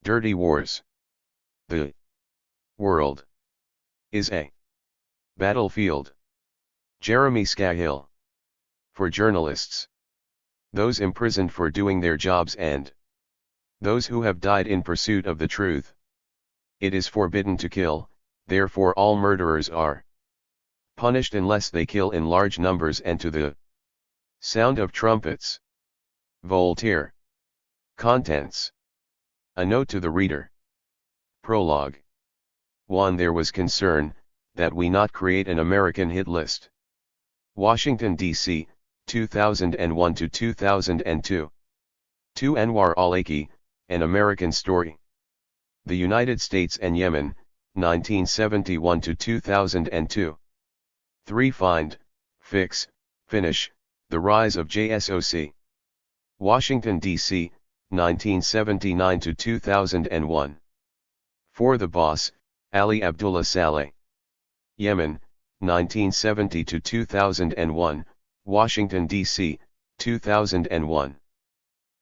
Dirty wars. The world is a battlefield. Jeremy Scahill. For journalists, those imprisoned for doing their jobs, and those who have died in pursuit of the truth. It is forbidden to kill, therefore all murderers are punished unless they kill in large numbers and to the sound of trumpets. Voltaire. Contents. A note to the reader. Prologue. 1. There was concern that we not create an American hit list. Washington, D.C., 2001 to 2002. 2. Anwar al-Awlaki, An American Story. The United States and Yemen, 1971 to 2002. 3. Find, Fix, Finish, The Rise of JSOC. Washington, D.C., 1979 to 2001. 4. The Boss, Ali Abdullah Saleh. Yemen, 1970 to 2001, Washington, D.C., 2001.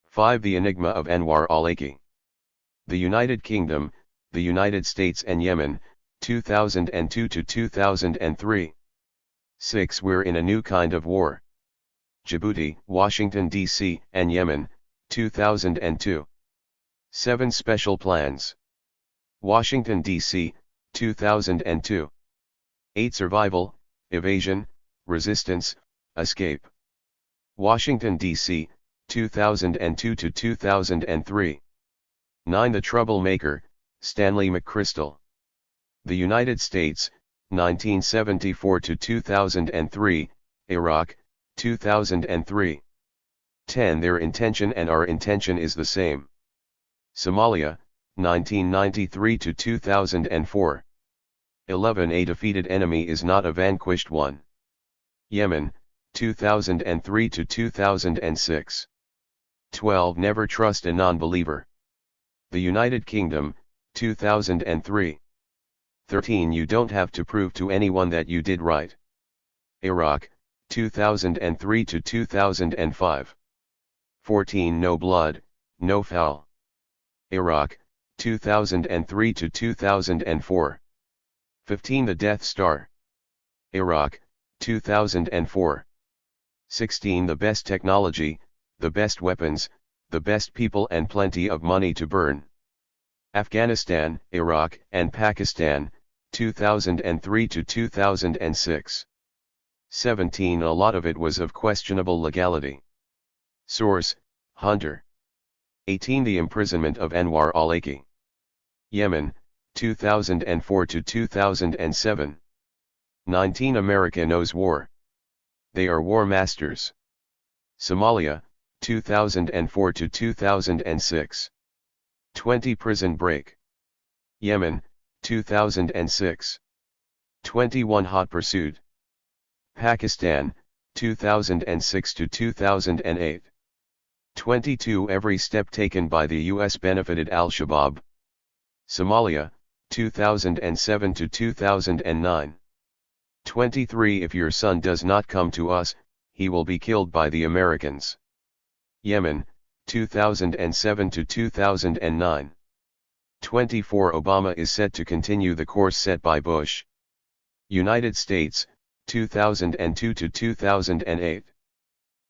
5. The Enigma of Anwar al-Awlaki. The United Kingdom, the United States and Yemen, 2002 to 2003. 6. We're in a new kind of war. Djibouti, Washington, D.C., and Yemen, 2002. 7. Special Plans. Washington, D.C., 2002. 8. Survival, Evasion, Resistance, Escape. Washington, D.C., 2002 to 2003. 9. The Troublemaker, Stanley McChrystal. The United States, 1974 to 2003, Iraq, 2003. 10. Their intention and our intention is the same. Somalia, 1993 to 2004. 11. A defeated enemy is not a vanquished one. Yemen, 2003 to 2006. 12. Never trust a non-believer. The United Kingdom, 2003. 13. You don't have to prove to anyone that you did right. Iraq, 2003 to 2005. 14. No blood, no foul. Iraq, 2003 to 2004. 15. The Death Star. Iraq, 2004. 16. The best technology, the best weapons, the best people and plenty of money to burn. Afghanistan, Iraq, and Pakistan, 2003 to 2006. 17. A lot of it was of questionable legality. Source, Hunter. 18. The imprisonment of Anwar al-Awlaki. Yemen, 2004 to 2007. 19. America knows war. They are war masters. Somalia, 2004 to 2006. 20. Prison break. Yemen, 2006. 21. Hot pursuit. Pakistan, 2006 to 2008. 22. Every step taken by the U.S. benefited Al-Shabaab. Somalia, 2007 to 2009. 23. If your son does not come to us, he will be killed by the Americans. Yemen, 2007 to 2009. 24. Obama is set to continue the course set by Bush. United States, 2002 to 2008.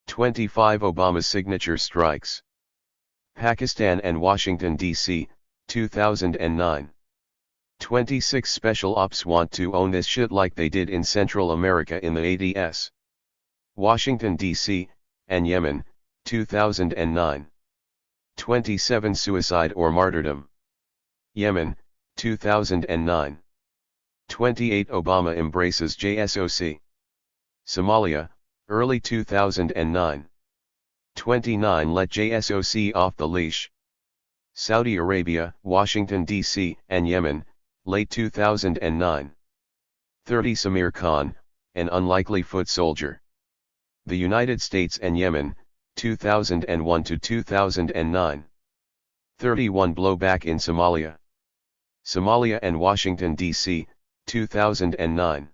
25. Obama's signature strikes. Pakistan and Washington, D.C., 2009. 26. Special ops want to own this shit like they did in Central America in the 80s. Washington, D.C., and Yemen, 2009. 27. Suicide or martyrdom. Yemen, 2009. 28. Obama embraces JSOC. Somalia, early 2009. 29. Let JSOC off the leash. Saudi Arabia, Washington, D.C., and Yemen, late 2009. 30. Samir Khan, an unlikely foot soldier. The United States and Yemen, 2001 to 2009. 31. Blowback in Somalia. Somalia and Washington, D.C., 2009.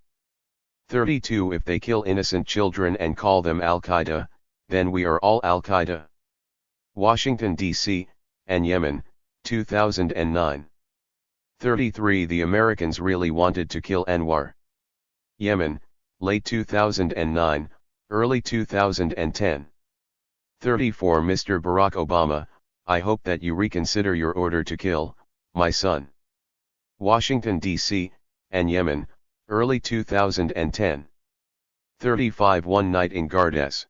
32. If they kill innocent children and call them Al-Qaeda, then we are all Al-Qaeda. Washington, D.C., and Yemen, 2009. 33 The Americans really wanted to kill Anwar. Yemen, late 2009, early 2010. 34 Mr. Barack Obama, I hope that you reconsider your order to kill my son. Washington, D.C., and Yemen, early 2010. 35 One night in Gardes.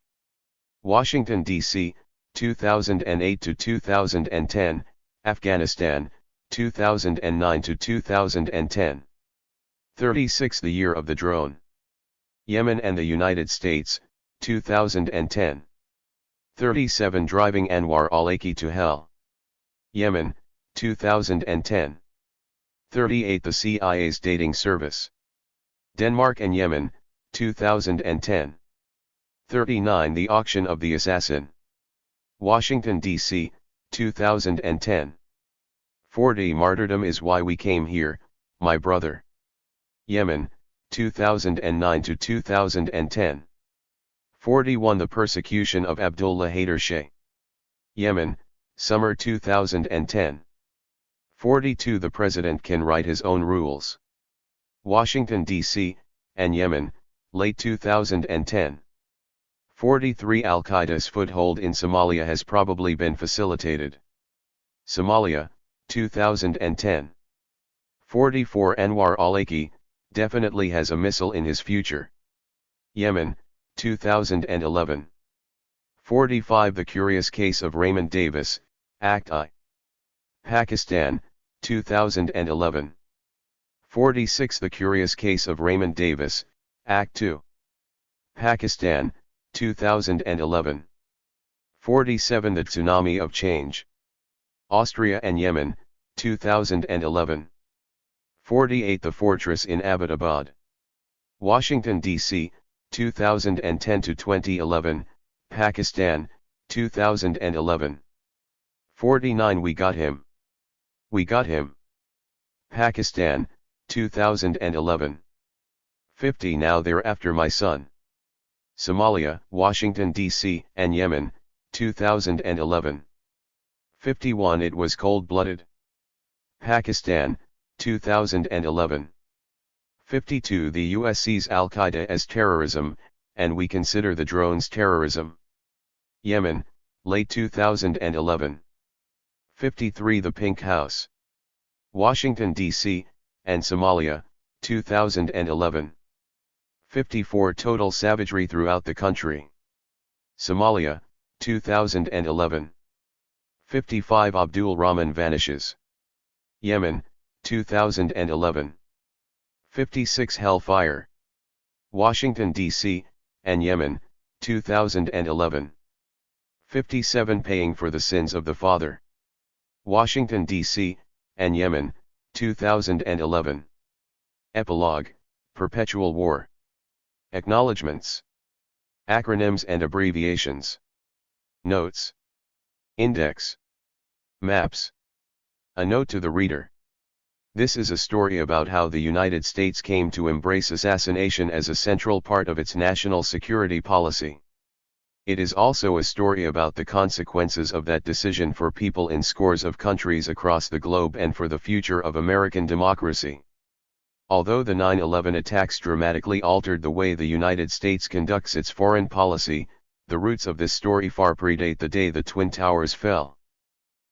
Washington, D.C., 2008 to 2010, Afghanistan, 2009 to 2010. 36 The Year of the Drone. Yemen and the United States, 2010. 37 Driving Anwar al-Awlaki to Hell. Yemen, 2010. 38 The CIA's Dating Service. Denmark and Yemen, 2010. 39 The Auction of the Assassin. Washington, D.C., 2010. 40 Martyrdom is Why We Came Here, My Brother. Yemen, 2009 to 2010. 41 The Persecution of Abdullah Haider Sheh. Yemen, Summer 2010. 42 The President Can Write His Own Rules. Washington, D.C., and Yemen, late 2010. 43 Al-Qaeda's foothold in Somalia has probably been facilitated. Somalia, 2010. 44 Anwar al-Awlaki, definitely has a missile in his future. Yemen, 2011. 45 The Curious Case of Raymond Davis, Act I. Pakistan, 2011. 46 The Curious Case of Raymond Davis, Act II. Pakistan, 2011. 47 The Tsunami of Change. Austria and Yemen, 2011. 48 The Fortress in Abbottabad. Washington, D.C., 2010 to 2011, Pakistan, 2011. 49 We Got Him. We Got Him. Pakistan, 2011. 50 Now They're After My Son. Somalia, Washington, D.C., and Yemen, 2011. 51 It Was Cold-Blooded. Pakistan, 2011. 52 The U.S. sees Al-Qaeda as terrorism, and we consider the drones terrorism. Yemen, late 2011. 53 The Pink House. Washington, D.C., and Somalia, 2011. 54 Total savagery throughout the country. Somalia, 2011. 55 Abdul Rahman vanishes. Yemen, 2011. 56 Hellfire. Washington, D.C., and Yemen, 2011. 57 Paying for the Sins of the Father. Washington, D.C., and Yemen, 2011. Epilogue, Perpetual War. Acknowledgements. Acronyms and abbreviations. Notes. Index. Maps. A note to the reader. This is a story about how the United States came to embrace assassination as a central part of its national security policy. It is also a story about the consequences of that decision for people in scores of countries across the globe and for the future of American democracy. Although the 9/11 attacks dramatically altered the way the United States conducts its foreign policy, the roots of this story far predate the day the Twin Towers fell.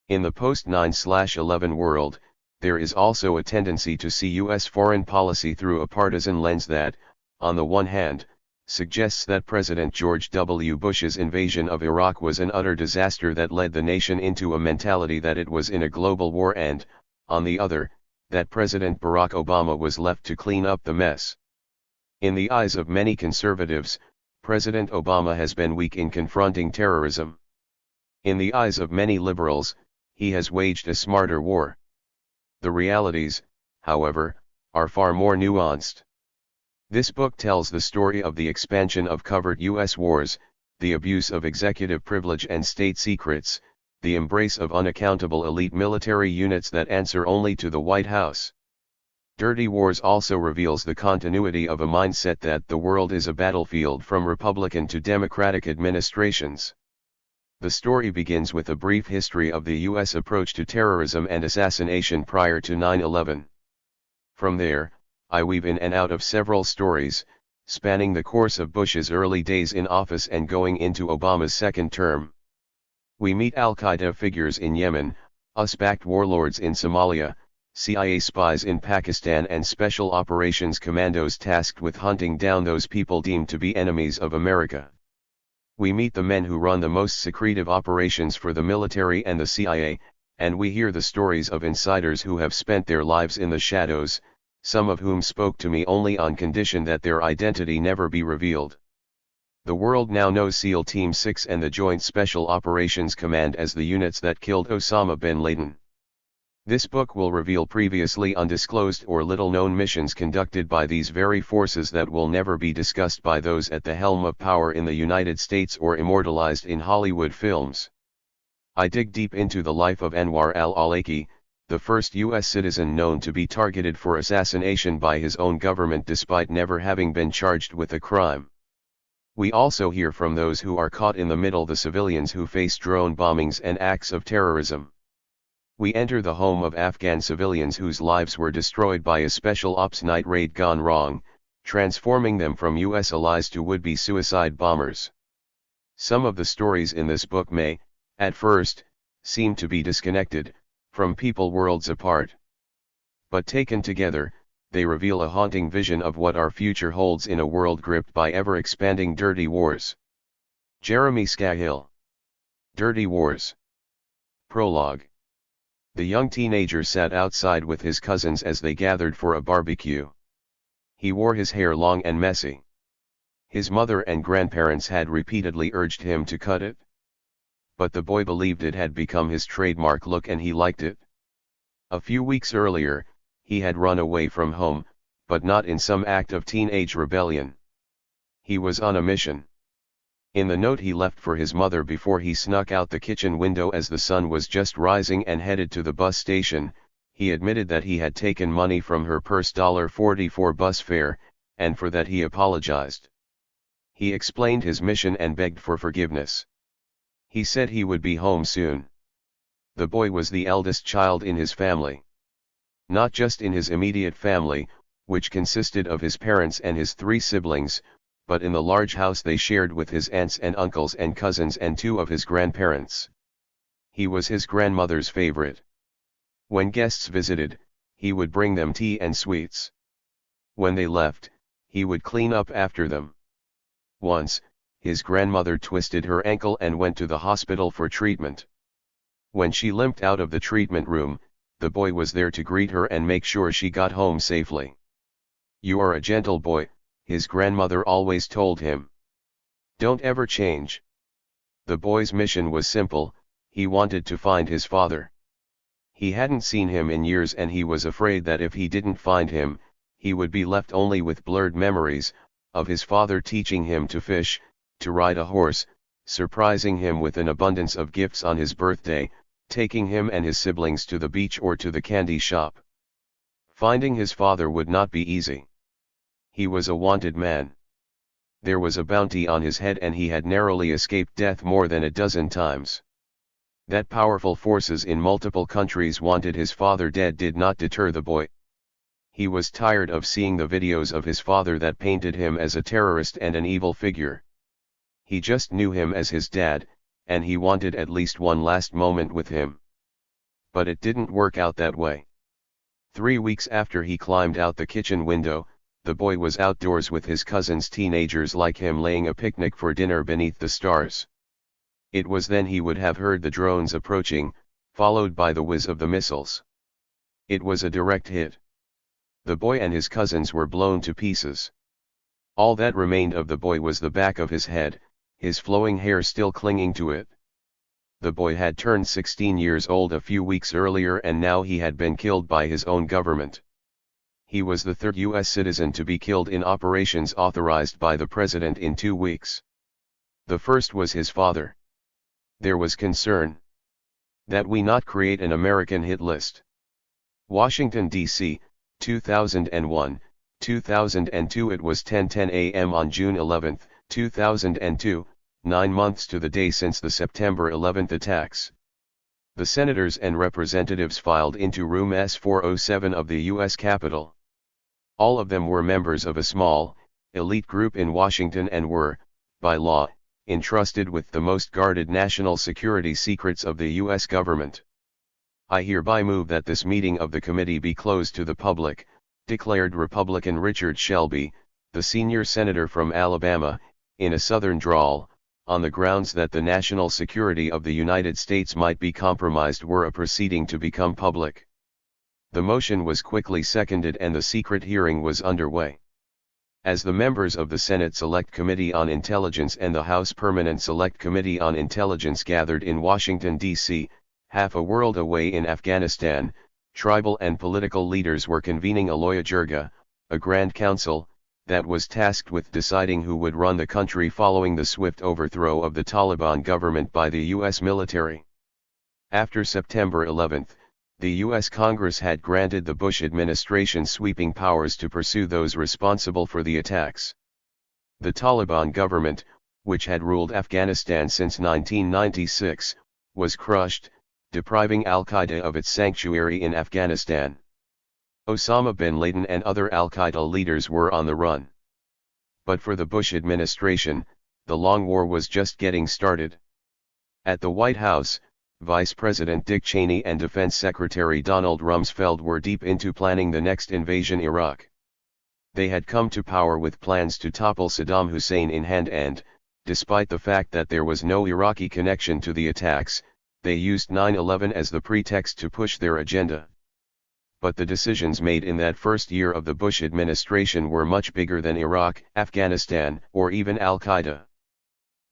In the post-9/11 world, there is also a tendency to see U.S. foreign policy through a partisan lens that, on the one hand, suggests that President George W. Bush's invasion of Iraq was an utter disaster that led the nation into a mentality that it was in a global war and, on the other, that President Barack Obama was left to clean up the mess. In the eyes of many conservatives, President Obama has been weak in confronting terrorism. In the eyes of many liberals, he has waged a smarter war. The realities, however, are far more nuanced. This book tells the story of the expansion of covert U.S. wars, the abuse of executive privilege and state secrets, the embrace of unaccountable elite military units that answer only to the White House. Dirty Wars also reveals the continuity of a mindset that the world is a battlefield from Republican to Democratic administrations. The story begins with a brief history of the U.S. approach to terrorism and assassination prior to 9/11. From there, I weave in and out of several stories, spanning the course of Bush's early days in office and going into Obama's second term. We meet al-Qaeda figures in Yemen, US-backed warlords in Somalia, CIA spies in Pakistan and special operations commandos tasked with hunting down those people deemed to be enemies of America. We meet the men who run the most secretive operations for the military and the CIA, and we hear the stories of insiders who have spent their lives in the shadows, some of whom spoke to me only on condition that their identity never be revealed. The world now knows SEAL Team 6 and the Joint Special Operations Command as the units that killed Osama bin Laden. This book will reveal previously undisclosed or little-known missions conducted by these very forces that will never be discussed by those at the helm of power in the United States or immortalized in Hollywood films. I dig deep into the life of Anwar al-Awlaki, the first U.S. citizen known to be targeted for assassination by his own government despite never having been charged with a crime. We also hear from those who are caught in the middle, the civilians who face drone bombings and acts of terrorism. We enter the home of Afghan civilians whose lives were destroyed by a special ops night raid gone wrong, transforming them from U.S. allies to would-be suicide bombers. Some of the stories in this book may, at first, seem to be disconnected, from people worlds apart. But taken together, they reveal a haunting vision of what our future holds in a world gripped by ever-expanding dirty wars. Jeremy Scahill. Dirty Wars. Prologue. The young teenager sat outside with his cousins as they gathered for a barbecue. He wore his hair long and messy. His mother and grandparents had repeatedly urged him to cut it. But the boy believed it had become his trademark look and he liked it. A few weeks earlier, he had run away from home, but not in some act of teenage rebellion. He was on a mission. In the note he left for his mother before he snuck out the kitchen window as the sun was just rising and headed to the bus station, he admitted that he had taken money from her purse, $40 for bus fare, and for that he apologized. He explained his mission and begged for forgiveness. He said he would be home soon. The boy was the eldest child in his family. Not just in his immediate family, which consisted of his parents and his 3 siblings, but in the large house they shared with his aunts and uncles and cousins and 2 of his grandparents. He was his grandmother's favorite. When guests visited, he would bring them tea and sweets. When they left, he would clean up after them. Once, his grandmother twisted her ankle and went to the hospital for treatment. When she limped out of the treatment room, the boy was there to greet her and make sure she got home safely. "You are a gentle boy," his grandmother always told him. "Don't ever change." The boy's mission was simple: he wanted to find his father. He hadn't seen him in years and he was afraid that if he didn't find him, he would be left only with blurred memories of his father teaching him to fish, to ride a horse, surprising him with an abundance of gifts on his birthday, taking him and his siblings to the beach or to the candy shop. Finding his father would not be easy. He was a wanted man. There was a bounty on his head and he had narrowly escaped death more than a dozen times. That powerful forces in multiple countries wanted his father dead did not deter the boy. He was tired of seeing the videos of his father that painted him as a terrorist and an evil figure. He just knew him as his dad, and he wanted at least one last moment with him. But it didn't work out that way. 3 weeks after he climbed out the kitchen window, the boy was outdoors with his cousins, teenagers like him, laying a picnic for dinner beneath the stars. It was then he would have heard the drones approaching, followed by the whiz of the missiles. It was a direct hit. The boy and his cousins were blown to pieces. All that remained of the boy was the back of his head, his flowing hair still clinging to it. The boy had turned 16 years old a few weeks earlier and now he had been killed by his own government. He was the 3rd U.S. citizen to be killed in operations authorized by the president in 2 weeks. The first was his father. There was concern that we not create an American hit list. Washington, D.C., 2001, 2002. It was 10:10 a.m. on June 11, 2002, 9 months to the day since the September 11 attacks. The senators and representatives filed into room S-407 of the U.S. Capitol. All of them were members of a small, elite group in Washington and were, by law, entrusted with the most guarded national security secrets of the U.S. government. I hereby move that this meeting of the committee be closed to the public, declared Republican Richard Shelby, the senior senator from Alabama, in a Southern drawl, on the grounds that the national security of the United States might be compromised were a proceeding to become public. The motion was quickly seconded and the secret hearing was underway. As the members of the Senate Select Committee on Intelligence and the House Permanent Select Committee on Intelligence gathered in Washington, D.C., half a world away in Afghanistan, tribal and political leaders were convening a Loya Jirga, a Grand Council, that was tasked with deciding who would run the country following the swift overthrow of the Taliban government by the U.S. military. After September 11, the U.S. Congress had granted the Bush administration sweeping powers to pursue those responsible for the attacks. The Taliban government, which had ruled Afghanistan since 1996, was crushed, depriving al-Qaeda of its sanctuary in Afghanistan. Osama bin Laden and other al-Qaeda leaders were on the run. But for the Bush administration, the long war was just getting started. At the White House, Vice President Dick Cheney and Defense Secretary Donald Rumsfeld were deep into planning the next invasion Iraq. They had come to power with plans to topple Saddam Hussein in hand and, despite the fact that there was no Iraqi connection to the attacks, they used 9/11 as the pretext to push their agenda. But the decisions made in that first year of the Bush administration were much bigger than Iraq, Afghanistan, or even al-Qaeda.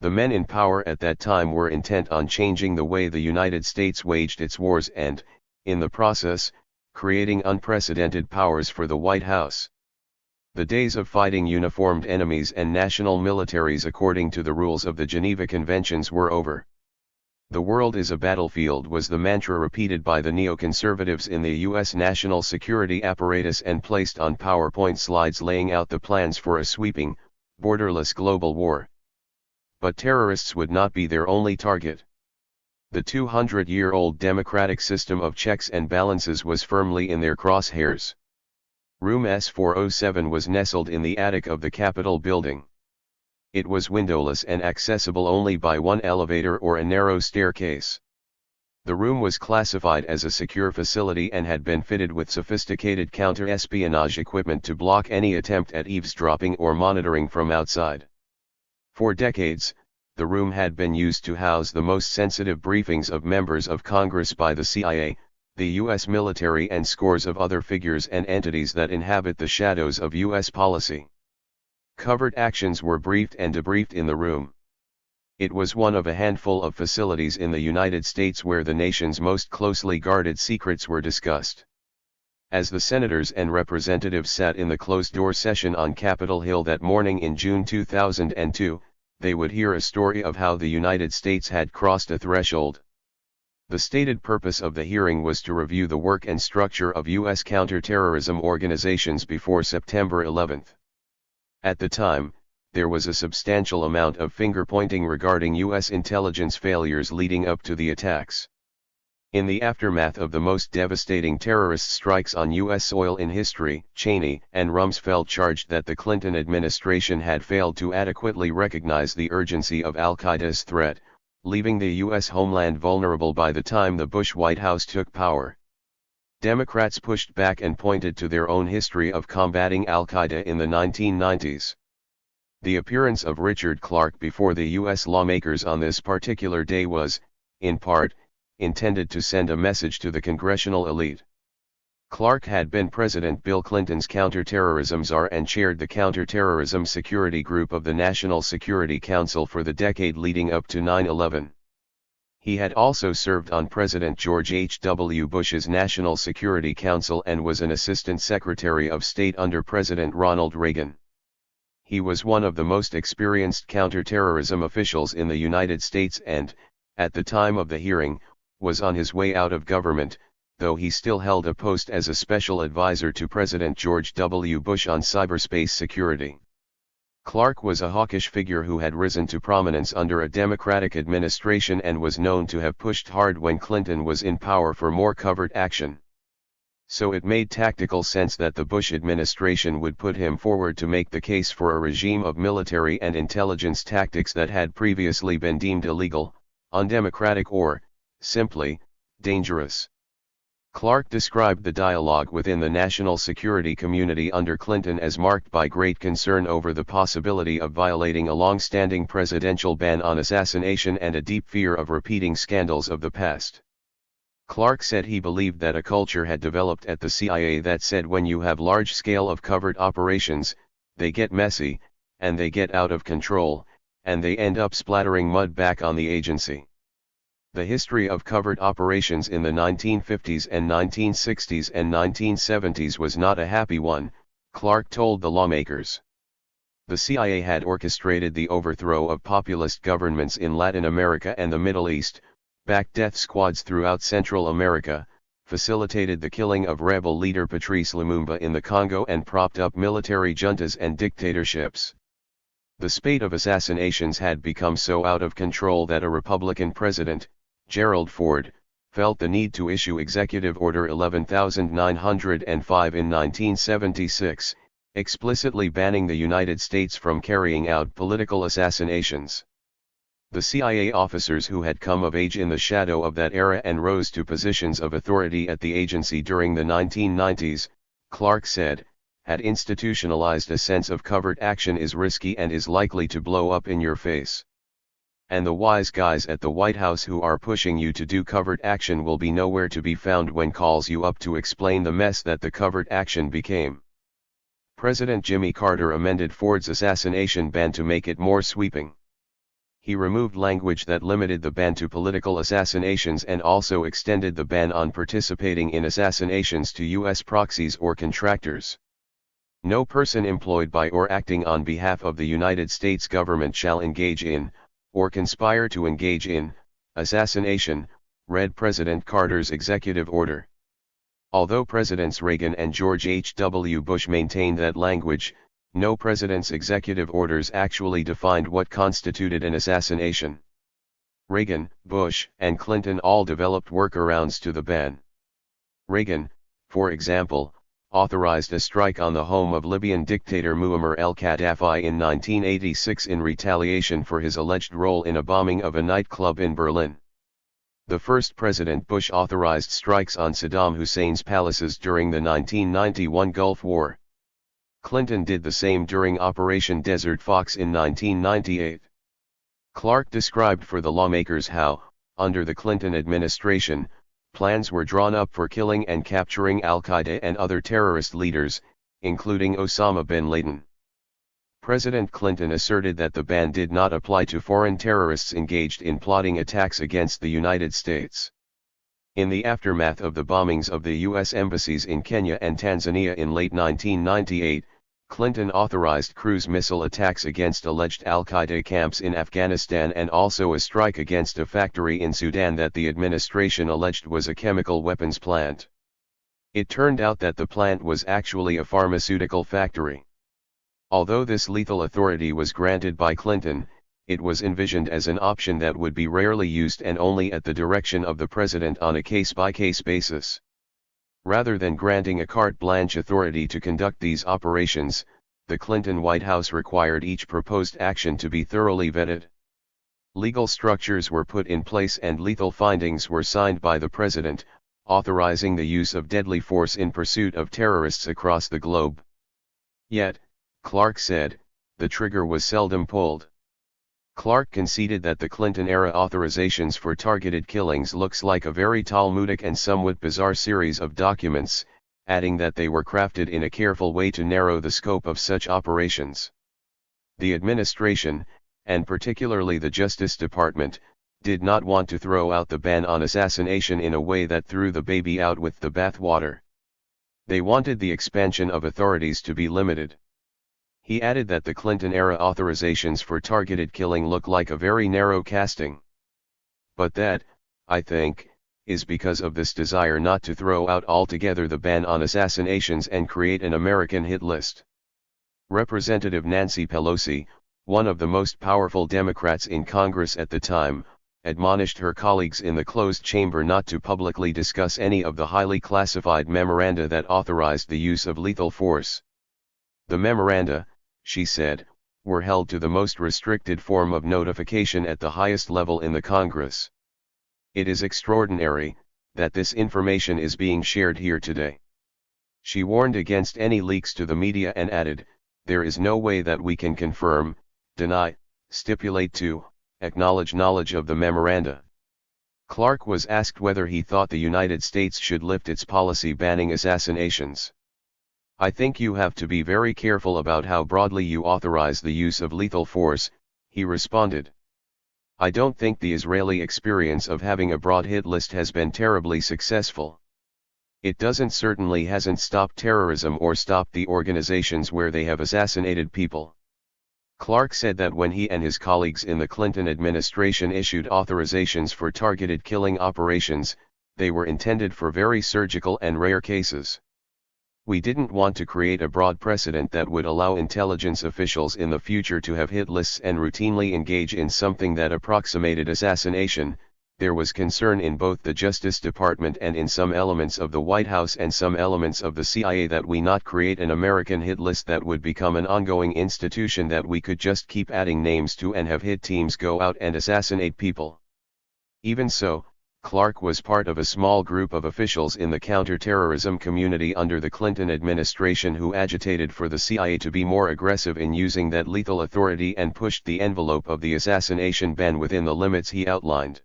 The men in power at that time were intent on changing the way the United States waged its wars and, in the process, creating unprecedented powers for the White House. The days of fighting uniformed enemies and national militaries according to the rules of the Geneva Conventions were over. The world is a battlefield was the mantra repeated by the neoconservatives in the U.S. national security apparatus and placed on PowerPoint slides laying out the plans for a sweeping, borderless global war. But terrorists would not be their only target. The 200-year-old democratic system of checks and balances was firmly in their crosshairs. Room S-407 was nestled in the attic of the Capitol building. It was windowless and accessible only by one elevator or a narrow staircase. The room was classified as a secure facility and had been fitted with sophisticated counter-espionage equipment to block any attempt at eavesdropping or monitoring from outside. For decades, the room had been used to house the most sensitive briefings of members of Congress by the CIA, the U.S. military and scores of other figures and entities that inhabit the shadows of U.S. policy. Covert actions were briefed and debriefed in the room. It was one of a handful of facilities in the United States where the nation's most closely guarded secrets were discussed. As the senators and representatives sat in the closed-door session on Capitol Hill that morning in June 2002, they would hear a story of how the United States had crossed a threshold. The stated purpose of the hearing was to review the work and structure of U.S. counterterrorism organizations before September 11. At the time, there was a substantial amount of finger-pointing regarding U.S. intelligence failures leading up to the attacks. In the aftermath of the most devastating terrorist strikes on U.S. soil in history, Cheney and Rumsfeld charged that the Clinton administration had failed to adequately recognize the urgency of al-Qaeda's threat, leaving the U.S. homeland vulnerable by the time the Bush White House took power. Democrats pushed back and pointed to their own history of combating al-Qaeda in the 1990s. The appearance of Richard Clarke before the U.S. lawmakers on this particular day was, in part, intended to send a message to the congressional elite. Clarke had been President Bill Clinton's counterterrorism czar and chaired the Counterterrorism Security Group of the National Security Council for the decade leading up to 9/11. He had also served on President George H.W. Bush's National Security Council and was an Assistant Secretary of State under President Ronald Reagan. He was one of the most experienced counterterrorism officials in the United States and, at the time of the hearing, was on his way out of government, though he still held a post as a special advisor to President George W. Bush on cyberspace security. Clark was a hawkish figure who had risen to prominence under a Democratic administration and was known to have pushed hard when Clinton was in power for more covert action. So it made tactical sense that the Bush administration would put him forward to make the case for a regime of military and intelligence tactics that had previously been deemed illegal, undemocratic or, simply, dangerous. Clark described the dialogue within the national security community under Clinton as marked by great concern over the possibility of violating a long-standing presidential ban on assassination and a deep fear of repeating scandals of the past. Clark said he believed that a culture had developed at the CIA that said when you have large scale of covert operations, they get messy, and they get out of control, and they end up splattering mud back on the agency. The history of covert operations in the 1950s and 1960s and 1970s was not a happy one, Clark told the lawmakers. The CIA had orchestrated the overthrow of populist governments in Latin America and the Middle East, backed death squads throughout Central America, facilitated the killing of rebel leader Patrice Lumumba in the Congo and propped up military juntas and dictatorships. The spate of assassinations had become so out of control that a Republican president, Gerald Ford, felt the need to issue Executive Order 11905 in 1976, explicitly banning the United States from carrying out political assassinations. The CIA officers who had come of age in the shadow of that era and rose to positions of authority at the agency during the 1990s, Clark said, had institutionalized a sense of covert action is risky and is likely to blow up in your face. And the wise guys at the White House who are pushing you to do covert action will be nowhere to be found when calls you up to explain the mess that the covert action became. President Jimmy Carter amended Ford's assassination ban to make it more sweeping. He removed language that limited the ban to political assassinations and also extended the ban on participating in assassinations to U.S. proxies or contractors. No person employed by or acting on behalf of the United States government shall engage in, or conspire to engage in, assassination, read President Carter's executive order. Although Presidents Reagan and George H.W. Bush maintained that language, no president's executive orders actually defined what constituted an assassination. Reagan, Bush, and Clinton all developed workarounds to the ban. Reagan, for example, authorized a strike on the home of Libyan dictator Muammar el-Gaddafi in 1986 in retaliation for his alleged role in a bombing of a nightclub in Berlin. The first President Bush authorized strikes on Saddam Hussein's palaces during the 1991 Gulf War. Clinton did the same during Operation Desert Fox in 1998. Clark described for the lawmakers how, under the Clinton administration, plans were drawn up for killing and capturing al-Qaeda and other terrorist leaders, including Osama bin Laden. President Clinton asserted that the ban did not apply to foreign terrorists engaged in plotting attacks against the United States. In the aftermath of the bombings of the U.S. embassies in Kenya and Tanzania in late 1998, Clinton authorized cruise missile attacks against alleged al-Qaeda camps in Afghanistan and also a strike against a factory in Sudan that the administration alleged was a chemical weapons plant. It turned out that the plant was actually a pharmaceutical factory. Although this lethal authority was granted by Clinton, it was envisioned as an option that would be rarely used and only at the direction of the president on a case-by-case basis. Rather than granting a carte blanche authority to conduct these operations, the Clinton White House required each proposed action to be thoroughly vetted. Legal structures were put in place and lethal findings were signed by the president, authorizing the use of deadly force in pursuit of terrorists across the globe. Yet, Clark said, the trigger was seldom pulled. Clark conceded that the Clinton-era authorizations for targeted killings looks like a very Talmudic and somewhat bizarre series of documents, adding that they were crafted in a careful way to narrow the scope of such operations. The administration, and particularly the Justice Department, did not want to throw out the ban on assassination in a way that threw the baby out with the bathwater. They wanted the expansion of authorities to be limited. He added that the Clinton-era authorizations for targeted killing look like a very narrow casting. But that, I think, is because of this desire not to throw out altogether the ban on assassinations and create an American hit list. Representative Nancy Pelosi, one of the most powerful Democrats in Congress at the time, admonished her colleagues in the closed chamber not to publicly discuss any of the highly classified memoranda that authorized the use of lethal force. The memoranda, she said, were held to the most restricted form of notification at the highest level in the Congress. It is extraordinary that this information is being shared here today. She warned against any leaks to the media and added, "There is no way that we can confirm, deny, stipulate to, acknowledge knowledge of the memoranda." Clark was asked whether he thought the United States should lift its policy banning assassinations. "I think you have to be very careful about how broadly you authorize the use of lethal force," he responded. "I don't think the Israeli experience of having a broad hit list has been terribly successful. It certainly hasn't stopped terrorism or stopped the organizations where they have assassinated people." Clark said that when he and his colleagues in the Clinton administration issued authorizations for targeted killing operations, they were intended for very surgical and rare cases. "We didn't want to create a broad precedent that would allow intelligence officials in the future to have hit lists and routinely engage in something that approximated assassination. There was concern in both the Justice Department and in some elements of the White House and some elements of the CIA that we not create an American hit list that would become an ongoing institution that we could just keep adding names to and have hit teams go out and assassinate people." Even so, Clark was part of a small group of officials in the counterterrorism community under the Clinton administration who agitated for the CIA to be more aggressive in using that lethal authority and pushed the envelope of the assassination ban within the limits he outlined.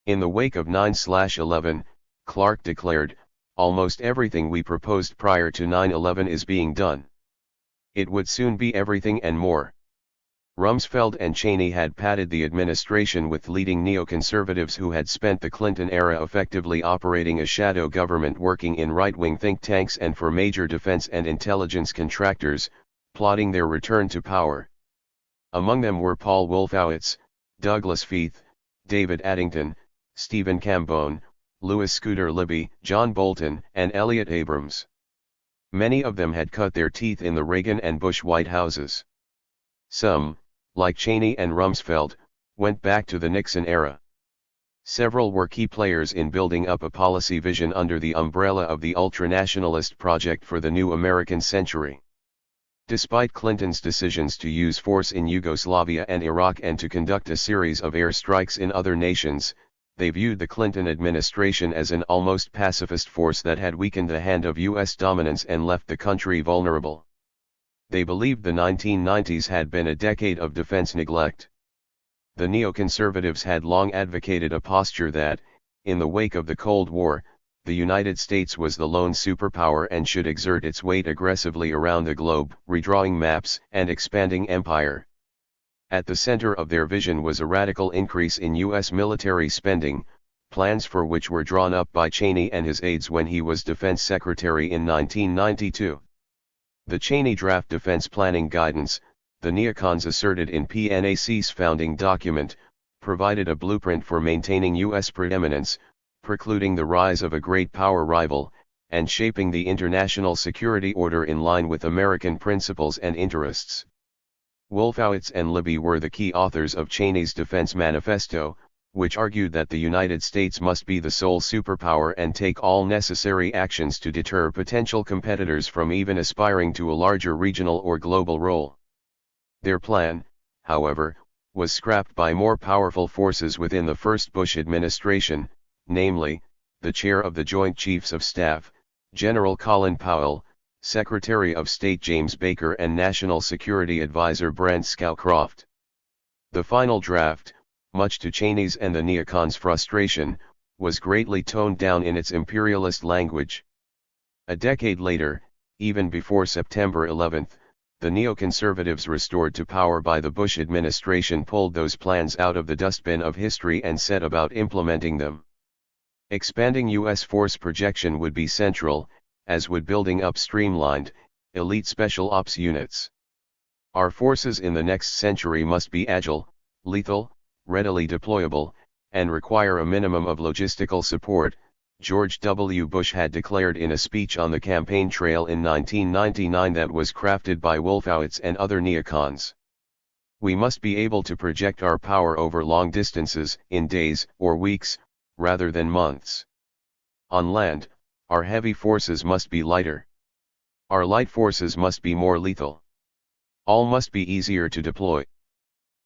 In the wake of 9/11, Clark declared, "Almost everything we proposed prior to 9/11 is being done. It would soon be everything and more." Rumsfeld and Cheney had padded the administration with leading neoconservatives who had spent the Clinton era effectively operating a shadow government working in right-wing think tanks and for major defense and intelligence contractors, plotting their return to power. Among them were Paul Wolfowitz, Douglas Feith, David Addington, Stephen Cambone, Louis Scooter Libby, John Bolton, and Elliott Abrams. Many of them had cut their teeth in the Reagan and Bush White Houses. Some, like Cheney and Rumsfeld, went back to the Nixon era. Several were key players in building up a policy vision under the umbrella of the ultranationalist Project for the New American Century. Despite Clinton's decisions to use force in Yugoslavia and Iraq and to conduct a series of airstrikes in other nations, they viewed the Clinton administration as an almost pacifist force that had weakened the hand of U.S. dominance and left the country vulnerable. They believed the 1990s had been a decade of defense neglect. The neoconservatives had long advocated a posture that, in the wake of the Cold War, the United States was the lone superpower and should exert its weight aggressively around the globe, redrawing maps and expanding empire. At the center of their vision was a radical increase in U.S. military spending, plans for which were drawn up by Cheney and his aides when he was Defense Secretary in 1992. The Cheney Draft Defense Planning Guidance, the neocons asserted in PNAC's founding document, provided a blueprint for maintaining U.S. preeminence, precluding the rise of a great power rival, and shaping the international security order in line with American principles and interests. Wolfowitz and Libby were the key authors of Cheney's Defense Manifesto, which argued that the United States must be the sole superpower and take all necessary actions to deter potential competitors from even aspiring to a larger regional or global role. Their plan, however, was scrapped by more powerful forces within the first Bush administration, namely, the chair of the Joint Chiefs of Staff, General Colin Powell, Secretary of State James Baker and National Security Advisor Brent Scowcroft. The final draft, much to Cheney's and the neocons' frustration, was greatly toned down in its imperialist language. A decade later, even before September 11, the neoconservatives restored to power by the Bush administration pulled those plans out of the dustbin of history and set about implementing them. Expanding U.S. force projection would be central, as would building up streamlined, elite special ops units. Our forces in the next century must be agile, lethal, readily deployable, and require a minimum of logistical support, George W. Bush had declared in a speech on the campaign trail in 1999 that was crafted by Wolfowitz and other neocons. We must be able to project our power over long distances, in days or weeks, rather than months. On land, our heavy forces must be lighter. Our light forces must be more lethal. All must be easier to deploy.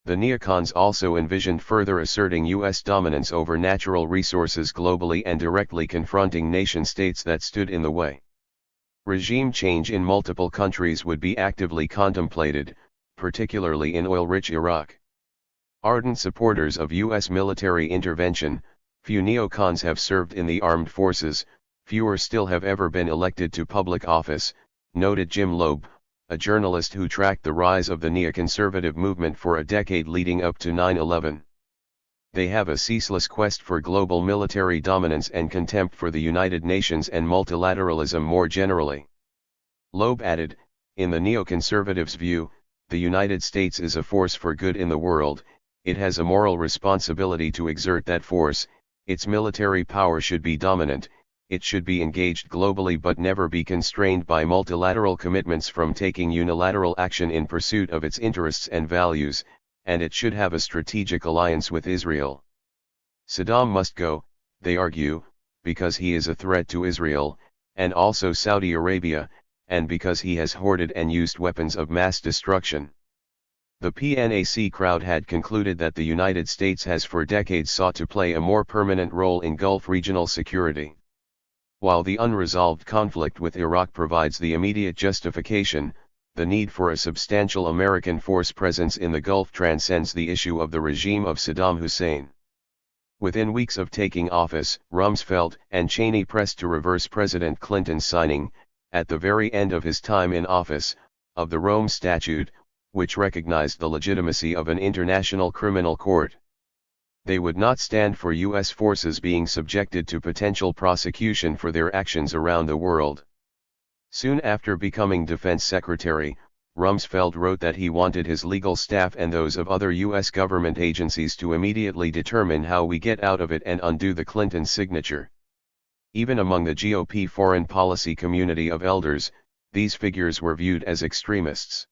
The neocons also envisioned further asserting U.S. dominance over natural resources globally and directly confronting nation-states that stood in the way. Regime change in multiple countries would be actively contemplated, particularly in oil-rich Iraq. Ardent supporters of U.S. military intervention, few neocons have served in the armed forces, fewer still have ever been elected to public office, noted Jim Loeb, a journalist who tracked the rise of the neoconservative movement for a decade leading up to 9/11. They have a ceaseless quest for global military dominance and contempt for the United Nations and multilateralism more generally. Loeb added, in the neoconservatives' view, the United States is a force for good in the world, it has a moral responsibility to exert that force, its military power should be dominant, it should be engaged globally but never be constrained by multilateral commitments from taking unilateral action in pursuit of its interests and values, and it should have a strategic alliance with Israel. Saddam must go, they argue, because he is a threat to Israel, and also Saudi Arabia, and because he has hoarded and used weapons of mass destruction. The PNAC crowd had concluded that the United States has for decades sought to play a more permanent role in Gulf regional security. While the unresolved conflict with Iraq provides the immediate justification, the need for a substantial American force presence in the Gulf transcends the issue of the regime of Saddam Hussein. Within weeks of taking office, Rumsfeld and Cheney pressed to reverse President Clinton's signing, at the very end of his time in office, of the Rome Statute, which recognized the legitimacy of an international criminal court. They would not stand for U.S. forces being subjected to potential prosecution for their actions around the world. Soon after becoming Defense Secretary, Rumsfeld wrote that he wanted his legal staff and those of other U.S. government agencies to immediately determine how we get out of it and undo the Clinton signature. Even among the GOP foreign policy community of elders, these figures were viewed as extremists.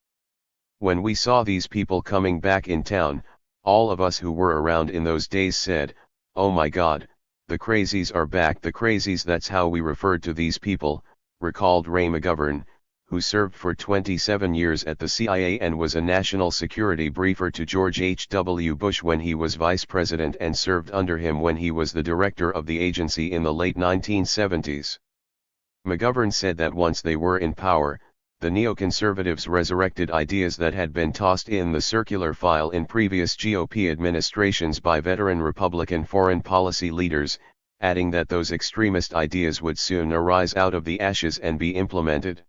When we saw these people coming back in town, all of us who were around in those days said, "Oh my God, the crazies are back." The crazies, that's how we referred to these people, recalled Ray McGovern, who served for 27 years at the CIA and was a national security briefer to George H.W. Bush when he was vice president and served under him when he was the director of the agency in the late 1970s. McGovern said that once they were in power, the neoconservatives resurrected ideas that had been tossed in the circular file in previous GOP administrations by veteran Republican foreign policy leaders, adding that those extremist ideas would soon arise out of the ashes and be implemented.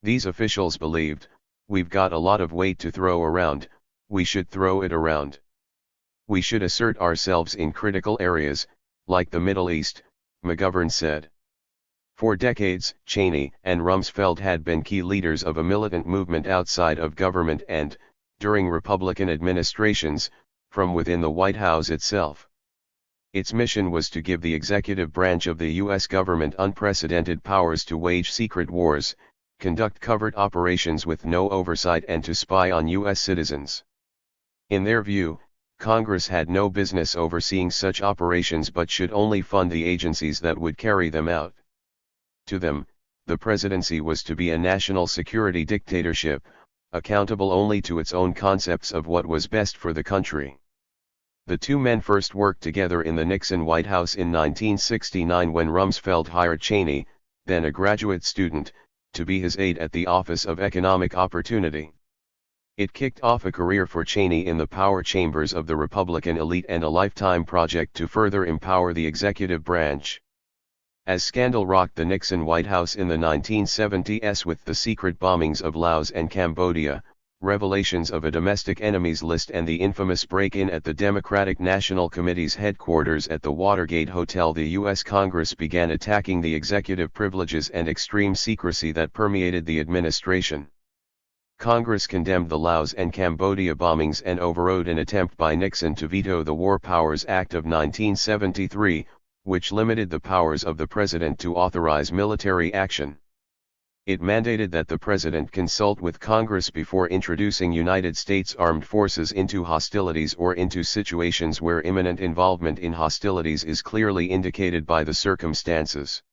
These officials believed, we've got a lot of weight to throw around, we should throw it around. We should assert ourselves in critical areas, like the Middle East, McGovern said. For decades, Cheney and Rumsfeld had been key leaders of a militant movement outside of government and, during Republican administrations, from within the White House itself. Its mission was to give the executive branch of the U.S. government unprecedented powers to wage secret wars, conduct covert operations with no oversight, and to spy on U.S. citizens. In their view, Congress had no business overseeing such operations but should only fund the agencies that would carry them out. To them, the presidency was to be a national security dictatorship, accountable only to its own concepts of what was best for the country. The two men first worked together in the Nixon White House in 1969 when Rumsfeld hired Cheney, then a graduate student, to be his aide at the Office of Economic Opportunity. It kicked off a career for Cheney in the power chambers of the Republican elite and a lifetime project to further empower the executive branch. As scandal rocked the Nixon White House in the 1970s with the secret bombings of Laos and Cambodia, revelations of a domestic enemies list and the infamous break-in at the Democratic National Committee's headquarters at the Watergate Hotel, the U.S. Congress began attacking the executive privileges and extreme secrecy that permeated the administration. Congress condemned the Laos and Cambodia bombings and overrode an attempt by Nixon to veto the War Powers Act of 1973, which limited the powers of the president to authorize military action. It mandated that the president consult with Congress before introducing United States armed forces into hostilities or into situations where imminent involvement in hostilities is clearly indicated by the circumstances.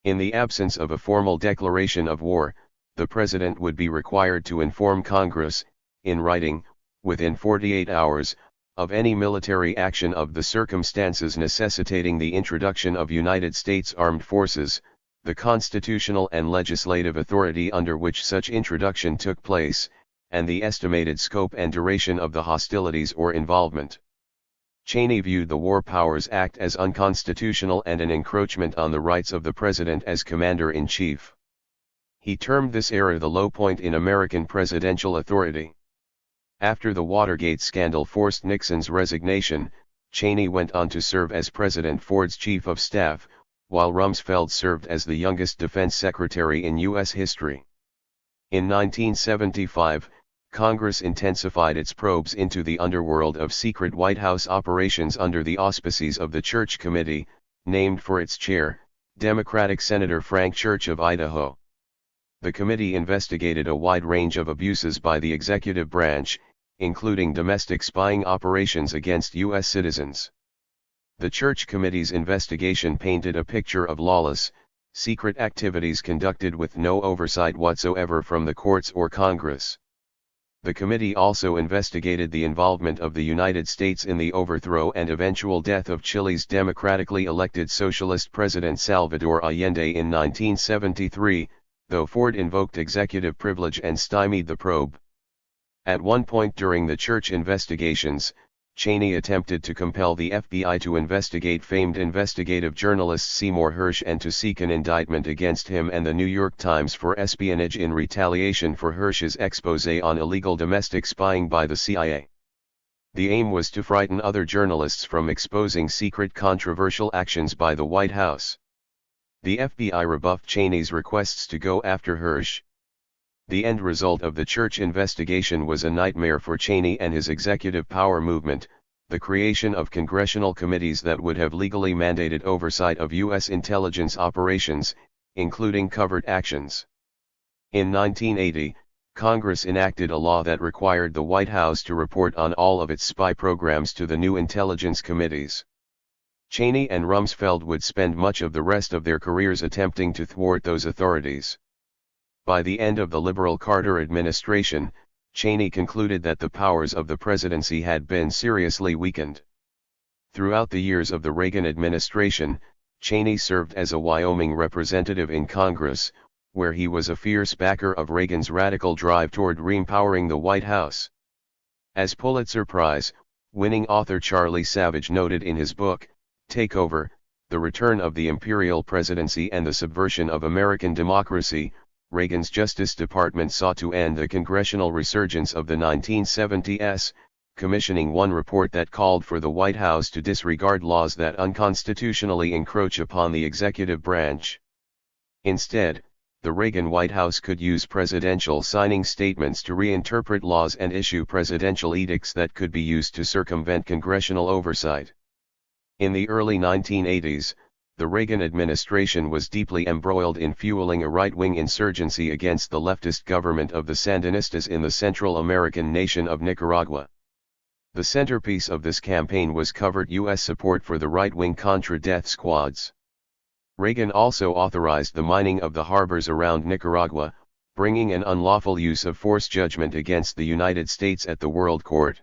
In the absence of a formal declaration of war, the president would be required to inform Congress, in writing, within 48 hours, of any military action of the circumstances necessitating the introduction of United States armed forces, the constitutional and legislative authority under which such introduction took place, and the estimated scope and duration of the hostilities or involvement. Cheney viewed the War Powers Act as unconstitutional and an encroachment on the rights of the president as commander-in-chief. He termed this era the low point in American presidential authority. After the Watergate scandal forced Nixon's resignation, Cheney went on to serve as President Ford's chief of staff, while Rumsfeld served as the youngest defense secretary in U.S. history. In 1975, Congress intensified its probes into the underworld of secret White House operations under the auspices of the Church Committee, named for its chair, Democratic Senator Frank Church of Idaho. The committee investigated a wide range of abuses by the executive branch, including domestic spying operations against U.S. citizens. The Church Committee's investigation painted a picture of lawless, secret activities conducted with no oversight whatsoever from the courts or Congress. The committee also investigated the involvement of the United States in the overthrow and eventual death of Chile's democratically elected socialist president Salvador Allende in 1973, though Ford invoked executive privilege and stymied the probe. At one point during the Church investigations, Cheney attempted to compel the FBI to investigate famed investigative journalist Seymour Hersh and to seek an indictment against him and the New York Times for espionage in retaliation for Hersh's exposé on illegal domestic spying by the CIA. The aim was to frighten other journalists from exposing secret controversial actions by the White House. The FBI rebuffed Cheney's requests to go after Hersh. The end result of the Church investigation was a nightmare for Cheney and his executive power movement, the creation of congressional committees that would have legally mandated oversight of U.S. intelligence operations, including covert actions. In 1980, Congress enacted a law that required the White House to report on all of its spy programs to the new intelligence committees. Cheney and Rumsfeld would spend much of the rest of their careers attempting to thwart those authorities. By the end of the liberal Carter administration, Cheney concluded that the powers of the presidency had been seriously weakened. Throughout the years of the Reagan administration, Cheney served as a Wyoming representative in Congress, where he was a fierce backer of Reagan's radical drive toward re-empowering the White House. As Pulitzer Prize-winning author Charlie Savage noted in his book, Takeover, The Return of the Imperial Presidency and the Subversion of American Democracy, Reagan's Justice Department sought to end the congressional resurgence of the 1970s, commissioning one report that called for the White House to disregard laws that unconstitutionally encroach upon the executive branch. Instead, the Reagan White House could use presidential signing statements to reinterpret laws and issue presidential edicts that could be used to circumvent congressional oversight. In the early 1980s, the Reagan administration was deeply embroiled in fueling a right-wing insurgency against the leftist government of the Sandinistas in the Central American nation of Nicaragua. The centerpiece of this campaign was covert U.S. support for the right-wing Contra death squads. Reagan also authorized the mining of the harbors around Nicaragua, bringing an unlawful use of force judgment against the United States at the World Court.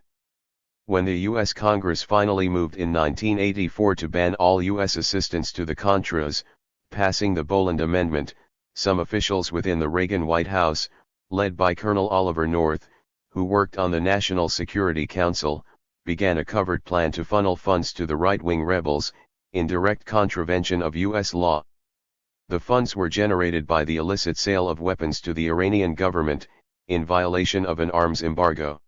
When the U.S. Congress finally moved in 1984 to ban all U.S. assistance to the Contras, passing the Boland Amendment, some officials within the Reagan White House, led by Colonel Oliver North, who worked on the National Security Council, began a covert plan to funnel funds to the right-wing rebels, in direct contravention of U.S. law. The funds were generated by the illicit sale of weapons to the Iranian government, in violation of an arms embargo.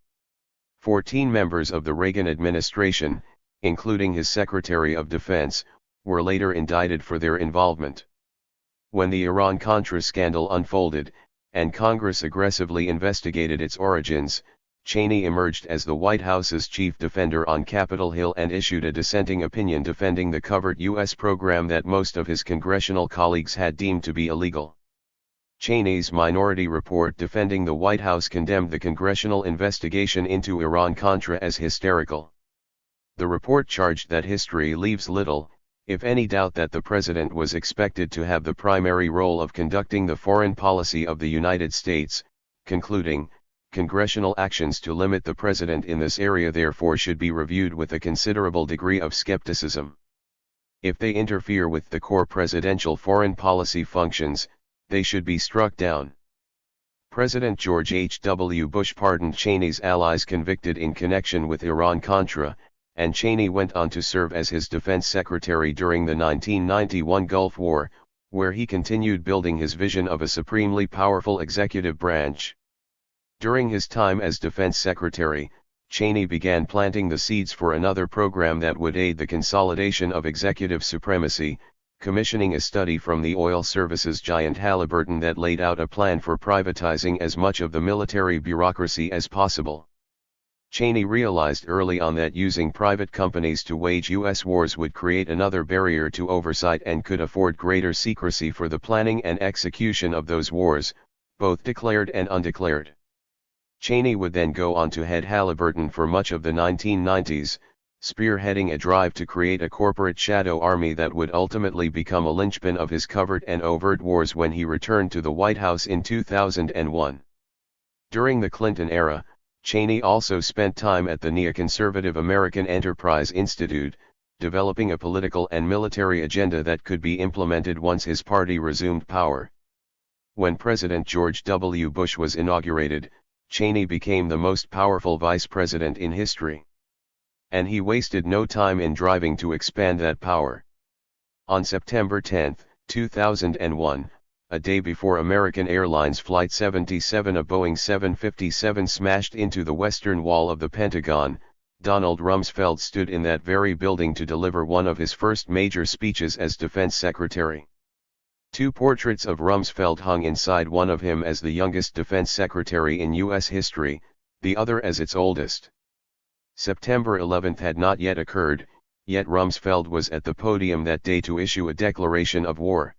14 members of the Reagan administration, including his Secretary of Defense, were later indicted for their involvement. When the Iran-Contra scandal unfolded, and Congress aggressively investigated its origins, Cheney emerged as the White House's chief defender on Capitol Hill and issued a dissenting opinion defending the covert U.S. program that most of his congressional colleagues had deemed to be illegal. Cheney's minority report defending the White House condemned the congressional investigation into Iran-Contra as hysterical. The report charged that history leaves little, if any, doubt that the president was expected to have the primary role of conducting the foreign policy of the United States, concluding, congressional actions to limit the president in this area therefore should be reviewed with a considerable degree of skepticism. If they interfere with the core presidential foreign policy functions, they should be struck down. President George H.W. Bush pardoned Cheney's allies convicted in connection with Iran-Contra, and Cheney went on to serve as his defense secretary during the 1991 Gulf War, where he continued building his vision of a supremely powerful executive branch. During his time as defense secretary, Cheney began planting the seeds for another program that would aid the consolidation of executive supremacy, commissioning a study from the oil services giant Halliburton that laid out a plan for privatizing as much of the military bureaucracy as possible. Cheney realized early on that using private companies to wage U.S. wars would create another barrier to oversight and could afford greater secrecy for the planning and execution of those wars, both declared and undeclared. Cheney would then go on to head Halliburton for much of the 1990s, spearheading a drive to create a corporate shadow army that would ultimately become a linchpin of his covert and overt wars when he returned to the White House in 2001. During the Clinton era, Cheney also spent time at the neoconservative American Enterprise Institute, developing a political and military agenda that could be implemented once his party resumed power. When President George W. Bush was inaugurated, Cheney became the most powerful vice president in history. And he wasted no time in driving to expand that power. On September 10, 2001, a day before American Airlines Flight 77, a Boeing 757 smashed into the western wall of the Pentagon, Donald Rumsfeld stood in that very building to deliver one of his first major speeches as defense secretary. Two portraits of Rumsfeld hung inside, one of him as the youngest defense secretary in U.S. history, the other as its oldest. September 11 had not yet occurred, yet Rumsfeld was at the podium that day to issue a declaration of war.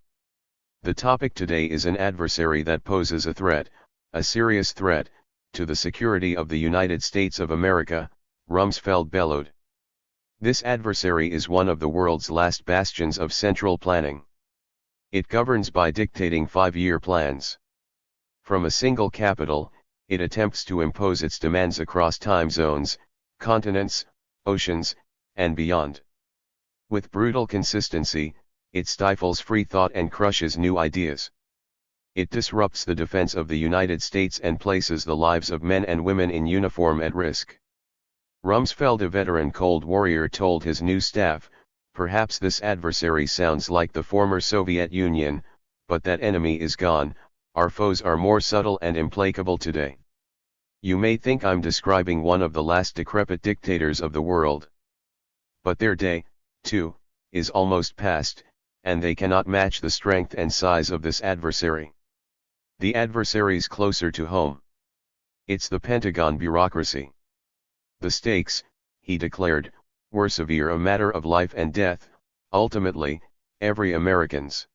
The topic today is an adversary that poses a threat, a serious threat, to the security of the United States of America, Rumsfeld bellowed. This adversary is one of the world's last bastions of central planning. It governs by dictating 5-year plans. From a single capital, it attempts to impose its demands across time zones, continents, oceans, and beyond. With brutal consistency, it stifles free thought and crushes new ideas. It disrupts the defense of the United States and places the lives of men and women in uniform at risk. Rumsfeld, a veteran Cold Warrior, told his new staff, "Perhaps this adversary sounds like the former Soviet Union, but that enemy is gone. Our foes are more subtle and implacable today. You may think I'm describing one of the last decrepit dictators of the world. But their day, too, is almost past, and they cannot match the strength and size of this adversary. The adversary's closer to home. It's the Pentagon bureaucracy. The stakes," he declared, "were severe, a matter of life and death, ultimately, every American's."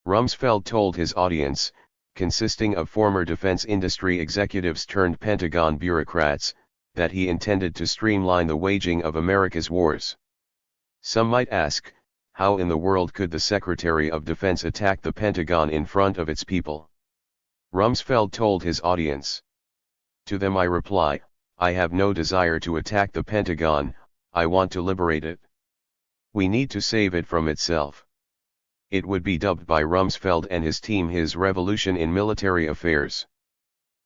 Rumsfeld told his audience, consisting of former defense industry executives turned Pentagon bureaucrats, that he intended to streamline the waging of America's wars. Some might ask, how in the world could the Secretary of Defense attack the Pentagon in front of its people? Rumsfeld told his audience. To them I reply, I have no desire to attack the Pentagon, I want to liberate it. We need to save it from itself. It would be dubbed by Rumsfeld and his team his revolution in military affairs.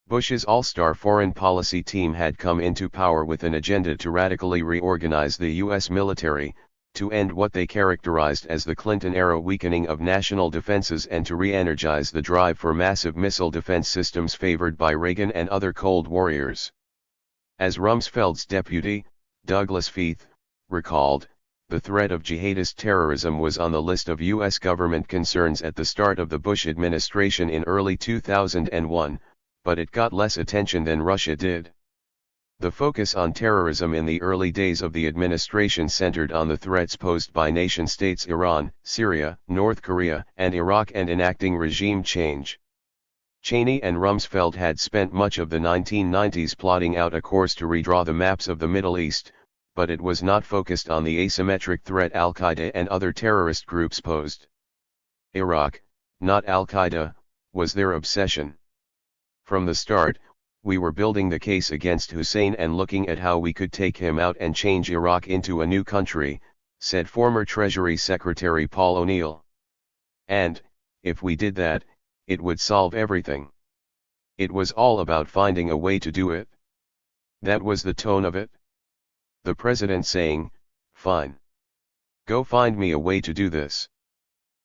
Bush's all-star foreign policy team had come into power with an agenda to radically reorganize the U.S. military, to end what they characterized as the Clinton-era weakening of national defenses and to re-energize the drive for massive missile defense systems favored by Reagan and other Cold Warriors. As Rumsfeld's deputy, Douglas Feith, recalled, the threat of jihadist terrorism was on the list of U.S. government concerns at the start of the Bush administration in early 2001, but it got less attention than Russia did. The focus on terrorism in the early days of the administration centered on the threats posed by nation-states Iran, Syria, North Korea, and Iraq and enacting regime change. Cheney and Rumsfeld had spent much of the 1990s plotting out a course to redraw the maps of the Middle East, but it was not focused on the asymmetric threat Al-Qaeda and other terrorist groups posed. Iraq, not Al-Qaeda, was their obsession. From the start, we were building the case against Hussein and looking at how we could take him out and change Iraq into a new country, said former Treasury Secretary Paul O'Neill. And, if we did that, it would solve everything. It was all about finding a way to do it. That was the tone of it. The president saying, "Fine. Go find me a way to do this."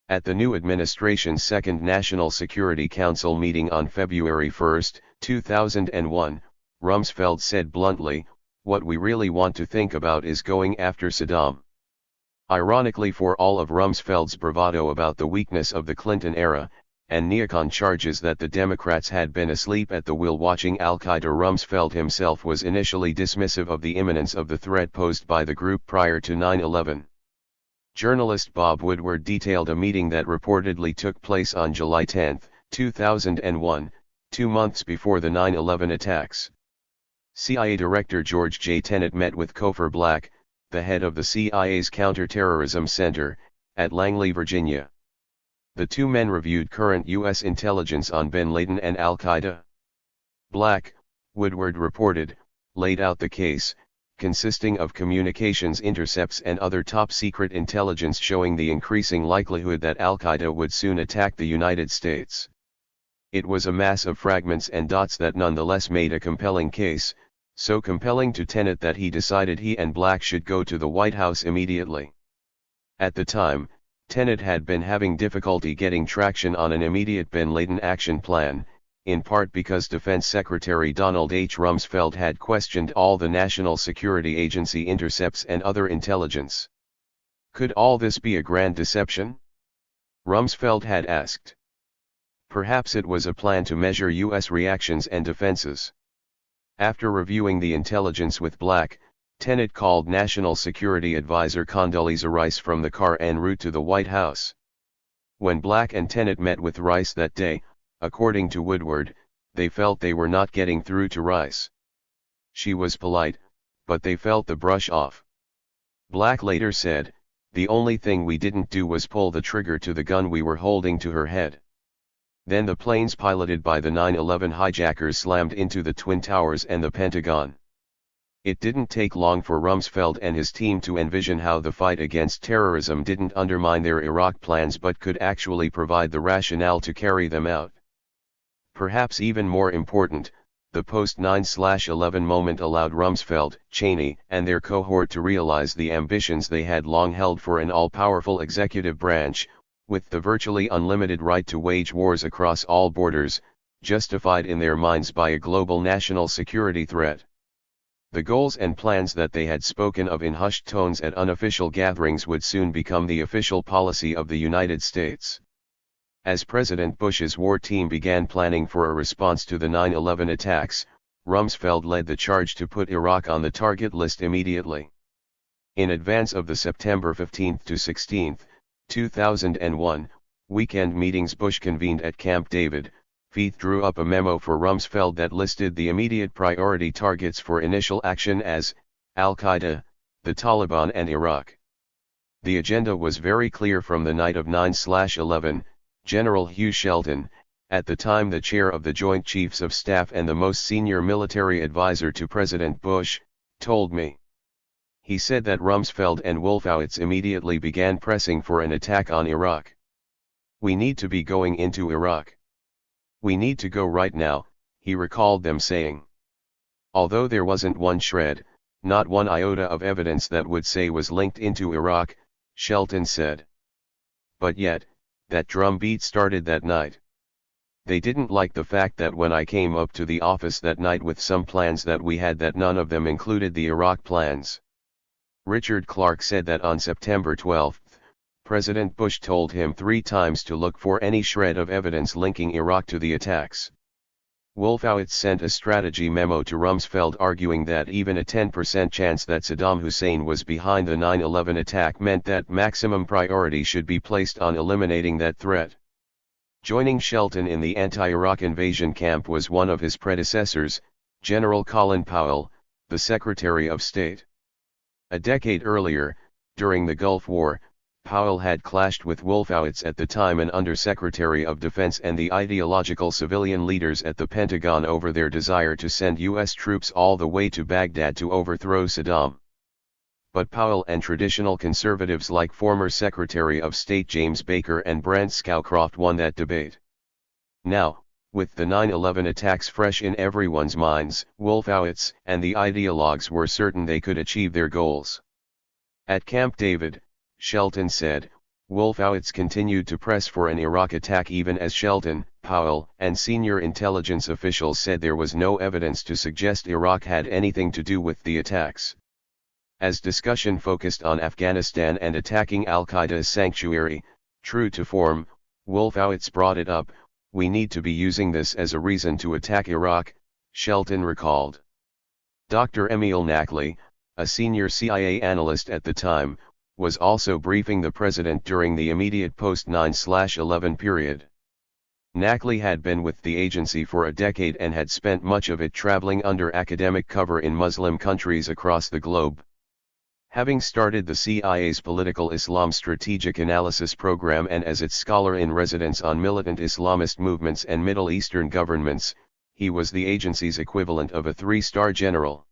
At the new administration's second National Security Council meeting on February 1, 2001, Rumsfeld said bluntly, "What we really want to think about is going after Saddam." Ironically, for all of Rumsfeld's bravado about the weakness of the Clinton era, and neocon charges that the Democrats had been asleep at the wheel watching Al-Qaeda, Rumsfeld himself was initially dismissive of the imminence of the threat posed by the group prior to 9/11. Journalist Bob Woodward detailed a meeting that reportedly took place on July 10, 2001, 2 months before the 9/11 attacks. CIA Director George J. Tenet met with Cofer Black, the head of the CIA's Counterterrorism Center, at Langley, Virginia. The two men reviewed current U.S. intelligence on bin Laden and Al-Qaeda. Black, Woodward reported, laid out the case, consisting of communications intercepts and other top-secret intelligence showing the increasing likelihood that Al-Qaeda would soon attack the United States. It was a mass of fragments and dots that nonetheless made a compelling case, so compelling to Tenet that he decided he and Black should go to the White House immediately. At the time, Tenet had been having difficulty getting traction on an immediate bin Laden action plan, in part because Defense Secretary Donald H. Rumsfeld had questioned all the National Security Agency intercepts and other intelligence. Could all this be a grand deception? Rumsfeld had asked. Perhaps it was a plan to measure U.S. reactions and defenses. After reviewing the intelligence with Black, Tenet called National Security Advisor Condoleezza Rice from the car en route to the White House. When Black and Tenet met with Rice that day, according to Woodward, they felt they were not getting through to Rice. She was polite, but they felt the brush off. Black later said, "The only thing we didn't do was pull the trigger to the gun we were holding to her head." Then the planes piloted by the 9/11 hijackers slammed into the Twin Towers and the Pentagon. It didn't take long for Rumsfeld and his team to envision how the fight against terrorism didn't undermine their Iraq plans but could actually provide the rationale to carry them out. Perhaps even more important, the post-9/11 moment allowed Rumsfeld, Cheney, and their cohort to realize the ambitions they had long held for an all-powerful executive branch, with the virtually unlimited right to wage wars across all borders, justified in their minds by a global national security threat. The goals and plans that they had spoken of in hushed tones at unofficial gatherings would soon become the official policy of the United States. As President Bush's war team began planning for a response to the 9/11 attacks, Rumsfeld led the charge to put Iraq on the target list immediately. In advance of the September 15 to 16, 2001, weekend meetings Bush convened at Camp David, Feith drew up a memo for Rumsfeld that listed the immediate priority targets for initial action as Al-Qaeda, the Taliban and Iraq. The agenda was very clear from the night of 9/11. General Hugh Shelton, at the time the chair of the Joint Chiefs of Staff and the most senior military advisor to President Bush, told me. He said that Rumsfeld and Wolfowitz immediately began pressing for an attack on Iraq. "We need to be going into Iraq. We need to go right now," he recalled them saying. Although there wasn't one shred, not one iota of evidence that would say was linked into Iraq, Shelton said. But yet, that drumbeat started that night. They didn't like the fact that when I came up to the office that night with some plans that we had that none of them included the Iraq plans. Richard Clarke said that on September 12, President Bush told him 3 times to look for any shred of evidence linking Iraq to the attacks. Wolfowitz sent a strategy memo to Rumsfeld arguing that even a 10% chance that Saddam Hussein was behind the 9/11 attack meant that maximum priority should be placed on eliminating that threat. Joining Shelton in the anti-Iraq invasion camp was one of his predecessors, General Colin Powell, the Secretary of State. A decade earlier, during the Gulf War, Powell had clashed with Wolfowitz, at the time an Undersecretary of Defense, and the ideological civilian leaders at the Pentagon over their desire to send U.S. troops all the way to Baghdad to overthrow Saddam. But Powell and traditional conservatives like former Secretary of State James Baker and Brent Scowcroft won that debate. Now, with the 9/11 attacks fresh in everyone's minds, Wolfowitz and the ideologues were certain they could achieve their goals. At Camp David, Shelton said, Wolfowitz continued to press for an Iraq attack even as Shelton, Powell, and senior intelligence officials said there was no evidence to suggest Iraq had anything to do with the attacks. As discussion focused on Afghanistan and attacking al-Qaeda's sanctuary, true to form, Wolfowitz brought it up, "We need to be using this as a reason to attack Iraq," Shelton recalled. Dr. Emil Knackley, a senior CIA analyst at the time, was also briefing the president during the immediate post-9/11 period. Knackley had been with the agency for a decade and had spent much of it traveling under academic cover in Muslim countries across the globe. Having started the CIA's Political Islam Strategic Analysis Program and as its scholar-in-residence on militant Islamist movements and Middle Eastern governments, he was the agency's equivalent of a three-star general.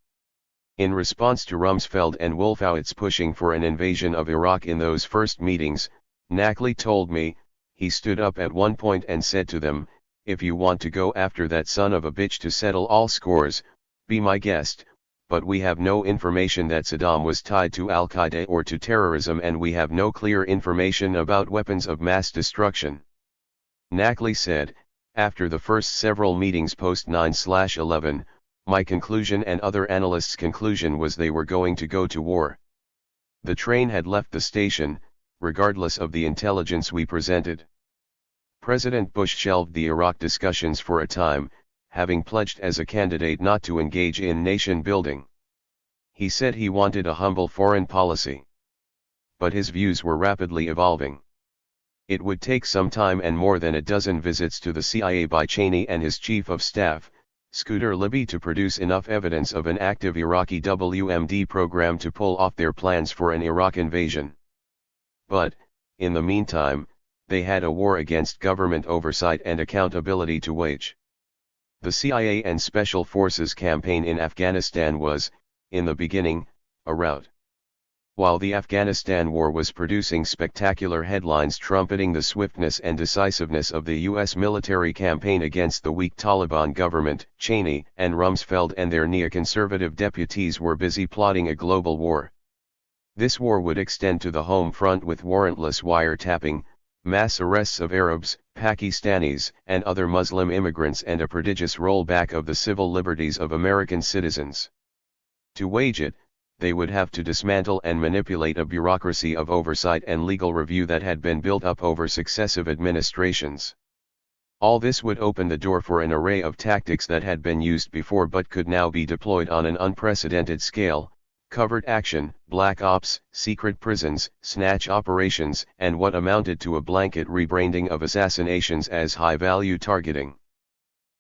In response to Rumsfeld and Wolfowitz pushing for an invasion of Iraq in those first meetings, Knackley told me, he stood up at one point and said to them, "If you want to go after that son of a bitch to settle all scores, be my guest, but we have no information that Saddam was tied to al-Qaeda or to terrorism, and we have no clear information about weapons of mass destruction." Knackley said, after the first several meetings post-9/11, "My conclusion and other analysts' conclusion was they were going to go to war. The train had left the station, regardless of the intelligence we presented." President Bush shelved the Iraq discussions for a time, having pledged as a candidate not to engage in nation building. He said he wanted a humble foreign policy. But his views were rapidly evolving. It would take some time and more than a dozen visits to the CIA by Cheney and his chief of staff, Scooter Libby, to produce enough evidence of an active Iraqi WMD program to pull off their plans for an Iraq invasion. But, in the meantime, they had a war against government oversight and accountability to wage. The CIA and Special Forces campaign in Afghanistan was, in the beginning, a rout. While the Afghanistan war was producing spectacular headlines trumpeting the swiftness and decisiveness of the U.S. military campaign against the weak Taliban government, Cheney and Rumsfeld and their neoconservative deputies were busy plotting a global war. This war would extend to the home front with warrantless wiretapping, mass arrests of Arabs, Pakistanis, and other Muslim immigrants, and a prodigious rollback of the civil liberties of American citizens. To wage it, they would have to dismantle and manipulate a bureaucracy of oversight and legal review that had been built up over successive administrations. All this would open the door for an array of tactics that had been used before but could now be deployed on an unprecedented scale: covert action, black ops, secret prisons, snatch operations, and what amounted to a blanket rebranding of assassinations as high-value targeting.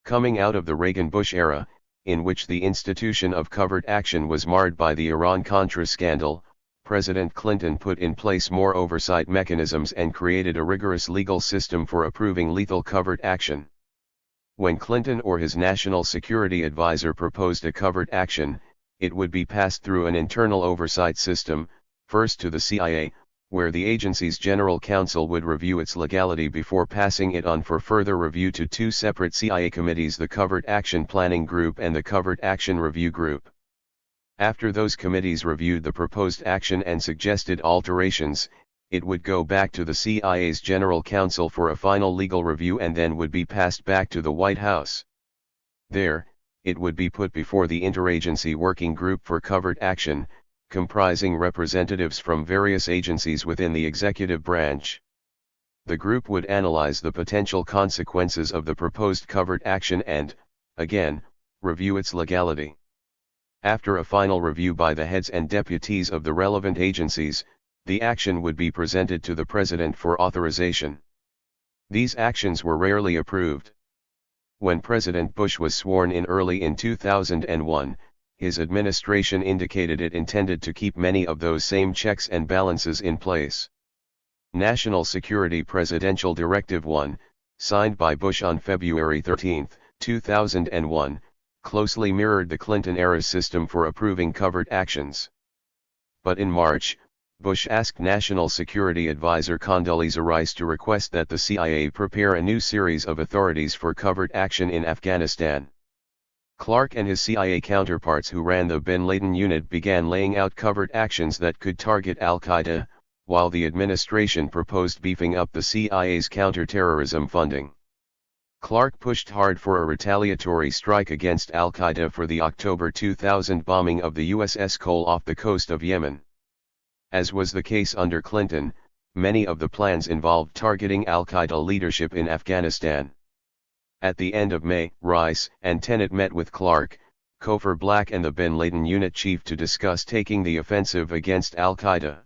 Coming out of the Reagan-Bush era, in which the institution of covert action was marred by the Iran-Contra scandal, President Clinton put in place more oversight mechanisms and created a rigorous legal system for approving lethal covert action. When Clinton or his national security advisor proposed a covert action, it would be passed through an internal oversight system, first to the CIA, where the agency's general counsel would review its legality before passing it on for further review to two separate CIA committees: the Covert Action Planning Group and the Covert Action Review Group. After those committees reviewed the proposed action and suggested alterations, it would go back to the CIA's general counsel for a final legal review and then would be passed back to the White House. There, it would be put before the Interagency Working Group for Covert Action, comprising representatives from various agencies within the executive branch. The group would analyze the potential consequences of the proposed covert action and, again, review its legality. After a final review by the heads and deputies of the relevant agencies, the action would be presented to the President for authorization. These actions were rarely approved. When President Bush was sworn in early in 2001, his administration indicated it intended to keep many of those same checks and balances in place. National Security Presidential Directive 1, signed by Bush on February 13, 2001, closely mirrored the Clinton-era system for approving covert actions. But in March, Bush asked National Security Advisor Condoleezza Rice to request that the CIA prepare a new series of authorities for covert action in Afghanistan. Clark and his CIA counterparts who ran the Bin Laden unit began laying out covert actions that could target al-Qaeda, while the administration proposed beefing up the CIA's counterterrorism funding. Clark pushed hard for a retaliatory strike against al-Qaeda for the October 2000 bombing of the USS Cole off the coast of Yemen. As was the case under Clinton, many of the plans involved targeting al-Qaeda leadership in Afghanistan. At the end of May, Rice and Tenet met with Clark, Cofer Black and the Bin Laden unit chief to discuss taking the offensive against al-Qaeda.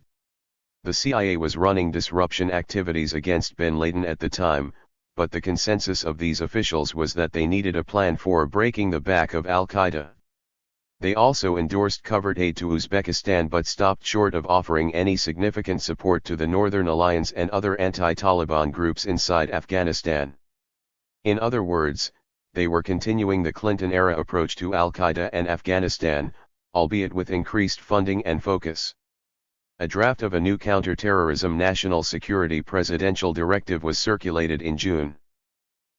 The CIA was running disruption activities against Bin Laden at the time, but the consensus of these officials was that they needed a plan for breaking the back of al-Qaeda. They also endorsed covert aid to Uzbekistan but stopped short of offering any significant support to the Northern Alliance and other anti-Taliban groups inside Afghanistan. In other words, they were continuing the Clinton-era approach to al-Qaeda and Afghanistan, albeit with increased funding and focus. A draft of a new counterterrorism national security presidential directive was circulated in June.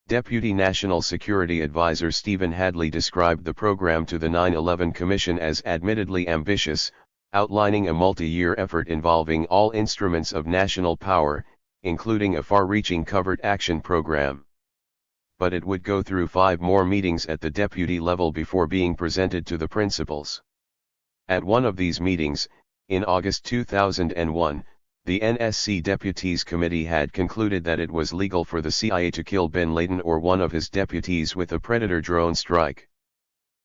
Deputy National Security Advisor Stephen Hadley described the program to the 9/11 Commission as admittedly ambitious, outlining a multi-year effort involving all instruments of national power, including a far-reaching covert action program. But it would go through 5 more meetings at the deputy level before being presented to the principals. At one of these meetings, in August 2001, the NSC Deputies Committee had concluded that it was legal for the CIA to kill Bin Laden or one of his deputies with a Predator drone strike.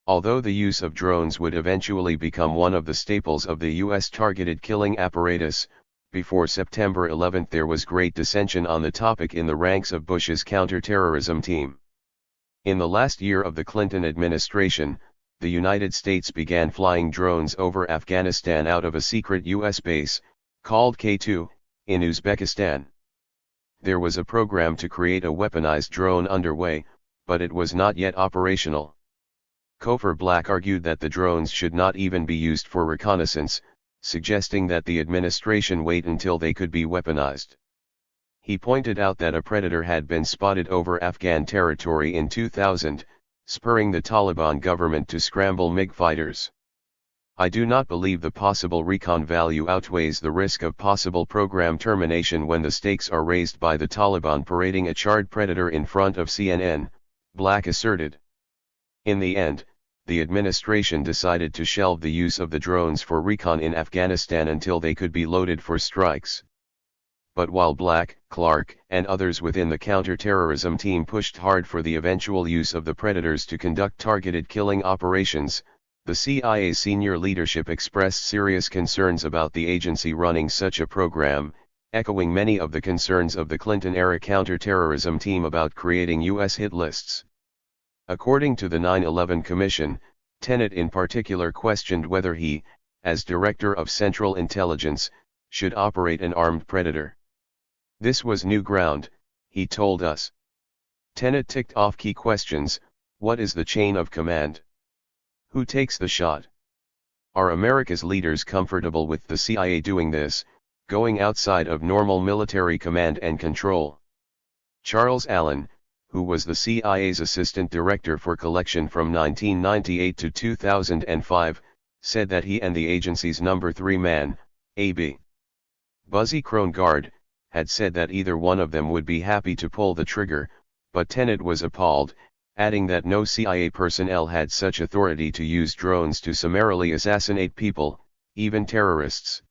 Although the use of drones would eventually become one of the staples of the U.S. targeted killing apparatus, before September 11 there was great dissension on the topic in the ranks of Bush's counterterrorism team. In the last year of the Clinton administration, the United States began flying drones over Afghanistan out of a secret U.S. base, called K2, in Uzbekistan. There was a program to create a weaponized drone underway, but it was not yet operational. Cofer Black argued that the drones should not even be used for reconnaissance, suggesting that the administration wait until they could be weaponized. He pointed out that a Predator had been spotted over Afghan territory in 2000, spurring the Taliban government to scramble MiG fighters. I do not believe the possible recon value outweighs the risk of possible program termination when the stakes are raised by the Taliban parading a charred Predator in front of CNN, Black asserted. In the end, the administration decided to shelve the use of the drones for recon in Afghanistan until they could be loaded for strikes. But while Black, Clark, and others within the counterterrorism team pushed hard for the eventual use of the Predators to conduct targeted killing operations, the CIA's senior leadership expressed serious concerns about the agency running such a program, echoing many of the concerns of the Clinton-era counterterrorism team about creating U.S. hit lists. According to the 9/11 Commission, Tenet in particular questioned whether he, as Director of Central Intelligence, should operate an armed Predator. This was new ground, he told us. Tenet ticked off key questions: what is the chain of command? Who takes the shot? Are America's leaders comfortable with the CIA doing this, going outside of normal military command and control? Charles Allen, who was the CIA's assistant director for collection from 1998 to 2005, said that he and the agency's number 3 man, A.B. Buzzy Krongard, had said that either one of them would be happy to pull the trigger, but Tenet was appalled, adding that no CIA personnel had such authority to use drones to summarily assassinate people, even terrorists.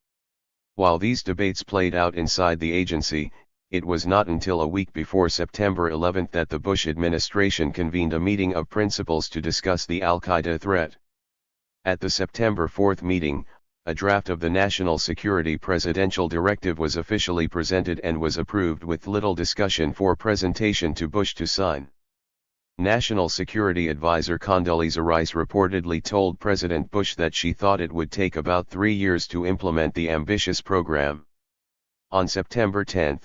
While these debates played out inside the agency, it was not until a week before September 11 that the Bush administration convened a meeting of principals to discuss the al-Qaeda threat. At the September 4 meeting, a draft of the National Security Presidential Directive was officially presented and was approved with little discussion for presentation to Bush to sign. National Security Advisor Condoleezza Rice reportedly told President Bush that she thought it would take about 3 years to implement the ambitious program. On September 10,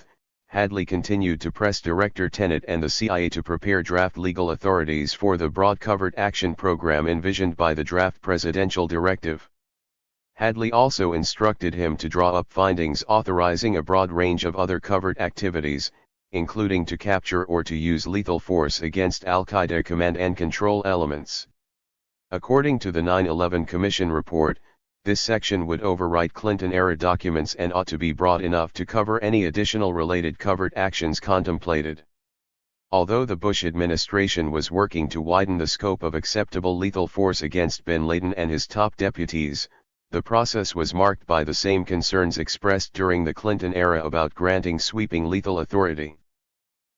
Hadley continued to press Director Tenet and the CIA to prepare draft legal authorities for the broad covert action program envisioned by the draft presidential directive. Hadley also instructed him to draw up findings authorizing a broad range of other covert activities, including to capture or to use lethal force against al-Qaeda command and control elements. According to the 9/11 Commission report, this section would overwrite Clinton-era documents and ought to be broad enough to cover any additional related covert actions contemplated. Although the Bush administration was working to widen the scope of acceptable lethal force against bin Laden and his top deputies, the process was marked by the same concerns expressed during the Clinton era about granting sweeping lethal authority.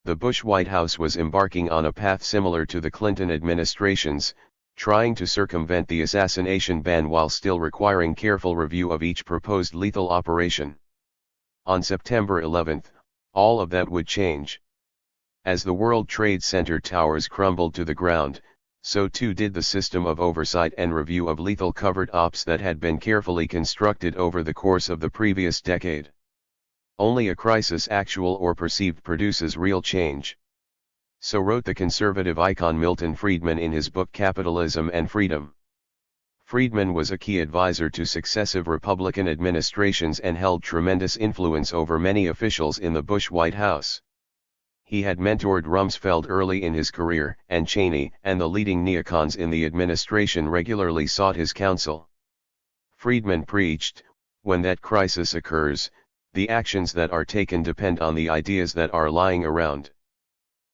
The Bush White House was embarking on a path similar to the Clinton administration's, trying to circumvent the assassination ban while still requiring careful review of each proposed lethal operation. On September 11, all of that would change. As the World Trade Center towers crumbled to the ground, so too did the system of oversight and review of lethal covert ops that had been carefully constructed over the course of the previous decade. Only a crisis, actual or perceived, produces real change. So wrote the conservative icon Milton Friedman in his book Capitalism and Freedom. Friedman was a key advisor to successive Republican administrations and held tremendous influence over many officials in the Bush White House. He had mentored Rumsfeld early in his career, and Cheney and the leading neocons in the administration regularly sought his counsel. Friedman preached, when that crisis occurs, the actions that are taken depend on the ideas that are lying around.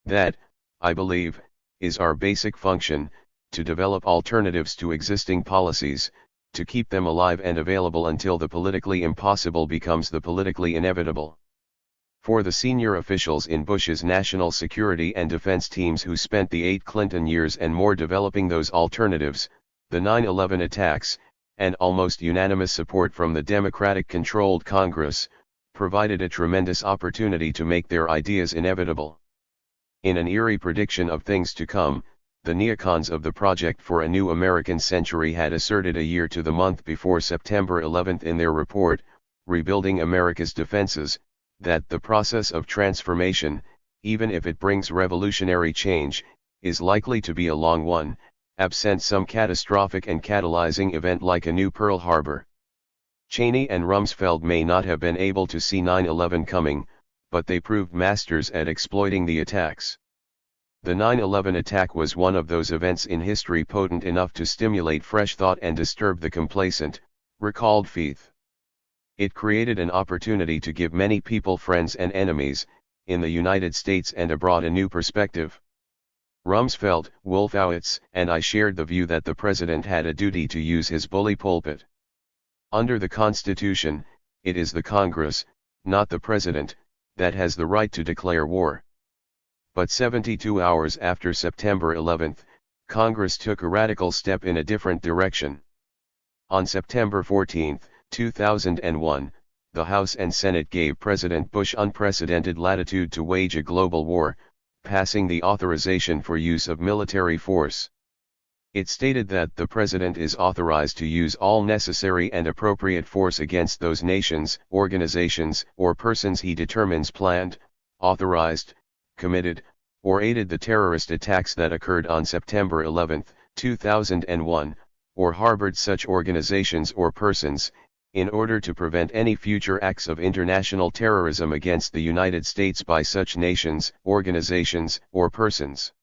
That, I believe, is our basic function, to develop alternatives to existing policies, to keep them alive and available until the politically impossible becomes the politically inevitable. For the senior officials in Bush's national security and defense teams who spent the 8 Clinton years and more developing those alternatives, the 9/11 attacks, and almost unanimous support from the Democratic-controlled Congress, provided a tremendous opportunity to make their ideas inevitable. In an eerie prediction of things to come, the neocons of the Project for a New American Century had asserted a year to the month before September 11 in their report, Rebuilding America's Defenses, that the process of transformation, even if it brings revolutionary change, is likely to be a long one, absent some catastrophic and catalyzing event like a new Pearl Harbor. Cheney and Rumsfeld may not have been able to see 9/11 coming, but they proved masters at exploiting the attacks. The 9/11 attack was one of those events in history potent enough to stimulate fresh thought and disturb the complacent, recalled faith. It created an opportunity to give many people, friends and enemies, in the United States and abroad, a new perspective. Rumsfeld, Wolfowitz, and I shared the view that the president had a duty to use his bully pulpit. Under the Constitution, it is the Congress, not the president, that has the right to declare war. But 72 hours after September 11, Congress took a radical step in a different direction. On September 14, 2001, the House and Senate gave President Bush unprecedented latitude to wage a global war, passing the authorization for use of military force. It stated that the president is authorized to use all necessary and appropriate force against those nations, organizations, or persons he determines planned, authorized, committed, or aided the terrorist attacks that occurred on September 11, 2001, or harbored such organizations or persons, in order to prevent any future acts of international terrorism against the United States by such nations, organizations, or persons.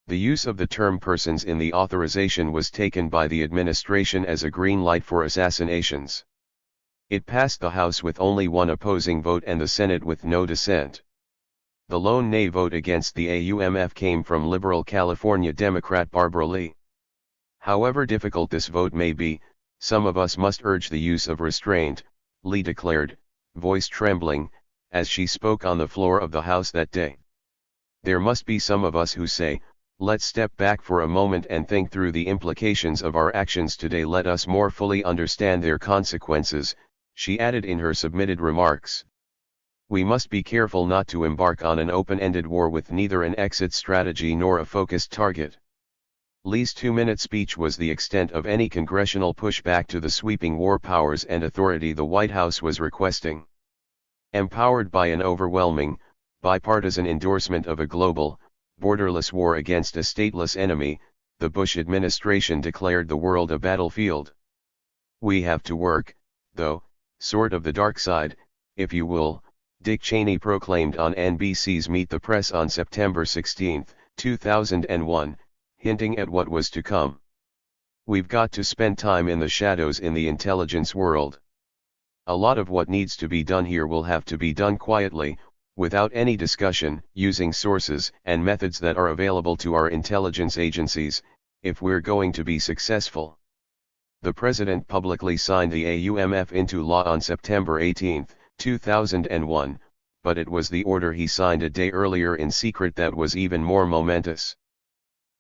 The use of the term persons in the authorization was taken by the administration as a green light for assassinations. It passed the House with only one opposing vote and the Senate with no dissent. The lone nay vote against the AUMF came from liberal California Democrat Barbara Lee. However difficult this vote may be, some of us must urge the use of restraint, Lee declared, voice trembling, as she spoke on the floor of the House that day. There must be some of us who say, let's step back for a moment and think through the implications of our actions today. Let us more fully understand their consequences, she added in her submitted remarks. We must be careful not to embark on an open-ended war with neither an exit strategy nor a focused target. Lee's 2-minute speech was the extent of any congressional pushback to the sweeping war powers and authority the White House was requesting. Empowered by an overwhelming, bipartisan endorsement of a global, borderless war against a stateless enemy, the Bush administration declared the world a battlefield. We have to work, though, sort of the dark side, if you will, Dick Cheney proclaimed on NBC's Meet the Press on September 16, 2001, hinting at what was to come. We've got to spend time in the shadows in the intelligence world. A lot of what needs to be done here will have to be done quietly, without any discussion, using sources and methods that are available to our intelligence agencies, if we're going to be successful. The President publicly signed the AUMF into law on September 18, 2001, but it was the order he signed a day earlier in secret that was even more momentous.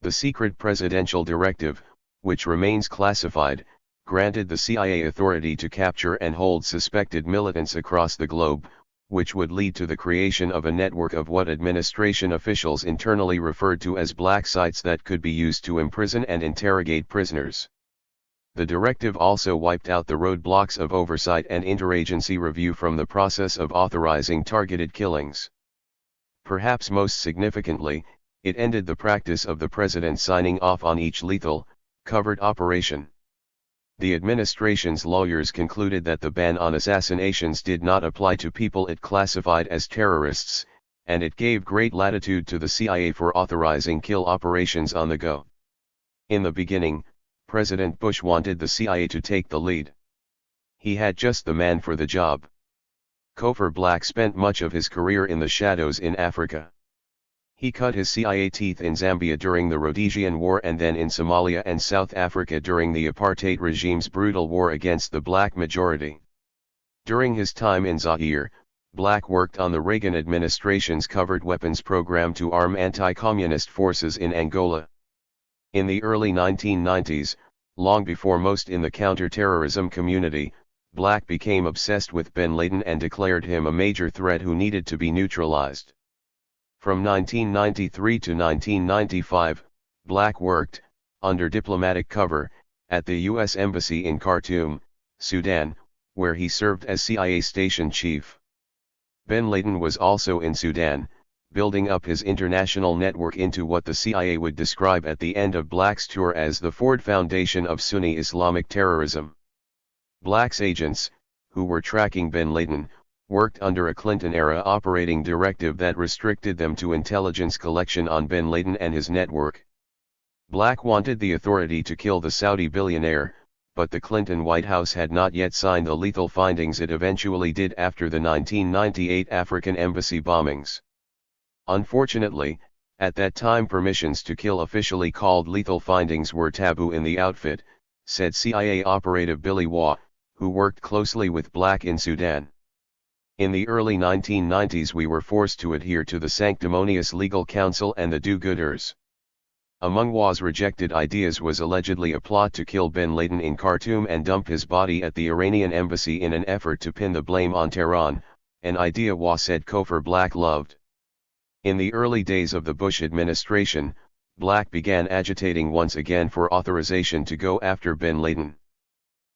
The secret presidential directive, which remains classified, granted the CIA authority to capture and hold suspected militants across the globe, which would lead to the creation of a network of what administration officials internally referred to as black sites that could be used to imprison and interrogate prisoners. The directive also wiped out the roadblocks of oversight and interagency review from the process of authorizing targeted killings. Perhaps most significantly, it ended the practice of the president signing off on each lethal, covert operation. The administration's lawyers concluded that the ban on assassinations did not apply to people it classified as terrorists, and it gave great latitude to the CIA for authorizing kill operations on the go. In the beginning, President Bush wanted the CIA to take the lead. He had just the man for the job. Cofer Black spent much of his career in the shadows in Africa. He cut his CIA teeth in Zambia during the Rhodesian War and then in Somalia and South Africa during the apartheid regime's brutal war against the black majority. During his time in Zaire, Black worked on the Reagan administration's covert weapons program to arm anti-communist forces in Angola. In the early 1990s, long before most in the counter-terrorism community, Black became obsessed with bin Laden and declared him a major threat who needed to be neutralized. From 1993 to 1995, Black worked, under diplomatic cover, at the U.S. Embassy in Khartoum, Sudan, where he served as CIA station chief. Bin Laden was also in Sudan, building up his international network into what the CIA would describe at the end of Black's tour as the Ford Foundation of Sunni Islamic terrorism. Black's agents, who were tracking bin Laden, worked under a Clinton-era operating directive that restricted them to intelligence collection on bin Laden and his network. Black wanted the authority to kill the Saudi billionaire, but the Clinton White House had not yet signed the lethal findings it eventually did after the 1998 African embassy bombings. Unfortunately, at that time permissions to kill officially called lethal findings were taboo in the outfit, said CIA operative Billy Waugh, who worked closely with Black in Sudan. In the early 1990s we were forced to adhere to the sanctimonious legal counsel and the do-gooders. Among Waugh's rejected ideas was allegedly a plot to kill bin Laden in Khartoum and dump his body at the Iranian embassy in an effort to pin the blame on Tehran, an idea Waugh said Cofer Black loved. In the early days of the Bush administration, Black began agitating once again for authorization to go after bin Laden.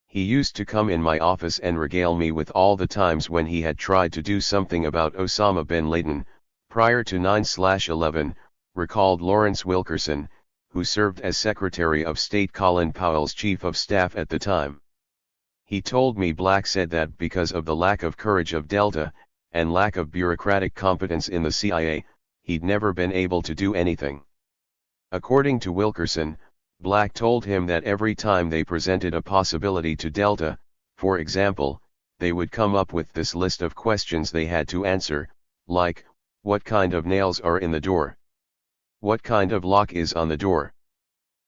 He used to come in my office and regale me with all the times when he had tried to do something about Osama bin Laden, prior to 9/11, recalled Lawrence Wilkerson, who served as Secretary of State Colin Powell's Chief of Staff at the time. He told me Black said that because of the lack of courage of Delta, and lack of bureaucratic competence in the CIA, he'd never been able to do anything. According to Wilkerson, Black told him that every time they presented a possibility to Delta, for example, they would come up with this list of questions they had to answer, like, what kind of nails are in the door? What kind of lock is on the door?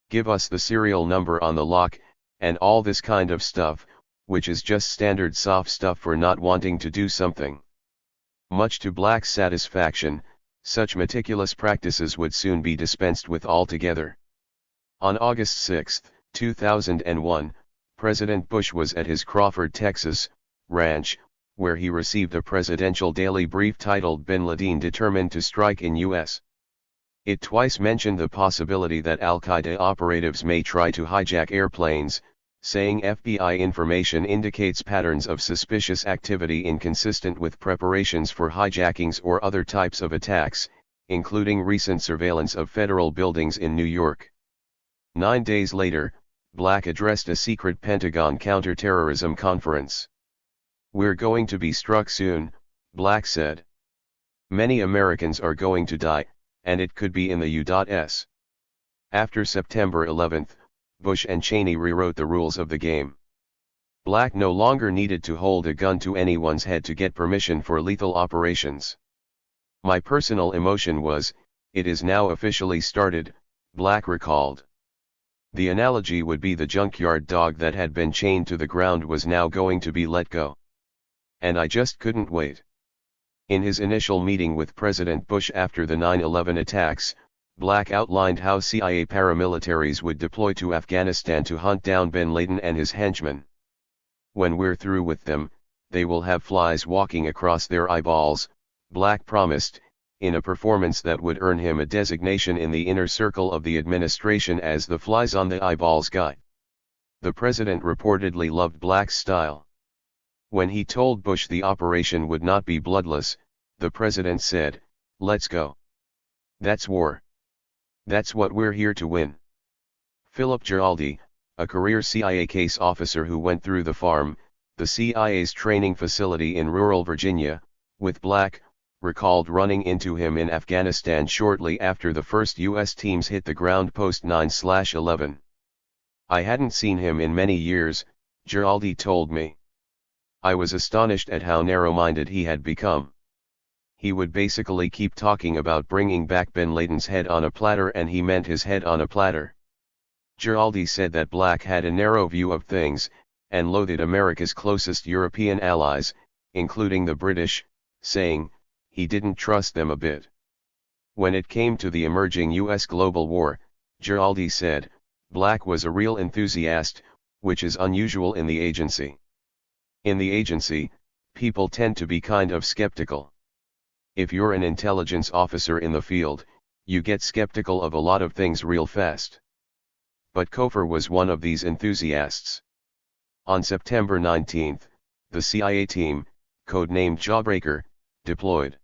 Give us the serial number on the lock, and all this kind of stuff, which is just standard soft stuff for not wanting to do something. Much to Black's satisfaction, such meticulous practices would soon be dispensed with altogether. On August 6, 2001, President Bush was at his Crawford, Texas, ranch, where he received a presidential daily brief titled "Bin Laden Determined to Strike in U.S." It twice mentioned the possibility that al-Qaeda operatives may try to hijack airplanes, saying FBI information indicates patterns of suspicious activity inconsistent with preparations for hijackings or other types of attacks, including recent surveillance of federal buildings in New York. 9 days later, Black addressed a secret Pentagon counterterrorism conference. "We're going to be struck soon," Black said. "Many Americans are going to die, and it could be in the U.S." After September 11, Bush and Cheney rewrote the rules of the game. Black no longer needed to hold a gun to anyone's head to get permission for lethal operations. "My personal emotion was, it is now officially started," Black recalled. The analogy would be the junkyard dog that had been chained to the ground was now going to be let go. "And I just couldn't wait." In his initial meeting with President Bush after the 9/11 attacks, Black outlined how CIA paramilitaries would deploy to Afghanistan to hunt down bin Laden and his henchmen. "When we're through with them, they will have flies walking across their eyeballs," Black promised, in a performance that would earn him a designation in the inner circle of the administration as the flies on the eyeballs guy. The president reportedly loved Black's style. When he told Bush the operation would not be bloodless, the president said, "Let's go. That's war. That's what we're here to win." Philip Giraldi, a career CIA case officer who went through the farm, the CIA's training facility in rural Virginia, with Black, recalled running into him in Afghanistan shortly after the first U.S. teams hit the ground post 9/11. "I hadn't seen him in many years," Giraldi told me. "I was astonished at how narrow-minded he had become. He would basically keep talking about bringing back bin Laden's head on a platter, and he meant his head on a platter." Giraldi said that Black had a narrow view of things, and loathed America's closest European allies, including the British, saying, he didn't trust them a bit. When it came to the emerging U.S. global war, Giraldi said, Black was a real enthusiast, which is unusual in the agency. "In the agency, people tend to be kind of skeptical. If you're an intelligence officer in the field, you get skeptical of a lot of things real fast." But Cofer was one of these enthusiasts. On September 19, the CIA team, codenamed Jawbreaker, deployed.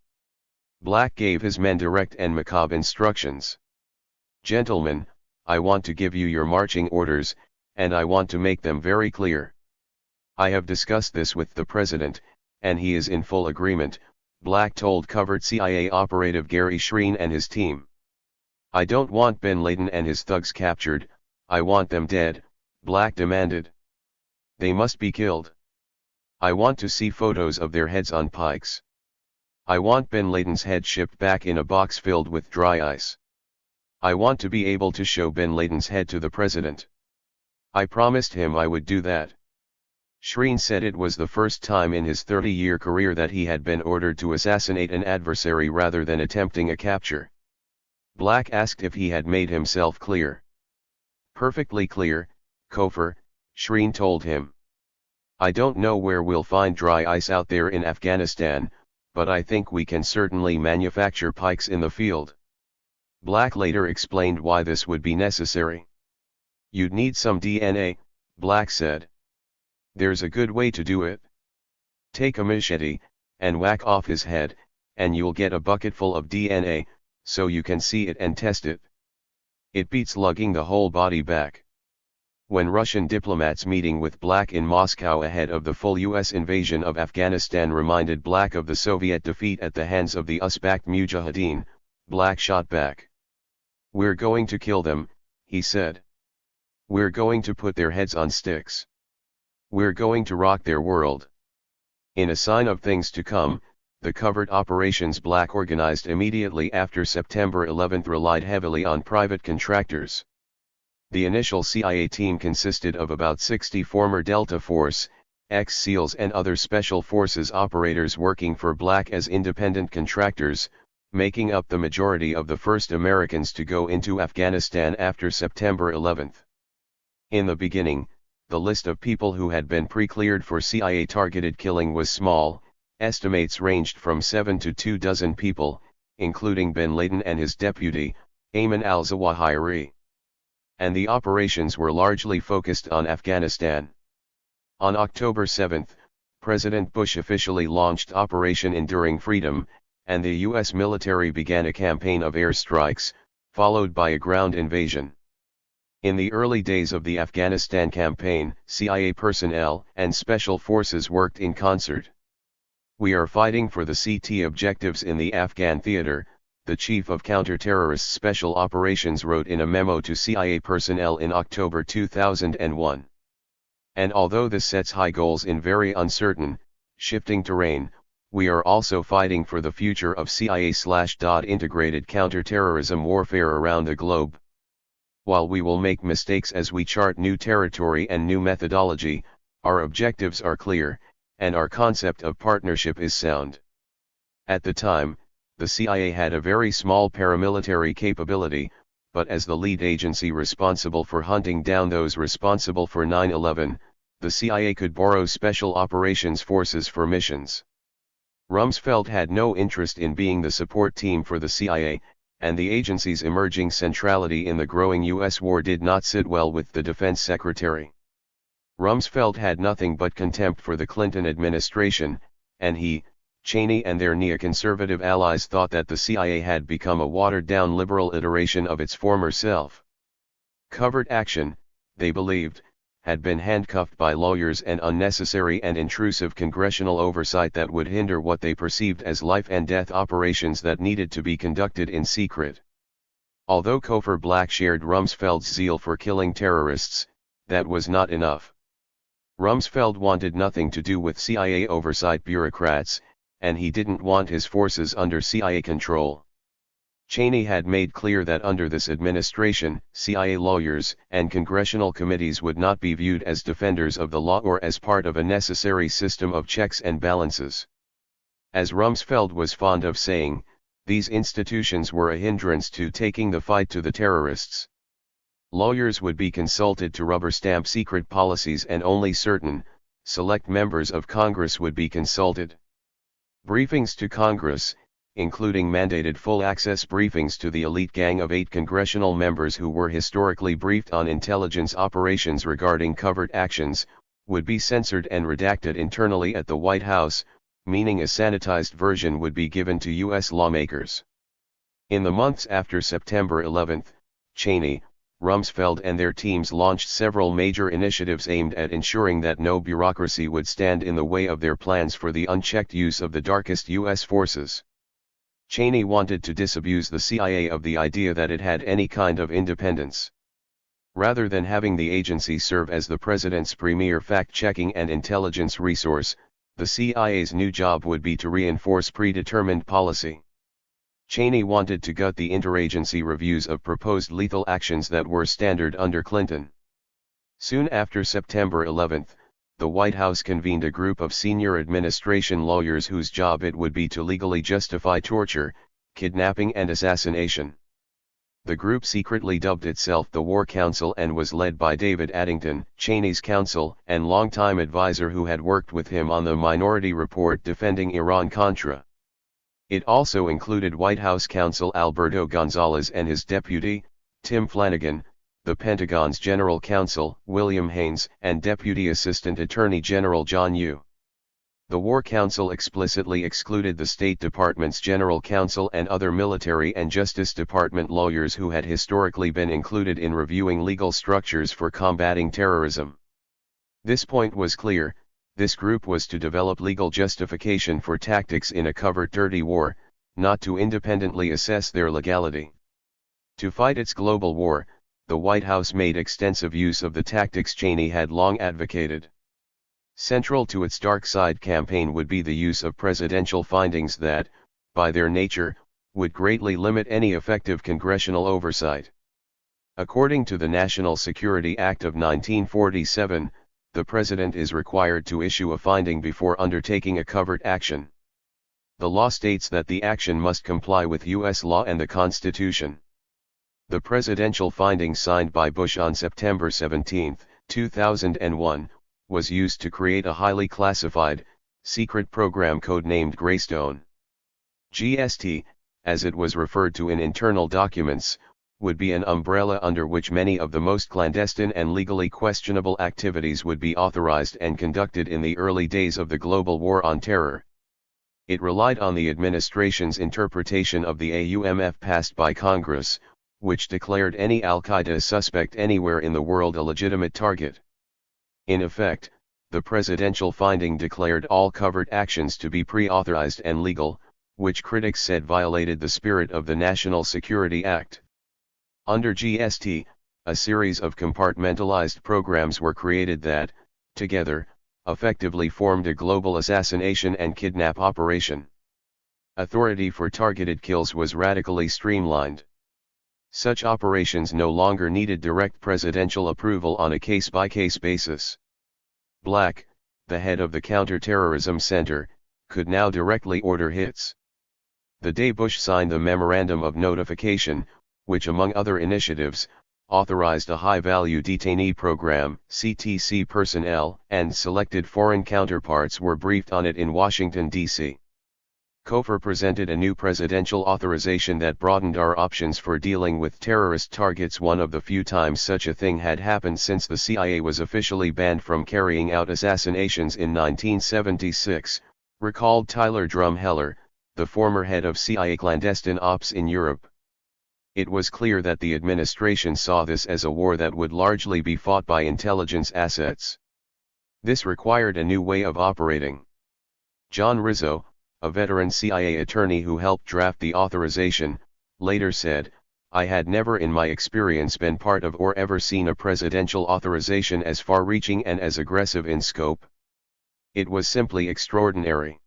Black gave his men direct and macabre instructions. "Gentlemen, I want to give you your marching orders, and I want to make them very clear. I have discussed this with the President, and he is in full agreement," Black told covert CIA operative Gary Shreen and his team. "I don't want bin Laden and his thugs captured, I want them dead," Black demanded. "They must be killed. I want to see photos of their heads on pikes. I want bin Laden's head shipped back in a box filled with dry ice. I want to be able to show bin Laden's head to the President. I promised him I would do that." Shreen said it was the first time in his 30-year career that he had been ordered to assassinate an adversary rather than attempting a capture. Black asked if he had made himself clear. "Perfectly clear, Cofer," Shreen told him. "I don't know where we'll find dry ice out there in Afghanistan, but I think we can certainly manufacture pikes in the field." Black later explained why this would be necessary. "You'd need some DNA," Black said. "There's a good way to do it. Take a machete, and whack off his head, and you'll get a bucketful of DNA, so you can see it and test it. It beats lugging the whole body back." When Russian diplomats meeting with Black in Moscow ahead of the full U.S. invasion of Afghanistan reminded Black of the Soviet defeat at the hands of the US-backed Mujahideen, Black shot back. "We're going to kill them," he said. "We're going to put their heads on sticks. We're going to rock their world." In a sign of things to come, the covert operations Black organized immediately after September 11 relied heavily on private contractors. The initial CIA team consisted of about 60 former Delta Force, ex-SEALs and other special forces operators working for Black as independent contractors, making up the majority of the first Americans to go into Afghanistan after September 11. In the beginning, the list of people who had been pre-cleared for CIA-targeted killing was small, estimates ranged from 7 to 2 dozen people, including bin Laden and his deputy, Ayman al-Zawahiri. And the operations were largely focused on Afghanistan. On October 7, President Bush officially launched Operation Enduring Freedom, and the U.S. military began a campaign of airstrikes, followed by a ground invasion. In the early days of the Afghanistan campaign, CIA personnel and special forces worked in concert. "We are fighting for the CT objectives in the Afghan theater," the chief of counter-terrorist special operations wrote in a memo to CIA personnel in October 2001. And although this sets high goals in very uncertain, shifting terrain, we are also fighting for the future of CIA/integrated counterterrorism warfare around the globe. While we will make mistakes as we chart new territory and new methodology, our objectives are clear, and our concept of partnership is sound. At the time, the CIA had a very small paramilitary capability, but as the lead agency responsible for hunting down those responsible for 9/11, the CIA could borrow special operations forces for missions. Rumsfeld had no interest in being the support team for the CIA, and the agency's emerging centrality in the growing U.S. war did not sit well with the defense secretary. Rumsfeld had nothing but contempt for the Clinton administration, and he, Cheney and their neoconservative allies thought that the CIA had become a watered-down liberal iteration of its former self. Covert action, they believed, had been handcuffed by lawyers and unnecessary and intrusive congressional oversight that would hinder what they perceived as life-and-death operations that needed to be conducted in secret. Although Cofer Black shared Rumsfeld's zeal for killing terrorists, that was not enough. Rumsfeld wanted nothing to do with CIA oversight bureaucrats, and he didn't want his forces under CIA control. Cheney had made clear that under this administration, CIA lawyers and congressional committees would not be viewed as defenders of the law or as part of a necessary system of checks and balances. As Rumsfeld was fond of saying, these institutions were a hindrance to taking the fight to the terrorists. Lawyers would be consulted to rubber stamp secret policies and only certain, select members of Congress would be consulted. Briefings to Congress, including mandated full-access briefings to the elite gang of 8 congressional members who were historically briefed on intelligence operations regarding covert actions, would be censored and redacted internally at the White House, meaning a sanitized version would be given to U.S. lawmakers. In the months after September 11, Cheney, Rumsfeld and their teams launched several major initiatives aimed at ensuring that no bureaucracy would stand in the way of their plans for the unchecked use of the darkest U.S. forces. Cheney wanted to disabuse the CIA of the idea that it had any kind of independence. Rather than having the agency serve as the president's premier fact-checking and intelligence resource, the CIA's new job would be to reinforce predetermined policy. Cheney wanted to gut the interagency reviews of proposed lethal actions that were standard under Clinton. Soon after September 11, the White House convened a group of senior administration lawyers whose job it would be to legally justify torture, kidnapping and assassination. The group secretly dubbed itself the War Council and was led by David Addington, Cheney's counsel and longtime advisor who had worked with him on the Minority Report defending Iran-Contra. It also included White House counsel Alberto Gonzales and his deputy, Tim Flanagan, the Pentagon's General Counsel, William Haines, and Deputy Assistant Attorney General John Yoo. The War Council explicitly excluded the State Department's General Counsel and other military and Justice Department lawyers who had historically been included in reviewing legal structures for combating terrorism. This point was clear: this group was to develop legal justification for tactics in a covert dirty war, not to independently assess their legality. To fight its global war, the White House made extensive use of the tactics Cheney had long advocated. Central to its dark side campaign would be the use of presidential findings that, by their nature, would greatly limit any effective congressional oversight. According to the National Security Act of 1947, the President is required to issue a finding before undertaking a covert action. The law states that the action must comply with U.S. law and the Constitution. The presidential finding signed by Bush on September 17, 2001, was used to create a highly classified, secret program codenamed Greystone. GST, as it was referred to in internal documents, would be an umbrella under which many of the most clandestine and legally questionable activities would be authorized and conducted in the early days of the global war on terror. It relied on the administration's interpretation of the AUMF passed by Congress, which declared any Al-Qaeda suspect anywhere in the world a legitimate target. In effect, the presidential finding declared all covert actions to be pre-authorized and legal, which critics said violated the spirit of the National Security Act. Under GST, a series of compartmentalized programs were created that, together, effectively formed a global assassination and kidnap operation. Authority for targeted kills was radically streamlined. Such operations no longer needed direct presidential approval on a case-by-case basis. Black, the head of the Counterterrorism Center, could now directly order hits. The day Bush signed the Memorandum of Notification, which among other initiatives, authorized a high-value detainee program, CTC personnel and selected foreign counterparts were briefed on it in Washington, D.C. COFR presented a new presidential authorization that broadened our options for dealing with terrorist targets, one of the few times such a thing had happened since the CIA was officially banned from carrying out assassinations in 1976, recalled Tyler Drumheller, the former head of CIA clandestine ops in Europe. It was clear that the administration saw this as a war that would largely be fought by intelligence assets. This required a new way of operating. John Rizzo, a veteran CIA attorney who helped draft the authorization, later said, "I had never in my experience been part of or ever seen a presidential authorization as far-reaching and as aggressive in scope. It was simply extraordinary."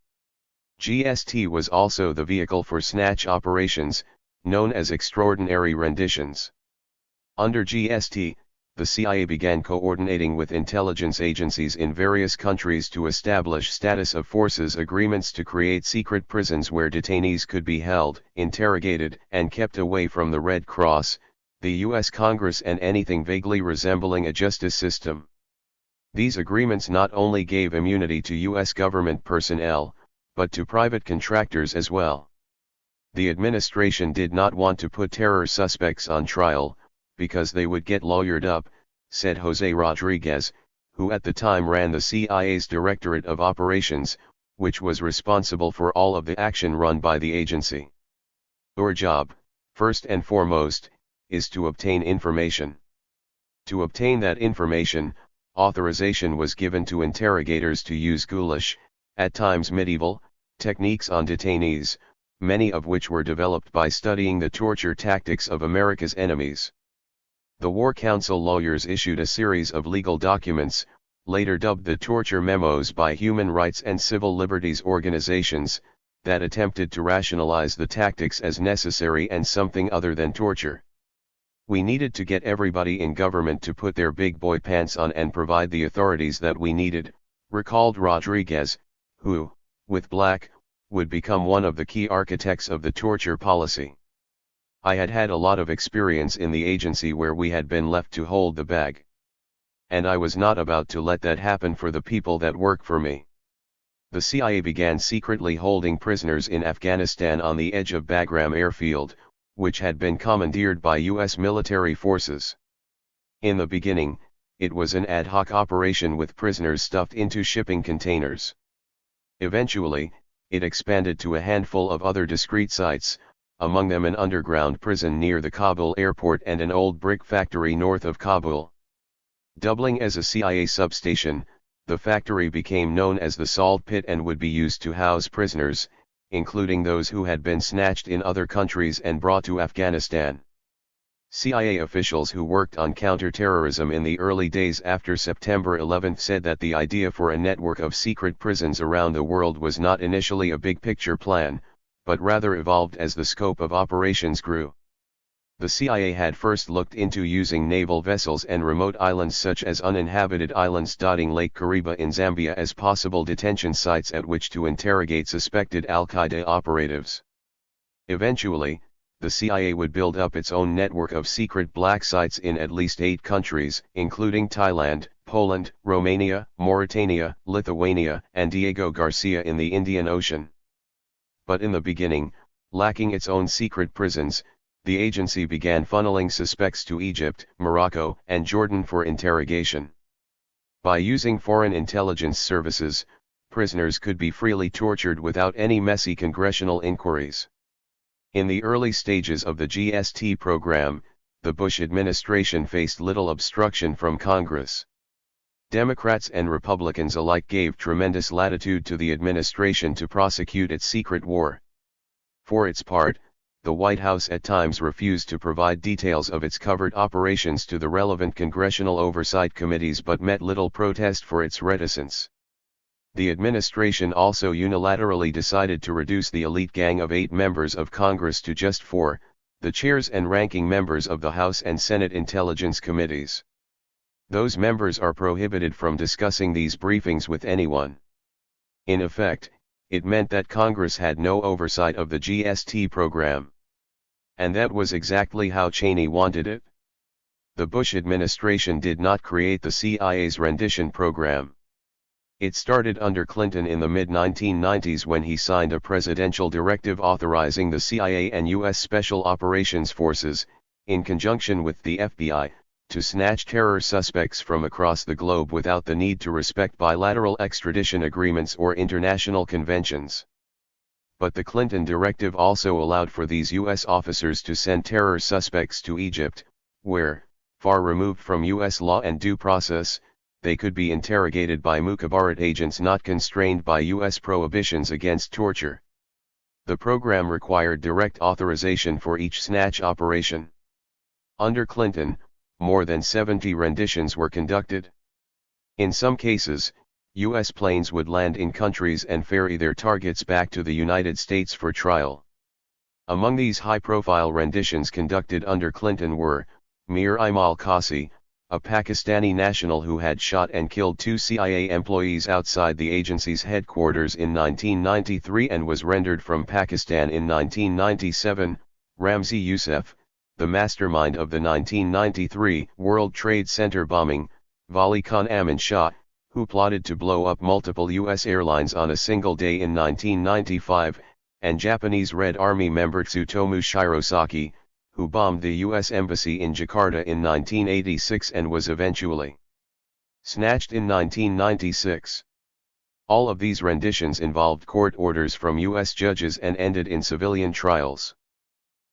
GST was also the vehicle for snatch operations, known as extraordinary renditions. Under GST, the CIA began coordinating with intelligence agencies in various countries to establish status of forces agreements to create secret prisons where detainees could be held, interrogated, and kept away from the Red Cross, the U.S. Congress, and anything vaguely resembling a justice system. These agreements not only gave immunity to U.S. government personnel, but to private contractors as well. The administration did not want to put terror suspects on trial, because they would get lawyered up, said Jose Rodriguez, who at the time ran the CIA's Directorate of Operations, which was responsible for all of the action run by the agency. Our job, first and foremost, is to obtain information. To obtain that information, authorization was given to interrogators to use ghoulish, at times medieval, techniques on detainees, many of which were developed by studying the torture tactics of America's enemies. The War Council lawyers issued a series of legal documents, later dubbed the torture memos by human rights and civil liberties organizations, that attempted to rationalize the tactics as necessary and something other than torture. We needed to get everybody in government to put their big boy pants on and provide the authorities that we needed, recalled Rodriguez, who, with Black, would become one of the key architects of the torture policy. I had had a lot of experience in the agency where we had been left to hold the bag. And I was not about to let that happen for the people that work for me. The CIA began secretly holding prisoners in Afghanistan on the edge of Bagram airfield, which had been commandeered by U.S. military forces. In the beginning, it was an ad hoc operation with prisoners stuffed into shipping containers. Eventually, it expanded to a handful of other discrete sites, among them an underground prison near the Kabul airport and an old brick factory north of Kabul. Doubling as a CIA substation, the factory became known as the Salt Pit and would be used to house prisoners, including those who had been snatched in other countries and brought to Afghanistan. CIA officials who worked on counterterrorism in the early days after September 11 said that the idea for a network of secret prisons around the world was not initially a big-picture plan, but rather evolved as the scope of operations grew. The CIA had first looked into using naval vessels and remote islands such as uninhabited islands dotting Lake Kariba in Zambia as possible detention sites at which to interrogate suspected Al-Qaeda operatives. Eventually, the CIA would build up its own network of secret black sites in at least 8 countries, including Thailand, Poland, Romania, Mauritania, Lithuania, and Diego Garcia in the Indian Ocean. But in the beginning, lacking its own secret prisons, the agency began funneling suspects to Egypt, Morocco, and Jordan for interrogation. By using foreign intelligence services, prisoners could be freely tortured without any messy congressional inquiries. In the early stages of the GST program, the Bush administration faced little obstruction from Congress. Democrats and Republicans alike gave tremendous latitude to the administration to prosecute its secret war. For its part, the White House at times refused to provide details of its covert operations to the relevant congressional oversight committees but met little protest for its reticence. The administration also unilaterally decided to reduce the elite gang of 8 members of Congress to just 4, the chairs and ranking members of the House and Senate Intelligence Committees. Those members are prohibited from discussing these briefings with anyone. In effect, it meant that Congress had no oversight of the GST program. And that was exactly how Cheney wanted it. The Bush administration did not create the CIA's rendition program. It started under Clinton in the mid-1990s when he signed a presidential directive authorizing the CIA and U.S. Special Operations Forces, in conjunction with the FBI, to snatch terror suspects from across the globe without the need to respect bilateral extradition agreements or international conventions. But the Clinton directive also allowed for these U.S. officers to send terror suspects to Egypt, where, far removed from U.S. law and due process, they could be interrogated by Mukhabarat agents not constrained by U.S. prohibitions against torture. The program required direct authorization for each snatch operation. Under Clinton, more than 70 renditions were conducted. In some cases, U.S. planes would land in countries and ferry their targets back to the United States for trial. Among these high-profile renditions conducted under Clinton were, Mir Imal Qasi, a Pakistani national who had shot and killed 2 CIA employees outside the agency's headquarters in 1993 and was rendered from Pakistan in 1997, Ramzi Youssef, the mastermind of the 1993 World Trade Center bombing, Wali Khan Amin Shah, who plotted to blow up multiple U.S. airlines on a single day in 1995, and Japanese Red Army member Tsutomu Shirosaki, who bombed the U.S. Embassy in Jakarta in 1986 and was eventually snatched in 1996. All of these renditions involved court orders from U.S. judges and ended in civilian trials.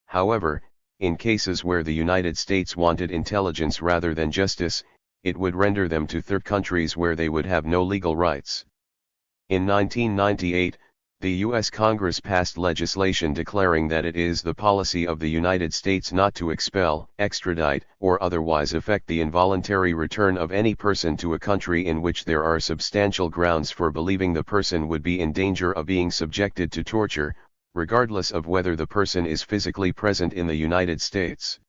However, in cases where the United States wanted intelligence rather than justice, it would render them to third countries where they would have no legal rights. In 1998, the U.S. Congress passed legislation declaring that it is the policy of the United States not to expel, extradite, or otherwise effect the involuntary return of any person to a country in which there are substantial grounds for believing the person would be in danger of being subjected to torture, regardless of whether the person is physically present in the United States.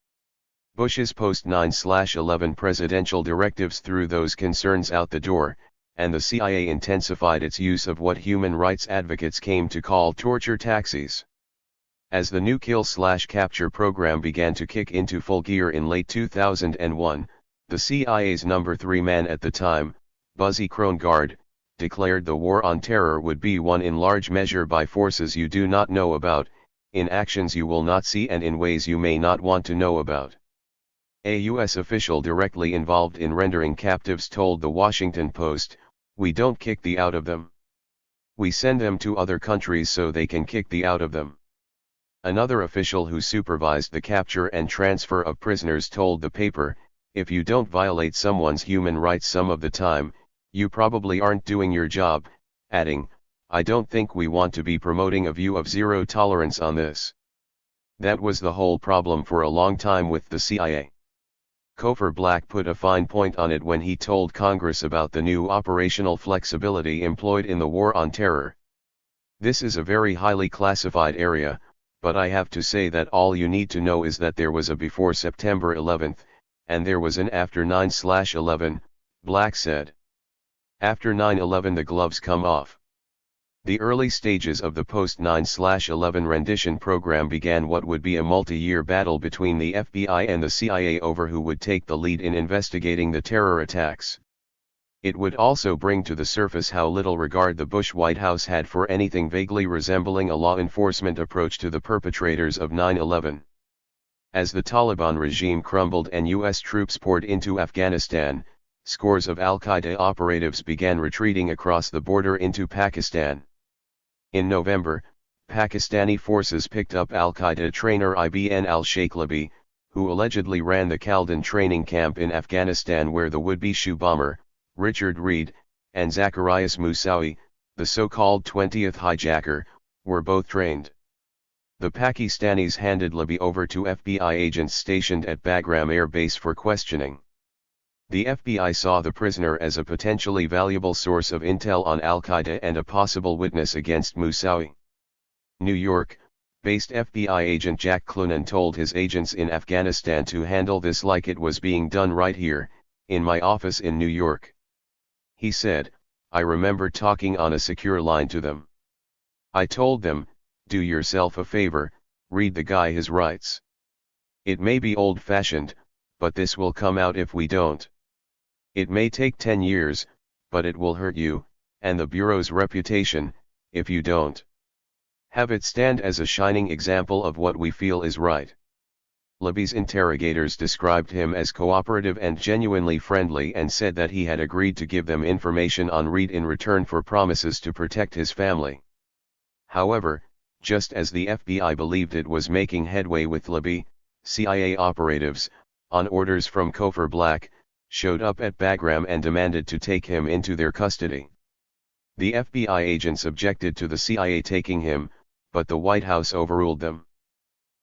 Bush's post-9/11 presidential directives threw those concerns out the door, and the CIA intensified its use of what human rights advocates came to call torture taxis. As the new kill/capture program began to kick into full gear in late 2001, the CIA's number 3 man at the time, Buzzy Krongard, declared the war on terror would be won in large measure by forces you do not know about, in actions you will not see and in ways you may not want to know about. A U.S. official directly involved in rendering captives told The Washington Post, "We don't kick the out of them. We send them to other countries so they can kick the out of them." Another official who supervised the capture and transfer of prisoners told the paper, "If you don't violate someone's human rights some of the time, you probably aren't doing your job," adding, "I don't think we want to be promoting a view of zero tolerance on this." That was the whole problem for a long time with the CIA. Cofer Black put a fine point on it when he told Congress about the new operational flexibility employed in the war on terror. "This is a very highly classified area, but I have to say that all you need to know is that there was a before September 11th, and there was an after 9/11, Black said. After 9/11 the gloves come off. The early stages of the post-9/11 rendition program began what would be a multi-year battle between the FBI and the CIA over who would take the lead in investigating the terror attacks. It would also bring to the surface how little regard the Bush White House had for anything vaguely resembling a law enforcement approach to the perpetrators of 9/11. As the Taliban regime crumbled and U.S. troops poured into Afghanistan, scores of al-Qaeda operatives began retreating across the border into Pakistan. In November, Pakistani forces picked up al-Qaeda trainer Ibn al-Sheikh Libby, who allegedly ran the Khaldan training camp in Afghanistan where the would-be shoe bomber, Richard Reed, and Zacharias Moussaoui, the so-called 20th hijacker, were both trained. The Pakistanis handed Libby over to FBI agents stationed at Bagram Air Base for questioning. The FBI saw the prisoner as a potentially valuable source of intel on al-Qaeda and a possible witness against Moussaoui. New York-based FBI agent Jack Clunan told his agents in Afghanistan to handle this like it was being done right here, in my office in New York. He said, I remember talking on a secure line to them. I told them, do yourself a favor, read the guy his rights. It may be old-fashioned, but this will come out if we don't. It may take 10 years, but it will hurt you, and the Bureau's reputation, if you don't. Have it stand as a shining example of what we feel is right. Libby's interrogators described him as cooperative and genuinely friendly and said that he had agreed to give them information on Reed in return for promises to protect his family. However, just as the FBI believed it was making headway with Libby, CIA operatives, on orders from Cofer Black, showed up at Bagram and demanded to take him into their custody. The FBI agents objected to the CIA taking him, but the White House overruled them.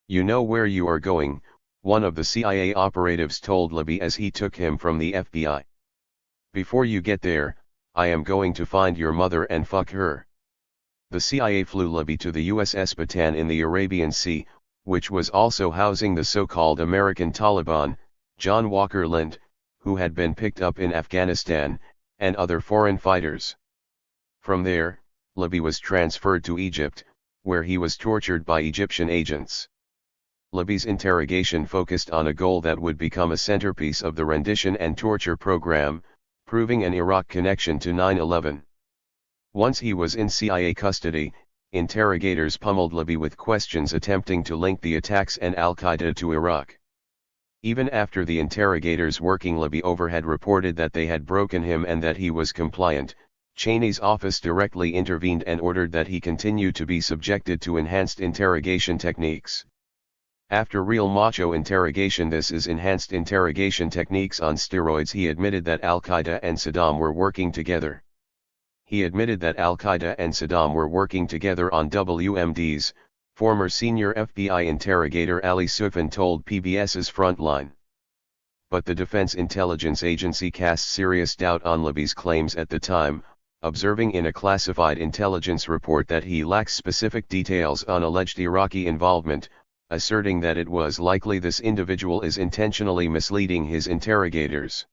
You know where you are going, one of the CIA operatives told Libby as he took him from the FBI. Before you get there, I am going to find your mother and fuck her. The CIA flew Libby to the USS Bataan in the Arabian Sea, which was also housing the so-called American Taliban, John Walker Lind, who had been picked up in Afghanistan, and other foreign fighters. From there, Libby was transferred to Egypt, where he was tortured by Egyptian agents. Libby's interrogation focused on a goal that would become a centerpiece of the rendition and torture program, proving an Iraq connection to 9/11. Once he was in CIA custody, interrogators pummeled Libby with questions attempting to link the attacks and al-Qaeda to Iraq. Even after the interrogators working Libby over had reported that they had broken him and that he was compliant, Cheney's office directly intervened and ordered that he continue to be subjected to enhanced interrogation techniques. After real macho interrogation, this is enhanced interrogation techniques on steroids, he admitted that al-Qaeda and Saddam were working together. He admitted that al-Qaeda and Saddam were working together on WMDs, former senior FBI interrogator Ali Soufan told PBS's Frontline. But the Defense Intelligence Agency cast serious doubt on Libby's claims at the time, observing in a classified intelligence report that he lacks specific details on alleged Iraqi involvement, asserting that it was likely this individual is intentionally misleading his interrogators.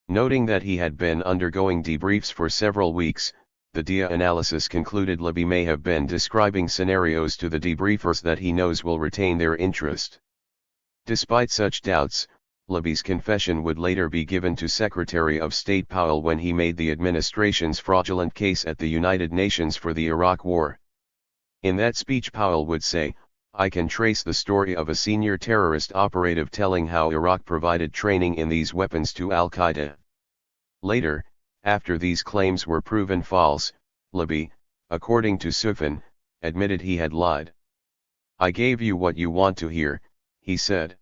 Noting that he had been undergoing debriefs for several weeks, the DIA analysis concluded Libby may have been describing scenarios to the debriefers that he knows will retain their interest. Despite such doubts, Libby's confession would later be given to Secretary of State Powell when he made the administration's fraudulent case at the United Nations for the Iraq War. In that speech, Powell would say, I can trace the story of a senior terrorist operative telling how Iraq provided training in these weapons to al-Qaeda. Later, after these claims were proven false, Libby, according to Soufan, admitted he had lied. I gave you what you want to hear, he said.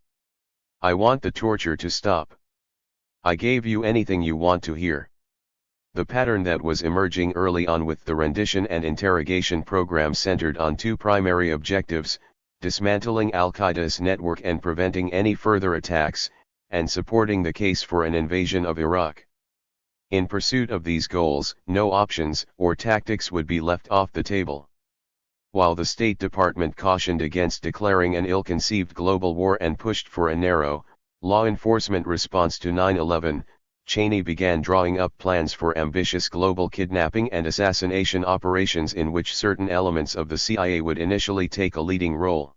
I want the torture to stop. I gave you anything you want to hear. The pattern that was emerging early on with the rendition and interrogation program centered on two primary objectives: dismantling al-Qaeda's network and preventing any further attacks, and supporting the case for an invasion of Iraq. In pursuit of these goals, no options or tactics would be left off the table. While the State Department cautioned against declaring an ill-conceived global war and pushed for a narrow, law enforcement response to 9/11, Cheney began drawing up plans for ambitious global kidnapping and assassination operations in which certain elements of the CIA would initially take a leading role.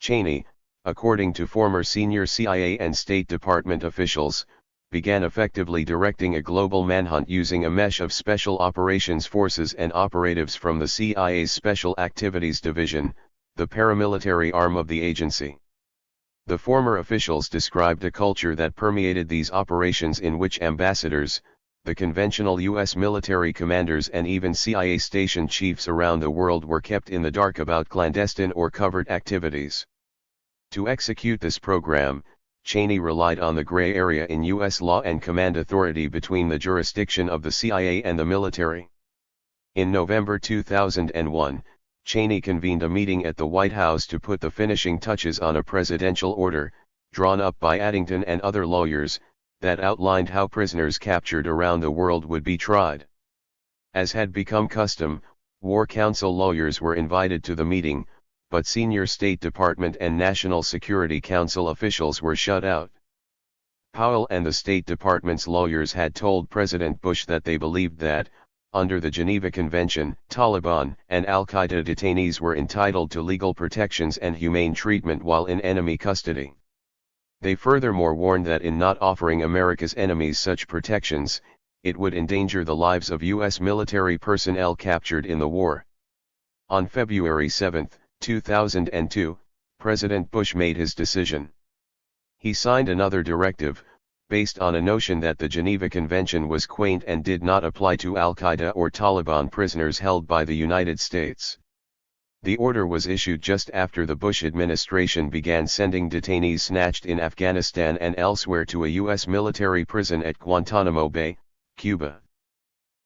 Cheney, according to former senior CIA and State Department officials, began effectively directing a global manhunt using a mesh of special operations forces and operatives from the CIA's Special Activities Division, the paramilitary arm of the agency. The former officials described a culture that permeated these operations in which ambassadors, the conventional U.S. military commanders and even CIA station chiefs around the world were kept in the dark about clandestine or covert activities. To execute this program, Cheney relied on the gray area in U.S. law and command authority between the jurisdiction of the CIA and the military. In November 2001, Cheney convened a meeting at the White House to put the finishing touches on a presidential order, drawn up by Addington and other lawyers, that outlined how prisoners captured around the world would be tried. As had become custom, War Council lawyers were invited to the meeting, but senior State Department and National Security Council officials were shut out. Powell and the State Department's lawyers had told President Bush that they believed that, under the Geneva Convention, Taliban and al-Qaeda detainees were entitled to legal protections and humane treatment while in enemy custody. They furthermore warned that in not offering America's enemies such protections, it would endanger the lives of U.S. military personnel captured in the war. On February 7, 2002, President Bush made his decision. He signed another directive, based on a notion that the Geneva Convention was quaint and did not apply to al-Qaeda or Taliban prisoners held by the United States. The order was issued just after the Bush administration began sending detainees snatched in Afghanistan and elsewhere to a U.S. military prison at Guantanamo Bay, Cuba.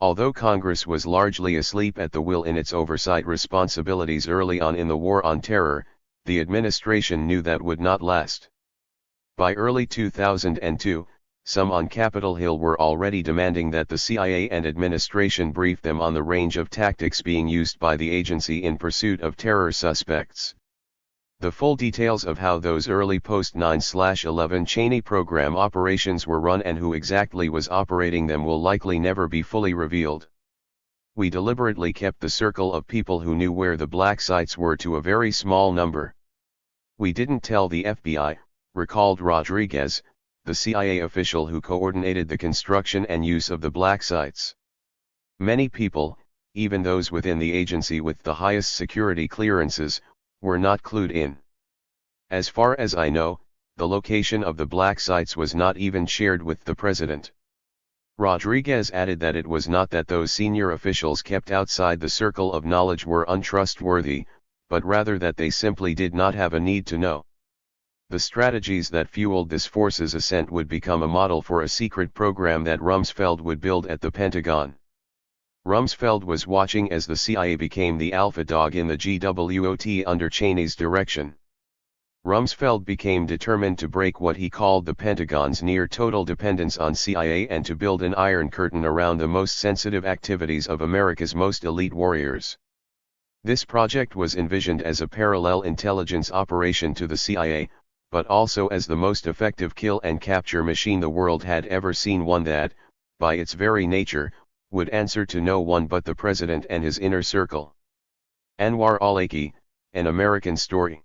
Although Congress was largely asleep at the wheel in its oversight responsibilities early on in the War on Terror, the administration knew that would not last. By early 2002, some on Capitol Hill were already demanding that the CIA and administration brief them on the range of tactics being used by the agency in pursuit of terror suspects. The full details of how those early post-9/11 Cheney program operations were run and who exactly was operating them will likely never be fully revealed. We deliberately kept the circle of people who knew where the black sites were to a very small number. We didn't tell the FBI, recalled Rodriguez, the CIA official who coordinated the construction and use of the black sites. Many people, even those within the agency with the highest security clearances, were not clued in. As far as I know, the location of the black sites was not even shared with the president. Rodriguez added that it was not that those senior officials kept outside the circle of knowledge were untrustworthy, but rather that they simply did not have a need to know. The strategies that fueled this force's ascent would become a model for a secret program that Rumsfeld would build at the Pentagon. Rumsfeld was watching as the CIA became the alpha dog in the GWOT under Cheney's direction. Rumsfeld became determined to break what he called the Pentagon's near-total dependence on CIA and to build an iron curtain around the most sensitive activities of America's most elite warriors. This project was envisioned as a parallel intelligence operation to the CIA, but also as the most effective kill and capture machine the world had ever seen, one that, by its very nature, would answer to no one but the president and his inner circle. Anwar al-Awlaki, An American Story.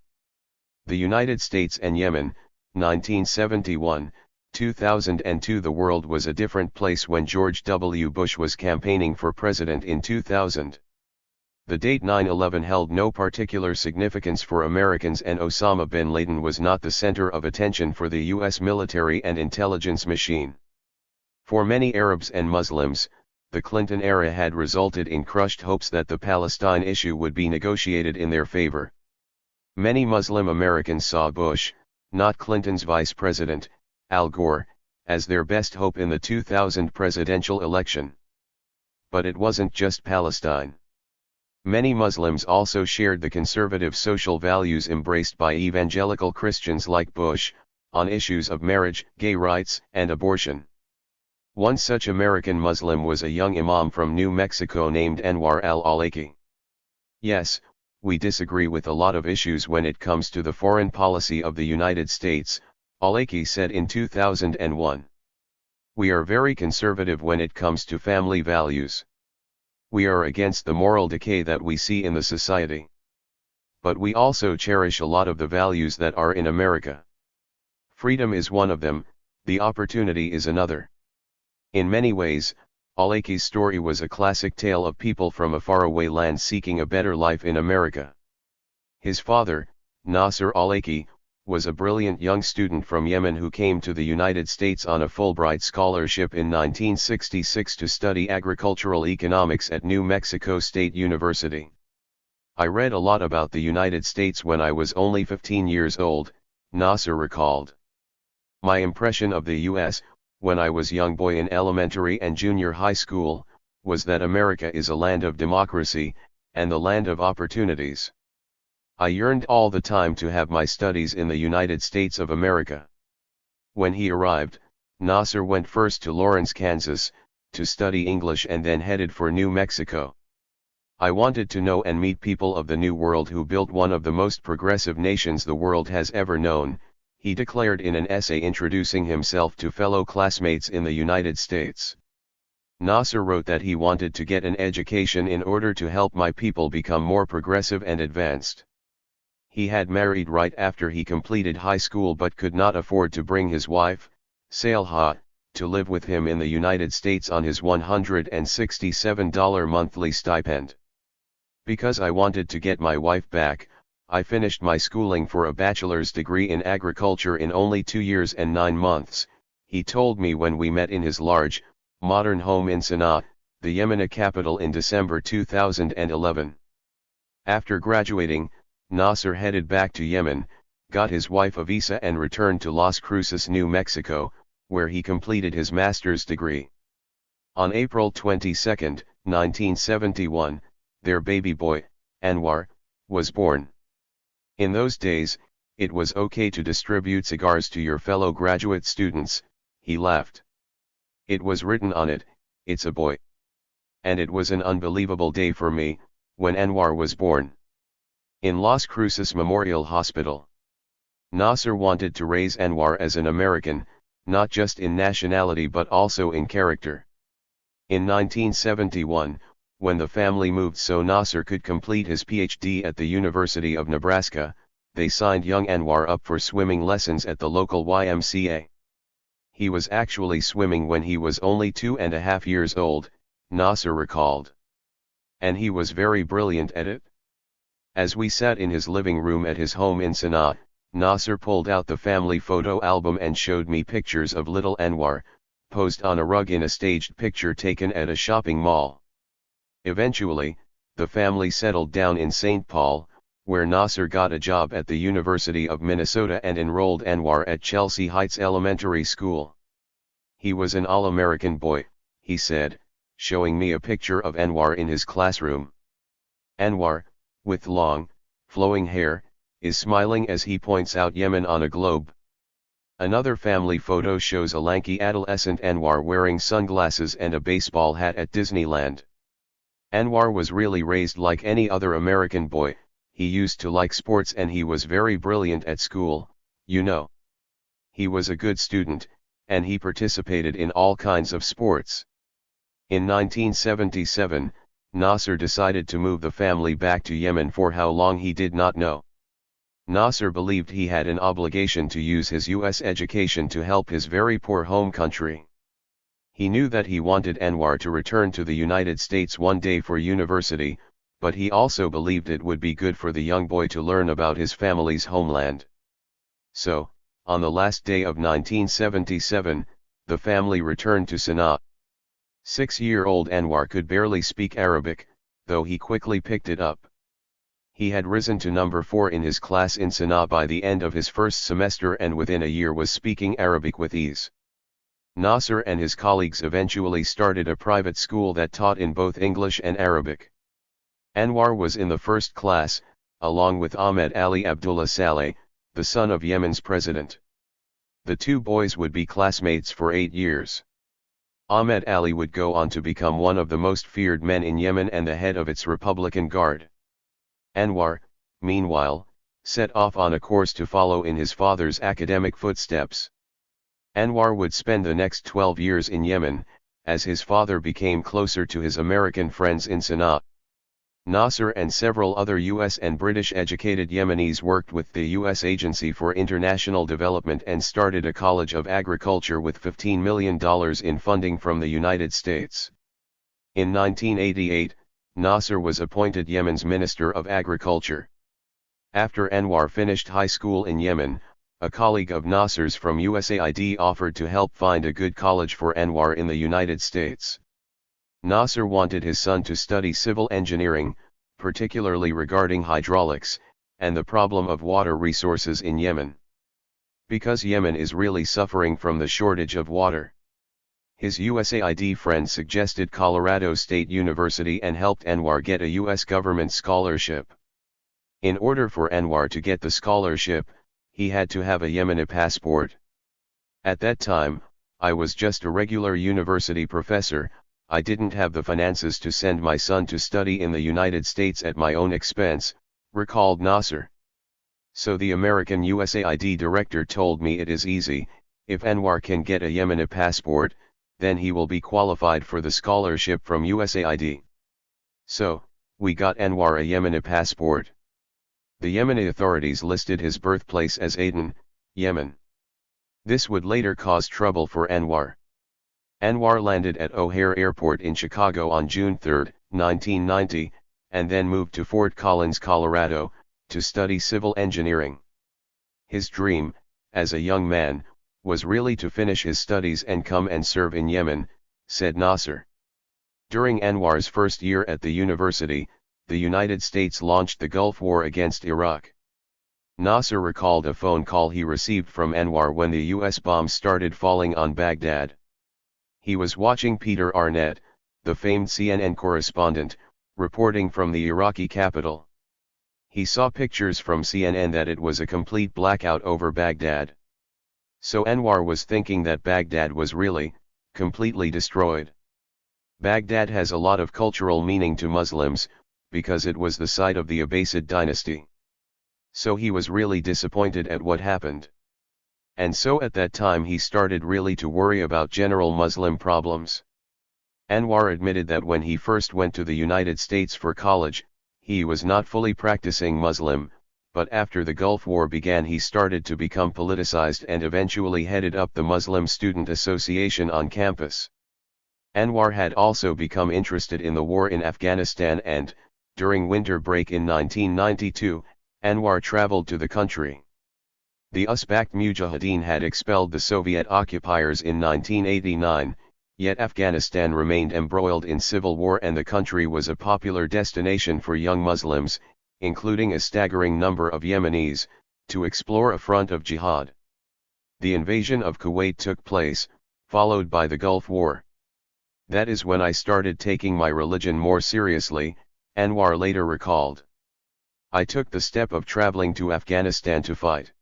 The United States and Yemen, 1971, 2002. The world was a different place when George W. Bush was campaigning for president in 2000. The date 9/11 held no particular significance for Americans, and Osama bin Laden was not the center of attention for the U.S. military and intelligence machine. For many Arabs and Muslims, the Clinton era had resulted in crushed hopes that the Palestine issue would be negotiated in their favor. Many Muslim Americans saw Bush, not Clinton's vice president, Al Gore, as their best hope in the 2000 presidential election. But it wasn't just Palestine. Many Muslims also shared the conservative social values embraced by evangelical Christians like Bush, on issues of marriage, gay rights, and abortion. One such American Muslim was a young imam from New Mexico named Anwar al-Awlaki. Yes, we disagree with a lot of issues when it comes to the foreign policy of the United States, Al-Awlaki said in 2001. We are very conservative when it comes to family values. We are against the moral decay that we see in the society. But we also cherish a lot of the values that are in America. Freedom is one of them, the opportunity is another. In many ways, Al-Awlaki's story was a classic tale of people from a faraway land seeking a better life in America. His father, Nasser Al-Awlaki, was a brilliant young student from Yemen who came to the United States on a Fulbright scholarship in 1966 to study agricultural economics at New Mexico State University. I read a lot about the United States when I was only 15 years old, Nasser recalled. My impression of the U.S., when I was a young boy in elementary and junior high school, was that America is a land of democracy, and the land of opportunities. I yearned all the time to have my studies in the United States of America. When he arrived, Nasser went first to Lawrence, Kansas, to study English and then headed for New Mexico. I wanted to know and meet people of the New World who built one of the most progressive nations the world has ever known, he declared in an essay introducing himself to fellow classmates in the United States. Nasser wrote that he wanted to get an education in order to help my people become more progressive and advanced. He had married right after he completed high school but could not afford to bring his wife, Scahill, to live with him in the United States on his $167 monthly stipend. Because I wanted to get my wife back, I finished my schooling for a bachelor's degree in agriculture in only 2 years and 9 months, he told me when we met in his large, modern home in Sana'a, the Yemeni capital in December 2011. After graduating, Nasser headed back to Yemen, got his wife a visa and returned to Las Cruces, New Mexico, where he completed his master's degree. On April 22, 1971, their baby boy, Anwar, was born. In those days, it was okay to distribute cigars to your fellow graduate students, he laughed. It was written on it, "It's a boy." And it was an unbelievable day for me, when Anwar was born. In Las Cruces Memorial Hospital. Nasser wanted to raise Anwar as an American, not just in nationality but also in character. In 1971, when the family moved so Nasser could complete his PhD at the University of Nebraska, they signed young Anwar up for swimming lessons at the local YMCA. He was actually swimming when he was only 2.5 years old, Nasser recalled. And he was very brilliant at it. As we sat in his living room at his home in Sana'a, Nasser pulled out the family photo album and showed me pictures of little Anwar, posed on a rug in a staged picture taken at a shopping mall. Eventually, the family settled down in St. Paul, where Nasser got a job at the University of Minnesota and enrolled Anwar at Chelsea Heights Elementary School. He was an all-American boy, he said, showing me a picture of Anwar in his classroom. Anwar, with long, flowing hair, is smiling as he points out Yemen on a globe. Another family photo shows a lanky adolescent Anwar wearing sunglasses and a baseball hat at Disneyland. Anwar was really raised like any other American boy, he used to like sports and he was very brilliant at school, you know. He was a good student, and he participated in all kinds of sports. In 1977, Nasser decided to move the family back to Yemen for how long he did not know. Nasser believed he had an obligation to use his U.S. education to help his very poor home country. He knew that he wanted Anwar to return to the United States one day for university, but he also believed it would be good for the young boy to learn about his family's homeland. So, on the last day of 1977, the family returned to Sana'a. 6-year-old Anwar could barely speak Arabic, though he quickly picked it up. He had risen to number 4 in his class in Sana'a by the end of his first semester and within a year was speaking Arabic with ease. Nasser and his colleagues eventually started a private school that taught in both English and Arabic. Anwar was in the first class, along with Ahmed Ali Abdullah Saleh, the son of Yemen's president. The two boys would be classmates for 8 years. Ahmed Ali would go on to become one of the most feared men in Yemen and the head of its Republican Guard. Anwar, meanwhile, set off on a course to follow in his father's academic footsteps. Anwar would spend the next 12 years in Yemen, as his father became closer to his American friends in Sana'a. Nasser and several other U.S. and British-educated Yemenis worked with the U.S. Agency for International Development and started a College of Agriculture with $15 million in funding from the United States. In 1988, Nasser was appointed Yemen's Minister of Agriculture. After Anwar finished high school in Yemen, a colleague of Nasser's from USAID offered to help find a good college for Anwar in the United States. Nasser wanted his son to study civil engineering, particularly regarding hydraulics, and the problem of water resources in Yemen. Because Yemen is really suffering from the shortage of water. His USAID friend suggested Colorado State University and helped Anwar get a U.S. government scholarship. In order for Anwar to get the scholarship, he had to have a Yemeni passport. At that time, I was just a regular university professor. I didn't have the finances to send my son to study in the United States at my own expense, recalled Nasser. So the American USAID director told me it is easy, if Anwar can get a Yemeni passport, then he will be qualified for the scholarship from USAID. So, we got Anwar a Yemeni passport. The Yemeni authorities listed his birthplace as Aden, Yemen. This would later cause trouble for Anwar. Anwar landed at O'Hare Airport in Chicago on June 3, 1990, and then moved to Fort Collins, Colorado, to study civil engineering. His dream, as a young man, was really to finish his studies and come and serve in Yemen, said Nasser. During Anwar's first year at the university, the United States launched the Gulf War against Iraq. Nasser recalled a phone call he received from Anwar when the U.S. bombs started falling on Baghdad. He was watching Peter Arnett, the famed CNN correspondent, reporting from the Iraqi capital. He saw pictures from CNN that it was a complete blackout over Baghdad. So Anwar was thinking that Baghdad was really, completely destroyed. Baghdad has a lot of cultural meaning to Muslims, because it was the site of the Abbasid dynasty. So he was really disappointed at what happened. And so at that time he started really to worry about general Muslim problems. Anwar admitted that when he first went to the United States for college, he was not fully practicing Muslim, but after the Gulf War began he started to become politicized and eventually headed up the Muslim Student Association on campus. Anwar had also become interested in the war in Afghanistan and, during winter break in 1992, Anwar traveled to the country. The Uzbek Mujahideen had expelled the Soviet occupiers in 1989, yet Afghanistan remained embroiled in civil war and the country was a popular destination for young Muslims, including a staggering number of Yemenis, to explore a front of jihad. The invasion of Kuwait took place, followed by the Gulf War. That is when I started taking my religion more seriously, Anwar later recalled. I took the step of traveling to Afghanistan to fight.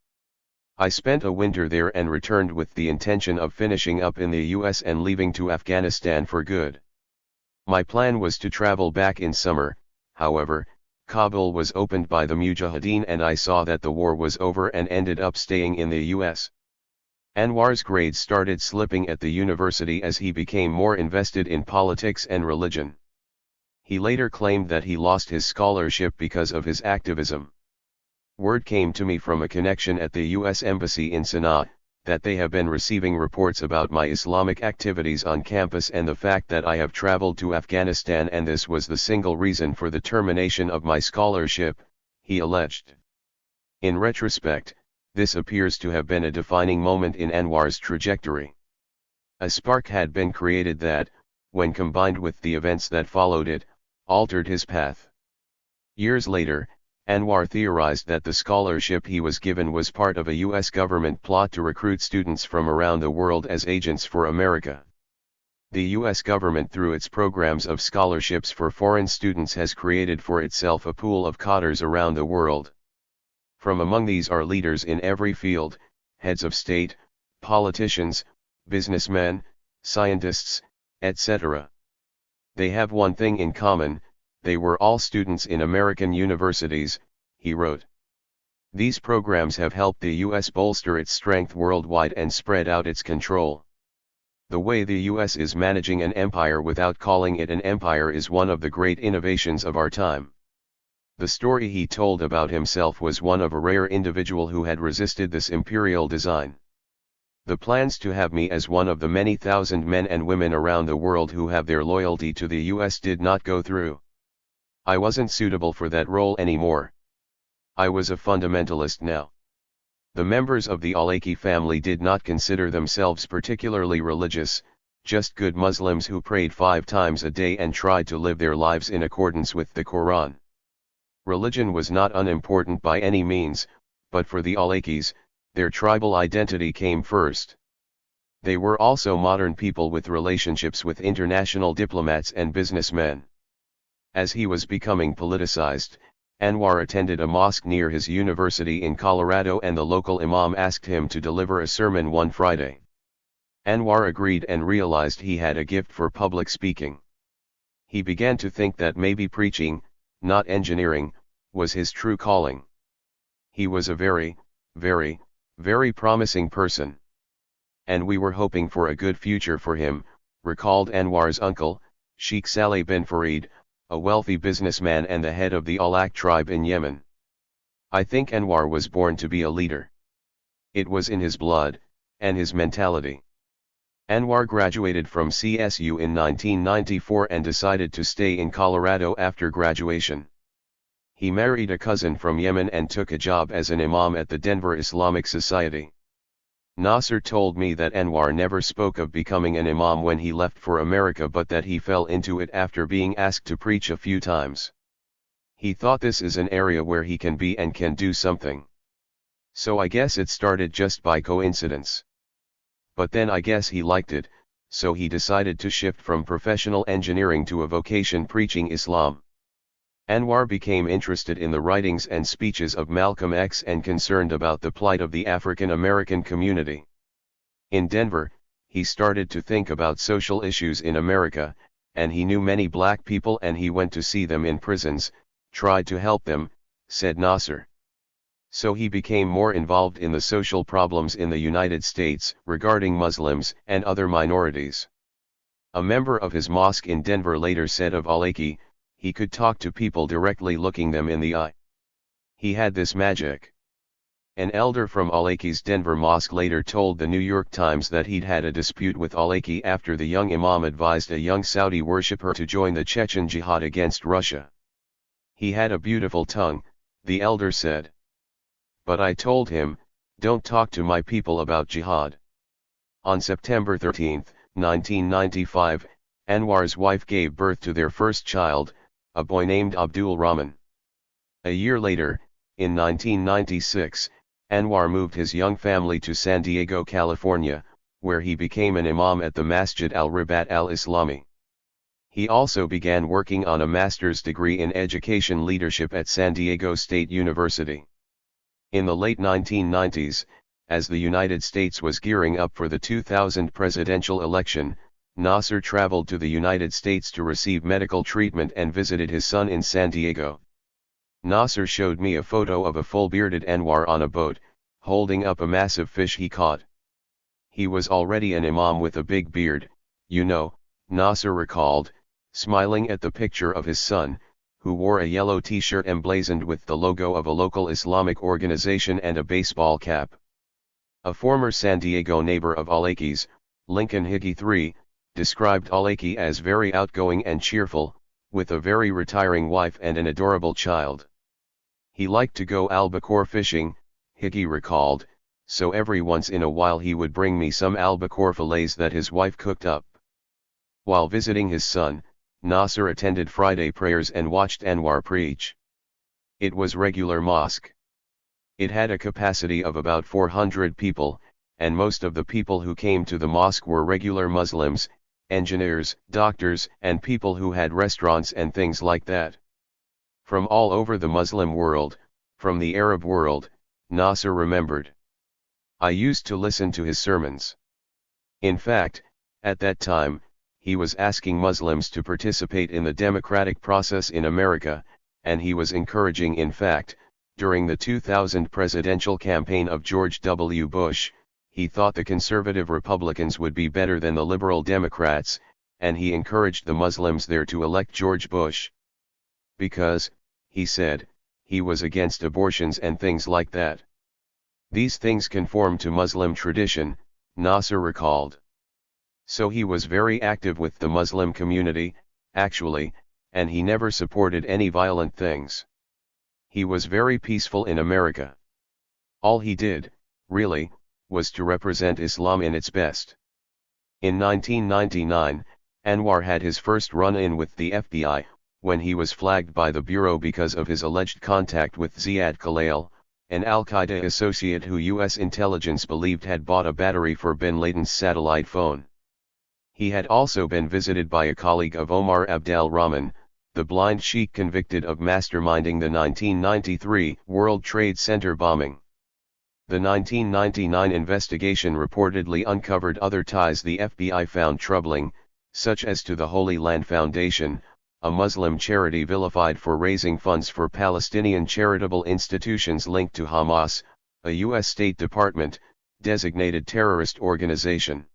I spent a winter there and returned with the intention of finishing up in the US and leaving to Afghanistan for good. My plan was to travel back in summer, however, Kabul was opened by the Mujahideen and I saw that the war was over and ended up staying in the US. Anwar's grades started slipping at the university as he became more invested in politics and religion. He later claimed that he lost his scholarship because of his activism. Word came to me from a connection at the U.S. Embassy in Sana'a, that they have been receiving reports about my Islamic activities on campus and the fact that I have traveled to Afghanistan and this was the single reason for the termination of my scholarship, he alleged. In retrospect, this appears to have been a defining moment in Anwar's trajectory. A spark had been created that, when combined with the events that followed it, altered his path. Years later, Anwar theorized that the scholarship he was given was part of a U.S. government plot to recruit students from around the world as agents for America. The U.S. government through its programs of scholarships for foreign students has created for itself a pool of cotters around the world. From among these are leaders in every field, heads of state, politicians, businessmen, scientists, etc. They have one thing in common, They were all students in American universities, he wrote. These programs have helped the US bolster its strength worldwide and spread out its control. The way the US is managing an empire without calling it an empire is one of the great innovations of our time. The story he told about himself was one of a rare individual who had resisted this imperial design. The plans to have me as one of the many thousand men and women around the world who have their loyalty to the US did not go through. I wasn't suitable for that role anymore. I was a fundamentalist now. The members of the al-Awlaki family did not consider themselves particularly religious, just good Muslims who prayed 5 times a day and tried to live their lives in accordance with the Quran. Religion was not unimportant by any means, but for the al-Awlakis, their tribal identity came first. They were also modern people with relationships with international diplomats and businessmen. As he was becoming politicized, Anwar attended a mosque near his university in Colorado and the local imam asked him to deliver a sermon one Friday. Anwar agreed and realized he had a gift for public speaking. He began to think that maybe preaching, not engineering, was his true calling. He was a very, very, very promising person. And we were hoping for a good future for him, recalled Anwar's uncle, Sheikh Saleh bin Farid, a wealthy businessman and the head of the Awlak tribe in Yemen. I think Anwar was born to be a leader. It was in his blood, and his mentality. Anwar graduated from CSU in 1994 and decided to stay in Colorado after graduation. He married a cousin from Yemen and took a job as an imam at the Denver Islamic Society. Nasser told me that Anwar never spoke of becoming an imam when he left for America but that he fell into it after being asked to preach a few times. He thought this is an area where he can be and can do something. So I guess it started just by coincidence. But then I guess he liked it, so he decided to shift from professional engineering to a vocation preaching Islam. Anwar became interested in the writings and speeches of Malcolm X and concerned about the plight of the African American community. In Denver, he started to think about social issues in America, and he knew many black people and he went to see them in prisons, tried to help them, said Nasser. So he became more involved in the social problems in the United States regarding Muslims and other minorities. A member of his mosque in Denver later said of al-Awlaki, he could talk to people directly looking them in the eye. He had this magic. An elder from al-Awlaki's Denver mosque later told the New York Times that he'd had a dispute with al-Awlaki after the young imam advised a young Saudi worshipper to join the Chechen jihad against Russia. He had a beautiful tongue, the elder said. But I told him, don't talk to my people about jihad. On September 13, 1995, Anwar's wife gave birth to their first child, a boy named Abdul Rahman. A year later, in 1996, Anwar moved his young family to San Diego, California, where he became an imam at the Masjid al-Ribat al-Islami. He also began working on a master's degree in education leadership at San Diego State University. In the late 1990s, as the United States was gearing up for the 2000 presidential election, Nasser traveled to the United States to receive medical treatment and visited his son in San Diego. Nasser showed me a photo of a full-bearded Anwar on a boat, holding up a massive fish he caught. He was already an imam with a big beard, you know, Nasser recalled, smiling at the picture of his son, who wore a yellow t-shirt emblazoned with the logo of a local Islamic organization and a baseball cap. A former San Diego neighbor of al-Awlaki's, Lincoln Higgy III, described al-Awlaki as very outgoing and cheerful, with a very retiring wife and an adorable child. He liked to go albacore fishing, Higgy recalled, so every once in a while he would bring me some albacore fillets that his wife cooked up. While visiting his son, Nasser attended Friday prayers and watched Anwar preach. It was regular mosque. It had a capacity of about 400 people, and most of the people who came to the mosque were regular Muslims, engineers, doctors, and people who had restaurants and things like that. From all over the Muslim world, from the Arab world, Nasser remembered. I used to listen to his sermons. In fact, at that time, he was asking Muslims to participate in the democratic process in America, and he was encouraging, in fact, during the 2000 presidential campaign of George W. Bush, he thought the conservative Republicans would be better than the liberal Democrats, and he encouraged the Muslims there to elect George Bush. Because, he said, he was against abortions and things like that. These things conform to Muslim tradition, Nasser recalled. So he was very active with the Muslim community, actually, and he never supported any violent things. He was very peaceful in America. All he did, really, was to represent Islam in its best. In 1999, Anwar had his first run-in with the FBI, when he was flagged by the Bureau because of his alleged contact with Ziad Khalil, an al-Qaeda associate who U.S. intelligence believed had bought a battery for bin Laden's satellite phone. He had also been visited by a colleague of Omar Abdel Rahman, the blind sheikh convicted of masterminding the 1993 World Trade Center bombing. The 1999 investigation reportedly uncovered other ties the FBI found troubling, such as to the Holy Land Foundation, a Muslim charity vilified for raising funds for Palestinian charitable institutions linked to Hamas, a U.S. State Department designated terrorist organization.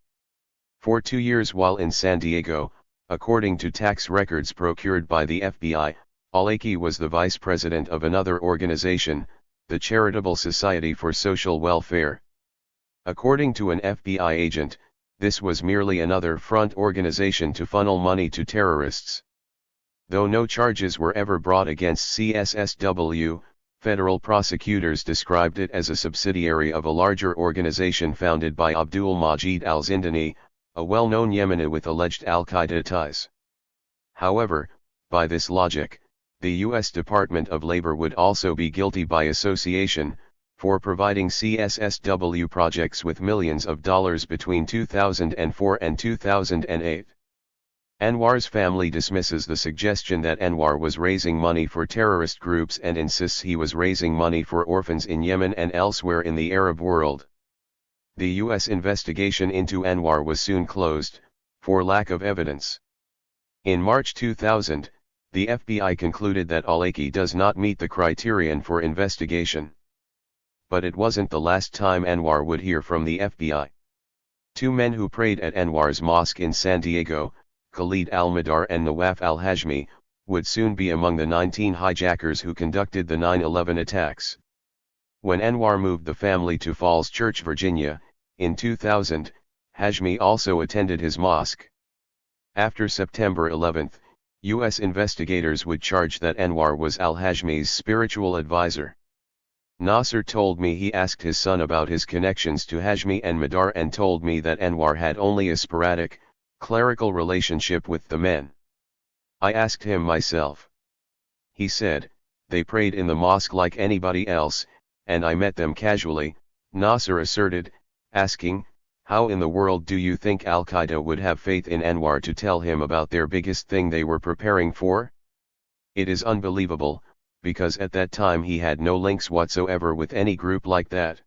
For 2 years while in San Diego, according to tax records procured by the FBI, Al-Awlaki was the vice president of another organization, the Charitable Society for Social Welfare. According to an FBI agent, this was merely another front organization to funnel money to terrorists. Though no charges were ever brought against CSSW, federal prosecutors described it as a subsidiary of a larger organization founded by Abdul Majid al-Zindani, a well-known Yemeni with alleged al-Qaeda ties. However, by this logic, the U.S. Department of Labor would also be guilty by association, for providing CSSW projects with millions of dollars between 2004 and 2008. Anwar's family dismisses the suggestion that Anwar was raising money for terrorist groups and insists he was raising money for orphans in Yemen and elsewhere in the Arab world. The U.S. investigation into Anwar was soon closed, for lack of evidence. In March 2000, the FBI concluded that Al-Awlaki does not meet the criterion for investigation. But it wasn't the last time Anwar would hear from the FBI. 2 men who prayed at Anwar's mosque in San Diego, Khalid al-Madar and Nawaf al-Hashmi, would soon be among the 19 hijackers who conducted the 9/11 attacks. When Anwar moved the family to Falls Church, Virginia, in 2000, Hashmi also attended his mosque. After September 11, U.S. investigators would charge that Anwar was al-Hashmi's spiritual advisor. Nasser told me he asked his son about his connections to Hashmi and Madar and told me that Anwar had only a sporadic, clerical relationship with the men. I asked him myself. He said, they prayed in the mosque like anybody else, and I met them casually, Nasser asserted, asking, how in the world do you think Al-Qaeda would have faith in Anwar to tell him about their biggest thing they were preparing for? It is unbelievable, because at that time he had no links whatsoever with any group like that.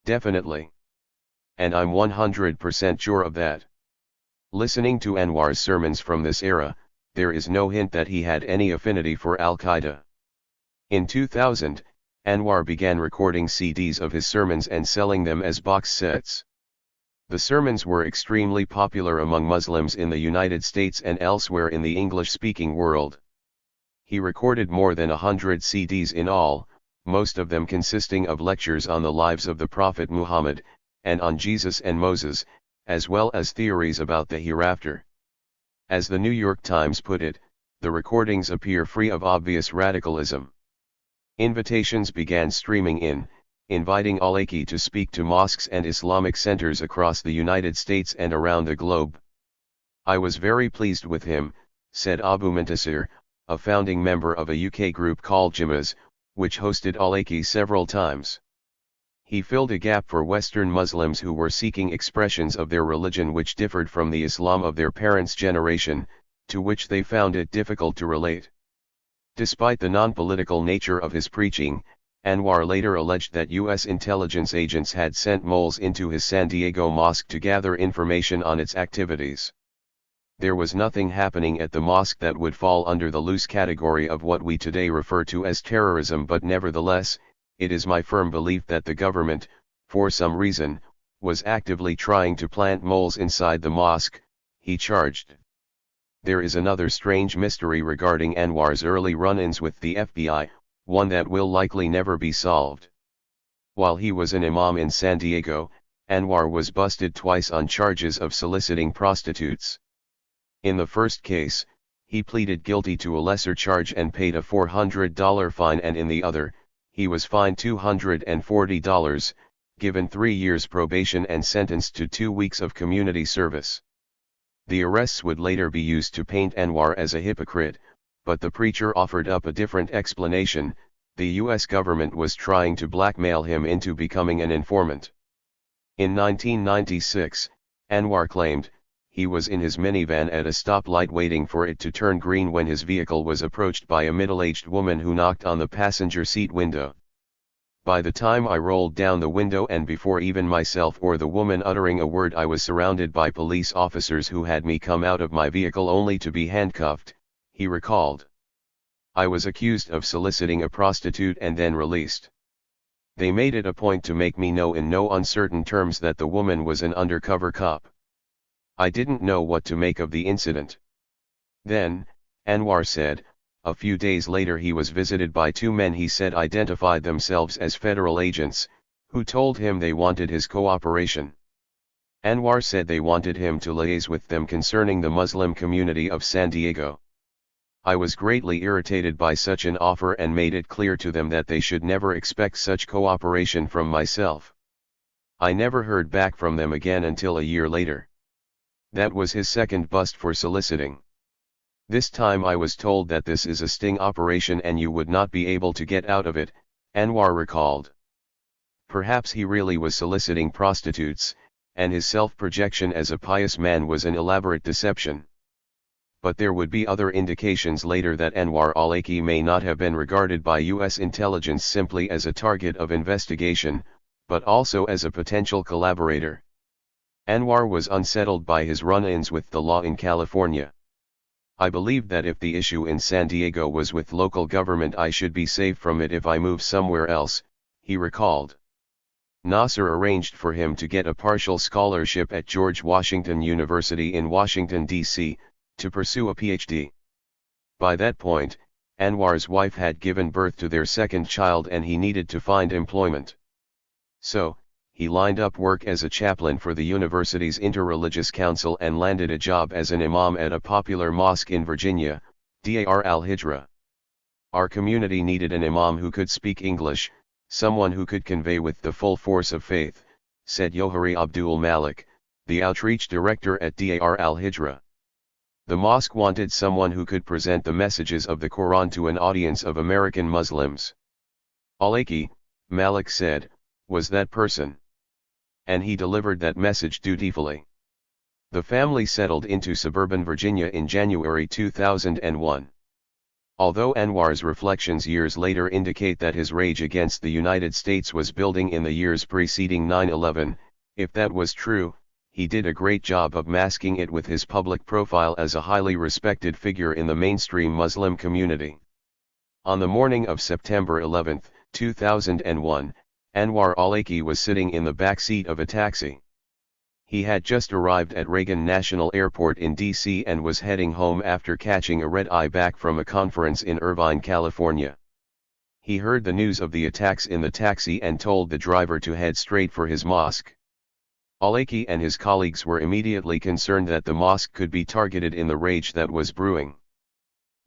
Definitely. And I'm 100% sure of that. Listening to Anwar's sermons from this era, there is no hint that he had any affinity for Al-Qaeda. In 2000, Anwar began recording CDs of his sermons and selling them as box sets. The sermons were extremely popular among Muslims in the United States and elsewhere in the English-speaking world. He recorded more than 100 CDs in all, most of them consisting of lectures on the lives of the Prophet Muhammad, and on Jesus and Moses, as well as theories about the hereafter. As the New York Times put it, the recordings appear free of obvious radicalism. Invitations began streaming in, inviting Al-Awlaki to speak to mosques and Islamic centers across the United States and around the globe. I was very pleased with him, said Abu Muntasir, a founding member of a UK group called Jimas, which hosted Al-Awlaki several times. He filled a gap for Western Muslims who were seeking expressions of their religion which differed from the Islam of their parents' generation, to which they found it difficult to relate. Despite the non-political nature of his preaching, Anwar later alleged that U.S. intelligence agents had sent moles into his San Diego mosque to gather information on its activities. There was nothing happening at the mosque that would fall under the loose category of what we today refer to as terrorism, but nevertheless, it is my firm belief that the government, for some reason, was actively trying to plant moles inside the mosque, he charged. There is another strange mystery regarding Anwar's early run-ins with the FBI, one that will likely never be solved. While he was an imam in San Diego, Anwar was busted twice on charges of soliciting prostitutes. In the first case, he pleaded guilty to a lesser charge and paid a $400 fine, and in the other, he was fined $240, given 3 years probation and sentenced to 2 weeks of community service. The arrests would later be used to paint Anwar as a hypocrite, but the preacher offered up a different explanation: the US government was trying to blackmail him into becoming an informant. In 1996, Anwar claimed, he was in his minivan at a stoplight waiting for it to turn green when his vehicle was approached by a middle-aged woman who knocked on the passenger seat window. By the time I rolled down the window, and before even myself or the woman uttering a word, I was surrounded by police officers who had me come out of my vehicle only to be handcuffed, he recalled. I was accused of soliciting a prostitute and then released. They made it a point to make me know in no uncertain terms that the woman was an undercover cop. I didn't know what to make of the incident. Then, Anwar said, a few days later he was visited by 2 men he said identified themselves as federal agents, who told him they wanted his cooperation. Anwar said they wanted him to liaise with them concerning the Muslim community of San Diego. I was greatly irritated by such an offer and made it clear to them that they should never expect such cooperation from myself. I never heard back from them again until a year later. That was his second bust for soliciting. This time I was told that this is a sting operation and you would not be able to get out of it, Anwar recalled. Perhaps he really was soliciting prostitutes, and his self-projection as a pious man was an elaborate deception. But there would be other indications later that Anwar al-Awlaki may not have been regarded by U.S. intelligence simply as a target of investigation, but also as a potential collaborator. Anwar was unsettled by his run-ins with the law in California. I believed that if the issue in San Diego was with local government, I should be safe from it if I moved somewhere else, he recalled. Nasser arranged for him to get a partial scholarship at George Washington University in Washington, D.C., to pursue a PhD. By that point, Anwar's wife had given birth to their second child and he needed to find employment. So, he lined up work as a chaplain for the university's Interreligious Council and landed a job as an imam at a popular mosque in Virginia, Dar al-Hijra. Our community needed an imam who could speak English, someone who could convey with the full force of faith, said Yohari Abdul Malik, the outreach director at Dar al-Hijra. The mosque wanted someone who could present the messages of the Quran to an audience of American Muslims. Al-Awlaki, Malik said, was that person. And he delivered that message dutifully. The family settled into suburban Virginia in January 2001. Although Anwar's reflections years later indicate that his rage against the United States was building in the years preceding 9/11, if that was true, he did a great job of masking it with his public profile as a highly respected figure in the mainstream Muslim community. On the morning of September 11, 2001, Anwar al-Awlaki was sitting in the back seat of a taxi. He had just arrived at Reagan National Airport in D.C. and was heading home after catching a red-eye back from a conference in Irvine, California. He heard the news of the attacks in the taxi and told the driver to head straight for his mosque. Al-Awlaki and his colleagues were immediately concerned that the mosque could be targeted in the rage that was brewing.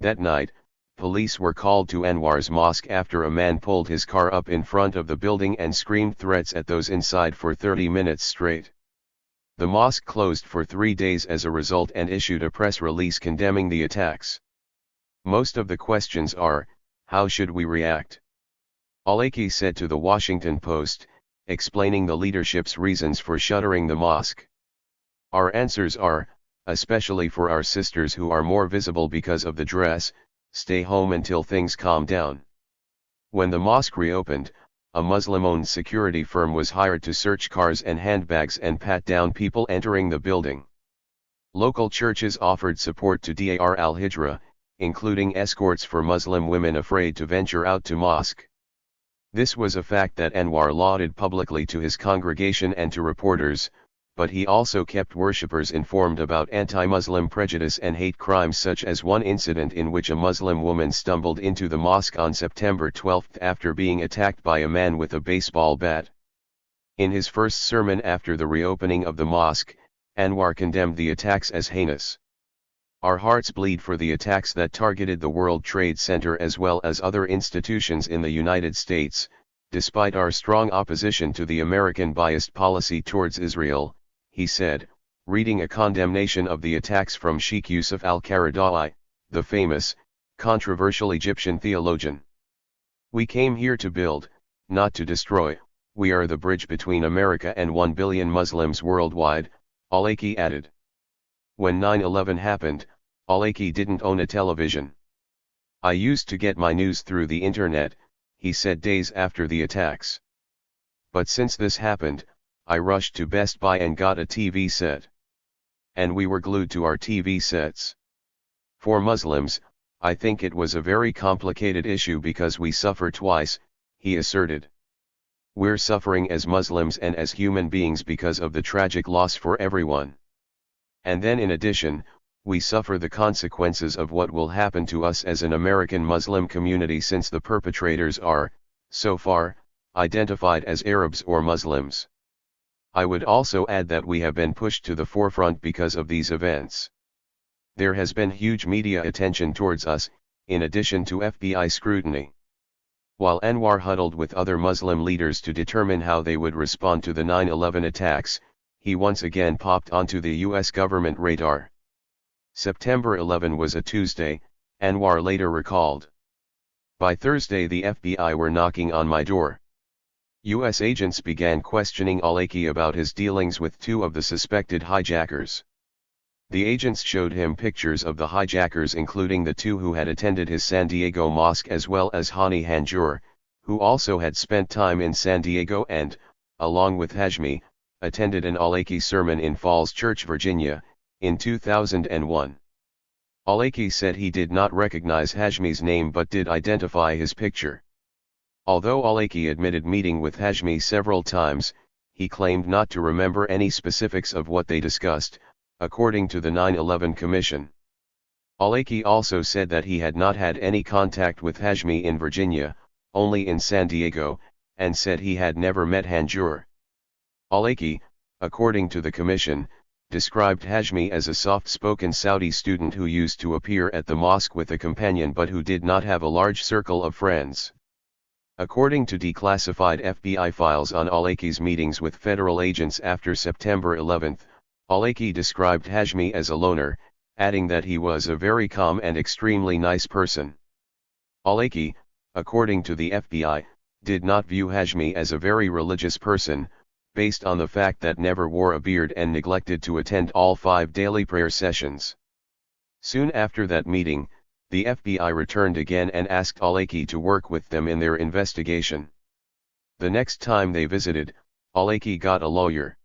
That night, police were called to Anwar's mosque after a man pulled his car up in front of the building and screamed threats at those inside for 30 minutes straight. The mosque closed for 3 days as a result and issued a press release condemning the attacks. Most of the questions are, how should we react? Al-Awlaki said to the Washington Post, explaining the leadership's reasons for shuttering the mosque. Our answers are, especially for our sisters who are more visible because of the dress, stay home until things calm down. When the mosque reopened, a Muslim-owned security firm was hired to search cars and handbags and pat down people entering the building. Local churches offered support to Dar al-Hijra, including escorts for Muslim women afraid to venture out to mosque. This was a fact that Anwar lauded publicly to his congregation and to reporters, but he also kept worshippers informed about anti-Muslim prejudice and hate crimes, such as one incident in which a Muslim woman stumbled into the mosque on September 12 after being attacked by a man with a baseball bat. In his first sermon after the reopening of the mosque, Anwar condemned the attacks as heinous. Our hearts bleed for the attacks that targeted the World Trade Center as well as other institutions in the United States, despite our strong opposition to the American-biased policy towards Israel, he said, reading a condemnation of the attacks from Sheikh Yusuf al-Qaradawi, the famous, controversial Egyptian theologian. We came here to build, not to destroy. We are the bridge between America and 1 billion Muslims worldwide, Al-Awlaki added. When 9/11 happened, Al-Awlaki didn't own a television. I used to get my news through the internet, he said days after the attacks. But since this happened, I rushed to Best Buy and got a TV set. And we were glued to our TV sets. For Muslims, I think it was a very complicated issue because we suffer twice, he asserted. We're suffering as Muslims and as human beings because of the tragic loss for everyone. And then in addition, we suffer the consequences of what will happen to us as an American Muslim community, since the perpetrators are, so far, identified as Arabs or Muslims. I would also add that we have been pushed to the forefront because of these events. There has been huge media attention towards us, in addition to FBI scrutiny. While Anwar huddled with other Muslim leaders to determine how they would respond to the 9/11 attacks, he once again popped onto the U.S. government radar. September 11 was a Tuesday, Anwar later recalled. By Thursday the FBI were knocking on my door. U.S. agents began questioning Al-Awlaki about his dealings with two of the suspected hijackers. The agents showed him pictures of the hijackers, including the two who had attended his San Diego mosque, as well as Hani Hanjour, who also had spent time in San Diego and, along with Hashmi, attended an Al-Awlaki sermon in Falls Church, Virginia, in 2001. Al-Awlaki said he did not recognize Hashmi's name but did identify his picture. Although Al-Awlaki admitted meeting with Hashmi several times, he claimed not to remember any specifics of what they discussed, according to the 9/11 Commission. Al-Awlaki also said that he had not had any contact with Hashmi in Virginia, only in San Diego, and said he had never met Hanjour. Al-Awlaki, according to the Commission, described Hashmi as a soft-spoken Saudi student who used to appear at the mosque with a companion but who did not have a large circle of friends. According to declassified FBI files on Al-Awlaki's meetings with federal agents after September 11, Al-Awlaki described Hashmi as a loner, adding that he was a very calm and extremely nice person. Al-Awlaki, according to the FBI, did not view Hashmi as a very religious person, based on the fact that never wore a beard and neglected to attend all 5 daily prayer sessions. Soon after that meeting, the FBI returned again and asked Al-Awlaki to work with them in their investigation. The next time they visited, Al-Awlaki got a lawyer.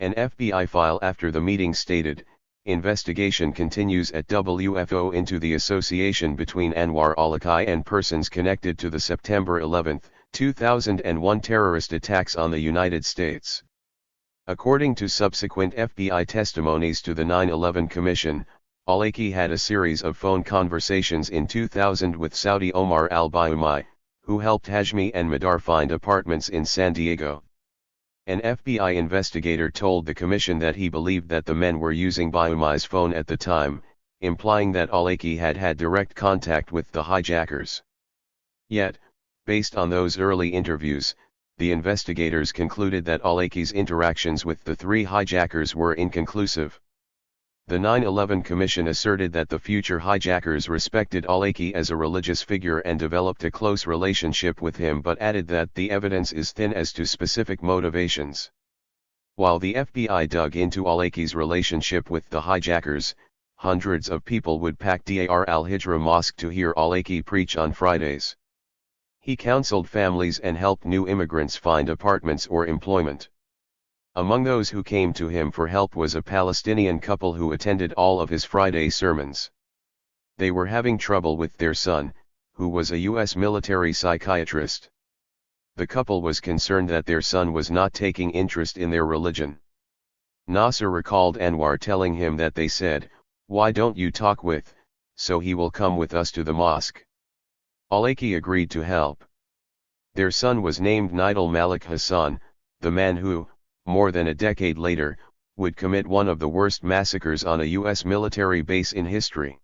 An FBI file after the meeting stated, investigation continues at WFO into the association between Anwar Al-Awlaki and persons connected to the September 11, 2001 terrorist attacks on the United States. According to subsequent FBI testimonies to the 9/11 Commission, Al-Awlaki had a series of phone conversations in 2000 with Saudi Omar al-Bayoumi, who helped Hashmi and Madar find apartments in San Diego. An FBI investigator told the Commission that he believed that the men were using Bayoumi's phone at the time, implying that Al-Awlaki had had direct contact with the hijackers. Yet, based on those early interviews, the investigators concluded that Al-Awlaki's interactions with the 3 hijackers were inconclusive. The 9/11 Commission asserted that the future hijackers respected Al-Awlaki as a religious figure and developed a close relationship with him, but added that the evidence is thin as to specific motivations. While the FBI dug into Al-Awlaki's relationship with the hijackers, hundreds of people would pack Dar al-Hijra Mosque to hear Al-Awlaki preach on Fridays. He counseled families and helped new immigrants find apartments or employment. Among those who came to him for help was a Palestinian couple who attended all of his Friday sermons. They were having trouble with their son, who was a U.S. military psychiatrist. The couple was concerned that their son was not taking interest in their religion. Nasser recalled Anwar telling him that they said, "Why don't you talk with, so he will come with us to the mosque?" Aleki agreed to help. Their son was named Nidal Malik Hassan, the man who, more than a decade later, would commit one of the worst massacres on a U.S. military base in history.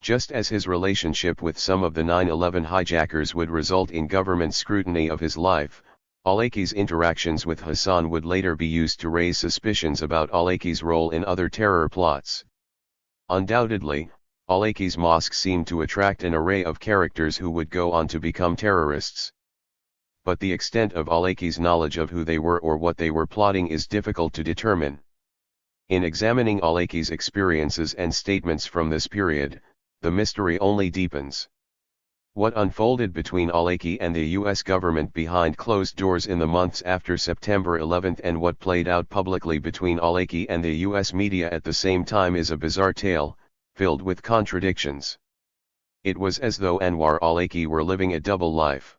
Just as his relationship with some of the 9/11 hijackers would result in government scrutiny of his life, Aleki's interactions with Hassan would later be used to raise suspicions about Aleki's role in other terror plots. Undoubtedly, Aleki's mosque seemed to attract an array of characters who would go on to become terrorists. But the extent of Aleki's knowledge of who they were or what they were plotting is difficult to determine. In examining Aleki's experiences and statements from this period, the mystery only deepens. What unfolded between Aleki and the U.S. government behind closed doors in the months after September 11 and what played out publicly between Aleki and the U.S. media at the same time is a bizarre tale, filled with contradictions. It was as though Anwar Aleki were living a double life.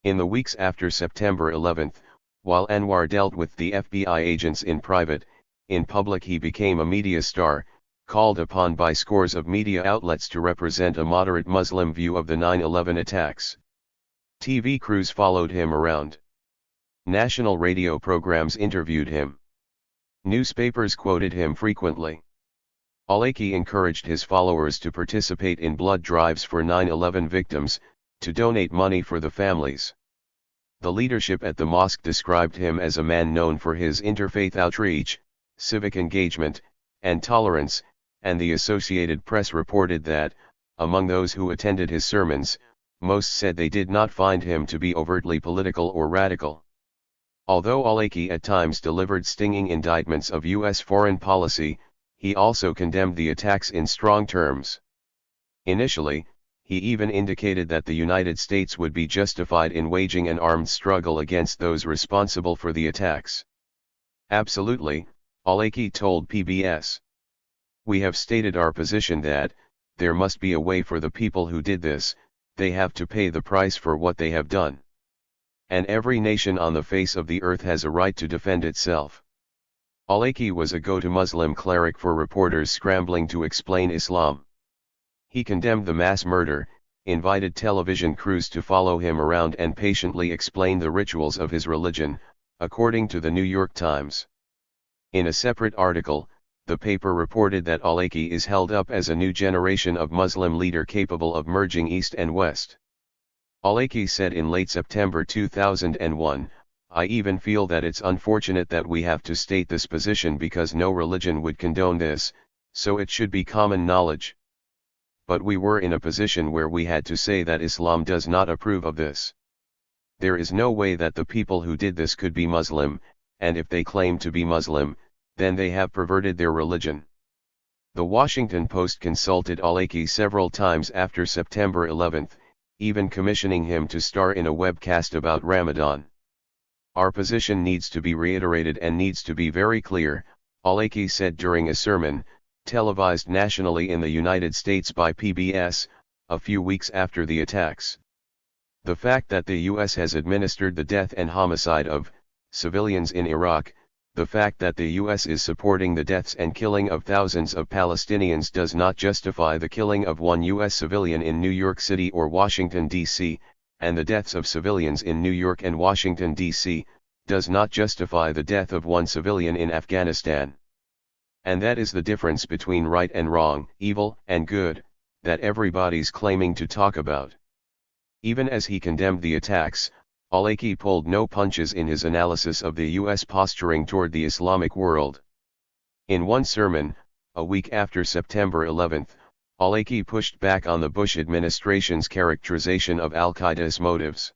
In the weeks after September 11, while Anwar dealt with the FBI agents in private, in public he became a media star, called upon by scores of media outlets to represent a moderate Muslim view of the 9/11 attacks. TV crews followed him around. National radio programs interviewed him. Newspapers quoted him frequently. Aleki encouraged his followers to participate in blood drives for 9/11 victims, to donate money for the families. The leadership at the mosque described him as a man known for his interfaith outreach, civic engagement, and tolerance, and the Associated Press reported that, among those who attended his sermons, most said they did not find him to be overtly political or radical. Although Aleki at times delivered stinging indictments of U.S. foreign policy, he also condemned the attacks in strong terms. Initially, he even indicated that the United States would be justified in waging an armed struggle against those responsible for the attacks. Absolutely, Aleki told PBS. We have stated our position that, there must be a way for the people who did this, they have to pay the price for what they have done. And every nation on the face of the earth has a right to defend itself. Aleki was a go-to Muslim cleric for reporters scrambling to explain Islam. He condemned the mass murder, invited television crews to follow him around and patiently explain the rituals of his religion, according to the New York Times. In a separate article, the paper reported that Aleki is held up as a new generation of Muslim leader capable of merging East and West. Aleki said in late September 2001, "I even feel that it's unfortunate that we have to state this position because no religion would condone this, so it should be common knowledge. But we were in a position where we had to say that Islam does not approve of this. There is no way that the people who did this could be Muslim, and if they claim to be Muslim, then they have perverted their religion." The Washington Post consulted Aleki several times after September 11, even commissioning him to star in a webcast about Ramadan. "Our position needs to be reiterated and needs to be very clear," Aleki said during a sermon, televised nationally in the United States by PBS, a few weeks after the attacks. "The fact that the U.S. has administered the death and homicide of civilians in Iraq, the fact that the U.S. is supporting the deaths and killing of thousands of Palestinians does not justify the killing of one U.S. civilian in New York City or Washington, D.C., and the deaths of civilians in New York and Washington, D.C., does not justify the death of one civilian in Afghanistan. And that is the difference between right and wrong, evil and good, that everybody's claiming to talk about." Even as he condemned the attacks, Aleki pulled no punches in his analysis of the U.S. posturing toward the Islamic world. In one sermon, a week after September 11, Aleki pushed back on the Bush administration's characterization of al-Qaeda's motives.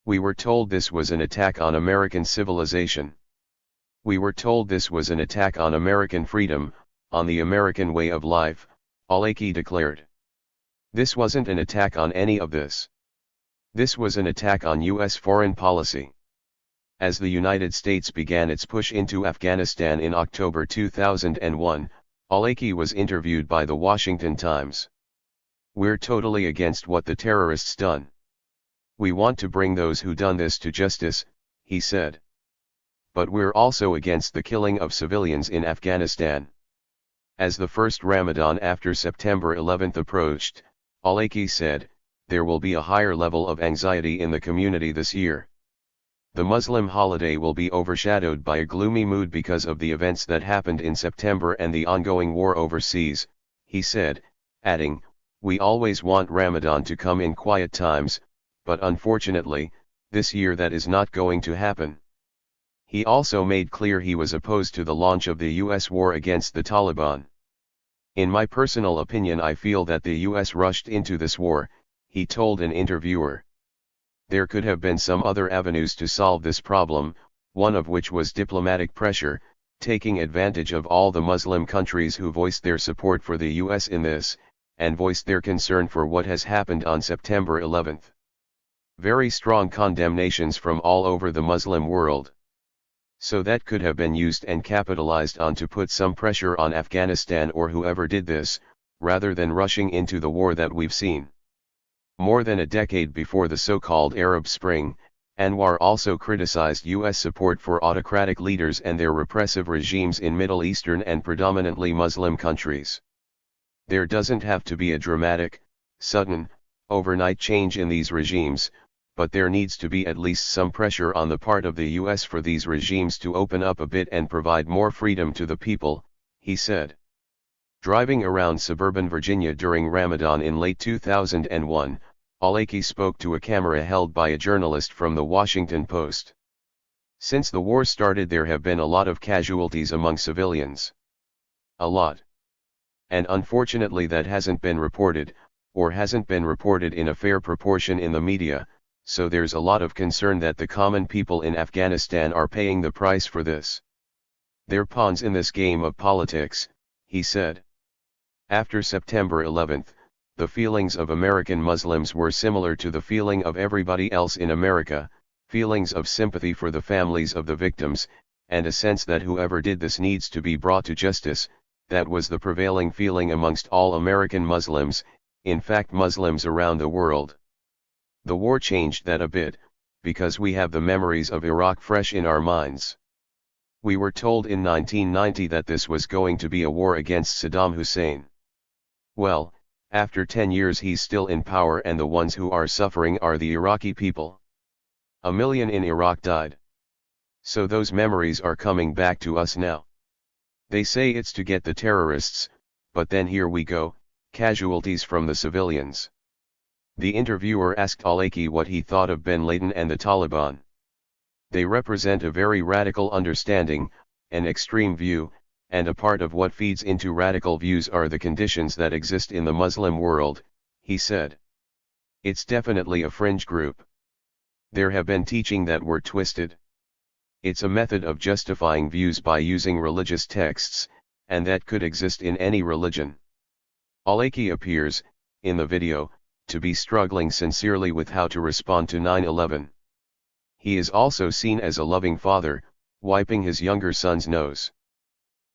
"We were told this was an attack on American civilization. We were told this was an attack on American freedom, on the American way of life," Aleki declared. "This wasn't an attack on any of this. This was an attack on U.S. foreign policy. As the United States began its push into Afghanistan in October 2001, Al-Awlaki was interviewed by the Washington Times. "We're totally against what the terrorists done. We want to bring those who done this to justice," he said. "But we're also against the killing of civilians in Afghanistan." As the first Ramadan after September 11 approached, Al-Awlaki said, "There will be a higher level of anxiety in the community this year. The Muslim holiday will be overshadowed by a gloomy mood because of the events that happened in September and the ongoing war overseas," he said, adding, "We always want Ramadan to come in quiet times, but unfortunately, this year that is not going to happen." He also made clear he was opposed to the launch of the US war against the Taliban. "In my personal opinion, I feel that the US rushed into this war," he told an interviewer. "There could have been some other avenues to solve this problem, one of which was diplomatic pressure, taking advantage of all the Muslim countries who voiced their support for the US in this, and voiced their concern for what has happened on September 11. Very strong condemnations from all over the Muslim world. So that could have been used and capitalized on to put some pressure on Afghanistan or whoever did this, rather than rushing into the war that we've seen." More than a decade before the so-called Arab Spring, Anwar also criticized U.S. support for autocratic leaders and their repressive regimes in Middle Eastern and predominantly Muslim countries. "There doesn't have to be a dramatic, sudden, overnight change in these regimes, but there needs to be at least some pressure on the part of the U.S. for these regimes to open up a bit and provide more freedom to the people," he said. Driving around suburban Virginia during Ramadan in late 2001, Al-Awlaki spoke to a camera held by a journalist from the Washington Post. "Since the war started, there have been a lot of casualties among civilians. A lot. And unfortunately that hasn't been reported, or hasn't been reported in a fair proportion in the media, so there's a lot of concern that the common people in Afghanistan are paying the price for this. They're pawns in this game of politics," he said. After September 11, the feelings of American Muslims were similar to the feeling of everybody else in America, feelings of sympathy for the families of the victims, and a sense that whoever did this needs to be brought to justice. That was the prevailing feeling amongst all American Muslims, in fact Muslims around the world. The war changed that a bit, because we have the memories of Iraq fresh in our minds. We were told in 1990 that this was going to be a war against Saddam Hussein. Well, after 10 years he's still in power and the ones who are suffering are the Iraqi people. 1 million in Iraq died. So those memories are coming back to us now. They say it's to get the terrorists, but then here we go, casualties from the civilians." The interviewer asked Al-Awlaki what he thought of bin Laden and the Taliban. "They represent a very radical understanding, an extreme view, and a part of what feeds into radical views are the conditions that exist in the Muslim world," he said. "It's definitely a fringe group. There have been teaching that were twisted. It's a method of justifying views by using religious texts, and that could exist in any religion." Al-Awlaki appears, in the video, to be struggling sincerely with how to respond to 9/11. He is also seen as a loving father, wiping his younger son's nose.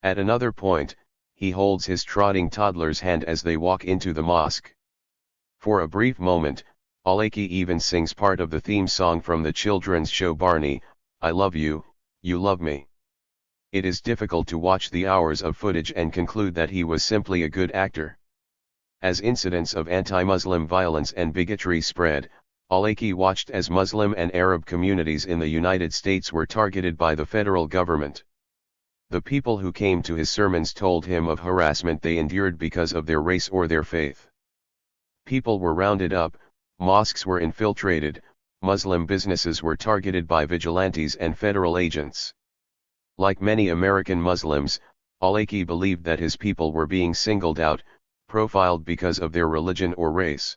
At another point, he holds his trotting toddler's hand as they walk into the mosque. For a brief moment, Al-Awlaki even sings part of the theme song from the children's show Barney, "I love you, you love me." It is difficult to watch the hours of footage and conclude that he was simply a good actor. As incidents of anti-Muslim violence and bigotry spread, Al-Awlaki watched as Muslim and Arab communities in the United States were targeted by the federal government. The people who came to his sermons told him of harassment they endured because of their race or their faith. People were rounded up, mosques were infiltrated, Muslim businesses were targeted by vigilantes and federal agents. Like many American Muslims, Al-Awlaki believed that his people were being singled out, profiled because of their religion or race.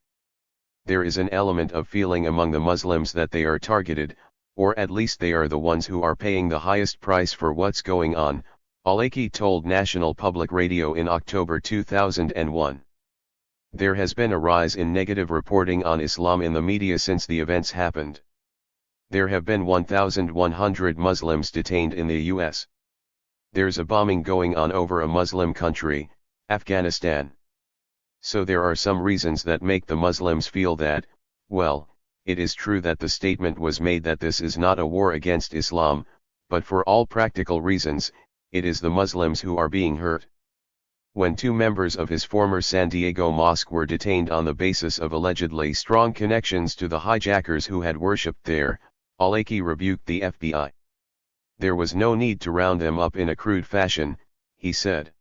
There is an element of feeling among the Muslims that they are targeted, or at least they are the ones who are paying the highest price for what's going on, Al-Awlaki told National Public Radio in October 2001. There has been a rise in negative reporting on Islam in the media since the events happened. There have been 1,100 Muslims detained in the US. There's a bombing going on over a Muslim country, Afghanistan. So there are some reasons that make the Muslims feel that, well, it is true that the statement was made that this is not a war against Islam, but for all practical reasons, it is the Muslims who are being hurt. When two members of his former San Diego mosque were detained on the basis of allegedly strong connections to the hijackers who had worshipped there, al-Awlaki rebuked the FBI. There was no need to round them up in a crude fashion, he said.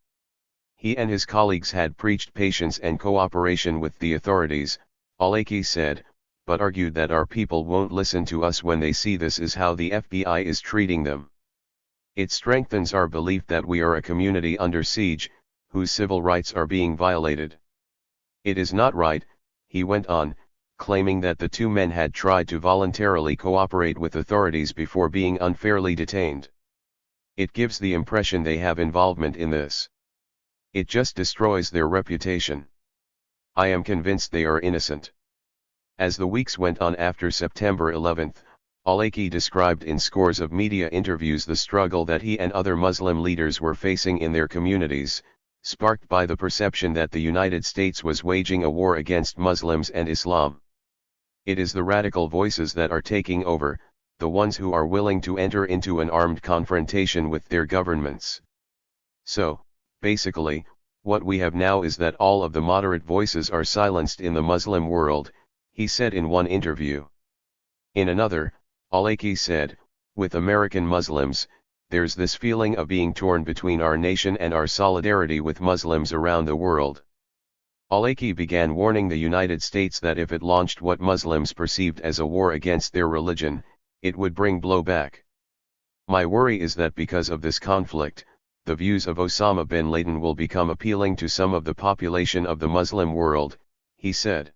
He and his colleagues had preached patience and cooperation with the authorities, al-Awlaki said, but argued that our people won't listen to us when they see this is how the FBI is treating them. It strengthens our belief that we are a community under siege, whose civil rights are being violated. It is not right, he went on, claiming that the two men had tried to voluntarily cooperate with authorities before being unfairly detained. It gives the impression they have involvement in this. It just destroys their reputation. I am convinced they are innocent. As the weeks went on after September 11, al-Awlaki described in scores of media interviews the struggle that he and other Muslim leaders were facing in their communities, sparked by the perception that the United States was waging a war against Muslims and Islam. It is the radical voices that are taking over, the ones who are willing to enter into an armed confrontation with their governments. So, basically, what we have now is that all of the moderate voices are silenced in the Muslim world, he said in one interview. In another, al-Awlaki said, with American Muslims, there's this feeling of being torn between our nation and our solidarity with Muslims around the world. Al-Awlaki began warning the United States that if it launched what Muslims perceived as a war against their religion, it would bring blowback. My worry is that because of this conflict, the views of Osama bin Laden will become appealing to some of the population of the Muslim world, he said.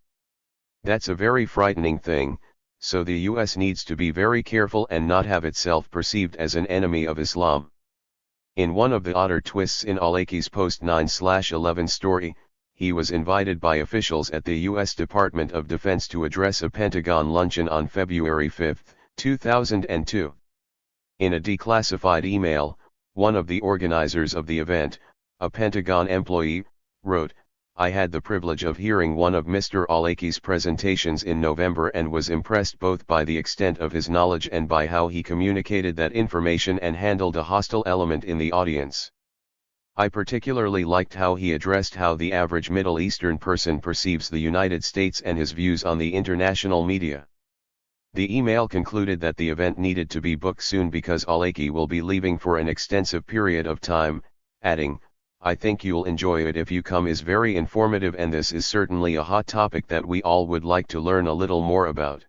That's a very frightening thing, so the US needs to be very careful and not have itself perceived as an enemy of Islam. In one of the odder twists in al-Awlaki's post 9/11 story, he was invited by officials at the US Department of Defense to address a Pentagon luncheon on February 5, 2002. In a declassified email, one of the organizers of the event, a Pentagon employee, wrote, I had the privilege of hearing one of Mr. al-Awlaki's presentations in November and was impressed both by the extent of his knowledge and by how he communicated that information and handled a hostile element in the audience. I particularly liked how he addressed how the average Middle Eastern person perceives the United States and his views on the international media. The email concluded that the event needed to be booked soon because al-Awlaki will be leaving for an extensive period of time, adding, I think you'll enjoy it if you come. Is very informative and this is certainly a hot topic that we all would like to learn a little more about.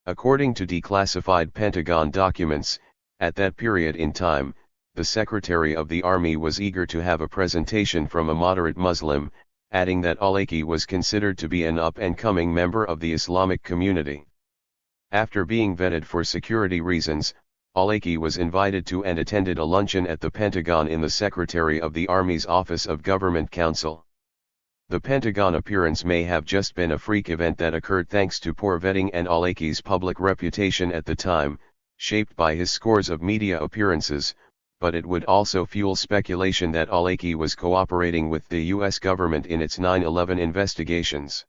According to declassified Pentagon documents, at that period in time, the Secretary of the Army was eager to have a presentation from a moderate Muslim, adding that al-Awlaki was considered to be an up-and-coming member of the Islamic community. After being vetted for security reasons, al-Awlaki was invited to and attended a luncheon at the Pentagon in the Secretary of the Army's Office of Government Counsel. The Pentagon appearance may have just been a freak event that occurred thanks to poor vetting and al-Awlaki's public reputation at the time, shaped by his scores of media appearances, but it would also fuel speculation that al-Awlaki was cooperating with the US government in its 9/11 investigations.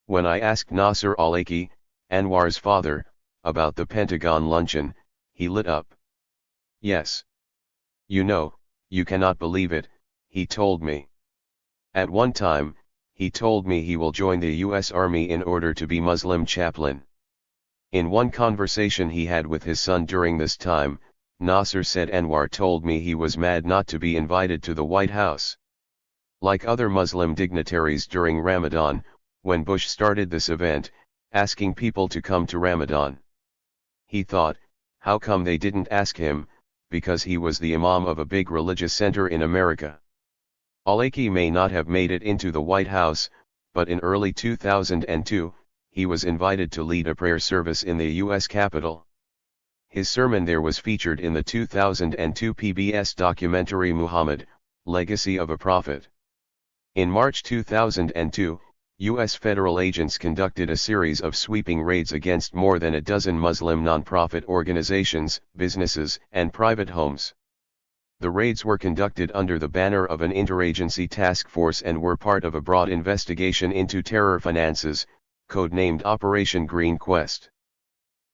When I asked Nasser al-Awlaki, Anwar's father, about the Pentagon luncheon, he lit up. Yes. You know, you cannot believe it, he told me. At one time, he told me he will join the US Army in order to be Muslim chaplain. In one conversation he had with his son during this time, Nasser said Anwar told me he was mad not to be invited to the White House. Like other Muslim dignitaries during Ramadan, when Bush started this event, asking people to come to Ramadan. He thought, how come they didn't ask him, because he was the imam of a big religious center in America. Al-Awlaki may not have made it into the White House, but in early 2002, he was invited to lead a prayer service in the U.S. Capitol. His sermon there was featured in the 2002 PBS documentary Muhammad, Legacy of a Prophet. In March 2002, U.S. federal agents conducted a series of sweeping raids against more than a dozen Muslim nonprofit organizations, businesses, and private homes. The raids were conducted under the banner of an interagency task force and were part of a broad investigation into terror finances, codenamed Operation Green Quest.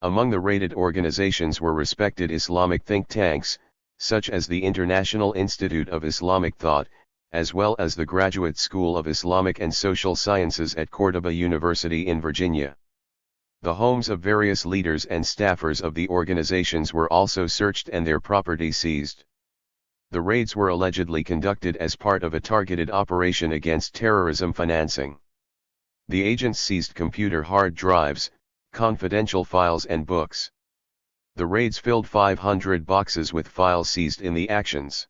Among the raided organizations were respected Islamic think tanks, such as the International Institute of Islamic Thought, as well as the Graduate School of Islamic and Social Sciences at Cordoba University in Virginia. The homes of various leaders and staffers of the organizations were also searched and their property seized. The raids were allegedly conducted as part of a targeted operation against terrorism financing. The agents seized computer hard drives, confidential files and books. The raids filled 500 boxes with files seized in the actions.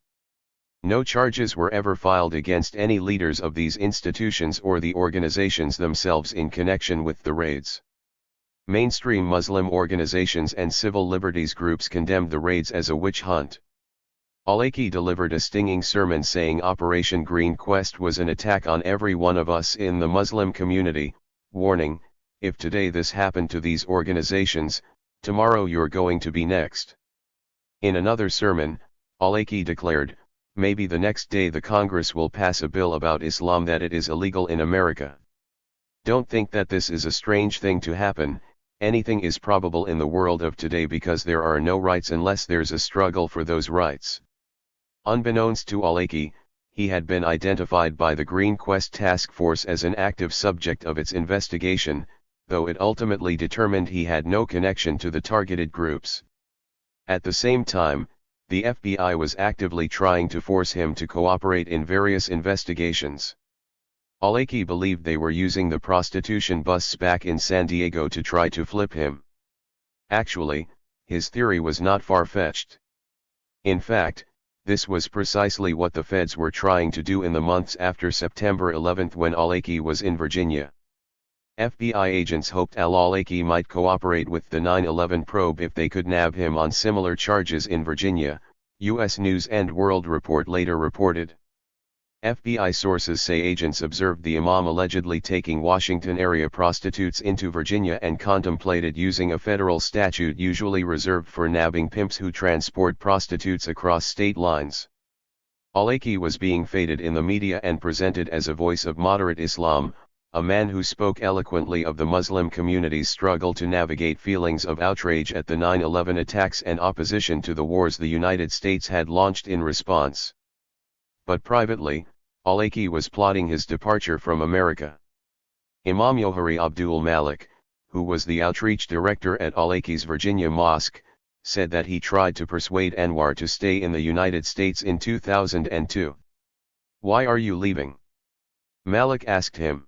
No charges were ever filed against any leaders of these institutions or the organizations themselves in connection with the raids. Mainstream Muslim organizations and civil liberties groups condemned the raids as a witch hunt. Al-Awlaki delivered a stinging sermon saying Operation Green Quest was an attack on every one of us in the Muslim community, warning, if today this happened to these organizations, tomorrow you're going to be next. In another sermon, Al-Awlaki declared, maybe the next day the Congress will pass a bill about Islam that it is illegal in America. Don't think that this is a strange thing to happen, anything is probable in the world of today because there are no rights unless there's a struggle for those rights. Unbeknownst to Al-Awlaki, he had been identified by the Green Quest Task Force as an active subject of its investigation, though it ultimately determined he had no connection to the targeted groups. At the same time, the FBI was actively trying to force him to cooperate in various investigations. Al-Awlaki believed they were using the prostitution busts back in San Diego to try to flip him. Actually, his theory was not far-fetched. In fact, this was precisely what the feds were trying to do in the months after September 11 when Al-Awlaki was in Virginia. FBI agents hoped Al-Awlaki might cooperate with the 9/11 probe if they could nab him on similar charges in Virginia, U.S. News and World Report later reported. FBI sources say agents observed the imam allegedly taking Washington-area prostitutes into Virginia and contemplated using a federal statute usually reserved for nabbing pimps who transport prostitutes across state lines. Al-Awlaki was being feted in the media and presented as a voice of moderate Islam, a man who spoke eloquently of the Muslim community's struggle to navigate feelings of outrage at the 9/11 attacks and opposition to the wars the United States had launched in response. But privately, Al-Awlaki was plotting his departure from America. Imam Yohari Abdul Malik, who was the outreach director at Al-Awlaki's Virginia mosque, said that he tried to persuade Anwar to stay in the United States in 2002. "Why are you leaving?" Malik asked him.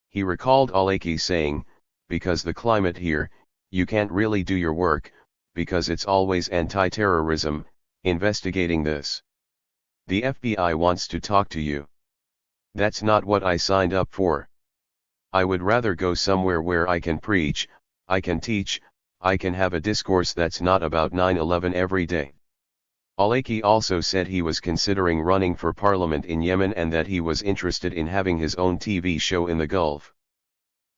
He recalled Al-Awlaki saying, "Because the climate here, you can't really do your work, because it's always anti-terrorism, investigating this. The FBI wants to talk to you. That's not what I signed up for. I would rather go somewhere where I can preach, I can teach, I can have a discourse that's not about 9/11 every day." Al-Awlaki also said he was considering running for parliament in Yemen and that he was interested in having his own TV show in the Gulf.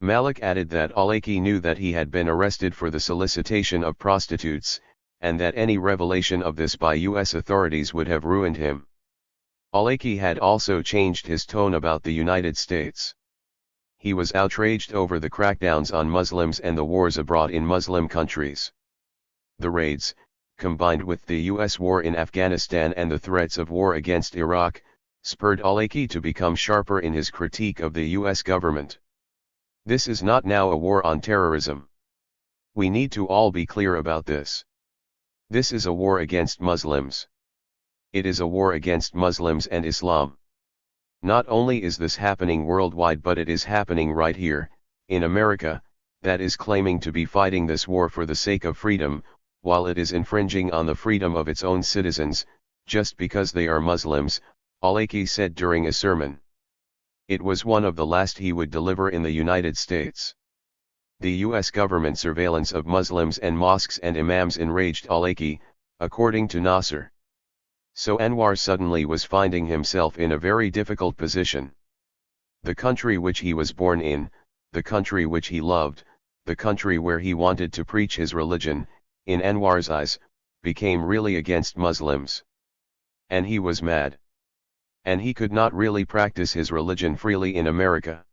Malik added that Al-Awlaki knew that he had been arrested for the solicitation of prostitutes, and that any revelation of this by U.S. authorities would have ruined him. Al-Awlaki had also changed his tone about the United States. He was outraged over the crackdowns on Muslims and the wars abroad in Muslim countries. The raids, combined with the U.S. war in Afghanistan and the threats of war against Iraq, spurred Al-Awlaki to become sharper in his critique of the U.S. government. This is not now a war on terrorism. We need to all be clear about this. This is a war against Muslims. It is a war against Muslims and Islam. Not only is this happening worldwide, but it is happening right here, in America, that is claiming to be fighting this war for the sake of freedom, while it is infringing on the freedom of its own citizens, just because they are Muslims, Al-Awlaki said during a sermon. It was one of the last he would deliver in the United States. The U.S. government surveillance of Muslims and mosques and imams enraged Al-Awlaki, according to Nasser. So Anwar suddenly was finding himself in a very difficult position. The country which he was born in, the country which he loved, the country where he wanted to preach his religion, in Anwar's eyes, became really against Muslims. And he was mad. And he could not really practice his religion freely in America.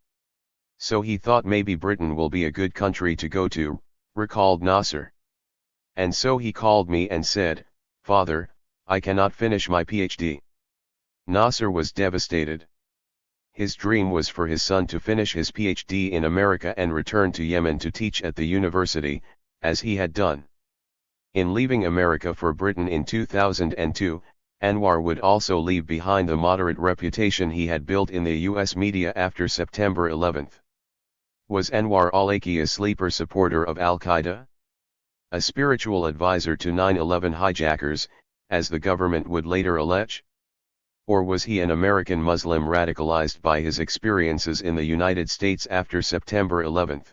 So he thought maybe Britain will be a good country to go to, recalled Nasser. And so he called me and said, "Father, I cannot finish my PhD." Nasser was devastated. His dream was for his son to finish his PhD in America and return to Yemen to teach at the university, as he had done. In leaving America for Britain in 2002, Anwar would also leave behind the moderate reputation he had built in the US media after September 11. Was Anwar al-Awlaki a sleeper supporter of Al-Qaeda? A spiritual advisor to 9/11 hijackers, as the government would later allege? Or was he an American Muslim radicalized by his experiences in the United States after September 11?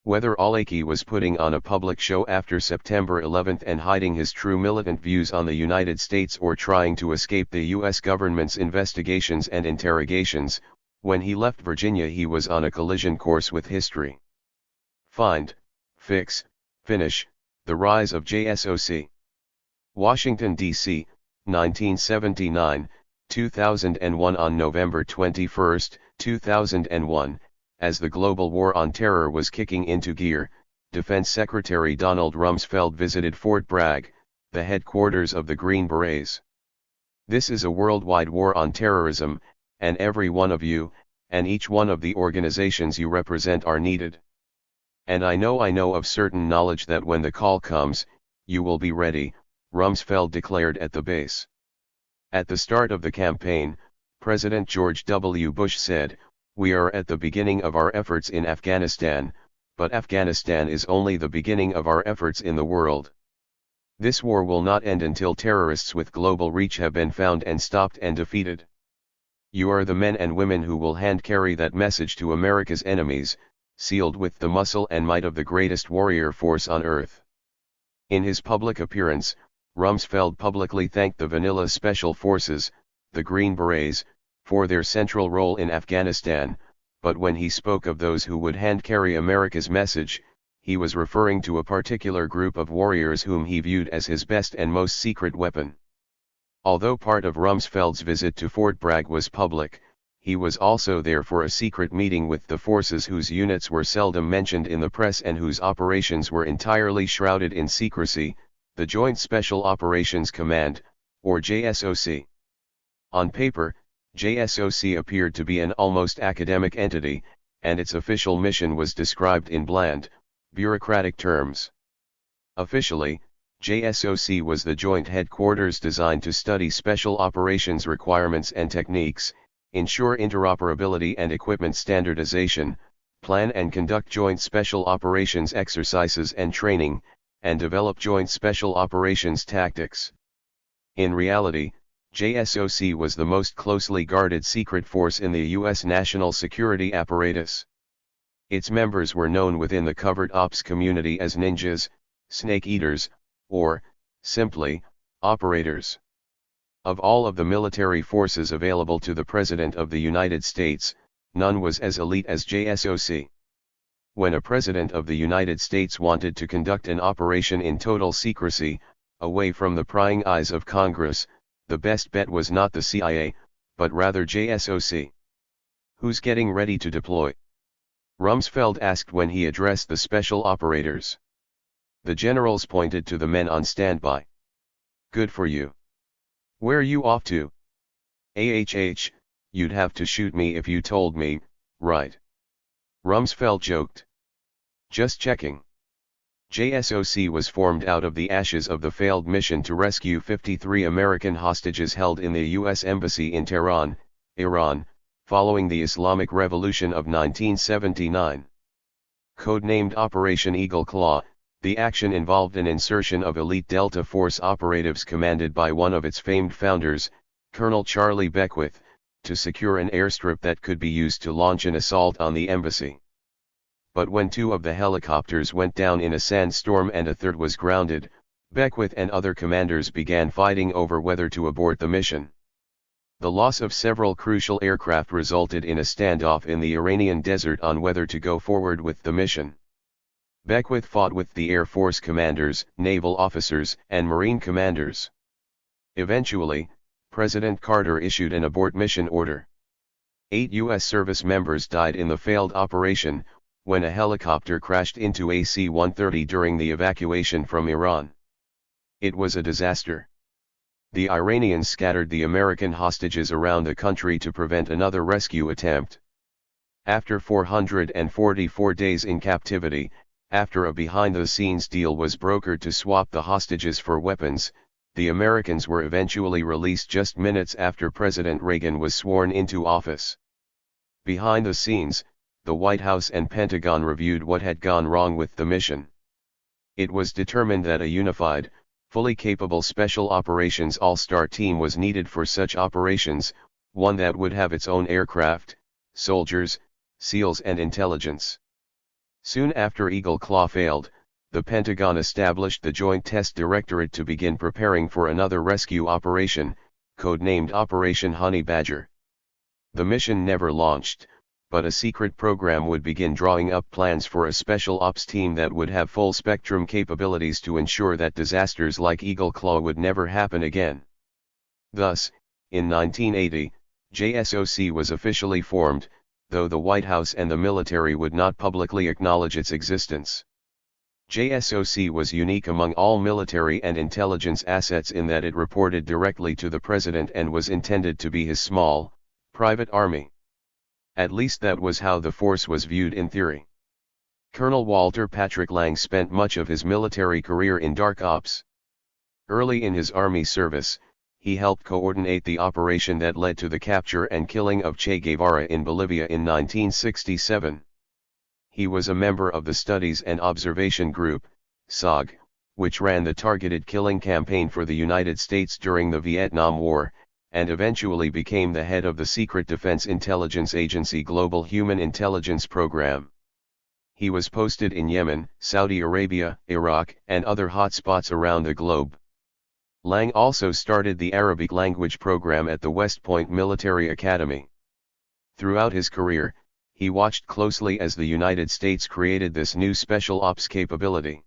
Whether al-Awlaki was putting on a public show after September 11 and hiding his true militant views on the United States or trying to escape the US government's investigations and interrogations, when he left Virginia he was on a collision course with history. Find, fix, finish, the rise of JSOC. Washington, D.C., 1979, 2001. On November 21, 2001, as the global war on terror was kicking into gear, Defense Secretary Donald Rumsfeld visited Fort Bragg, the headquarters of the Green Berets. This is a worldwide war on terrorism, and every one of you, and each one of the organizations you represent are needed. And I know of certain knowledge that when the call comes, you will be ready, Rumsfeld declared at the base. At the start of the campaign, President George W. Bush said, "We are at the beginning of our efforts in Afghanistan, but Afghanistan is only the beginning of our efforts in the world. This war will not end until terrorists with global reach have been found and stopped and defeated. You are the men and women who will hand carry that message to America's enemies, sealed with the muscle and might of the greatest warrior force on earth." In his public appearance, Rumsfeld publicly thanked the Vanilla Special Forces, the Green Berets, for their central role in Afghanistan, but when he spoke of those who would hand carry America's message, he was referring to a particular group of warriors whom he viewed as his best and most secret weapon. Although part of Rumsfeld's visit to Fort Bragg was public, he was also there for a secret meeting with the forces whose units were seldom mentioned in the press and whose operations were entirely shrouded in secrecy, the Joint Special Operations Command, or JSOC. On paper, JSOC appeared to be an almost academic entity, and its official mission was described in bland, bureaucratic terms. Officially, JSOC was the joint headquarters designed to study special operations requirements and techniques, ensure interoperability and equipment standardization, plan and conduct joint special operations exercises and training, and develop joint special operations tactics. In reality, JSOC was the most closely guarded secret force in the U.S. national security apparatus. Its members were known within the covert ops community as ninjas, snake eaters, or, simply, operators. Of all of the military forces available to the President of the United States, none was as elite as JSOC. When a President of the United States wanted to conduct an operation in total secrecy, away from the prying eyes of Congress, the best bet was not the CIA, but rather JSOC. "Who's getting ready to deploy?" Rumsfeld asked when he addressed the special operators. The generals pointed to the men on standby. "Good for you. Where you off to?" "AHH, you'd have to shoot me if you told me, right?" Rumsfeld joked. "Just checking." JSOC was formed out of the ashes of the failed mission to rescue 53 American hostages held in the U.S. Embassy in Tehran, Iran, following the Islamic Revolution of 1979. Codenamed Operation Eagle Claw, the action involved an insertion of elite Delta Force operatives commanded by one of its famed founders, Colonel Charlie Beckwith, to secure an airstrip that could be used to launch an assault on the embassy. But when two of the helicopters went down in a sandstorm and a third was grounded, Beckwith and other commanders began fighting over whether to abort the mission. The loss of several crucial aircraft resulted in a standoff in the Iranian desert on whether to go forward with the mission. Beckwith fought with the Air Force commanders, naval officers, and Marine commanders. Eventually, President Carter issued an abort mission order. 8 U.S. service members died in the failed operation, when a helicopter crashed into a C-130 during the evacuation from Iran. It was a disaster. The Iranians scattered the American hostages around the country to prevent another rescue attempt. After 444 days in captivity, after a behind-the-scenes deal was brokered to swap the hostages for weapons, the Americans were eventually released just minutes after President Reagan was sworn into office. Behind the scenes, the White House and Pentagon reviewed what had gone wrong with the mission. It was determined that a unified, fully capable Special Operations All-Star team was needed for such operations, one that would have its own aircraft, soldiers, SEALs and intelligence. Soon after Eagle Claw failed, the Pentagon established the Joint Test Directorate to begin preparing for another rescue operation, codenamed Operation Honey Badger. The mission never launched, but a secret program would begin drawing up plans for a special ops team that would have full-spectrum capabilities to ensure that disasters like Eagle Claw would never happen again. Thus, in 1980, JSOC was officially formed, though the White House and the military would not publicly acknowledge its existence. JSOC was unique among all military and intelligence assets in that it reported directly to the president and was intended to be his small, private army. At least that was how the force was viewed in theory. Colonel Walter Patrick Lang spent much of his military career in dark ops. Early in his army service, he helped coordinate the operation that led to the capture and killing of Che Guevara in Bolivia in 1967. He was a member of the Studies and Observation Group, SOG, which ran the targeted killing campaign for the United States during the Vietnam War, and eventually became the head of the Secret Defense Intelligence Agency Global Human Intelligence Program. He was posted in Yemen, Saudi Arabia, Iraq, and other hotspots around the globe. Lang also started the Arabic language program at the West Point Military Academy. Throughout his career, he watched closely as the United States created this new special ops capability.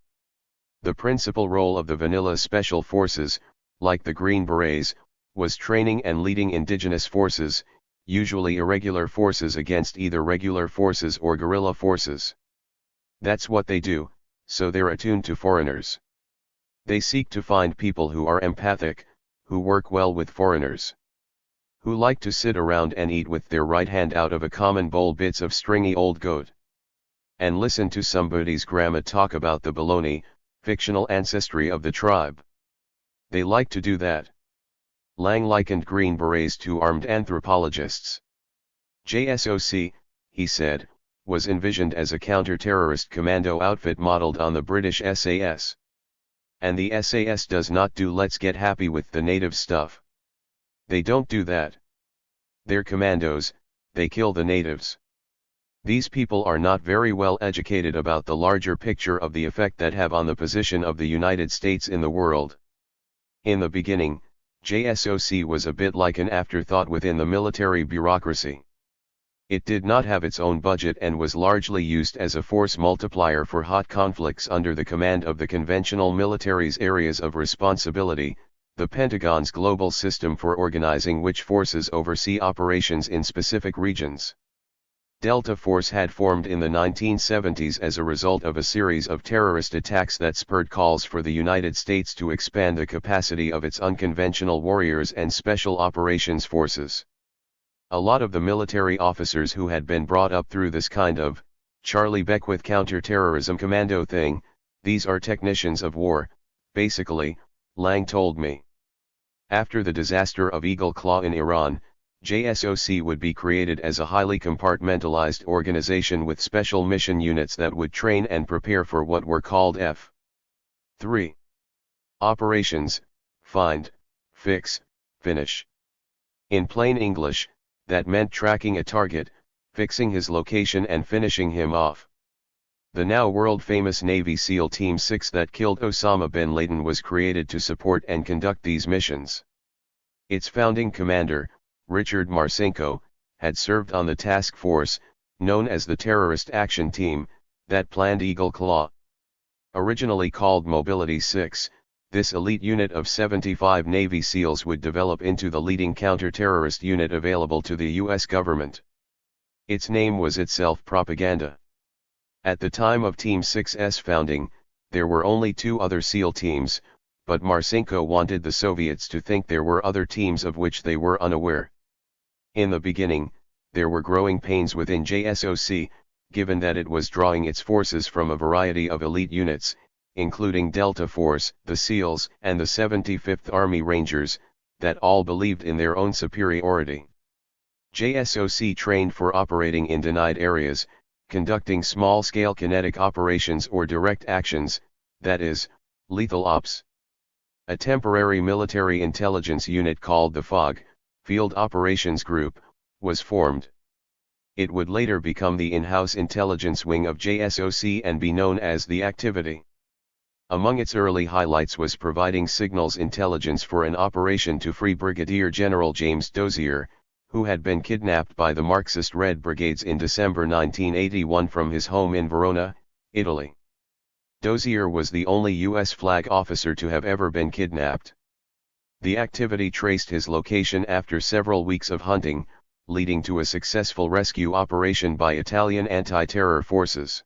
The principal role of the vanilla special forces, like the Green Berets, was training and leading indigenous forces, usually irregular forces against either regular forces or guerrilla forces. That's what they do, so they're attuned to foreigners. They seek to find people who are empathic, who work well with foreigners, who like to sit around and eat with their right hand out of a common bowl bits of stringy old goat, and listen to somebody's grandma talk about the baloney, fictional ancestry of the tribe. They like to do that. Lang likened Green Berets to armed anthropologists. JSOC, he said, was envisioned as a counter-terrorist commando outfit modeled on the British SAS. And the SAS does not do let's get happy with the native stuff. They don't do that. They're commandos, they kill the natives. These people are not very well educated about the larger picture of the effect that have on the position of the United States in the world. In the beginning, JSOC was a bit like an afterthought within the military bureaucracy. It did not have its own budget and was largely used as a force multiplier for hot conflicts under the command of the conventional military's areas of responsibility, the Pentagon's global system for organizing which forces oversee operations in specific regions. Delta Force had formed in the 1970s as a result of a series of terrorist attacks that spurred calls for the United States to expand the capacity of its unconventional warriors and special operations forces. A lot of the military officers who had been brought up through this kind of Charlie Beckwith counter-terrorism commando thing, these are technicians of war, basically, Lang told me. After the disaster of Eagle Claw in Iran, JSOC would be created as a highly compartmentalized organization with special mission units that would train and prepare for what were called F3 operations: find, fix, finish. In plain English, that meant tracking a target, fixing his location and finishing him off. The now world-famous Navy SEAL Team 6 that killed Osama bin Laden was created to support and conduct these missions. Its founding commander, Richard Marcinko, had served on the task force, known as the Terrorist Action Team, that planned Eagle Claw. Originally called Mobility 6, this elite unit of 75 Navy SEALs would develop into the leading counter-terrorist unit available to the U.S. government. Its name was itself propaganda. At the time of Team 6's founding, there were only 2 other SEAL teams, but Marcinko wanted the Soviets to think there were other teams of which they were unaware. In the beginning, there were growing pains within JSOC, given that it was drawing its forces from a variety of elite units, including Delta Force, the SEALs, and the 75th Army Rangers, that all believed in their own superiority. JSOC trained for operating in denied areas, conducting small-scale kinetic operations or direct actions, that is, lethal ops. A temporary military intelligence unit called the FOG, Field Operations Group, was formed. It would later become the in-house intelligence wing of JSOC and be known as the Activity. Among its early highlights was providing signals intelligence for an operation to free Brigadier General James Dozier, who had been kidnapped by the Marxist Red Brigades in December 1981 from his home in Verona, Italy. Dozier was the only U.S. flag officer to have ever been kidnapped. The Activity traced his location after several weeks of hunting, leading to a successful rescue operation by Italian anti-terror forces.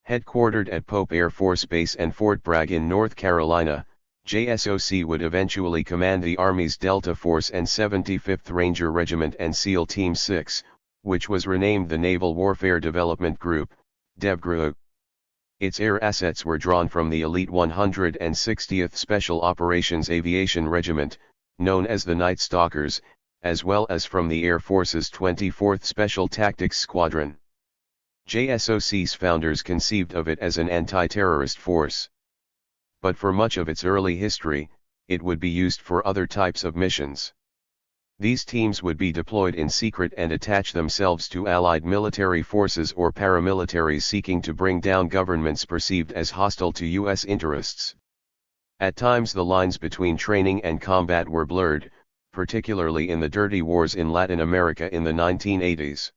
Headquartered at Pope Air Force Base and Fort Bragg in North Carolina, JSOC would eventually command the Army's Delta Force and 75th Ranger Regiment and SEAL Team 6, which was renamed the Naval Warfare Development Group, DEVGRU. Its air assets were drawn from the elite 160th Special Operations Aviation Regiment, known as the Night Stalkers, as well as from the Air Force's 24th Special Tactics Squadron. JSOC's founders conceived of it as an anti-terrorist force. But for much of its early history, it would be used for other types of missions. These teams would be deployed in secret and attach themselves to Allied military forces or paramilitaries seeking to bring down governments perceived as hostile to U.S. interests. At times the lines between training and combat were blurred, particularly in the dirty wars in Latin America in the 1980s.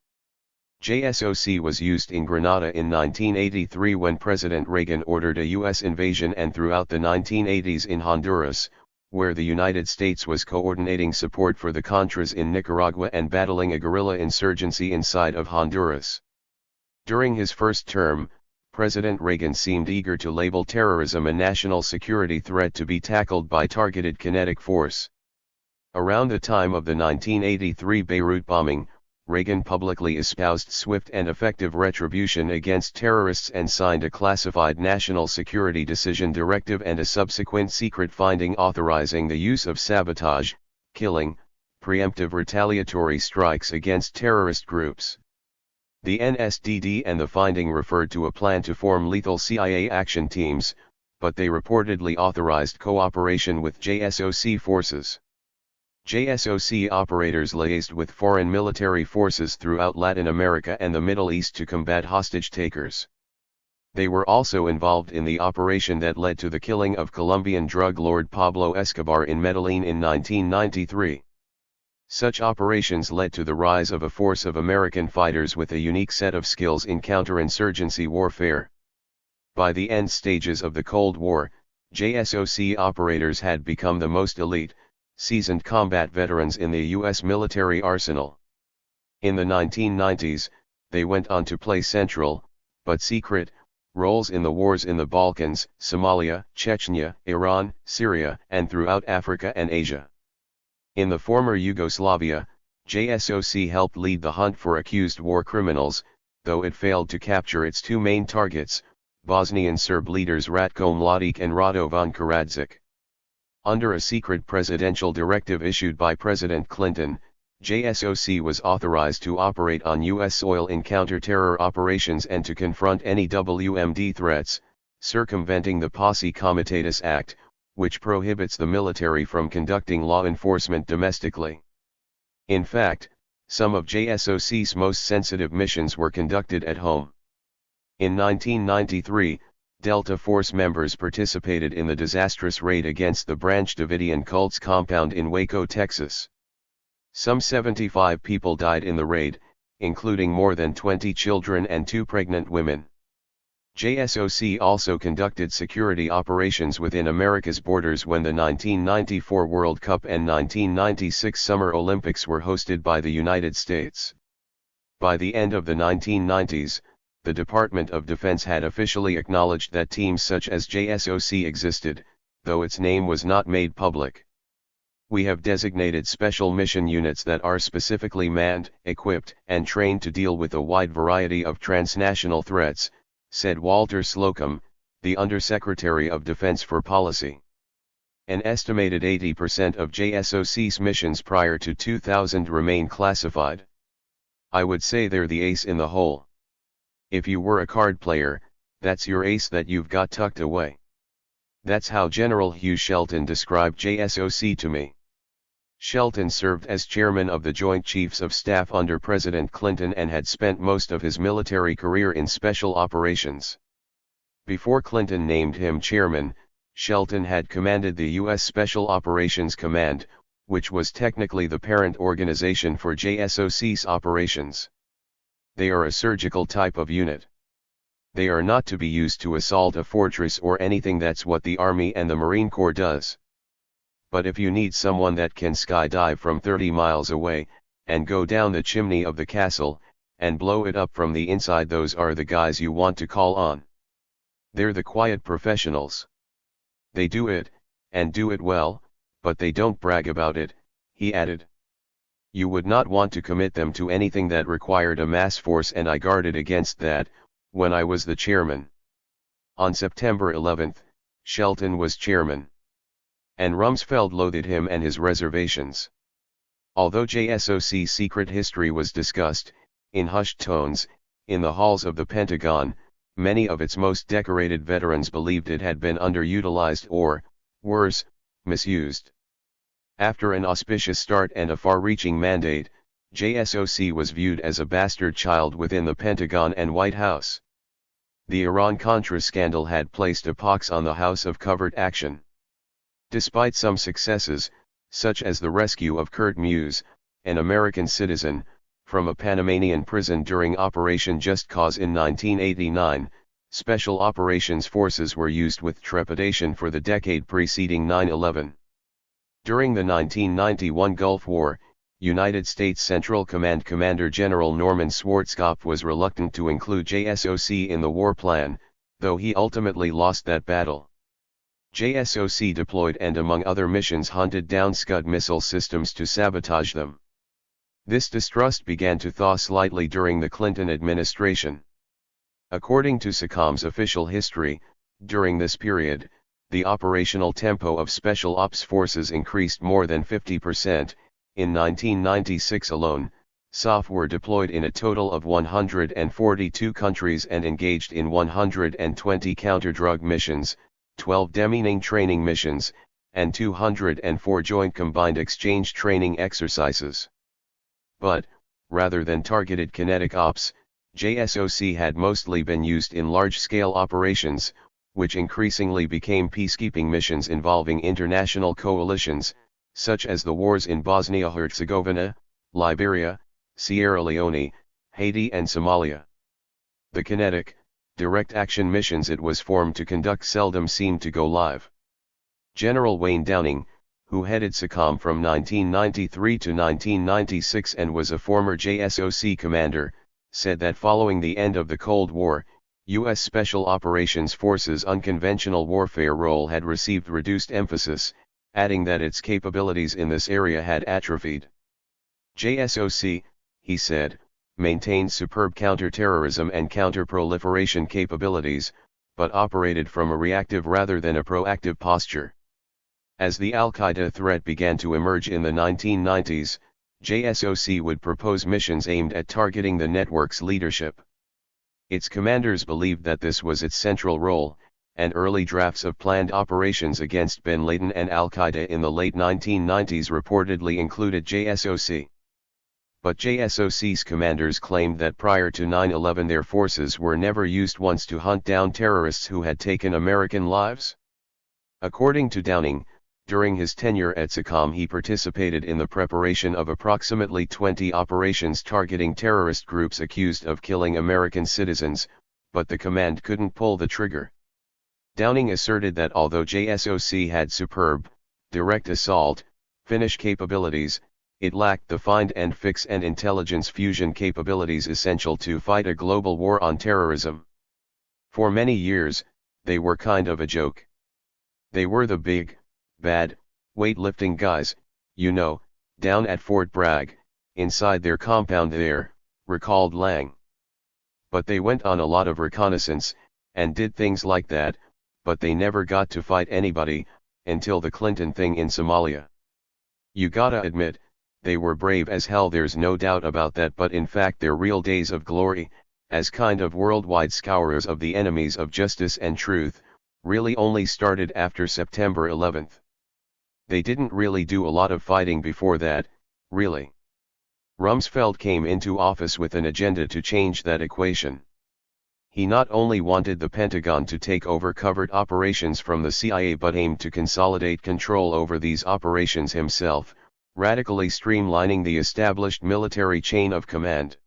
JSOC was used in Grenada in 1983 when President Reagan ordered a U.S. invasion, and throughout the 1980s in Honduras, where the United States was coordinating support for the Contras in Nicaragua and battling a guerrilla insurgency inside of Honduras. During his first term, President Reagan seemed eager to label terrorism a national security threat to be tackled by targeted kinetic force. Around the time of the 1983 Beirut bombing, Reagan publicly espoused swift and effective retribution against terrorists and signed a classified National Security Decision Directive and a subsequent secret finding authorizing the use of sabotage, killing, preemptive retaliatory strikes against terrorist groups. The NSDD and the finding referred to a plan to form lethal CIA action teams, but they reportedly authorized cooperation with JSOC forces. JSOC operators liaised with foreign military forces throughout Latin America and the Middle East to combat hostage takers. They were also involved in the operation that led to the killing of Colombian drug lord Pablo Escobar in Medellin in 1993. Such operations led to the rise of a force of American fighters with a unique set of skills in counterinsurgency warfare. By the end stages of the Cold War, JSOC operators had become the most elite, seasoned combat veterans in the U.S. military arsenal. In the 1990s, they went on to play central, but secret, roles in the wars in the Balkans, Somalia, Chechnya, Iran, Syria, and throughout Africa and Asia. In the former Yugoslavia, JSOC helped lead the hunt for accused war criminals, though it failed to capture its 2 main targets, Bosnian Serb leaders Ratko Mladic and Radovan Karadzic. Under a secret presidential directive issued by President Clinton, JSOC was authorized to operate on U.S. soil in counter-terror operations and to confront any WMD threats, circumventing the Posse Comitatus Act, which prohibits the military from conducting law enforcement domestically. In fact, some of JSOC's most sensitive missions were conducted at home. In 1993, Delta Force members participated in the disastrous raid against the Branch Davidian cult's compound in Waco, Texas. Some 75 people died in the raid, including more than 20 children and 2 pregnant women. JSOC also conducted security operations within America's borders when the 1994 World Cup and 1996 Summer Olympics were hosted by the United States. By the end of the 1990s, the Department of Defense had officially acknowledged that teams such as JSOC existed, though its name was not made public. We have designated special mission units that are specifically manned, equipped, and trained to deal with a wide variety of transnational threats, said Walter Slocum, the Undersecretary of Defense for Policy. An estimated 80% of JSOC's missions prior to 2000 remain classified. I would say they're the ace in the hole. If you were a card player, that's your ace that you've got tucked away. That's how General Hugh Shelton described JSOC to me. Shelton served as chairman of the Joint Chiefs of Staff under President Clinton and had spent most of his military career in special operations. Before Clinton named him chairman, Shelton had commanded the U.S. Special Operations Command, which was technically the parent organization for JSOC's operations. They are a surgical type of unit. They are not to be used to assault a fortress or anything. That's what the Army and the Marine Corps does. But if you need someone that can skydive from 30 miles away, and go down the chimney of the castle, and blow it up from the inside, those are the guys you want to call on. They're the quiet professionals. They do it, and do it well, but they don't brag about it, he added. You would not want to commit them to anything that required a mass force, and I guarded against that, when I was the chairman. On September 11, Shelton was chairman. And Rumsfeld loathed him and his reservations. Although JSOC's secret history was discussed, in hushed tones, in the halls of the Pentagon, many of its most decorated veterans believed it had been underutilized or, worse, misused. After an auspicious start and a far-reaching mandate, JSOC was viewed as a bastard child within the Pentagon and White House. The Iran-Contra scandal had placed a pox on the House of Covert Action. Despite some successes, such as the rescue of Kurt Muse, an American citizen, from a Panamanian prison during Operation Just Cause in 1989, special operations forces were used with trepidation for the decade preceding 9/11. During the 1991 Gulf War, United States Central Command Commander General Norman Schwarzkopf was reluctant to include JSOC in the war plan, though he ultimately lost that battle. JSOC deployed and among other missions hunted down Scud missile systems to sabotage them. This distrust began to thaw slightly during the Clinton administration. According to SOCOM's official history, during this period, the operational tempo of Special Ops forces increased more than 50%. In 1996 alone, SOF were deployed in a total of 142 countries and engaged in 120 counter-drug missions, 12 demining training missions, and 204 joint combined exchange training exercises. But, rather than targeted kinetic ops, JSOC had mostly been used in large-scale operations, which increasingly became peacekeeping missions involving international coalitions, such as the wars in Bosnia-Herzegovina, Liberia, Sierra Leone, Haiti and Somalia. The kinetic, direct action missions it was formed to conduct seldom seemed to go live. General Wayne Downing, who headed SOCOM from 1993 to 1996 and was a former JSOC commander, said that following the end of the Cold War, U.S. Special Operations Forces' unconventional warfare role had received reduced emphasis, adding that its capabilities in this area had atrophied. JSOC, he said, maintained superb counter-terrorism and counter-proliferation capabilities, but operated from a reactive rather than a proactive posture. As the Al-Qaeda threat began to emerge in the 1990s, JSOC would propose missions aimed at targeting the network's leadership. Its commanders believed that this was its central role, and early drafts of planned operations against bin Laden and Al-Qaeda in the late 1990s reportedly included JSOC. But JSOC's commanders claimed that prior to 9/11 their forces were never used once to hunt down terrorists who had taken American lives. According to Downing, During his tenure at SOCOM, he participated in the preparation of approximately 20 operations targeting terrorist groups accused of killing American citizens, but the command couldn't pull the trigger. Downing asserted that although JSOC had superb, direct assault, finish capabilities, it lacked the find and fix and intelligence fusion capabilities essential to fight a global war on terrorism. For many years, they were kind of a joke. They were the big, bad, weightlifting guys, you know, down at Fort Bragg, inside their compound there, recalled Lang. But they went on a lot of reconnaissance, and did things like that, but they never got to fight anybody, until the Clinton thing in Somalia. You gotta admit, they were brave as hell, there's no doubt about that, but in fact their real days of glory, as kind of worldwide scourers of the enemies of justice and truth, really only started after September 11th. They didn't really do a lot of fighting before that, really. Rumsfeld came into office with an agenda to change that equation. He not only wanted the Pentagon to take over covert operations from the CIA but aimed to consolidate control over these operations himself, radically streamlining the established military chain of command.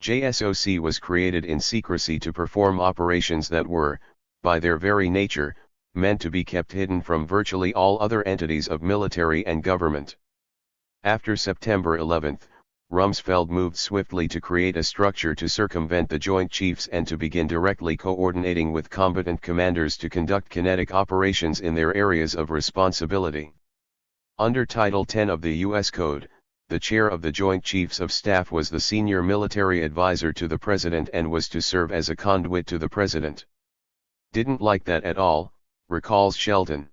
JSOC was created in secrecy to perform operations that were, by their very nature, meant to be kept hidden from virtually all other entities of military and government. After September 11th, Rumsfeld moved swiftly to create a structure to circumvent the Joint Chiefs and to begin directly coordinating with combatant commanders to conduct kinetic operations in their areas of responsibility. Under Title 10 of the U.S. Code, the chair of the Joint Chiefs of Staff was the senior military advisor to the President and was to serve as a conduit to the President. Didn't like that at all, recalls Shelton.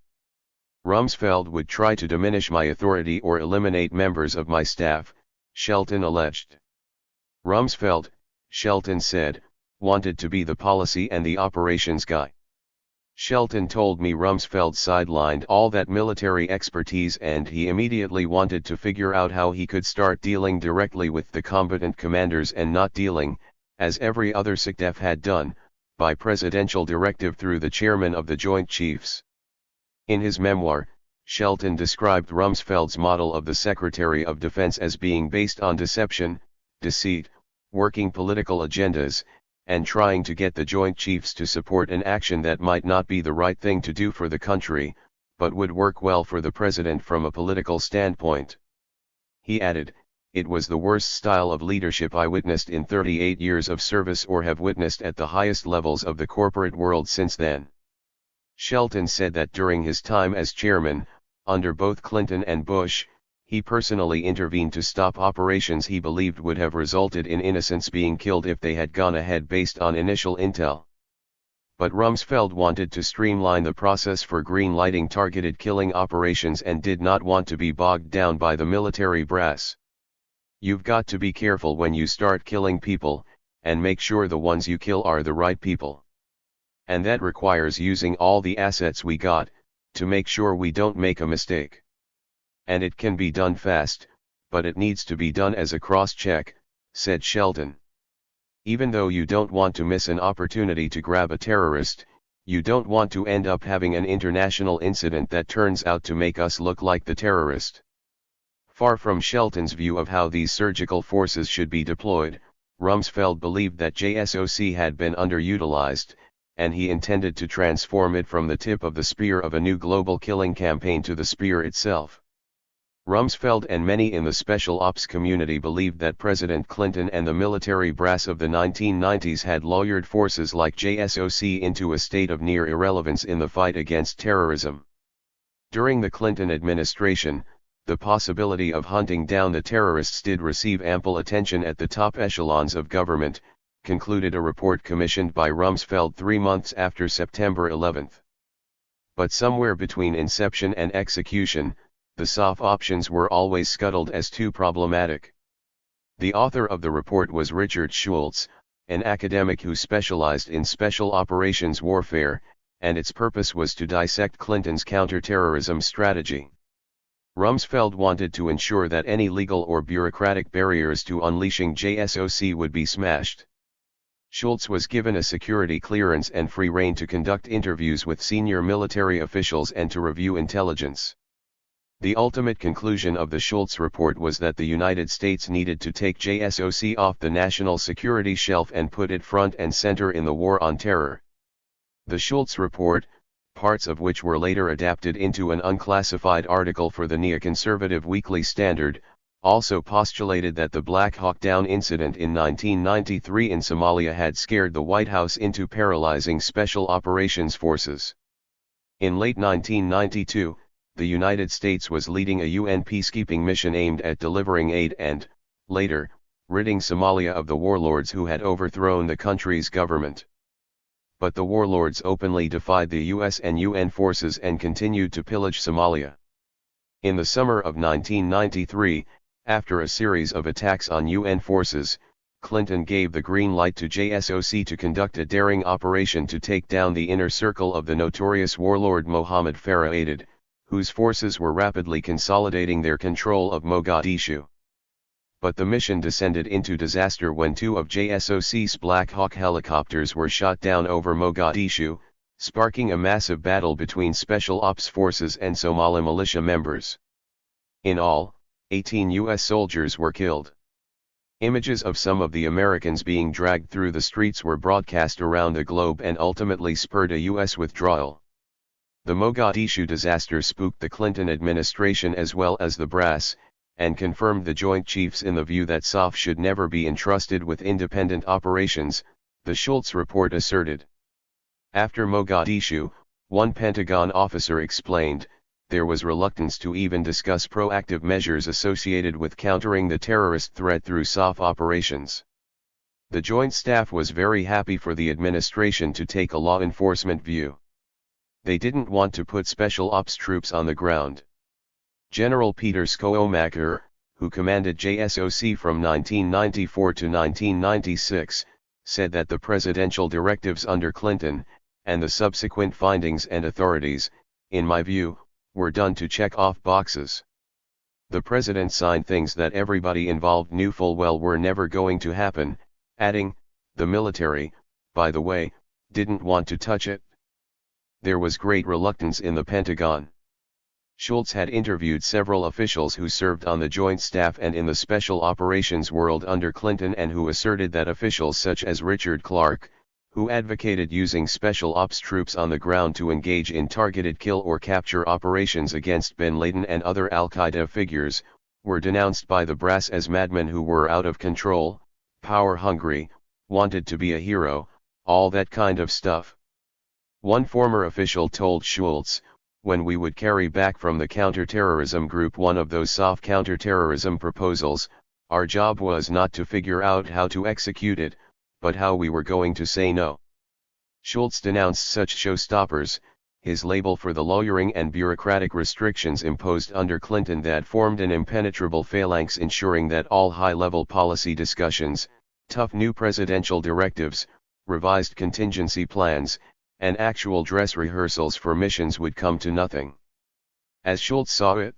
Rumsfeld would try to diminish my authority or eliminate members of my staff, Shelton alleged. Rumsfeld, Shelton said, wanted to be the policy and the operations guy. Shelton told me Rumsfeld sidelined all that military expertise and he immediately wanted to figure out how he could start dealing directly with the combatant commanders and not dealing, as every other SecDef had done, by presidential directive through the chairman of the Joint Chiefs. In his memoir, Shelton described Rumsfeld's model of the Secretary of Defense as being based on deception, deceit, working political agendas, and trying to get the Joint Chiefs to support an action that might not be the right thing to do for the country, but would work well for the President from a political standpoint. He added, "It was the worst style of leadership I witnessed in 38 years of service or have witnessed at the highest levels of the corporate world since then." Shelton said that during his time as chairman, under both Clinton and Bush, he personally intervened to stop operations he believed would have resulted in innocents being killed if they had gone ahead based on initial intel. But Rumsfeld wanted to streamline the process for green-lighting targeted killing operations and did not want to be bogged down by the military brass. "You've got to be careful when you start killing people, and make sure the ones you kill are the right people. And that requires using all the assets we got, to make sure we don't make a mistake. And it can be done fast, but it needs to be done as a cross-check," said Shelton. "Even though you don't want to miss an opportunity to grab a terrorist, you don't want to end up having an international incident that turns out to make us look like the terrorist." Far from Shelton's view of how these surgical forces should be deployed, Rumsfeld believed that JSOC had been underutilized, and he intended to transform it from the tip of the spear of a new global killing campaign to the spear itself. Rumsfeld and many in the special ops community believed that President Clinton and the military brass of the 1990s had lawyered forces like JSOC into a state of near irrelevance in the fight against terrorism. During the Clinton administration, the possibility of hunting down the terrorists did receive ample attention at the top echelons of government, concluded a report commissioned by Rumsfeld 3 months after September 11th. But somewhere between inception and execution, the soft options were always scuttled as too problematic. The author of the report was Richard Schultz, an academic who specialized in special operations warfare, and its purpose was to dissect Clinton's counterterrorism strategy. Rumsfeld wanted to ensure that any legal or bureaucratic barriers to unleashing JSOC would be smashed. Schultz was given a security clearance and free rein to conduct interviews with senior military officials and to review intelligence. The ultimate conclusion of the Schultz report was that the United States needed to take JSOC off the national security shelf and put it front and center in the war on terror. The Schultz report, parts of which were later adapted into an unclassified article for the neoconservative Weekly Standard, also postulated that the Black Hawk Down incident in 1993 in Somalia had scared the White House into paralyzing Special Operations Forces. In late 1992, the United States was leading a UN peacekeeping mission aimed at delivering aid and, later, ridding Somalia of the warlords who had overthrown the country's government. But the warlords openly defied the US and UN forces and continued to pillage Somalia. In the summer of 1993, after a series of attacks on UN forces, Clinton gave the green light to JSOC to conduct a daring operation to take down the inner circle of the notorious warlord Mohammed Farah Aidid, whose forces were rapidly consolidating their control of Mogadishu. But the mission descended into disaster when two of JSOC's Black Hawk helicopters were shot down over Mogadishu, sparking a massive battle between Special Ops forces and Somali militia members. In all, 18 U.S. soldiers were killed. Images of some of the Americans being dragged through the streets were broadcast around the globe and ultimately spurred a U.S. withdrawal. The Mogadishu disaster spooked the Clinton administration as well as the brass, and confirmed the Joint Chiefs in the view that SOF should never be entrusted with independent operations, the Schultz report asserted. After Mogadishu, one Pentagon officer explained, there was reluctance to even discuss proactive measures associated with countering the terrorist threat through SOF operations. The Joint Staff was very happy for the administration to take a law enforcement view. They didn't want to put Special Ops troops on the ground. General Peter Schoomaker, who commanded JSOC from 1994 to 1996, said that the presidential directives under Clinton, and the subsequent findings and authorities, in my view, were done to check off boxes. The president signed things that everybody involved knew full well were never going to happen, adding, the military, by the way, didn't want to touch it. There was great reluctance in the Pentagon. Schultz had interviewed several officials who served on the Joint Staff and in the Special Operations world under Clinton and who asserted that officials such as Richard Clarke, who advocated using Special Ops troops on the ground to engage in targeted kill or capture operations against bin Laden and other al-Qaeda figures, were denounced by the brass as madmen who were out of control, power-hungry, wanted to be a hero, all that kind of stuff. One former official told Schultz, when we would carry back from the counterterrorism group one of those soft counterterrorism proposals, our job was not to figure out how to execute it, but how we were going to say no. Schultz denounced such showstoppers, his label for the lawyering and bureaucratic restrictions imposed under Clinton that formed an impenetrable phalanx ensuring that all high-level policy discussions, tough new presidential directives, revised contingency plans, and actual dress rehearsals for missions would come to nothing. As Schultz saw it,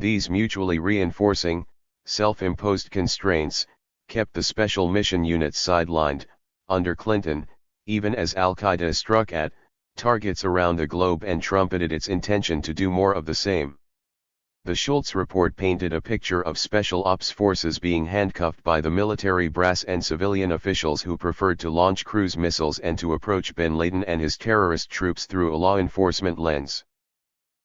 these mutually reinforcing, self-imposed constraints, kept the special mission units sidelined, under Clinton, even as al-Qaeda struck at targets around the globe and trumpeted its intention to do more of the same. The Schultz report painted a picture of Special Ops forces being handcuffed by the military brass and civilian officials who preferred to launch cruise missiles and to approach bin Laden and his terrorist troops through a law enforcement lens.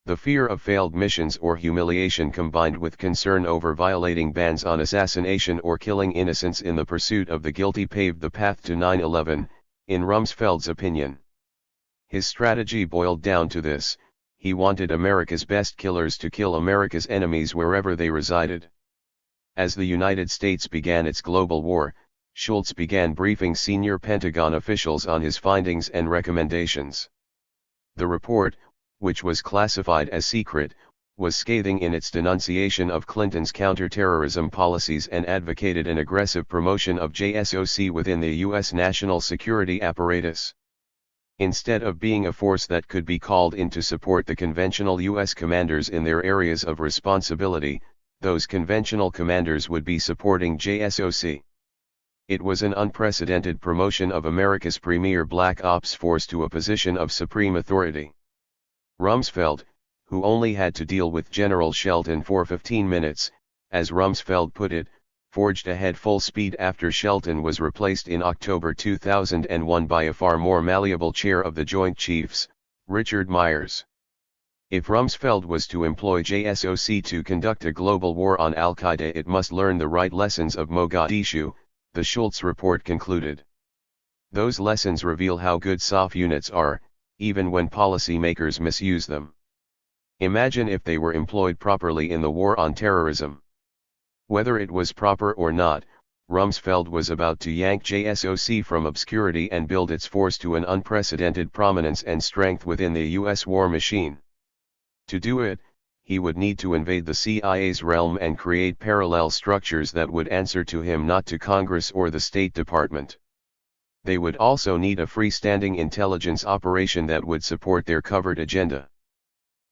The fear of failed missions or humiliation combined with concern over violating bans on assassination or killing innocents in the pursuit of the guilty paved the path to 9/11, in Rumsfeld's opinion. His strategy boiled down to this: he wanted America's best killers to kill America's enemies wherever they resided. As the United States began its global war, Schultz began briefing senior Pentagon officials on his findings and recommendations. The report, which was classified as secret, was scathing in its denunciation of Clinton's counterterrorism policies and advocated an aggressive promotion of JSOC within the U.S. national security apparatus. Instead of being a force that could be called in to support the conventional U.S. commanders in their areas of responsibility, those conventional commanders would be supporting JSOC. It was an unprecedented promotion of America's premier black ops force to a position of supreme authority. Rumsfeld, who only had to deal with General Shelton for 15 minutes, as Rumsfeld put it, forged ahead full speed after Shelton was replaced in October 2001 by a far more malleable chair of the Joint Chiefs, Richard Myers. If Rumsfeld was to employ JSOC to conduct a global war on Al-Qaeda, it must learn the right lessons of Mogadishu, the Schultz report concluded. Those lessons reveal how good SOF units are, even when policymakers misuse them. Imagine if they were employed properly in the war on terrorism. Whether it was proper or not, Rumsfeld was about to yank JSOC from obscurity and build its force to an unprecedented prominence and strength within the U.S. war machine. To do it, he would need to invade the CIA's realm and create parallel structures that would answer to him, not to Congress or the State Department. They would also need a freestanding intelligence operation that would support their covert agenda.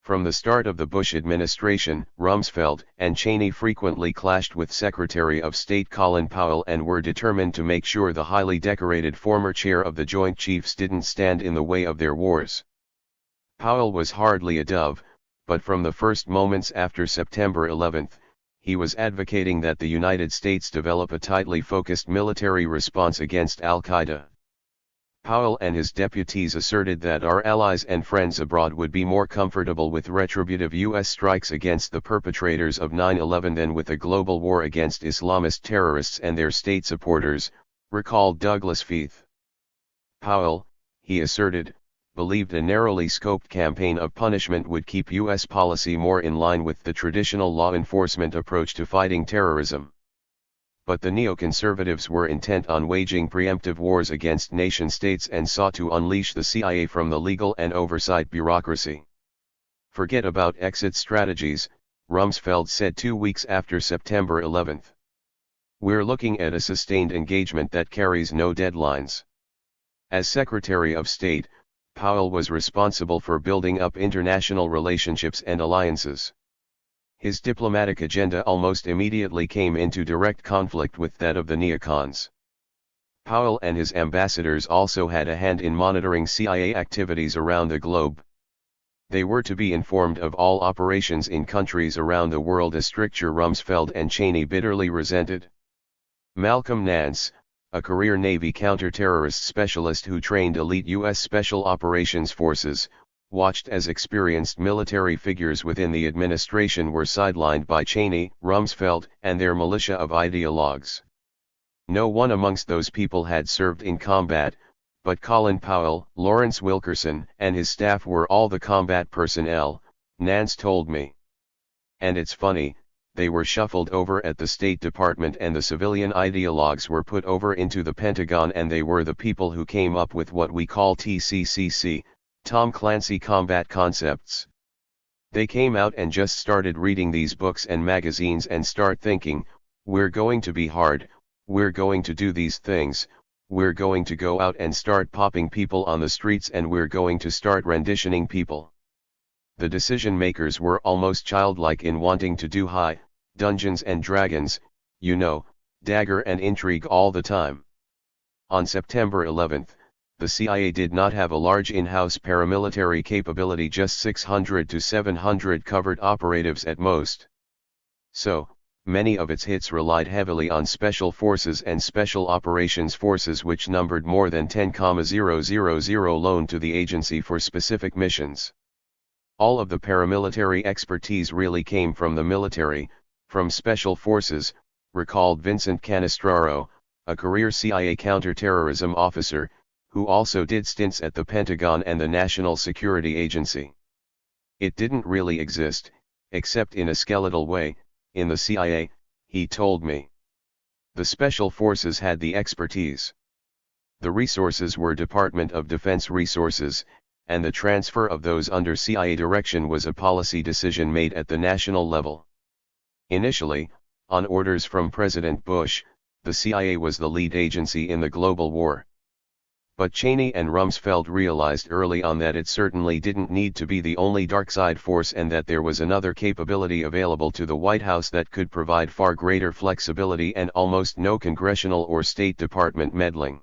From the start of the Bush administration, Rumsfeld and Cheney frequently clashed with Secretary of State Colin Powell and were determined to make sure the highly decorated former chair of the Joint Chiefs didn't stand in the way of their wars. Powell was hardly a dove, but from the first moments after September 11, he was advocating that the United States develop a tightly focused military response against Al-Qaeda. Powell and his deputies asserted that our allies and friends abroad would be more comfortable with retributive U.S. strikes against the perpetrators of 9/11 than with a global war against Islamist terrorists and their state supporters, recalled Douglas Feith. Powell, he asserted, believed a narrowly scoped campaign of punishment would keep U.S. policy more in line with the traditional law enforcement approach to fighting terrorism. But the neoconservatives were intent on waging preemptive wars against nation-states and sought to unleash the CIA from the legal and oversight bureaucracy. Forget about exit strategies, Rumsfeld said 2 weeks after September 11. We're looking at a sustained engagement that carries no deadlines. As Secretary of State, Powell was responsible for building up international relationships and alliances. His diplomatic agenda almost immediately came into direct conflict with that of the neocons. Powell and his ambassadors also had a hand in monitoring CIA activities around the globe. They were to be informed of all operations in countries around the world, a stricture Rumsfeld and Cheney bitterly resented. Malcolm Nance, a career Navy counter-terrorist specialist who trained elite U.S. Special Operations Forces, watched as experienced military figures within the administration were sidelined by Cheney, Rumsfeld, and their militia of ideologues. No one amongst those people had served in combat, but Colin Powell, Lawrence Wilkerson, and his staff were all the combat personnel, Nance told me. And it's funny, they were shuffled over at the State Department and the civilian ideologues were put over into the Pentagon, and they were the people who came up with what we call TCCC, Tom Clancy Combat Concepts. They came out and just started reading these books and magazines and start thinking, we're going to be hard, we're going to do these things, we're going to go out and start popping people on the streets, and we're going to start renditioning people. The decision makers were almost childlike in wanting to do high, Dungeons and Dragons, you know, dagger and intrigue all the time. On September 11, the CIA did not have a large in-house paramilitary capability, just 600 to 700 covert operatives at most. So, many of its hits relied heavily on special forces and special operations forces, which numbered more than 10,000 loaned to the agency for specific missions. All of the paramilitary expertise really came from the military, from special forces, recalled Vincent Canestraro, a career CIA counterterrorism officer, who also did stints at the Pentagon and the National Security Agency. It didn't really exist, except in a skeletal way, in the CIA, he told me. The Special Forces had the expertise. The resources were Department of Defense resources, and the transfer of those under CIA direction was a policy decision made at the national level. Initially, on orders from President Bush, the CIA was the lead agency in the global war. But Cheney and Rumsfeld realized early on that it certainly didn't need to be the only darkside force, and that there was another capability available to the White House that could provide far greater flexibility and almost no congressional or State Department meddling.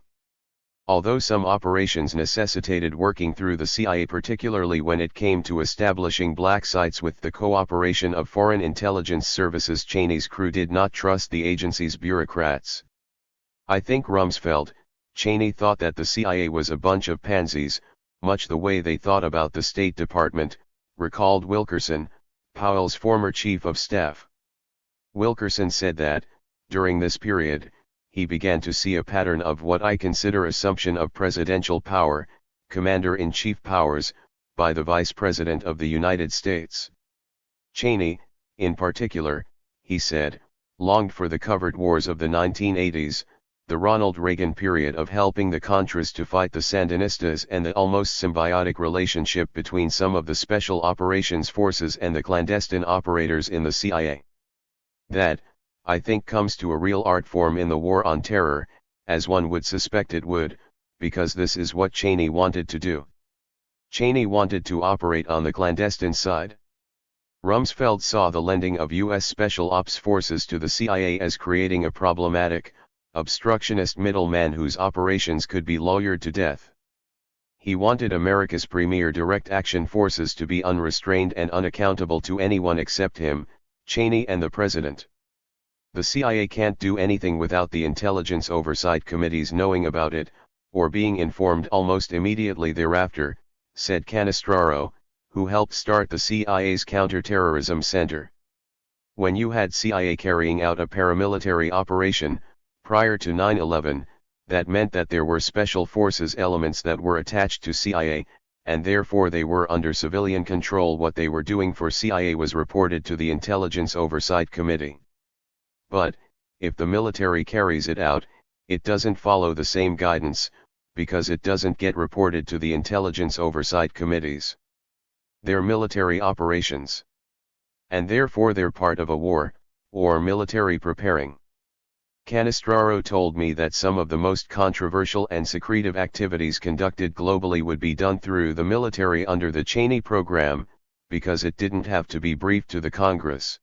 Although some operations necessitated working through the CIA, particularly when it came to establishing black sites with the cooperation of foreign intelligence services, Cheney's crew did not trust the agency's bureaucrats. I think Rumsfeld, Cheney thought that the CIA was a bunch of pansies, much the way they thought about the State Department, recalled Wilkerson, Powell's former chief of staff. Wilkerson said that, during this period, he began to see a pattern of what I consider assumption of presidential power, commander-in-chief powers, by the Vice President of the United States. Cheney, in particular, he said, longed for the covert wars of the 1980s, the Ronald Reagan period of helping the Contras to fight the Sandinistas, and the almost symbiotic relationship between some of the Special Operations Forces and the clandestine operators in the CIA. That, I think, comes to a real art form in the War on Terror, as one would suspect it would, because this is what Cheney wanted to do. Cheney wanted to operate on the clandestine side. Rumsfeld saw the lending of U.S. Special Ops forces to the CIA as creating a problematic, obstructionist middleman whose operations could be lawyered to death. He wanted America's premier direct action forces to be unrestrained and unaccountable to anyone except him, Cheney, and the President. The CIA can't do anything without the Intelligence Oversight Committees knowing about it, or being informed almost immediately thereafter, said Canestraro, who helped start the CIA's Counterterrorism Center. When you had CIA carrying out a paramilitary operation, prior to 9/11, that meant that there were special forces elements that were attached to CIA, and therefore they were under civilian control. What they were doing for CIA was reported to the Intelligence Oversight Committee. But, if the military carries it out, it doesn't follow the same guidance, because it doesn't get reported to the Intelligence Oversight Committees. They're military operations. And therefore they're part of a war, or military preparing. Canestraro told me that some of the most controversial and secretive activities conducted globally would be done through the military under the Cheney program, because it didn't have to be briefed to the Congress.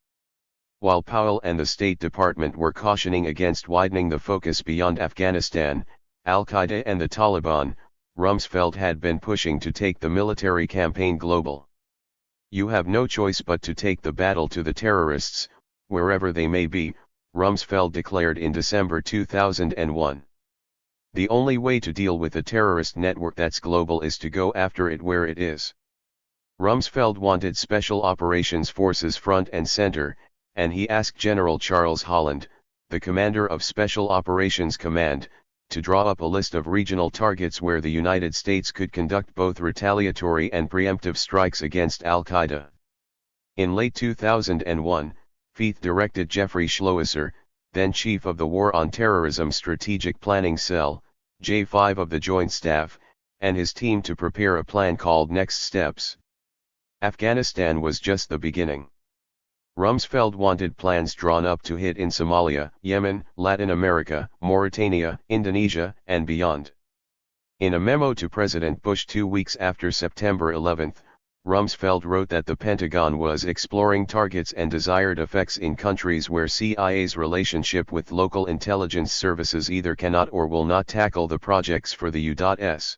While Powell and the State Department were cautioning against widening the focus beyond Afghanistan, Al-Qaeda and the Taliban, Rumsfeld had been pushing to take the military campaign global. You have no choice but to take the battle to the terrorists, wherever they may be, Rumsfeld declared in December 2001. The only way to deal with a terrorist network that's global is to go after it where it is. Rumsfeld wanted Special Operations Forces front and center, and he asked General Charles Holland, the commander of Special Operations Command, to draw up a list of regional targets where the United States could conduct both retaliatory and preemptive strikes against Al-Qaeda. In late 2001, Feith directed Jeffrey Schloesser, then chief of the War on Terrorism Strategic Planning Cell, J5 of the Joint Staff, and his team to prepare a plan called Next Steps. Afghanistan was just the beginning. Rumsfeld wanted plans drawn up to hit in Somalia, Yemen, Latin America, Mauritania, Indonesia, and beyond. In a memo to President Bush 2 weeks after September 11, Rumsfeld wrote that the Pentagon was exploring targets and desired effects in countries where CIA's relationship with local intelligence services either cannot or will not tackle the projects for the U.S.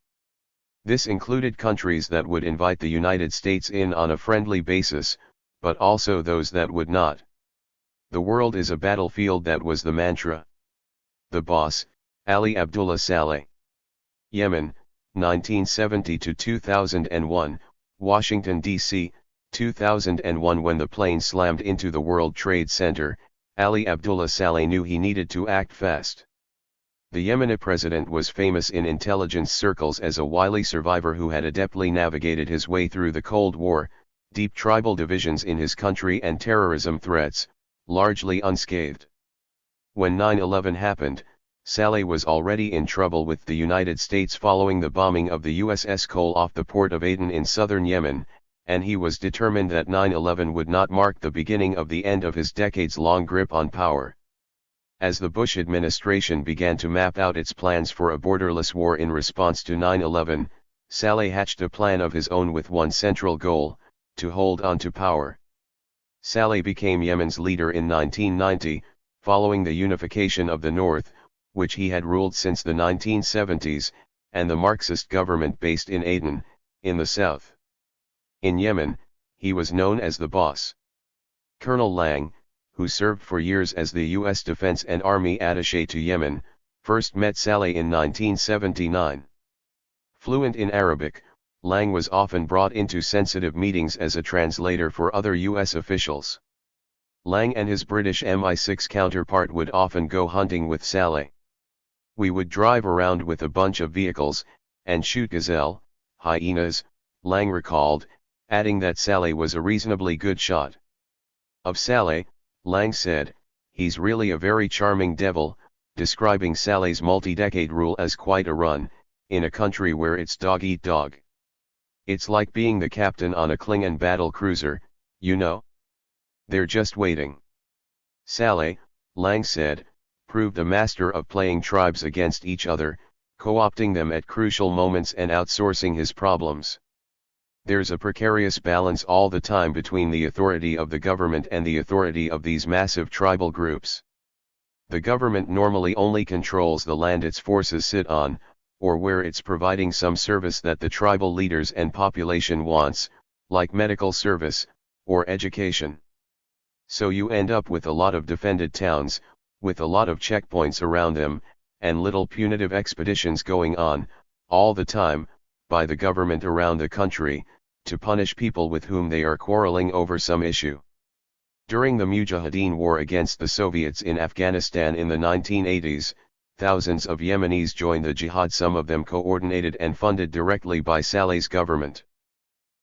This included countries that would invite the United States in on a friendly basis, but also those that would not. The world is a battlefield, that was the mantra. The boss, Ali Abdullah Saleh. Yemen, 1970 to 2001, Washington, D.C., 2001. When the plane slammed into the World Trade Center, Ali Abdullah Saleh knew he needed to act fast. The Yemeni president was famous in intelligence circles as a wily survivor who had adeptly navigated his way through the Cold War, deep tribal divisions in his country, and terrorism threats, largely unscathed. When 9/11 happened, Saleh was already in trouble with the United States following the bombing of the USS Cole off the port of Aden in southern Yemen, and he was determined that 9/11 would not mark the beginning of the end of his decades-long grip on power. As the Bush administration began to map out its plans for a borderless war in response to 9/11, Saleh hatched a plan of his own with one central goal: to hold on to power. Saleh became Yemen's leader in 1990, following the unification of the North, which he had ruled since the 1970s, and the Marxist government based in Aden, in the south. In Yemen, he was known as the boss. Colonel Lang, who served for years as the U.S. Defense and Army attaché to Yemen, first met Saleh in 1979. Fluent in Arabic, Lang was often brought into sensitive meetings as a translator for other U.S. officials. Lang and his British MI6 counterpart would often go hunting with Saleh. "We would drive around with a bunch of vehicles, and shoot gazelle, hyenas," Lang recalled, adding that Saleh was a reasonably good shot. Of Saleh, Lang said, "He's really a very charming devil," describing Saleh's multi-decade rule as quite a run, in a country where it's dog eat dog. "It's like being the captain on a Klingon battle cruiser, you know? They're just waiting." Saleh, Lang said, proved a master of playing tribes against each other, co-opting them at crucial moments and outsourcing his problems. "There's a precarious balance all the time between the authority of the government and the authority of these massive tribal groups. The government normally only controls the land its forces sit on, or where it's providing some service that the tribal leaders and population wants, like medical service, or education. So you end up with a lot of defended towns, with a lot of checkpoints around them, and little punitive expeditions going on, all the time, by the government around the country, to punish people with whom they are quarreling over some issue." During the Mujahideen war against the Soviets in Afghanistan in the 1980s, thousands of Yemenis joined the jihad, some of them coordinated and funded directly by Saleh's government.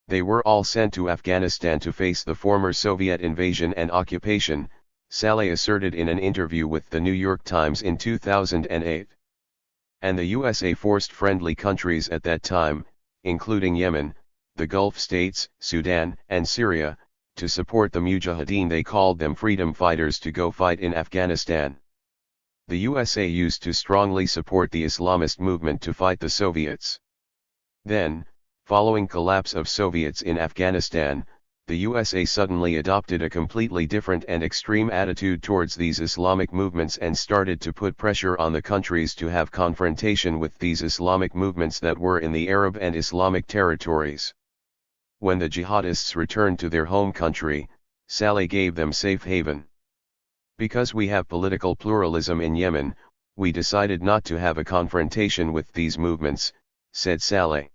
They were all sent to Afghanistan to face the former Soviet invasion and occupation, Saleh asserted in an interview with the New York Times in 2008. And the USA forced friendly countries at that time, including Yemen, the Gulf states, Sudan, and Syria, to support the Mujahideen. They called them freedom fighters to go fight in Afghanistan. The USA used to strongly support the Islamist movement to fight the Soviets. Then, following collapse of Soviets in Afghanistan, the USA suddenly adopted a completely different and extreme attitude towards these Islamic movements and started to put pressure on the countries to have confrontation with these Islamic movements that were in the Arab and Islamic territories. When the jihadists returned to their home country, Saleh gave them safe haven. "Because we have political pluralism in Yemen, we decided not to have a confrontation with these movements," said Saleh.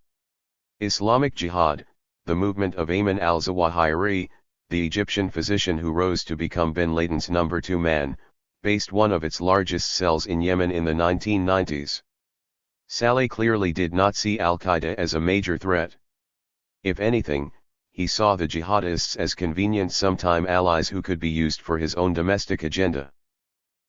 Islamic Jihad, the movement of Ayman al-Zawahiri, the Egyptian physician who rose to become bin Laden's number 2 man, based one of its largest cells in Yemen in the 1990s. Saleh clearly did not see al-Qaeda as a major threat. If anything, he saw the jihadists as convenient sometime allies who could be used for his own domestic agenda.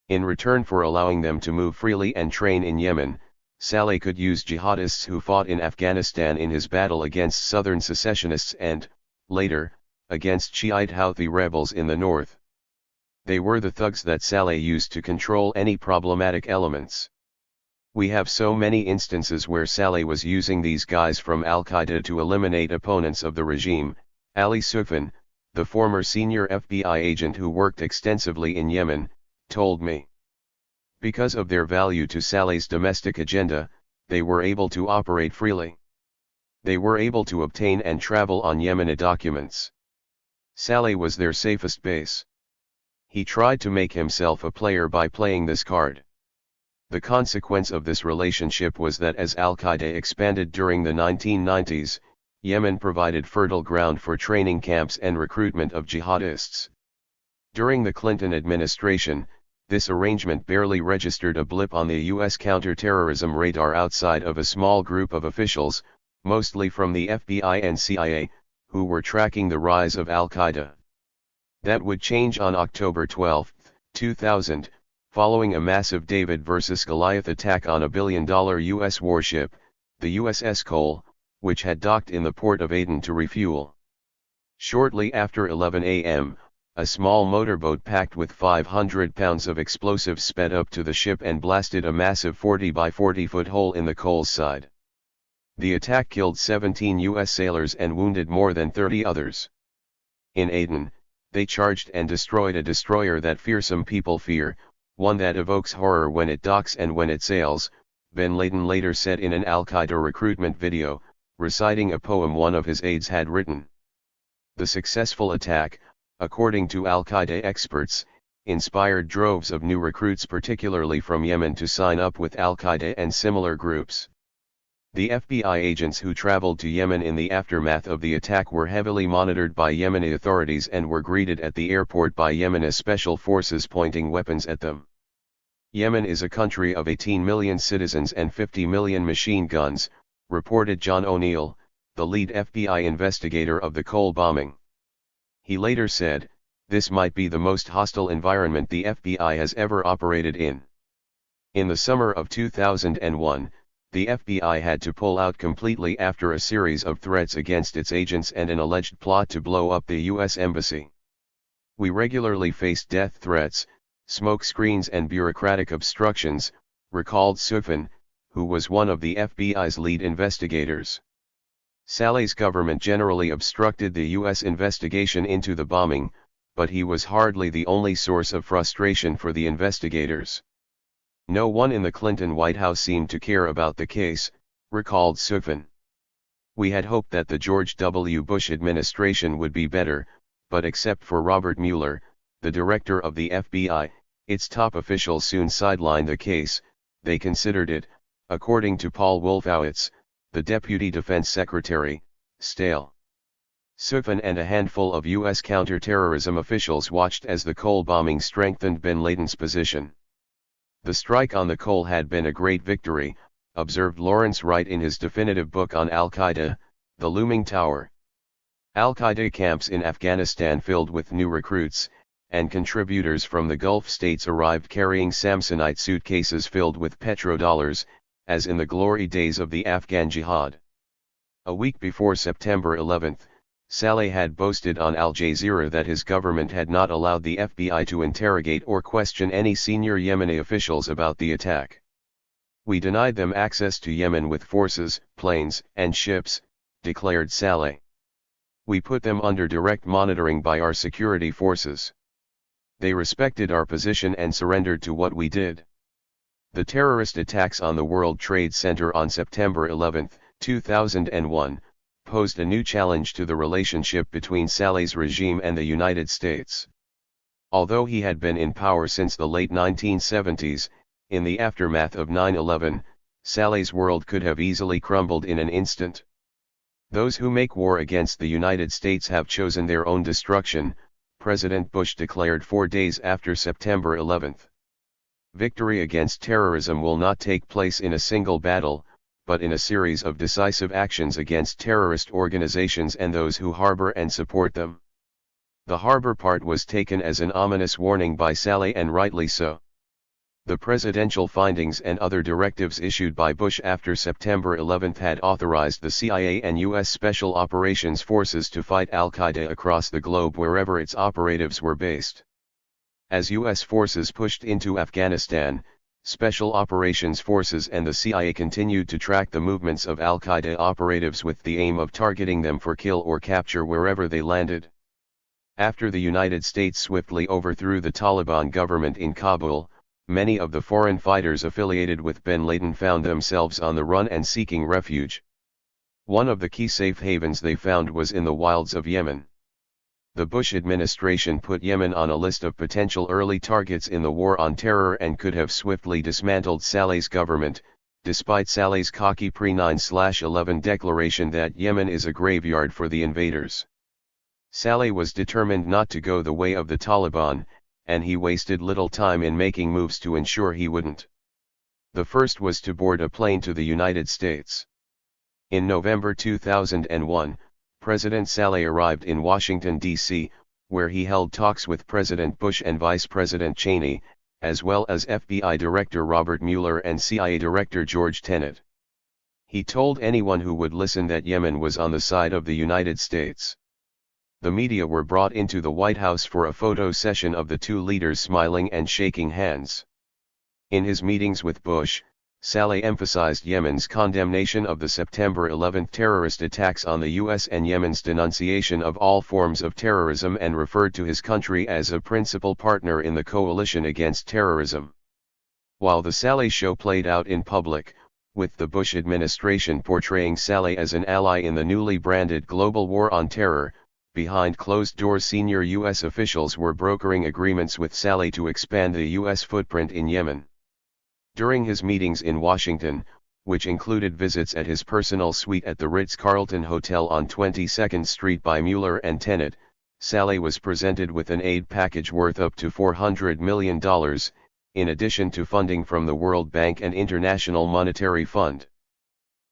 In return for allowing them to move freely and train in Yemen, Saleh could use jihadists who fought in Afghanistan in his battle against southern secessionists and, later, against Shiite Houthi rebels in the north. They were the thugs that Saleh used to control any problematic elements. We have so many instances where Saleh was using these guys from al-Qaeda to eliminate opponents of the regime. Ali Sufyan, the former senior FBI agent who worked extensively in Yemen, told me. Because of their value to Saleh's domestic agenda, they were able to operate freely. They were able to obtain and travel on Yemeni documents. Saleh was their safest base. He tried to make himself a player by playing this card. The consequence of this relationship was that as al-Qaeda expanded during the 1990s, Yemen provided fertile ground for training camps and recruitment of jihadists. During the Clinton administration, this arrangement barely registered a blip on the U.S. counterterrorism radar outside of a small group of officials, mostly from the FBI and CIA, who were tracking the rise of al-Qaeda. That would change on October 12, 2000, following a massive David versus Goliath attack on a billion-dollar U.S. warship, the USS Cole, which had docked in the port of Aden to refuel. Shortly after 11 a.m., a small motorboat packed with 500 pounds of explosives sped up to the ship and blasted a massive 40 by 40 foot hole in the Cole's side. The attack killed 17 U.S. sailors and wounded more than 30 others. In Aden, they charged and destroyed a destroyer that fearsome people fear, one that evokes horror when it docks and when it sails, bin Laden later said in an Al-Qaeda recruitment video, reciting a poem one of his aides had written. The successful attack, according to Al-Qaeda experts, inspired droves of new recruits particularly from Yemen to sign up with Al-Qaeda and similar groups. The FBI agents who traveled to Yemen in the aftermath of the attack were heavily monitored by Yemeni authorities and were greeted at the airport by Yemeni special forces pointing weapons at them. Yemen is a country of 18 million citizens and 50 million machine guns, reported John O'Neill, the lead FBI investigator of the Cole bombing. He later said, "This might be the most hostile environment the FBI has ever operated in." In the summer of 2001, the FBI had to pull out completely after a series of threats against its agents and an alleged plot to blow up the U.S. Embassy. "We regularly faced death threats, smoke screens and bureaucratic obstructions," recalled Sufan, who was one of the FBI's lead investigators. Saleh's government generally obstructed the U.S. investigation into the bombing, but he was hardly the only source of frustration for the investigators. "No one in the Clinton White House seemed to care about the case," recalled Sufan. "We had hoped that the George W. Bush administration would be better, but except for Robert Mueller, the director of the FBI, its top officials soon sidelined the case. They considered it," according to Paul Wolfowitz, the Deputy Defense Secretary, stale. Sufan and a handful of U.S. counterterrorism officials watched as the Cole bombing strengthened bin Laden's position. "The strike on the Cole had been a great victory," observed Lawrence Wright in his definitive book on Al-Qaeda, The Looming Tower. Al-Qaeda camps in Afghanistan filled with new recruits, and contributors from the Gulf states arrived carrying Samsonite suitcases filled with petrodollars, as in the glory days of the Afghan jihad. A week before September 11, Saleh had boasted on Al Jazeera that his government had not allowed the FBI to interrogate or question any senior Yemeni officials about the attack. "We denied them access to Yemen with forces, planes, and ships," declared Saleh. "We put them under direct monitoring by our security forces. They respected our position and surrendered to what we did." The terrorist attacks on the World Trade Center on September 11, 2001, posed a new challenge to the relationship between Saleh's regime and the United States. Although he had been in power since the late 1970s, in the aftermath of 9/11, Saleh's world could have easily crumbled in an instant. "Those who make war against the United States have chosen their own destruction," President Bush declared 4 days after September 11. "Victory against terrorism will not take place in a single battle, but in a series of decisive actions against terrorist organizations and those who harbor and support them." The harbor part was taken as an ominous warning by Saleh, and rightly so. The presidential findings and other directives issued by Bush after September 11 had authorized the CIA and U.S. Special Operations Forces to fight Al-Qaeda across the globe wherever its operatives were based. As U.S. forces pushed into Afghanistan, Special Operations Forces and the CIA continued to track the movements of Al-Qaeda operatives with the aim of targeting them for kill or capture wherever they landed. After the United States swiftly overthrew the Taliban government in Kabul, many of the foreign fighters affiliated with bin Laden found themselves on the run and seeking refuge. One of the key safe havens they found was in the wilds of Yemen. The Bush administration put Yemen on a list of potential early targets in the war on terror and could have swiftly dismantled Saleh's government, despite Saleh's cocky pre-9/11 declaration that Yemen is a graveyard for the invaders. Saleh was determined not to go the way of the Taliban, and he wasted little time in making moves to ensure he wouldn't. The first was to board a plane to the United States. In November 2001, President Saleh arrived in Washington, D.C., where he held talks with President Bush and Vice President Cheney, as well as FBI Director Robert Mueller and CIA Director George Tenet. He told anyone who would listen that Yemen was on the side of the United States. The media were brought into the White House for a photo session of the two leaders smiling and shaking hands. In his meetings with Bush, Saleh emphasized Yemen's condemnation of the September 11 terrorist attacks on the U.S. and Yemen's denunciation of all forms of terrorism, and referred to his country as a principal partner in the coalition against terrorism. While the Saleh show played out in public, with the Bush administration portraying Saleh as an ally in the newly branded global war on terror. Behind closed doors, senior U.S. officials were brokering agreements with Saleh to expand the U.S. footprint in Yemen. During his meetings in Washington, which included visits at his personal suite at the Ritz-Carlton Hotel on 22nd Street by Mueller and Tenet, Saleh was presented with an aid package worth up to $400 million, in addition to funding from the World Bank and International Monetary Fund.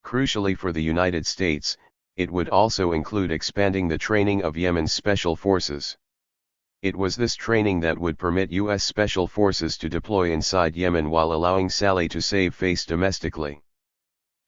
Crucially for the United States, it would also include expanding the training of Yemen's special forces. It was this training that would permit U.S. special forces to deploy inside Yemen while allowing Saleh to save face domestically.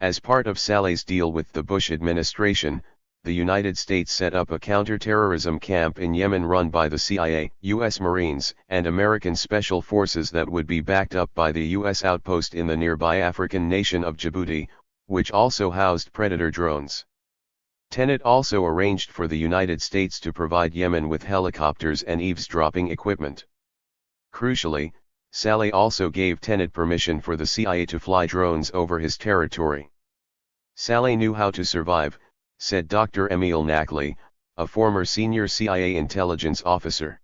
As part of Saleh's deal with the Bush administration, the United States set up a counterterrorism camp in Yemen run by the CIA, U.S. Marines, and American Special Forces that would be backed up by the U.S. outpost in the nearby African nation of Djibouti, which also housed Predator drones. Tenet also arranged for the United States to provide Yemen with helicopters and eavesdropping equipment. Crucially, Saleh also gave Tenet permission for the CIA to fly drones over his territory. Saleh knew how to survive, said Dr. Emil Knackley, a former senior CIA intelligence officer.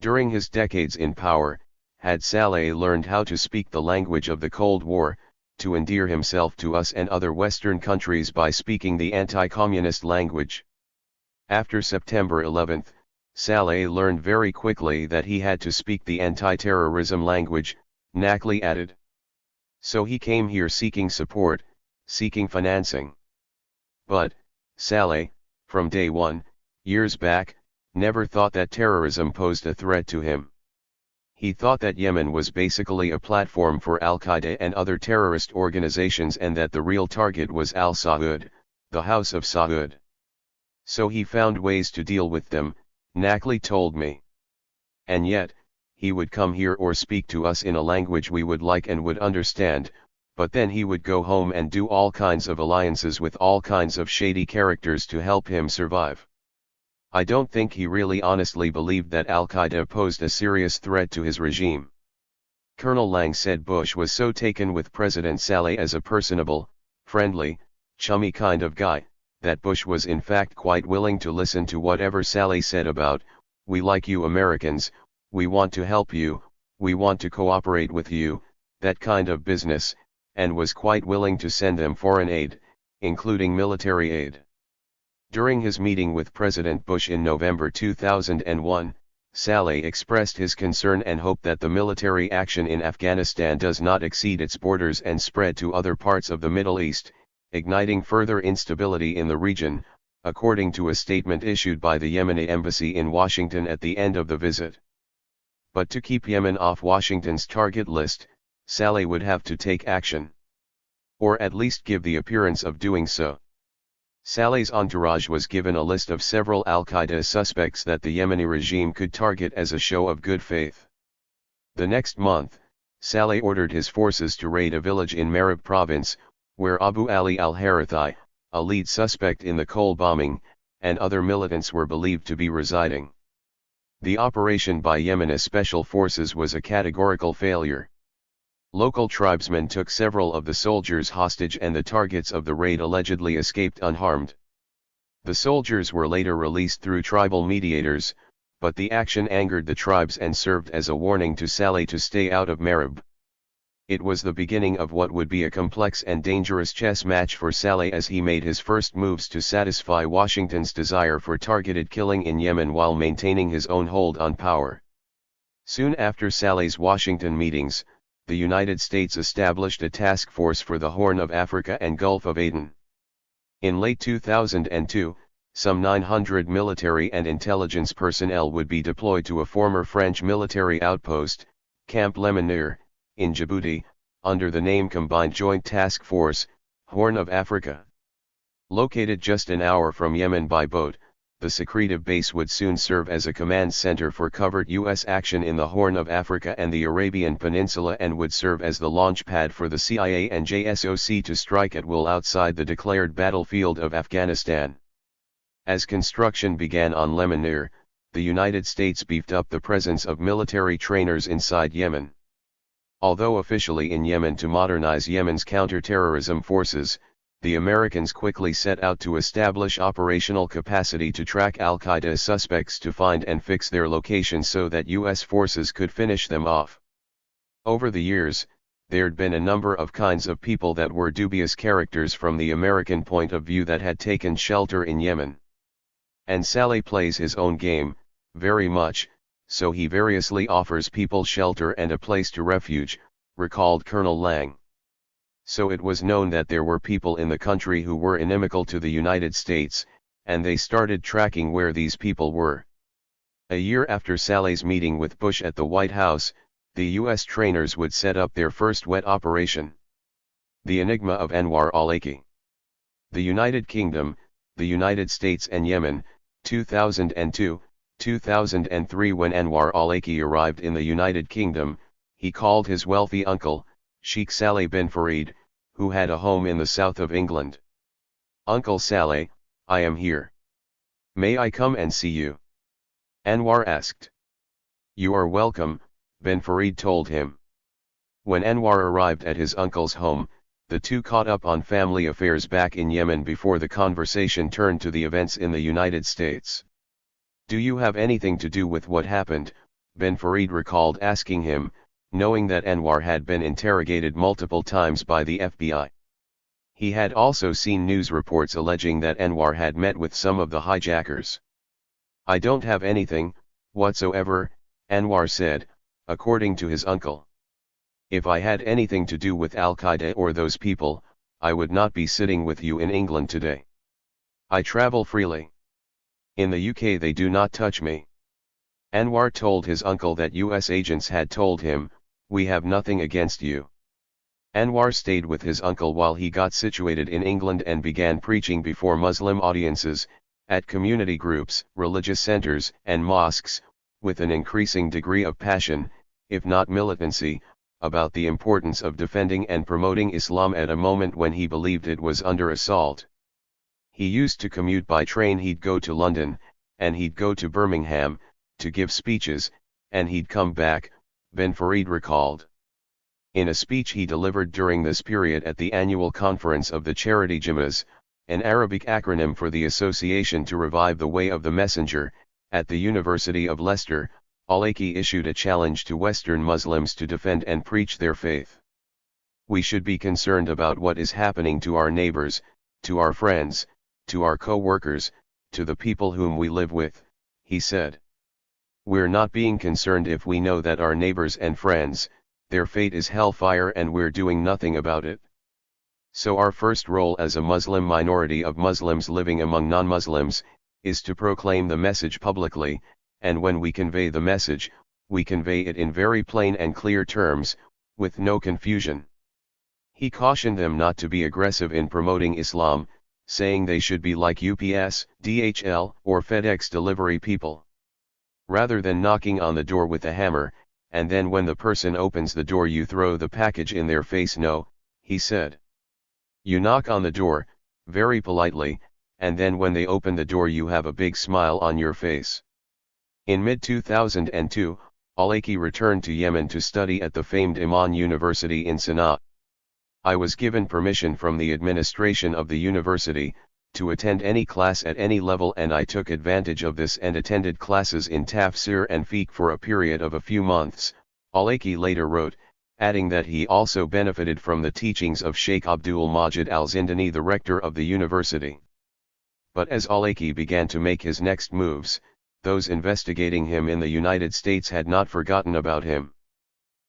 During his decades in power, had Saleh learned how to speak the language of the Cold War, to endear himself to us and other Western countries by speaking the anti-communist language. After September 11, Saleh learned very quickly that he had to speak the anti-terrorism language, Knackley added. So he came here seeking support, seeking financing. But, Saleh, from day one, years back, never thought that terrorism posed a threat to him. He thought that Yemen was basically a platform for Al-Qaeda and other terrorist organizations and that the real target was Al-Saud, the House of Saud. So he found ways to deal with them, Knackley told me. And yet, he would come here or speak to us in a language we would like and would understand, but then he would go home and do all kinds of alliances with all kinds of shady characters to help him survive. I don't think he really honestly believed that Al-Qaeda posed a serious threat to his regime. Colonel Lang said Bush was so taken with President Saleh as a personable, friendly, chummy kind of guy, that Bush was in fact quite willing to listen to whatever Saleh said about, "We like you Americans, we want to help you, we want to cooperate with you," that kind of business, and was quite willing to send them foreign aid, including military aid. During his meeting with President Bush in November 2001, Saleh expressed his concern and hope that the military action in Afghanistan does not exceed its borders and spread to other parts of the Middle East, igniting further instability in the region, according to a statement issued by the Yemeni embassy in Washington at the end of the visit. But to keep Yemen off Washington's target list, Saleh would have to take action. Or at least give the appearance of doing so. Saleh's entourage was given a list of several Al-Qaeda suspects that the Yemeni regime could target as a show of good faith. The next month, Saleh ordered his forces to raid a village in Marib province, where Abu Ali al-Harathi, a lead suspect in the Cole bombing, and other militants were believed to be residing. The operation by Yemeni special forces was a categorical failure. Local tribesmen took several of the soldiers hostage and the targets of the raid allegedly escaped unharmed. The soldiers were later released through tribal mediators, but the action angered the tribes and served as a warning to Saleh to stay out of Marib. It was the beginning of what would be a complex and dangerous chess match for Saleh as he made his first moves to satisfy Washington's desire for targeted killing in Yemen while maintaining his own hold on power. Soon after Saleh's Washington meetings, the United States established a task force for the Horn of Africa and Gulf of Aden. In late 2002, some 900 military and intelligence personnel would be deployed to a former French military outpost, Camp Lemonnier, in Djibouti, under the name Combined Joint Task Force, Horn of Africa. Located just an hour from Yemen by boat, the secretive base would soon serve as a command center for covert U.S. action in the Horn of Africa and the Arabian Peninsula and would serve as the launch pad for the CIA and JSOC to strike at will outside the declared battlefield of Afghanistan. As construction began on Lemonnier, the United States beefed up the presence of military trainers inside Yemen. Although officially in Yemen to modernize Yemen's counter-terrorism forces, the Americans quickly set out to establish operational capacity to track al-Qaeda suspects to find and fix their locations so that U.S. forces could finish them off. Over the years, there'd been a number of kinds of people that were dubious characters from the American point of view that had taken shelter in Yemen. And Saleh plays his own game, very much, so he variously offers people shelter and a place to refuge, recalled Colonel Lang. So it was known that there were people in the country who were inimical to the United States, and they started tracking where these people were. A year after Saleh's meeting with Bush at the White House, the U.S. trainers would set up their first wet operation. The Enigma of Anwar al-Awlaki. The United Kingdom, the United States and Yemen, 2002, 2003. When Anwar al-Awlaki arrived in the United Kingdom, he called his wealthy uncle, Sheikh Saleh bin Farid, who had a home in the south of England. "Uncle Saleh, I am here. May I come and see you?" Anwar asked. "You are welcome," bin Farid told him. When Anwar arrived at his uncle's home, the two caught up on family affairs back in Yemen before the conversation turned to the events in the United States. "Do you have anything to do with what happened?" bin Farid recalled asking him, knowing that Anwar had been interrogated multiple times by the FBI. He had also seen news reports alleging that Anwar had met with some of the hijackers. "I don't have anything whatsoever," Anwar said, according to his uncle. "If I had anything to do with al-Qaeda or those people, I would not be sitting with you in England today. I travel freely. In the UK they do not touch me." Anwar told his uncle that US agents had told him, "We have nothing against you." Anwar stayed with his uncle while he got situated in England and began preaching before Muslim audiences, at community groups, religious centers, and mosques, with an increasing degree of passion, if not militancy, about the importance of defending and promoting Islam at a moment when he believed it was under assault. He used to commute by train. He'd go to London, and he'd go to Birmingham, to give speeches, and he'd come back, bin Farid recalled. In a speech he delivered during this period at the annual conference of the charity Jamaas, an Arabic acronym for the Association to Revive the Way of the Messenger, at the University of Leicester, al-Awlaki issued a challenge to Western Muslims to defend and preach their faith. "We should be concerned about what is happening to our neighbors, to our friends, to our co-workers, to the people whom we live with," he said. "We're not being concerned if we know that our neighbors and friends, their fate is hellfire and we're doing nothing about it. So our first role as a Muslim minority of Muslims living among non-Muslims, is to proclaim the message publicly, and when we convey the message, we convey it in very plain and clear terms, with no confusion." He cautioned them not to be aggressive in promoting Islam, saying they should be like UPS, DHL, or FedEx delivery people. Rather than knocking on the door with a hammer, and then when the person opens the door you throw the package in their face. "No," he said. "You knock on the door, very politely, and then when they open the door you have a big smile on your face." In mid-2002, al-Awlaki returned to Yemen to study at the famed Iman University in Sana'a. "I was given permission from the administration of the university, to attend any class at any level, and I took advantage of this and attended classes in tafsir and fiqh for a period of a few months," al-Awlaki later wrote, adding that he also benefited from the teachings of Sheikh Abdul Majid al-Zindani, the rector of the university. But as al-Awlaki began to make his next moves, those investigating him in the United States had not forgotten about him.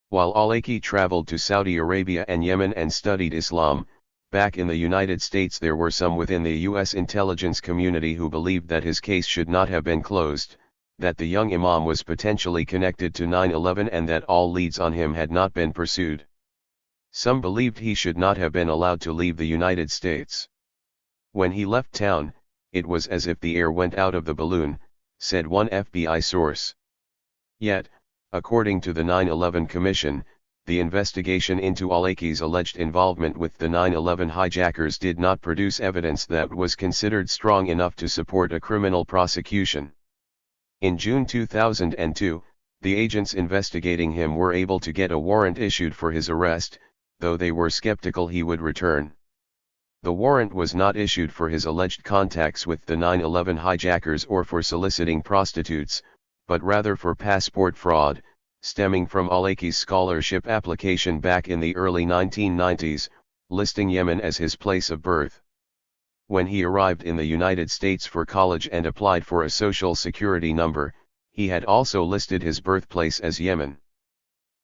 While al-Awlaki traveled to Saudi Arabia and Yemen and studied Islam, back in the United States there were some within the U.S. intelligence community who believed that his case should not have been closed, that the young imam was potentially connected to 9/11 and that all leads on him had not been pursued. Some believed he should not have been allowed to leave the United States. "When he left town, it was as if the air went out of the balloon," said one FBI source. Yet, according to the 9/11 Commission, the investigation into al-Awlaki's alleged involvement with the 9/11 hijackers did not produce evidence that was considered strong enough to support a criminal prosecution. In June 2002, The agents investigating him were able to get a warrant issued for his arrest, though they were skeptical he would return. The warrant was not issued for his alleged contacts with the 9/11 hijackers or for soliciting prostitutes, but rather for passport fraud, stemming from al-Awlaqi's scholarship application back in the early 1990s, listing Yemen as his place of birth. When he arrived in the United States for college and applied for a social security number, he had also listed his birthplace as Yemen.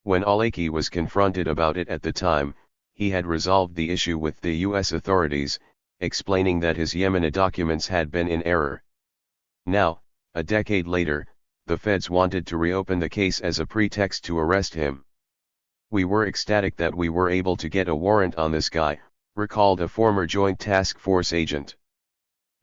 When al-Awlaqi was confronted about it at the time, he had resolved the issue with the U.S. authorities, explaining that his Yemeni documents had been in error. Now, a decade later, the feds wanted to reopen the case as a pretext to arrest him. "We were ecstatic that we were able to get a warrant on this guy," recalled a former Joint Task Force agent.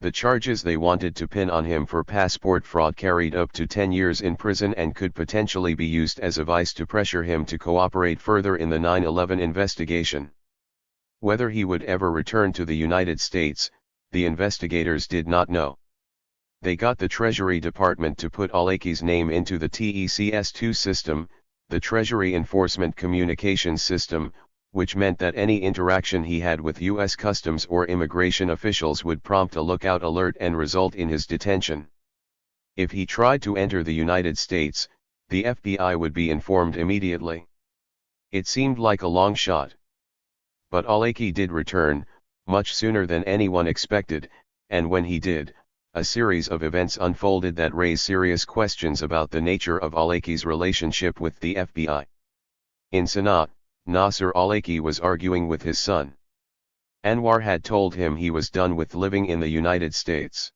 The charges they wanted to pin on him for passport fraud carried up to 10 years in prison and could potentially be used as a vice to pressure him to cooperate further in the 9/11 investigation. Whether he would ever return to the United States, the investigators did not know. They got the Treasury Department to put al-Awlaqi's name into the TECS-2 system, the Treasury Enforcement Communications System, which meant that any interaction he had with U.S. Customs or immigration officials would prompt a lookout alert and result in his detention. If he tried to enter the United States, the FBI would be informed immediately. It seemed like a long shot. But al-Awlaqi did return, much sooner than anyone expected, and when he did, a series of events unfolded that raise serious questions about the nature of al-Awlaqi's relationship with the FBI. In Sana'a, Nasser al-Awlaqi was arguing with his son. Anwar had told him he was done with living in the United States.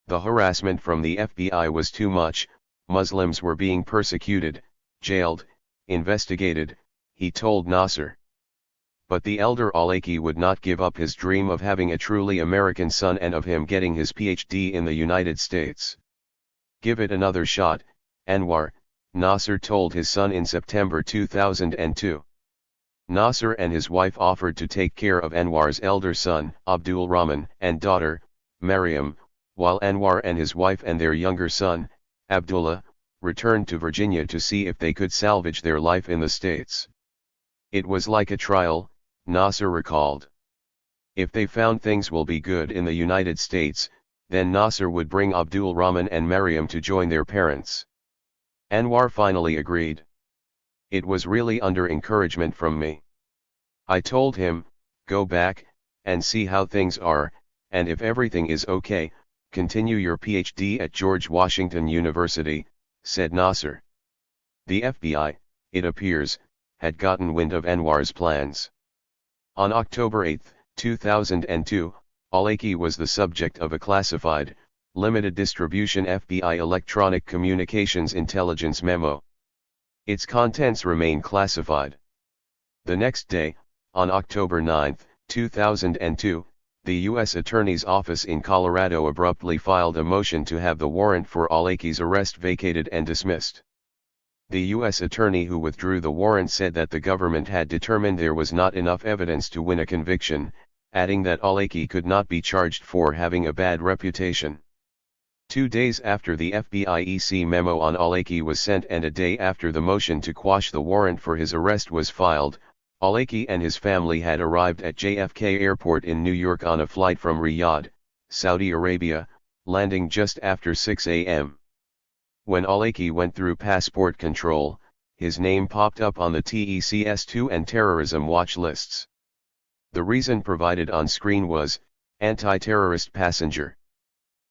The harassment from the FBI was too much, Muslims were being persecuted, jailed, investigated, he told Nasser. But the elder al-Awlaqi would not give up his dream of having a truly American son and of him getting his PhD in the United States. "Give it another shot, Anwar," Nasser told his son in September 2002. Nasser and his wife offered to take care of Anwar's elder son, Abdul Rahman, and daughter, Maryam, while Anwar and his wife and their younger son, Abdullah, returned to Virginia to see if they could salvage their life in the States. "It was like a trial," Nasser recalled. "If they found things will be good in the United States, then Nasser would bring Abdul Rahman and Maryam to join their parents." Anwar finally agreed. "It was really under encouragement from me. I told him, go back, and see how things are, and if everything is okay, continue your PhD at George Washington University," said Nasser. The FBI, it appears, had gotten wind of Anwar's plans. On October 8, 2002, al-Awlaqi was the subject of a classified, limited distribution FBI electronic communications intelligence memo. Its contents remain classified. The next day, on October 9, 2002, the U.S. Attorney's Office in Colorado abruptly filed a motion to have the warrant for al-Awlaqi's arrest vacated and dismissed. The U.S. Attorney who withdrew the warrant said that the government had determined there was not enough evidence to win a conviction, adding that al-Awlaqi could not be charged for having a bad reputation. 2 days after the FBI-EC memo on al-Awlaqi was sent and a day after the motion to quash the warrant for his arrest was filed, al-Awlaqi and his family had arrived at JFK Airport in New York on a flight from Riyadh, Saudi Arabia, landing just after 6 a.m. When al-Awlaqi went through passport control, his name popped up on the TECS-2 and terrorism watch lists. The reason provided on screen was, anti-terrorist passenger.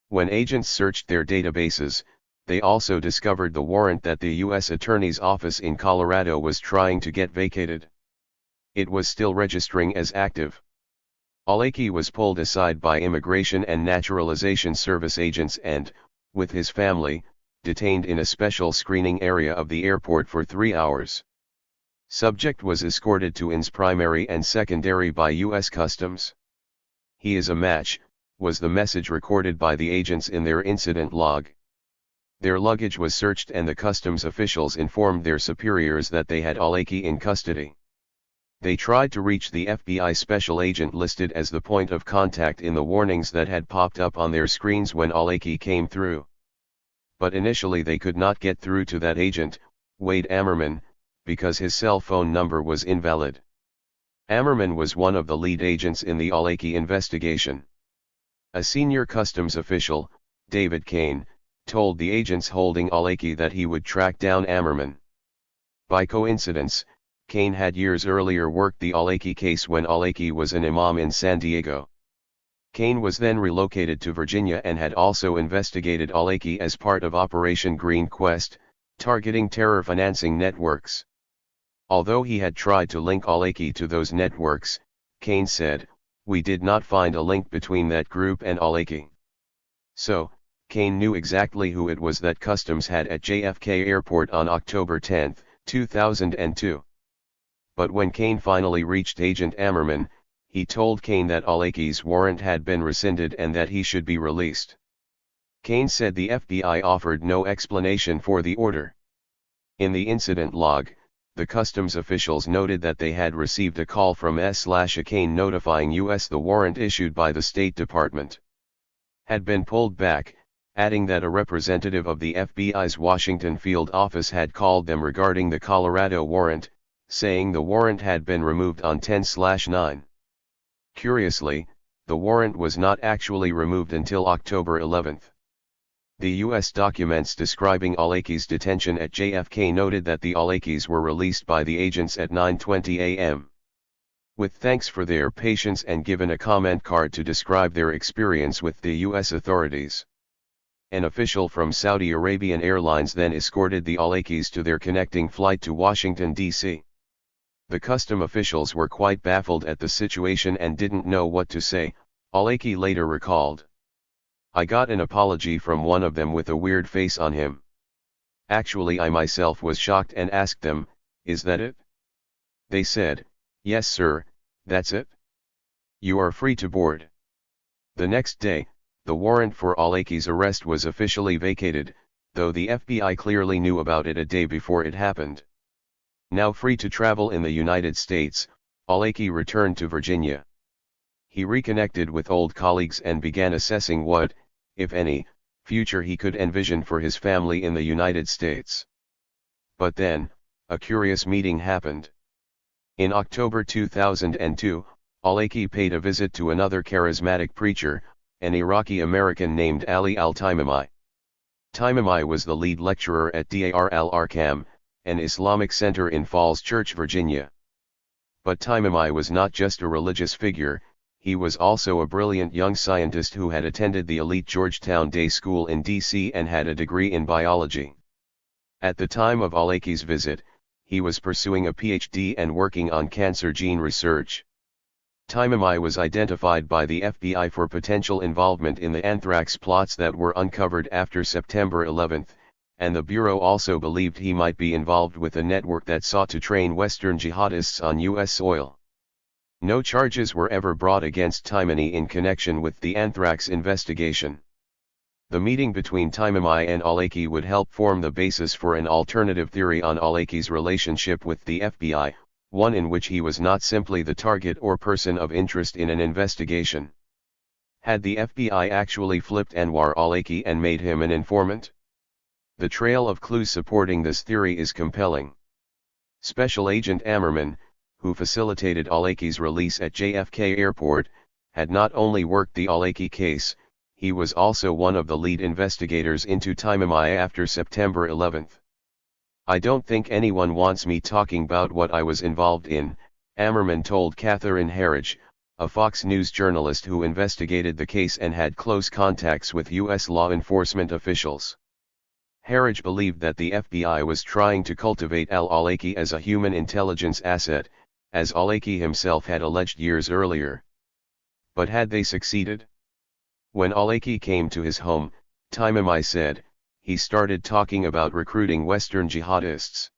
When agents searched their databases, they also discovered the warrant that the U.S. Attorney's Office in Colorado was trying to get vacated. It was still registering as active. Al-Awlaqi was pulled aside by Immigration and Naturalization Service agents and, with his family, detained in a special screening area of the airport for 3 hours. Subject was escorted to INS primary and secondary by U.S. Customs. "He is a match," was the message recorded by the agents in their incident log. Their luggage was searched and the customs officials informed their superiors that they had al-Awlaqi in custody. They tried to reach the FBI special agent listed as the point of contact in the warnings that had popped up on their screens when al-Awlaqi came through. but initially they could not get through to that agent, Wade Ammerman, because his cell phone number was invalid. Ammerman was one of the lead agents in the Al-Awlaki investigation. A senior customs official, David Kane, told the agents holding Al-Awlaki that he would track down Ammerman. By coincidence, Kane had years earlier worked the Al-Awlaki case when Al-Awlaki was an imam in San Diego. Kane was then relocated to Virginia and had also investigated Al-Awlaki as part of Operation Green Quest, targeting terror financing networks. Although he had tried to link Al-Awlaki to those networks, Kane said, "We did not find a link between that group and Al-Awlaki." So, Kane knew exactly who it was that Customs had at JFK Airport on October 10, 2002. But when Kane finally reached Agent Ammerman, he told Kane that Al-Awlaki's warrant had been rescinded and that he should be released. Kane said the FBI offered no explanation for the order. In the incident log, the customs officials noted that they had received a call from S/a Kane notifying US the warrant issued by the State Department had been pulled back, adding that a representative of the FBI's Washington field office had called them regarding the Colorado warrant, saying the warrant had been removed on 10/9. Curiously, the warrant was not actually removed until October 11. The U.S. documents describing Al-Awlaki's detention at JFK noted that the Al-Awlakis were released by the agents at 9:20 a.m. with thanks for their patience and given a comment card to describe their experience with the U.S. authorities. An official from Saudi Arabian Airlines then escorted the Al-Awlakis to their connecting flight to Washington, D.C. The custom officials were quite baffled at the situation and didn't know what to say, Al-Awlaki later recalled. "I got an apology from one of them with a weird face on him. Actually, I myself was shocked and asked them, 'Is that it?' They said, 'Yes sir, that's it. You are free to board.'" The next day, the warrant for Al-Awlaki's arrest was officially vacated, though the FBI clearly knew about it a day before it happened. Now free to travel in the United States, Al-Awlaki returned to Virginia. He reconnected with old colleagues and began assessing what, if any, future he could envision for his family in the United States. But then, a curious meeting happened. In October 2002, Al-Awlaki paid a visit to another charismatic preacher, an Iraqi-American named Ali al-Taimami. Taimami was the lead lecturer at Dar al-Arqam, an Islamic center in Falls Church, Virginia. But Taimami was not just a religious figure, he was also a brilliant young scientist who had attended the elite Georgetown Day School in D.C. and had a degree in biology. At the time of Al-Awlaki's visit, he was pursuing a PhD and working on cancer gene research. Taimami was identified by the FBI for potential involvement in the anthrax plots that were uncovered after September 11, and the Bureau also believed he might be involved with a network that sought to train Western jihadists on U.S. soil. No charges were ever brought against Taimami in connection with the anthrax investigation. The meeting between Taimami and Al-Awlaki would help form the basis for an alternative theory on Al-Awlaki's relationship with the FBI, one in which he was not simply the target or person of interest in an investigation. Had the FBI actually flipped Anwar Al-Awlaki and made him an informant? The trail of clues supporting this theory is compelling. Special Agent Ammerman, who facilitated Al-Awlaki's release at JFK Airport, had not only worked the Al-Awlaki case, he was also one of the lead investigators into Taimami after September 11. "I don't think anyone wants me talking about what I was involved in," Ammerman told Catherine Herridge, a Fox News journalist who investigated the case and had close contacts with U.S. law enforcement officials. Herridge believed that the FBI was trying to cultivate al-Awlaki as a human intelligence asset, as Al-Awlaki himself had alleged years earlier. But had they succeeded? When Al-Awlaki came to his home, Taimami said, he started talking about recruiting Western jihadists.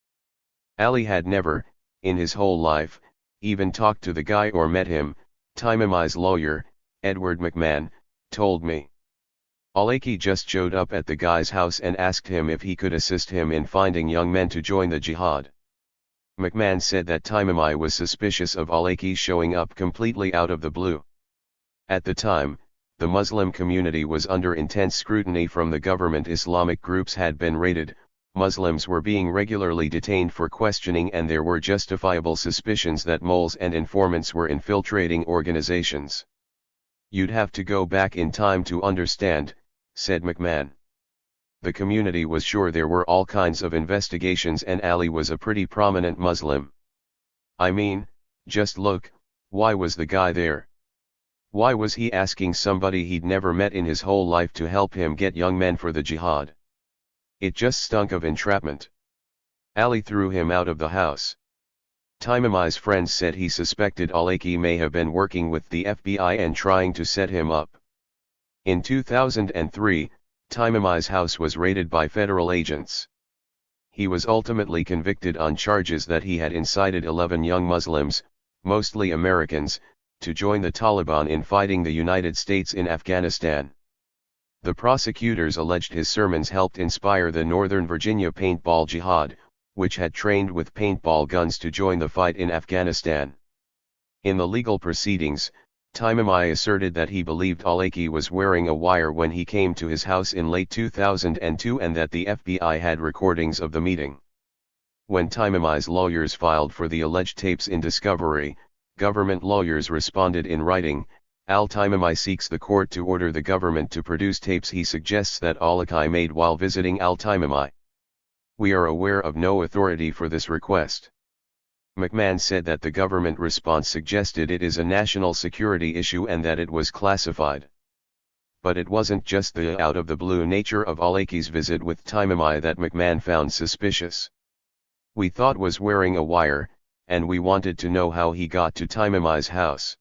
Ali had never, in his whole life, even talked to the guy or met him, Taimami's lawyer, Edward McMahon, told me. Al-Awlaki just showed up at the guy's house and asked him if he could assist him in finding young men to join the jihad. McMahon said that Taimami was suspicious of Al-Awlaki showing up completely out of the blue. At the time, the Muslim community was under intense scrutiny from the government. Islamic groups had been raided, Muslims were being regularly detained for questioning, and there were justifiable suspicions that moles and informants were infiltrating organizations. "You'd have to go back in time to understand," said McMahon. "The community was sure there were all kinds of investigations, and Ali was a pretty prominent Muslim. I mean, just look, why was the guy there? Why was he asking somebody he'd never met in his whole life to help him get young men for the jihad? It just stunk of entrapment. Ali threw him out of the house." Taimami's friends said he suspected Awlaki may have been working with the FBI and trying to set him up. In 2003, Taimami's house was raided by federal agents. He was ultimately convicted on charges that he had incited 11 young Muslims, mostly Americans, to join the Taliban in fighting the United States in Afghanistan. The prosecutors alleged his sermons helped inspire the Northern Virginia paintball jihad, which had trained with paintball guns to join the fight in Afghanistan. In the legal proceedings, Taimami asserted that he believed Awlaki was wearing a wire when he came to his house in late 2002 and that the FBI had recordings of the meeting. When Taimami's lawyers filed for the alleged tapes in discovery, government lawyers responded in writing, "Al-Taimami seeks the court to order the government to produce tapes he suggests that Awlaki made while visiting Al-Taimami. We are aware of no authority for this request." McMahon said that the government response suggested it is a national security issue and that it was classified. But it wasn't just the out-of-the-blue nature of Awlaki's visit with Taimami that McMahon found suspicious. "We thought was wearing a wire, and we wanted to know how he got to Taimami's house."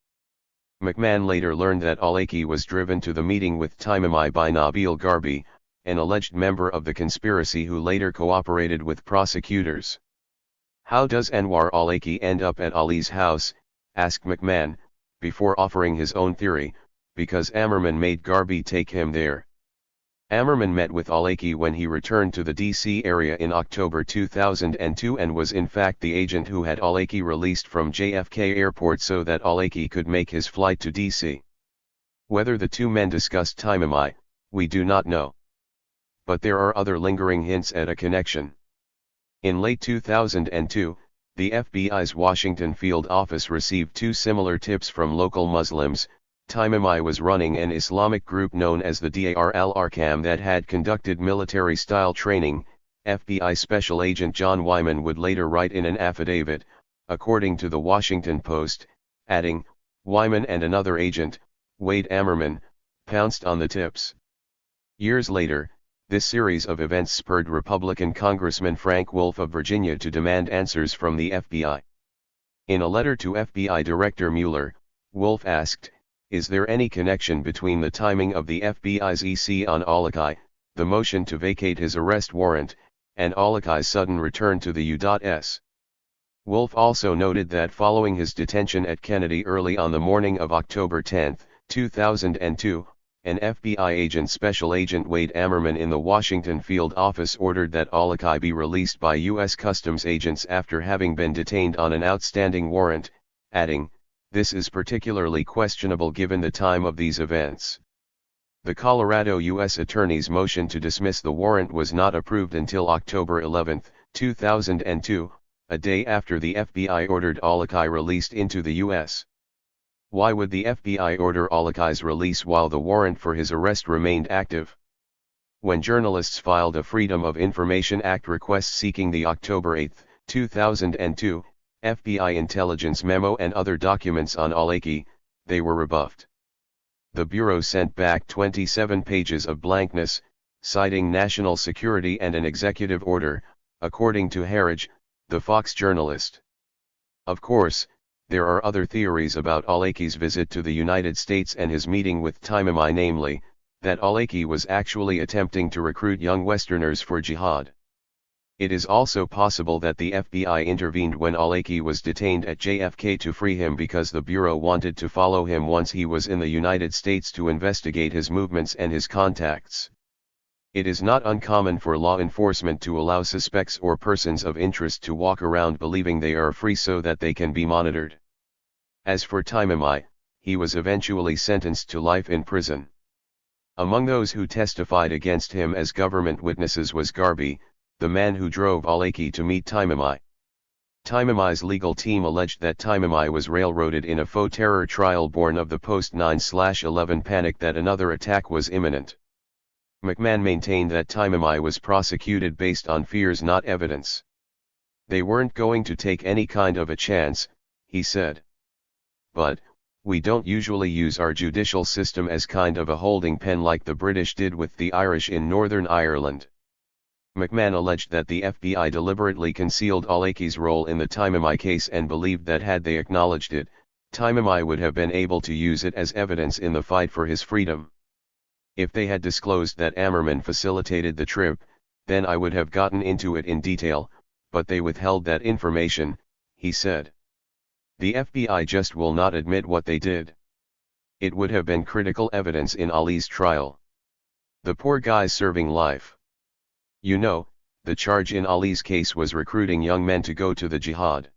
McMahon later learned that Awlaki was driven to the meeting with Taimami by Nabil Garbi, an alleged member of the conspiracy who later cooperated with prosecutors. "How does Anwar Awlaki end up at Ali's house?" asked McMahon, before offering his own theory, "because Ammerman made Garbi take him there." Ammerman met with Awlaki when he returned to the D.C. area in October 2002 and was in fact the agent who had Awlaki released from JFK Airport so that Awlaki could make his flight to D.C. Whether the two men discussed Taimami, we do not know. But there are other lingering hints at a connection. In late 2002, the FBI's Washington field office received two similar tips from local Muslims. Taimami was running an Islamic group known as the Dar al-Arkam that had conducted military-style training. FBI Special Agent John Wyman would later write in an affidavit, according to the Washington Post, adding, "Wyman and another agent, Wade Ammerman, pounced on the tips." Years later, this series of events spurred Republican Congressman Frank Wolf of Virginia to demand answers from the FBI. In a letter to FBI Director Mueller, Wolf asked, "Is there any connection between the timing of the FBI's EC on Awlaki, the motion to vacate his arrest warrant, and Awlaki's sudden return to the U.S.?" Wolf also noted that following his detention at Kennedy early on the morning of October 10, 2002, an FBI agent, Special Agent Wade Ammerman in the Washington field office, ordered that Awlaki be released by U.S. Customs agents after having been detained on an outstanding warrant, adding, "This is particularly questionable given the time of these events." The Colorado U.S. Attorney's motion to dismiss the warrant was not approved until October 11, 2002, a day after the FBI ordered Awlaki released into the U.S. Why would the FBI order Awlaki's release while the warrant for his arrest remained active? When journalists filed a Freedom of Information Act request seeking the October 8, 2002, FBI intelligence memo and other documents on Awlaki, they were rebuffed. The Bureau sent back 27 pages of blankness, citing national security and an executive order, according to Harridge, the Fox journalist. Of course, there are other theories about Awlaki's visit to the United States and his meeting with Taimami, namely, that Awlaki was actually attempting to recruit young Westerners for jihad. It is also possible that the FBI intervened when Awlaki was detained at JFK to free him because the Bureau wanted to follow him once he was in the United States to investigate his movements and his contacts. It is not uncommon for law enforcement to allow suspects or persons of interest to walk around believing they are free so that they can be monitored. As for Taimami, he was eventually sentenced to life in prison. Among those who testified against him as government witnesses was Garbi, the man who drove Al-Awlaki to meet Taimami. Taimami's legal team alleged that Taimami was railroaded in a faux terror trial born of the post-9/11 panic that another attack was imminent. McMahon maintained that Taimami was prosecuted based on fears, not evidence. They weren't going to take any kind of a chance, he said. But, we don't usually use our judicial system as kind of a holding pen like the British did with the Irish in Northern Ireland. McMahon alleged that the FBI deliberately concealed Al-Awlaki's role in the Taimami case and believed that had they acknowledged it, Taimami would have been able to use it as evidence in the fight for his freedom. If they had disclosed that Ammerman facilitated the trip, then I would have gotten into it in detail, but they withheld that information, he said. The FBI just will not admit what they did. It would have been critical evidence in Ali's trial. The poor guy's serving life. You know, the charge in Ali's case was recruiting young men to go to the jihad.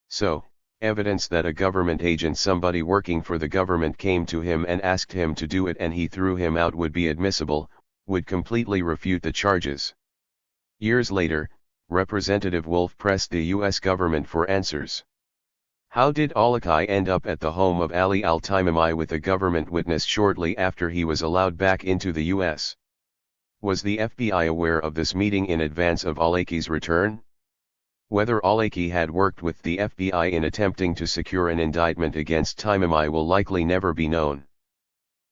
So, evidence that a government agent, somebody working for the government, came to him and asked him to do it and he threw him out would be admissible, would completely refute the charges. Years later, Representative Wolf pressed the U.S. government for answers. How did Al-Awlaki end up at the home of Ali al-Taimami with a government witness shortly after he was allowed back into the U.S.? Was the FBI aware of this meeting in advance of Al-Awlaki's return? Whether Al-Awlaki had worked with the FBI in attempting to secure an indictment against Taimami will likely never be known.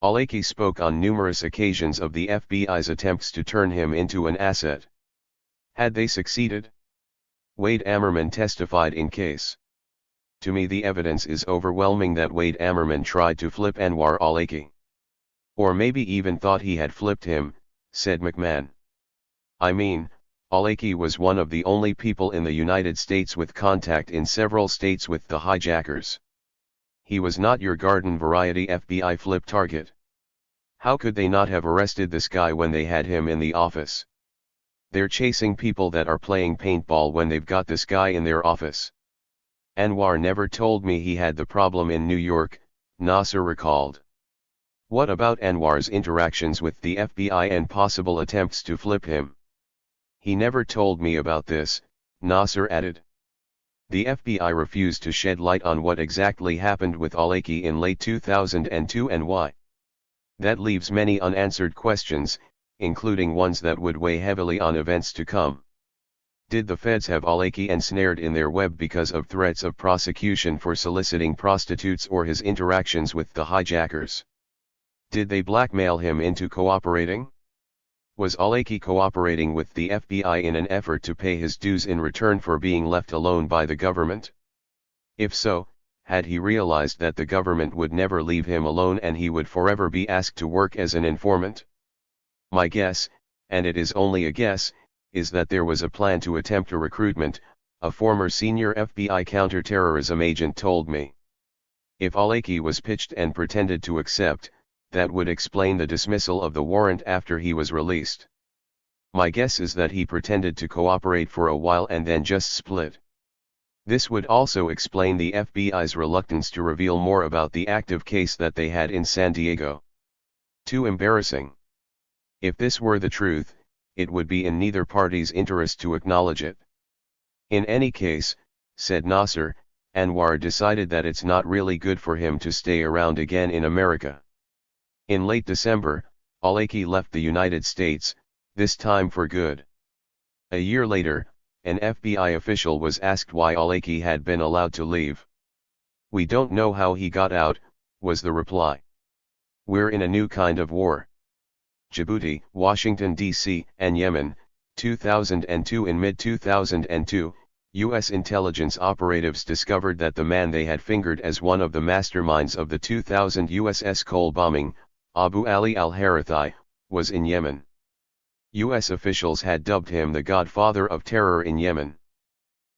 Al-Awlaki spoke on numerous occasions of the FBI's attempts to turn him into an asset. Had they succeeded? Wade Ammerman testified in case. To me, the evidence is overwhelming that Wade Ammerman tried to flip Anwar Al-Awlaki. Or maybe even thought he had flipped him, said McMahon. I mean, Al-Awlaki was one of the only people in the United States with contact in several states with the hijackers. He was not your garden variety FBI flip target. How could they not have arrested this guy when they had him in the office? They're chasing people that are playing paintball when they've got this guy in their office. Anwar never told me he had the problem in New York, Nasser recalled. What about Anwar's interactions with the FBI and possible attempts to flip him? He never told me about this, Nasser added. The FBI refused to shed light on what exactly happened with Al-Awlaki in late 2002 and why. That leaves many unanswered questions, including ones that would weigh heavily on events to come. Did the feds have Al-Awlaki ensnared in their web because of threats of prosecution for soliciting prostitutes or his interactions with the hijackers? Did they blackmail him into cooperating? Was Al-Awlaki cooperating with the FBI in an effort to pay his dues in return for being left alone by the government? If so, had he realized that the government would never leave him alone and he would forever be asked to work as an informant? My guess, and it is only a guess, is that there was a plan to attempt a recruitment, a former senior FBI counterterrorism agent told me. If Al-Awlaki was pitched and pretended to accept, that would explain the dismissal of the warrant after he was released. My guess is that he pretended to cooperate for a while and then just split. This would also explain the FBI's reluctance to reveal more about the active case that they had in San Diego. Too embarrassing. If this were the truth, it would be in neither party's interest to acknowledge it. In any case, said Nasser, Anwar decided that it's not really good for him to stay around again in America. In late December, Al-Awlaki left the United States, this time for good. A year later, an FBI official was asked why Al-Awlaki had been allowed to leave. We don't know how he got out, was the reply. We're in a new kind of war. Djibouti, Washington, D.C., and Yemen, 2002. In mid-2002, U.S. intelligence operatives discovered that the man they had fingered as one of the masterminds of the 2000 USS Cole bombing, Abu Ali al-Harathi, was in Yemen. U.S. officials had dubbed him the godfather of terror in Yemen.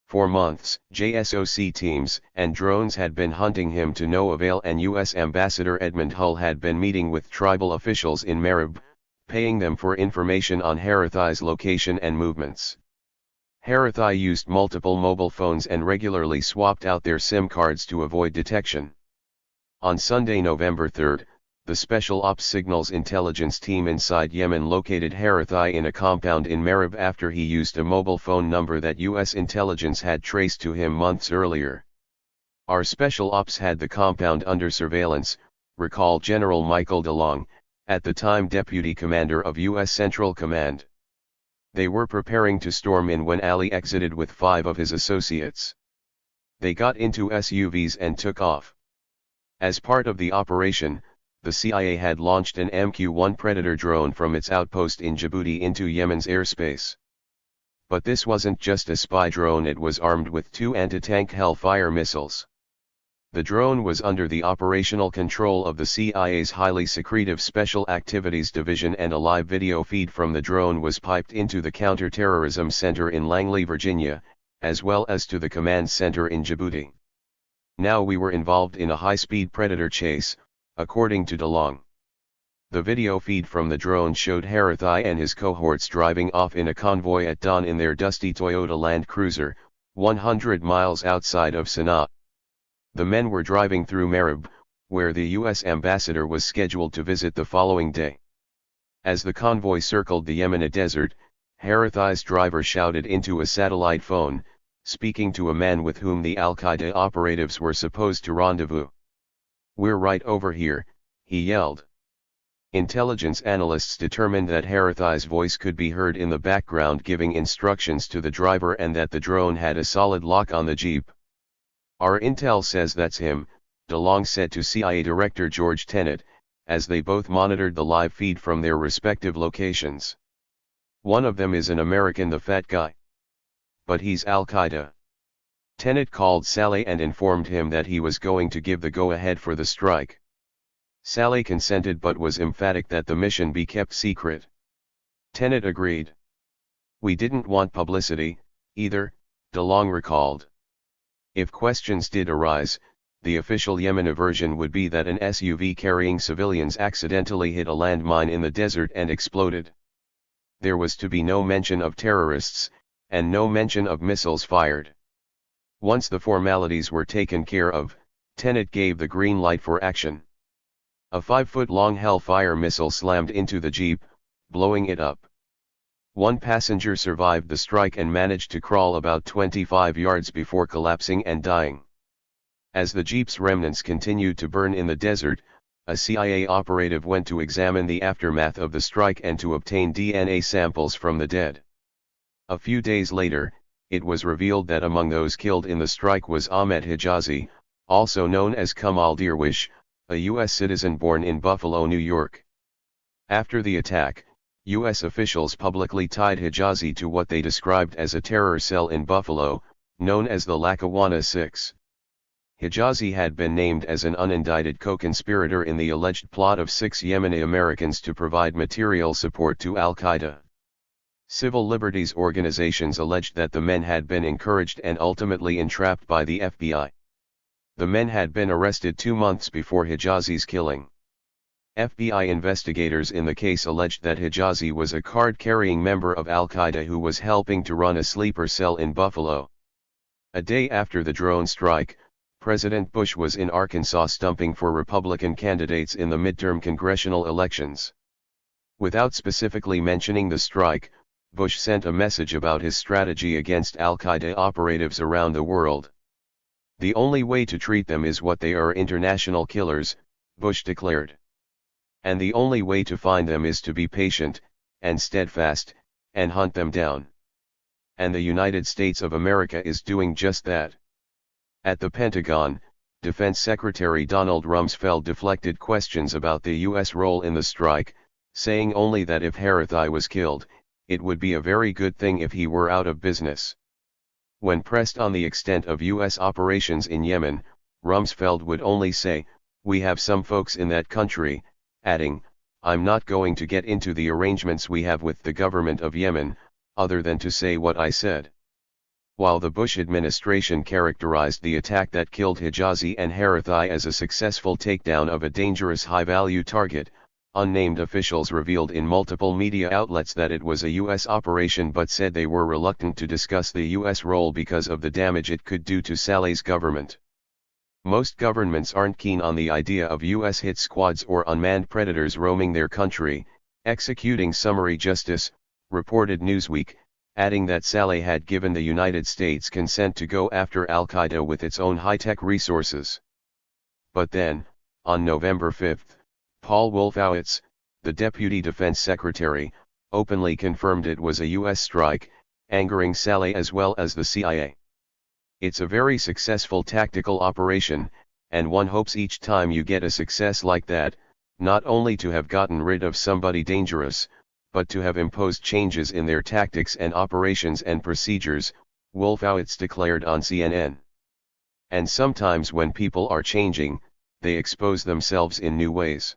For months, JSOC teams and drones had been hunting him to no avail, and U.S. Ambassador Edmund Hull had been meeting with tribal officials in Marib, paying them for information on Harathi's location and movements. Harathi used multiple mobile phones and regularly swapped out their SIM cards to avoid detection. On Sunday, November 3, the Special Ops Signals Intelligence Team inside Yemen located Harathi in a compound in Marib after he used a mobile phone number that U.S. intelligence had traced to him months earlier. Our Special Ops had the compound under surveillance, recalled General Michael DeLong, at the time Deputy Commander of U.S. Central Command. They were preparing to storm in when Ali exited with 5 of his associates. They got into SUVs and took off. As part of the operation, the CIA had launched an MQ-1 Predator drone from its outpost in Djibouti into Yemen's airspace. But this wasn't just a spy drone, it was armed with 2 anti-tank Hellfire missiles. The drone was under the operational control of the CIA's highly secretive Special Activities Division, and a live video feed from the drone was piped into the Counterterrorism Center in Langley, Virginia, as well as to the command center in Djibouti. Now we were involved in a high-speed Predator chase, according to DeLong. The video feed from the drone showed Harathi and his cohorts driving off in a convoy at dawn in their dusty Toyota Land Cruiser, 100 miles outside of Sana'a. The men were driving through Marib, where the U.S. ambassador was scheduled to visit the following day. As the convoy circled the Yemeni desert, Harathi's driver shouted into a satellite phone, speaking to a man with whom the Al-Qaeda operatives were supposed to rendezvous. "We're right over here," he yelled. Intelligence analysts determined that Harathi's voice could be heard in the background giving instructions to the driver and that the drone had a solid lock on the Jeep. "Our intel says that's him," DeLong said to CIA Director George Tenet, as they both monitored the live feed from their respective locations. "One of them is an American, the fat guy. But he's Al-Qaeda." Tenet called Saleh and informed him that he was going to give the go-ahead for the strike. Saleh consented but was emphatic that the mission be kept secret. Tenet agreed. "We didn't want publicity, either," DeLong recalled. If questions did arise, the official Yemeni version would be that an SUV carrying civilians accidentally hit a landmine in the desert and exploded. There was to be no mention of terrorists, and no mention of missiles fired. Once the formalities were taken care of, Tenet gave the green light for action. A 5-foot-long Hellfire missile slammed into the Jeep, blowing it up. One passenger survived the strike and managed to crawl about 25 yards before collapsing and dying. As the Jeep's remnants continued to burn in the desert, a CIA operative went to examine the aftermath of the strike and to obtain DNA samples from the dead. A few days later, it was revealed that among those killed in the strike was Ahmed Hijazi, also known as Kamal Derwish, a U.S. citizen born in Buffalo, New York. After the attack, U.S. officials publicly tied Hijazi to what they described as a terror cell in Buffalo, known as the Lackawanna Six. Hijazi had been named as an unindicted co-conspirator in the alleged plot of 6 Yemeni Americans to provide material support to Al-Qaeda. Civil liberties organizations alleged that the men had been encouraged and ultimately entrapped by the FBI. The men had been arrested 2 months before Hijazi's killing. FBI investigators in the case alleged that Hijazi was a card-carrying member of Al-Qaeda who was helping to run a sleeper cell in Buffalo. A day after the drone strike, President Bush was in Arkansas stumping for Republican candidates in the midterm congressional elections. Without specifically mentioning the strike, Bush sent a message about his strategy against Al-Qaeda operatives around the world. "The only way to treat them is what they are, international killers," Bush declared. "And the only way to find them is to be patient, and steadfast, and hunt them down. And the United States of America is doing just that." At the Pentagon, Defense Secretary Donald Rumsfeld deflected questions about the U.S. role in the strike, saying only that if Harathi was killed, it would be a very good thing if he were out of business. When pressed on the extent of U.S. operations in Yemen, Rumsfeld would only say, "We have some folks in that country," adding, "I'm not going to get into the arrangements we have with the government of Yemen, other than to say what I said." While the Bush administration characterized the attack that killed Hijazi and Harathi as a successful takedown of a dangerous high-value target, unnamed officials revealed in multiple media outlets that it was a U.S. operation but said they were reluctant to discuss the U.S. role because of the damage it could do to Saleh's government. Most governments aren't keen on the idea of US hit squads or unmanned predators roaming their country, executing summary justice, reported Newsweek, adding that Saleh had given the United States consent to go after Al-Qaeda with its own high-tech resources. But then, on November 5, Paul Wolfowitz, the Deputy Defense Secretary, openly confirmed it was a US strike, angering Saleh as well as the CIA. It's a very successful tactical operation, and one hopes each time you get a success like that, not only to have gotten rid of somebody dangerous, but to have imposed changes in their tactics and operations and procedures, Wolfowitz declared on CNN. And sometimes when people are changing, they expose themselves in new ways.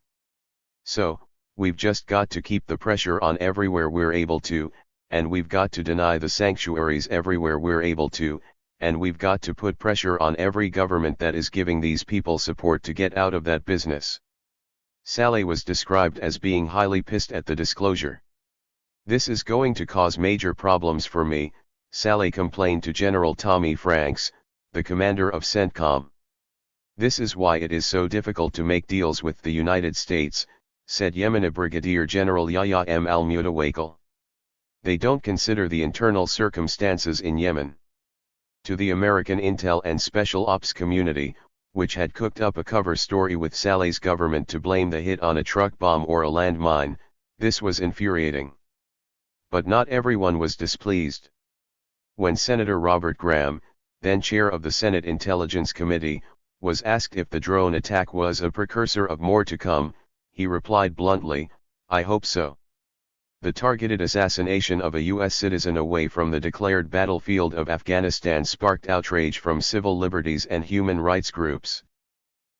So, we've just got to keep the pressure on everywhere we're able to, and we've got to deny the sanctuaries everywhere we're able to, and we've got to put pressure on every government that is giving these people support to get out of that business. Saleh was described as being highly pissed at the disclosure. "This is going to cause major problems for me," Saleh complained to General Tommy Franks, the commander of CENTCOM. "This is why it is so difficult to make deals with the United States," said Yemeni Brigadier General Yahya M. al-Mutawakkil. "They don't consider the internal circumstances in Yemen." To the American intel and special ops community, which had cooked up a cover story with Saleh's government to blame the hit on a truck bomb or a landmine, this was infuriating. But not everyone was displeased. When Senator Robert Graham, then chair of the Senate Intelligence Committee, was asked if the drone attack was a precursor of more to come, he replied bluntly, "I hope so." The targeted assassination of a U.S. citizen away from the declared battlefield of Afghanistan sparked outrage from civil liberties and human rights groups.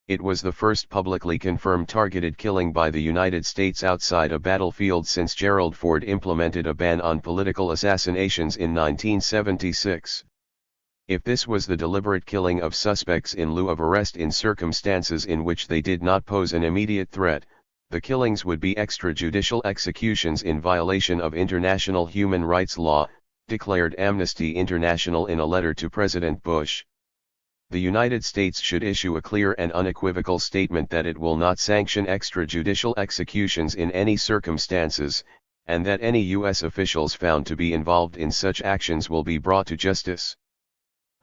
It was the first publicly confirmed targeted killing by the United States outside a battlefield since Gerald Ford implemented a ban on political assassinations in 1976. If this was the deliberate killing of suspects in lieu of arrest in circumstances in which they did not pose an immediate threat, the killings would be extrajudicial executions in violation of international human rights law, declared Amnesty International in a letter to President Bush. The United States should issue a clear and unequivocal statement that it will not sanction extrajudicial executions in any circumstances, and that any U.S. officials found to be involved in such actions will be brought to justice.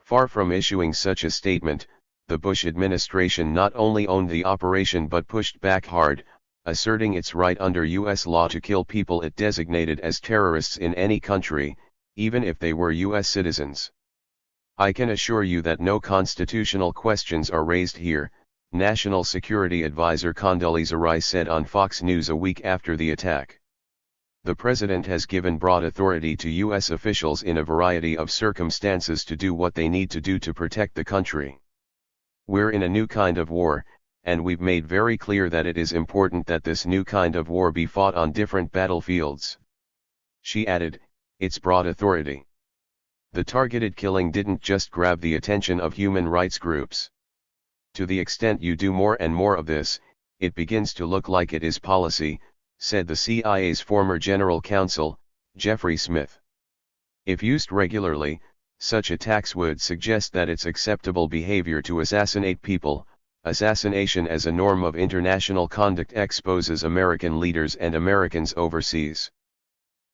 Far from issuing such a statement, the Bush administration not only owned the operation but pushed back hard, asserting its right under U.S. law to kill people it designated as terrorists in any country, even if they were U.S. citizens. "I can assure you that no constitutional questions are raised here," National Security Advisor Condoleezza Rice said on Fox News a week after the attack. "The President has given broad authority to U.S. officials in a variety of circumstances to do what they need to do to protect the country. We're in a new kind of war, and we've made very clear that it is important that this new kind of war be fought on different battlefields." She added, "It's broad authority." The targeted killing didn't just grab the attention of human rights groups. "To the extent you do more and more of this, it begins to look like it is policy," said the CIA's former general counsel, Jeffrey Smith. "If used regularly, such attacks would suggest that it's acceptable behavior to assassinate people. Assassination as a norm of international conduct exposes American leaders and Americans overseas."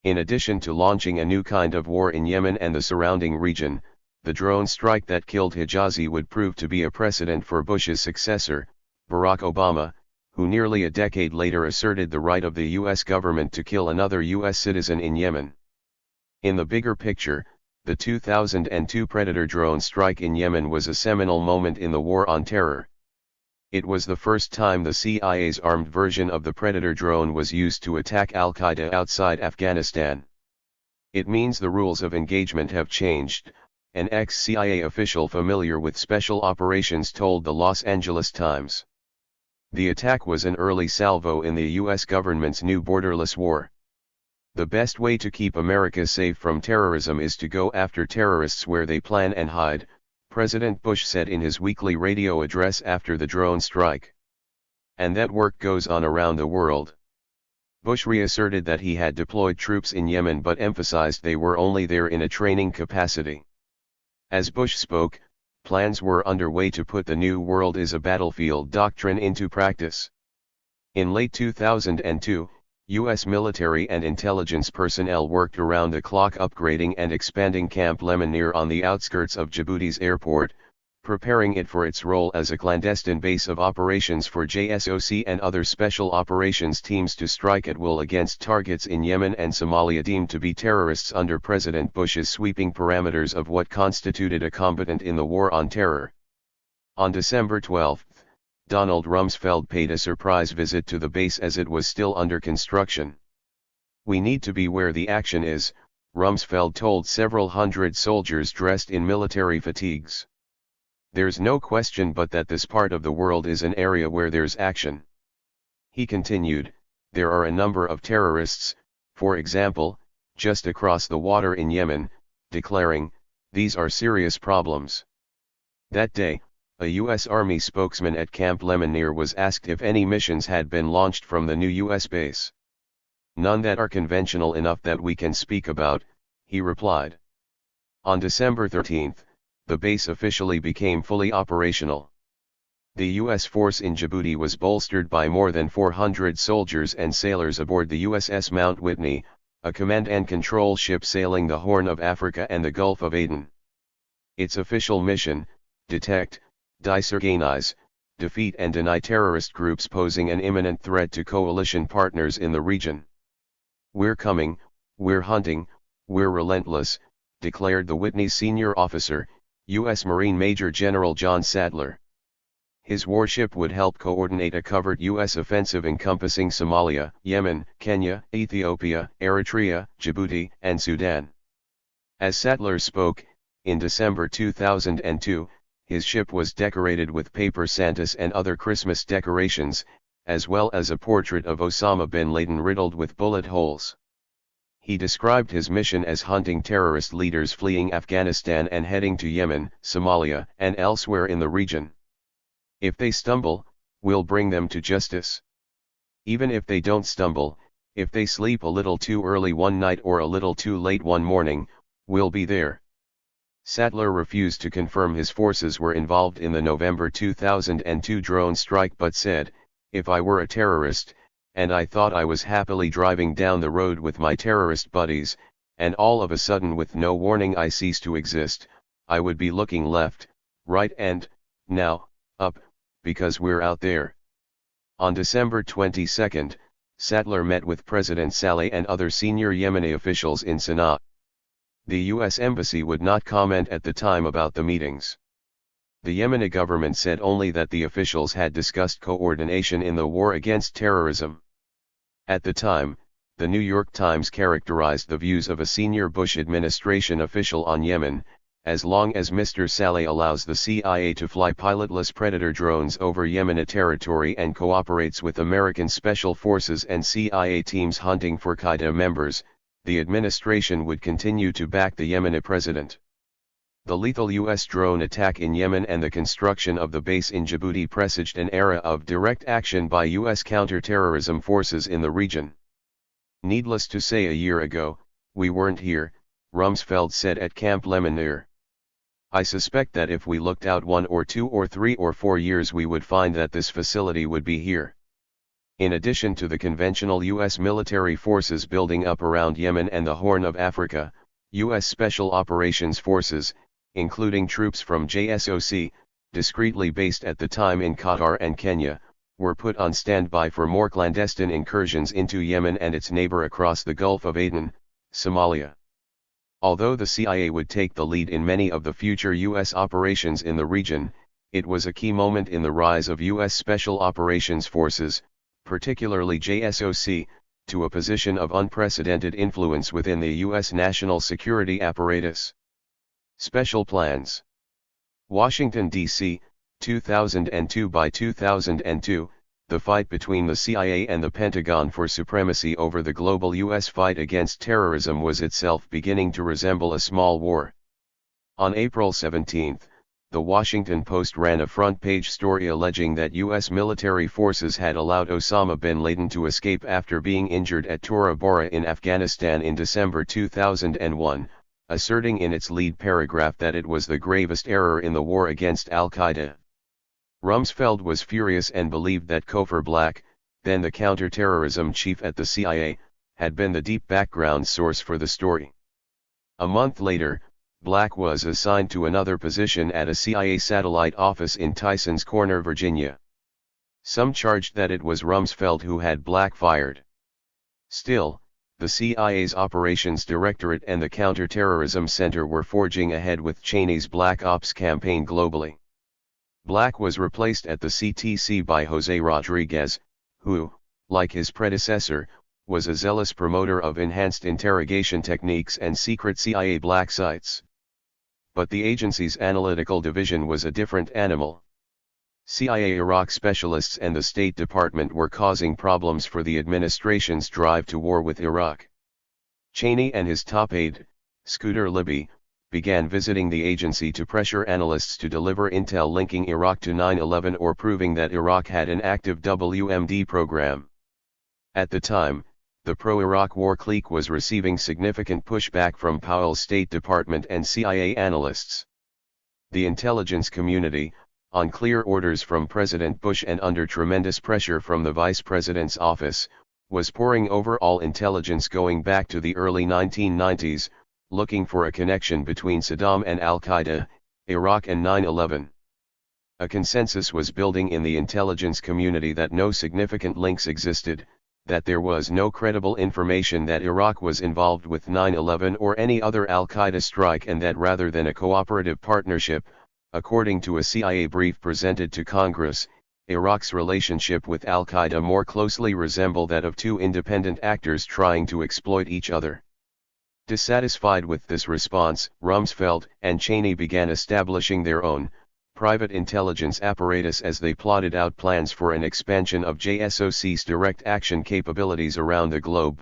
In addition to launching a new kind of war in Yemen and the surrounding region, the drone strike that killed Hijazi would prove to be a precedent for Bush's successor, Barack Obama, who nearly a decade later asserted the right of the U.S. government to kill another U.S. citizen in Yemen. In the bigger picture, the 2002 Predator drone strike in Yemen was a seminal moment in the war on terror. It was the first time the CIA's armed version of the Predator drone was used to attack Al-Qaeda outside Afghanistan. "It means the rules of engagement have changed," an ex-CIA official familiar with special operations told the Los Angeles Times. The attack was an early salvo in the U.S. government's new borderless war. "The best way to keep America safe from terrorism is to go after terrorists where they plan and hide," President Bush said in his weekly radio address after the drone strike. "And that work goes on around the world." Bush reasserted that he had deployed troops in Yemen but emphasized they were only there in a training capacity. As Bush spoke, plans were underway to put the New World is a Battlefield doctrine into practice. In late 2002, U.S. military and intelligence personnel worked around the clock upgrading and expanding Camp Lemonnier on the outskirts of Djibouti's airport, preparing it for its role as a clandestine base of operations for JSOC and other special operations teams to strike at will against targets in Yemen and Somalia deemed to be terrorists under President Bush's sweeping parameters of what constituted a combatant in the war on terror. On December 12, Donald Rumsfeld paid a surprise visit to the base as it was still under construction. "We need to be where the action is," Rumsfeld told several hundred soldiers dressed in military fatigues. "There's no question but that this part of the world is an area where there's action." He continued, "There are a number of terrorists, for example, just across the water in Yemen," declaring, "These are serious problems." That day, a U.S. Army spokesman at Camp Lemonnier was asked if any missions had been launched from the new U.S. base. "None that are conventional enough that we can speak about," he replied. On December 13, the base officially became fully operational. The U.S. force in Djibouti was bolstered by more than 400 soldiers and sailors aboard the USS Mount Whitney, a command and control ship sailing the Horn of Africa and the Gulf of Aden. Its official mission: detect, disorganize, defeat and deny terrorist groups posing an imminent threat to coalition partners in the region. "We're coming, we're hunting, we're relentless," declared the Whitney's senior officer, U.S. Marine Major General John Sadler. His warship would help coordinate a covert U.S. offensive encompassing Somalia, Yemen, Kenya, Ethiopia, Eritrea, Djibouti, and Sudan. As Sadler spoke, in December 2002, his ship was decorated with paper Santas and other Christmas decorations, as well as a portrait of Osama bin Laden riddled with bullet holes. He described his mission as hunting terrorist leaders fleeing Afghanistan and heading to Yemen, Somalia, and elsewhere in the region. "If they stumble, we'll bring them to justice. Even if they don't stumble, if they sleep a little too early one night or a little too late one morning, we'll be there." Sadler refused to confirm his forces were involved in the November 2002 drone strike but said, "If I were a terrorist, and I thought I was happily driving down the road with my terrorist buddies, and all of a sudden with no warning I cease to exist, I would be looking left, right and, now, up, because we're out there." On December 22, Sadler met with President Saleh and other senior Yemeni officials in Sana'a. The U.S. Embassy would not comment at the time about the meetings. The Yemeni government said only that the officials had discussed coordination in the war against terrorism. At the time, the New York Times characterized the views of a senior Bush administration official on Yemen: "As long as Mr. Saleh allows the CIA to fly pilotless Predator drones over Yemeni territory and cooperates with American Special Forces and CIA teams hunting for Qaeda members, the administration would continue to back the Yemeni president." The lethal U.S. drone attack in Yemen and the construction of the base in Djibouti presaged an era of direct action by U.S. counter-terrorism forces in the region. "Needless to say, a year ago, we weren't here," Rumsfeld said at Camp Lemonnier. "I suspect that if we looked out 1 or 2 or 3 or 4 years we would find that this facility would be here." In addition to the conventional U.S. military forces building up around Yemen and the Horn of Africa, U.S. Special Operations Forces, including troops from JSOC, discreetly based at the time in Qatar and Kenya, were put on standby for more clandestine incursions into Yemen and its neighbor across the Gulf of Aden, Somalia. Although the CIA would take the lead in many of the future U.S. operations in the region, it was a key moment in the rise of U.S. Special Operations Forces, particularly JSOC, to a position of unprecedented influence within the U.S. national security apparatus. Special Plans. Washington, D.C., 2002. By 2002, the fight between the CIA and the Pentagon for supremacy over the global U.S. fight against terrorism was itself beginning to resemble a small war. On April 17, the Washington Post ran a front-page story alleging that U.S. military forces had allowed Osama bin Laden to escape after being injured at Tora Bora in Afghanistan in December 2001, asserting in its lead paragraph that it was the gravest error in the war against Al-Qaeda. Rumsfeld was furious and believed that Cofer Black, then the counterterrorism chief at the CIA, had been the deep background source for the story. A month later, Black was assigned to another position at a CIA satellite office in Tysons Corner, Virginia. Some charged that it was Rumsfeld who had Black fired. Still, the CIA's Operations Directorate and the Counterterrorism Center were forging ahead with Cheney's Black Ops campaign globally. Black was replaced at the CTC by Jose Rodriguez, who, like his predecessor, was a zealous promoter of enhanced interrogation techniques and secret CIA black sites. But the agency's analytical division was a different animal. CIA Iraq specialists and the State Department were causing problems for the administration's drive to war with Iraq. Cheney and his top aide, Scooter Libby, began visiting the agency to pressure analysts to deliver intel linking Iraq to 9/11 or proving that Iraq had an active WMD program. At the time, the pro-Iraq war clique was receiving significant pushback from Powell's State Department and CIA analysts. The intelligence community, on clear orders from President Bush and under tremendous pressure from the Vice President's office, was poring over all intelligence going back to the early 1990s, looking for a connection between Saddam and Al-Qaeda, Iraq and 9/11. A consensus was building in the intelligence community that no significant links existed, that there was no credible information that Iraq was involved with 9/11 or any other Al-Qaeda strike, and that rather than a cooperative partnership, according to a CIA brief presented to Congress, Iraq's relationship with Al-Qaeda more closely resembled that of two independent actors trying to exploit each other. Dissatisfied with this response, Rumsfeld and Cheney began establishing their own private intelligence apparatus as they plotted out plans for an expansion of JSOC's direct action capabilities around the globe.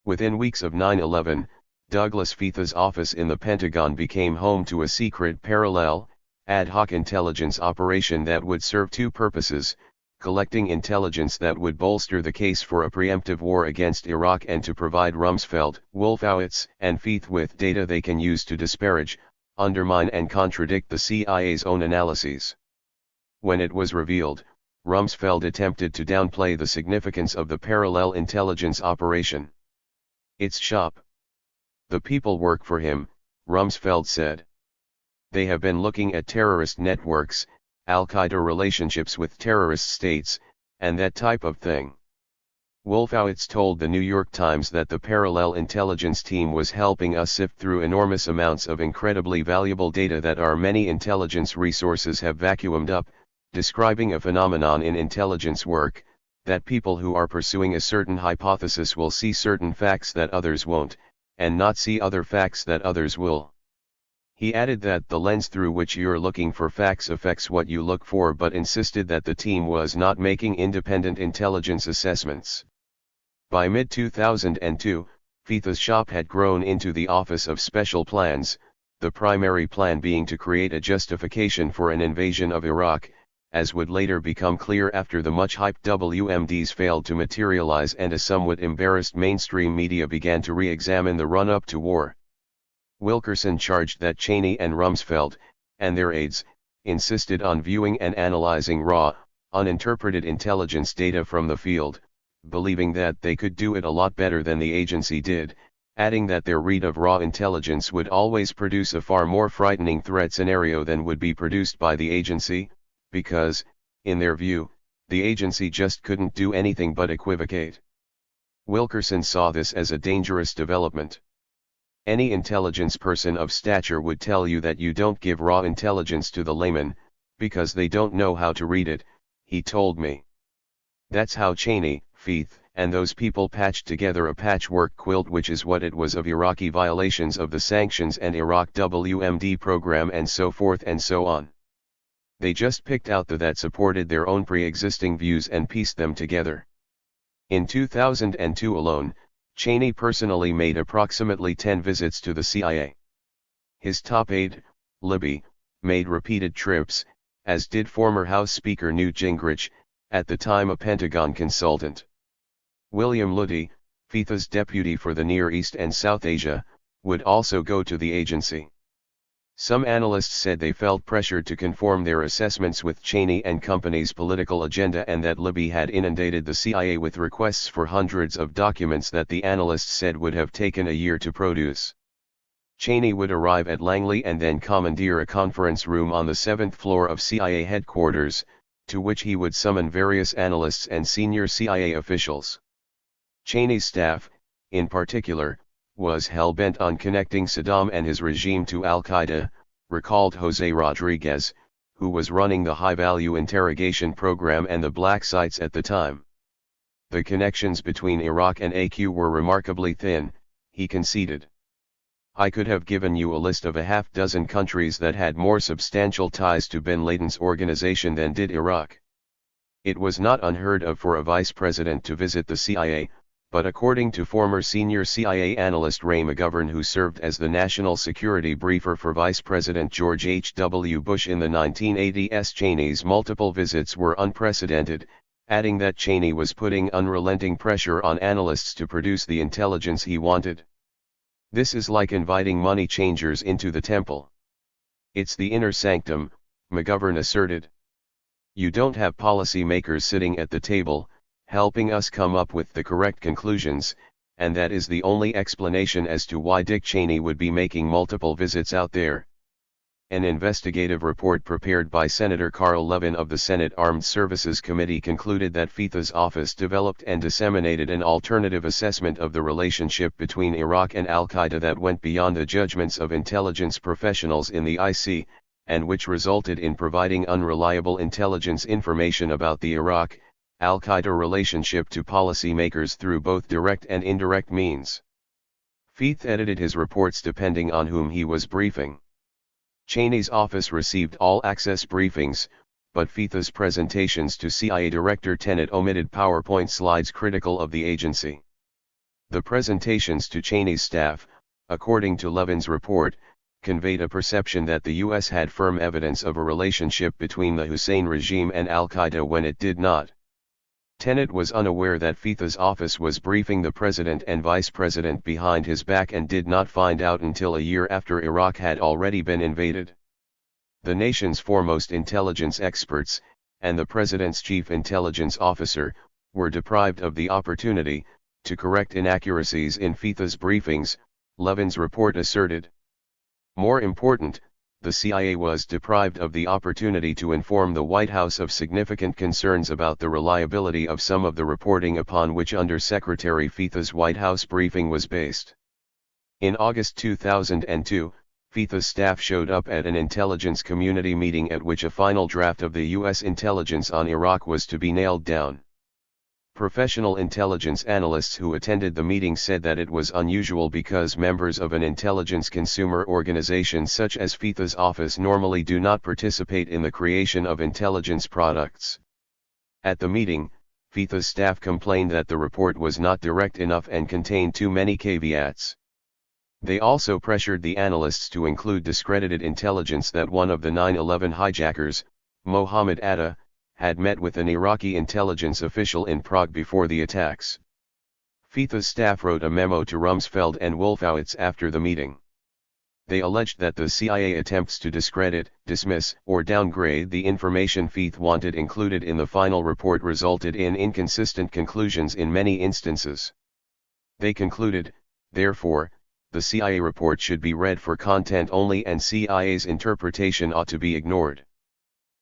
Within weeks of 9/11, Douglas Feith's office in the Pentagon became home to a secret parallel, ad hoc intelligence operation that would serve two purposes: collecting intelligence that would bolster the case for a preemptive war against Iraq and to provide Rumsfeld, Wolfowitz, and Feith with data they can use to disparage, undermine and contradict the CIA's own analyses. When it was revealed, Rumsfeld attempted to downplay the significance of the parallel intelligence operation. "It's shop. The people work for him," Rumsfeld said. "They have been looking at terrorist networks, Al-Qaeda relationships with terrorist states, and that type of thing." Wolfowitz told the New York Times that the parallel intelligence team was helping us sift through enormous amounts of incredibly valuable data that our many intelligence resources have vacuumed up, describing a phenomenon in intelligence work, that people who are pursuing a certain hypothesis will see certain facts that others won't, and not see other facts that others will. He added that the lens through which you're looking for facts affects what you look for, but insisted that the team was not making independent intelligence assessments. By mid-2002, Feith's shop had grown into the Office of Special Plans, the primary plan being to create a justification for an invasion of Iraq, as would later become clear after the much-hyped WMDs failed to materialize and a somewhat embarrassed mainstream media began to re-examine the run-up to war. Wilkerson charged that Cheney and Rumsfeld, and their aides, insisted on viewing and analyzing raw, uninterpreted intelligence data from the field, believing that they could do it a lot better than the agency did, adding that their read of raw intelligence would always produce a far more frightening threat scenario than would be produced by the agency, because, in their view, the agency just couldn't do anything but equivocate. Wilkerson saw this as a dangerous development. "Any intelligence person of stature would tell you that you don't give raw intelligence to the layman, because they don't know how to read it," he told me. That's how Cheney, Feith, and those people patched together a patchwork quilt, which is what it was of Iraqi violations of the sanctions and Iraq WMD program and so forth and so on. They just picked out the that supported their own pre-existing views and pieced them together. In 2002 alone, Cheney personally made approximately 10 visits to the CIA. His top aide, Libby, made repeated trips, as did former House Speaker Newt Gingrich, at the time a Pentagon consultant. William Luddy, Feith's deputy for the Near East and South Asia, would also go to the agency. Some analysts said they felt pressured to conform their assessments with Cheney and company's political agenda, and that Libby had inundated the CIA with requests for hundreds of documents that the analysts said would have taken a year to produce. Cheney would arrive at Langley and then commandeer a conference room on the 7th floor of CIA headquarters, to which he would summon various analysts and senior CIA officials. Cheney's staff, in particular, was hell-bent on connecting Saddam and his regime to al-Qaeda, recalled Jose Rodriguez, who was running the high-value interrogation program and the black sites at the time. The connections between Iraq and AQ were remarkably thin, he conceded. I could have given you a list of a half-dozen countries that had more substantial ties to bin Laden's organization than did Iraq. It was not unheard of for a vice president to visit the CIA, but according to former senior CIA analyst Ray McGovern, who served as the national security briefer for Vice President George H.W. Bush in the 1980s, Cheney's multiple visits were unprecedented, adding that Cheney was putting unrelenting pressure on analysts to produce the intelligence he wanted. This is like inviting money changers into the temple. It's the inner sanctum, McGovern asserted. You don't have policy makers sitting at the table, helping us come up with the correct conclusions, and that is the only explanation as to why Dick Cheney would be making multiple visits out there. An investigative report prepared by Senator Carl Levin of the Senate Armed Services Committee concluded that FITA's office developed and disseminated an alternative assessment of the relationship between Iraq and al-Qaeda that went beyond the judgments of intelligence professionals in the IC, and which resulted in providing unreliable intelligence information about the Iraq, al-Qaeda relationship to policymakers through both direct and indirect means. FITA edited his reports depending on whom he was briefing. Cheney's office received all-access briefings, but FITA's presentations to CIA Director Tenet omitted PowerPoint slides critical of the agency. The presentations to Cheney's staff, according to Levin's report, conveyed a perception that the U.S. had firm evidence of a relationship between the Hussein regime and al-Qaeda when it did not. Tenet was unaware that FITA's office was briefing the president and vice president behind his back and did not find out until a year after Iraq had already been invaded. The nation's foremost intelligence experts, and the president's chief intelligence officer, were deprived of the opportunity to correct inaccuracies in FITA's briefings, Levin's report asserted. More important, the CIA was deprived of the opportunity to inform the White House of significant concerns about the reliability of some of the reporting upon which Undersecretary FITA's White House briefing was based. In August 2002, FITA staff showed up at an intelligence community meeting at which a final draft of the U.S. intelligence on Iraq was to be nailed down. Professional intelligence analysts who attended the meeting said that it was unusual because members of an intelligence consumer organization such as FITA's office normally do not participate in the creation of intelligence products. At the meeting, FITA's staff complained that the report was not direct enough and contained too many caveats. They also pressured the analysts to include discredited intelligence that one of the 9/11 hijackers, Mohammed Atta, had met with an Iraqi intelligence official in Prague before the attacks. FITA's staff wrote a memo to Rumsfeld and Wolfowitz after the meeting. They alleged that the CIA attempts to discredit, dismiss, or downgrade the information FITA wanted included in the final report resulted in inconsistent conclusions in many instances. They concluded, therefore, the CIA report should be read for content only and CIA's interpretation ought to be ignored.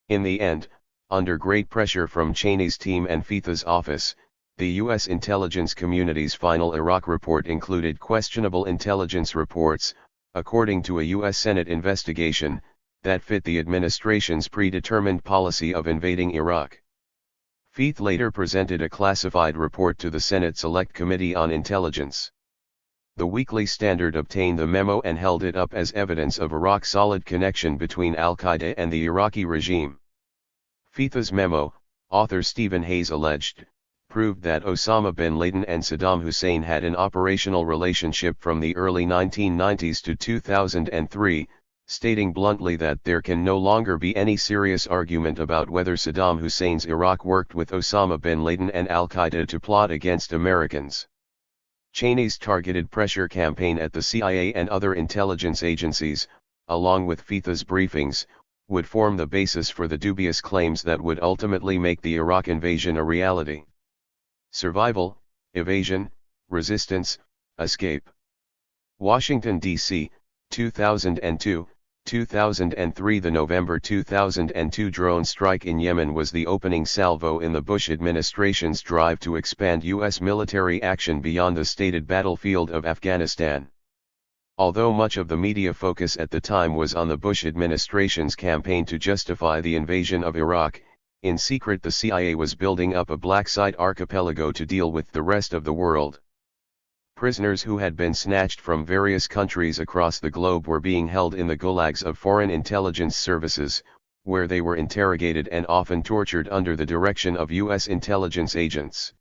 In the end, under great pressure from Cheney's team and FITA's office, the U.S. intelligence community's final Iraq report included questionable intelligence reports, according to a U.S. Senate investigation, that fit the administration's predetermined policy of invading Iraq. FITA later presented a classified report to the Senate Select Committee on Intelligence. The Weekly Standard obtained the memo and held it up as evidence of a rock-solid connection between al-Qaeda and the Iraqi regime. FITA's memo, author Stephen Hayes alleged, proved that Osama bin Laden and Saddam Hussein had an operational relationship from the early 1990s to 2003, stating bluntly that there can no longer be any serious argument about whether Saddam Hussein's Iraq worked with Osama bin Laden and al-Qaeda to plot against Americans. Cheney's targeted pressure campaign at the CIA and other intelligence agencies, along with FITA's briefings, would form the basis for the dubious claims that would ultimately make the Iraq invasion a reality. Survival, evasion, resistance, escape. Washington, D.C., 2002, 2003. The November 2002 drone strike in Yemen was the opening salvo in the Bush administration's drive to expand U.S. military action beyond the stated battlefield of Afghanistan. Although much of the media focus at the time was on the Bush administration's campaign to justify the invasion of Iraq, in secret the CIA was building up a black site archipelago to deal with the rest of the world. Prisoners who had been snatched from various countries across the globe were being held in the gulags of foreign intelligence services, where they were interrogated and often tortured under the direction of U.S. intelligence agents.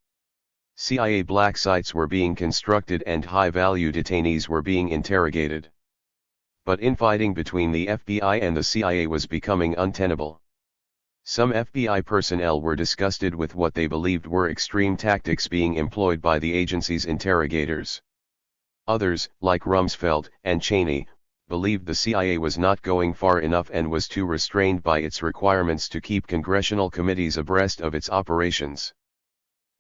CIA black sites were being constructed and high-value detainees were being interrogated. But infighting between the FBI and the CIA was becoming untenable. Some FBI personnel were disgusted with what they believed were extreme tactics being employed by the agency's interrogators. Others, like Rumsfeld and Cheney, believed the CIA was not going far enough and was too restrained by its requirements to keep congressional committees abreast of its operations.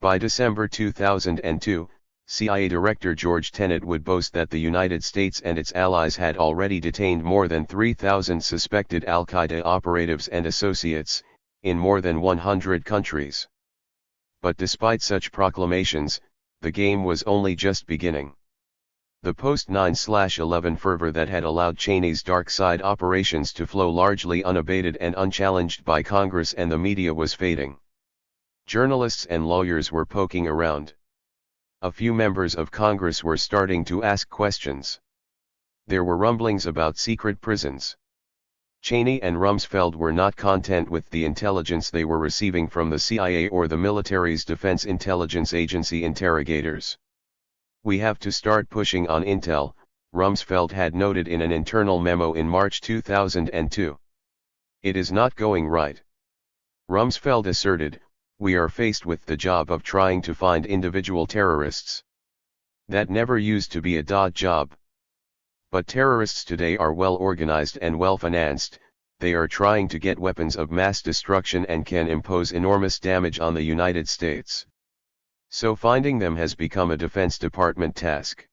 By December 2002, CIA Director George Tenet would boast that the United States and its allies had already detained more than 3,000 suspected al-Qaeda operatives and associates, in more than 100 countries. But despite such proclamations, the game was only just beginning. The post-9/11 fervor that had allowed Cheney's dark side operations to flow largely unabated and unchallenged by Congress and the media was fading. Journalists and lawyers were poking around. A few members of Congress were starting to ask questions. There were rumblings about secret prisons. Cheney and Rumsfeld were not content with the intelligence they were receiving from the CIA or the military's Defense Intelligence Agency interrogators. "We have to start pushing on intel," Rumsfeld had noted in an internal memo in March 2002. "It is not going right." Rumsfeld asserted, "We are faced with the job of trying to find individual terrorists. That never used to be a job. But terrorists today are well organized and well financed, they are trying to get weapons of mass destruction and can impose enormous damage on the United States. So finding them has become a Defense Department task."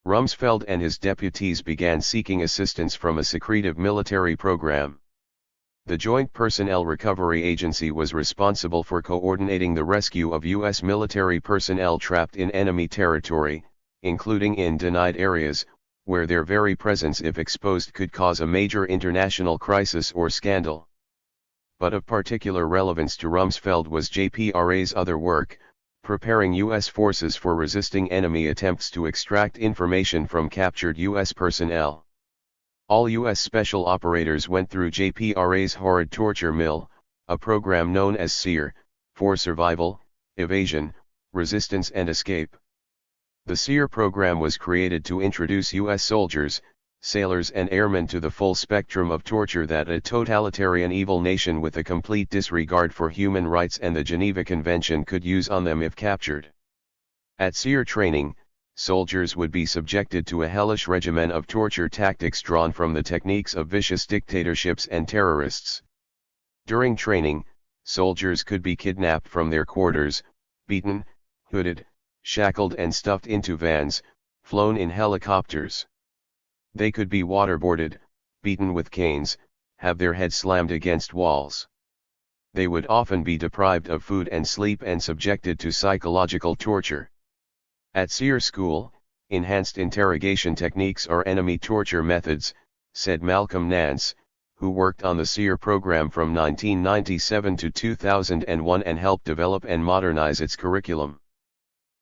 Rumsfeld and his deputies began seeking assistance from a secretive military program. The Joint Personnel Recovery Agency was responsible for coordinating the rescue of U.S. military personnel trapped in enemy territory, including in denied areas, where their very presence if exposed could cause a major international crisis or scandal. But of particular relevance to Rumsfeld was JPRA's other work, preparing U.S. forces for resisting enemy attempts to extract information from captured U.S. personnel. All U.S. special operators went through JPRA's horrid torture mill, a program known as SEER, for survival, evasion, resistance and escape. The SEER program was created to introduce U.S. soldiers, sailors and airmen to the full spectrum of torture that a totalitarian evil nation with a complete disregard for human rights and the Geneva Convention could use on them if captured. At SEER training, soldiers would be subjected to a hellish regimen of torture tactics drawn from the techniques of vicious dictatorships and terrorists. During training, soldiers could be kidnapped from their quarters, beaten, hooded, shackled and stuffed into vans, flown in helicopters. They could be waterboarded, beaten with canes, have their heads slammed against walls. They would often be deprived of food and sleep and subjected to psychological torture. At SEER school, enhanced interrogation techniques are enemy torture methods, said Malcolm Nance, who worked on the SEER program from 1997 to 2001 and helped develop and modernize its curriculum.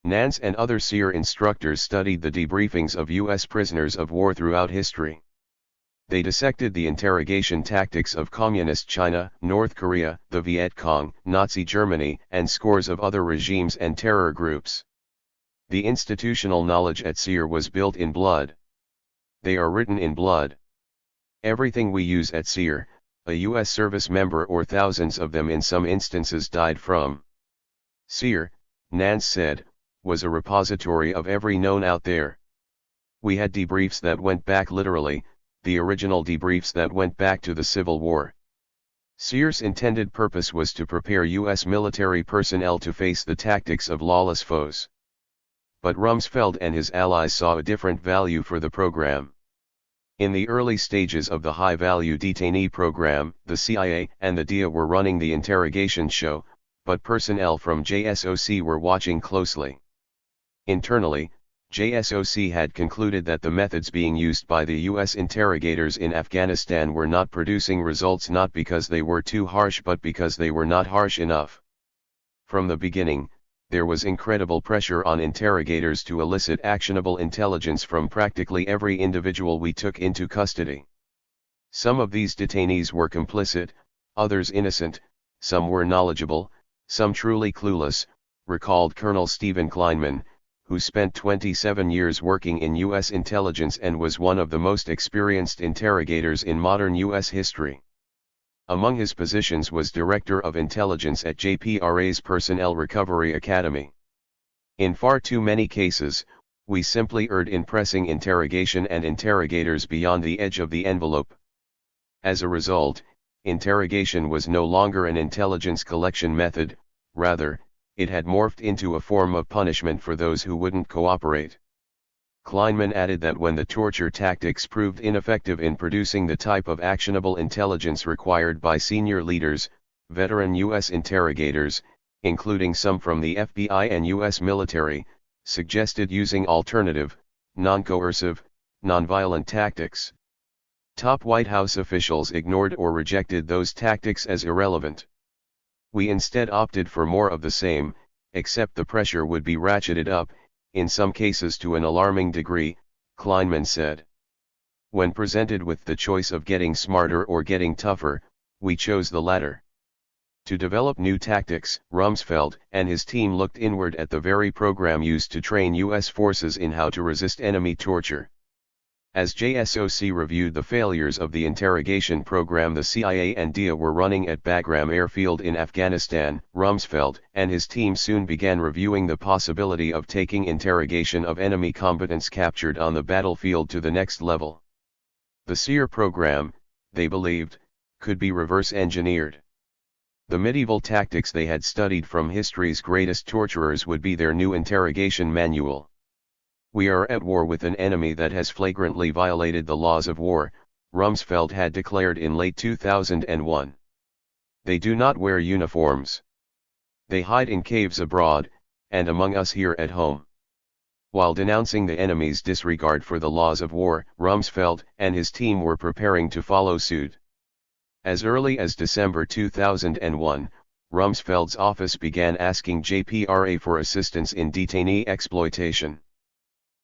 Nance and other SEER instructors studied the debriefings of U.S. prisoners of war throughout history. They dissected the interrogation tactics of Communist China, North Korea, the Viet Cong, Nazi Germany, and scores of other regimes and terror groups. The institutional knowledge at SEER was built in blood. They are written in blood. Everything we use at SEER, a U.S. service member or thousands of them in some instances died from. SEER, Nance said, was a repository of every known out there. We had debriefs that went back literally, the original debriefs that went back to the Civil War. SEER's intended purpose was to prepare U.S. military personnel to face the tactics of lawless foes. But Rumsfeld and his allies saw a different value for the program. In the early stages of the high-value detainee program, the CIA and the DIA were running the interrogation show, but personnel from JSOC were watching closely. Internally, JSOC had concluded that the methods being used by the U.S. interrogators in Afghanistan were not producing results, not because they were too harsh but because they were not harsh enough. From the beginning, there was incredible pressure on interrogators to elicit actionable intelligence from practically every individual we took into custody. Some of these detainees were complicit, others innocent, some were knowledgeable, some truly clueless, recalled Colonel Stephen Kleinman, who spent 27 years working in U.S. intelligence and was one of the most experienced interrogators in modern U.S. history. Among his positions was Director of Intelligence at JPRA's Personnel Recovery Academy. In far too many cases, we simply erred in pressing interrogation and interrogators beyond the edge of the envelope. As a result, interrogation was no longer an intelligence collection method, rather, it had morphed into a form of punishment for those who wouldn't cooperate. Kleinman added that when the torture tactics proved ineffective in producing the type of actionable intelligence required by senior leaders, veteran U.S. interrogators, including some from the FBI and U.S. military, suggested using alternative, non-coercive, nonviolent tactics. Top White House officials ignored or rejected those tactics as irrelevant. We instead opted for more of the same, except the pressure would be ratcheted up, in some cases to an alarming degree, Kleinman said. When presented with the choice of getting smarter or getting tougher, we chose the latter. To develop new tactics, Rumsfeld and his team looked inward at the very program used to train U.S. forces in how to resist enemy torture. As JSOC reviewed the failures of the interrogation program the CIA and DIA were running at Bagram Airfield in Afghanistan, Rumsfeld and his team soon began reviewing the possibility of taking interrogation of enemy combatants captured on the battlefield to the next level. The SEER program, they believed, could be reverse-engineered. The medieval tactics they had studied from history's greatest torturers would be their new interrogation manual. We are at war with an enemy that has flagrantly violated the laws of war, Rumsfeld had declared in late 2001. They do not wear uniforms. They hide in caves abroad, and among us here at home. While denouncing the enemy's disregard for the laws of war, Rumsfeld and his team were preparing to follow suit. As early as December 2001, Rumsfeld's office began asking JPRA for assistance in detainee exploitation.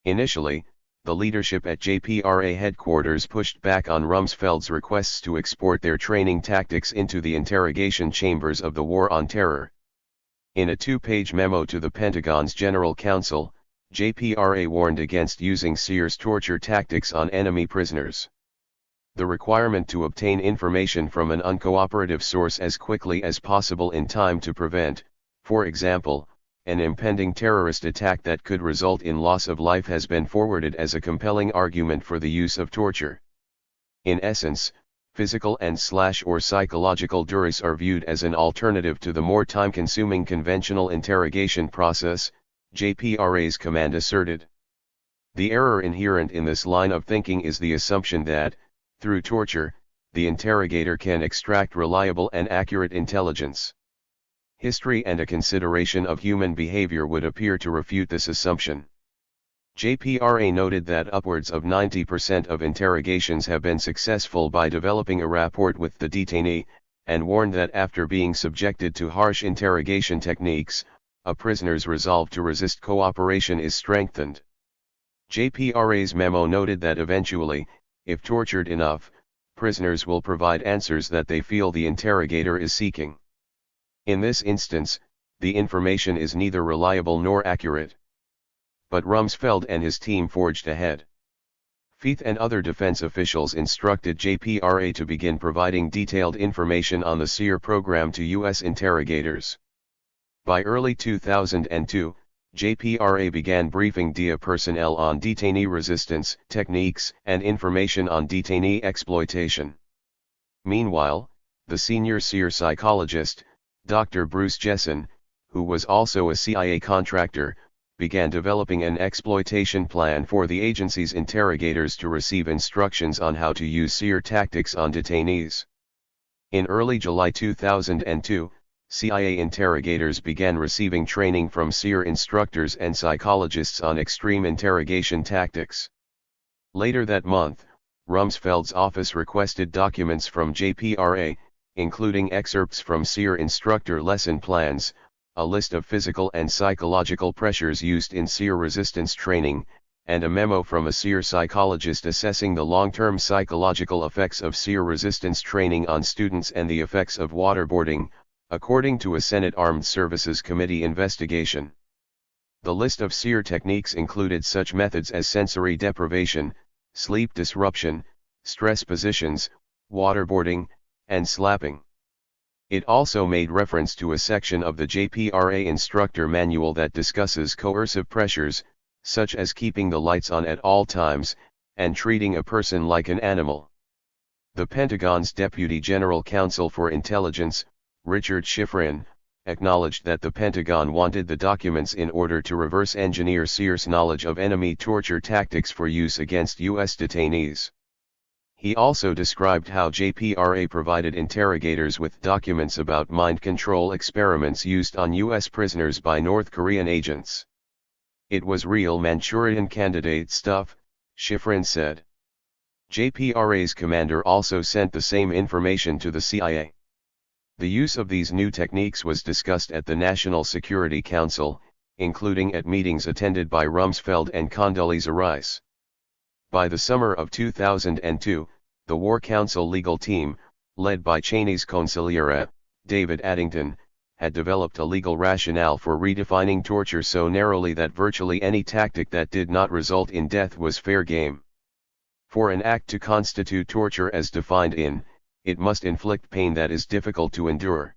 Initially, the leadership at JPRA headquarters pushed back on Rumsfeld's requests to export their training tactics into the interrogation chambers of the War on Terror. In a two-page memo to the Pentagon's General Counsel, JPRA warned against using SEER's torture tactics on enemy prisoners. The requirement to obtain information from an uncooperative source as quickly as possible in time to prevent, for example, an impending terrorist attack that could result in loss of life has been forwarded as a compelling argument for the use of torture. In essence, physical and/or psychological duress are viewed as an alternative to the more time-consuming conventional interrogation process, JPRA's command asserted. The error inherent in this line of thinking is the assumption that, through torture, the interrogator can extract reliable and accurate intelligence. History and a consideration of human behavior would appear to refute this assumption. JPRA noted that upwards of 90% of interrogations have been successful by developing a rapport with the detainee, and warned that after being subjected to harsh interrogation techniques, a prisoner's resolve to resist cooperation is strengthened. JPRA's memo noted that eventually, if tortured enough, prisoners will provide answers that they feel the interrogator is seeking. In this instance, the information is neither reliable nor accurate. But Rumsfeld and his team forged ahead. Feith and other defense officials instructed JPRA to begin providing detailed information on the SEER program to U.S. interrogators. By early 2002, JPRA began briefing DIA personnel on detainee resistance techniques and information on detainee exploitation. Meanwhile, the senior SEER psychologist, Dr. Bruce Jessen, who was also a CIA contractor, began developing an exploitation plan for the agency's interrogators to receive instructions on how to use SEER tactics on detainees. In early July 2002, CIA interrogators began receiving training from SEER instructors and psychologists on extreme interrogation tactics. Later that month, Rumsfeld's office requested documents from JPRA, including excerpts from SEER instructor lesson plans, a list of physical and psychological pressures used in SEER resistance training, and a memo from a SEER psychologist assessing the long-term psychological effects of SEER resistance training on students and the effects of waterboarding, according to a Senate Armed Services Committee investigation. The list of SEER techniques included such methods as sensory deprivation, sleep disruption, stress positions, waterboarding, and slapping. It also made reference to a section of the JPRA instructor manual that discusses coercive pressures, such as keeping the lights on at all times, and treating a person like an animal. The Pentagon's Deputy General Counsel for Intelligence, Richard Schifrin, acknowledged that the Pentagon wanted the documents in order to reverse engineer SEER's knowledge of enemy torture tactics for use against U.S. detainees. He also described how JPRA provided interrogators with documents about mind control experiments used on U.S. prisoners by North Korean agents. It was real Manchurian Candidate stuff, Schifrin said. JPRA's commander also sent the same information to the CIA. The use of these new techniques was discussed at the National Security Council, including at meetings attended by Rumsfeld and Condoleezza Rice. By the summer of 2002, the War Council legal team, led by Cheney's consigliere, David Addington, had developed a legal rationale for redefining torture so narrowly that virtually any tactic that did not result in death was fair game. For an act to constitute torture as defined in, it must inflict pain that is difficult to endure.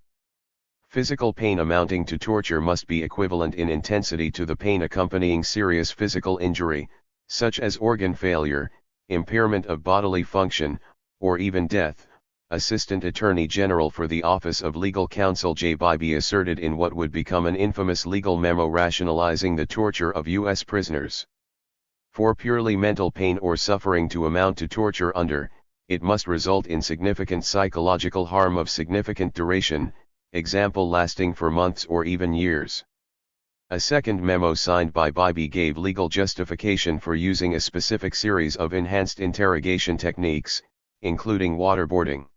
Physical pain amounting to torture must be equivalent in intensity to the pain accompanying serious physical injury, such as organ failure, impairment of bodily function, or even death, Assistant Attorney General for the Office of Legal Counsel J. Bybee asserted in what would become an infamous legal memo rationalizing the torture of U.S. prisoners. For purely mental pain or suffering to amount to torture it must result in significant psychological harm of significant duration, example lasting for months or even years. A second memo signed by Bybee gave legal justification for using a specific series of enhanced interrogation techniques, including waterboarding.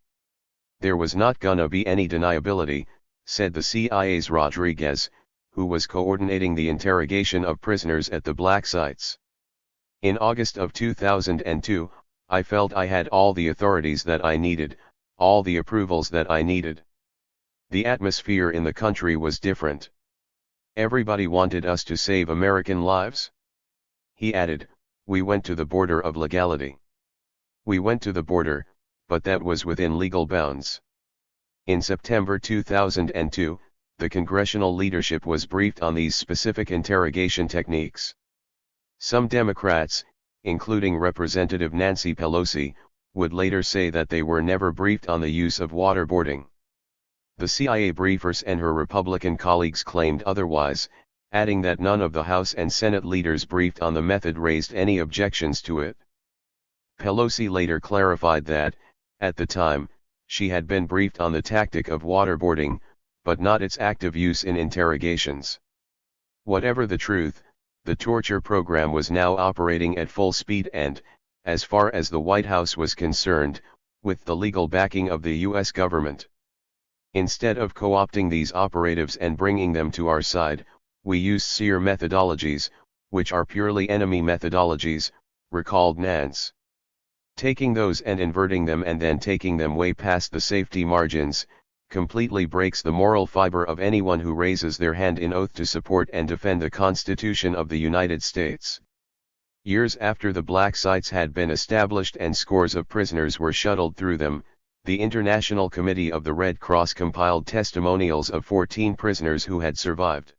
There was not gonna be any deniability, said the CIA's Rodriguez, who was coordinating the interrogation of prisoners at the black sites. In August of 2002, I felt I had all the authorities that I needed, all the approvals that I needed. The atmosphere in the country was different. Everybody wanted us to save American lives. He added, we went to the border of legality. We went to the border, but that was within legal bounds. In September 2002, the congressional leadership was briefed on these specific interrogation techniques. Some Democrats, including Representative Nancy Pelosi, would later say that they were never briefed on the use of waterboarding. The CIA briefers and her Republican colleagues claimed otherwise, adding that none of the House and Senate leaders briefed on the method raised any objections to it. Pelosi later clarified that, at the time, she had been briefed on the tactic of waterboarding, but not its active use in interrogations. Whatever the truth, the torture program was now operating at full speed and, as far as the White House was concerned, with the legal backing of the U.S. government. Instead of co-opting these operatives and bringing them to our side, we used SEER methodologies, which are purely enemy methodologies, recalled Nance. Taking those and inverting them and then taking them way past the safety margins, completely breaks the moral fiber of anyone who raises their hand in oath to support and defend the Constitution of the United States. Years after the black sites had been established and scores of prisoners were shuttled through them, the International Committee of the Red Cross compiled testimonials of 14 prisoners who had survived.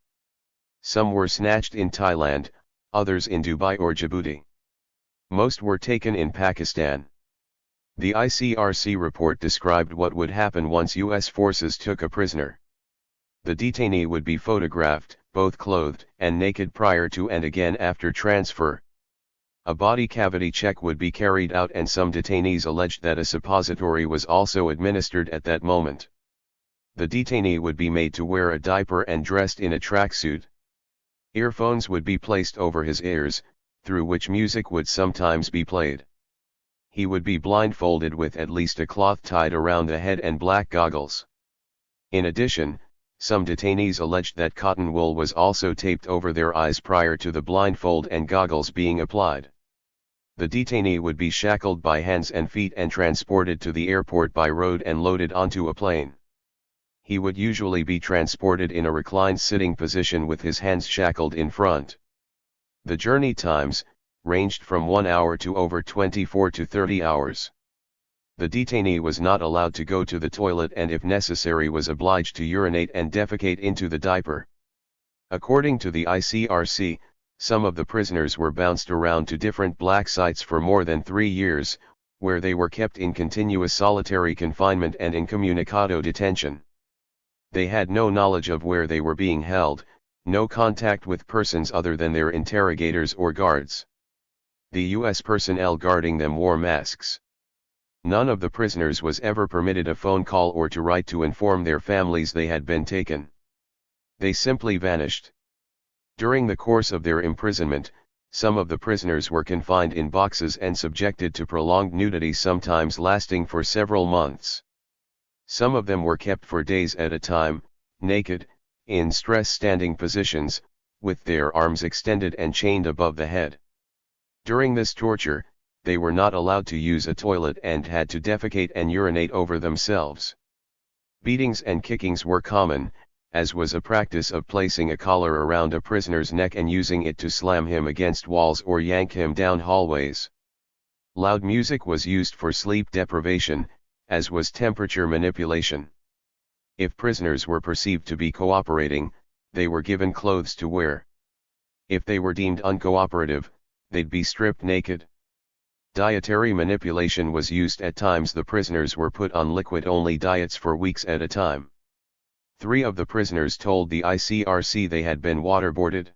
Some were snatched in Thailand, others in Dubai or Djibouti. Most were taken in Pakistan. The ICRC report described what would happen once U.S. forces took a prisoner. The detainee would be photographed, both clothed and naked prior to and again after transfer. A body cavity check would be carried out, and some detainees alleged that a suppository was also administered at that moment. The detainee would be made to wear a diaper and dressed in a tracksuit. Earphones would be placed over his ears, through which music would sometimes be played. He would be blindfolded with at least a cloth tied around the head and black goggles. In addition, some detainees alleged that cotton wool was also taped over their eyes prior to the blindfold and goggles being applied. The detainee would be shackled by hands and feet and transported to the airport by road and loaded onto a plane. He would usually be transported in a reclined sitting position with his hands shackled in front. The journey times ranged from 1 hour to over 24 to 30 hours. The detainee was not allowed to go to the toilet, and if necessary was obliged to urinate and defecate into the diaper. According to the ICRC, some of the prisoners were bounced around to different black sites for more than 3 years, where they were kept in continuous solitary confinement and incommunicado detention. They had no knowledge of where they were being held, no contact with persons other than their interrogators or guards. The U.S. personnel guarding them wore masks. None of the prisoners was ever permitted a phone call or to write to inform their families they had been taken. They simply vanished. During the course of their imprisonment, some of the prisoners were confined in boxes and subjected to prolonged nudity, sometimes lasting for several months. Some of them were kept for days at a time, naked, in stress standing positions, with their arms extended and chained above the head. During this torture, they were not allowed to use a toilet and had to defecate and urinate over themselves. Beatings and kickings were common, as was a practice of placing a collar around a prisoner's neck and using it to slam him against walls or yank him down hallways. Loud music was used for sleep deprivation, as was temperature manipulation. If prisoners were perceived to be cooperating, they were given clothes to wear. If they were deemed uncooperative, they'd be stripped naked. Dietary manipulation was used at times. The prisoners were put on liquid-only diets for weeks at a time. 3 of the prisoners told the ICRC they had been waterboarded.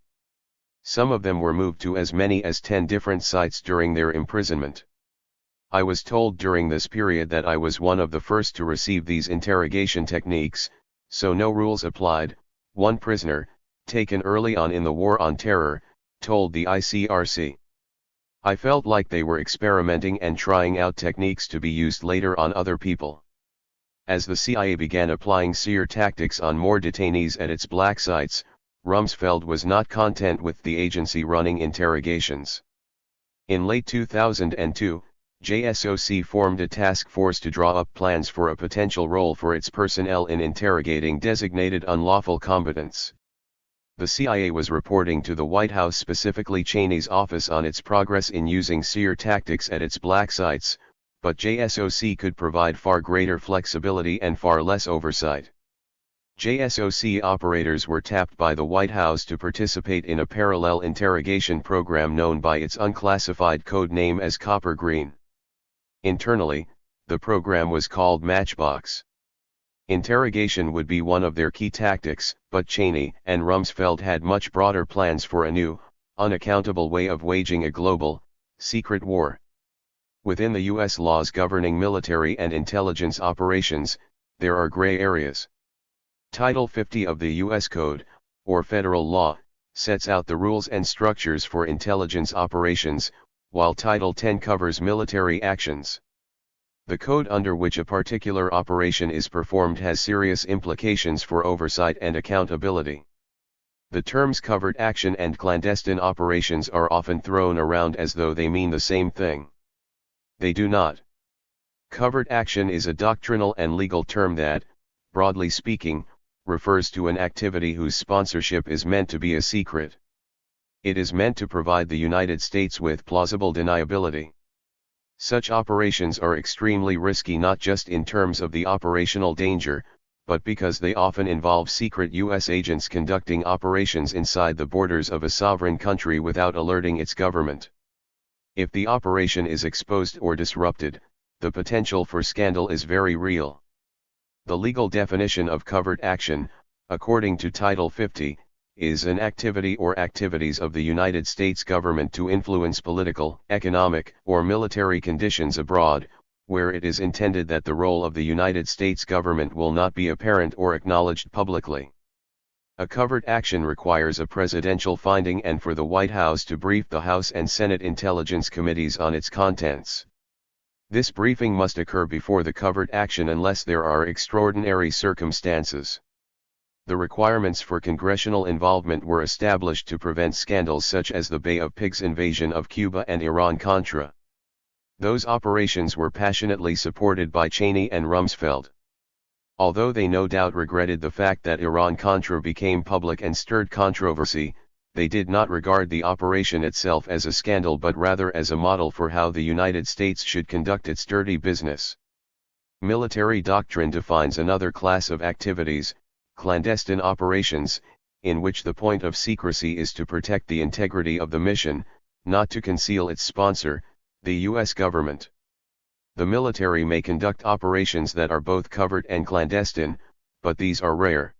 Some of them were moved to as many as 10 different sites during their imprisonment. I was told during this period that I was one of the first to receive these interrogation techniques, so no rules applied. One prisoner, taken early on in the War on Terror, told the ICRC. I felt like they were experimenting and trying out techniques to be used later on other people. As the CIA began applying SEER tactics on more detainees at its black sites, Rumsfeld was not content with the agency running interrogations. In late 2002, JSOC formed a task force to draw up plans for a potential role for its personnel in interrogating designated unlawful combatants. The CIA was reporting to the White House, specifically Cheney's office, on its progress in using SEER tactics at its black sites, but JSOC could provide far greater flexibility and far less oversight. JSOC operators were tapped by the White House to participate in a parallel interrogation program known by its unclassified code name as Copper Green. Internally, the program was called Matchbox. Interrogation would be one of their key tactics, but Cheney and Rumsfeld had much broader plans for a new, unaccountable way of waging a global, secret war. Within the U.S. laws governing military and intelligence operations, there are gray areas. Title 50 of the U.S. Code, or federal law, sets out the rules and structures for intelligence operations, while Title 10 covers military actions. The code under which a particular operation is performed has serious implications for oversight and accountability. The terms covert action and clandestine operations are often thrown around as though they mean the same thing. They do not. Covert action is a doctrinal and legal term that, broadly speaking, refers to an activity whose sponsorship is meant to be a secret. It is meant to provide the United States with plausible deniability. Such operations are extremely risky, not just in terms of the operational danger, but because they often involve secret U.S. agents conducting operations inside the borders of a sovereign country without alerting its government. If the operation is exposed or disrupted, the potential for scandal is very real. The legal definition of covert action, according to Title 50, is an activity or activities of the United States government to influence political, economic, or military conditions abroad, where it is intended that the role of the United States government will not be apparent or acknowledged publicly. A covert action requires a presidential finding and for the White House to brief the House and Senate Intelligence Committees on its contents. This briefing must occur before the covert action unless there are extraordinary circumstances. The requirements for congressional involvement were established to prevent scandals such as the Bay of Pigs invasion of Cuba and Iran-Contra. Those operations were passionately supported by Cheney and Rumsfeld. Although they no doubt regretted the fact that Iran-Contra became public and stirred controversy, they did not regard the operation itself as a scandal but rather as a model for how the United States should conduct its dirty business. Military doctrine defines another class of activities, clandestine operations, in which the point of secrecy is to protect the integrity of the mission, not to conceal its sponsor, the U.S. government. The military may conduct operations that are both covert and clandestine, but these are rare.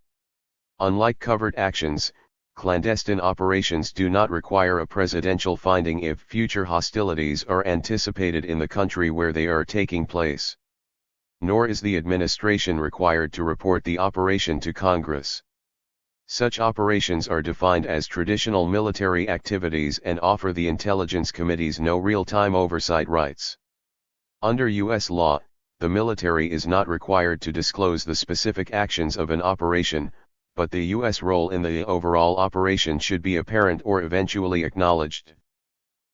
Unlike covert actions, clandestine operations do not require a presidential finding if future hostilities are anticipated in the country where they are taking place. Nor is the administration required to report the operation to Congress. Such operations are defined as traditional military activities and offer the intelligence committees no real-time oversight rights. Under U.S. law, the military is not required to disclose the specific actions of an operation, but the U.S. role in the overall operation should be apparent or eventually acknowledged.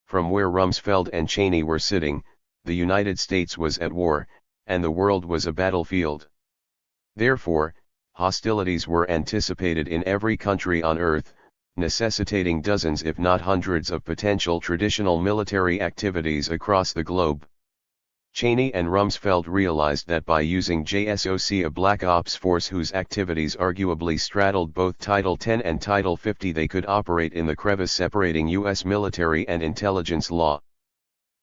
From where Rumsfeld and Cheney were sitting, the United States was at war, and the world was a battlefield. Therefore, hostilities were anticipated in every country on Earth, necessitating dozens if not hundreds of potential traditional military activities across the globe. Cheney and Rumsfeld realized that by using JSOC, a black ops force whose activities arguably straddled both Title 10 and Title 50, they could operate in the crevice separating U.S. military and intelligence law.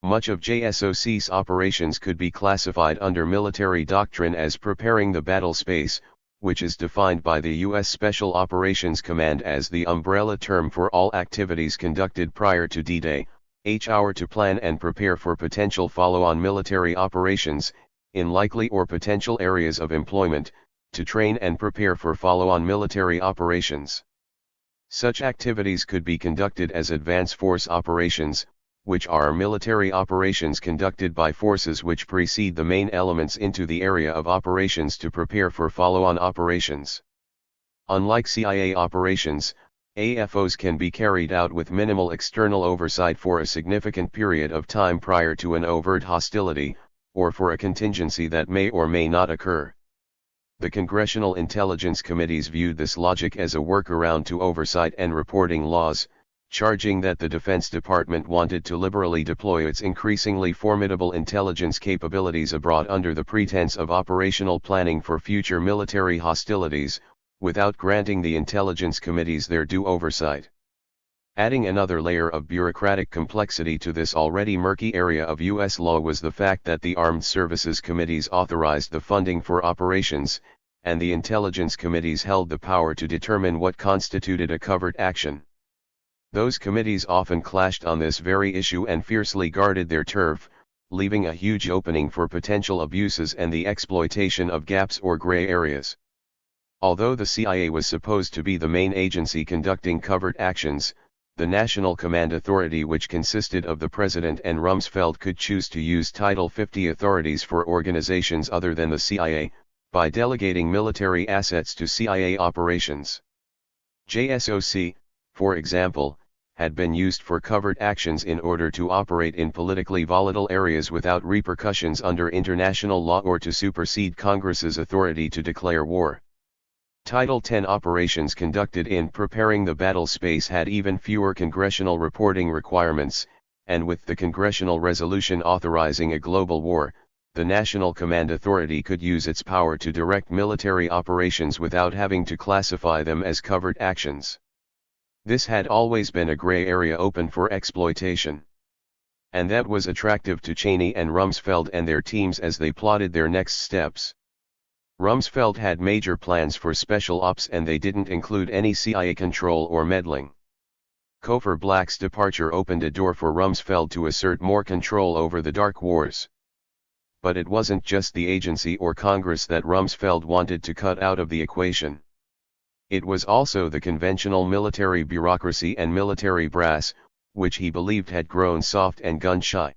Much of JSOC's operations could be classified under military doctrine as preparing the battle space, which is defined by the U.S. Special Operations Command as the umbrella term for all activities conducted prior to D-Day, H-hour to plan and prepare for potential follow-on military operations, in likely or potential areas of employment, to train and prepare for follow-on military operations. Such activities could be conducted as advance force operations, which are military operations conducted by forces which precede the main elements into the area of operations to prepare for follow-on operations. Unlike CIA operations, AFOs can be carried out with minimal external oversight for a significant period of time prior to an overt hostility, or for a contingency that may or may not occur. The Congressional Intelligence Committees viewed this logic as a workaround to oversight and reporting laws, charging that the Defense Department wanted to liberally deploy its increasingly formidable intelligence capabilities abroad under the pretense of operational planning for future military hostilities, without granting the intelligence committees their due oversight. Adding another layer of bureaucratic complexity to this already murky area of U.S. law was the fact that the Armed Services Committees authorized the funding for operations, and the intelligence committees held the power to determine what constituted a covert action. Those committees often clashed on this very issue and fiercely guarded their turf, leaving a huge opening for potential abuses and the exploitation of gaps or gray areas. Although the CIA was supposed to be the main agency conducting covert actions, the National Command Authority, which consisted of the President and Rumsfeld, could choose to use Title 50 authorities for organizations other than the CIA, by delegating military assets to CIA operations. JSOC, for example, had been used for covert actions in order to operate in politically volatile areas without repercussions under international law or to supersede Congress's authority to declare war. Title 10 operations conducted in preparing the battle space had even fewer congressional reporting requirements, and with the congressional resolution authorizing a global war, the National Command Authority could use its power to direct military operations without having to classify them as covert actions. This had always been a gray area open for exploitation. And that was attractive to Cheney and Rumsfeld and their teams as they plotted their next steps. Rumsfeld had major plans for special ops, and they didn't include any CIA control or meddling. Cofer Black's departure opened a door for Rumsfeld to assert more control over the dark wars. But it wasn't just the agency or Congress that Rumsfeld wanted to cut out of the equation. It was also the conventional military bureaucracy and military brass, which he believed had grown soft and gun-shy.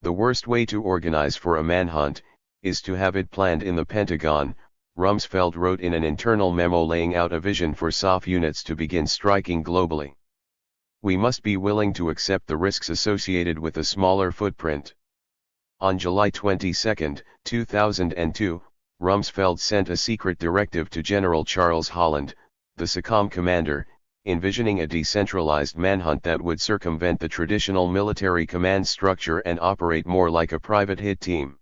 The worst way to organize for a manhunt is to have it planned in the Pentagon, Rumsfeld wrote in an internal memo laying out a vision for SOF units to begin striking globally. We must be willing to accept the risks associated with a smaller footprint. On July 22, 2002, Rumsfeld sent a secret directive to General Charles Holland, the SOCOM commander, envisioning a decentralized manhunt that would circumvent the traditional military command structure and operate more like a private hit team.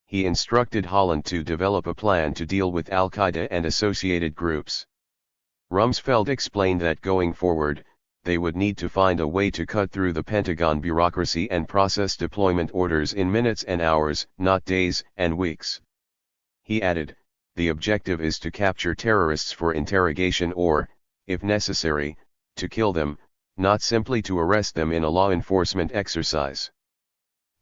He instructed Holland to develop a plan to deal with Al-Qaeda and associated groups. Rumsfeld explained that going forward, they would need to find a way to cut through the Pentagon bureaucracy and process deployment orders in minutes and hours, not days and weeks. He added, the objective is to capture terrorists for interrogation or, if necessary, to kill them, not simply to arrest them in a law enforcement exercise.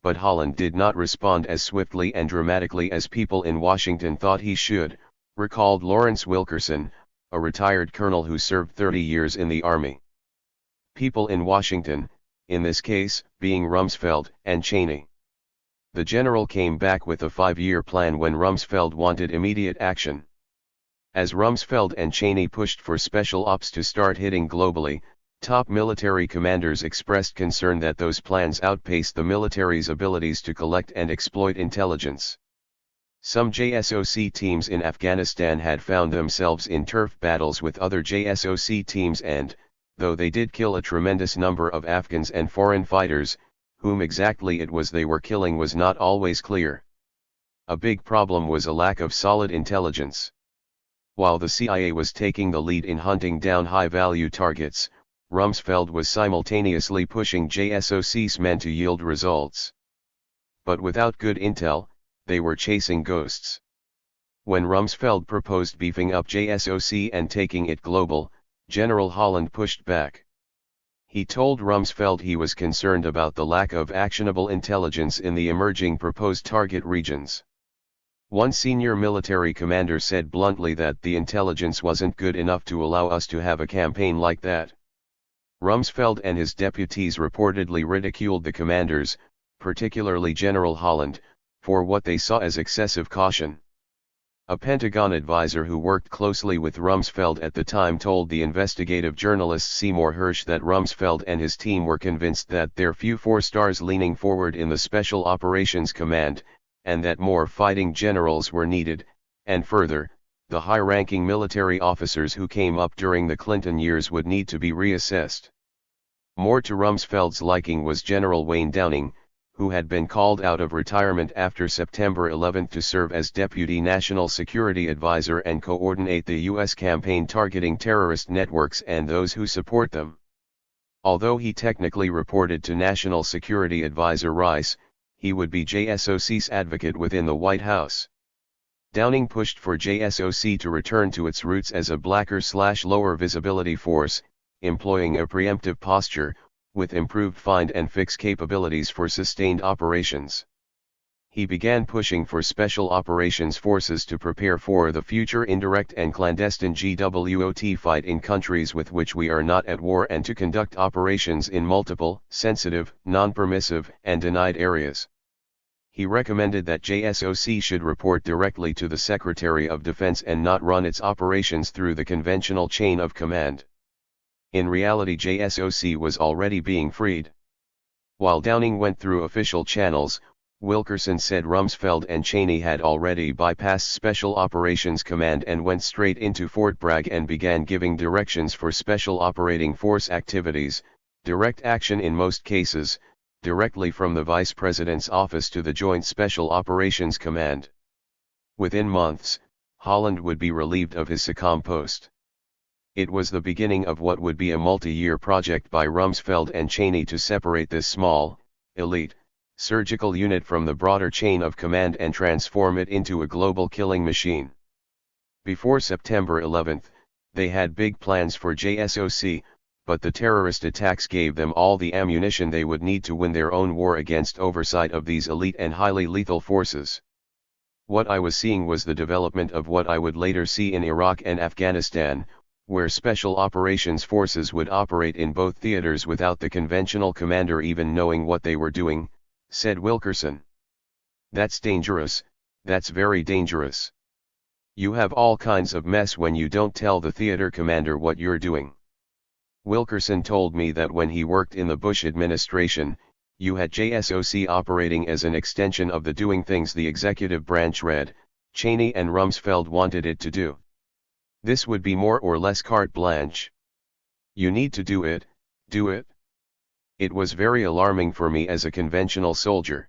But Holland did not respond as swiftly and dramatically as people in Washington thought he should, recalled Lawrence Wilkerson, a retired colonel who served 30 years in the Army. People in Washington, in this case, being Rumsfeld and Cheney. The general came back with a 5-year plan when Rumsfeld wanted immediate action. As Rumsfeld and Cheney pushed for special ops to start hitting globally, top military commanders expressed concern that those plans outpaced the military's abilities to collect and exploit intelligence. Some JSOC teams in Afghanistan had found themselves in turf battles with other JSOC teams and, though they did kill a tremendous number of Afghans and foreign fighters, whom exactly it was they were killing was not always clear. A big problem was a lack of solid intelligence. While the CIA was taking the lead in hunting down high-value targets, Rumsfeld was simultaneously pushing JSOC's men to yield results. But without good intel, they were chasing ghosts. When Rumsfeld proposed beefing up JSOC and taking it global, General Holland pushed back. He told Rumsfeld he was concerned about the lack of actionable intelligence in the emerging proposed target regions. One senior military commander said bluntly that the intelligence wasn't good enough to allow us to have a campaign like that. Rumsfeld and his deputies reportedly ridiculed the commanders, particularly General Holland, for what they saw as excessive caution. A Pentagon advisor who worked closely with Rumsfeld at the time told the investigative journalist Seymour Hersh that Rumsfeld and his team were convinced that there were few 4-stars leaning forward in the Special Operations Command, and that more fighting generals were needed, and further, the high-ranking military officers who came up during the Clinton years would need to be reassessed. More to Rumsfeld's liking was General Wayne Downing, who had been called out of retirement after September 11 to serve as Deputy National Security Advisor and coordinate the U.S. campaign targeting terrorist networks and those who support them. Although he technically reported to National Security Advisor Rice, he would be JSOC's advocate within the White House. Downing pushed for JSOC to return to its roots as a blacker/lower visibility force, employing a preemptive posture, with improved find and fix capabilities for sustained operations. He began pushing for special operations forces to prepare for the future indirect and clandestine GWOT fight in countries with which we are not at war and to conduct operations in multiple, sensitive, non-permissive, and denied areas. He recommended that JSOC should report directly to the Secretary of Defense and not run its operations through the conventional chain of command. In reality, JSOC was already being freed. While Downing went through official channels, Wilkerson said Rumsfeld and Cheney had already bypassed Special Operations Command and went straight into Fort Bragg and began giving directions for Special Operating Force activities, direct action in most cases, directly from the Vice President's office to the Joint Special Operations Command. Within months, Holland would be relieved of his SOCOM post. It was the beginning of what would be a multi-year project by Rumsfeld and Cheney to separate this small, elite, surgical unit from the broader chain of command and transform it into a global killing machine. Before September 11, they had big plans for JSOC, but the terrorist attacks gave them all the ammunition they would need to win their own war against oversight of these elite and highly lethal forces. What I was seeing was the development of what I would later see in Iraq and Afghanistan, where special operations forces would operate in both theaters without the conventional commander even knowing what they were doing, said Wilkerson. That's dangerous, that's very dangerous. You have all kinds of mess when you don't tell the theater commander what you're doing. Wilkerson told me that when he worked in the Bush administration, you had JSOC operating as an extension of the doing things the executive branch read, Cheney and Rumsfeld wanted it to do. This would be more or less carte blanche. You need to do it, do it. It was very alarming for me as a conventional soldier.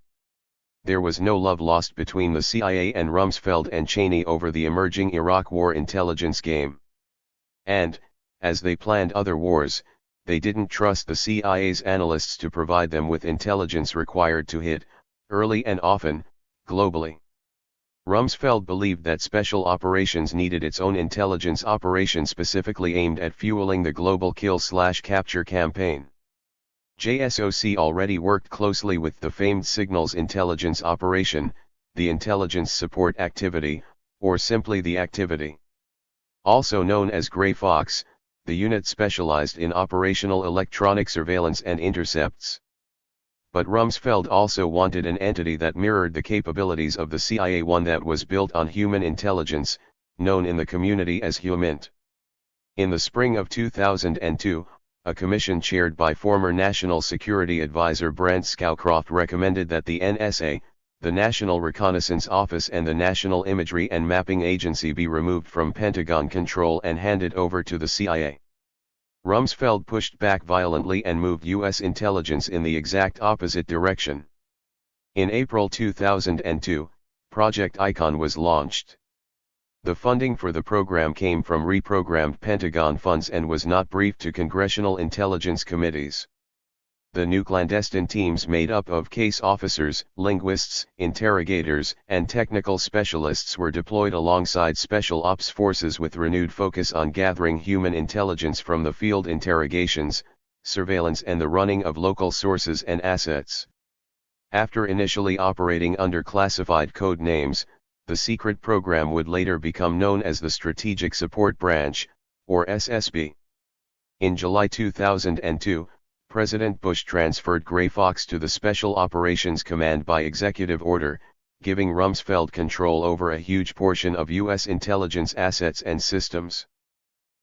There was no love lost between the CIA and Rumsfeld and Cheney over the emerging Iraq war intelligence game. And, as they planned other wars, they didn't trust the CIA's analysts to provide them with intelligence required to hit, early and often, globally. Rumsfeld believed that special operations needed its own intelligence operation specifically aimed at fueling the global kill/capture campaign. JSOC already worked closely with the famed Signals Intelligence Operation, the Intelligence Support Activity, or simply the activity. Also known as Grey Fox, the unit specialized in operational electronic surveillance and intercepts. But Rumsfeld also wanted an entity that mirrored the capabilities of the CIA, one that was built on human intelligence, known in the community as HUMINT. In the spring of 2002, a commission chaired by former National Security Advisor Brent Scowcroft recommended that the NSA, the National Reconnaissance Office and the National Imagery and Mapping Agency be removed from Pentagon control and handed over to the CIA. Rumsfeld pushed back violently and moved U.S. intelligence in the exact opposite direction. In April 2002, Project Icon was launched. The funding for the program came from reprogrammed Pentagon funds and was not briefed to congressional intelligence committees. The new clandestine teams made up of case officers, linguists, interrogators, and technical specialists were deployed alongside special ops forces with renewed focus on gathering human intelligence from the field interrogations, surveillance and the running of local sources and assets. After initially operating under classified code names, the secret program would later become known as the Strategic Support Branch, or SSB. In July 2002, President Bush transferred Grey Fox to the Special Operations Command by executive order, giving Rumsfeld control over a huge portion of U.S. intelligence assets and systems.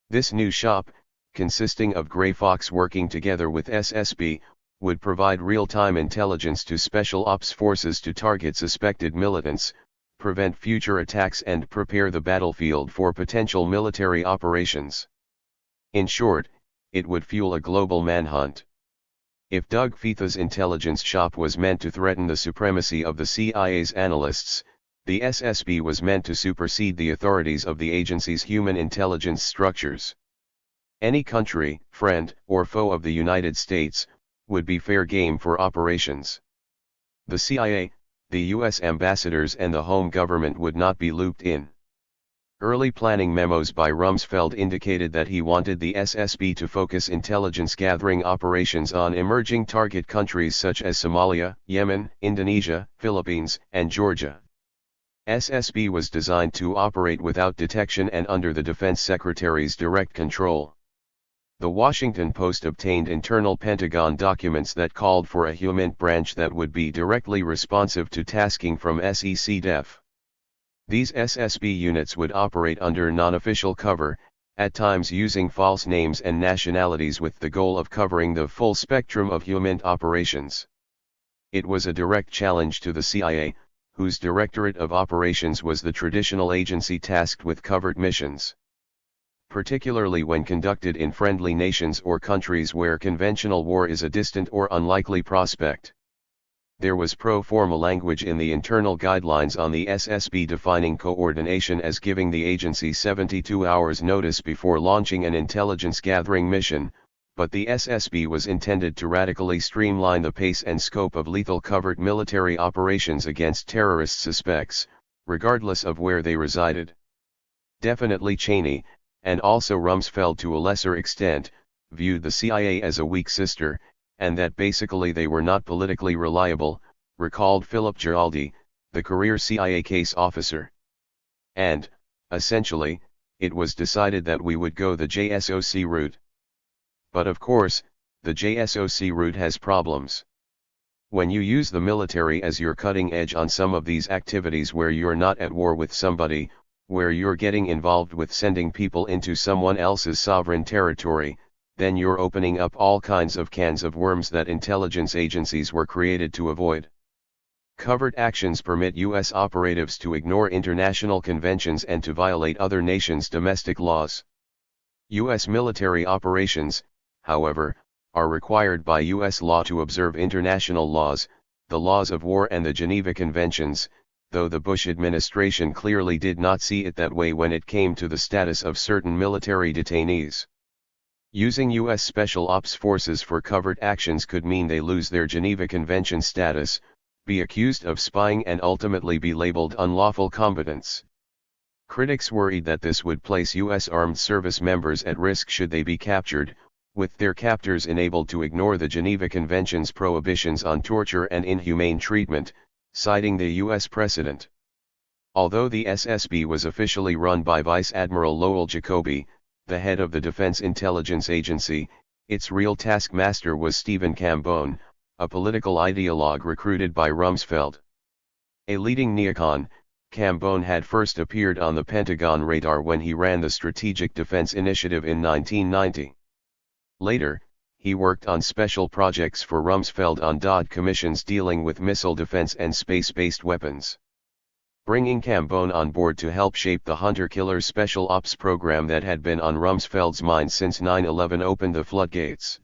This new shop, consisting of Grey Fox working together with SSB, would provide real-time intelligence to special ops forces to target suspected militants, prevent future attacks and prepare the battlefield for potential military operations. In short, it would fuel a global manhunt. If Doug Feith's intelligence shop was meant to threaten the supremacy of the CIA's analysts, the SSB was meant to supersede the authorities of the agency's human intelligence structures. Any country, friend, or foe of the United States, would be fair game for operations. The CIA, the U.S. ambassadors and the home government would not be looped in. Early planning memos by Rumsfeld indicated that he wanted the SSB to focus intelligence gathering operations on emerging target countries such as Somalia, Yemen, Indonesia, Philippines, and Georgia. SSB was designed to operate without detection and under the Defense Secretary's direct control. The Washington Post obtained internal Pentagon documents that called for a HUMINT branch that would be directly responsive to tasking from SECDEF. These SSB units would operate under non-official cover, at times using false names and nationalities with the goal of covering the full spectrum of HUMINT operations. It was a direct challenge to the CIA, whose Directorate of Operations was the traditional agency tasked with covert missions. Particularly when conducted in friendly nations or countries where conventional war is a distant or unlikely prospect. There was pro forma language in the internal guidelines on the SSB defining coordination as giving the agency 72 hours notice before launching an intelligence gathering mission, but the SSB was intended to radically streamline the pace and scope of lethal covert military operations against terrorist suspects, regardless of where they resided. Definitely Cheney, and also Rumsfeld to a lesser extent, viewed the CIA as a weak sister, and that basically they were not politically reliable, recalled Philip Giraldi, the career CIA case officer. And, essentially, it was decided that we would go the JSOC route. But of course, the JSOC route has problems. When you use the military as your cutting edge on some of these activities where you're not at war with somebody, where you're getting involved with sending people into someone else's sovereign territory, then you're opening up all kinds of cans of worms that intelligence agencies were created to avoid. Covert actions permit U.S. operatives to ignore international conventions and to violate other nations' domestic laws. U.S. military operations, however, are required by U.S. law to observe international laws, the laws of war and the Geneva Conventions, though the Bush administration clearly did not see it that way when it came to the status of certain military detainees. Using U.S. Special Ops forces for covert actions could mean they lose their Geneva Convention status, be accused of spying and ultimately be labeled unlawful combatants. Critics worried that this would place U.S. armed service members at risk should they be captured, with their captors enabled to ignore the Geneva Convention's prohibitions on torture and inhumane treatment, citing the U.S. precedent. Although the SSB was officially run by Vice Admiral Lowell Jacoby, the head of the Defense Intelligence Agency, its real taskmaster was Stephen Cambone, a political ideologue recruited by Rumsfeld. A leading neocon, Cambone had first appeared on the Pentagon radar when he ran the Strategic Defense Initiative in 1990. Later, he worked on special projects for Rumsfeld on DoD commissions dealing with missile defense and space-based weapons. Bringing Cambone on board to help shape the hunter-killer special ops program that had been on Rumsfeld's mind since 9/11 opened the floodgates.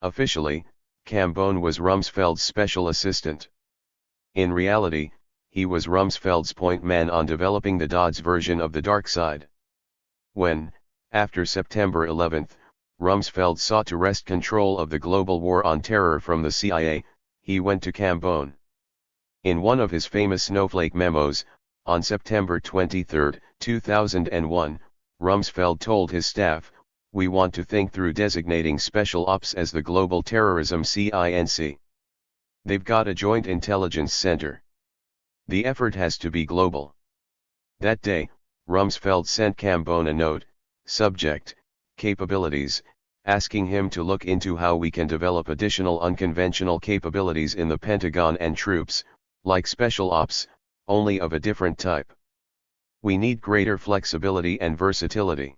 Officially, Cambone was Rumsfeld's special assistant. In reality, he was Rumsfeld's point man on developing the DoD's version of the dark side. When, after September 11, Rumsfeld sought to wrest control of the global war on terror from the CIA, he went to Cambone. In one of his famous snowflake memos, on September 23, 2001, Rumsfeld told his staff, "We want to think through designating Special Ops as the Global Terrorism CINC. They've got a joint intelligence center. The effort has to be global." That day, Rumsfeld sent Cambone a note, subject, Capabilities, asking him to look into how we can develop additional unconventional capabilities in the Pentagon and troops, like Special Ops, only of a different type. We need greater flexibility and versatility.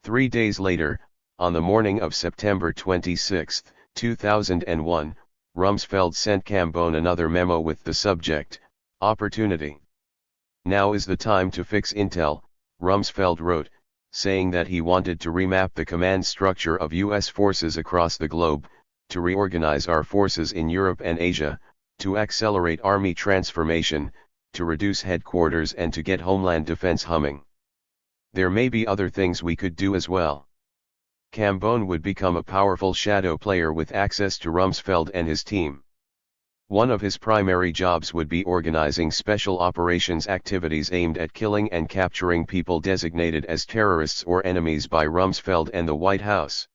3 days later, on the morning of September 26, 2001, Rumsfeld sent Cambone another memo with the subject, Opportunity. Now is the time to fix intel, Rumsfeld wrote, saying that he wanted to remap the command structure of U.S. forces across the globe, to reorganize our forces in Europe and Asia, to accelerate army transformation, to reduce headquarters and to get homeland defense humming. There may be other things we could do as well. Cambone would become a powerful shadow player with access to Rumsfeld and his team. One of his primary jobs would be organizing special operations activities aimed at killing and capturing people designated as terrorists or enemies by Rumsfeld and the White House.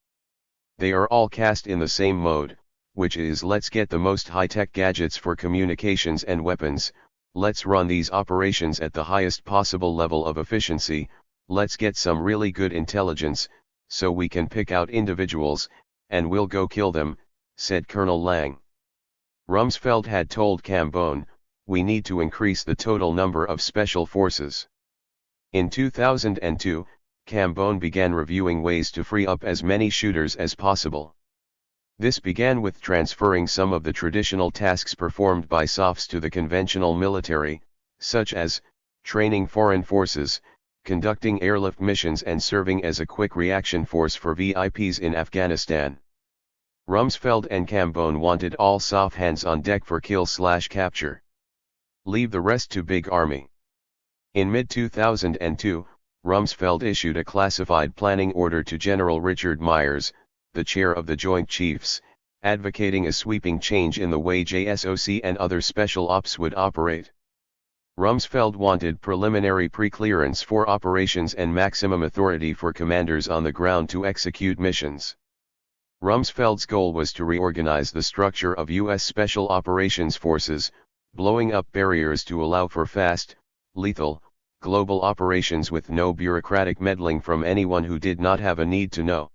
They are all cast in the same mode, which is let's get the most high-tech gadgets for communications and weapons, let's run these operations at the highest possible level of efficiency, let's get some really good intelligence, so we can pick out individuals, and we'll go kill them, said Colonel Lang. Rumsfeld had told Cambone, we need to increase the total number of special forces. In 2002, Cambone began reviewing ways to free up as many shooters as possible. This began with transferring some of the traditional tasks performed by SOFs to the conventional military, such as training foreign forces, conducting airlift missions and serving as a quick reaction force for VIPs in Afghanistan. Rumsfeld and Cambone wanted all soft hands on deck for kill/capture. Leave the rest to Big Army. In mid-2002, Rumsfeld issued a classified planning order to General Richard Myers, the chair of the Joint Chiefs, advocating a sweeping change in the way JSOC and other special ops would operate. Rumsfeld wanted preliminary pre-clearance for operations and maximum authority for commanders on the ground to execute missions. Rumsfeld's goal was to reorganize the structure of U.S. Special Operations Forces, blowing up barriers to allow for fast, lethal, global operations with no bureaucratic meddling from anyone who did not have a need to know.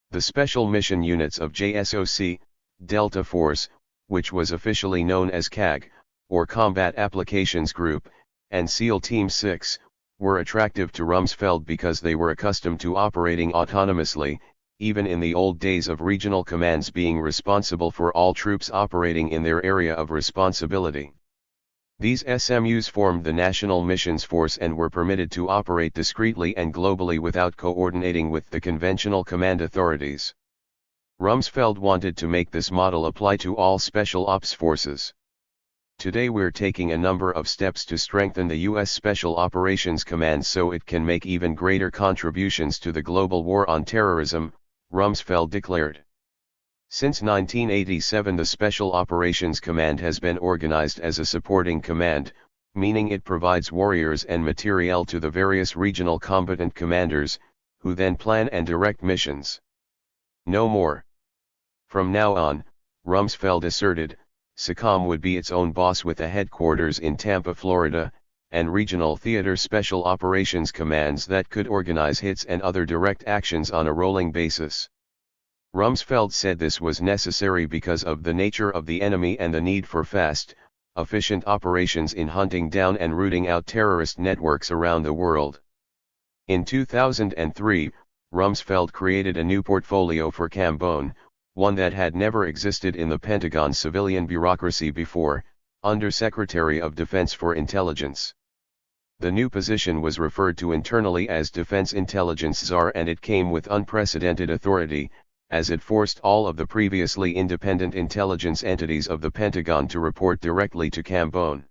The special mission units of JSOC, Delta Force, which was officially known as CAG, or Combat Applications Group, and SEAL Team 6, were attractive to Rumsfeld because they were accustomed to operating autonomously, even in the old days of regional commands being responsible for all troops operating in their area of responsibility. These SMUs formed the National Missions Force and were permitted to operate discreetly and globally without coordinating with the conventional command authorities. Rumsfeld wanted to make this model apply to all special ops forces. Today we're taking a number of steps to strengthen the U.S. Special Operations Command so it can make even greater contributions to the global war on terrorism, Rumsfeld declared. Since 1987 the Special Operations Command has been organized as a supporting command, meaning it provides warriors and materiel to the various regional combatant commanders, who then plan and direct missions. No more. From now on, Rumsfeld asserted, SOCOM would be its own boss with a headquarters in Tampa, Florida, and regional theater special operations commands that could organize hits and other direct actions on a rolling basis. Rumsfeld said this was necessary because of the nature of the enemy and the need for fast, efficient operations in hunting down and rooting out terrorist networks around the world. In 2003, Rumsfeld created a new portfolio for Cambone, one that had never existed in the Pentagon civilian bureaucracy before, Undersecretary of Defense for Intelligence. The new position was referred to internally as Defense Intelligence Czar, and it came with unprecedented authority, as it forced all of the previously independent intelligence entities of the Pentagon to report directly to Cambone.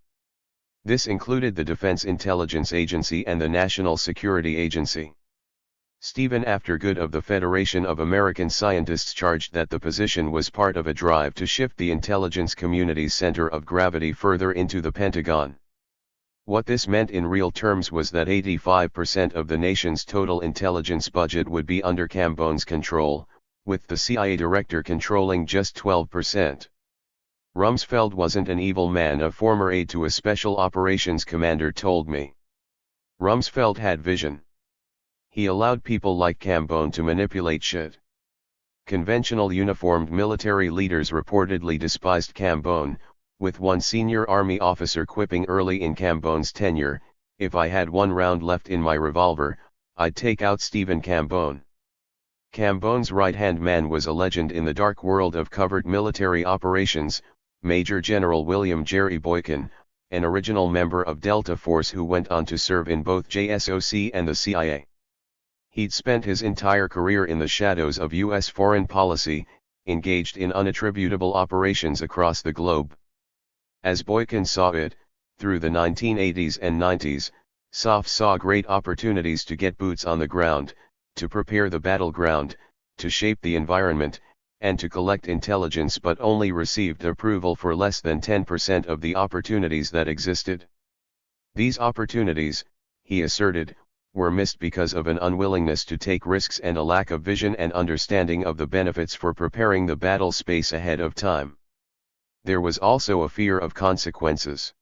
This included the Defense Intelligence Agency and the National Security Agency. Stephen Aftergood of the Federation of American Scientists charged that the position was part of a drive to shift the intelligence community's center of gravity further into the Pentagon. What this meant in real terms was that 85% of the nation's total intelligence budget would be under Cambone's control, with the CIA director controlling just 12%. Rumsfeld wasn't an evil man, a former aide to a special operations commander told me. Rumsfeld had vision. He allowed people like Cambone to manipulate shit. Conventional uniformed military leaders reportedly despised Cambone, with one senior army officer quipping early in Cambone's tenure, "If I had one round left in my revolver, I'd take out Stephen Cambone." Cambone's right-hand man was a legend in the dark world of covert military operations, Major General William Jerry Boykin, an original member of Delta Force who went on to serve in both JSOC and the CIA. He'd spent his entire career in the shadows of U.S. foreign policy, engaged in unattributable operations across the globe. As Boykin saw it, through the 1980s and 90s, SOF saw great opportunities to get boots on the ground, to prepare the battleground, to shape the environment, and to collect intelligence, but only received approval for less than 10% of the opportunities that existed. These opportunities, he asserted, were missed because of an unwillingness to take risks and a lack of vision and understanding of the benefits for preparing the battle space ahead of time. There was also a fear of consequences.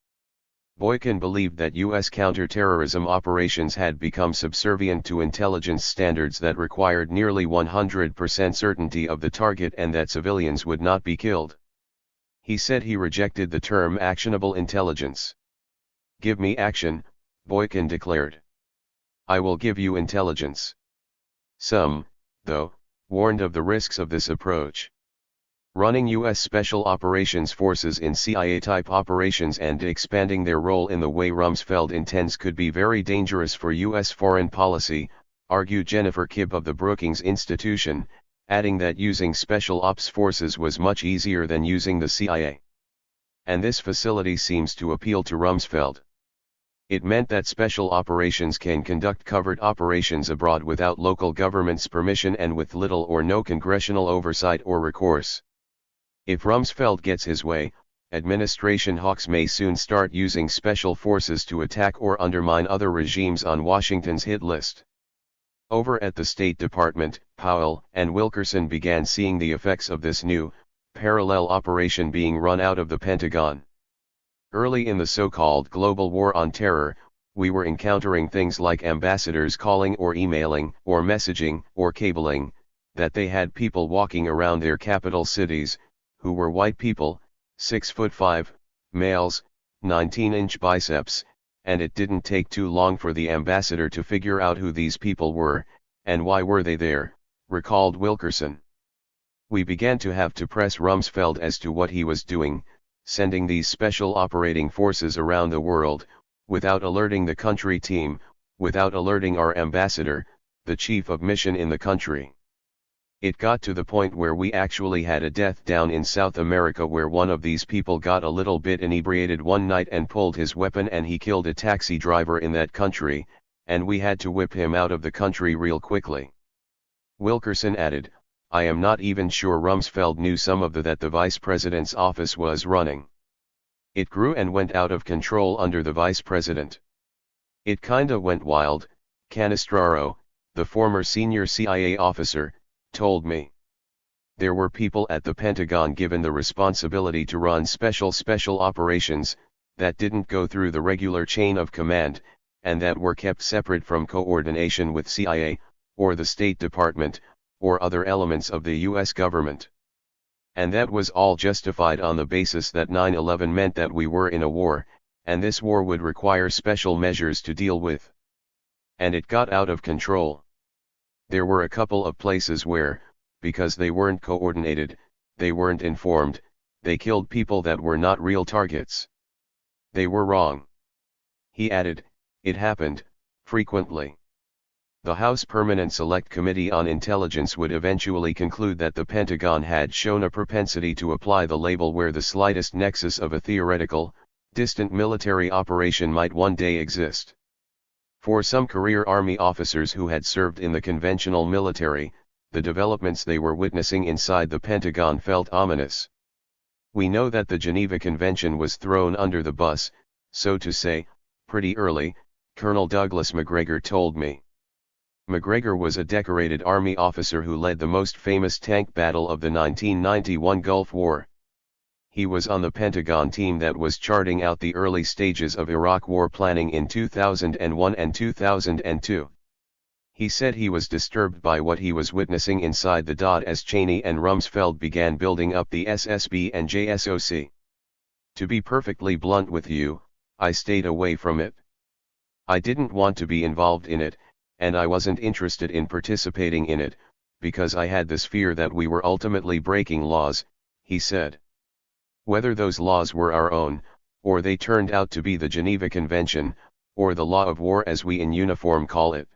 Boykin believed that U.S. counterterrorism operations had become subservient to intelligence standards that required nearly 100% certainty of the target and that civilians would not be killed. He said he rejected the term actionable intelligence. "Give me action," Boykin declared. "I will give you intelligence." Some, though, warned of the risks of this approach. Running U.S. Special Operations Forces in CIA-type operations and expanding their role in the way Rumsfeld intends could be very dangerous for U.S. foreign policy, argued Jennifer Kibb of the Brookings Institution, adding that using special ops forces was much easier than using the CIA. And this facility seems to appeal to Rumsfeld. It meant that special operations can conduct covert operations abroad without local government's permission and with little or no congressional oversight or recourse. If Rumsfeld gets his way, administration hawks may soon start using special forces to attack or undermine other regimes on Washington's hit list. Over at the State Department, Powell and Wilkerson began seeing the effects of this new, parallel operation being run out of the Pentagon. Early in the so-called global war on terror, we were encountering things like ambassadors calling or emailing, or messaging, or cabling, that they had people walking around their capital cities, who were white people, 6'5", males, 19-inch biceps, and it didn't take too long for the ambassador to figure out who these people were, and why were they there, recalled Wilkerson. We began to have to press Rumsfeld as to what he was doing, sending these special operating forces around the world, without alerting the country team, without alerting our ambassador, the chief of mission in the country. It got to the point where we actually had a death down in South America where one of these people got a little bit inebriated one night and pulled his weapon and he killed a taxi driver in that country, and we had to whip him out of the country real quickly. Wilkerson added, I am not even sure Rumsfeld knew some of that the vice president's office was running. It grew and went out of control under the vice president. It kinda went wild, Canestraro, the former senior CIA officer, told me. There were people at the Pentagon given the responsibility to run special operations, that didn't go through the regular chain of command, and that were kept separate from coordination with CIA, or the State Department, or other elements of the US government. And that was all justified on the basis that 9/11 meant that we were in a war, and this war would require special measures to deal with. And it got out of control. There were a couple of places where, because they weren't coordinated, they weren't informed, they killed people that were not real targets. They were wrong. He added, it happened, frequently. The House Permanent Select Committee on Intelligence would eventually conclude that the Pentagon had shown a propensity to apply the label where the slightest nexus of a theoretical, distant military operation might one day exist. For some career Army officers who had served in the conventional military, the developments they were witnessing inside the Pentagon felt ominous. We know that the Geneva Convention was thrown under the bus, so to say, pretty early, Colonel Douglas MacGregor told me. MacGregor was a decorated Army officer who led the most famous tank battle of the 1991 Gulf War. He was on the Pentagon team that was charting out the early stages of Iraq war planning in 2001 and 2002. He said he was disturbed by what he was witnessing inside the DOD as Cheney and Rumsfeld began building up the SSB and JSOC. To be perfectly blunt with you, I stayed away from it. I didn't want to be involved in it, and I wasn't interested in participating in it, because I had this fear that we were ultimately breaking laws, he said. Whether those laws were our own, or they turned out to be the Geneva Convention, or the law of war as we in uniform call it.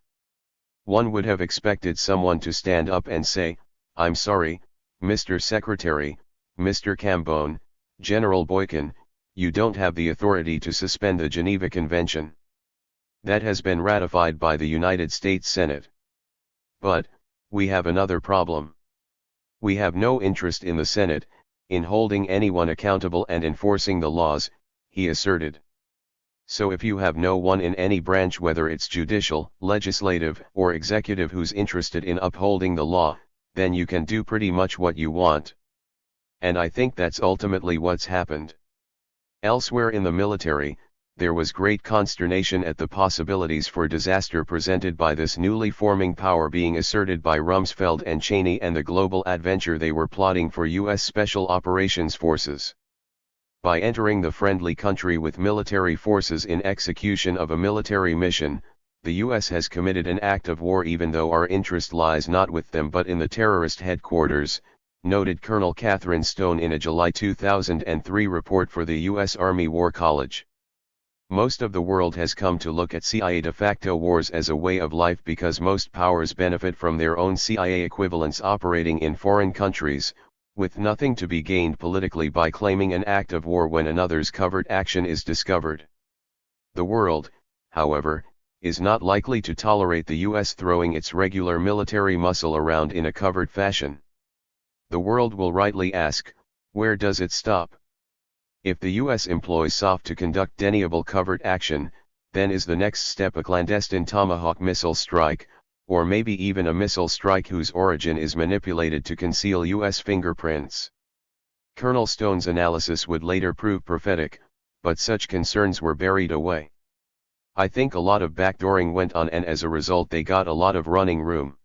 One would have expected someone to stand up and say, I'm sorry, Mr. Secretary, Mr. Cambone, General Boykin, you don't have the authority to suspend the Geneva Convention. That has been ratified by the United States Senate. But, we have another problem. We have no interest in the Senate, in holding anyone accountable and enforcing the laws, he asserted. So if you have no one in any branch, whether it's judicial, legislative, or executive, who's interested in upholding the law, then you can do pretty much what you want. And I think that's ultimately what's happened. Elsewhere in the military, there was great consternation at the possibilities for disaster presented by this newly forming power being asserted by Rumsfeld and Cheney and the global adventure they were plotting for U.S. Special Operations Forces. By entering the friendly country with military forces in execution of a military mission, the U.S. has committed an act of war even though our interest lies not with them but in the terrorist headquarters, noted Colonel Catherine Stone in a July 2003 report for the U.S. Army War College. Most of the world has come to look at CIA de facto wars as a way of life because most powers benefit from their own CIA equivalents operating in foreign countries, with nothing to be gained politically by claiming an act of war when another's covert action is discovered. The world, however, is not likely to tolerate the US throwing its regular military muscle around in a covert fashion. The world will rightly ask, where does it stop? If the US employs SOF to conduct deniable covert action, then is the next step a clandestine Tomahawk missile strike, or maybe even a missile strike whose origin is manipulated to conceal US fingerprints? Colonel Stone's analysis would later prove prophetic, but such concerns were buried away. I think a lot of backdooring went on and as a result they got a lot of running room.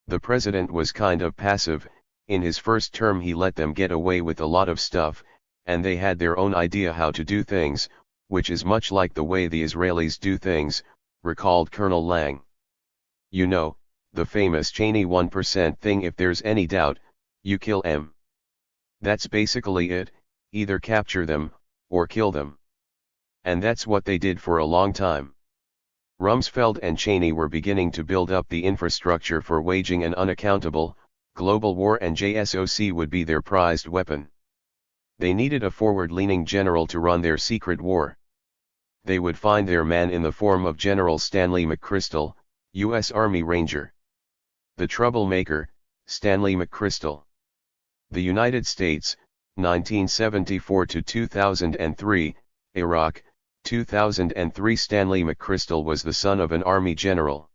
The president was kind of passive. In his first term he let them get away with a lot of stuff, and they had their own idea how to do things, which is much like the way the Israelis do things, recalled Colonel Lang. You know, the famous Cheney 1% thing, if there's any doubt, you kill 'em. That's basically it, either capture them, or kill them. And that's what they did for a long time. Rumsfeld and Cheney were beginning to build up the infrastructure for waging an unaccountable, global war, and JSOC would be their prized weapon. They needed a forward-leaning general to run their secret war. They would find their man in the form of General Stanley McChrystal, U.S. Army Ranger. The troublemaker, Stanley McChrystal. The United States, 1974 to 2003, Iraq, 2003. Stanley McChrystal was the son of an Army general.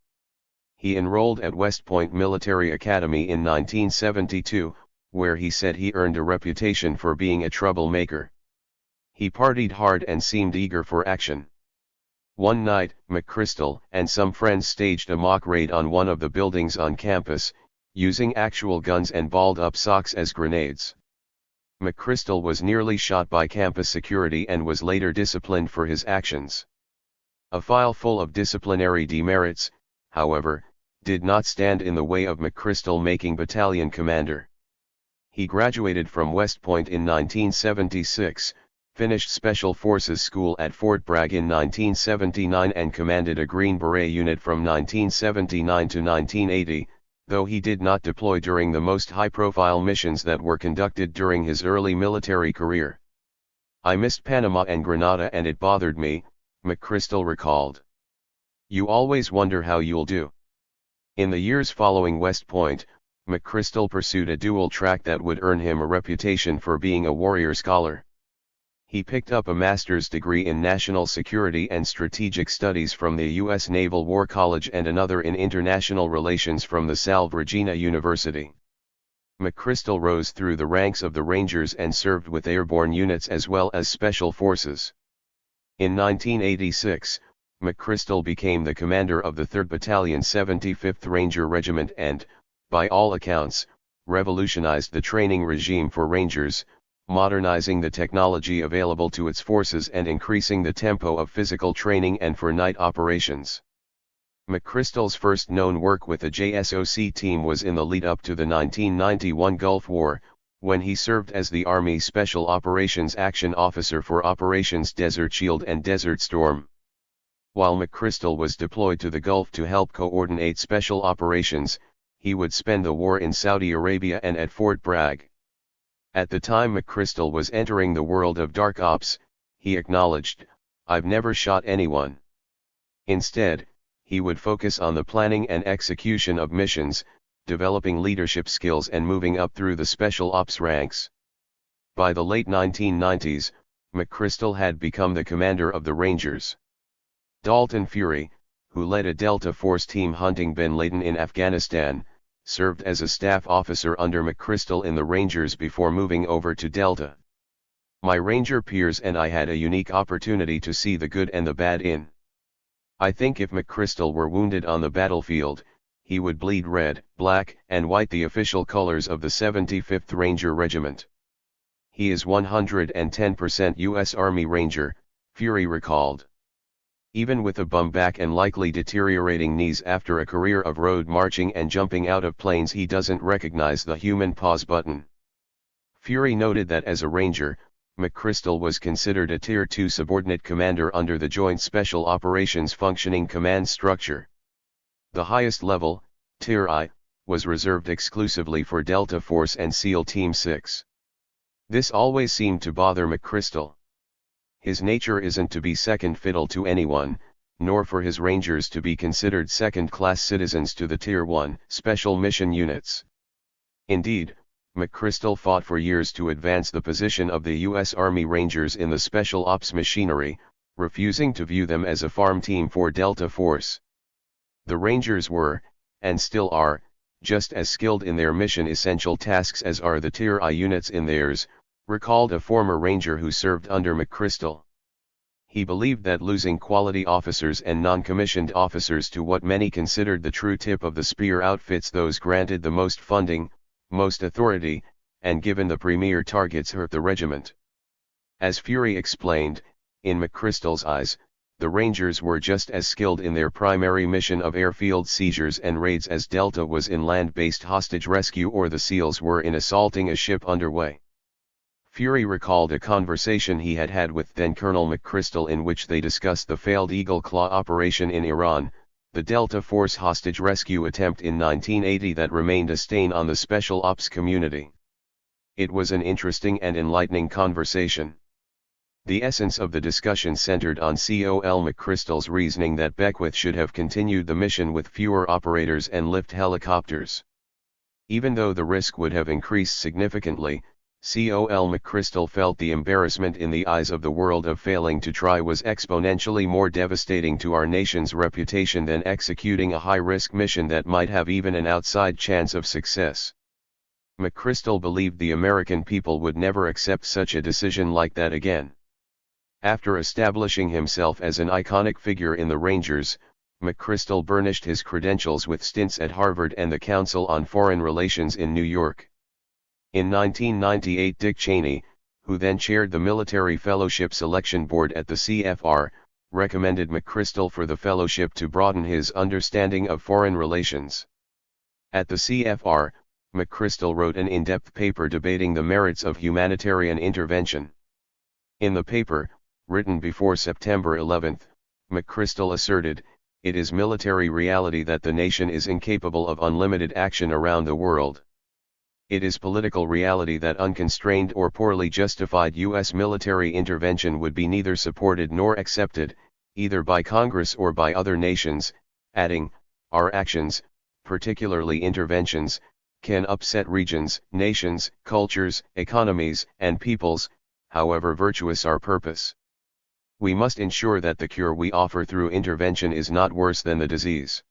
He enrolled at West Point Military Academy in 1972, where he said he earned a reputation for being a troublemaker. He partied hard and seemed eager for action. One night, McChrystal and some friends staged a mock raid on one of the buildings on campus, using actual guns and balled-up socks as grenades. McChrystal was nearly shot by campus security and was later disciplined for his actions. A file full of disciplinary demerits, however, did not stand in the way of McChrystal making battalion commander. He graduated from West Point in 1976, finished Special Forces School at Fort Bragg in 1979 and commanded a Green Beret unit from 1979 to 1980, though he did not deploy during the most high-profile missions that were conducted during his early military career. I missed Panama and Grenada and it bothered me, McChrystal recalled. You always wonder how you'll do. In the years following West Point, McChrystal pursued a dual track that would earn him a reputation for being a warrior scholar. He picked up a master's degree in national security and strategic studies from the U.S. Naval War College and another in international relations from the Salve Regina University. McChrystal rose through the ranks of the Rangers and served with airborne units as well as special forces. In 1986, McChrystal became the commander of the 3rd Battalion 75th Ranger Regiment and, by all accounts, revolutionized the training regime for Rangers, modernizing the technology available to its forces and increasing the tempo of physical training and for night operations. McChrystal's first known work with the JSOC team was in the lead-up to the 1991 Gulf War, when he served as the Army Special Operations Action Officer for Operations Desert Shield and Desert Storm. While McChrystal was deployed to the Gulf to help coordinate special operations, he would spend the war in Saudi Arabia and at Fort Bragg. At the time McChrystal was entering the world of dark ops, he acknowledged, "I've never shot anyone." Instead, he would focus on the planning and execution of missions, developing leadership skills and moving up through the special ops ranks. By the late 1990s, McChrystal had become the commander of the Rangers. Dalton Fury, who led a Delta Force team hunting bin Laden in Afghanistan, served as a staff officer under McChrystal in the Rangers before moving over to Delta. My Ranger peers and I had a unique opportunity to see the good and the bad in. I think if McChrystal were wounded on the battlefield, he would bleed red, black, and white, the official colors of the 75th Ranger Regiment. He is 110% U.S. Army Ranger, Fury recalled. Even with a bum back and likely deteriorating knees after a career of road marching and jumping out of planes, he doesn't recognize the human pause button. Fury noted that as a Ranger, McChrystal was considered a Tier 2 subordinate commander under the Joint Special Operations Functioning Command structure. The highest level, Tier I, was reserved exclusively for Delta Force and SEAL Team 6. This always seemed to bother McChrystal. His nature isn't to be second fiddle to anyone, nor for his Rangers to be considered second-class citizens to the Tier 1 special mission units. Indeed, McChrystal fought for years to advance the position of the U.S. Army Rangers in the Special Ops machinery, refusing to view them as a farm team for Delta Force. The Rangers were, and still are, just as skilled in their mission-essential tasks as are the Tier I units in theirs, recalled a former Ranger who served under McChrystal. He believed that losing quality officers and non-commissioned officers to what many considered the true tip of the spear outfits those granted the most funding, most authority, and given the premier targets hurt the regiment. As Fury explained, in McChrystal's eyes, the Rangers were just as skilled in their primary mission of airfield seizures and raids as Delta was in land-based hostage rescue or the SEALs were in assaulting a ship underway. Fury recalled a conversation he had had with then-Colonel McChrystal in which they discussed the failed Eagle Claw operation in Iran, the Delta Force hostage rescue attempt in 1980 that remained a stain on the Special Ops community. It was an interesting and enlightening conversation. The essence of the discussion centered on Col McChrystal's reasoning that Beckwith should have continued the mission with fewer operators and lift helicopters. Even though the risk would have increased significantly, Col McChrystal felt the embarrassment in the eyes of the world of failing to try was exponentially more devastating to our nation's reputation than executing a high-risk mission that might have even an outside chance of success. McChrystal believed the American people would never accept such a decision like that again. After establishing himself as an iconic figure in the Rangers, McChrystal burnished his credentials with stints at Harvard and the Council on Foreign Relations in New York. In 1998, Dick Cheney, who then chaired the Military Fellowship Selection Board at the CFR, recommended McChrystal for the fellowship to broaden his understanding of foreign relations. At the CFR, McChrystal wrote an in-depth paper debating the merits of humanitarian intervention. In the paper, written before September 11, McChrystal asserted, "It is military reality that the nation is incapable of unlimited action around the world. It is political reality that unconstrained or poorly justified U.S. military intervention would be neither supported nor accepted, either by Congress or by other nations," adding, "Our actions, particularly interventions, can upset regions, nations, cultures, economies, and peoples, however virtuous our purpose. We must ensure that the cure we offer through intervention is not worse than the disease."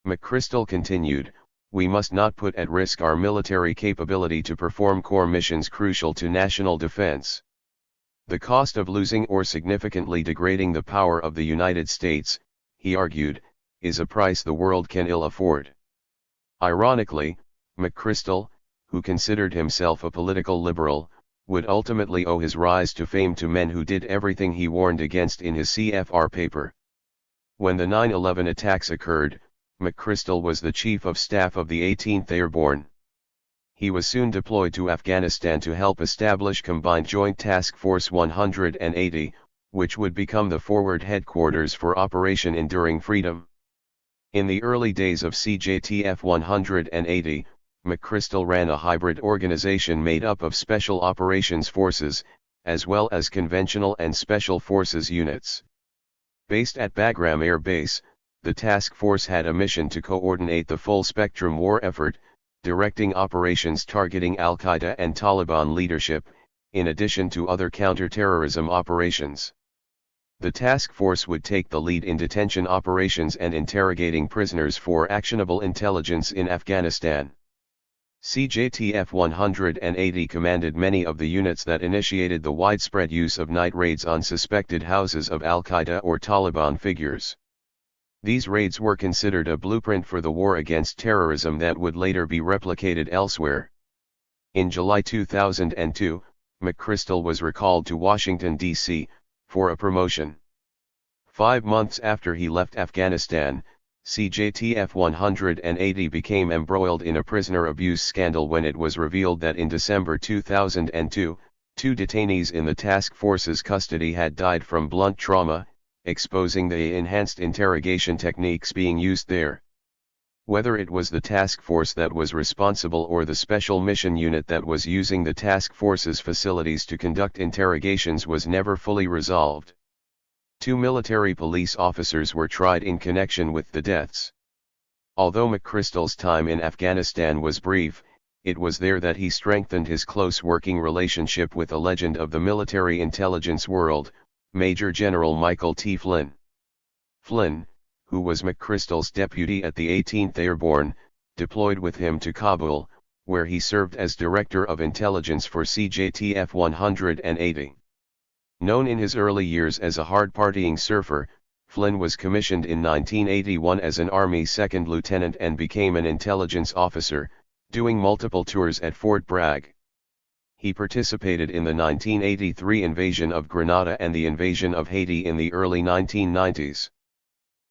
McChrystal continued, "We must not put at risk our military capability to perform core missions crucial to national defense. The cost of losing or significantly degrading the power of the United States," he argued, "is a price the world can ill afford." Ironically, McChrystal, who considered himself a political liberal, would ultimately owe his rise to fame to men who did everything he warned against in his CFR paper. When the 9/11 attacks occurred, McChrystal was the Chief of Staff of the 18th Airborne. He was soon deployed to Afghanistan to help establish Combined Joint Task Force 180, which would become the forward headquarters for Operation Enduring Freedom. In the early days of CJTF 180, McChrystal ran a hybrid organization made up of Special Operations Forces, as well as conventional and Special Forces units. Based at Bagram Air Base, the task force had a mission to coordinate the full-spectrum war effort, directing operations targeting Al-Qaeda and Taliban leadership, in addition to other counter-terrorism operations. The task force would take the lead in detention operations and interrogating prisoners for actionable intelligence in Afghanistan. CJTF 180 commanded many of the units that initiated the widespread use of night raids on suspected houses of Al-Qaeda or Taliban figures. These raids were considered a blueprint for the war against terrorism that would later be replicated elsewhere. In July 2002, McChrystal was recalled to Washington, D.C., for a promotion. 5 months after he left Afghanistan, CJTF 180 became embroiled in a prisoner abuse scandal when it was revealed that in December 2002, 2 detainees in the task force's custody had died from blunt trauma, exposing the enhanced interrogation techniques being used there. Whether it was the task force that was responsible or the special mission unit that was using the task force's facilities to conduct interrogations was never fully resolved. 2 military police officers were tried in connection with the deaths. Although McChrystal's time in Afghanistan was brief, it was there that he strengthened his close working relationship with a legend of the military intelligence world, Major General Michael T. Flynn. Flynn, who was McChrystal's deputy at the 18th Airborne, deployed with him to Kabul, where he served as Director of Intelligence for CJTF 180. Known in his early years as a hard-partying surfer, Flynn was commissioned in 1981 as an Army second lieutenant and became an intelligence officer, doing multiple tours at Fort Bragg. He participated in the 1983 invasion of Grenada and the invasion of Haiti in the early 1990s.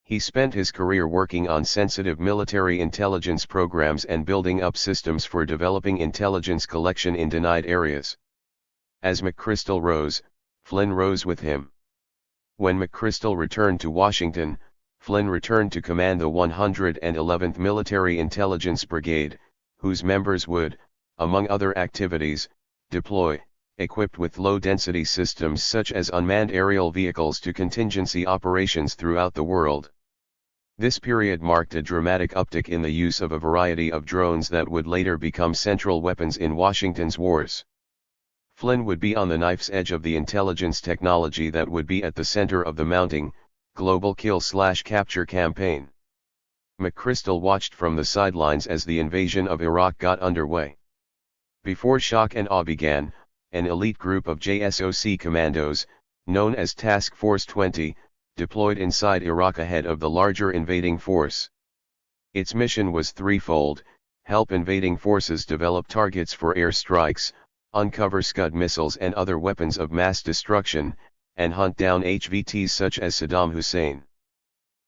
He spent his career working on sensitive military intelligence programs and building up systems for developing intelligence collection in denied areas. As McChrystal rose, Flynn rose with him. When McChrystal returned to Washington, Flynn returned to command the 111th Military Intelligence Brigade, whose members would, among other activities, deploy, equipped with low-density systems such as unmanned aerial vehicles to contingency operations throughout the world. This period marked a dramatic uptick in the use of a variety of drones that would later become central weapons in Washington's wars. Flynn would be on the knife's edge of the intelligence technology that would be at the center of the mounting, global kill-slash-capture campaign. McChrystal watched from the sidelines as the invasion of Iraq got underway. Before shock and awe began, an elite group of JSOC commandos, known as Task Force 20, deployed inside Iraq ahead of the larger invading force. Its mission was threefold: help invading forces develop targets for air strikes, uncover Scud missiles and other weapons of mass destruction, and hunt down HVTs such as Saddam Hussein.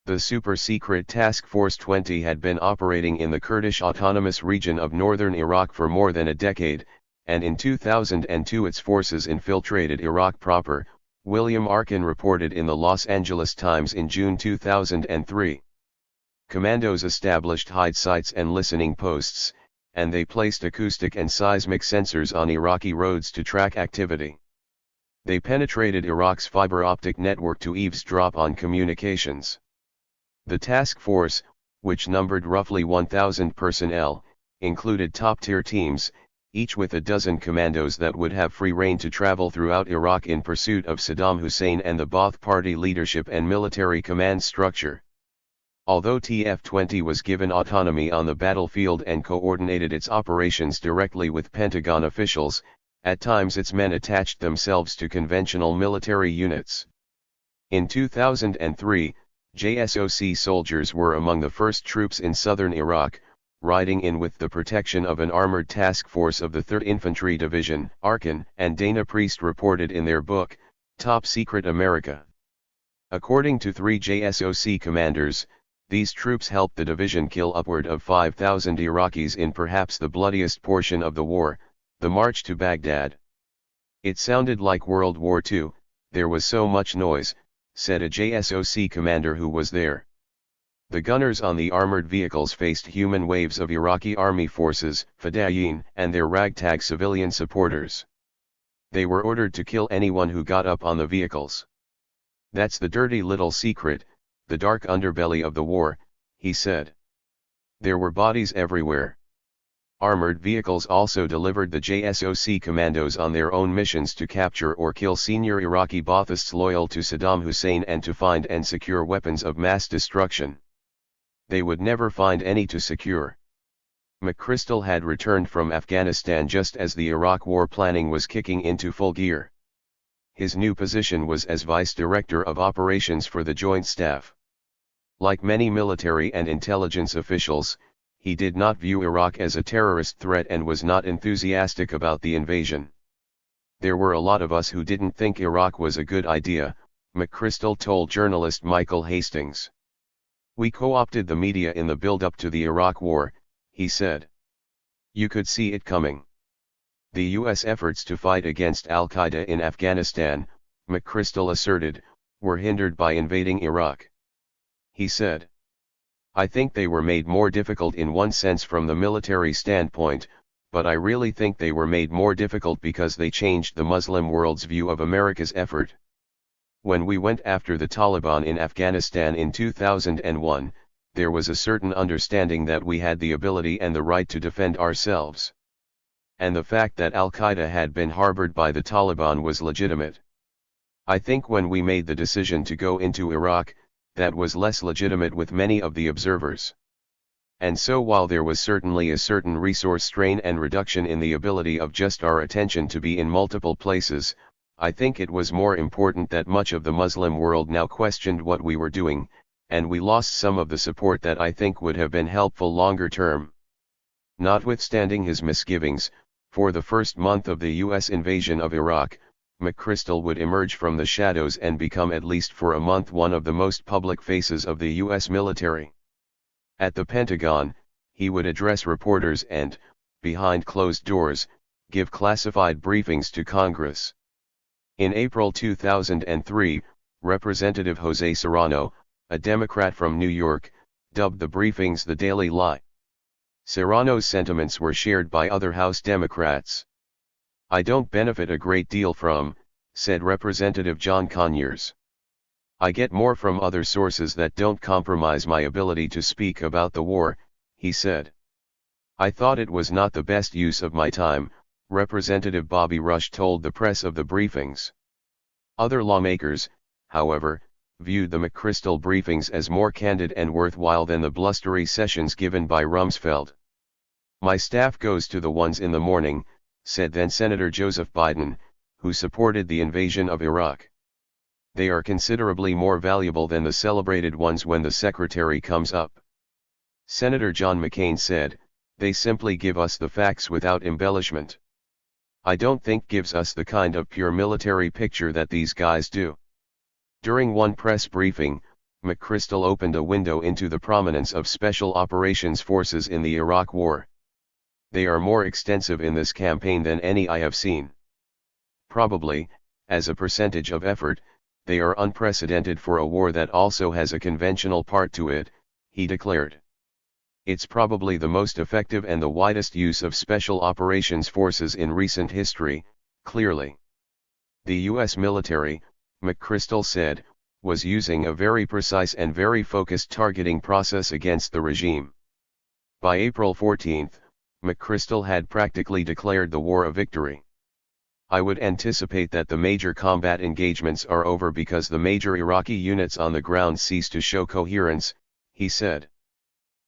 The super-secret Task Force 20 had been operating in the Kurdish Autonomous Region of northern Iraq for more than a decade, and in 2002 its forces infiltrated Iraq proper, William Arkin reported in the Los Angeles Times in June 2003. Commandos established hide sites and listening posts, and they placed acoustic and seismic sensors on Iraqi roads to track activity. They penetrated Iraq's fiber optic network to eavesdrop on communications. The task force, which numbered roughly 1,000 personnel, included top-tier teams, each with a dozen commandos that would have free rein to travel throughout Iraq in pursuit of Saddam Hussein and the Ba'ath Party leadership and military command structure. Although TF-20 was given autonomy on the battlefield and coordinated its operations directly with Pentagon officials, at times its men attached themselves to conventional military units. In 2003, JSOC soldiers were among the first troops in southern Iraq, riding in with the protection of an armored task force of the 3rd Infantry Division. Arkin and Dana Priest reported in their book, Top Secret America. According to 3 JSOC commanders, these troops helped the division kill upward of 5,000 Iraqis in perhaps the bloodiest portion of the war, the march to Baghdad. It sounded like World War II, there was so much noise, said a JSOC commander who was there. The gunners on the armored vehicles faced human waves of Iraqi army forces, Fedayeen, and their ragtag civilian supporters. They were ordered to kill anyone who got up on the vehicles. That's the dirty little secret, the dark underbelly of the war, he said. There were bodies everywhere. Armored vehicles also delivered the JSOC commandos on their own missions to capture or kill senior Iraqi Baathists loyal to Saddam Hussein and to find and secure weapons of mass destruction. They would never find any to secure. McChrystal had returned from Afghanistan just as the Iraq war planning was kicking into full gear. His new position was as Vice Director of Operations for the Joint Staff. Like many military and intelligence officials, he did not view Iraq as a terrorist threat and was not enthusiastic about the invasion. There were a lot of us who didn't think Iraq was a good idea, McChrystal told journalist Michael Hastings. We co-opted the media in the build-up to the Iraq war, he said. You could see it coming. The U.S. efforts to fight against Al-Qaeda in Afghanistan, McChrystal asserted, were hindered by invading Iraq. He said, "I think they were made more difficult in one sense from the military standpoint, but I really think they were made more difficult because they changed the Muslim world's view of America's effort. When we went after the Taliban in Afghanistan in 2001, there was a certain understanding that we had the ability and the right to defend ourselves. And the fact that Al-Qaeda had been harbored by the Taliban was legitimate. I think when we made the decision to go into Iraq, that was less legitimate with many of the observers. And so while there was certainly a certain resource strain and reduction in the ability of just our attention to be in multiple places, I think it was more important that much of the Muslim world now questioned what we were doing, and we lost some of the support that I think would have been helpful longer term." Notwithstanding his misgivings, for the first month of the U.S. invasion of Iraq, McChrystal would emerge from the shadows and become at least for a month one of the most public faces of the U.S. military. At the Pentagon, he would address reporters and, behind closed doors, give classified briefings to Congress. In April 2003, Representative Jose Serrano, a Democrat from New York, dubbed the briefings the Daily Lie. Serrano's sentiments were shared by other House Democrats. "I don't benefit a great deal from," said Representative John Conyers. "I get more from other sources that don't compromise my ability to speak about the war," he said. "I thought it was not the best use of my time," Representative Bobby Rush told the press of the briefings. Other lawmakers, however, viewed the McChrystal briefings as more candid and worthwhile than the blustery sessions given by Rumsfeld. "My staff goes to the ones in the morning," said then-Senator Joseph Biden, who supported the invasion of Iraq. "They are considerably more valuable than the celebrated ones when the secretary comes up." Senator John McCain said, "They simply give us the facts without embellishment. I don't think gives us the kind of pure military picture that these guys do." During one press briefing, McChrystal opened a window into the prominence of Special Operations Forces in the Iraq War. "They are more extensive in this campaign than any I have seen. Probably, as a percentage of effort, they are unprecedented for a war that also has a conventional part to it," he declared. "It's probably the most effective and the widest use of Special Operations Forces in recent history, clearly. The U.S. military," McChrystal said, "was using a very precise and very focused targeting process against the regime." By April 14, McChrystal had practically declared the war a victory. "I would anticipate that the major combat engagements are over because the major Iraqi units on the ground cease to show coherence," he said.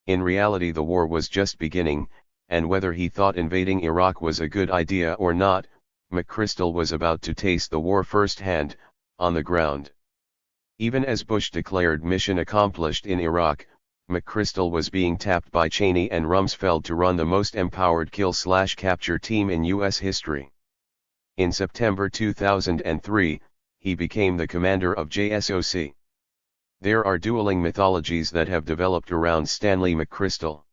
In reality the war was just beginning, and whether he thought invading Iraq was a good idea or not, McChrystal was about to taste the war firsthand, on the ground. Even as Bush declared mission accomplished in Iraq, McChrystal was being tapped by Cheney and Rumsfeld to run the most empowered kill-slash-capture team in U.S. history. In September 2003, he became the commander of JSOC. There are dueling mythologies that have developed around Stanley McChrystal.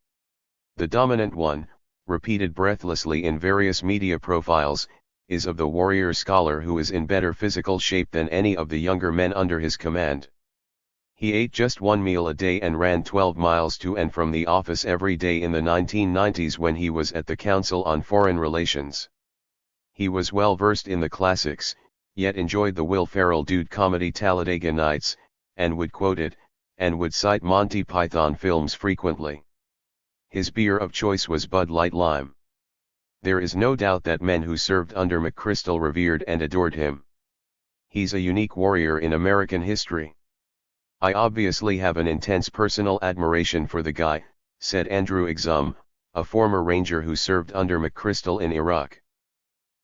The dominant one, repeated breathlessly in various media profiles, is of the warrior scholar who is in better physical shape than any of the younger men under his command. He ate just one meal a day and ran 12 miles to and from the office every day in the 1990s when he was at the Council on Foreign Relations. He was well versed in the classics, yet enjoyed the Will Ferrell dude comedy Talladega Nights, and would quote it, and would cite Monty Python films frequently. His beer of choice was Bud Light Lime. There is no doubt that men who served under McChrystal revered and adored him. He's a unique warrior in American history. I obviously have an intense personal admiration for the guy, said Andrew Exum, a former Ranger who served under McChrystal in Iraq.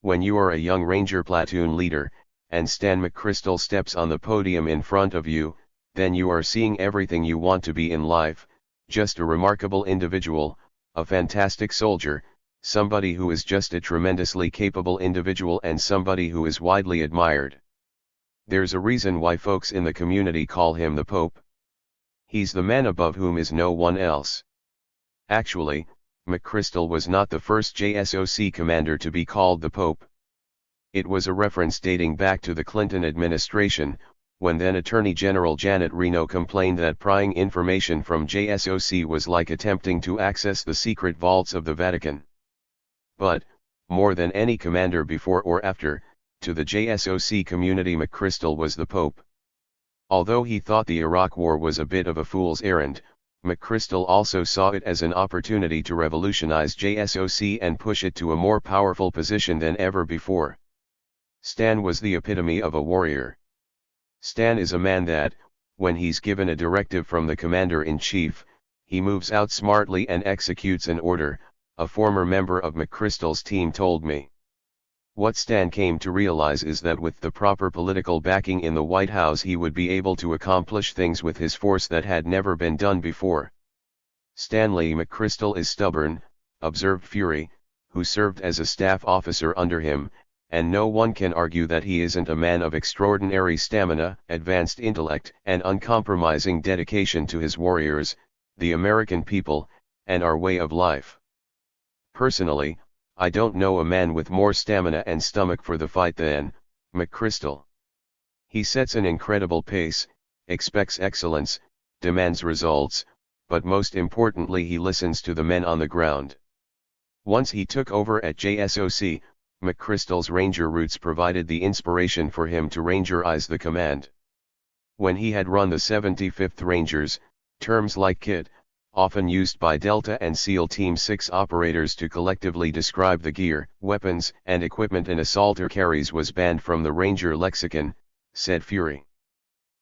When you are a young Ranger platoon leader, and Stan McChrystal steps on the podium in front of you, then you are seeing everything you want to be in life, just a remarkable individual, a fantastic soldier, somebody who is just a tremendously capable individual and somebody who is widely admired. There's a reason why folks in the community call him the Pope. He's the man above whom is no one else. Actually, McChrystal was not the first JSOC commander to be called the Pope. It was a reference dating back to the Clinton administration, when then Attorney General Janet Reno complained that prying information from JSOC was like attempting to access the secret vaults of the Vatican. But, more than any commander before or after, to the JSOC community McChrystal was the Pope. Although he thought the Iraq War was a bit of a fool's errand, McChrystal also saw it as an opportunity to revolutionize JSOC and push it to a more powerful position than ever before. Stan was the epitome of a warrior. Stan is a man that, when he's given a directive from the commander-in-chief, he moves out smartly and executes an order, a former member of McChrystal's team told me. What Stan came to realize is that with the proper political backing in the White House he would be able to accomplish things with his force that had never been done before. Stanley McChrystal is stubborn, observed Fury, who served as a staff officer under him, and no one can argue that he isn't a man of extraordinary stamina, advanced intellect, and uncompromising dedication to his warriors, the American people, and our way of life. Personally, I don't know a man with more stamina and stomach for the fight than McChrystal. He sets an incredible pace, expects excellence, demands results, but most importantly he listens to the men on the ground. Once he took over at JSOC, McChrystal's Ranger roots provided the inspiration for him to Rangerize the command. When he had run the 75th Rangers, terms like KIT, often used by Delta and SEAL Team 6 operators to collectively describe the gear, weapons, and equipment an assaulter carries was banned from the Ranger lexicon, said Fury.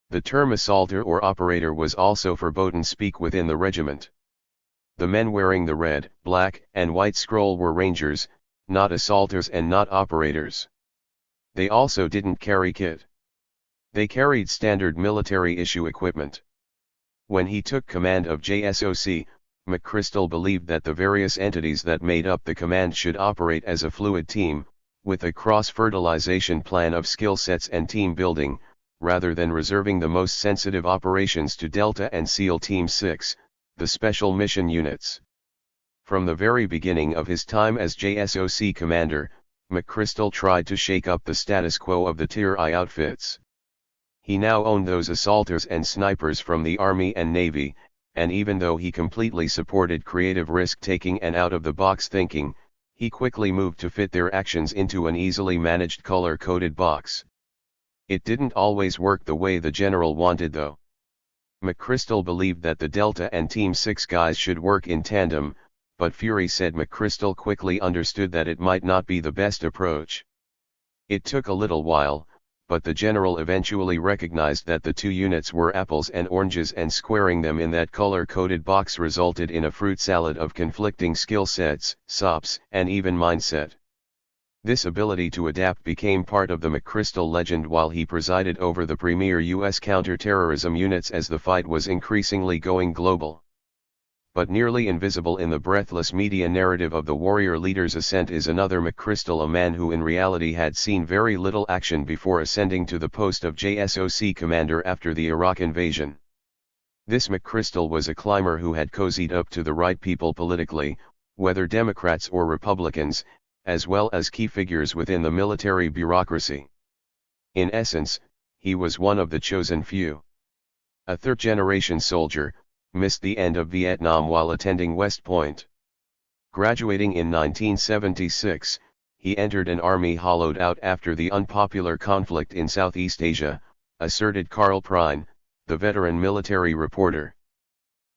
The term assaulter or operator was also forbidden speak within the regiment. The men wearing the red, black, and white scroll were Rangers, not assaulters and not operators. They also didn't carry kit. They carried standard military issue equipment. When he took command of JSOC, McChrystal believed that the various entities that made up the command should operate as a fluid team, with a cross-fertilization plan of skill sets and team building, rather than reserving the most sensitive operations to Delta and SEAL Team 6, the special mission units. From the very beginning of his time as JSOC commander, McChrystal tried to shake up the status quo of the Tier I outfits. He now owned those assaulters and snipers from the Army and Navy, and even though he completely supported creative risk-taking and out-of-the-box thinking, he quickly moved to fit their actions into an easily managed color-coded box. It didn't always work the way the general wanted though. McChrystal believed that the Delta and Team 6 guys should work in tandem, but Fury said McChrystal quickly understood that it might not be the best approach. It took a little while, but the general eventually recognized that the two units were apples and oranges, and squaring them in that color-coded box resulted in a fruit salad of conflicting skill sets, SOPs, and even mindset. This ability to adapt became part of the McChrystal legend while he presided over the premier U.S. counterterrorism units as the fight was increasingly going global. But nearly invisible in the breathless media narrative of the warrior leader's ascent is another McChrystal, a man who in reality had seen very little action before ascending to the post of JSOC commander after the Iraq invasion. This McChrystal was a climber who had cozied up to the right people politically, whether Democrats or Republicans, as well as key figures within the military bureaucracy. In essence, he was one of the chosen few. A third-generation soldier, missed the end of Vietnam while attending West Point. Graduating in 1976, he entered an army hollowed out after the unpopular conflict in Southeast Asia, asserted Carl Prine, the veteran military reporter.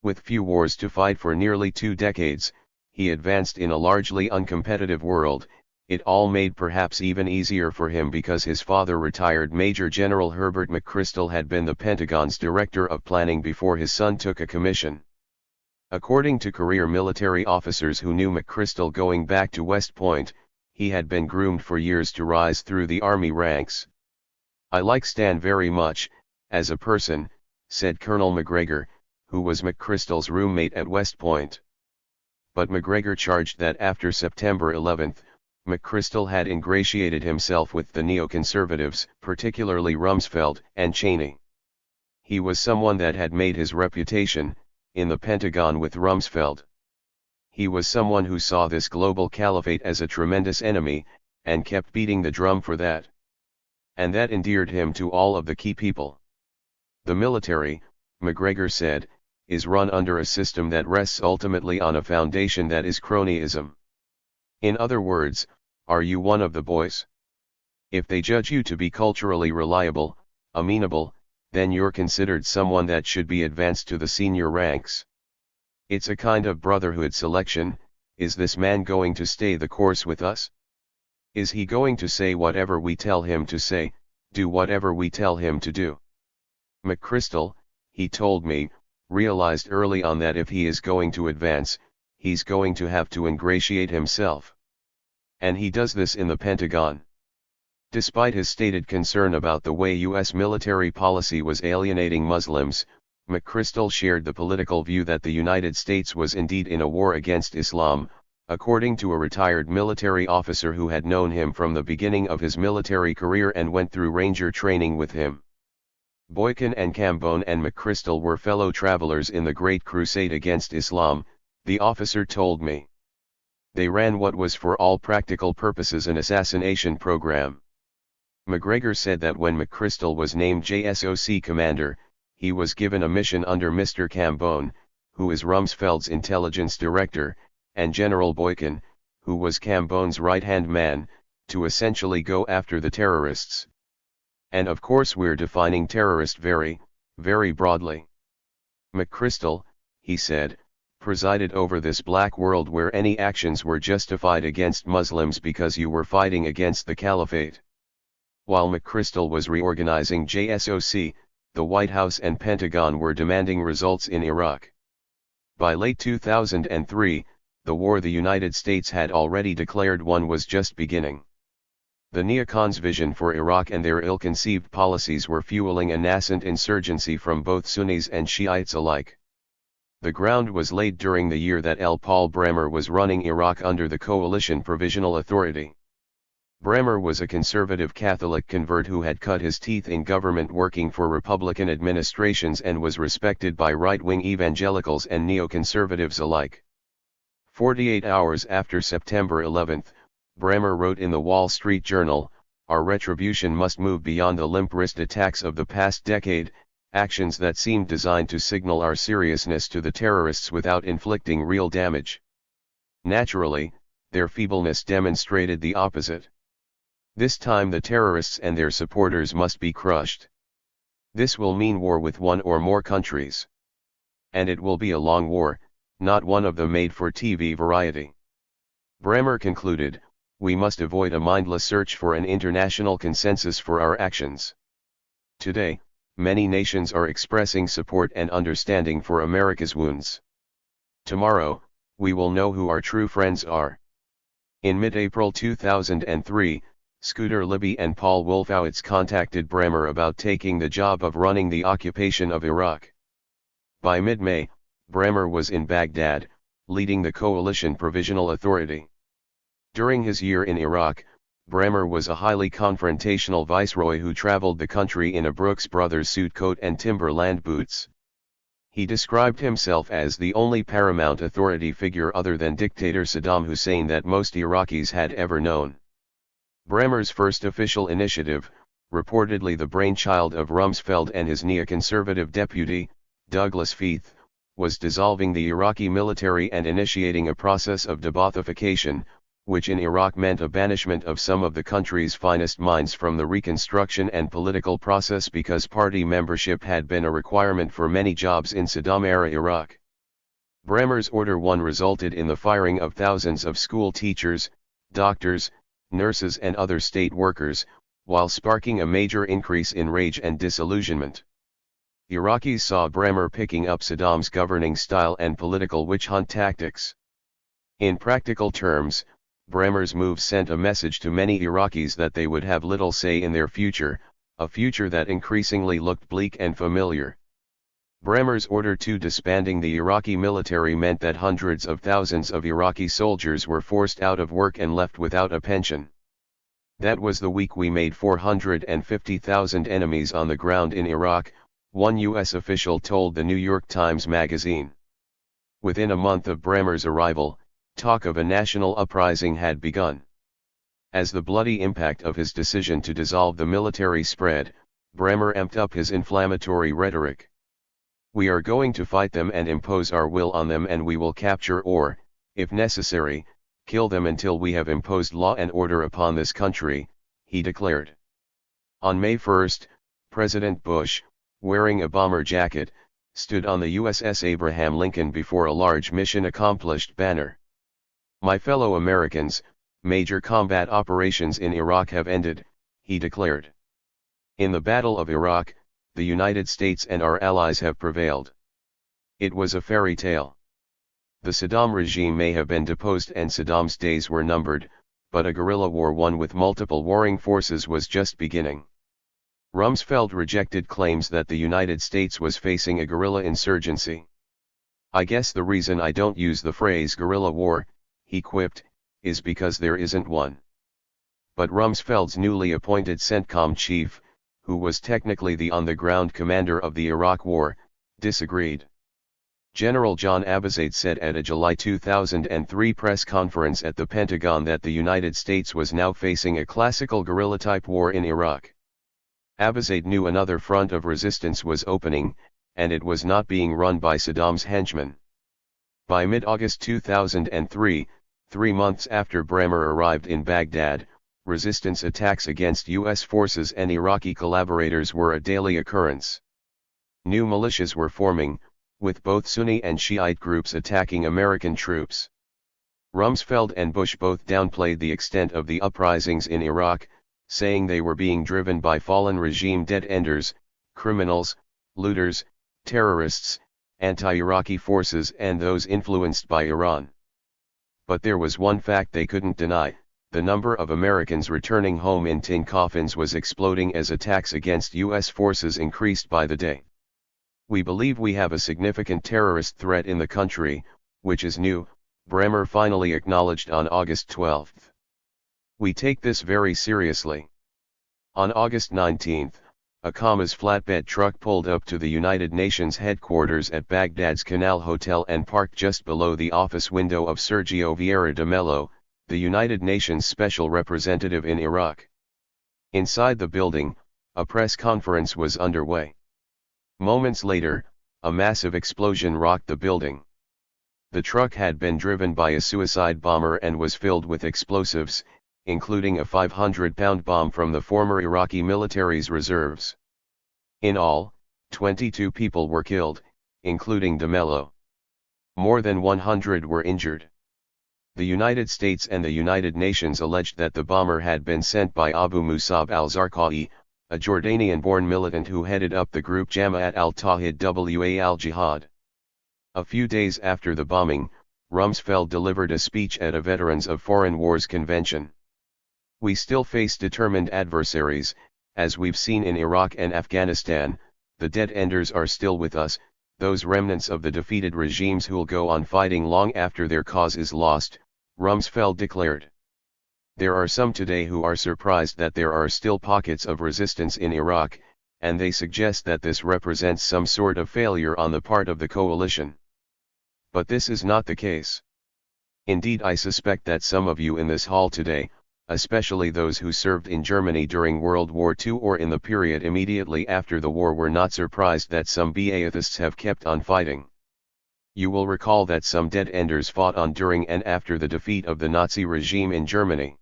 With few wars to fight for nearly 2 decades, he advanced in a largely uncompetitive world. It all made perhaps even easier for him because his father, retired Major General Herbert McChrystal, had been the Pentagon's director of planning before his son took a commission. According to career military officers who knew McChrystal going back to West Point, he had been groomed for years to rise through the Army ranks. "I like Stan very much, as a person," said Colonel McGregor, who was McChrystal's roommate at West Point. But McGregor charged that after September 11, McChrystal had ingratiated himself with the neoconservatives, particularly Rumsfeld and Cheney. He was someone that had made his reputation, in the Pentagon with Rumsfeld. He was someone who saw this global caliphate as a tremendous enemy, and kept beating the drum for that. And that endeared him to all of the key people. The military, McGregor said, is run under a system that rests ultimately on a foundation that is cronyism. In other words, are you one of the boys? If they judge you to be culturally reliable, amenable, then you're considered someone that should be advanced to the senior ranks. It's a kind of brotherhood selection. Is this man going to stay the course with us? Is he going to say whatever we tell him to say, do whatever we tell him to do? McChrystal, he told me, realized early on that if he is going to advance, he's going to have to ingratiate himself. And he does this in the Pentagon. Despite his stated concern about the way U.S. military policy was alienating Muslims, McChrystal shared the political view that the United States was indeed in a war against Islam, according to a retired military officer who had known him from the beginning of his military career and went through Ranger training with him. Boykin and Cambone and McChrystal were fellow travelers in the Great Crusade against Islam, the officer told me. They ran what was for all practical purposes an assassination program. McGregor said that when McChrystal was named JSOC commander, he was given a mission under Mr. Cambone, who is Rumsfeld's intelligence director, and General Boykin, who was Cambone's right-hand man, to essentially go after the terrorists. And of course we're defining terrorist very, very broadly. McChrystal, he said, presided over this black world where any actions were justified against Muslims because you were fighting against the caliphate. While McChrystal was reorganizing JSOC, the White House and Pentagon were demanding results in Iraq. By late 2003, the war the United States had already declared won was just beginning. The neocons' vision for Iraq and their ill-conceived policies were fueling a nascent insurgency from both Sunnis and Shiites alike. The ground was laid during the year that L. Paul Bremer was running Iraq under the Coalition Provisional Authority. Bremer was a conservative Catholic convert who had cut his teeth in government working for Republican administrations and was respected by right-wing evangelicals and neoconservatives alike. 48 hours after September 11, Bremer wrote in the Wall Street Journal, "Our retribution must move beyond the limp-wrist attacks of the past decade, actions that seemed designed to signal our seriousness to the terrorists without inflicting real damage. Naturally, their feebleness demonstrated the opposite. This time the terrorists and their supporters must be crushed. This will mean war with one or more countries. And it will be a long war, not one of the made-for-TV variety." Bremer concluded, "We must avoid a mindless search for an international consensus for our actions. Today, many nations are expressing support and understanding for America's wounds. Tomorrow, we will know who our true friends are." In mid-April 2003, Scooter Libby and Paul Wolfowitz contacted Bremer about taking the job of running the occupation of Iraq. By mid-May, Bremer was in Baghdad, leading the Coalition Provisional Authority. During his year in Iraq, Bremer was a highly confrontational viceroy who traveled the country in a Brooks Brothers suit coat and Timberland boots. He described himself as the only paramount authority figure other than dictator Saddam Hussein that most Iraqis had ever known. Bremer's first official initiative, reportedly the brainchild of Rumsfeld and his neoconservative deputy, Douglas Feith, was dissolving the Iraqi military and initiating a process of de-Baathification, which in Iraq meant a banishment of some of the country's finest minds from the reconstruction and political process because party membership had been a requirement for many jobs in Saddam-era Iraq. Bremer's Order 1 resulted in the firing of thousands of school teachers, doctors, nurses and other state workers, while sparking a major increase in rage and disillusionment. Iraqis saw Bremer picking up Saddam's governing style and political witch hunt tactics. In practical terms, Bremer's move sent a message to many Iraqis that they would have little say in their future, a future that increasingly looked bleak and familiar. Bremer's Order 2 disbanding the Iraqi military meant that hundreds of thousands of Iraqi soldiers were forced out of work and left without a pension. "That was the week we made 450,000 enemies on the ground in Iraq," one U.S. official told the New York Times Magazine. Within a month of Bremer's arrival, Talk of a national uprising had begun. As the bloody impact of his decision to dissolve the military spread, Bremer amped up his inflammatory rhetoric. We are going to fight them and impose our will on them, and we will capture or, if necessary, kill them until we have imposed law and order upon this country, he declared. On May 1, President Bush, wearing a bomber jacket, stood on the USS Abraham Lincoln before a large mission accomplished banner. My fellow Americans, major combat operations in Iraq have ended, he declared. In the Battle of Iraq, the United States and our allies have prevailed. It was a fairy tale. The Saddam regime may have been deposed and Saddam's days were numbered, but a guerrilla war won with multiple warring forces was just beginning. Rumsfeld rejected claims that the United States was facing a guerrilla insurgency. I guess the reason I don't use the phrase guerrilla war, he quipped, is because there isn't one. But Rumsfeld's newly appointed CENTCOM chief, who was technically the on-the-ground commander of the Iraq War, disagreed. General John Abizaid said at a July 2003 press conference at the Pentagon that the United States was now facing a classical guerrilla-type war in Iraq. Abizaid knew another front of resistance was opening, and it was not being run by Saddam's henchmen. By mid-August 2003, 3 months after Bremer arrived in Baghdad, resistance attacks against U.S. forces and Iraqi collaborators were a daily occurrence. New militias were forming, with both Sunni and Shiite groups attacking American troops. Rumsfeld and Bush both downplayed the extent of the uprisings in Iraq, saying they were being driven by fallen regime dead-enders, criminals, looters, terrorists, anti-Iraqi forces and those influenced by Iran. But there was one fact they couldn't deny: the number of Americans returning home in tin coffins was exploding as attacks against U.S. forces increased by the day. We believe we have a significant terrorist threat in the country, which is new, Bremer finally acknowledged on August 12. We take this very seriously. On August 19, a Hamas flatbed truck pulled up to the United Nations headquarters at Baghdad's Canal Hotel and parked just below the office window of Sergio Vieira de Mello, the United Nations Special Representative in Iraq. Inside the building, a press conference was underway. Moments later, a massive explosion rocked the building. The truck had been driven by a suicide bomber and was filled with explosives, including a 500-pound bomb from the former Iraqi military's reserves. In all, 22 people were killed, including de Mello. More than 100 were injured. The United States and the United Nations alleged that the bomber had been sent by Abu Musab al-Zarqawi, a Jordanian-born militant who headed up the group Jama'at al-Tawhid wa al-Jihad. A few days after the bombing, Rumsfeld delivered a speech at a Veterans of Foreign Wars convention. We still face determined adversaries, as we've seen in Iraq and Afghanistan. The dead-enders are still with us, those remnants of the defeated regimes who'll go on fighting long after their cause is lost, Rumsfeld declared. There are some today who are surprised that there are still pockets of resistance in Iraq, and they suggest that this represents some sort of failure on the part of the coalition. But this is not the case. Indeed, I suspect that some of you in this hall today, especially those who served in Germany during World War II or in the period immediately after the war, were not surprised that some Ba'athists have kept on fighting. You will recall that some dead-enders fought on during and after the defeat of the Nazi regime in Germany.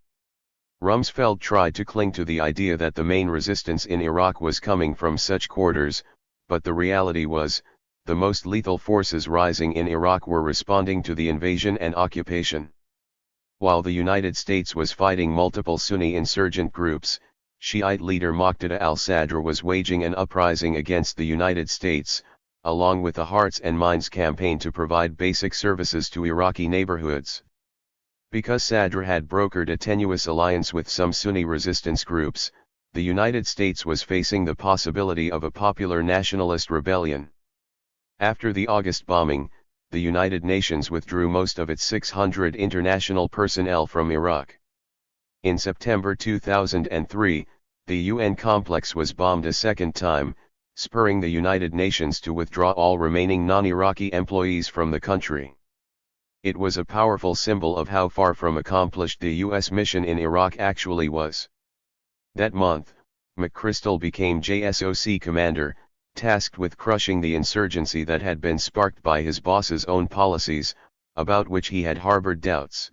Rumsfeld tried to cling to the idea that the main resistance in Iraq was coming from such quarters, but the reality was, the most lethal forces rising in Iraq were responding to the invasion and occupation. While the United States was fighting multiple Sunni insurgent groups, Shiite leader Muqtada al-Sadr was waging an uprising against the United States, along with the Hearts and Minds campaign to provide basic services to Iraqi neighborhoods. Because Sadr had brokered a tenuous alliance with some Sunni resistance groups, the United States was facing the possibility of a popular nationalist rebellion. After the August bombing, the United Nations withdrew most of its 600 international personnel from Iraq. In September 2003, the UN complex was bombed a second time, spurring the United Nations to withdraw all remaining non-Iraqi employees from the country. It was a powerful symbol of how far from accomplished the U.S. mission in Iraq actually was. That month, McChrystal became JSOC commander, tasked with crushing the insurgency that had been sparked by his boss's own policies, about which he had harbored doubts.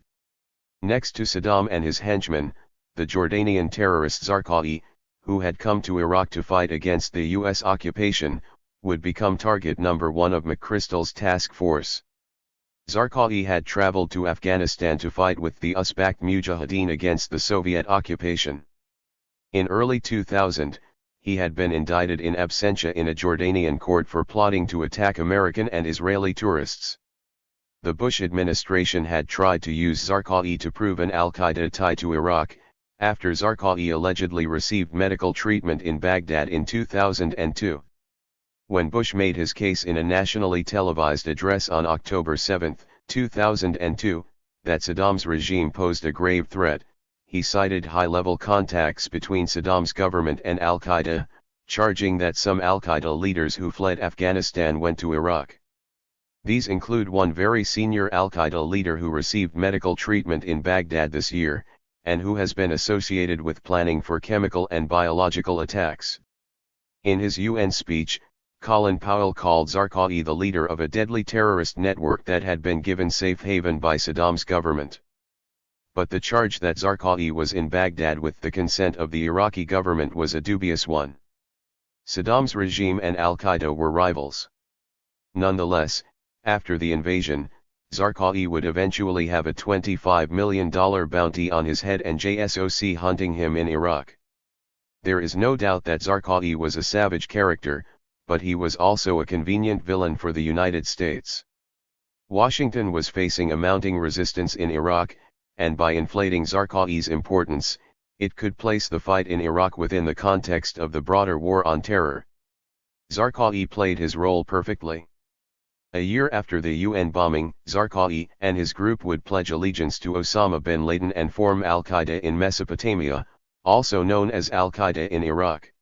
Next to Saddam and his henchmen, the Jordanian terrorist Zarqawi, who had come to Iraq to fight against the U.S. occupation, would become target number one of McChrystal's task force. Zarqawi had traveled to Afghanistan to fight with the Uzbek Mujahideen against the Soviet occupation. In early 2000, he had been indicted in absentia in a Jordanian court for plotting to attack American and Israeli tourists. The Bush administration had tried to use Zarqawi to prove an al-Qaeda tie to Iraq, after Zarqawi allegedly received medical treatment in Baghdad in 2002. When Bush made his case in a nationally televised address on October 7, 2002, that Saddam's regime posed a grave threat, he cited high-level contacts between Saddam's government and al-Qaeda, charging that some al-Qaeda leaders who fled Afghanistan went to Iraq. These include one very senior al-Qaeda leader who received medical treatment in Baghdad this year, and who has been associated with planning for chemical and biological attacks. In his UN speech, Colin Powell called Zarqawi the leader of a deadly terrorist network that had been given safe haven by Saddam's government. But the charge that Zarqawi was in Baghdad with the consent of the Iraqi government was a dubious one. Saddam's regime and al-Qaeda were rivals. Nonetheless, after the invasion, Zarqawi would eventually have a $25 million bounty on his head and JSOC hunting him in Iraq. There is no doubt that Zarqawi was a savage character, but he was also a convenient villain for the United States. Washington was facing a mounting resistance in Iraq, and by inflating Zarqawi's importance, it could place the fight in Iraq within the context of the broader war on terror. Zarqawi played his role perfectly. A year after the UN bombing, Zarqawi and his group would pledge allegiance to Osama bin Laden and form al-Qaeda in Mesopotamia, also known as al-Qaeda in Iraq.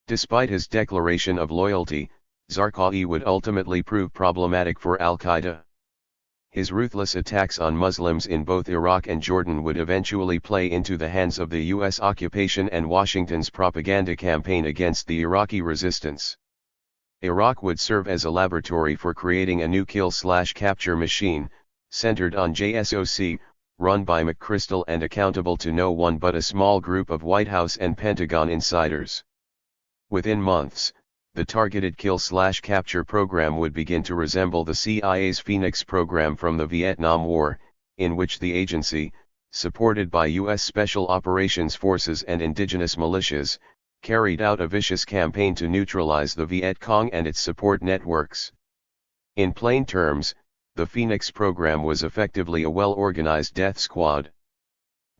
Despite his declaration of loyalty, Zarqawi would ultimately prove problematic for al-Qaeda. His ruthless attacks on Muslims in both Iraq and Jordan would eventually play into the hands of the U.S. occupation and Washington's propaganda campaign against the Iraqi resistance. Iraq would serve as a laboratory for creating a new kill-slash-capture machine, centered on JSOC, run by McChrystal and accountable to no one but a small group of White House and Pentagon insiders. Within months, the targeted kill-slash-capture program would begin to resemble the CIA's Phoenix program from the Vietnam War, in which the agency, supported by U.S. Special Operations Forces and indigenous militias, carried out a vicious campaign to neutralize the Viet Cong and its support networks. In plain terms, the Phoenix program was effectively a well-organized death squad.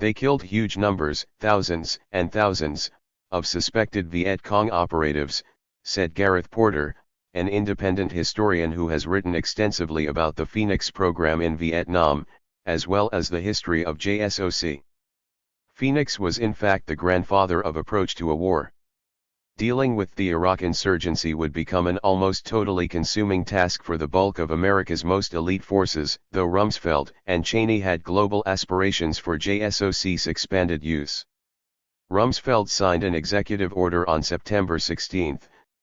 They killed huge numbers, thousands and thousands, of suspected Viet Cong operatives, said Gareth Porter, an independent historian who has written extensively about the Phoenix program in Vietnam, as well as the history of JSOC. Phoenix was in fact the grandfather of approach to a war. Dealing with the Iraq insurgency would become an almost totally consuming task for the bulk of America's most elite forces, though Rumsfeld and Cheney had global aspirations for JSOC's expanded use. Rumsfeld signed an executive order on September 16,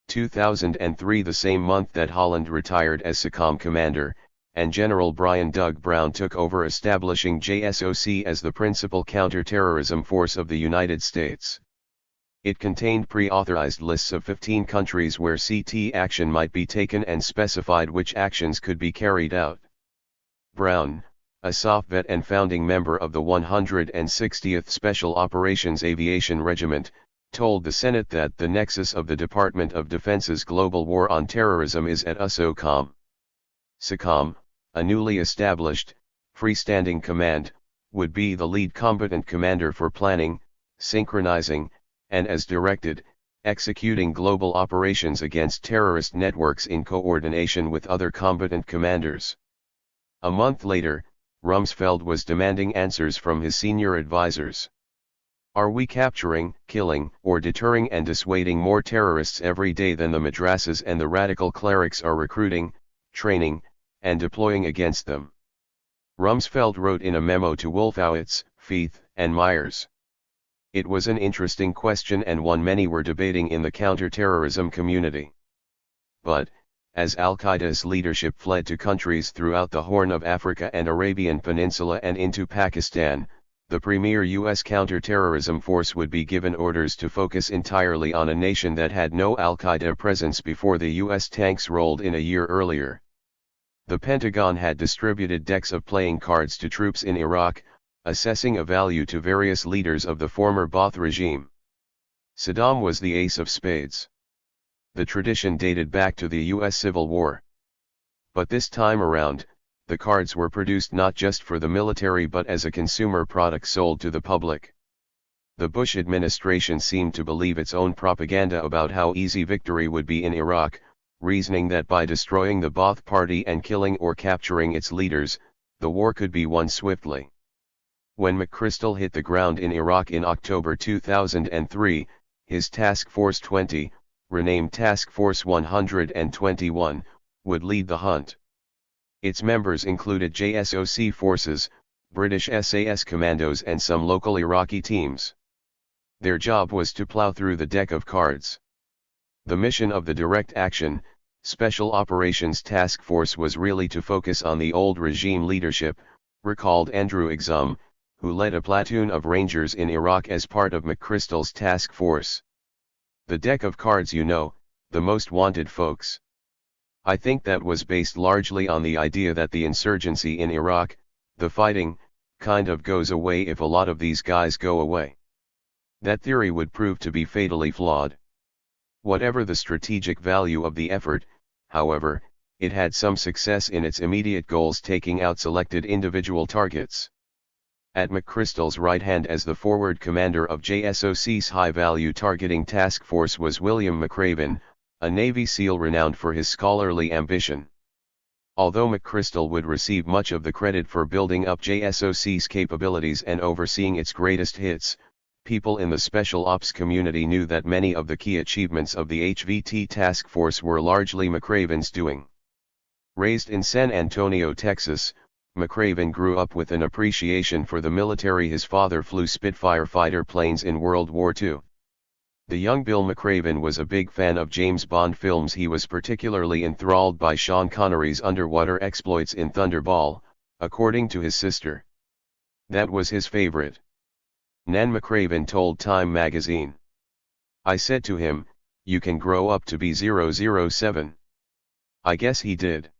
2003, the same month that Holland retired as SOCOM commander, and General Brian Doug Brown took over, establishing JSOC as the principal counter-terrorism force of the United States. It contained pre-authorized lists of 15 countries where CT action might be taken and specified which actions could be carried out. Brown, a SOF vet and founding member of the 160th Special Operations Aviation Regiment, told the Senate that the nexus of the Department of Defense's global war on terrorism is at SOCOM. SOCOM, a newly established, freestanding command, would be the lead combatant commander for planning, synchronizing, and as directed, executing global operations against terrorist networks in coordination with other combatant commanders. A month later, Rumsfeld was demanding answers from his senior advisors. Are we capturing, killing, or deterring and dissuading more terrorists every day than the madrasas and the radical clerics are recruiting, training, and deploying against them? Rumsfeld wrote in a memo to Wolfowitz, Feith, and Myers. It was an interesting question and one many were debating in the counterterrorism community. But, as Al-Qaeda's leadership fled to countries throughout the Horn of Africa and Arabian Peninsula and into Pakistan, the premier U.S. counterterrorism force would be given orders to focus entirely on a nation that had no Al-Qaeda presence before the U.S. tanks rolled in a year earlier. The Pentagon had distributed decks of playing cards to troops in Iraq, assessing a value to various leaders of the former Ba'ath regime. Saddam was the ace of spades. The tradition dated back to the U.S. Civil War. But this time around, the cards were produced not just for the military but as a consumer product sold to the public. The Bush administration seemed to believe its own propaganda about how easy victory would be in Iraq, reasoning that by destroying the Ba'ath Party and killing or capturing its leaders, the war could be won swiftly. When McChrystal hit the ground in Iraq in October 2003, his Task Force 20, renamed Task Force 121, would lead the hunt. Its members included JSOC forces, British SAS commandos and some local Iraqi teams. Their job was to plow through the deck of cards. The mission of the Direct Action, Special Operations Task Force was really to focus on the old regime leadership, recalled Andrew Exum, who led a platoon of Rangers in Iraq as part of McChrystal's task force. The deck of cards, the most wanted folks. I think that was based largely on the idea that the insurgency in Iraq, the fighting, kind of goes away if a lot of these guys go away. That theory would prove to be fatally flawed. Whatever the strategic value of the effort, however, it had some success in its immediate goals, taking out selected individual targets. At McChrystal's right hand as the forward commander of JSOC's high-value targeting task force was William McRaven, a Navy SEAL renowned for his scholarly ambition. Although McChrystal would receive much of the credit for building up JSOC's capabilities and overseeing its greatest hits, people in the Special Ops community knew that many of the key achievements of the HVT task force were largely McRaven's doing. Raised in San Antonio, Texas, McRaven grew up with an appreciation for the military. His father flew Spitfire fighter planes in World War II. The young Bill McRaven was a big fan of James Bond films. He was particularly enthralled by Sean Connery's underwater exploits in Thunderball, according to his sister. That was his favorite. Nan McRaven told Time magazine. I said to him, "You can grow up to be 007. I guess he did.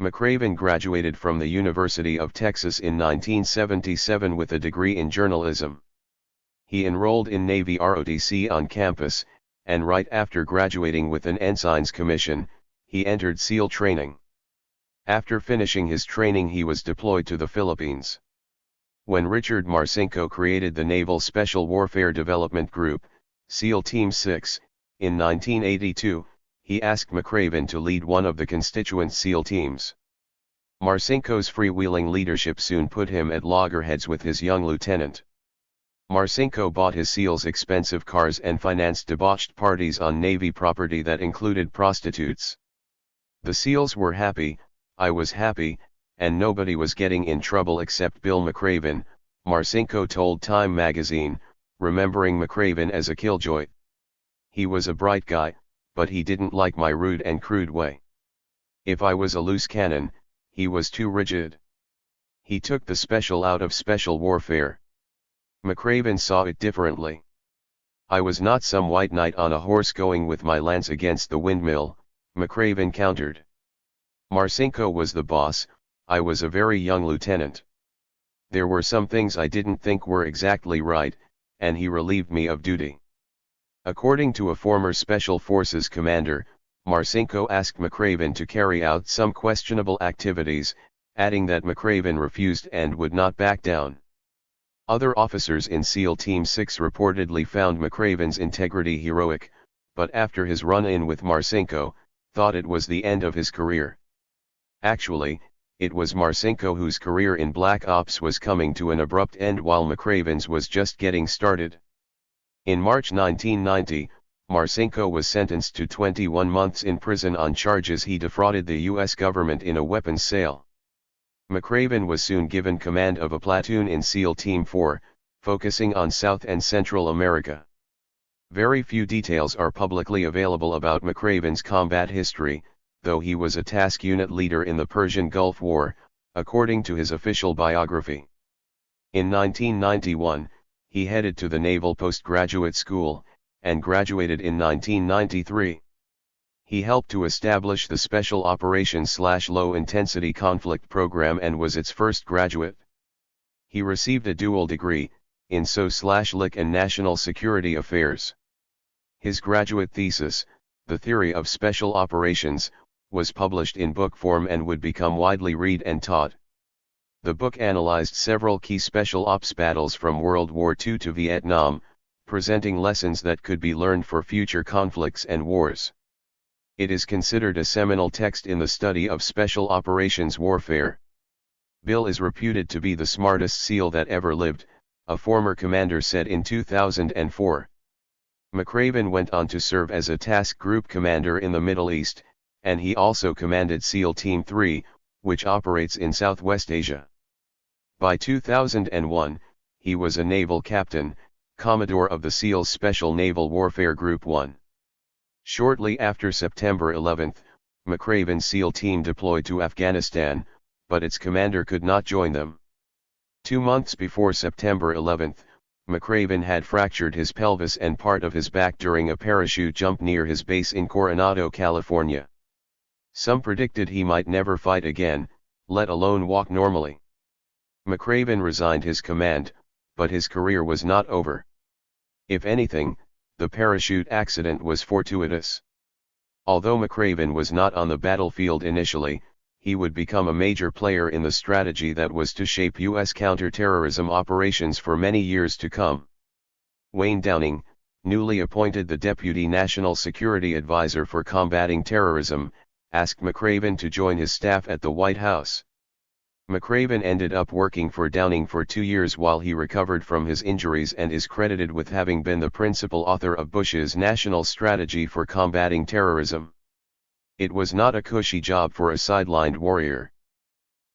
McRaven graduated from the University of Texas in 1977 with a degree in journalism. He enrolled in Navy ROTC on campus, and right after graduating with an ensign's commission, he entered SEAL training. After finishing his training, he was deployed to the Philippines. When Richard Marcinko created the Naval Special Warfare Development Group, SEAL Team 6, in 1982, he asked McRaven to lead one of the constituent SEAL teams. Marcinko's freewheeling leadership soon put him at loggerheads with his young lieutenant. Marcinko bought his SEALs expensive cars and financed debauched parties on Navy property that included prostitutes. The SEALs were happy, I was happy, and nobody was getting in trouble except Bill McRaven, Marcinko told Time magazine, remembering McRaven as a killjoy. He was a bright guy, but he didn't like my rude and crude way. If I was a loose cannon, he was too rigid. He took the special out of special warfare. McRaven saw it differently. I was not some white knight on a horse going with my lance against the windmill, McRaven countered. Marcinko was the boss, I was a very young lieutenant. There were some things I didn't think were exactly right, and he relieved me of duty. According to a former Special Forces commander, Marcinko asked McRaven to carry out some questionable activities, adding that McRaven refused and would not back down. Other officers in SEAL Team 6 reportedly found McRaven's integrity heroic, but after his run-in with Marcinko, thought it was the end of his career. Actually, it was Marcinko whose career in Black Ops was coming to an abrupt end while McRaven's was just getting started. In March 1990, Marcinko was sentenced to 21 months in prison on charges he defrauded the U.S. government in a weapons sale. McRaven was soon given command of a platoon in SEAL Team 4, focusing on South and Central America. Very few details are publicly available about McRaven's combat history, though he was a task unit leader in the Persian Gulf War, according to his official biography. In 1991, he headed to the Naval Postgraduate School, and graduated in 1993. He helped to establish the Special Operations/Low Intensity Conflict Program and was its first graduate. He received a dual degree, in SO/LIC and National Security Affairs. His graduate thesis, The Theory of Special Operations, was published in book form and would become widely read and taught. The book analyzed several key special ops battles from World War II to Vietnam, presenting lessons that could be learned for future conflicts and wars. It is considered a seminal text in the study of special operations warfare. Bill is reputed to be the smartest SEAL that ever lived, a former commander said in 2004. McRaven went on to serve as a task group commander in the Middle East, and he also commanded SEAL Team 3, which operates in Southwest Asia. By 2001, he was a naval captain, Commodore of the SEAL's Special Naval Warfare Group 1. Shortly after September 11, McRaven's SEAL team deployed to Afghanistan, but its commander could not join them. 2 months before September 11, McRaven had fractured his pelvis and part of his back during a parachute jump near his base in Coronado, California. Some predicted he might never fight again, let alone walk normally. McRaven resigned his command, but his career was not over. If anything, the parachute accident was fortuitous. Although McRaven was not on the battlefield initially, he would become a major player in the strategy that was to shape U.S. counterterrorism operations for many years to come. Wayne Downing, newly appointed the Deputy National Security Advisor for Combating Terrorism, asked McRaven to join his staff at the White House. McRaven ended up working for Downing for 2 years while he recovered from his injuries and is credited with having been the principal author of Bush's National Strategy for Combating Terrorism. It was not a cushy job for a sidelined warrior.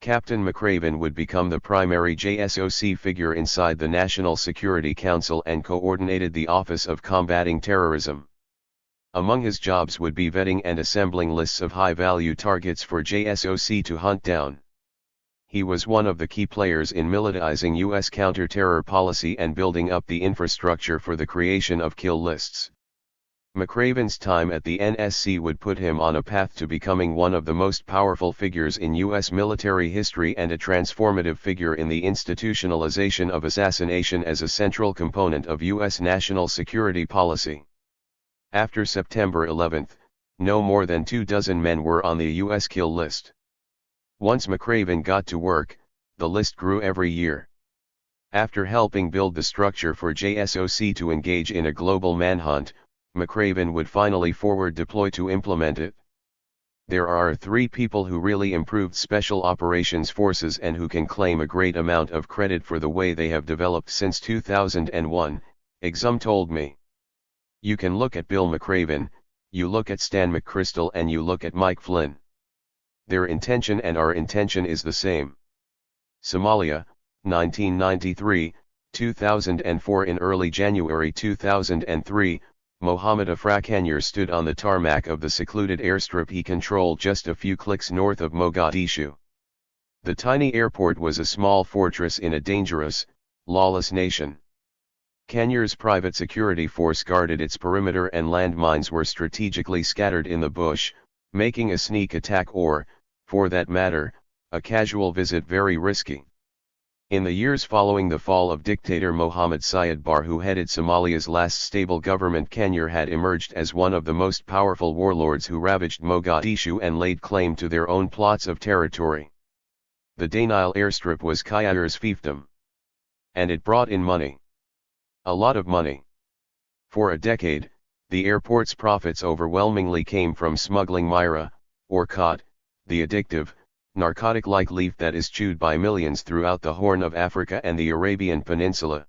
Captain McRaven would become the primary JSOC figure inside the National Security Council and coordinated the Office of Combating Terrorism. Among his jobs would be vetting and assembling lists of high-value targets for JSOC to hunt down. He was one of the key players in militarizing U.S. counter-terror policy and building up the infrastructure for the creation of kill lists. McRaven's time at the NSC would put him on a path to becoming one of the most powerful figures in U.S. military history and a transformative figure in the institutionalization of assassination as a central component of U.S. national security policy. After September 11, no more than 24 men were on the U.S. kill list. Once McRaven got to work, the list grew every year. After helping build the structure for JSOC to engage in a global manhunt, McRaven would finally forward deploy to implement it. There are 3 people who really improved Special Operations Forces and who can claim a great amount of credit for the way they have developed since 2001, Exum told me. You can look at Bill McRaven, you look at Stan McChrystal and you look at Mike Flynn. Their intention and our intention is the same. Somalia, 1993, 2004. In early January 2003, Mohammed Afra Kanyar stood on the tarmac of the secluded airstrip he controlled just a few clicks north of Mogadishu. The tiny airport was a small fortress in a dangerous, lawless nation. Kanyar's private security force guarded its perimeter and landmines were strategically scattered in the bush, making a sneak attack or, for that matter, a casual visit very risky. In the years following the fall of dictator Mohammed Siad Barre, who headed Somalia's last stable government, Kanyar had emerged as one of the most powerful warlords who ravaged Mogadishu and laid claim to their own plots of territory. The Danile airstrip was Kanyar's fiefdom. And it brought in money. A lot of money. For a decade, the airport's profits overwhelmingly came from smuggling myra, or khat, the addictive, narcotic-like leaf that is chewed by millions throughout the Horn of Africa and the Arabian Peninsula.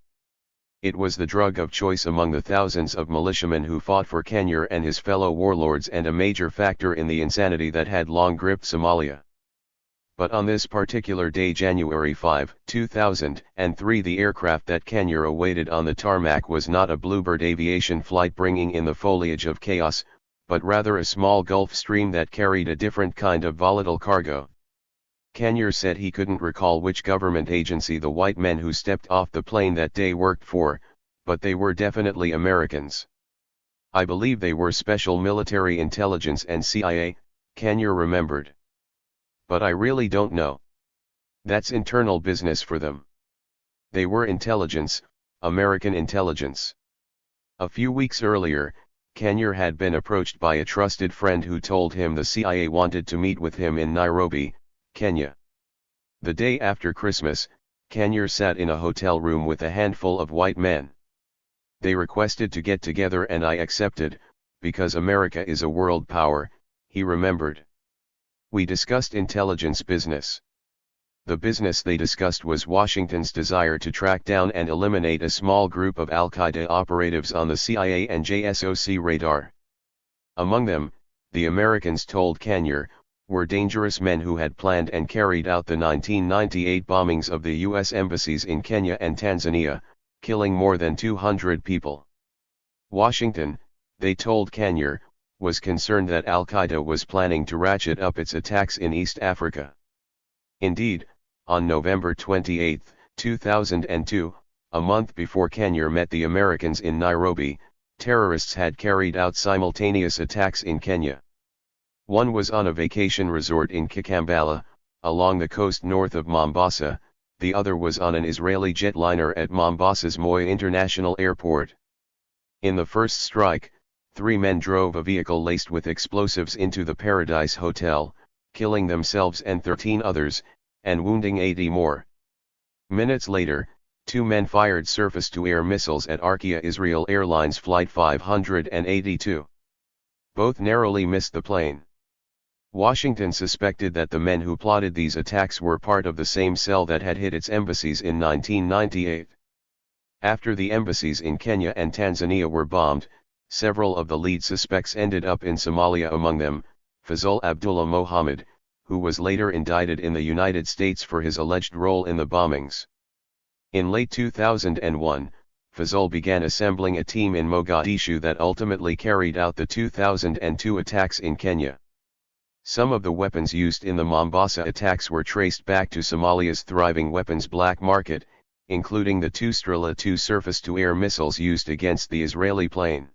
It was the drug of choice among the thousands of militiamen who fought for Kanyar and his fellow warlords and a major factor in the insanity that had long gripped Somalia. But on this particular day, January 5, 2003, the aircraft that Kenya awaited on the tarmac was not a Bluebird aviation flight bringing in the foliage of chaos, but rather a small Gulf Stream that carried a different kind of volatile cargo. Kenya said he couldn't recall which government agency the white men who stepped off the plane that day worked for, but they were definitely Americans. I believe they were Special Military Intelligence and CIA, Kenya remembered. But I really don't know. That's internal business for them. They were intelligence, American intelligence. A few weeks earlier, Kenya had been approached by a trusted friend who told him the CIA wanted to meet with him in Nairobi, Kenya. The day after Christmas, Kenya sat in a hotel room with a handful of white men. They requested to get together and I accepted, because America is a world power, he remembered. We discussed intelligence business. The business they discussed was Washington's desire to track down and eliminate a small group of Al-Qaeda operatives on the CIA and JSOC radar. Among them, the Americans told Kenya, were dangerous men who had planned and carried out the 1998 bombings of the U.S. embassies in Kenya and Tanzania, killing more than 200 people. Washington, they told Kenya, was concerned that Al-Qaeda was planning to ratchet up its attacks in East Africa. Indeed, on November 28, 2002, a month before Kenya met the Americans in Nairobi, terrorists had carried out simultaneous attacks in Kenya. One was on a vacation resort in Kikambala, along the coast north of Mombasa, the other was on an Israeli jetliner at Mombasa's Moi International Airport. In the first strike, 3 men drove a vehicle laced with explosives into the Paradise Hotel, killing themselves and 13 others, and wounding 80 more. Minutes later, 2 men fired surface-to-air missiles at Arkia Israel Airlines Flight 582. Both narrowly missed the plane. Washington suspected that the men who plotted these attacks were part of the same cell that had hit its embassies in 1998. After the embassies in Kenya and Tanzania were bombed, several of the lead suspects ended up in Somalia, among them, Fazul Abdullah Mohammed, who was later indicted in the United States for his alleged role in the bombings. In late 2001, Fazul began assembling a team in Mogadishu that ultimately carried out the 2002 attacks in Kenya. Some of the weapons used in the Mombasa attacks were traced back to Somalia's thriving weapons black market, including the 2 Strela 2 surface-to-air missiles used against the Israeli plane.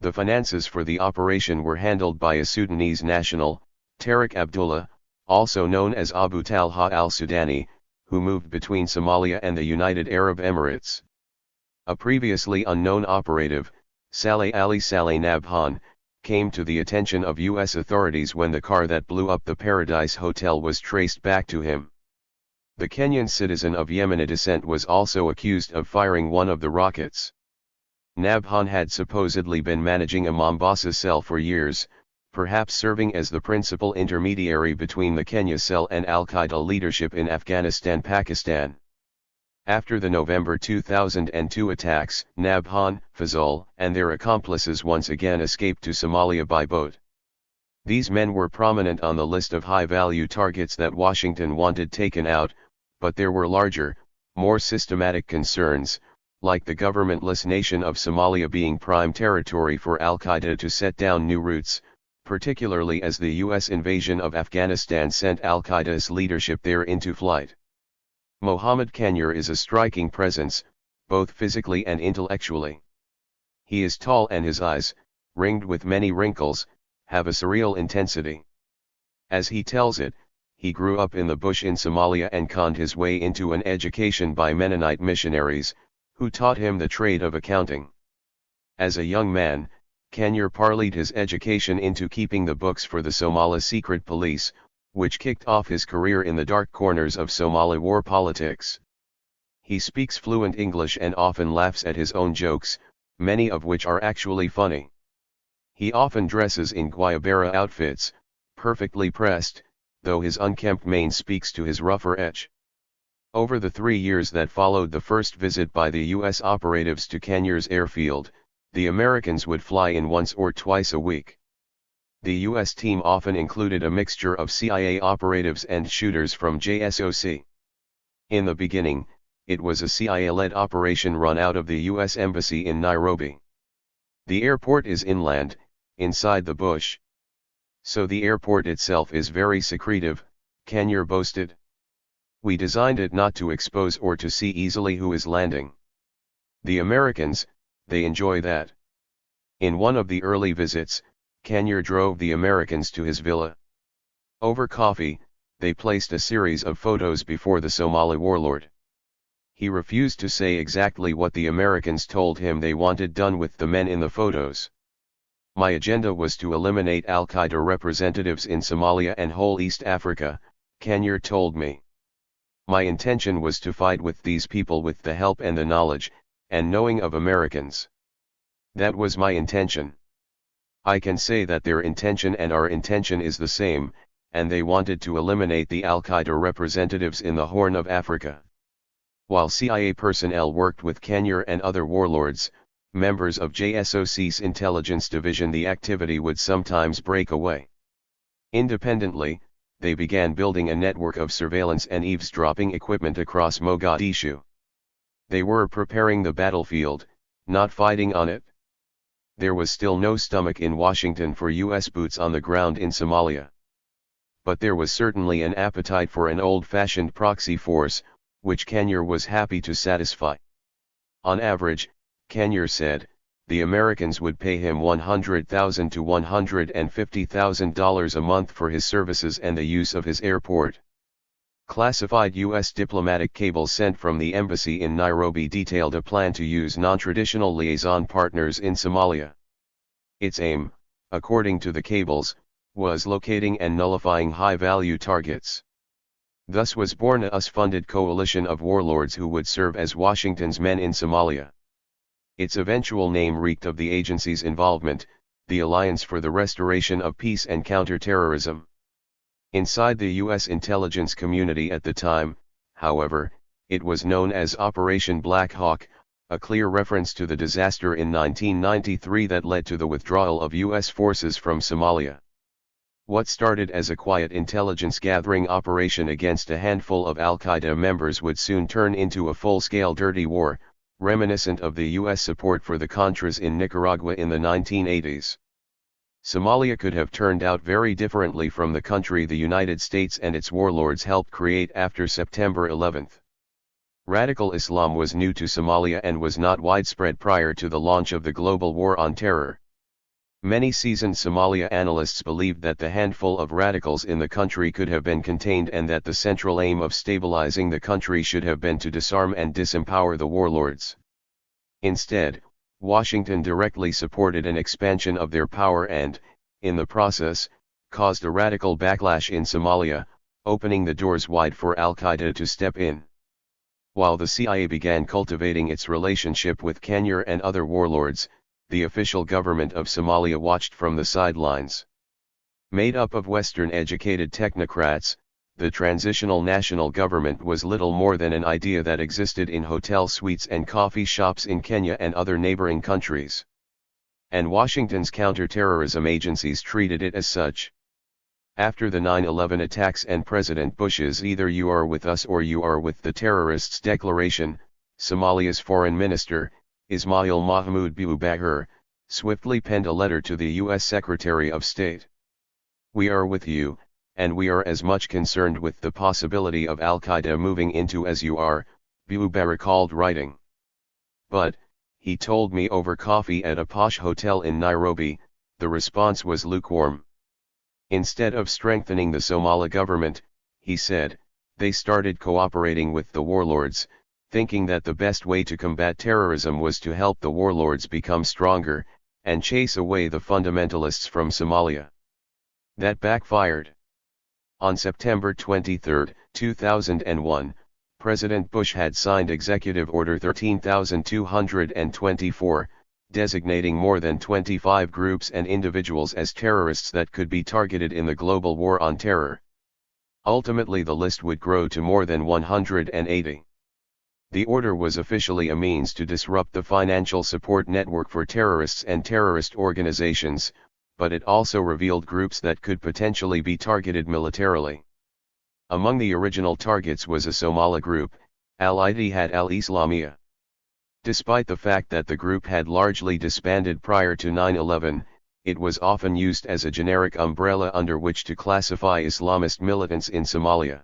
The finances for the operation were handled by a Sudanese national, Tariq Abdullah, also known as Abu Talha al-Sudani, who moved between Somalia and the United Arab Emirates. A previously unknown operative, Saleh Ali Saleh Nabhan, came to the attention of U.S. authorities when the car that blew up the Paradise Hotel was traced back to him. The Kenyan citizen of Yemeni descent was also accused of firing one of the rockets. Nabhan had supposedly been managing a Mombasa cell for years, perhaps serving as the principal intermediary between the Kenya cell and Al-Qaeda leadership in Afghanistan-Pakistan. After the November 2002 attacks, Nabhan, Fazul, and their accomplices once again escaped to Somalia by boat. These men were prominent on the list of high-value targets that Washington wanted taken out, but there were larger, more systematic concerns, like the governmentless nation of Somalia being prime territory for Al-Qaeda to set down new routes, particularly as the U.S. invasion of Afghanistan sent Al-Qaeda's leadership there into flight. Mohammed Kenya is a striking presence, both physically and intellectually. He is tall and his eyes, ringed with many wrinkles, have a surreal intensity. As he tells it, he grew up in the bush in Somalia and conned his way into an education by Mennonite missionaries, who taught him the trade of accounting. As a young man, Kenya parlayed his education into keeping the books for the Somali secret police, which kicked off his career in the dark corners of Somali war politics. He speaks fluent English and often laughs at his own jokes, many of which are actually funny. He often dresses in Guayabera outfits, perfectly pressed, though his unkempt mane speaks to his rougher edge. Over the 3 years that followed the first visit by the U.S. operatives to Kenya's airfield, the Americans would fly in once or twice a week. The U.S. team often included a mixture of CIA operatives and shooters from JSOC. In the beginning, it was a CIA-led operation run out of the U.S. Embassy in Nairobi. The airport is inland, inside the bush. So the airport itself is very secretive, Kenya boasted. We designed it not to expose or to see easily who is landing. The Americans, they enjoy that. In one of the early visits, Kenya drove the Americans to his villa. Over coffee, they placed a series of photos before the Somali warlord. He refused to say exactly what the Americans told him they wanted done with the men in the photos. My agenda was to eliminate Al-Qaeda representatives in Somalia and whole East Africa, Kenya told me. My intention was to fight with these people with the help and the knowledge, and knowing of Americans. That was my intention. I can say that their intention and our intention is the same, and they wanted to eliminate the Al-Qaeda representatives in the Horn of Africa. While CIA personnel worked with Kenya and other warlords, members of JSOC's intelligence division, the activity would sometimes break away. Independently, they began building a network of surveillance and eavesdropping equipment across Mogadishu. They were preparing the battlefield, not fighting on it. There was still no stomach in Washington for U.S. boots on the ground in Somalia. But there was certainly an appetite for an old-fashioned proxy force, which Kenya was happy to satisfy. On average, Kenya said, the Americans would pay him $100,000 to $150,000 a month for his services and the use of his airport. Classified U.S. diplomatic cables sent from the embassy in Nairobi detailed a plan to use non-traditional liaison partners in Somalia. Its aim, according to the cables, was locating and nullifying high-value targets. Thus was born a US-funded coalition of warlords who would serve as Washington's men in Somalia. Its eventual name reeked of the agency's involvement, the Alliance for the Restoration of Peace and Counterterrorism. Inside the U.S. intelligence community at the time, however, it was known as Operation Black Hawk, a clear reference to the disaster in 1993 that led to the withdrawal of U.S. forces from Somalia. What started as a quiet intelligence gathering operation against a handful of Al-Qaeda members would soon turn into a full-scale dirty war, reminiscent of the U.S. support for the Contras in Nicaragua in the 1980s. Somalia could have turned out very differently from the country the United States and its warlords helped create after September 11. Radical Islam was new to Somalia and was not widespread prior to the launch of the global war on terror. Many seasoned Somalia analysts believed that the handful of radicals in the country could have been contained and that the central aim of stabilizing the country should have been to disarm and disempower the warlords. Instead, Washington directly supported an expansion of their power and, in the process, caused a radical backlash in Somalia, opening the doors wide for Al-Qaeda to step in. While the CIA began cultivating its relationship with Kenya and other warlords, the official government of Somalia watched from the sidelines. Made up of Western-educated technocrats, the transitional national government was little more than an idea that existed in hotel suites and coffee shops in Kenya and other neighboring countries. And Washington's counterterrorism agencies treated it as such. After the 9/11 attacks and President Bush's "either you are with us or you are with the terrorists" declaration, Somalia's foreign minister, Ismail Mahmoud Boubacar, swiftly penned a letter to the U.S. Secretary of State. "We are with you, and we are as much concerned with the possibility of Al-Qaeda moving into as you are," Boubacar recalled writing. But, he told me over coffee at a posh hotel in Nairobi, the response was lukewarm. Instead of strengthening the Somali government, he said, they started cooperating with the warlords, thinking that the best way to combat terrorism was to help the warlords become stronger, and chase away the fundamentalists from Somalia. That backfired. On September 23, 2001, President Bush had signed Executive Order 13,224, designating more than 25 groups and individuals as terrorists that could be targeted in the global war on terror. Ultimately, the list would grow to more than 180. The order was officially a means to disrupt the financial support network for terrorists and terrorist organizations, but it also revealed groups that could potentially be targeted militarily. Among the original targets was a Somali group, Al-Ittihad al-Islamiyya. Despite the fact that the group had largely disbanded prior to 9/11, it was often used as a generic umbrella under which to classify Islamist militants in Somalia.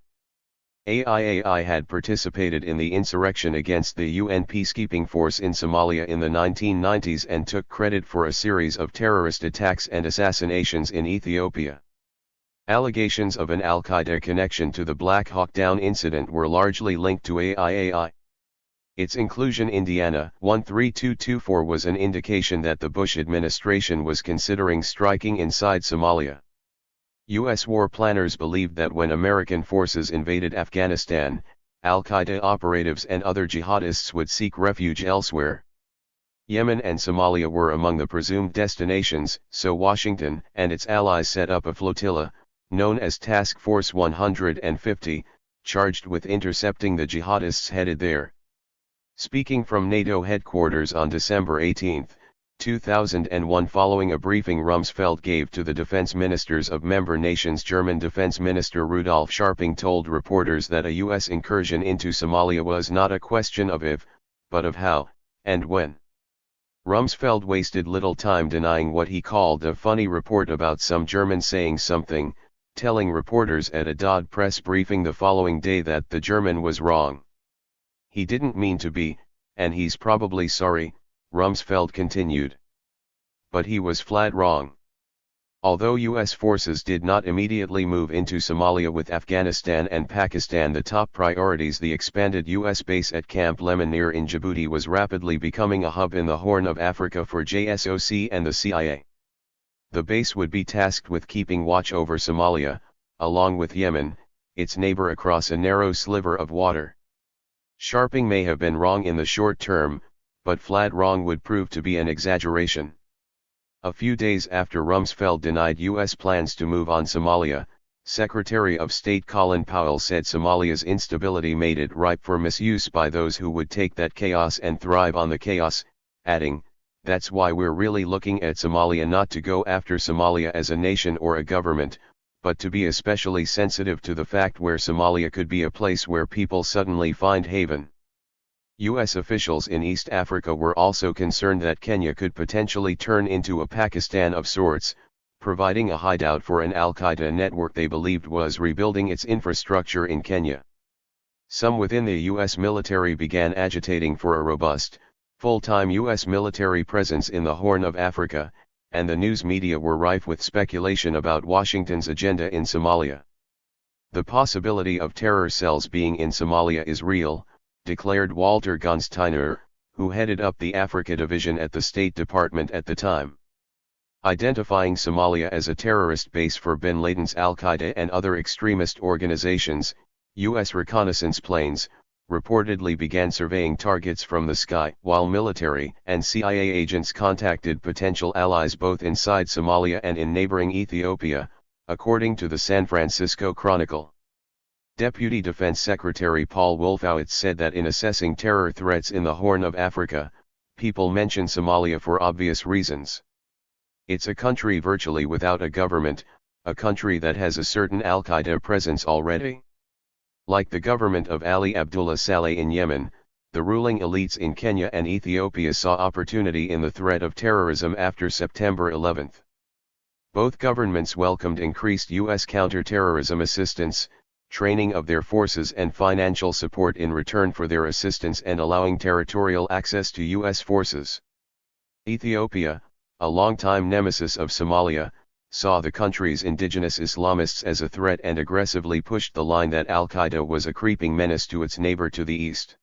AIAI had participated in the insurrection against the UN peacekeeping force in Somalia in the 1990s and took credit for a series of terrorist attacks and assassinations in Ethiopia. Allegations of an Al-Qaeda connection to the Black Hawk Down incident were largely linked to AIAI. Its inclusion in Indiana 13224 was an indication that the Bush administration was considering striking inside Somalia. U.S. war planners believed that when American forces invaded Afghanistan, Al-Qaeda operatives and other jihadists would seek refuge elsewhere. Yemen and Somalia were among the presumed destinations, so Washington and its allies set up a flotilla, known as Task Force 150, charged with intercepting the jihadists headed there. Speaking from NATO headquarters on December 18, 2001 following a briefing Rumsfeld gave to the defense ministers of member nations, German Defense Minister Rudolf Scharping told reporters that a U.S. incursion into Somalia was not a question of if, but of how, and when. Rumsfeld wasted little time denying what he called a funny report about some Germans saying something, telling reporters at a Dodd press briefing the following day that the German was wrong. He didn't mean to be, and he's probably sorry, Rumsfeld continued. But he was flat wrong. Although U.S. forces did not immediately move into Somalia with Afghanistan and Pakistan the top priorities, the expanded U.S. base at Camp Lemonnier in Djibouti was rapidly becoming a hub in the Horn of Africa for JSOC and the CIA. The base would be tasked with keeping watch over Somalia, along with Yemen, its neighbor across a narrow sliver of water. Scharping may have been wrong in the short term, but flat wrong would prove to be an exaggeration. A few days after Rumsfeld denied U.S. plans to move on Somalia, Secretary of State Colin Powell said Somalia's instability made it ripe for misuse by those who would take that chaos and thrive on the chaos, adding, "That's why we're really looking at Somalia, not to go after Somalia as a nation or a government, but to be especially sensitive to the fact where Somalia could be a place where people suddenly find haven." U.S. officials in East Africa were also concerned that Kenya could potentially turn into a Pakistan of sorts, providing a hideout for an Al-Qaeda network they believed was rebuilding its infrastructure in Kenya. Some within the U.S. military began agitating for a robust, full-time U.S. military presence in the Horn of Africa, and the news media were rife with speculation about Washington's agenda in Somalia. "The possibility of terror cells being in Somalia is real," declared Walter Gunsteiner, who headed up the Africa division at the State Department at the time. Identifying Somalia as a terrorist base for bin Laden's Al-Qaeda and other extremist organizations, U.S. reconnaissance planes reportedly began surveying targets from the sky, while military and CIA agents contacted potential allies both inside Somalia and in neighboring Ethiopia, according to the San Francisco Chronicle. Deputy Defense Secretary Paul Wolfowitz said that in assessing terror threats in the Horn of Africa, people mention Somalia for obvious reasons. It's a country virtually without a government, a country that has a certain Al-Qaeda presence already. Like the government of Ali Abdullah Saleh in Yemen, the ruling elites in Kenya and Ethiopia saw opportunity in the threat of terrorism after September 11. Both governments welcomed increased U.S. counter-terrorism assistance, training of their forces and financial support in return for their assistance and allowing territorial access to U.S. forces. Ethiopia, a longtime nemesis of Somalia, saw the country's indigenous Islamists as a threat and aggressively pushed the line that Al-Qaeda was a creeping menace to its neighbor to the east.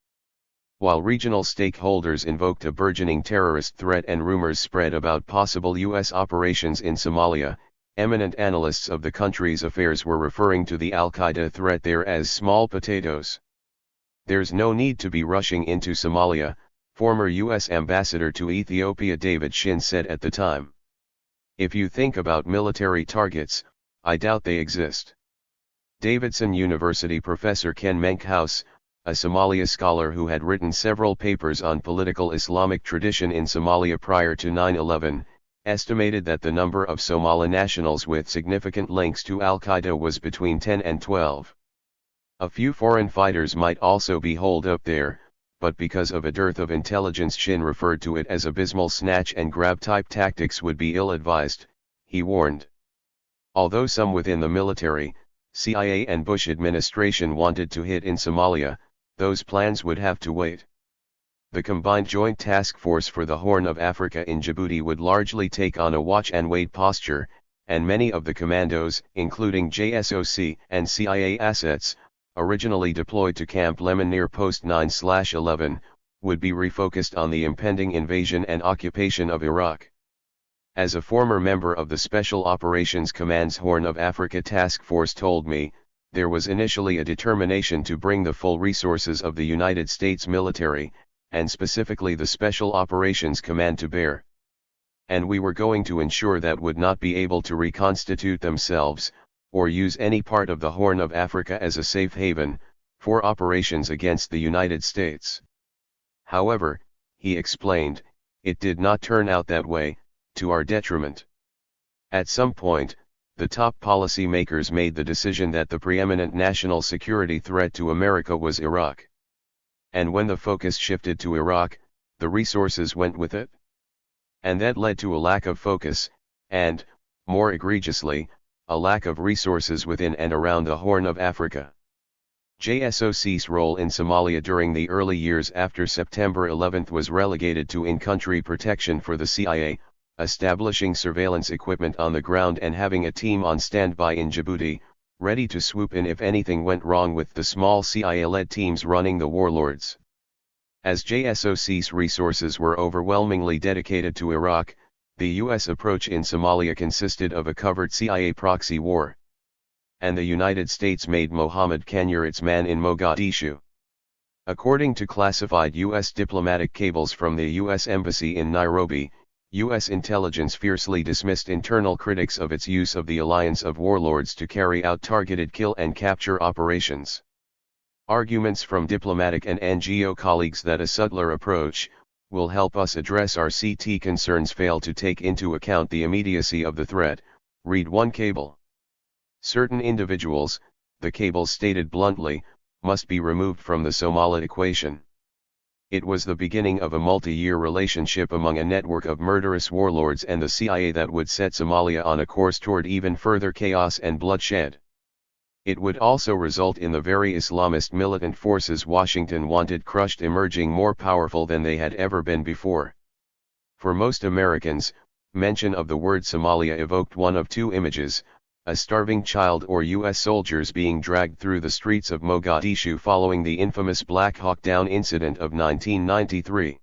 While regional stakeholders invoked a burgeoning terrorist threat and rumors spread about possible U.S. operations in Somalia, eminent analysts of the country's affairs were referring to the Al-Qaeda threat there as small potatoes. "There's no need to be rushing into Somalia," former U.S. Ambassador to Ethiopia David Shin said at the time. "If you think about military targets, I doubt they exist." Davidson University professor Ken Menkhaus, a Somalia scholar who had written several papers on political Islamic tradition in Somalia prior to 9/11, estimated that the number of Somali nationals with significant links to Al-Qaeda was between 10 and 12. A few foreign fighters might also be holed up there, but because of a dearth of intelligence, Shin referred to it as abysmal snatch and grab type tactics would be ill-advised, he warned. Although some within the military, CIA and Bush administration wanted to hit in Somalia, those plans would have to wait. The combined Joint Task Force for the Horn of Africa in Djibouti would largely take on a watch-and-wait posture, and many of the commandos, including JSOC and CIA assets, originally deployed to Camp Lemon near Post 9/11, would be refocused on the impending invasion and occupation of Iraq. As a former member of the Special Operations Command's Horn of Africa Task Force told me, there was initially a determination to bring the full resources of the United States military, and specifically the Special Operations Command, to bear. And we were going to ensure that would not be able to reconstitute themselves, or use any part of the Horn of Africa as a safe haven, for operations against the United States. However, he explained, it did not turn out that way, to our detriment. At some point, the top policy makers made the decision that the preeminent national security threat to America was Iraq. And when the focus shifted to Iraq, the resources went with it. And that led to a lack of focus, and, more egregiously, a lack of resources within and around the Horn of Africa. JSOC's role in Somalia during the early years after September 11 was relegated to in-country protection for the CIA, establishing surveillance equipment on the ground and having a team on standby in Djibouti, ready to swoop in if anything went wrong with the small CIA-led teams running the warlords. As JSOC's resources were overwhelmingly dedicated to Iraq, the U.S. approach in Somalia consisted of a covert CIA proxy war. And the United States made Mohammed Kenya its man in Mogadishu. According to classified U.S. diplomatic cables from the U.S. Embassy in Nairobi, U.S. intelligence fiercely dismissed internal critics of its use of the alliance of warlords to carry out targeted kill and capture operations. Arguments from diplomatic and NGO colleagues that a subtler approach will help us address our CT concerns fail to take into account the immediacy of the threat, read one cable. Certain individuals, the cable stated bluntly, must be removed from the Somali equation. It was the beginning of a multi-year relationship among a network of murderous warlords and the CIA that would set Somalia on a course toward even further chaos and bloodshed. It would also result in the very Islamist militant forces Washington wanted crushed emerging more powerful than they had ever been before. For most Americans, mention of the word Somalia evoked one of two images: a starving child or U.S. soldiers being dragged through the streets of Mogadishu following the infamous Black Hawk Down incident of 1993.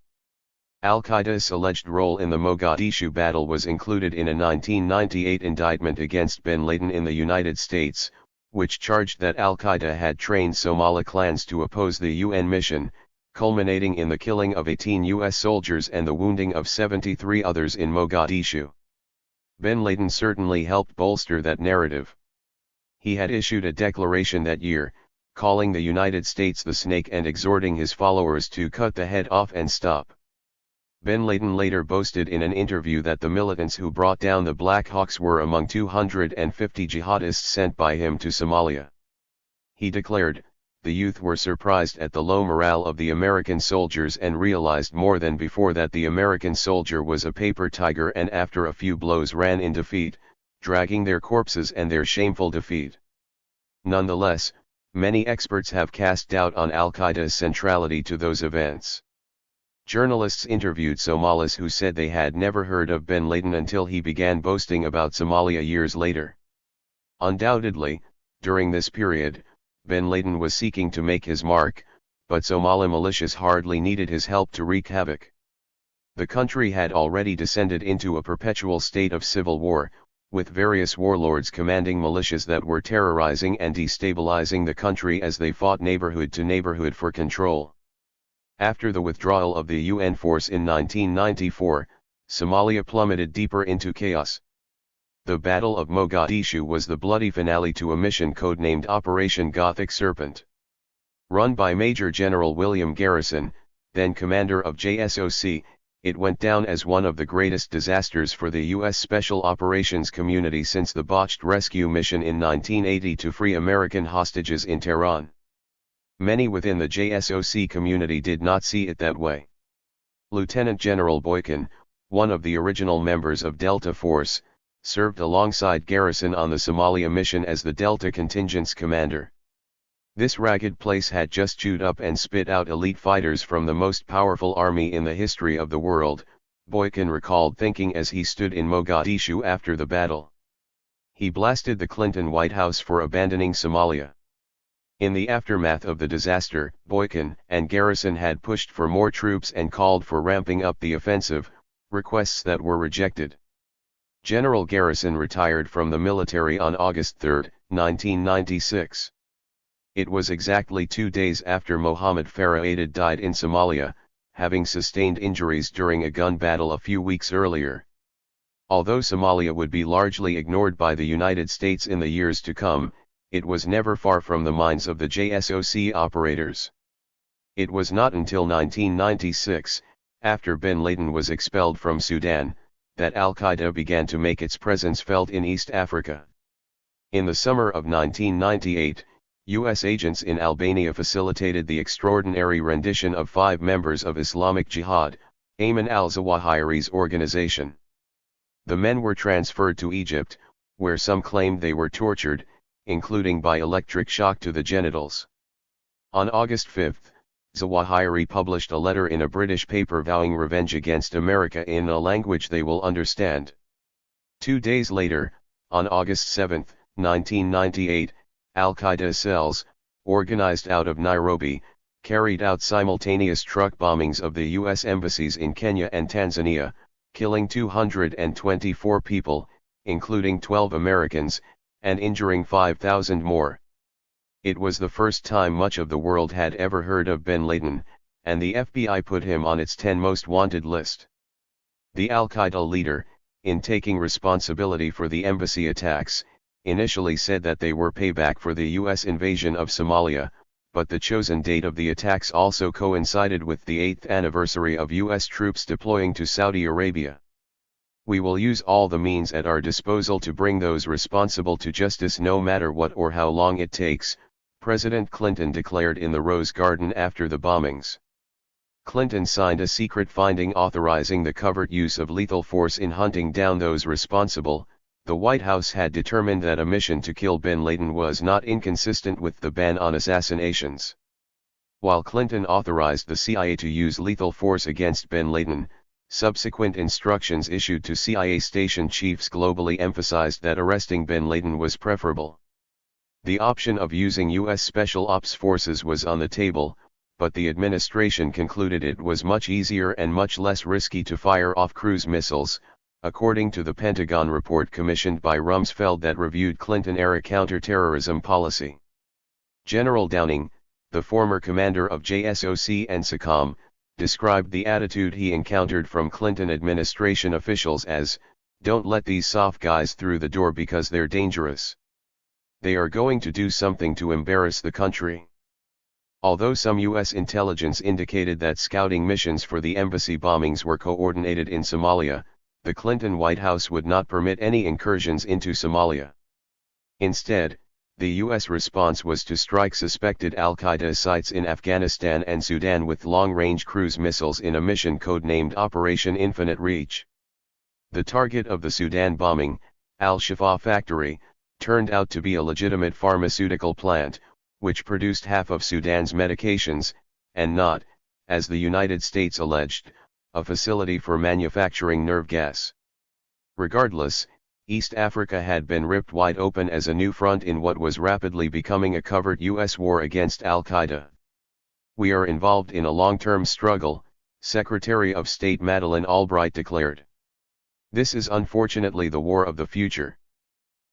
Al-Qaeda's alleged role in the Mogadishu battle was included in a 1998 indictment against bin Laden in the United States, which charged that Al-Qaeda had trained Somali clans to oppose the UN mission, culminating in the killing of 18 U.S. soldiers and the wounding of 73 others in Mogadishu. Bin Laden certainly helped bolster that narrative. He had issued a declaration that year, calling the United States the snake and exhorting his followers to cut the head off and stop. Bin Laden later boasted in an interview that the militants who brought down the Black Hawks were among 250 jihadists sent by him to Somalia. He declared, "The youth were surprised at the low morale of the American soldiers and realized more than before that the American soldier was a paper tiger, and after a few blows ran in defeat, dragging their corpses and their shameful defeat." Nonetheless, many experts have cast doubt on Al-Qaeda's centrality to those events. Journalists interviewed Somalis who said they had never heard of bin Laden until he began boasting about Somalia years later. Undoubtedly, during this period, bin Laden was seeking to make his mark, but Somali militias hardly needed his help to wreak havoc. The country had already descended into a perpetual state of civil war, with various warlords commanding militias that were terrorizing and destabilizing the country as they fought neighborhood to neighborhood for control. After the withdrawal of the UN force in 1994, Somalia plummeted deeper into chaos. The Battle of Mogadishu was the bloody finale to a mission codenamed Operation Gothic Serpent. Run by Major General William Garrison, then commander of JSOC, it went down as one of the greatest disasters for the U.S. Special Operations community since the botched rescue mission in 1980 to free American hostages in Tehran. Many within the JSOC community did not see it that way. Lieutenant General Boykin, one of the original members of Delta Force, served alongside Garrison on the Somalia mission as the Delta Contingent's commander. This ragged place had just chewed up and spit out elite fighters from the most powerful army in the history of the world, Boykin recalled thinking as he stood in Mogadishu after the battle. He blasted the Clinton White House for abandoning Somalia. In the aftermath of the disaster, Boykin and Garrison had pushed for more troops and called for ramping up the offensive, requests that were rejected. General Garrison retired from the military on August 3, 1996. It was exactly 2 days after Mohammed Farah Aidid died in Somalia, having sustained injuries during a gun battle a few weeks earlier. Although Somalia would be largely ignored by the United States in the years to come, it was never far from the minds of the JSOC operators. It was not until 1996, after bin Laden was expelled from Sudan, that Al-Qaeda began to make its presence felt in East Africa. In the summer of 1998, U.S. agents in Albania facilitated the extraordinary rendition of 5 members of Islamic Jihad, Ayman al-Zawahiri's organization. The men were transferred to Egypt, where some claimed they were tortured, including by electric shock to the genitals. On August 5, Zawahiri published a letter in a British paper vowing revenge against America in a language they will understand. 2 days later, on August 7, 1998, Al-Qaeda cells, organized out of Nairobi, carried out simultaneous truck bombings of the U.S. embassies in Kenya and Tanzania, killing 224 people, including 12 Americans, and injuring 5,000 more. It was the first time much of the world had ever heard of bin Laden, and the FBI put him on its 10 most wanted list. The Al-Qaeda leader, in taking responsibility for the embassy attacks, initially said that they were payback for the U.S. invasion of Somalia, but the chosen date of the attacks also coincided with the 8th anniversary of U.S. troops deploying to Saudi Arabia. We will use all the means at our disposal to bring those responsible to justice no matter what or how long it takes, President Clinton declared in the Rose Garden after the bombings. Clinton signed a secret finding authorizing the covert use of lethal force in hunting down those responsible. The White House had determined that a mission to kill bin Laden was not inconsistent with the ban on assassinations. While Clinton authorized the CIA to use lethal force against bin Laden, subsequent instructions issued to CIA station chiefs globally emphasized that arresting bin Laden was preferable. The option of using U.S. Special Ops forces was on the table, but the administration concluded it was much easier and much less risky to fire off cruise missiles, according to the Pentagon report commissioned by Rumsfeld that reviewed Clinton-era counterterrorism policy. General Downing, the former commander of JSOC and SOCOM, described the attitude he encountered from Clinton administration officials as, "Don't let these soft guys through the door because they're dangerous. They are going to do something to embarrass the country." Although some U.S. intelligence indicated that scouting missions for the embassy bombings were coordinated in Somalia, the Clinton White House would not permit any incursions into Somalia. Instead, the U.S. response was to strike suspected al-Qaeda sites in Afghanistan and Sudan with long-range cruise missiles in a mission codenamed Operation Infinite Reach. The target of the Sudan bombing, Al-Shifa Factory, turned out to be a legitimate pharmaceutical plant, which produced half of Sudan's medications, and not, as the United States alleged, a facility for manufacturing nerve gas. Regardless, East Africa had been ripped wide open as a new front in what was rapidly becoming a covert U.S. war against Al-Qaeda. "We are involved in a long-term struggle," Secretary of State Madeleine Albright declared. "This is unfortunately the war of the future."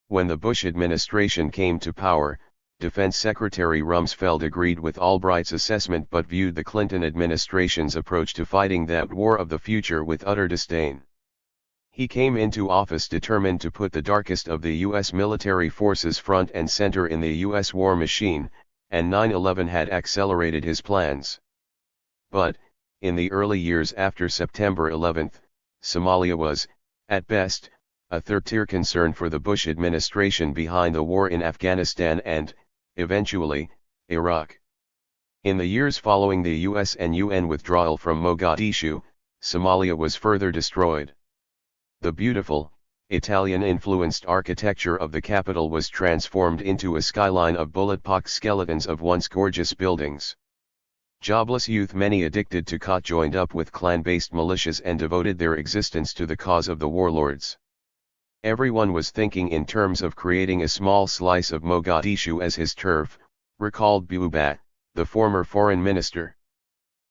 When the Bush administration came to power, Defense Secretary Rumsfeld agreed with Albright's assessment but viewed the Clinton administration's approach to fighting that war of the future with utter disdain. He came into office determined to put the darkest of the U.S. military forces front and center in the U.S. war machine, and 9/11 had accelerated his plans. But, In the early years after September 11, Somalia was, at best, a third-tier concern for the Bush administration behind the war in Afghanistan and, eventually, Iraq. In the years following the US and UN withdrawal from Mogadishu, Somalia was further destroyed. The beautiful, Italian-influenced architecture of the capital was transformed into a skyline of bullet-pock skeletons of once gorgeous buildings. Jobless youth, many addicted to khat, joined up with clan-based militias and devoted their existence to the cause of the warlords. Everyone was thinking in terms of creating a small slice of Mogadishu as his turf, recalled Buba, the former foreign minister.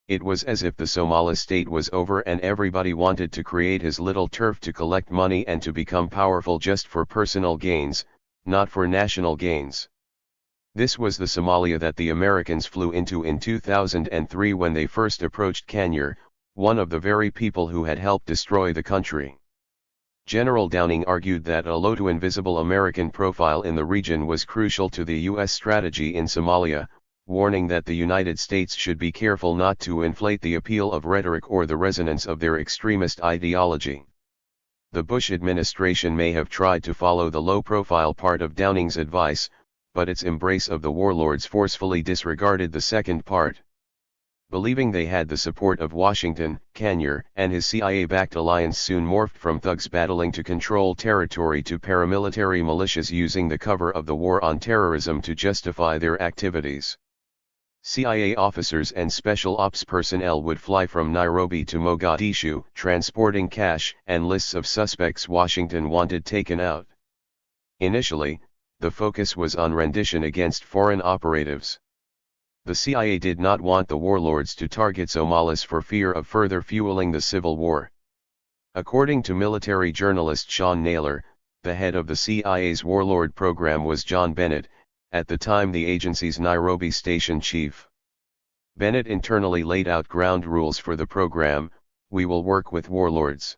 It was as if the Somali state was over and everybody wanted to create his little turf to collect money and to become powerful just for personal gains, not for national gains. This was the Somalia that the Americans flew into in 2003 when they first approached Kenya, one of the very people who had helped destroy the country. General Downing argued that a low to invisible American profile in the region was crucial to the U.S. strategy in Somalia, warning that the United States should be careful not to inflate the appeal of rhetoric or the resonance of their extremist ideology. The Bush administration may have tried to follow the low-profile part of Downing's advice, but its embrace of the warlords forcefully disregarded the second part. Believing they had the support of Washington, Kenya and his CIA-backed alliance soon morphed from thugs battling to control territory to paramilitary militias using the cover of the war on terrorism to justify their activities. CIA officers and special ops personnel would fly from Nairobi to Mogadishu, transporting cash and lists of suspects Washington wanted taken out. Initially, the focus was on rendition against foreign operatives. The CIA did not want the warlords to target Somalis for fear of further fueling the civil war. According to military journalist Sean Naylor, the head of the CIA's warlord program was John Bennett, at the time the agency's Nairobi station chief. Bennett internally laid out ground rules for the program: we will work with warlords.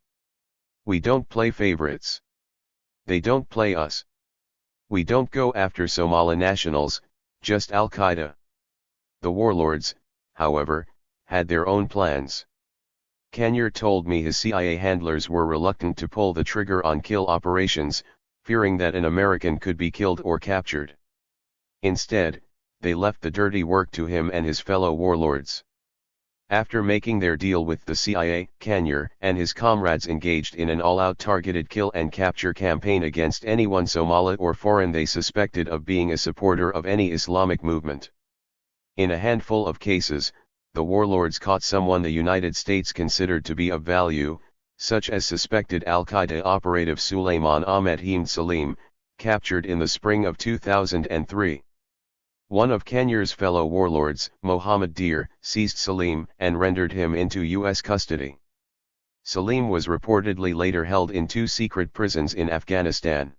We don't play favorites. They don't play us. We don't go after Somali nationals, just Al-Qaeda. The warlords, however, had their own plans. Kenya told me his CIA handlers were reluctant to pull the trigger on kill operations, fearing that an American could be killed or captured. Instead, they left the dirty work to him and his fellow warlords. After making their deal with the CIA, Kenya and his comrades engaged in an all-out targeted kill and capture campaign against anyone Somali or foreign they suspected of being a supporter of any Islamic movement. In a handful of cases, the warlords caught someone the United States considered to be of value, such as suspected Al-Qaeda operative Suleiman Ahmed Hemd Salim, captured in the spring of 2003. One of Kenya's fellow warlords, Mohammed Deer, seized Salim and rendered him into U.S. custody. Salim was reportedly later held in 2 secret prisons in Afghanistan.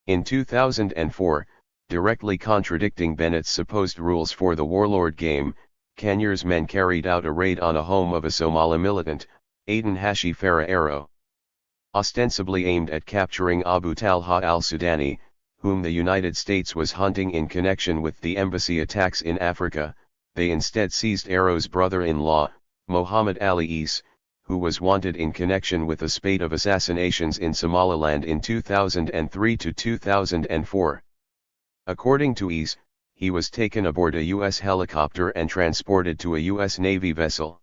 In 2004, directly contradicting Bennett's supposed rules for the warlord game, Kenya's men carried out a raid on a home of a Somali militant, Aden Hashi Farah Arrow. Ostensibly aimed at capturing Abu Talha al-Sudani, whom the United States was hunting in connection with the embassy attacks in Africa, they instead seized Arrow's brother-in-law, Mohammed Ali Is, who was wanted in connection with a spate of assassinations in Somaliland in 2003 to 2004. According to Is, he was taken aboard a U.S. helicopter and transported to a U.S. Navy vessel.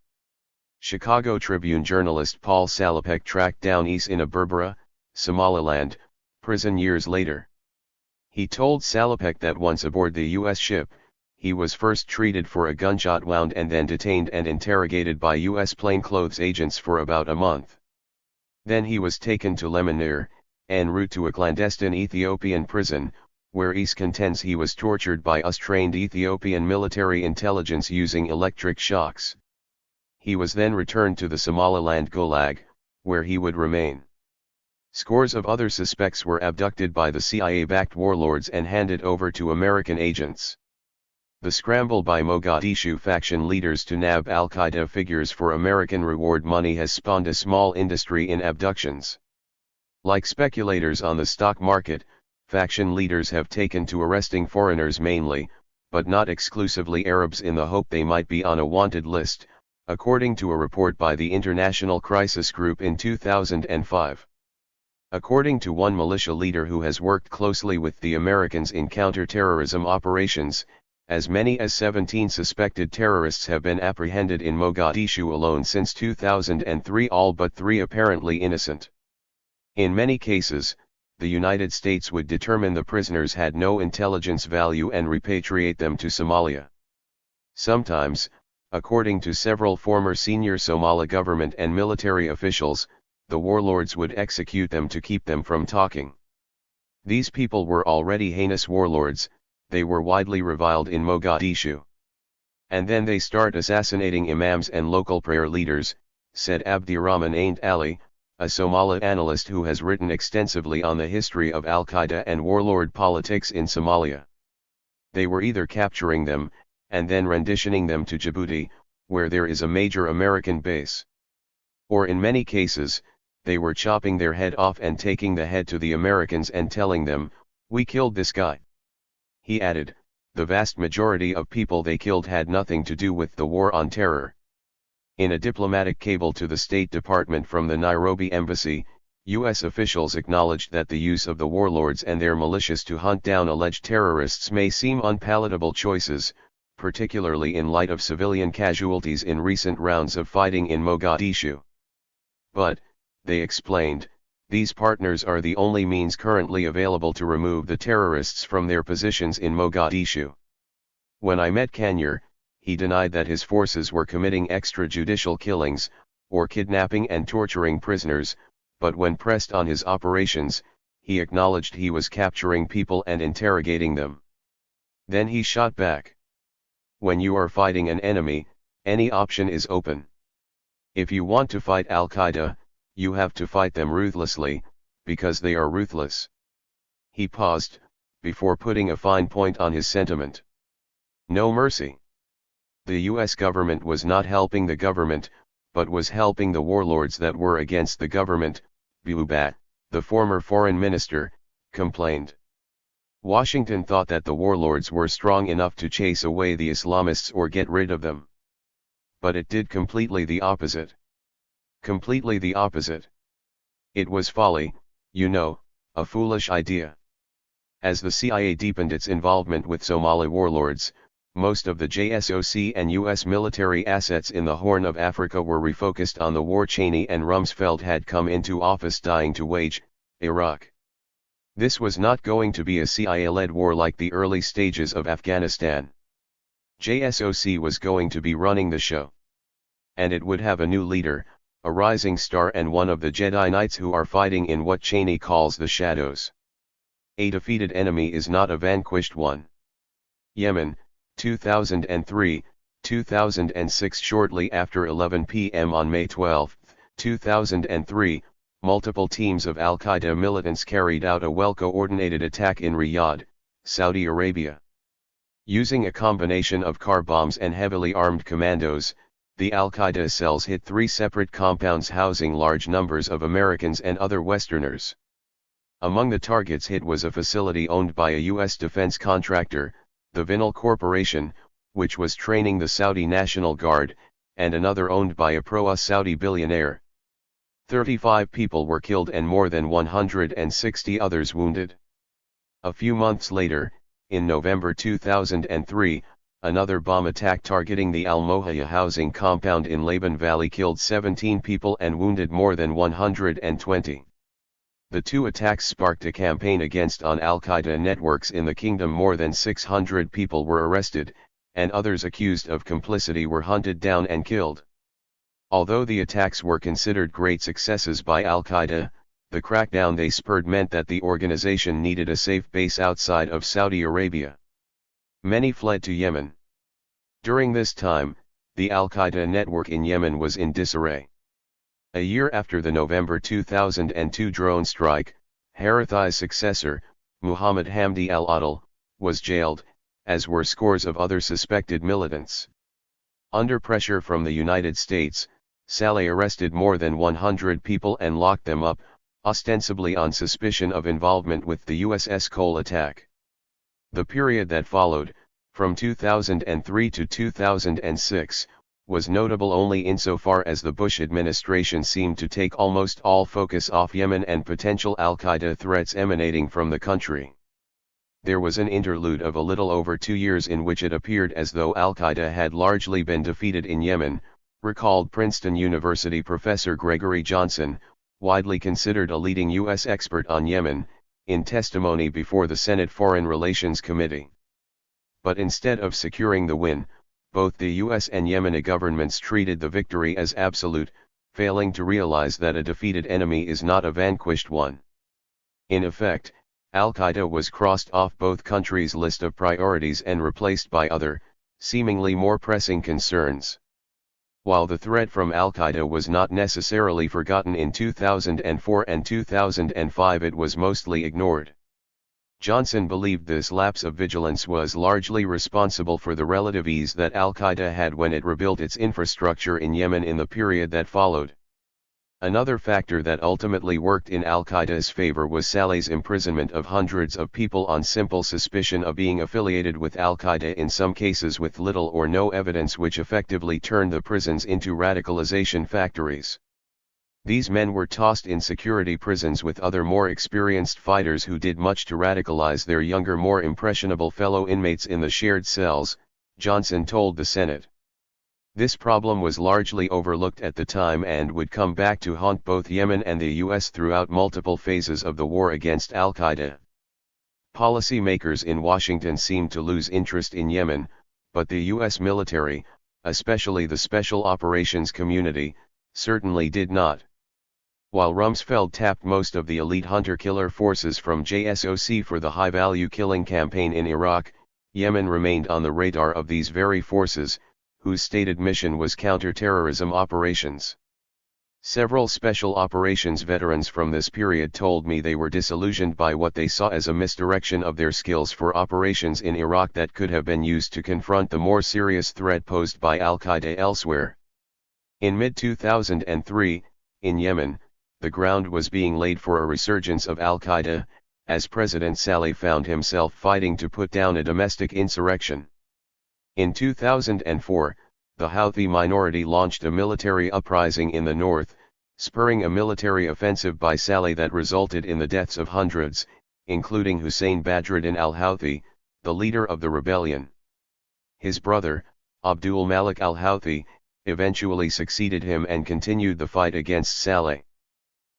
Chicago Tribune journalist Paul Salopek tracked down Is in a Berbera, Somaliland, prison years later. He told Salopek that once aboard the U.S. ship, he was first treated for a gunshot wound and then detained and interrogated by U.S. plainclothes agents for about a month. Then he was taken to Lemonir, en route to a clandestine Ethiopian prison, where Is contends he was tortured by US-trained Ethiopian military intelligence using electric shocks. He was then returned to the Somaliland Gulag, where he would remain. Scores of other suspects were abducted by the CIA-backed warlords and handed over to American agents. The scramble by Mogadishu faction leaders to nab al-Qaeda figures for American reward money has spawned a small industry in abductions. Like speculators on the stock market, faction leaders have taken to arresting foreigners mainly, but not exclusively Arabs, in the hope they might be on a wanted list, according to a report by the International Crisis Group in 2005. According to one militia leader who has worked closely with the Americans in counter-terrorism operations, as many as 17 suspected terrorists have been apprehended in Mogadishu alone since 2003, all but 3 apparently innocent. In many cases, the United States would determine the prisoners had no intelligence value and repatriate them to Somalia. Sometimes, according to several former senior Somali government and military officials, the warlords would execute them to keep them from talking. These people were already heinous warlords, they were widely reviled in Mogadishu. And then they start assassinating imams and local prayer leaders, said Abdirahman Aint Ali, a Somali analyst who has written extensively on the history of Al-Qaeda and warlord politics in Somalia. They were either capturing them, and then renditioning them to Djibouti, where there is a major American base. Or in many cases, they were chopping their head off and taking the head to the Americans and telling them, "We killed this guy." He added, the vast majority of people they killed had nothing to do with the war on terror. In a diplomatic cable to the State Department from the Nairobi embassy, U.S. officials acknowledged that the use of the warlords and their militias to hunt down alleged terrorists may seem unpalatable choices, particularly in light of civilian casualties in recent rounds of fighting in Mogadishu. But, they explained, these partners are the only means currently available to remove the terrorists from their positions in Mogadishu. When I met Kanyar, he denied that his forces were committing extrajudicial killings, or kidnapping and torturing prisoners, but when pressed on his operations, he acknowledged he was capturing people and interrogating them. Then he shot back. When you are fighting an enemy, any option is open. If you want to fight Al-Qaeda, you have to fight them ruthlessly, because they are ruthless. He paused, before putting a fine point on his sentiment. No mercy. The US government was not helping the government, but was helping the warlords that were against the government, Buba, the former foreign minister, complained. Washington thought that the warlords were strong enough to chase away the Islamists or get rid of them. But it did completely the opposite. Completely the opposite. It was folly, a foolish idea. As the CIA deepened its involvement with Somali warlords, most of the JSOC and US military assets in the Horn of Africa were refocused on the war Cheney and Rumsfeld had come into office dying to wage, Iraq. This was not going to be a CIA-led war like the early stages of Afghanistan. JSOC was going to be running the show. And it would have a new leader, a rising star and one of the Jedi Knights who are fighting in what Cheney calls the shadows. A defeated enemy is not a vanquished one. Yemen, 2003, 2006. Shortly after 11 p.m. on May 12, 2003, multiple teams of Al-Qaeda militants carried out a well-coordinated attack in Riyadh, Saudi Arabia. Using a combination of car bombs and heavily armed commandos, the Al-Qaeda cells hit 3 separate compounds housing large numbers of Americans and other Westerners. Among the targets hit was a facility owned by a U.S. defense contractor, the Vinal Corporation, which was training the Saudi National Guard, and another owned by a pro-Saudi billionaire. 35 people were killed and more than 160 others wounded. A few months later, in November 2003, another bomb attack targeting the Al-Mohaya housing compound in Laban Valley killed 17 people and wounded more than 120. The 2 attacks sparked a campaign against Al-Qaeda networks in the kingdom. More than 600 people were arrested, and others accused of complicity were hunted down and killed. Although the attacks were considered great successes by Al-Qaeda, the crackdown they spurred meant that the organization needed a safe base outside of Saudi Arabia. Many fled to Yemen. During this time, the Al-Qaeda network in Yemen was in disarray. A year after the November 2002 drone strike, Harathai's successor, Muhammad Hamdi al-Adil, was jailed, as were scores of other suspected militants. Under pressure from the United States, Saleh arrested more than 100 people and locked them up, ostensibly on suspicion of involvement with the USS Cole attack. The period that followed, from 2003 to 2006, was notable only insofar as the Bush administration seemed to take almost all focus off Yemen and potential al-Qaeda threats emanating from the country. There was an interlude of a little over 2 years in which it appeared as though al-Qaeda had largely been defeated in Yemen, recalled Princeton University professor Gregory Johnson, widely considered a leading U.S. expert on Yemen, in testimony before the Senate Foreign Relations Committee. But instead of securing the win, both the U.S. and Yemeni governments treated the victory as absolute, failing to realize that a defeated enemy is not a vanquished one. In effect, al-Qaeda was crossed off both countries' list of priorities and replaced by other, seemingly more pressing concerns. While the threat from al-Qaeda was not necessarily forgotten in 2004 and 2005, it was mostly ignored. Johnson believed this lapse of vigilance was largely responsible for the relative ease that al-Qaeda had when it rebuilt its infrastructure in Yemen in the period that followed. Another factor that ultimately worked in al-Qaeda's favor was Saleh's imprisonment of hundreds of people on simple suspicion of being affiliated with al-Qaeda, in some cases with little or no evidence, which effectively turned the prisons into radicalization factories. These men were tossed in security prisons with other more experienced fighters who did much to radicalize their younger, more impressionable fellow inmates in the shared cells, Johnson told the Senate. This problem was largely overlooked at the time and would come back to haunt both Yemen and the U.S. throughout multiple phases of the war against al-Qaeda. Policymakers in Washington seemed to lose interest in Yemen, but the U.S. military, especially the Special Operations Community, certainly did not. While Rumsfeld tapped most of the elite hunter-killer forces from JSOC for the high-value killing campaign in Iraq, Yemen remained on the radar of these very forces, whose stated mission was counter-terrorism operations. Several special operations veterans from this period told me they were disillusioned by what they saw as a misdirection of their skills for operations in Iraq that could have been used to confront the more serious threat posed by al-Qaeda elsewhere. In mid-2003, in Yemen, the ground was being laid for a resurgence of al-Qaeda, as President Saleh found himself fighting to put down a domestic insurrection. In 2004, the Houthi minority launched a military uprising in the north, spurring a military offensive by Saleh that resulted in the deaths of hundreds, including Hussein Badruddin al-Houthi, the leader of the rebellion. His brother, Abdul Malik al-Houthi, eventually succeeded him and continued the fight against Saleh.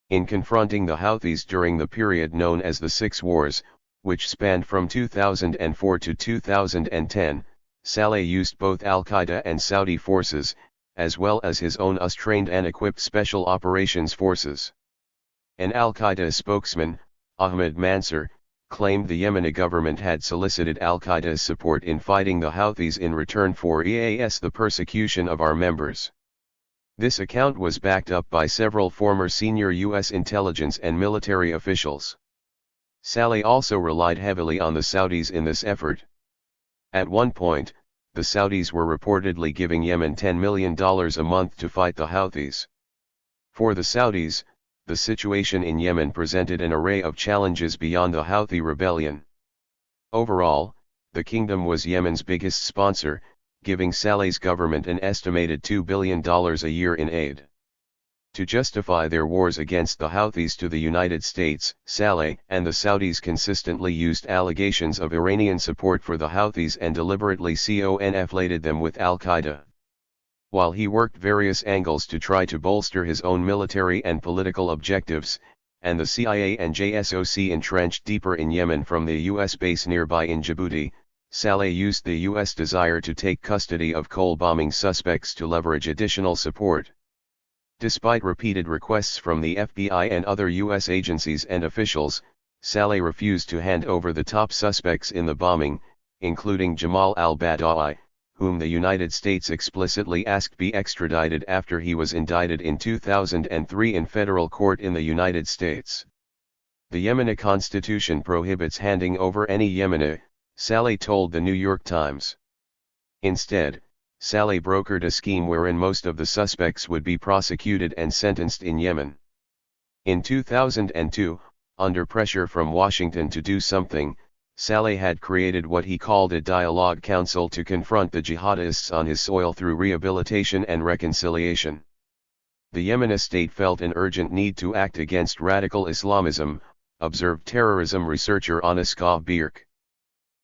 In confronting the Houthis during the period known as the Six Wars, which spanned from 2004 to 2010, Saleh used both al-Qaeda and Saudi forces, as well as his own US-trained and equipped special operations forces. An al-Qaeda spokesman, Ahmed Mansour, claimed the Yemeni government had solicited al-Qaeda's support in fighting the Houthis in return for the persecution of our members. This account was backed up by several former senior U.S. intelligence and military officials. Saleh also relied heavily on the Saudis in this effort. At one point, the Saudis were reportedly giving Yemen $10 million a month to fight the Houthis. For the Saudis, the situation in Yemen presented an array of challenges beyond the Houthi rebellion. Overall, the kingdom was Yemen's biggest sponsor, giving Saleh's government an estimated $2 billion a year in aid. To justify their wars against the Houthis to the United States, Saleh and the Saudis consistently used allegations of Iranian support for the Houthis and deliberately conflated them with al-Qaeda. While he worked various angles to try to bolster his own military and political objectives, and the CIA and JSOC entrenched deeper in Yemen from the U.S. base nearby in Djibouti, Saleh used the U.S. desire to take custody of coal bombing suspects to leverage additional support. Despite repeated requests from the FBI and other U.S. agencies and officials, Saleh refused to hand over the top suspects in the bombing, including Jamal al-Badawi, whom the United States explicitly asked be extradited after he was indicted in 2003 in federal court in the United States. The Yemeni constitution prohibits handing over any Yemeni, Saleh told the New York Times. Instead, Saleh brokered a scheme wherein most of the suspects would be prosecuted and sentenced in Yemen. In 2002, under pressure from Washington to do something, Saleh had created what he called a dialogue council to confront the jihadists on his soil through rehabilitation and reconciliation. The Yemeni state felt an urgent need to act against radical Islamism, observed terrorism researcher Aniska Birk.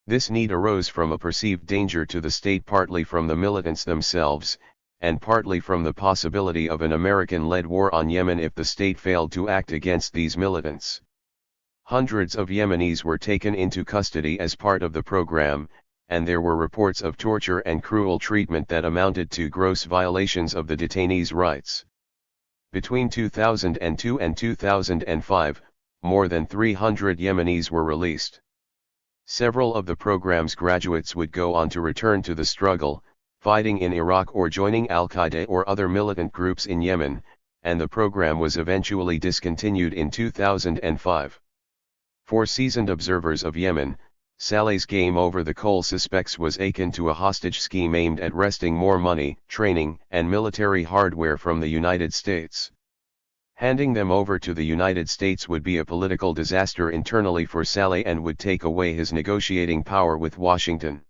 This need arose from a perceived danger to the state, partly from the militants themselves, and partly from the possibility of an American-led war on Yemen if the state failed to act against these militants. Hundreds of Yemenis were taken into custody as part of the program, and there were reports of torture and cruel treatment that amounted to gross violations of the detainees' rights. Between 2002 and 2005, more than 300 Yemenis were released. Several of the program's graduates would go on to return to the struggle, fighting in Iraq or joining Al-Qaeda or other militant groups in Yemen, and the program was eventually discontinued in 2005. For seasoned observers of Yemen, Saleh's game over the coal suspects was akin to a hostage scheme aimed at wresting more money, training, and military hardware from the United States. Handing them over to the United States would be a political disaster internally for Saleh and would take away his negotiating power with Washington.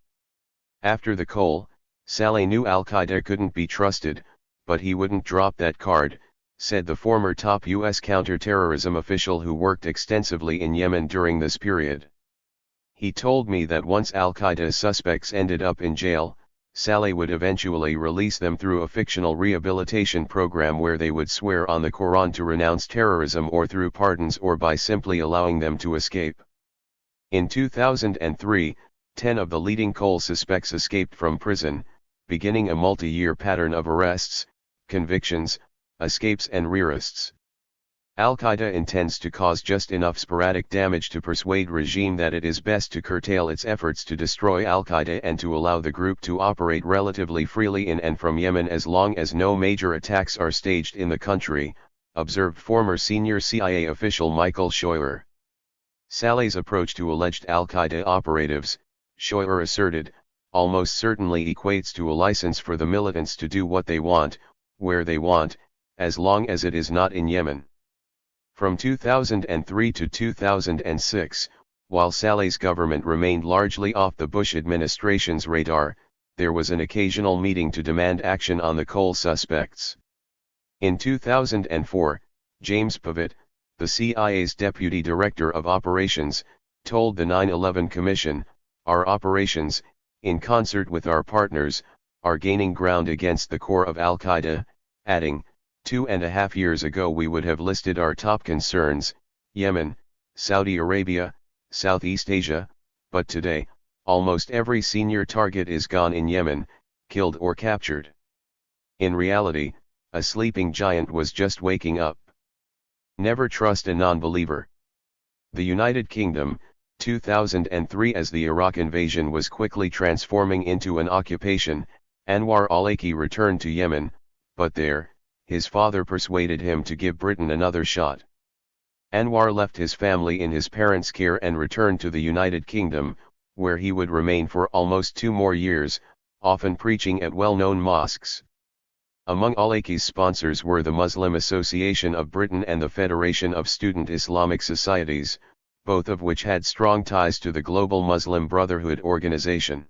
After the coal, Saleh knew Al-Qaeda couldn't be trusted, but he wouldn't drop that card, said the former top U.S. counterterrorism official who worked extensively in Yemen during this period. He told me that once Al-Qaeda suspects ended up in jail, Saleh would eventually release them through a fictional rehabilitation program where they would swear on the Quran to renounce terrorism, or through pardons, or by simply allowing them to escape. In 2003, 10 of the leading coal suspects escaped from prison, beginning a multi-year pattern of arrests, convictions, escapes and rearrests. Al-Qaeda intends to cause just enough sporadic damage to persuade regime that it is best to curtail its efforts to destroy Al-Qaeda and to allow the group to operate relatively freely in and from Yemen as long as no major attacks are staged in the country, observed former senior CIA official Michael Scheuer. Saleh's approach to alleged Al-Qaeda operatives, Scheuer asserted, almost certainly equates to a license for the militants to do what they want, where they want, as long as it is not in Yemen. From 2003 to 2006, while Saleh's government remained largely off the Bush administration's radar, there was an occasional meeting to demand action on the coal suspects. In 2004, James Pavitt, the CIA's deputy director of operations, told the 9/11 Commission, "Our operations, in concert with our partners, are gaining ground against the core of Al-Qaeda," adding, 2.5 years ago we would have listed our top concerns, Yemen, Saudi Arabia, Southeast Asia, but today, almost every senior target is gone in Yemen, killed or captured. In reality, a sleeping giant was just waking up. Never trust a non-believer. The United Kingdom, 2003. As the Iraq invasion was quickly transforming into an occupation, Anwar al-Awlaki returned to Yemen, but there, his father persuaded him to give Britain another shot. Anwar left his family in his parents' care and returned to the United Kingdom, where he would remain for almost 2 more years, often preaching at well-known mosques. Among al-Awlaki's sponsors were the Muslim Association of Britain and the Federation of Student Islamic Societies, both of which had strong ties to the Global Muslim Brotherhood organization.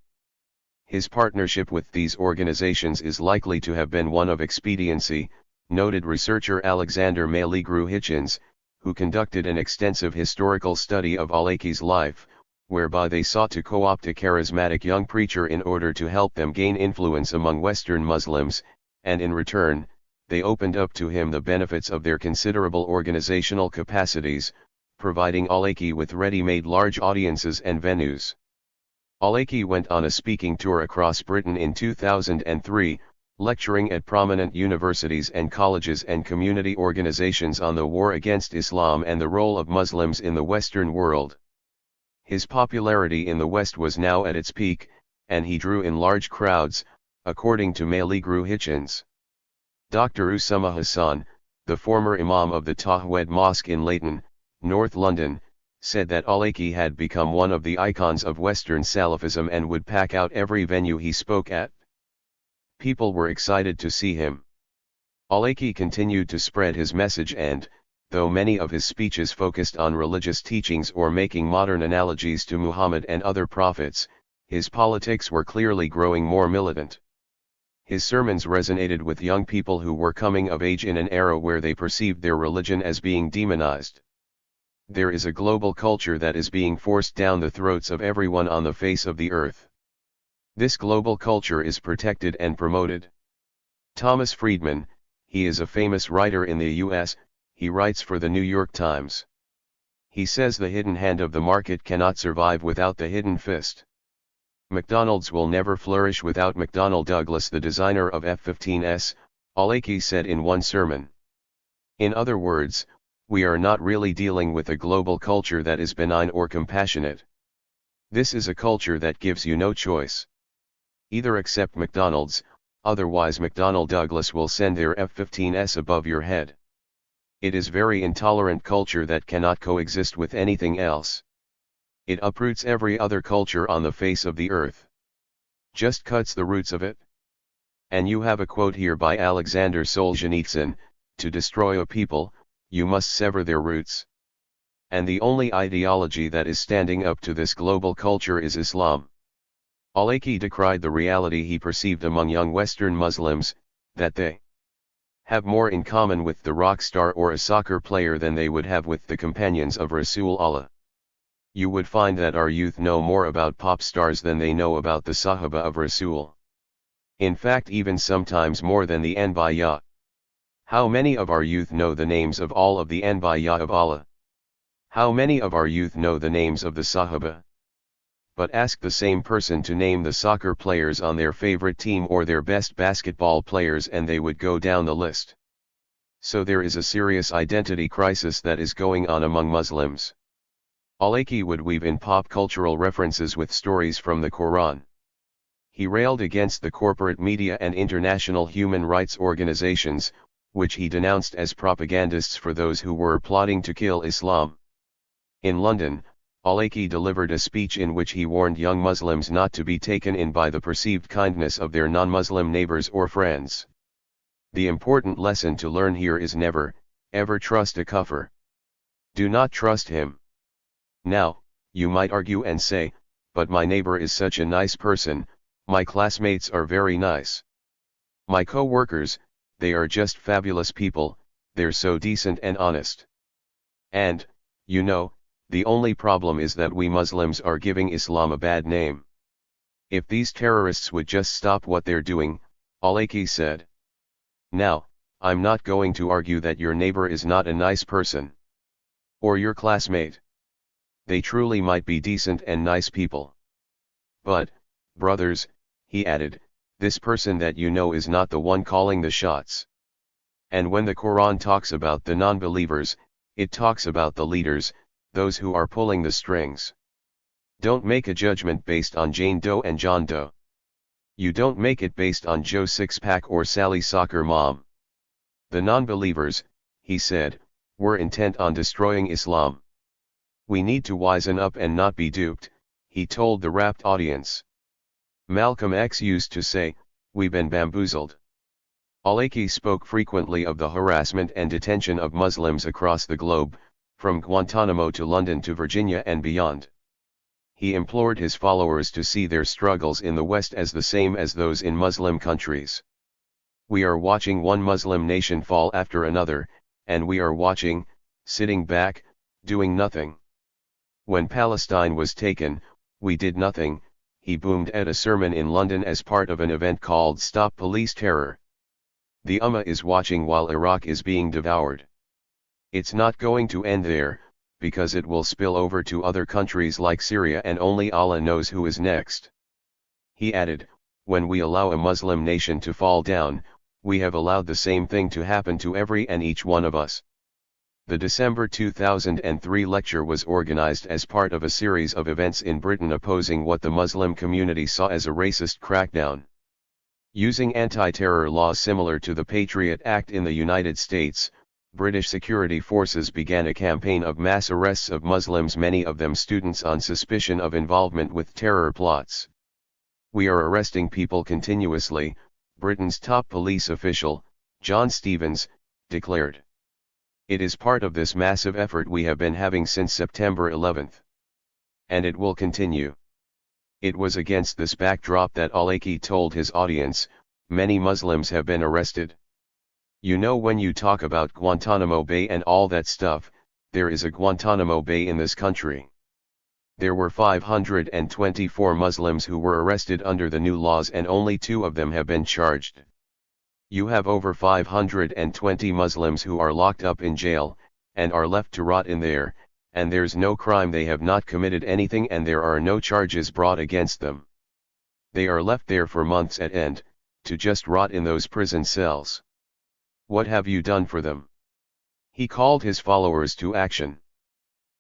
His partnership with these organizations is likely to have been one of expediency, noted researcher Alexander Maligru Hitchens, who conducted an extensive historical study of al-Awlaki's life, whereby they sought to co-opt a charismatic young preacher in order to help them gain influence among Western Muslims, and in return, they opened up to him the benefits of their considerable organizational capacities, providing al-Awlaki with ready-made large audiences and venues. Al-Awlaki went on a speaking tour across Britain in 2003, lecturing at prominent universities and colleges and community organizations on the war against Islam and the role of Muslims in the Western world. His popularity in the West was now at its peak, and he drew in large crowds, according to Maligru Hitchens. Dr. Usama Hassan, the former imam of the Tawhid Mosque in Leighton, North London, said that al-Awlaki had become one of the icons of Western Salafism and would pack out every venue he spoke at. People were excited to see him. Al-Awlaki continued to spread his message and, though many of his speeches focused on religious teachings or making modern analogies to Muhammad and other prophets, his politics were clearly growing more militant. His sermons resonated with young people who were coming of age in an era where they perceived their religion as being demonized. There is a global culture that is being forced down the throats of everyone on the face of the earth. This global culture is protected and promoted. Thomas Friedman, he is a famous writer in the US, he writes for the New York Times. He says the hidden hand of the market cannot survive without the hidden fist. McDonald's will never flourish without McDonnell Douglas, the designer of F-15s, Al-Awlaki said in one sermon. In other words, we are not really dealing with a global culture that is benign or compassionate. This is a culture that gives you no choice. Either accept McDonald's, otherwise McDonnell Douglas will send their F-15s above your head. It is very intolerant culture that cannot coexist with anything else. It uproots every other culture on the face of the earth. Just cuts the roots of it. And you have a quote here by Alexander Solzhenitsyn, to destroy a people, you must sever their roots. And the only ideology that is standing up to this global culture is Islam. Al-Awlaki decried the reality he perceived among young Western Muslims, that they have more in common with the rock star or a soccer player than they would have with the companions of Rasul Allah. You would find that our youth know more about pop stars than they know about the Sahaba of Rasul. In fact, even sometimes more than the Anbiya. How many of our youth know the names of all of the Anbiya of Allah? How many of our youth know the names of the Sahaba? But ask the same person to name the soccer players on their favorite team or their best basketball players and they would go down the list. So there is a serious identity crisis that is going on among Muslims. Al-Awlaki would weave in pop cultural references with stories from the Quran. He railed against the corporate media and international human rights organizations, which he denounced as propagandists for those who were plotting to kill Islam. In London, Al-Awlaki delivered a speech in which he warned young Muslims not to be taken in by the perceived kindness of their non-Muslim neighbors or friends. The important lesson to learn here is never, ever trust a kafir. Do not trust him. Now, you might argue and say, but my neighbor is such a nice person, my classmates are very nice. My co-workers, they are just fabulous people, they're so decent and honest. And, you know, the only problem is that we Muslims are giving Islam a bad name. If these terrorists would just stop what they're doing, Al-Awlaki said. Now, I'm not going to argue that your neighbor is not a nice person. Or your classmate. They truly might be decent and nice people. But, brothers, he added, this person that you know is not the one calling the shots. And when the Quran talks about the non-believers, it talks about the leaders, those who are pulling the strings. Don't make a judgment based on Jane Doe and John Doe. You don't make it based on Joe Sixpack or Sally Soccer Mom. The non-believers, he said, were intent on destroying Islam. We need to wisen up and not be duped, he told the rapt audience. Malcolm X used to say, we've been bamboozled. Al-Awlaki spoke frequently of the harassment and detention of Muslims across the globe, from Guantanamo to London to Virginia and beyond. He implored his followers to see their struggles in the West as the same as those in Muslim countries. We are watching one Muslim nation fall after another, and we are watching, sitting back, doing nothing. When Palestine was taken, we did nothing, he boomed at a sermon in London as part of an event called Stop Police Terror. The Ummah is watching while Iraq is being devoured. It's not going to end there, because it will spill over to other countries like Syria and only Allah knows who is next. He added, when we allow a Muslim nation to fall down, we have allowed the same thing to happen to every and each one of us. The December 2003 lecture was organized as part of a series of events in Britain opposing what the Muslim community saw as a racist crackdown. Using anti-terror laws similar to the Patriot Act in the United States, British security forces began a campaign of mass arrests of Muslims, many of them students, on suspicion of involvement with terror plots. We are arresting people continuously, Britain's top police official, John Stevens, declared. It is part of this massive effort we have been having since September 11th. And it will continue. It was against this backdrop that Al-Awlaki told his audience, many Muslims have been arrested. You know, when you talk about Guantanamo Bay and all that stuff, there is a Guantanamo Bay in this country. There were 524 Muslims who were arrested under the new laws and only 2 of them have been charged. You have over 520 Muslims who are locked up in jail, and are left to rot in there, and there's no crime, they have not committed anything, and there are no charges brought against them. They are left there for months at end, to just rot in those prison cells. What have you done for them? He called his followers to action.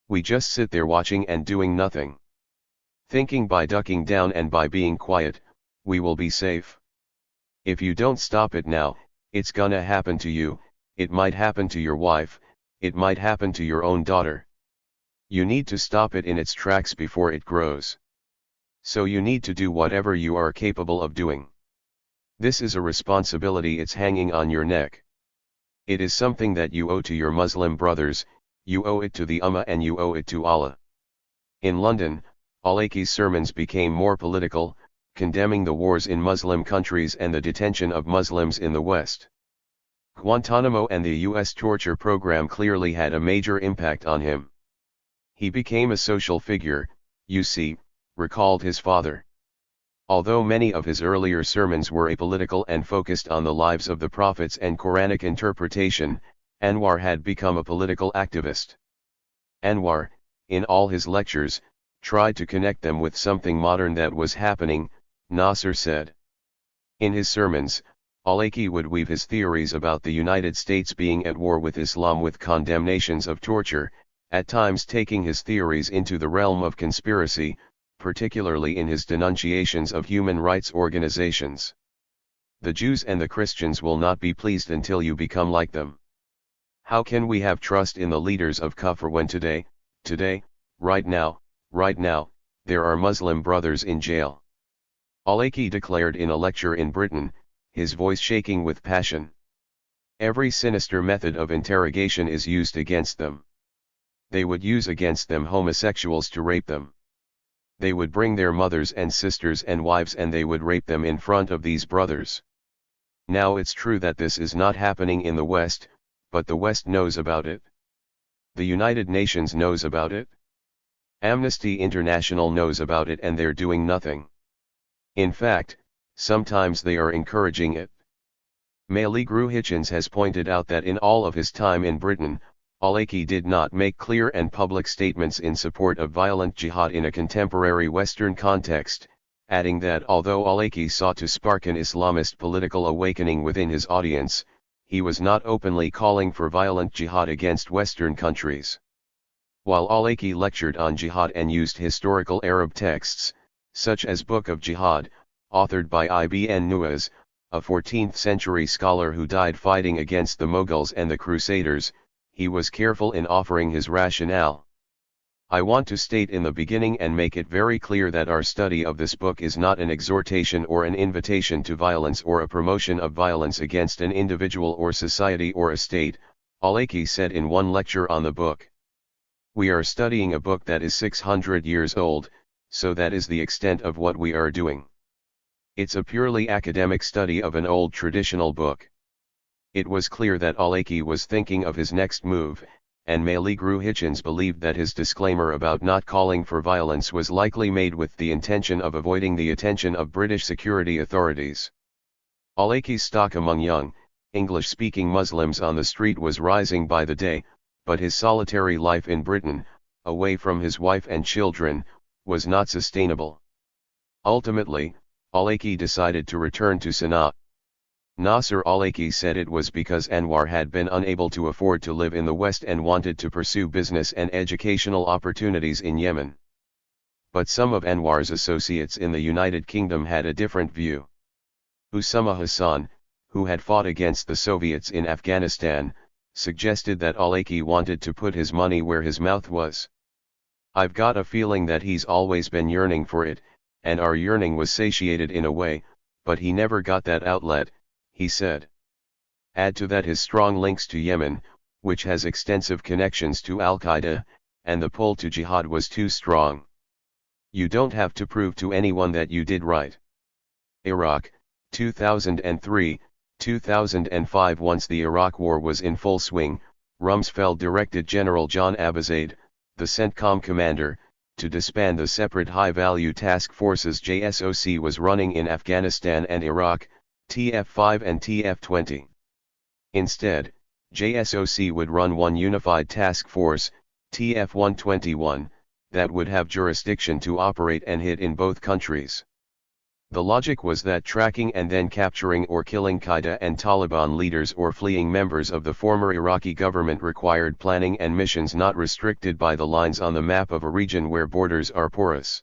We just sit there watching and doing nothing. Thinking by ducking down and by being quiet, we will be safe. If you don't stop it now, it's gonna happen to you, it might happen to your wife, it might happen to your own daughter. You need to stop it in its tracks before it grows. So you need to do whatever you are capable of doing. This is a responsibility, it's hanging on your neck. It is something that you owe to your Muslim brothers, you owe it to the Ummah, and you owe it to Allah. In London, Al-Awlaki's sermons became more political, condemning the wars in Muslim countries and the detention of Muslims in the West. Guantanamo and the U.S. torture program clearly had a major impact on him. He became a social figure, you see, recalled his father. Although many of his earlier sermons were apolitical and focused on the lives of the prophets and Quranic interpretation, Anwar had become a political activist. Anwar, in all his lectures, tried to connect them with something modern that was happening, Nasser said. In his sermons, Al-Awlaki would weave his theories about the United States being at war with Islam with condemnations of torture, at times taking his theories into the realm of conspiracy, particularly in his denunciations of human rights organizations. The Jews and the Christians will not be pleased until you become like them. How can we have trust in the leaders of Kufr when today, right now, there are Muslim brothers in jail? Al-Awlaki declared in a lecture in Britain, his voice shaking with passion. Every sinister method of interrogation is used against them. They would use against them homosexuals to rape them. They would bring their mothers and sisters and wives and they would rape them in front of these brothers. Now it's true that this is not happening in the West, but the West knows about it. The United Nations knows about it. Amnesty International knows about it, and they're doing nothing. In fact, sometimes they are encouraging it. Malik Hitchens has pointed out that in all of his time in Britain, Al-Awlaki did not make clear and public statements in support of violent jihad in a contemporary Western context, adding that although Al-Awlaki sought to spark an Islamist political awakening within his audience, he was not openly calling for violent jihad against Western countries. While Al-Awlaki lectured on jihad and used historical Arab texts, such as Book of Jihad, authored by Ibn Nuwas, a 14th-century scholar who died fighting against the Mughals and the Crusaders, he was careful in offering his rationale. I want to state in the beginning and make it very clear that our study of this book is not an exhortation or an invitation to violence or a promotion of violence against an individual or society or a state, Al-Awlaki said in one lecture on the book. We are studying a book that is 600 years old, so that is the extent of what we are doing. It's a purely academic study of an old traditional book. It was clear that Al-Awlaki was thinking of his next move, and Malik Hitchens believed that his disclaimer about not calling for violence was likely made with the intention of avoiding the attention of British security authorities. Al-Awlaki's stock among young, English-speaking Muslims on the street was rising by the day, but his solitary life in Britain, away from his wife and children, was not sustainable. Ultimately, Al-Awlaki decided to return to Sana'a. Nasser Al-Awlaki said it was because Anwar had been unable to afford to live in the West and wanted to pursue business and educational opportunities in Yemen. But some of Anwar's associates in the United Kingdom had a different view. Usama Hassan, who had fought against the Soviets in Afghanistan, suggested that Al-Awlaki wanted to put his money where his mouth was. I've got a feeling that he's always been yearning for it, and our yearning was satiated in a way, but he never got that outlet, he said. Add to that his strong links to Yemen, which has extensive connections to Al-Qaeda, and the pull to jihad was too strong. You don't have to prove to anyone that you did right. Iraq, 2003, 2005. Once the Iraq War was in full swing, Rumsfeld directed General John Abizaid, the CENTCOM commander, to disband the separate high-value task forces JSOC was running in Afghanistan and Iraq, TF-5 and TF-20. Instead, JSOC would run one unified task force, TF-121, that would have jurisdiction to operate and hit in both countries. The logic was that tracking and then capturing or killing Qaeda and Taliban leaders or fleeing members of the former Iraqi government required planning and missions not restricted by the lines on the map of a region where borders are porous.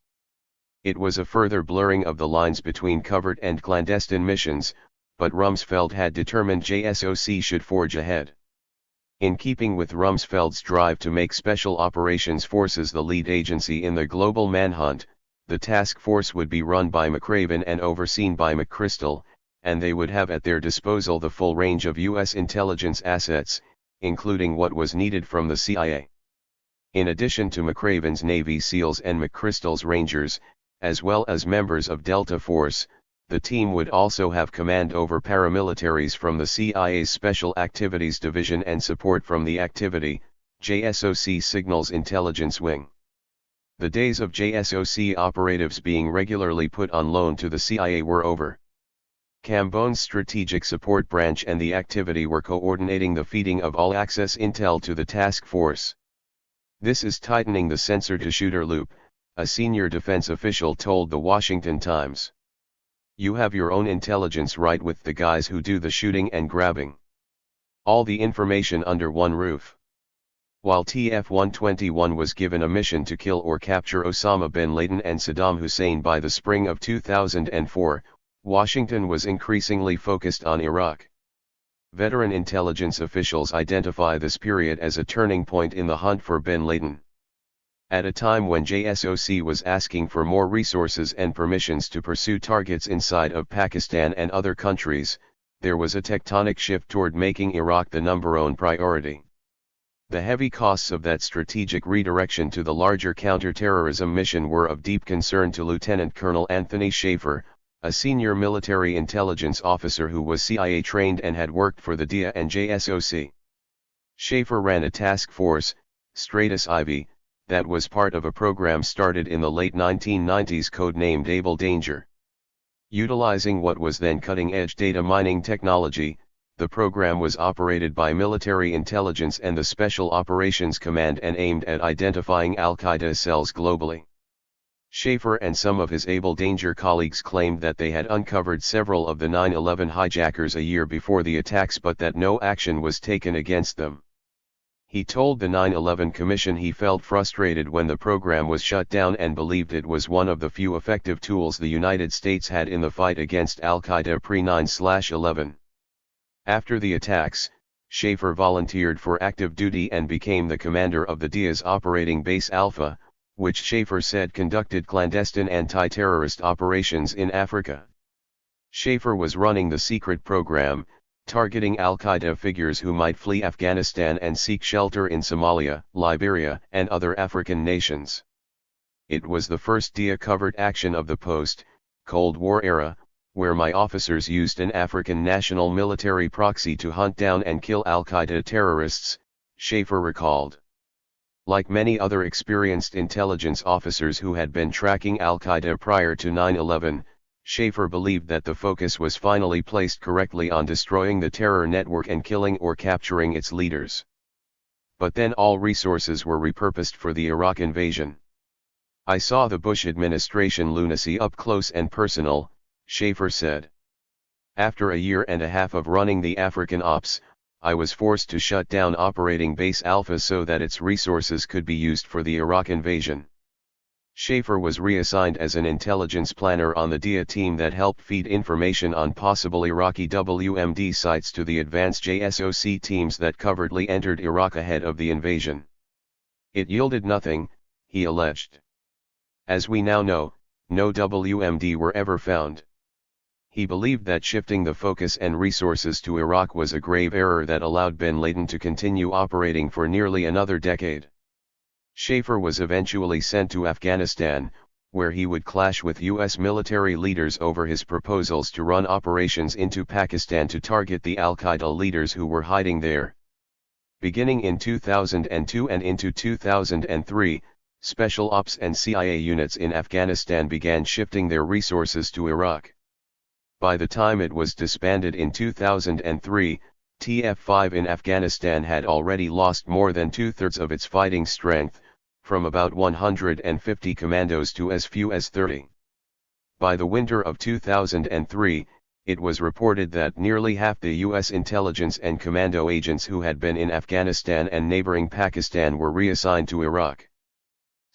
It was a further blurring of the lines between covert and clandestine missions, but Rumsfeld had determined JSOC should forge ahead. In keeping with Rumsfeld's drive to make Special Operations Forces the lead agency in the global manhunt, the task force would be run by McRaven and overseen by McChrystal, and they would have at their disposal the full range of U.S. intelligence assets, including what was needed from the CIA. In addition to McRaven's Navy SEALs and McChrystal's Rangers, as well as members of Delta Force, the team would also have command over paramilitaries from the CIA's Special Activities Division and support from the Activity, JSOC Signals Intelligence Wing. The days of JSOC operatives being regularly put on loan to the CIA were over. Cambone's Strategic Support Branch and the Activity were coordinating the feeding of all-access intel to the task force. "This is tightening the sensor-to-shooter loop," a senior defense official told the Washington Times. "You have your own intelligence right with the guys who do the shooting and grabbing. All the information under one roof." While TF-121 was given a mission to kill or capture Osama bin Laden and Saddam Hussein by the spring of 2004, Washington was increasingly focused on Iraq. Veteran intelligence officials identify this period as a turning point in the hunt for bin Laden. At a time when JSOC was asking for more resources and permissions to pursue targets inside of Pakistan and other countries, there was a tectonic shift toward making Iraq the #1 priority. The heavy costs of that strategic redirection to the larger counterterrorism mission were of deep concern to Lieutenant Colonel Anthony Schaefer, a senior military intelligence officer who was CIA trained and had worked for the DIA and JSOC. Schaefer ran a task force, Stratus Ivy, that was part of a program started in the late 1990s codenamed Able Danger. Utilizing what was then cutting-edge data mining technology, the program was operated by military intelligence and the Special Operations Command and aimed at identifying Al-Qaeda cells globally. Schaefer and some of his Able Danger colleagues claimed that they had uncovered several of the 9/11 hijackers a year before the attacks but that no action was taken against them. He told the 9/11 Commission he felt frustrated when the program was shut down and believed it was one of the few effective tools the United States had in the fight against Al-Qaeda pre-9/11. After the attacks, Schaefer volunteered for active duty and became the commander of the DIA's operating base Alpha, which Schaefer said conducted clandestine anti-terrorist operations in Africa. Schaefer was running the secret program, targeting Al-Qaeda figures who might flee Afghanistan and seek shelter in Somalia, Liberia, and other African nations. It was the first DIA covert action of the post-Cold War era, where my officers used an African national military proxy to hunt down and kill Al-Qaeda terrorists, Schaefer recalled. Like many other experienced intelligence officers who had been tracking Al-Qaeda prior to 9/11, Schaefer believed that the focus was finally placed correctly on destroying the terror network and killing or capturing its leaders. But then all resources were repurposed for the Iraq invasion. "I saw the Bush administration lunacy up close and personal," Schaefer said. "After a year and a half of running the African ops, I was forced to shut down Operating Base Alpha so that its resources could be used for the Iraq invasion." Schaefer was reassigned as an intelligence planner on the DIA team that helped feed information on possible Iraqi WMD sites to the advanced JSOC teams that covertly entered Iraq ahead of the invasion. "It yielded nothing," he alleged. "As we now know, no WMD were ever found. He believed that shifting the focus and resources to Iraq was a grave error that allowed bin Laden to continue operating for nearly another decade. Schaefer was eventually sent to Afghanistan, where he would clash with U.S. military leaders over his proposals to run operations into Pakistan to target the al-Qaeda leaders who were hiding there. Beginning in 2002 and into 2003, Special Ops and CIA units in Afghanistan began shifting their resources to Iraq. By the time it was disbanded in 2003, TF-5 in Afghanistan had already lost more than two-thirds of its fighting strength, from about 150 commandos to as few as 30. By the winter of 2003, it was reported that nearly half the U.S. intelligence and commando agents who had been in Afghanistan and neighboring Pakistan were reassigned to Iraq.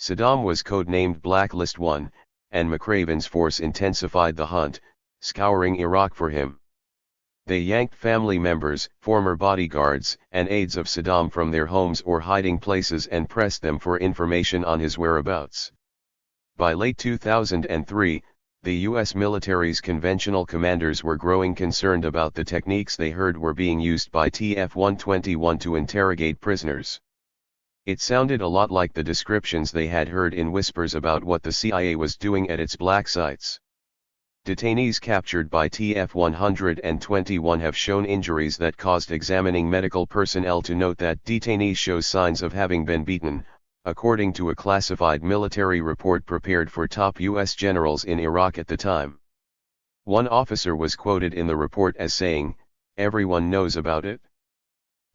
Saddam was codenamed Blacklist 1, and McRaven's force intensified the hunt, scouring Iraq for him. They yanked family members, former bodyguards, and aides of Saddam from their homes or hiding places and pressed them for information on his whereabouts. By late 2003, the U.S. military's conventional commanders were growing concerned about the techniques they heard were being used by TF-121 to interrogate prisoners. It sounded a lot like the descriptions they had heard in whispers about what the CIA was doing at its black sites. Detainees captured by TF-121 have shown injuries that caused examining medical personnel to note that detainees show signs of having been beaten, according to a classified military report prepared for top U.S. generals in Iraq at the time. One officer was quoted in the report as saying, "Everyone knows about it."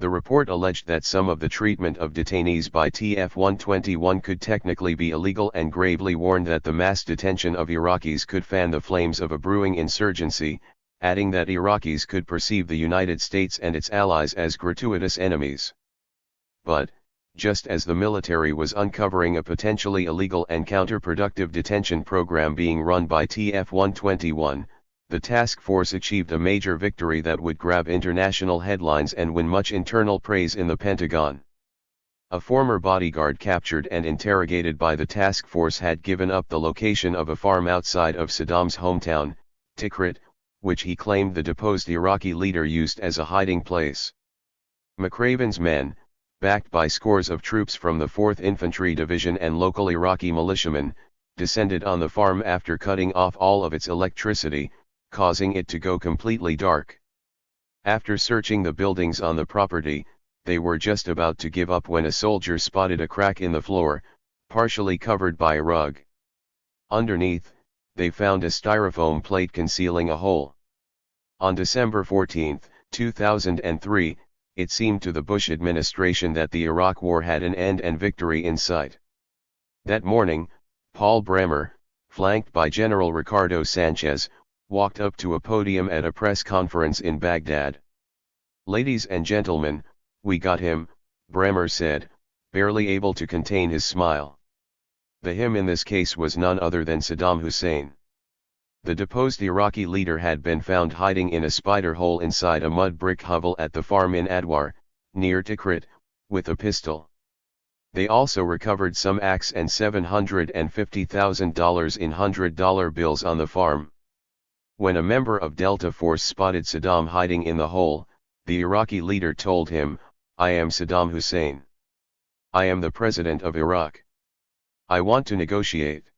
The report alleged that some of the treatment of detainees by TF-121 could technically be illegal and gravely warned that the mass detention of Iraqis could fan the flames of a brewing insurgency, adding that Iraqis could perceive the United States and its allies as gratuitous enemies. But, just as the military was uncovering a potentially illegal and counterproductive detention program being run by TF-121, the task force achieved a major victory that would grab international headlines and win much internal praise in the Pentagon. A former bodyguard captured and interrogated by the task force had given up the location of a farm outside of Saddam's hometown, Tikrit, which he claimed the deposed Iraqi leader used as a hiding place. McRaven's men, backed by scores of troops from the 4th Infantry Division and local Iraqi militiamen, descended on the farm after cutting off all of its electricity, causing it to go completely dark. After searching the buildings on the property, they were just about to give up when a soldier spotted a crack in the floor, partially covered by a rug. Underneath, they found a styrofoam plate concealing a hole. On December 14, 2003, it seemed to the Bush administration that the Iraq War had an end and victory in sight. That morning, Paul Bremer, flanked by General Ricardo Sanchez, walked up to a podium at a press conference in Baghdad. "Ladies and gentlemen, we got him," Bremer said, barely able to contain his smile. The him in this case was none other than Saddam Hussein. The deposed Iraqi leader had been found hiding in a spider hole inside a mud brick hovel at the farm in Adwar, near Tikrit, with a pistol. They also recovered some axe and $750,000 in $100 bills on the farm. When a member of Delta Force spotted Saddam hiding in the hole, the Iraqi leader told him, "I am Saddam Hussein. I am the president of Iraq. I want to negotiate."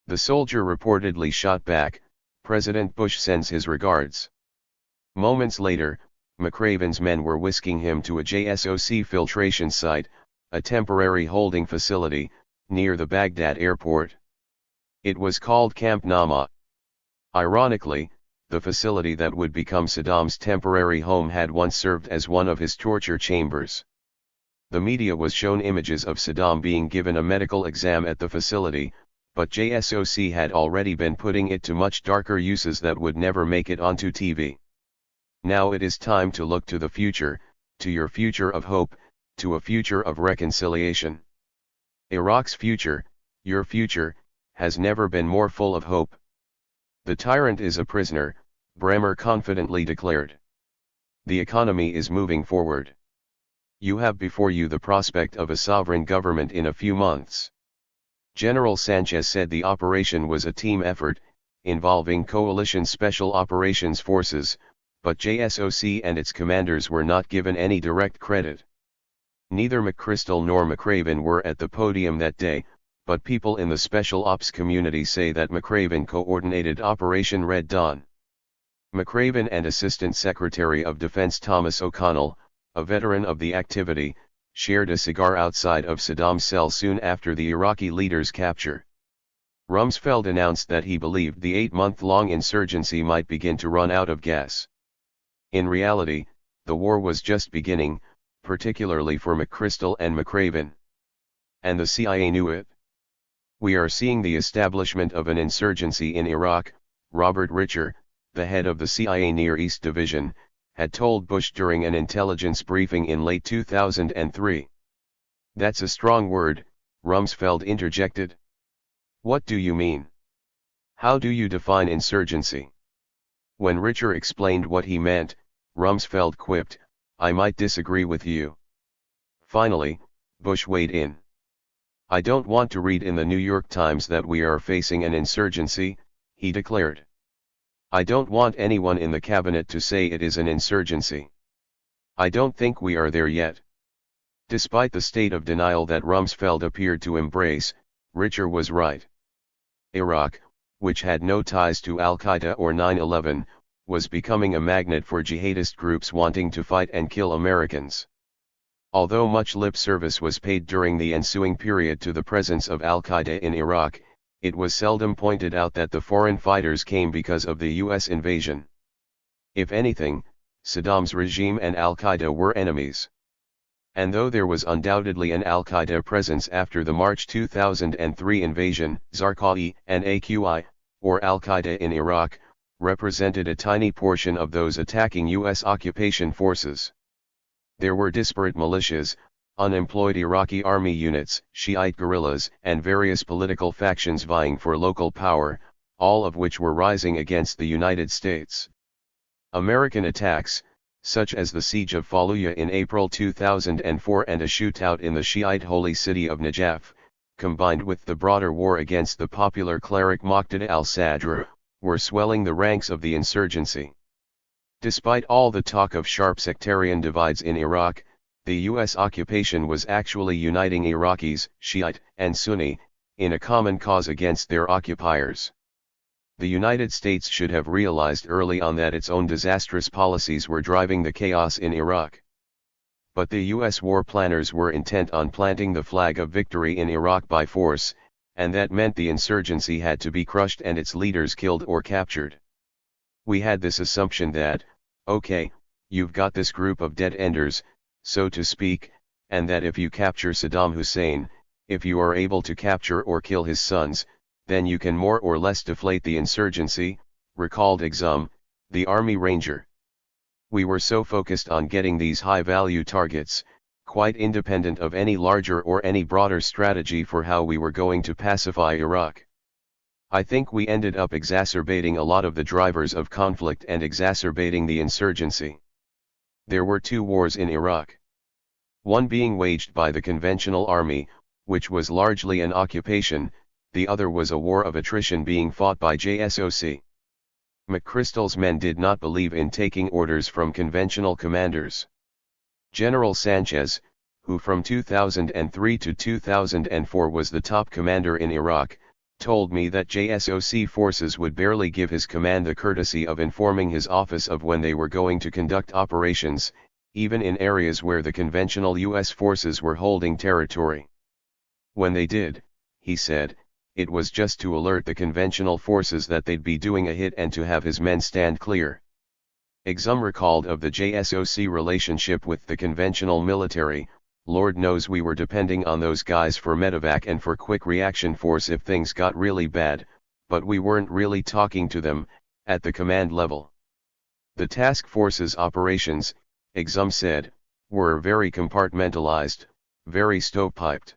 The soldier reportedly shot back, "President Bush sends his regards." Moments later, McRaven's men were whisking him to a JSOC filtration site, a temporary holding facility, near the Baghdad airport. It was called Camp Nama. Ironically, the facility that would become Saddam's temporary home had once served as one of his torture chambers. The media was shown images of Saddam being given a medical exam at the facility, but JSOC had already been putting it to much darker uses that would never make it onto TV. Now it is time to look to the future, to your future of hope, to a future of reconciliation. Iraq's future, your future, has never been more full of hope. The tyrant is a prisoner, Bremer confidently declared. The economy is moving forward. You have before you the prospect of a sovereign government in a few months. General Sanchez said the operation was a team effort, involving coalition special operations forces, but JSOC and its commanders were not given any direct credit. Neither McChrystal nor McRaven were at the podium that day, but people in the Special Ops community say that McRaven coordinated Operation Red Dawn. McRaven and Assistant Secretary of Defense Thomas O'Connell, a veteran of the activity, shared a cigar outside of Saddam's cell soon after the Iraqi leader's capture. Rumsfeld announced that he believed the 8-month-long insurgency might begin to run out of gas. In reality, the war was just beginning, particularly for McChrystal and McRaven. And the CIA knew it. "We are seeing the establishment of an insurgency in Iraq," Robert Richer, the head of the CIA Near East Division, had told Bush during an intelligence briefing in late 2003. "That's a strong word," Rumsfeld interjected. "What do you mean? How do you define insurgency?" When Richer explained what he meant, Rumsfeld quipped, "I might disagree with you." Finally, Bush weighed in. "I don't want to read in the New York Times that we are facing an insurgency," he declared. "I don't want anyone in the cabinet to say it is an insurgency. I don't think we are there yet." Despite the state of denial that Rumsfeld appeared to embrace, Richer was right. Iraq, which had no ties to Al-Qaeda or 9/11, was becoming a magnet for jihadist groups wanting to fight and kill Americans. Although much lip service was paid during the ensuing period to the presence of Al-Qaeda in Iraq, it was seldom pointed out that the foreign fighters came because of the U.S. invasion. If anything, Saddam's regime and Al-Qaeda were enemies. And though there was undoubtedly an Al-Qaeda presence after the March 2003 invasion, Zarqawi and AQI, or Al-Qaeda in Iraq, represented a tiny portion of those attacking U.S. occupation forces. There were disparate militias, unemployed Iraqi army units, Shiite guerrillas, and various political factions vying for local power, all of which were rising against the United States. American attacks, such as the siege of Fallujah in April 2004 and a shootout in the Shiite holy city of Najaf, combined with the broader war against the popular cleric Muqtada al-Sadr, were swelling the ranks of the insurgency. Despite all the talk of sharp sectarian divides in Iraq, the U.S. occupation was actually uniting Iraqis, Shiite and Sunni, in a common cause against their occupiers. The United States should have realized early on that its own disastrous policies were driving the chaos in Iraq. But the U.S. war planners were intent on planting the flag of victory in Iraq by force, and that meant the insurgency had to be crushed and its leaders killed or captured. We had this assumption that, okay, you've got this group of dead-enders, so to speak, and that if you capture Saddam Hussein, if you are able to capture or kill his sons, then you can more or less deflate the insurgency, recalled Exum, the Army Ranger. We were so focused on getting these high-value targets, quite independent of any larger or any broader strategy for how we were going to pacify Iraq. I think we ended up exacerbating a lot of the drivers of conflict and exacerbating the insurgency. There were two wars in Iraq. One being waged by the conventional army, which was largely an occupation, the other was a war of attrition being fought by JSOC. McChrystal's men did not believe in taking orders from conventional commanders. General Sanchez, who from 2003 to 2004 was the top commander in Iraq, told me that JSOC forces would barely give his command the courtesy of informing his office of when they were going to conduct operations, even in areas where the conventional U.S. forces were holding territory. When they did, he said, it was just to alert the conventional forces that they'd be doing a hit and to have his men stand clear. Exum recalled of the JSOC relationship with the conventional military, Lord knows we were depending on those guys for medevac and for quick reaction force if things got really bad, but we weren't really talking to them, at the command level. The task force's operations, Exum said, were very compartmentalized, very stovepiped.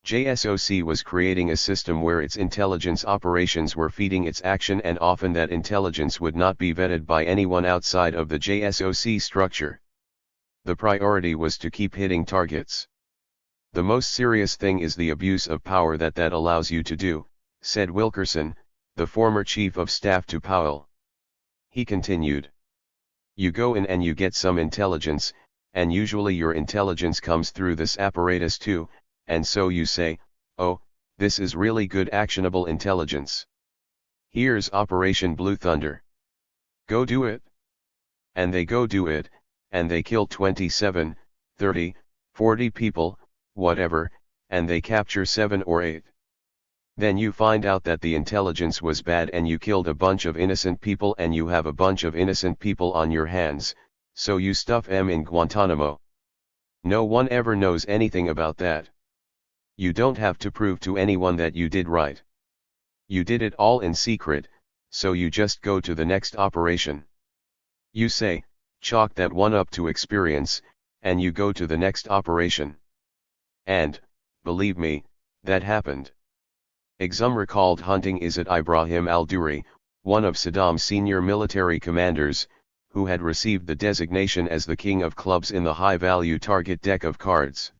JSOC was creating a system where its intelligence operations were feeding its action, and often that intelligence would not be vetted by anyone outside of the JSOC structure. The priority was to keep hitting targets. The most serious thing is the abuse of power that allows you to do, said Wilkerson, the former chief of staff to Powell. He continued. You go in and you get some intelligence, and usually your intelligence comes through this apparatus too, and so you say, oh, this is really good actionable intelligence. Here's Operation Blue Thunder. Go do it. And they go do it, and they kill 27, 30, 40 people, whatever, and they capture 7 or 8. Then you find out that the intelligence was bad and you killed a bunch of innocent people and you have a bunch of innocent people on your hands, so you stuff them in Guantanamo. No one ever knows anything about that. You don't have to prove to anyone that you did right. You did it all in secret, so you just go to the next operation. You say, chalk that one up to experience, and you go to the next operation. And, believe me, that happened. Exum recalled hunting Izzat Ibrahim al-Duri, one of Saddam's senior military commanders, who had received the designation as the king of clubs in the high-value target deck of cards.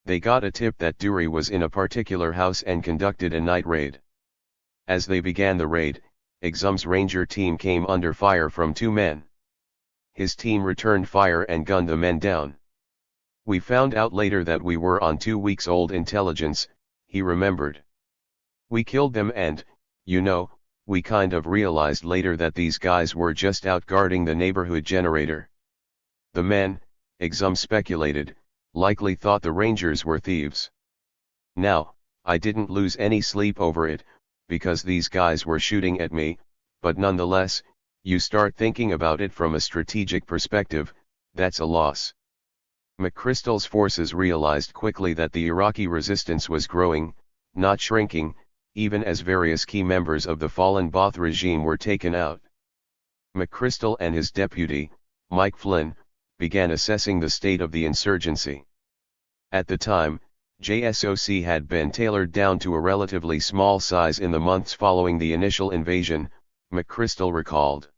They got a tip that Duri was in a particular house and conducted a night raid. As they began the raid, Exum's ranger team came under fire from 2 men. His team returned fire and gunned the men down. We found out later that we were on 2 weeks old intelligence, he remembered. We killed them and, you know, we kind of realized later that these guys were just out guarding the neighborhood generator. The men, Exum speculated, likely thought the Rangers were thieves. Now, I didn't lose any sleep over it, because these guys were shooting at me, but nonetheless, you start thinking about it from a strategic perspective, that's a loss. McChrystal's forces realized quickly that the Iraqi resistance was growing, not shrinking, even as various key members of the fallen Ba'ath regime were taken out. McChrystal and his deputy, Mike Flynn, began assessing the state of the insurgency. At the time, JSOC had been tailored down to a relatively small size in the months following the initial invasion, McChrystal recalled.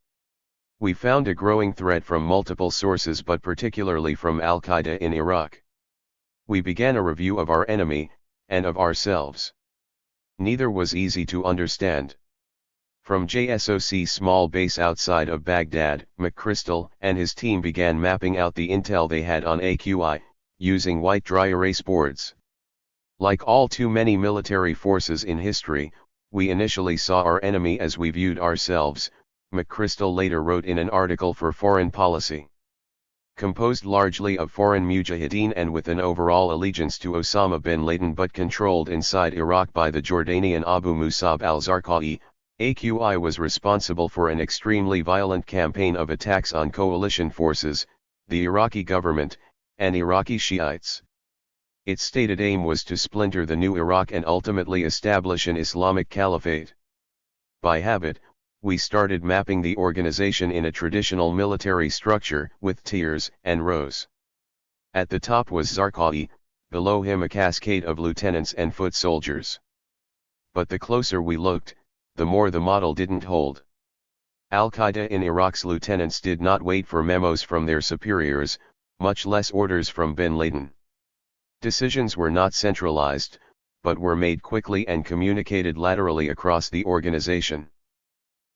We found a growing threat from multiple sources but particularly from Al-Qaeda in Iraq. We began a review of our enemy, and of ourselves. Neither was easy to understand. From JSOC's small base outside of Baghdad, McChrystal and his team began mapping out the intel they had on AQI, using white dry erase boards. Like all too many military forces in history, we initially saw our enemy as we viewed ourselves, McChrystal later wrote in an article for Foreign Policy. Composed largely of foreign mujahideen and with an overall allegiance to Osama bin Laden but controlled inside Iraq by the Jordanian Abu Musab al-Zarqawi, AQI was responsible for an extremely violent campaign of attacks on coalition forces, the Iraqi government, and Iraqi Shiites. Its stated aim was to splinter the new Iraq and ultimately establish an Islamic caliphate. By habit, we started mapping the organization in a traditional military structure with tiers and rows. At the top was Zarqawi, below him a cascade of lieutenants and foot soldiers. But the closer we looked, the more the model didn't hold. Al-Qaeda in Iraq's lieutenants did not wait for memos from their superiors, much less orders from bin Laden. Decisions were not centralized, but were made quickly and communicated laterally across the organization.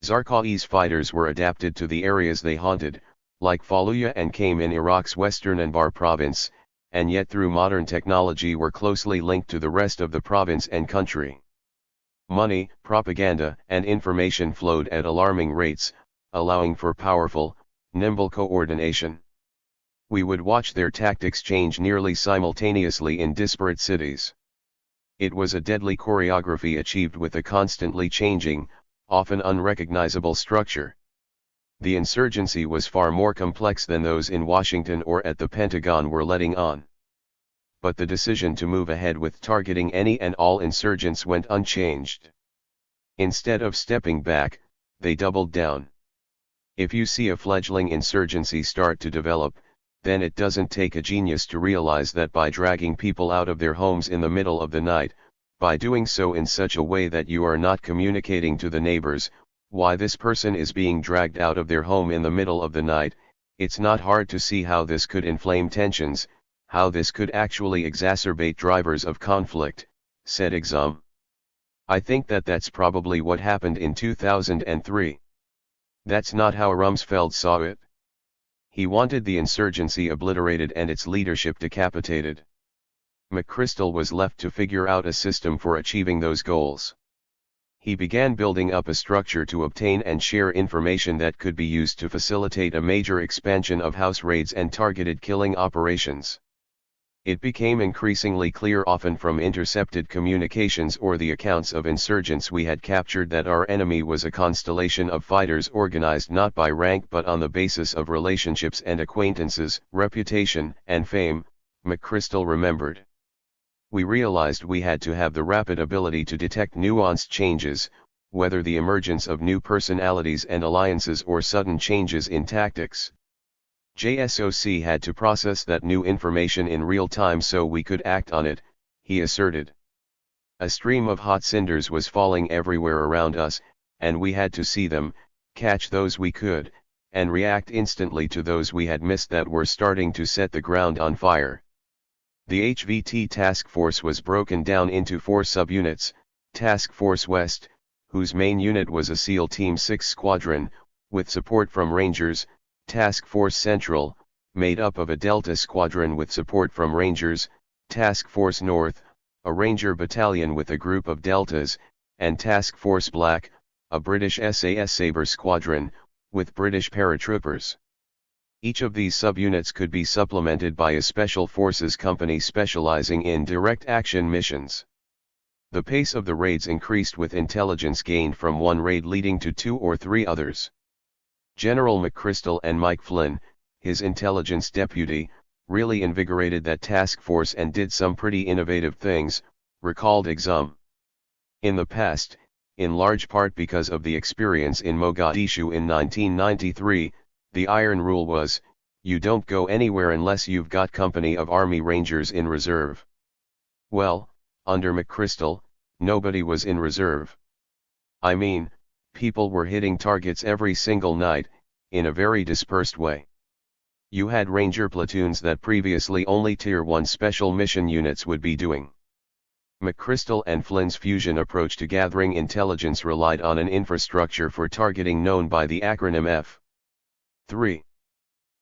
Zarqawi's fighters were adapted to the areas they haunted, like Fallujah and Qam in Iraq's western Anbar province, and yet through modern technology were closely linked to the rest of the province and country. Money, propaganda, and information flowed at alarming rates, allowing for powerful, nimble coordination. We would watch their tactics change nearly simultaneously in disparate cities. It was a deadly choreography achieved with a constantly changing, often unrecognizable structure. The insurgency was far more complex than those in Washington or at the Pentagon were letting on. But the decision to move ahead with targeting any and all insurgents went unchanged. Instead of stepping back, they doubled down. If you see a fledgling insurgency start to develop, then it doesn't take a genius to realize that by dragging people out of their homes in the middle of the night, by doing so in such a way that you are not communicating to the neighbors why this person is being dragged out of their home in the middle of the night, it's not hard to see how this could inflame tensions, how this could actually exacerbate drivers of conflict, said Exum. I think that's probably what happened in 2003. That's not how Rumsfeld saw it. He wanted the insurgency obliterated and its leadership decapitated. McChrystal was left to figure out a system for achieving those goals. He began building up a structure to obtain and share information that could be used to facilitate a major expansion of house raids and targeted killing operations. It became increasingly clear, often from intercepted communications or the accounts of insurgents we had captured, that our enemy was a constellation of fighters organized not by rank but on the basis of relationships and acquaintances, reputation and fame, McChrystal remembered. We realized we had to have the rapid ability to detect nuanced changes, whether the emergence of new personalities and alliances or sudden changes in tactics. JSOC had to process that new information in real time so we could act on it, he asserted. A stream of hot cinders was falling everywhere around us, and we had to see them, catch those we could, and react instantly to those we had missed that were starting to set the ground on fire. The HVT task force was broken down into 4 subunits: Task Force West, whose main unit was a SEAL Team 6 squadron, with support from Rangers; Task Force Central, made up of a Delta squadron with support from Rangers; Task Force North, a Ranger battalion with a group of Deltas; and Task Force Black, a British SAS Sabre squadron, with British paratroopers. Each of these subunits could be supplemented by a Special Forces company specializing in direct action missions. The pace of the raids increased with intelligence gained from one raid leading to 2 or 3 others. General McChrystal and Mike Flynn, his intelligence deputy, really invigorated that task force and did some pretty innovative things, recalled Exum. In the past, in large part because of the experience in Mogadishu in 1993, the iron rule was, you don't go anywhere unless you've got company of Army Rangers in reserve. Well, under McChrystal, nobody was in reserve. I mean, people were hitting targets every single night, in a very dispersed way. You had Ranger platoons that previously only Tier 1 special mission units would be doing. McChrystal and Flynn's fusion approach to gathering intelligence relied on an infrastructure for targeting known by the acronym F. 3.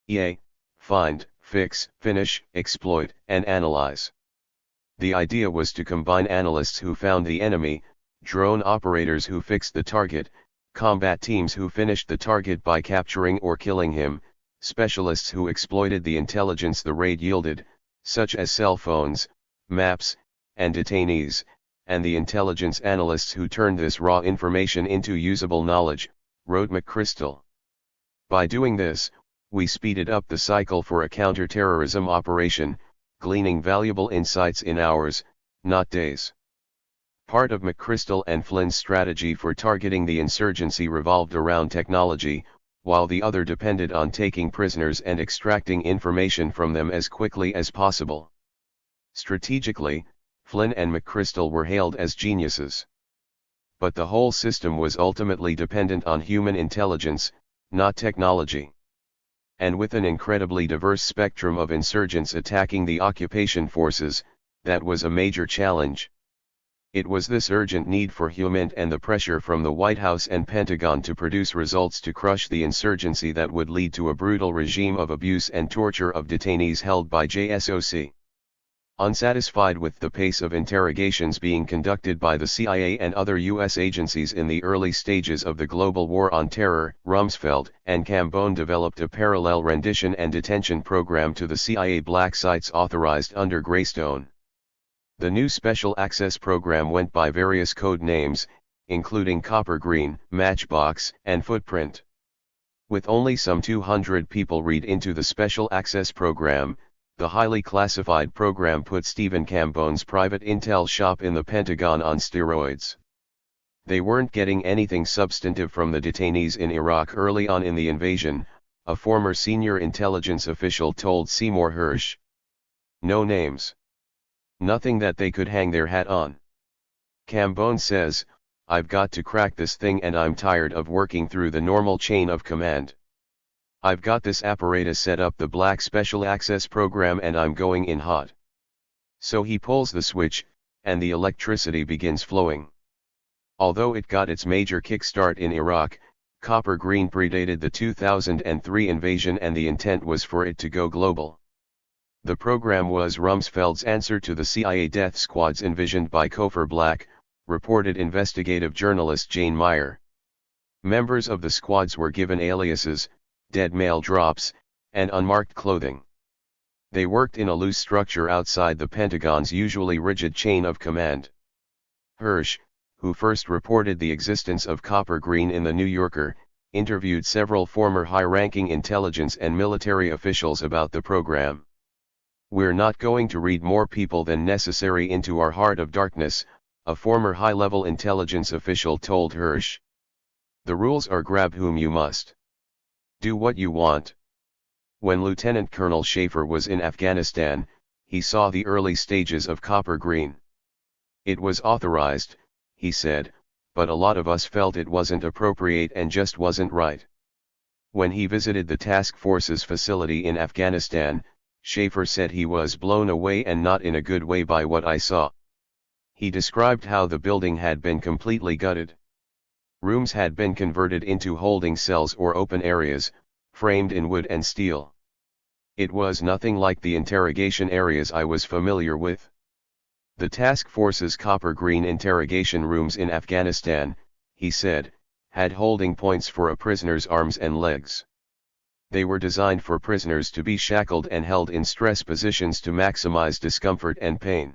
EA, find, fix, finish, exploit, and analyze. The idea was to combine analysts who found the enemy, drone operators who fixed the target, combat teams who finished the target by capturing or killing him, specialists who exploited the intelligence the raid yielded, such as cell phones, maps, and detainees, and the intelligence analysts who turned this raw information into usable knowledge, wrote McChrystal. By doing this, we speeded up the cycle for a counter-terrorism operation, gleaning valuable insights in hours, not days. Part of McChrystal and Flynn's strategy for targeting the insurgency revolved around technology, while the other depended on taking prisoners and extracting information from them as quickly as possible. Strategically, Flynn and McChrystal were hailed as geniuses. But the whole system was ultimately dependent on human intelligence, not technology. And with an incredibly diverse spectrum of insurgents attacking the occupation forces, that was a major challenge. It was this urgent need for human and the pressure from the White House and Pentagon to produce results to crush the insurgency that would lead to a brutal regime of abuse and torture of detainees held by JSOC. Unsatisfied with the pace of interrogations being conducted by the CIA and other U.S. agencies in the early stages of the global war on terror, Rumsfeld and Cambone developed a parallel rendition and detention program to the CIA black sites authorized under Greystone. The new Special Access Program went by various code names, including Copper Green, Matchbox, and Footprint. With only some 200 people read into the Special Access Program, the highly classified program put Stephen Cambone's private intel shop in the Pentagon on steroids. They weren't getting anything substantive from the detainees in Iraq early on in the invasion, a former senior intelligence official told Seymour Hersh. No names. Nothing that they could hang their hat on. Cambone says, I've got to crack this thing and I'm tired of working through the normal chain of command. I've got this apparatus set up, the Black Special Access Program, and I'm going in hot. So he pulls the switch, and the electricity begins flowing. Although it got its major kickstart in Iraq, Copper Green predated the 2003 invasion and the intent was for it to go global. The program was Rumsfeld's answer to the CIA death squads envisioned by Cofer Black, reported investigative journalist Jane Meyer. Members of the squads were given aliases, dead mail drops, and unmarked clothing. They worked in a loose structure outside the Pentagon's usually rigid chain of command. Hirsch, who first reported the existence of Copper Green in the New Yorker, interviewed several former high-ranking intelligence and military officials about the program. "We're not going to read more people than necessary into our heart of darkness," a former high-level intelligence official told Hirsch. "The rules are grab whom you must. Do what you want." When Lieutenant Colonel Schaefer was in Afghanistan, he saw the early stages of Copper Green. "It was authorized," he said, "but a lot of us felt it wasn't appropriate and just wasn't right." When he visited the task force's facility in Afghanistan, Schaefer said he was blown away and not in a good way by what I saw. He described how the building had been completely gutted. Rooms had been converted into holding cells or open areas, framed in wood and steel. "It was nothing like the interrogation areas I was familiar with." The task force's Copper Green interrogation rooms in Afghanistan, he said, had holding points for a prisoner's arms and legs. They were designed for prisoners to be shackled and held in stress positions to maximize discomfort and pain.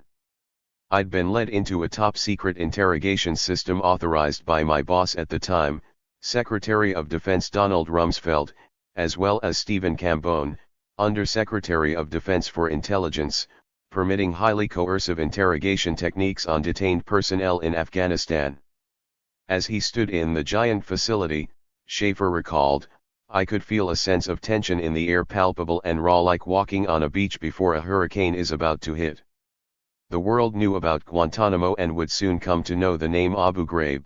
"I'd been led into a top-secret interrogation system authorized by my boss at the time, Secretary of Defense Donald Rumsfeld, as well as Stephen Cambone, Undersecretary of Defense for Intelligence, permitting highly coercive interrogation techniques on detained personnel in Afghanistan." As he stood in the giant facility, Schaefer recalled, "I could feel a sense of tension in the air, palpable and raw, like walking on a beach before a hurricane is about to hit." The world knew about Guantanamo and would soon come to know the name Abu Ghraib.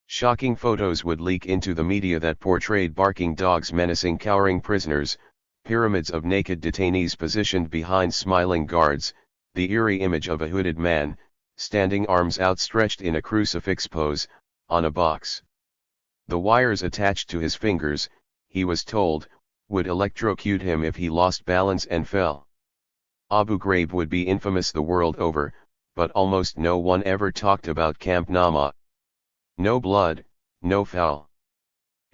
Shocking photos would leak into the media that portrayed barking dogs menacing cowering prisoners, pyramids of naked detainees positioned behind smiling guards, the eerie image of a hooded man, standing arms outstretched in a crucifix pose, on a box. The wires attached to his fingers, he was told, would electrocute him if he lost balance and fell. Abu Ghraib would be infamous the world over, but almost no one ever talked about Camp Nama. No blood, no foul.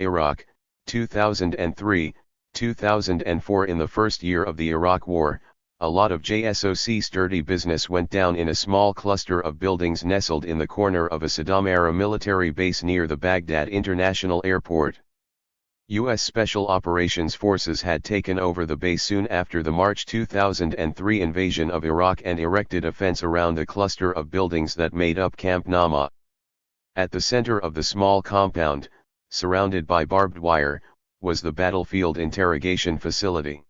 Iraq, 2003, 2004. In the first year of the Iraq War, a lot of JSOC's dirty business went down in a small cluster of buildings nestled in the corner of a Saddam-era military base near the Baghdad International Airport. U.S. Special Operations Forces had taken over the base soon after the March 2003 invasion of Iraq and erected a fence around the cluster of buildings that made up Camp Nama. At the center of the small compound, surrounded by barbed wire, was the battlefield interrogation facility.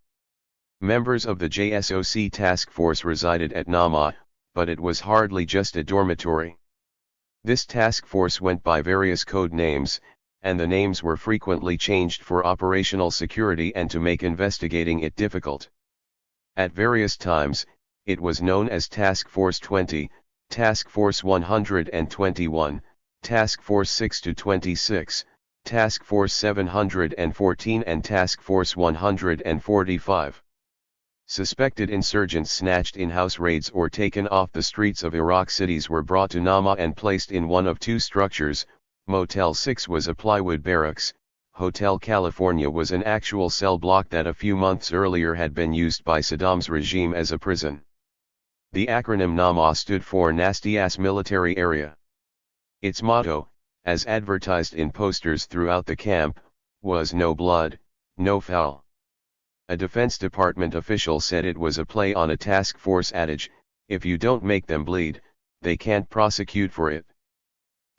Members of the JSOC task force resided at Nama, but it was hardly just a dormitory. This task force went by various code names, and the names were frequently changed for operational security and to make investigating it difficult. At various times, it was known as Task Force 20, Task Force 121, Task Force 6-26, Task Force 714 and Task Force 145. Suspected insurgents snatched in house raids or taken off the streets of Iraq cities were brought to Nama and placed in one of two structures. Motel 6 was a plywood barracks, Hotel California was an actual cell block that a few months earlier had been used by Saddam's regime as a prison. The acronym Nama stood for Nasty Ass Military Area. Its motto, as advertised in posters throughout the camp, was "No blood, no foul." A Defense Department official said it was a play on a task force adage, "If you don't make them bleed, they can't prosecute for it."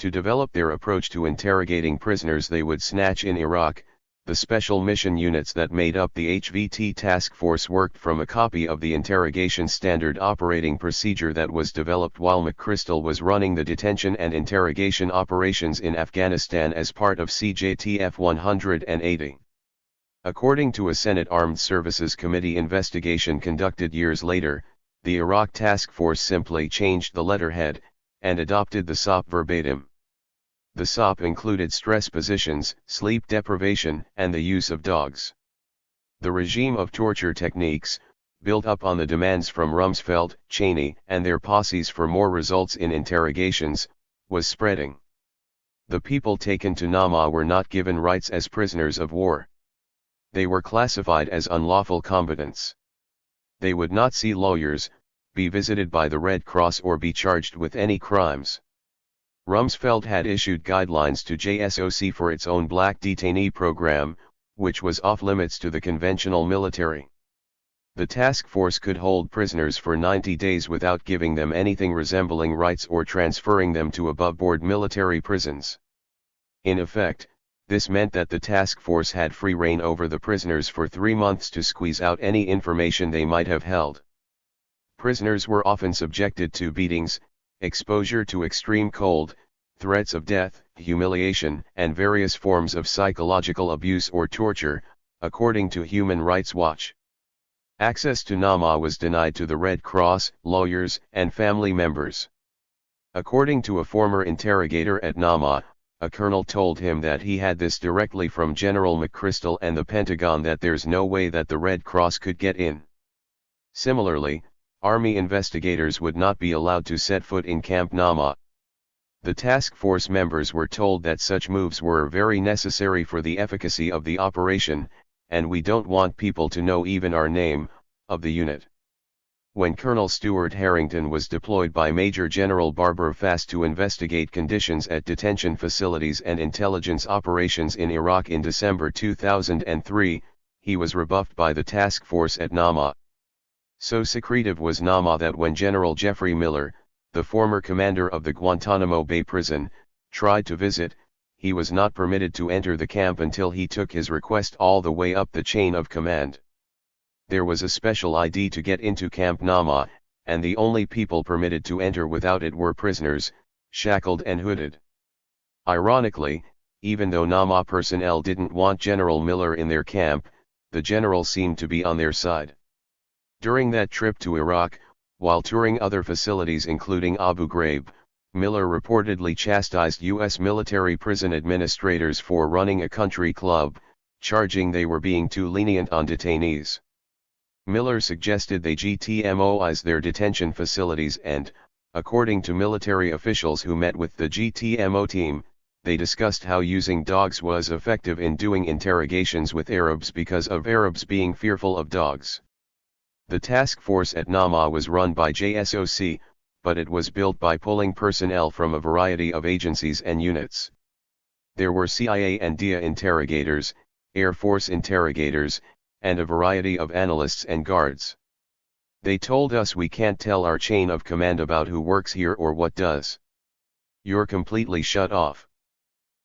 To develop their approach to interrogating prisoners they would snatch in Iraq, the special mission units that made up the HVT task force worked from a copy of the Interrogation Standard Operating Procedure that was developed while McChrystal was running the detention and interrogation operations in Afghanistan as part of CJTF 180. According to a Senate Armed Services Committee investigation conducted years later, the Iraq Task Force simply changed the letterhead, and adopted the SOP verbatim. The SOP included stress positions, sleep deprivation, and the use of dogs. The regime of torture techniques, built up on the demands from Rumsfeld, Cheney, and their posses for more results in interrogations, was spreading. The people taken to Nama were not given rights as prisoners of war. They were classified as unlawful combatants. They would not see lawyers, be visited by the Red Cross, or be charged with any crimes. Rumsfeld had issued guidelines to JSOC for its own black detainee program, which was off-limits to the conventional military. The task force could hold prisoners for 90 days without giving them anything resembling rights or transferring them to above-board military prisons. In effect, this meant that the task force had free rein over the prisoners for 3 months to squeeze out any information they might have held. Prisoners were often subjected to beatings, exposure to extreme cold, threats of death, humiliation, and various forms of psychological abuse or torture, according to Human Rights Watch. Access to Nama was denied to the Red Cross, lawyers, and family members. According to a former interrogator at Nama, a colonel told him that he had this directly from General McChrystal and the Pentagon, that there's no way that the Red Cross could get in. Similarly, Army investigators would not be allowed to set foot in Camp Nama. The task force members were told that such moves were very necessary for the efficacy of the operation, and we don't want people to know even our name, of the unit. When Colonel Stuart Harrington was deployed by Major General Barbara Fast to investigate conditions at detention facilities and intelligence operations in Iraq in December 2003, he was rebuffed by the task force at Nama. So secretive was Nama that when General Jeffrey Miller, the former commander of the Guantanamo Bay prison, tried to visit, he was not permitted to enter the camp until he took his request all the way up the chain of command. There was a special ID to get into Camp Nama, and the only people permitted to enter without it were prisoners, shackled and hooded. Ironically, even though Nama personnel didn't want General Miller in their camp, the general seemed to be on their side. During that trip to Iraq, while touring other facilities including Abu Ghraib, Miller reportedly chastised U.S. military prison administrators for running a country club, charging they were being too lenient on detainees. Miller suggested they GTMOize their detention facilities and, according to military officials who met with the GTMO team, they discussed how using dogs was effective in doing interrogations with Arabs because of Arabs being fearful of dogs. The task force at Nama was run by JSOC, but it was built by pulling personnel from a variety of agencies and units. There were CIA and DIA interrogators, Air Force interrogators, and a variety of analysts and guards. They told us we can't tell our chain of command about who works here or what does. You're completely shut off.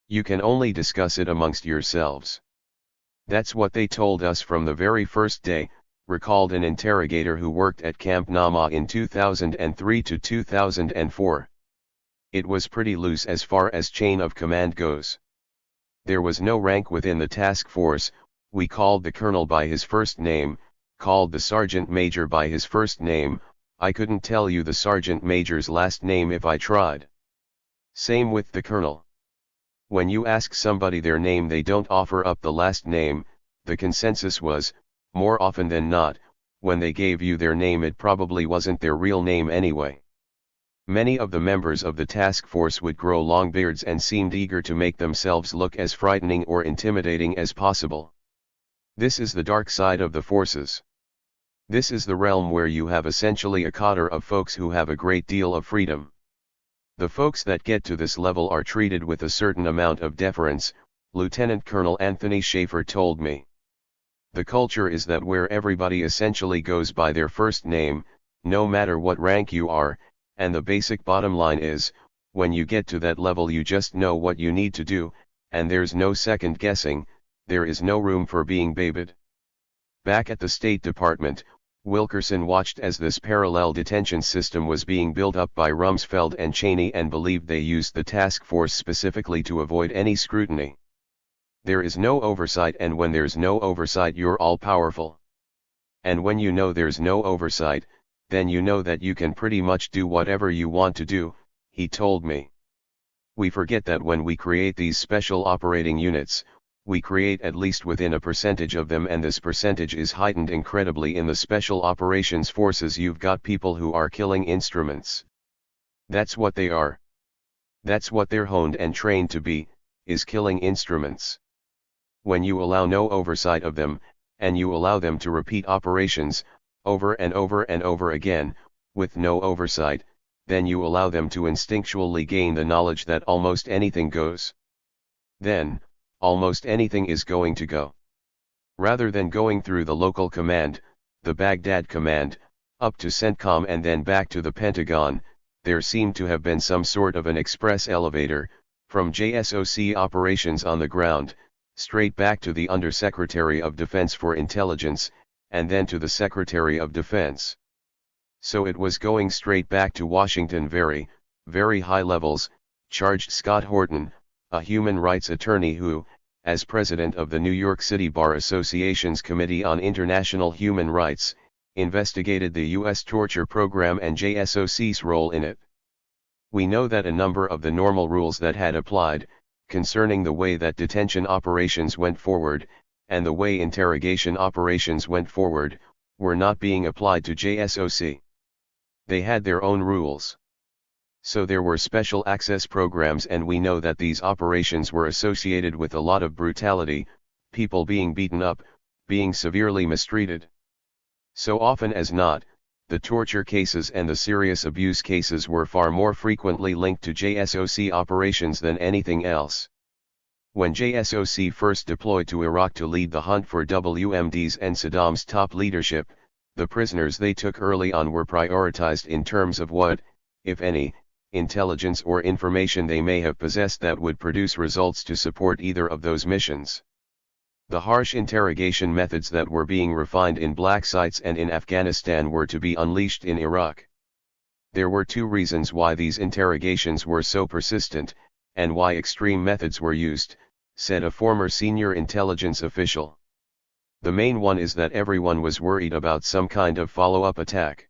You can only discuss it amongst yourselves. That's what they told us from the very first day, recalled an interrogator who worked at Camp Nama in 2003 to 2004. It was pretty loose as far as chain of command goes. There was no rank within the task force. We called the colonel by his first name, called the sergeant major by his first name. I couldn't tell you the sergeant major's last name if I tried. Same with the colonel. When you ask somebody their name, they don't offer up the last name. The consensus was, more often than not, when they gave you their name it probably wasn't their real name anyway. Many of the members of the task force would grow long beards and seemed eager to make themselves look as frightening or intimidating as possible. This is the dark side of the forces. This is the realm where you have essentially a cadre of folks who have a great deal of freedom. The folks that get to this level are treated with a certain amount of deference, Lieutenant Colonel Anthony Schaefer told me. The culture is that where everybody essentially goes by their first name, no matter what rank you are, and the basic bottom line is, when you get to that level you just know what you need to do, and there's no second guessing, there is no room for being babied. Back at the State Department, Wilkerson watched as this parallel detention system was being built up by Rumsfeld and Cheney and believed they used the task force specifically to avoid any scrutiny. There is no oversight, and when there's no oversight you're all powerful. And when you know there's no oversight, then you know that you can pretty much do whatever you want to do, he told me. We forget that when we create these special operating units, we create at least within a percentage of them, and this percentage is heightened incredibly in the special operations forces. You've got people who are killing instruments. That's what they are. That's what they're honed and trained to be, is killing instruments. When you allow no oversight of them, and you allow them to repeat operations, over and over and over again, with no oversight, then you allow them to instinctually gain the knowledge that almost anything goes. Then, almost anything is going to go. Rather than going through the local command, the Baghdad command, up to CENTCOM and then back to the Pentagon, there seemed to have been some sort of an express elevator, from JSOC operations on the ground, straight back to the Undersecretary of Defense for Intelligence, and then to the Secretary of Defense. So it was going straight back to Washington. Very, very high levels, charged Scott Horton, a human rights attorney who, as president of the New York City Bar Association's Committee on International Human Rights, investigated the U.S. torture program and JSOC's role in it. We know that a number of the normal rules that had applied, concerning the way that detention operations went forward, and the way interrogation operations went forward, were not being applied to JSOC. They had their own rules. So there were special access programs, and we know that these operations were associated with a lot of brutality, people being beaten up, being severely mistreated. So often as not, the torture cases and the serious abuse cases were far more frequently linked to JSOC operations than anything else. When JSOC first deployed to Iraq to lead the hunt for WMDs and Saddam's top leadership, the prisoners they took early on were prioritized in terms of what, if any, intelligence or information they may have possessed that would produce results to support either of those missions. The harsh interrogation methods that were being refined in black sites and in Afghanistan were to be unleashed in Iraq. There were two reasons why these interrogations were so persistent, and why extreme methods were used, said a former senior intelligence official. The main one is that everyone was worried about some kind of follow-up attack.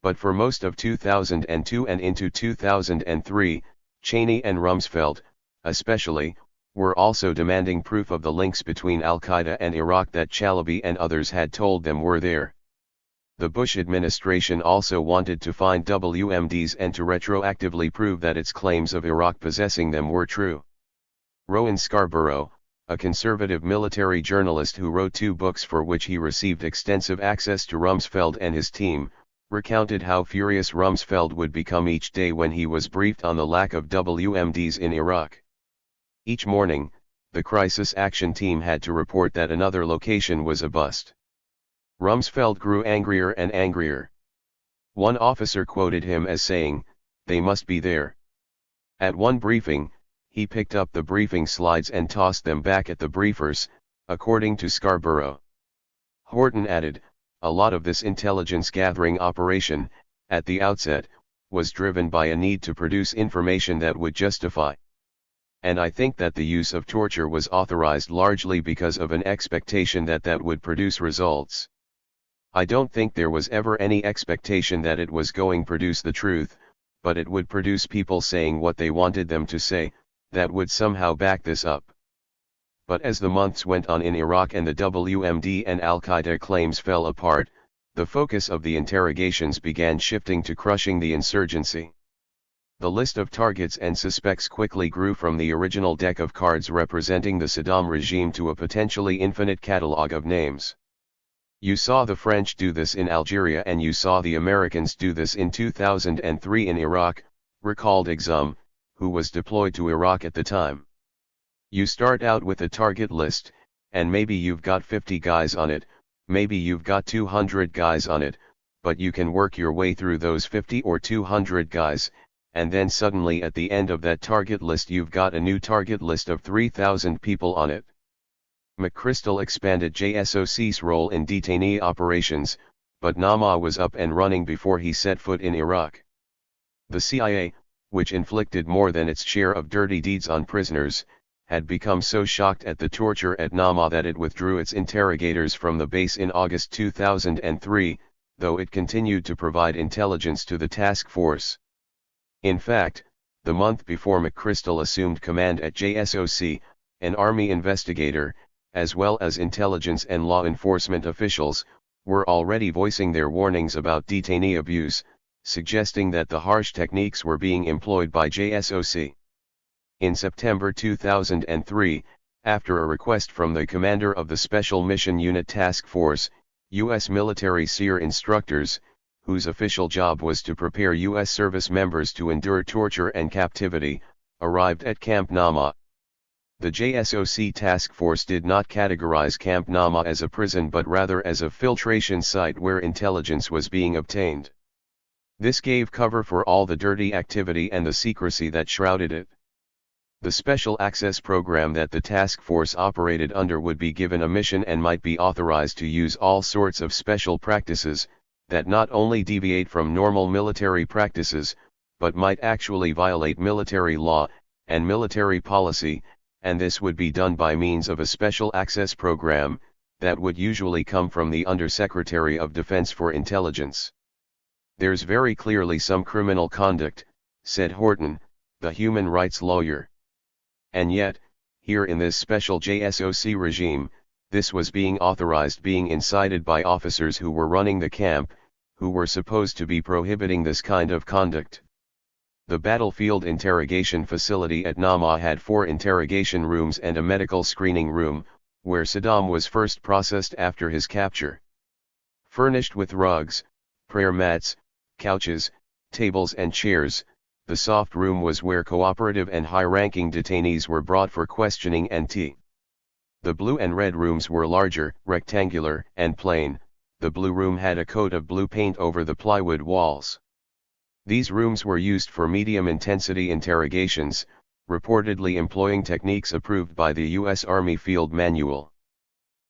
But for most of 2002 and into 2003, Cheney and Rumsfeld, especially, were also demanding proof of the links between Al-Qaeda and Iraq that Chalabi and others had told them were there. The Bush administration also wanted to find WMDs and to retroactively prove that its claims of Iraq possessing them were true. Rowan Scarborough, a conservative military journalist who wrote 2 books for which he received extensive access to Rumsfeld and his team, recounted how furious Rumsfeld would become each day when he was briefed on the lack of WMDs in Iraq. Each morning, the Crisis Action Team had to report that another location was a bust. Rumsfeld grew angrier and angrier. One officer quoted him as saying, "They must be there." At one briefing, he picked up the briefing slides and tossed them back at the briefers, according to Scarborough. Horton added, "A lot of this intelligence gathering operation, at the outset, was driven by a need to produce information that would justify. And I think that the use of torture was authorized largely because of an expectation that that would produce results. I don't think there was ever any expectation that it was going to produce the truth, but it would produce people saying what they wanted them to say, that would somehow back this up." But as the months went on in Iraq and the WMD and Al-Qaeda claims fell apart, the focus of the interrogations began shifting to crushing the insurgency. The list of targets and suspects quickly grew from the original deck of cards representing the Saddam regime to a potentially infinite catalogue of names. You saw the French do this in Algeria, and you saw the Americans do this in 2003 in Iraq, recalled Exum, who was deployed to Iraq at the time. You start out with a target list, and maybe you've got 50 guys on it, maybe you've got 200 guys on it, but you can work your way through those 50 or 200 guys, and then suddenly at the end of that target list you've got a new target list of 3,000 people on it. McChrystal expanded JSOC's role in detainee operations, but Nama was up and running before he set foot in Iraq. The CIA, which inflicted more than its share of dirty deeds on prisoners, had become so shocked at the torture at Nama that it withdrew its interrogators from the base in August 2003, though it continued to provide intelligence to the task force. In fact, the month before McChrystal assumed command at JSOC, an Army investigator, as well as intelligence and law enforcement officials, were already voicing their warnings about detainee abuse, suggesting that the harsh techniques were being employed by JSOC. In September 2003, after a request from the commander of the Special Mission Unit Task Force, U.S. military SEER instructors, whose official job was to prepare U.S. service members to endure torture and captivity, arrived at Camp Nama. The JSOC task force did not categorize Camp Nama as a prison but rather as a filtration site where intelligence was being obtained. This gave cover for all the dirty activity and the secrecy that shrouded it. The special access program that the task force operated under would be given a mission and might be authorized to use all sorts of special practices, that not only deviate from normal military practices, but might actually violate military law and military policy, and this would be done by means of a special access program, that would usually come from the Undersecretary of Defense for Intelligence. There's very clearly some criminal conduct, said Horton, the human rights lawyer. And yet, here in this special JSOC regime, this was being authorized, being incited by officers who were running the camp, who were supposed to be prohibiting this kind of conduct. The battlefield interrogation facility at Nama had 4 interrogation rooms and a medical screening room, where Saddam was first processed after his capture. Furnished with rugs, prayer mats, couches, tables and chairs, the soft room was where cooperative and high-ranking detainees were brought for questioning and tea. The blue and red rooms were larger, rectangular, and plain. The blue room had a coat of blue paint over the plywood walls. These rooms were used for medium-intensity interrogations, reportedly employing techniques approved by the U.S. Army Field Manual.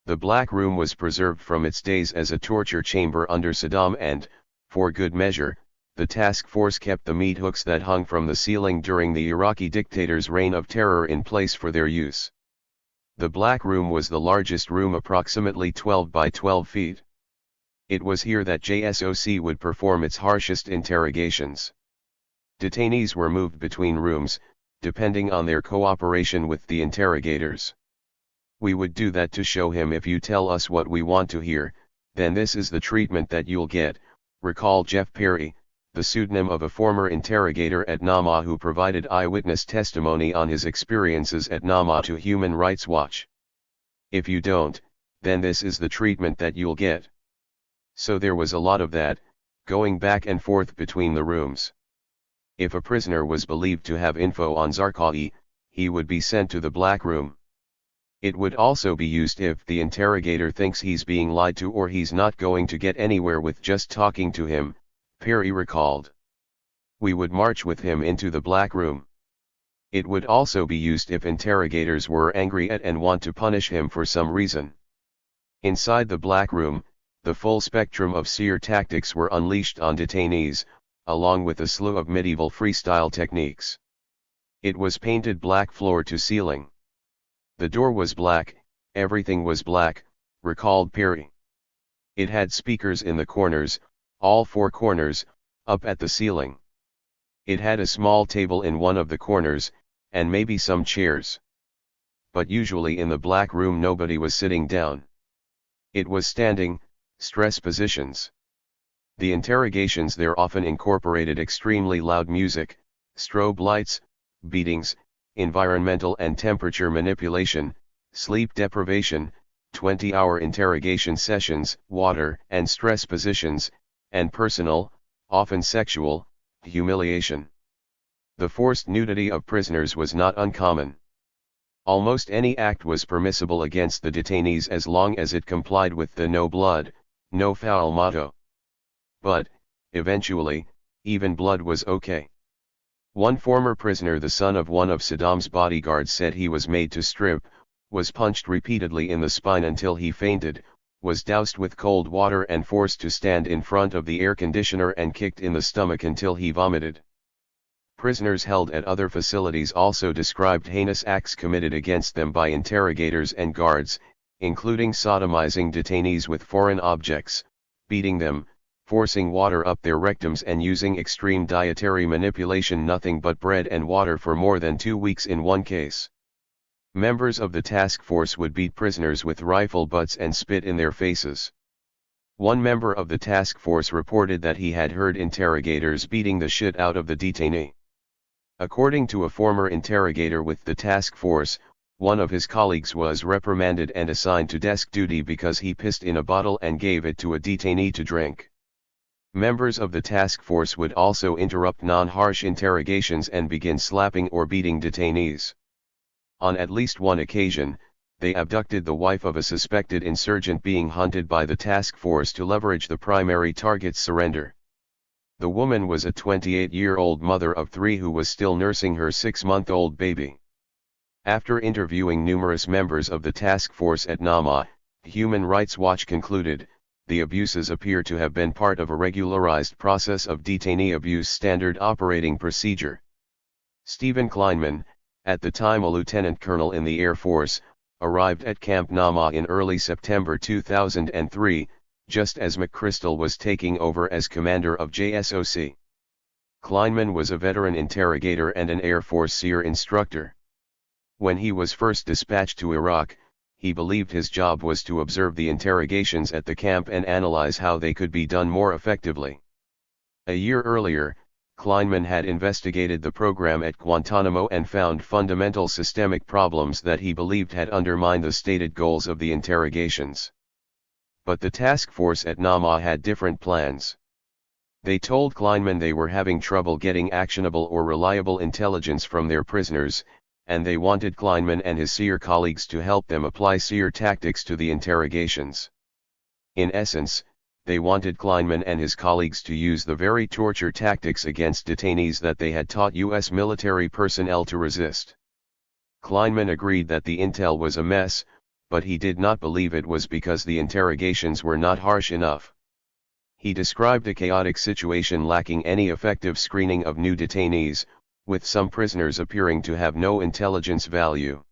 The black room was preserved from its days as a torture chamber under Saddam and, for good measure, the task force kept the meat hooks that hung from the ceiling during the Iraqi dictator's reign of terror in place for their use. The black room was the largest room, approximately 12 by 12 feet. It was here that JSOC would perform its harshest interrogations. Detainees were moved between rooms, depending on their cooperation with the interrogators. We would do that to show him, if you tell us what we want to hear, then this is the treatment that you'll get, recalled Jeff Perry, the pseudonym of a former interrogator at Nama who provided eyewitness testimony on his experiences at Nama to Human Rights Watch. If you don't, then this is the treatment that you'll get. So there was a lot of that, going back and forth between the rooms. If a prisoner was believed to have info on Zarqawi, he would be sent to the black room. It would also be used if the interrogator thinks he's being lied to or he's not going to get anywhere with just talking to him, Perry recalled. We would march with him into the black room. It would also be used if interrogators were angry at and want to punish him for some reason. Inside the black room, the full spectrum of SEER tactics were unleashed on detainees, along with a slew of medieval freestyle techniques. It was painted black floor to ceiling. The door was black, everything was black, recalled Perry. It had speakers in the corners, all 4 corners, up at the ceiling. It had a small table in one of the corners, and maybe some chairs. But usually in the black room nobody was sitting down. It was standing, stress positions. The interrogations there often incorporated extremely loud music, strobe lights, beatings, environmental and temperature manipulation, sleep deprivation, 20-hour interrogation sessions, water and stress positions, and personal, often sexual, humiliation. The forced nudity of prisoners was not uncommon. Almost any act was permissible against the detainees as long as it complied with the no blood, no foul motto. But, eventually, even blood was okay. One former prisoner, the son of one of Saddam's bodyguards, said he was made to strip, was punched repeatedly in the spine until he fainted, was doused with cold water and forced to stand in front of the air conditioner and kicked in the stomach until he vomited. Prisoners held at other facilities also described heinous acts committed against them by interrogators and guards, including sodomizing detainees with foreign objects, beating them, forcing water up their rectums and using extreme dietary manipulation, nothing but bread and water for more than 2 weeks in one case. Members of the task force would beat prisoners with rifle butts and spit in their faces. One member of the task force reported that he had heard interrogators beating the shit out of the detainee. According to a former interrogator with the task force, one of his colleagues was reprimanded and assigned to desk duty because he pissed in a bottle and gave it to a detainee to drink. Members of the task force would also interrupt non-harsh interrogations and begin slapping or beating detainees. On at least one occasion, they abducted the wife of a suspected insurgent being hunted by the task force to leverage the primary target's surrender. The woman was a 28-year-old mother of 3 who was still nursing her 6-month-old baby. After interviewing numerous members of the task force at Nama, Human Rights Watch concluded, the abuses appear to have been part of a regularized process of detainee abuse standard operating procedure. Stephen Kleinman, at the time a lieutenant colonel in the Air Force, arrived at Camp Nama in early September 2003, just as McChrystal was taking over as commander of JSOC. Kleinman was a veteran interrogator and an Air Force SEER instructor. When he was first dispatched to Iraq, he believed his job was to observe the interrogations at the camp and analyze how they could be done more effectively. A year earlier, Kleinman had investigated the program at Guantanamo and found fundamental systemic problems that he believed had undermined the stated goals of the interrogations. But the task force at Nama had different plans. They told Kleinman they were having trouble getting actionable or reliable intelligence from their prisoners, and they wanted Kleinman and his SEER colleagues to help them apply SEER tactics to the interrogations. In essence, they wanted Kleinman and his colleagues to use the very torture tactics against detainees that they had taught U.S. military personnel to resist. Kleinman agreed that the intel was a mess, but he did not believe it was because the interrogations were not harsh enough. He described a chaotic situation lacking any effective screening of new detainees, with some prisoners appearing to have no intelligence value.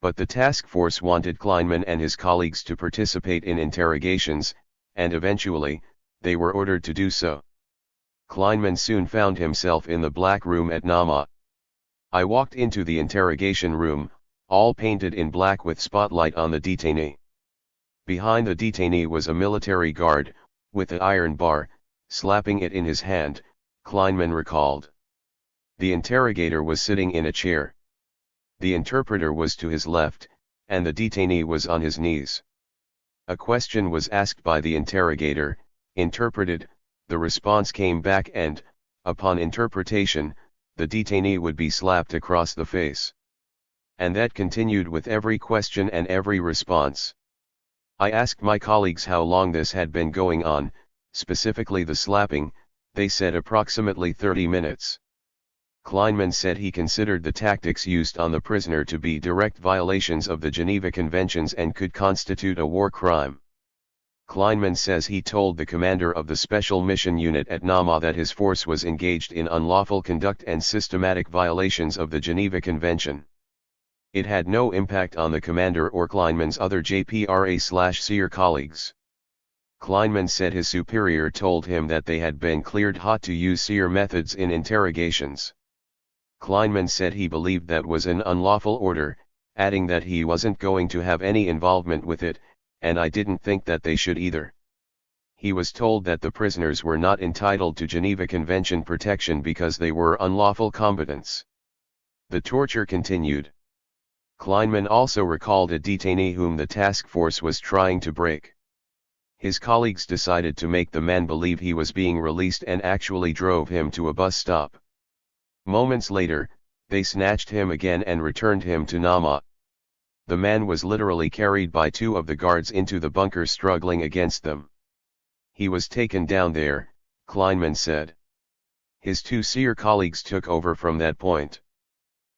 But the task force wanted Kleinman and his colleagues to participate in interrogations, and eventually, they were ordered to do so. Kleinman soon found himself in the black room at Nama. I walked into the interrogation room, all painted in black with spotlight on the detainee. Behind the detainee was a military guard, with an iron bar, slapping it in his hand, Kleinman recalled. The interrogator was sitting in a chair. The interpreter was to his left, and the detainee was on his knees. A question was asked by the interrogator, interpreted, the response came back and, upon interpretation, the detainee would be slapped across the face. And that continued with every question and every response. I asked my colleagues how long this had been going on, specifically the slapping. They said approximately 30 minutes. Kleinman said he considered the tactics used on the prisoner to be direct violations of the Geneva Conventions and could constitute a war crime. Kleinman says he told the commander of the Special Mission Unit at Nama that his force was engaged in unlawful conduct and systematic violations of the Geneva Convention. It had no impact on the commander or Kleinman's other JPRA/SEER colleagues. Kleinman said his superior told him that they had been cleared hot to use SEER methods in interrogations. Kleinman said he believed that was an unlawful order, adding that he wasn't going to have any involvement with it, and I didn't think that they should either. He was told that the prisoners were not entitled to Geneva Convention protection because they were unlawful combatants. The torture continued. Kleinman also recalled a detainee whom the task force was trying to break. His colleagues decided to make the man believe he was being released and actually drove him to a bus stop. Moments later, they snatched him again and returned him to Nama. The man was literally carried by 2 of the guards into the bunker, struggling against them. He was taken down there, Kleinman said. His 2 SEER colleagues took over from that point.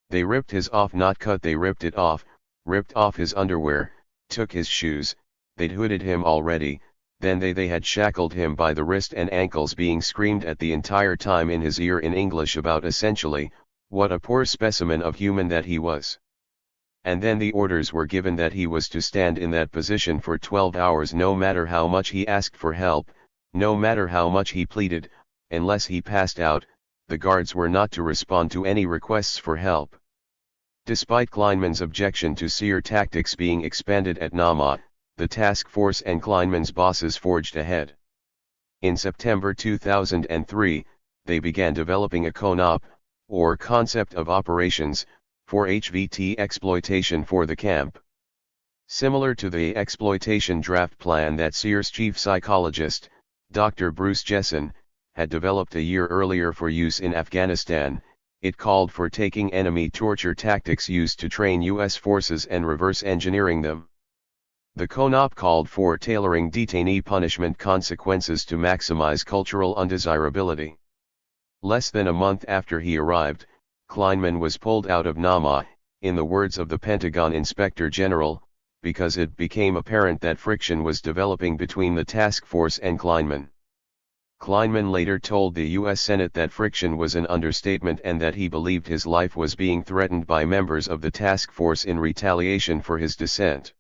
They ripped his off, not cut, they ripped it off, ripped off his underwear, took his shoes, they'd hooded him already, then they had shackled him by the wrist and ankles, being screamed at the entire time in his ear in English about essentially, what a poor specimen of human that he was. And then the orders were given that he was to stand in that position for 12 hours no matter how much he asked for help, No matter how much he pleaded, unless he passed out, the guards were not to respond to any requests for help. Despite Kleinman's objection to seer tactics being expanded at Nama, the task force and Kleinman's bosses forged ahead. In September 2003, they began developing a CONOP, or Concept of Operations, for HVT exploitation for the camp. Similar to the exploitation draft plan that SEER's chief psychologist, Dr. Bruce Jessen, had developed a year earlier for use in Afghanistan, it called for taking enemy torture tactics used to train U.S. forces and reverse engineering them. The CONOP called for tailoring detainee punishment consequences to maximize cultural undesirability. Less than a month after he arrived, Kleinman was pulled out of Nama, in the words of the Pentagon Inspector General, because it became apparent that friction was developing between the task force and Kleinman. Kleinman later told the U.S. Senate that friction was an understatement and that he believed his life was being threatened by members of the task force in retaliation for his dissent.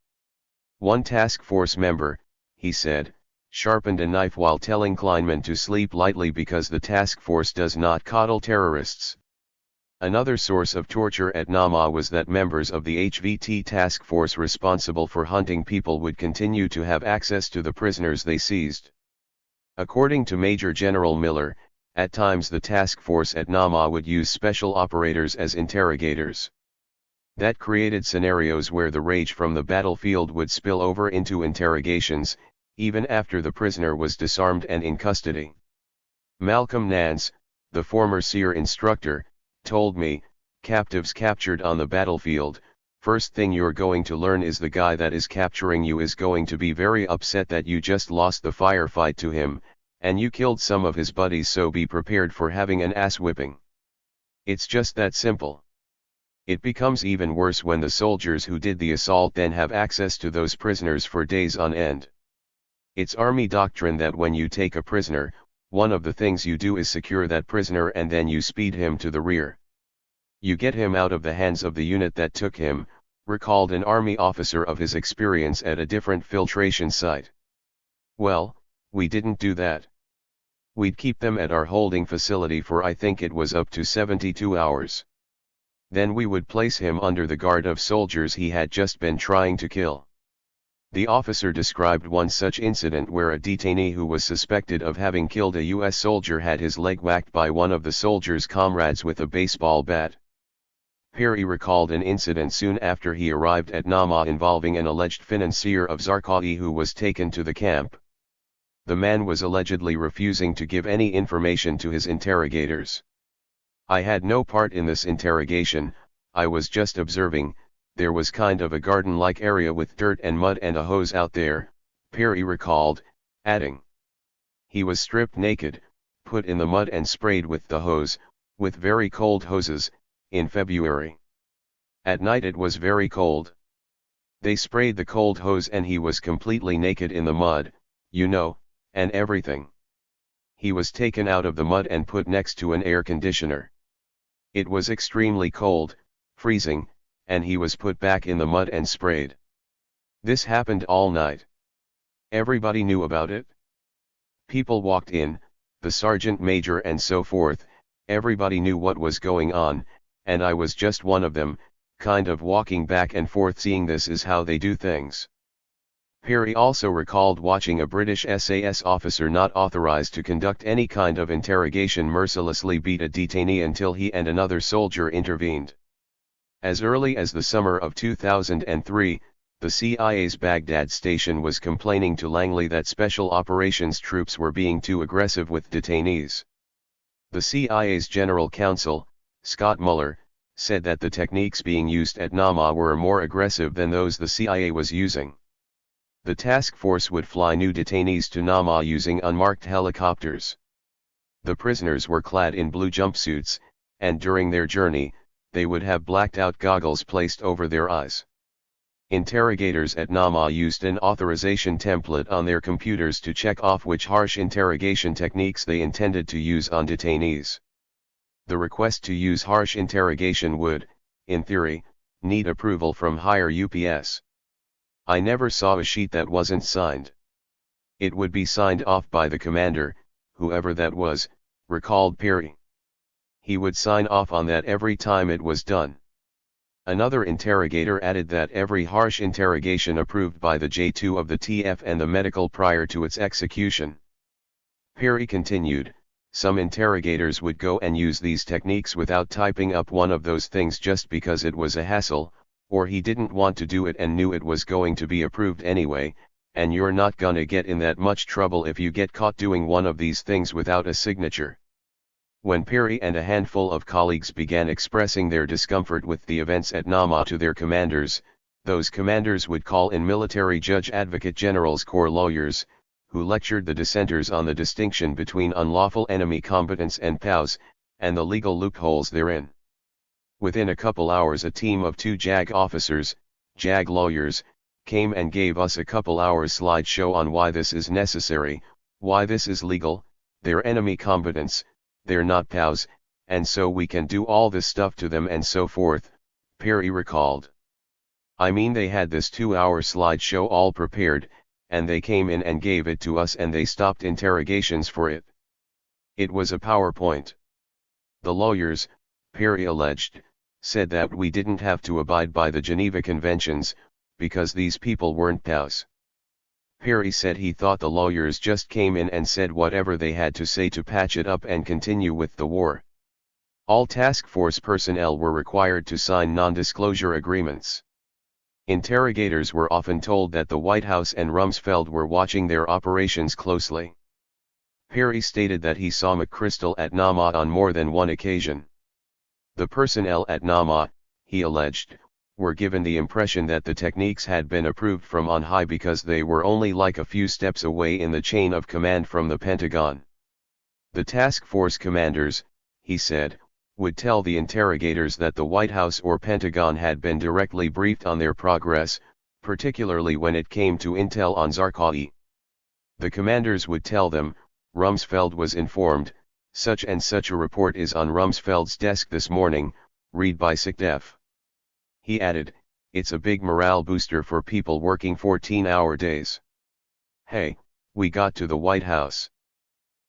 One task force member, he said, sharpened a knife while telling Kleinman to sleep lightly because the task force does not coddle terrorists. Another source of torture at Nama was that members of the HVT task force responsible for hunting people would continue to have access to the prisoners they seized. According to Major General Miller, at times the task force at Nama would use special operators as interrogators. That created scenarios where the rage from the battlefield would spill over into interrogations, even after the prisoner was disarmed and in custody. Malcolm Nance, the former SEER instructor, told me, captives captured on the battlefield, first thing you're going to learn is the guy that is capturing you is going to be very upset that you just lost the firefight to him, and you killed some of his buddies, so be prepared for having an ass whipping. It's just that simple. It becomes even worse when the soldiers who did the assault then have access to those prisoners for days on end. It's Army doctrine that when you take a prisoner, one of the things you do is secure that prisoner and then you speed him to the rear. You get him out of the hands of the unit that took him, recalled an Army officer of his experience at a different filtration site. Well, we didn't do that. We'd keep them at our holding facility for I think it was up to 72 hours. Then we would place him under the guard of soldiers he had just been trying to kill. The officer described one such incident where a detainee who was suspected of having killed a U.S. soldier had his leg whacked by one of the soldier's comrades with a baseball bat. Perry recalled an incident soon after he arrived at Nama involving an alleged financier of Zarqawi who was taken to the camp. The man was allegedly refusing to give any information to his interrogators. I had no part in this interrogation, I was just observing. There was kind of a garden-like area with dirt and mud and a hose out there, Perry recalled, adding. He was stripped naked, put in the mud and sprayed with the hose, with very cold hoses, in February. At night it was very cold. They sprayed the cold hose and he was completely naked in the mud, you know, and everything. He was taken out of the mud and put next to an air conditioner. It was extremely cold, freezing, and he was put back in the mud and sprayed. This happened all night. Everybody knew about it. People walked in, the sergeant major and so forth, everybody knew what was going on, and I was just one of them, kind of walking back and forth seeing this is how they do things. Perry also recalled watching a British SAS officer not authorized to conduct any kind of interrogation mercilessly beat a detainee until he and another soldier intervened. As early as the summer of 2003, the CIA's Baghdad station was complaining to Langley that special operations troops were being too aggressive with detainees. The CIA's General Counsel, Scott Muller, said that the techniques being used at Nama were more aggressive than those the CIA was using. The task force would fly new detainees to Nama using unmarked helicopters. The prisoners were clad in blue jumpsuits, and during their journey, they would have blacked-out goggles placed over their eyes. Interrogators at Nama used an authorization template on their computers to check off which harsh interrogation techniques they intended to use on detainees. The request to use harsh interrogation would, in theory, need approval from higher UPS. I never saw a sheet that wasn't signed. It would be signed off by the commander, whoever that was, recalled Perry. He would sign off on that every time it was done. Another interrogator added that every harsh interrogation approved by the J2 of the TF and the medical prior to its execution. Perry continued, some interrogators would go and use these techniques without typing up one of those things just because it was a hassle, or he didn't want to do it and knew it was going to be approved anyway, and you're not gonna get in that much trouble if you get caught doing one of these things without a signature. When Perry and a handful of colleagues began expressing their discomfort with the events at Nama to their commanders, those commanders would call in military judge advocate generals corps lawyers, who lectured the dissenters on the distinction between unlawful enemy combatants and POWs, and the legal loopholes therein. Within a couple hours a team of 2 JAG officers, JAG lawyers, came and gave us a couple hours slideshow on why this is necessary, why this is legal, they're enemy combatants, they're not POWs, and so we can do all this stuff to them and so forth, Perry recalled. I mean, they had this 2-hour slideshow all prepared, and they came in and gave it to us and they stopped interrogations for it. It was a PowerPoint. The lawyers, Perry alleged, said that we didn't have to abide by the Geneva Conventions, because these people weren't POWs. Perry said he thought the lawyers just came in and said whatever they had to say to patch it up and continue with the war. All task force personnel were required to sign non-disclosure agreements. Interrogators were often told that the White House and Rumsfeld were watching their operations closely. Perry stated that he saw McChrystal at Nama on more than one occasion. The personnel at Nama, he alleged, were given the impression that the techniques had been approved from on high because they were only like a few steps away in the chain of command from the Pentagon. The task force commanders, he said, would tell the interrogators that the White House or Pentagon had been directly briefed on their progress, particularly when it came to intel on Zarqawi. The commanders would tell them, Rumsfeld was informed, such and such a report is on Rumsfeld's desk this morning, read by SecDef. He added, it's a big morale booster for people working 14-hour days. Hey, we got to the White House.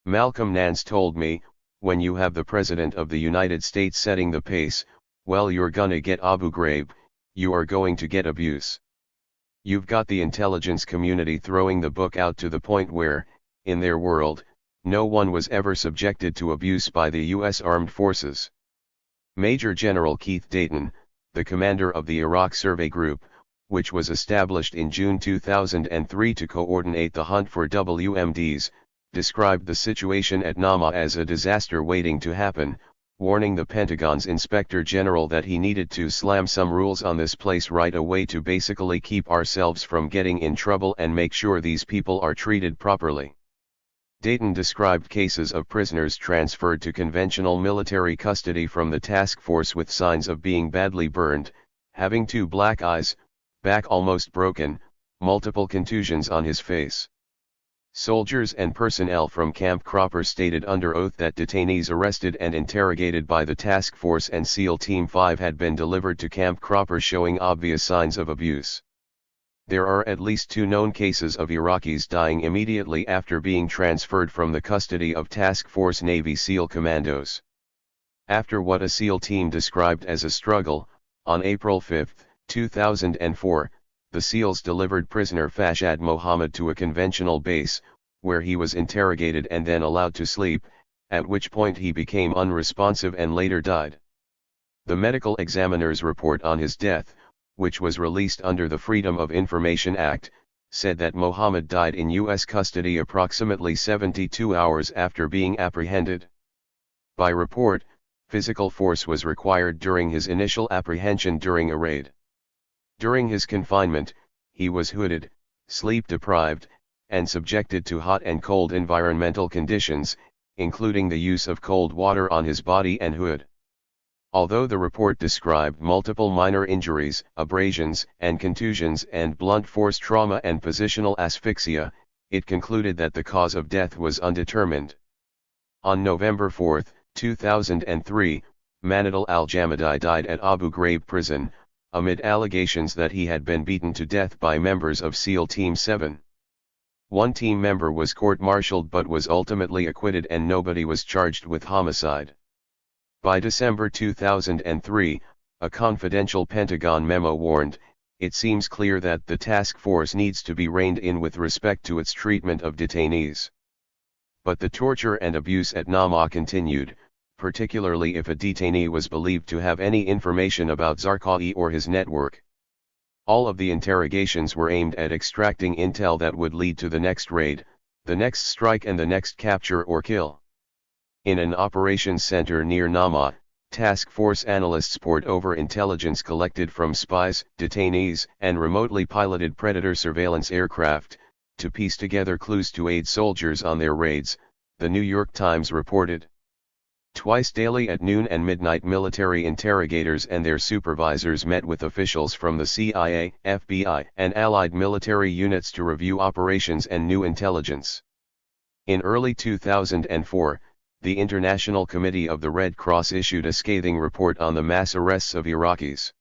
Malcolm Nance told me, when you have the President of the United States setting the pace, well, you're gonna get Abu Ghraib, you are going to get abuse. You've got the intelligence community throwing the book out to the point where, in their world, no one was ever subjected to abuse by the U.S. Armed Forces. Major General Keith Dayton, the commander of the Iraq Survey Group, which was established in June 2003 to coordinate the hunt for WMDs, described the situation at Nama as a disaster waiting to happen, warning the Pentagon's Inspector General that he needed to slam some rules on this place right away to basically keep ourselves from getting in trouble and make sure these people are treated properly. Dayton described cases of prisoners transferred to conventional military custody from the task force with signs of being badly burned, having 2 black eyes, back almost broken, multiple contusions on his face. Soldiers and personnel from Camp Cropper stated under oath that detainees arrested and interrogated by the task force and SEAL Team 5 had been delivered to Camp Cropper showing obvious signs of abuse. There are at least 2 known cases of Iraqis dying immediately after being transferred from the custody of Task Force Navy SEAL commandos. After what a SEAL team described as a struggle, on April 5, 2004, the SEALs delivered prisoner Fashad Mohammed to a conventional base, where he was interrogated and then allowed to sleep, at which point he became unresponsive and later died. The medical examiner's report on his death, which was released under the Freedom of Information Act, said that Mohammed died in U.S. custody approximately 72 hours after being apprehended. By report, physical force was required during his initial apprehension during a raid. During his confinement, he was hooded, sleep-deprived, and subjected to hot and cold environmental conditions, including the use of cold water on his body and hood. Although the report described multiple minor injuries, abrasions and contusions and blunt force trauma and positional asphyxia, it concluded that the cause of death was undetermined. On November 4, 2003, Manadal al-Jamadi died at Abu Ghraib prison, amid allegations that he had been beaten to death by members of SEAL Team 7. One team member was court-martialed but was ultimately acquitted and nobody was charged with homicide. By December 2003, a confidential Pentagon memo warned, "It seems clear that the task force needs to be reined in with respect to its treatment of detainees." But the torture and abuse at Nama continued, particularly if a detainee was believed to have any information about Zarqawi or his network. All of the interrogations were aimed at extracting intel that would lead to the next raid, the next strike and the next capture or kill. In an operations center near Nama, task force analysts pored over intelligence collected from spies, detainees, and remotely piloted Predator surveillance aircraft, to piece together clues to aid soldiers on their raids, the New York Times reported. Twice daily at noon and midnight, military interrogators and their supervisors met with officials from the CIA, FBI, and allied military units to review operations and new intelligence. In early 2004, the International Committee of the Red Cross issued a scathing report on the mass arrests of Iraqis.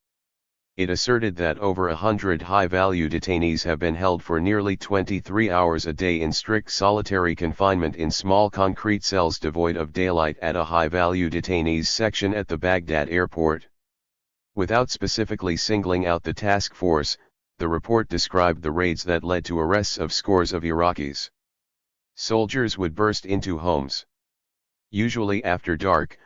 It asserted that over 100 high-value detainees have been held for nearly 23 hours a day in strict solitary confinement in small concrete cells devoid of daylight at a high-value detainees section at the Baghdad airport. Without specifically singling out the task force, the report described the raids that led to arrests of scores of Iraqis. Soldiers would burst into homes, usually after dark,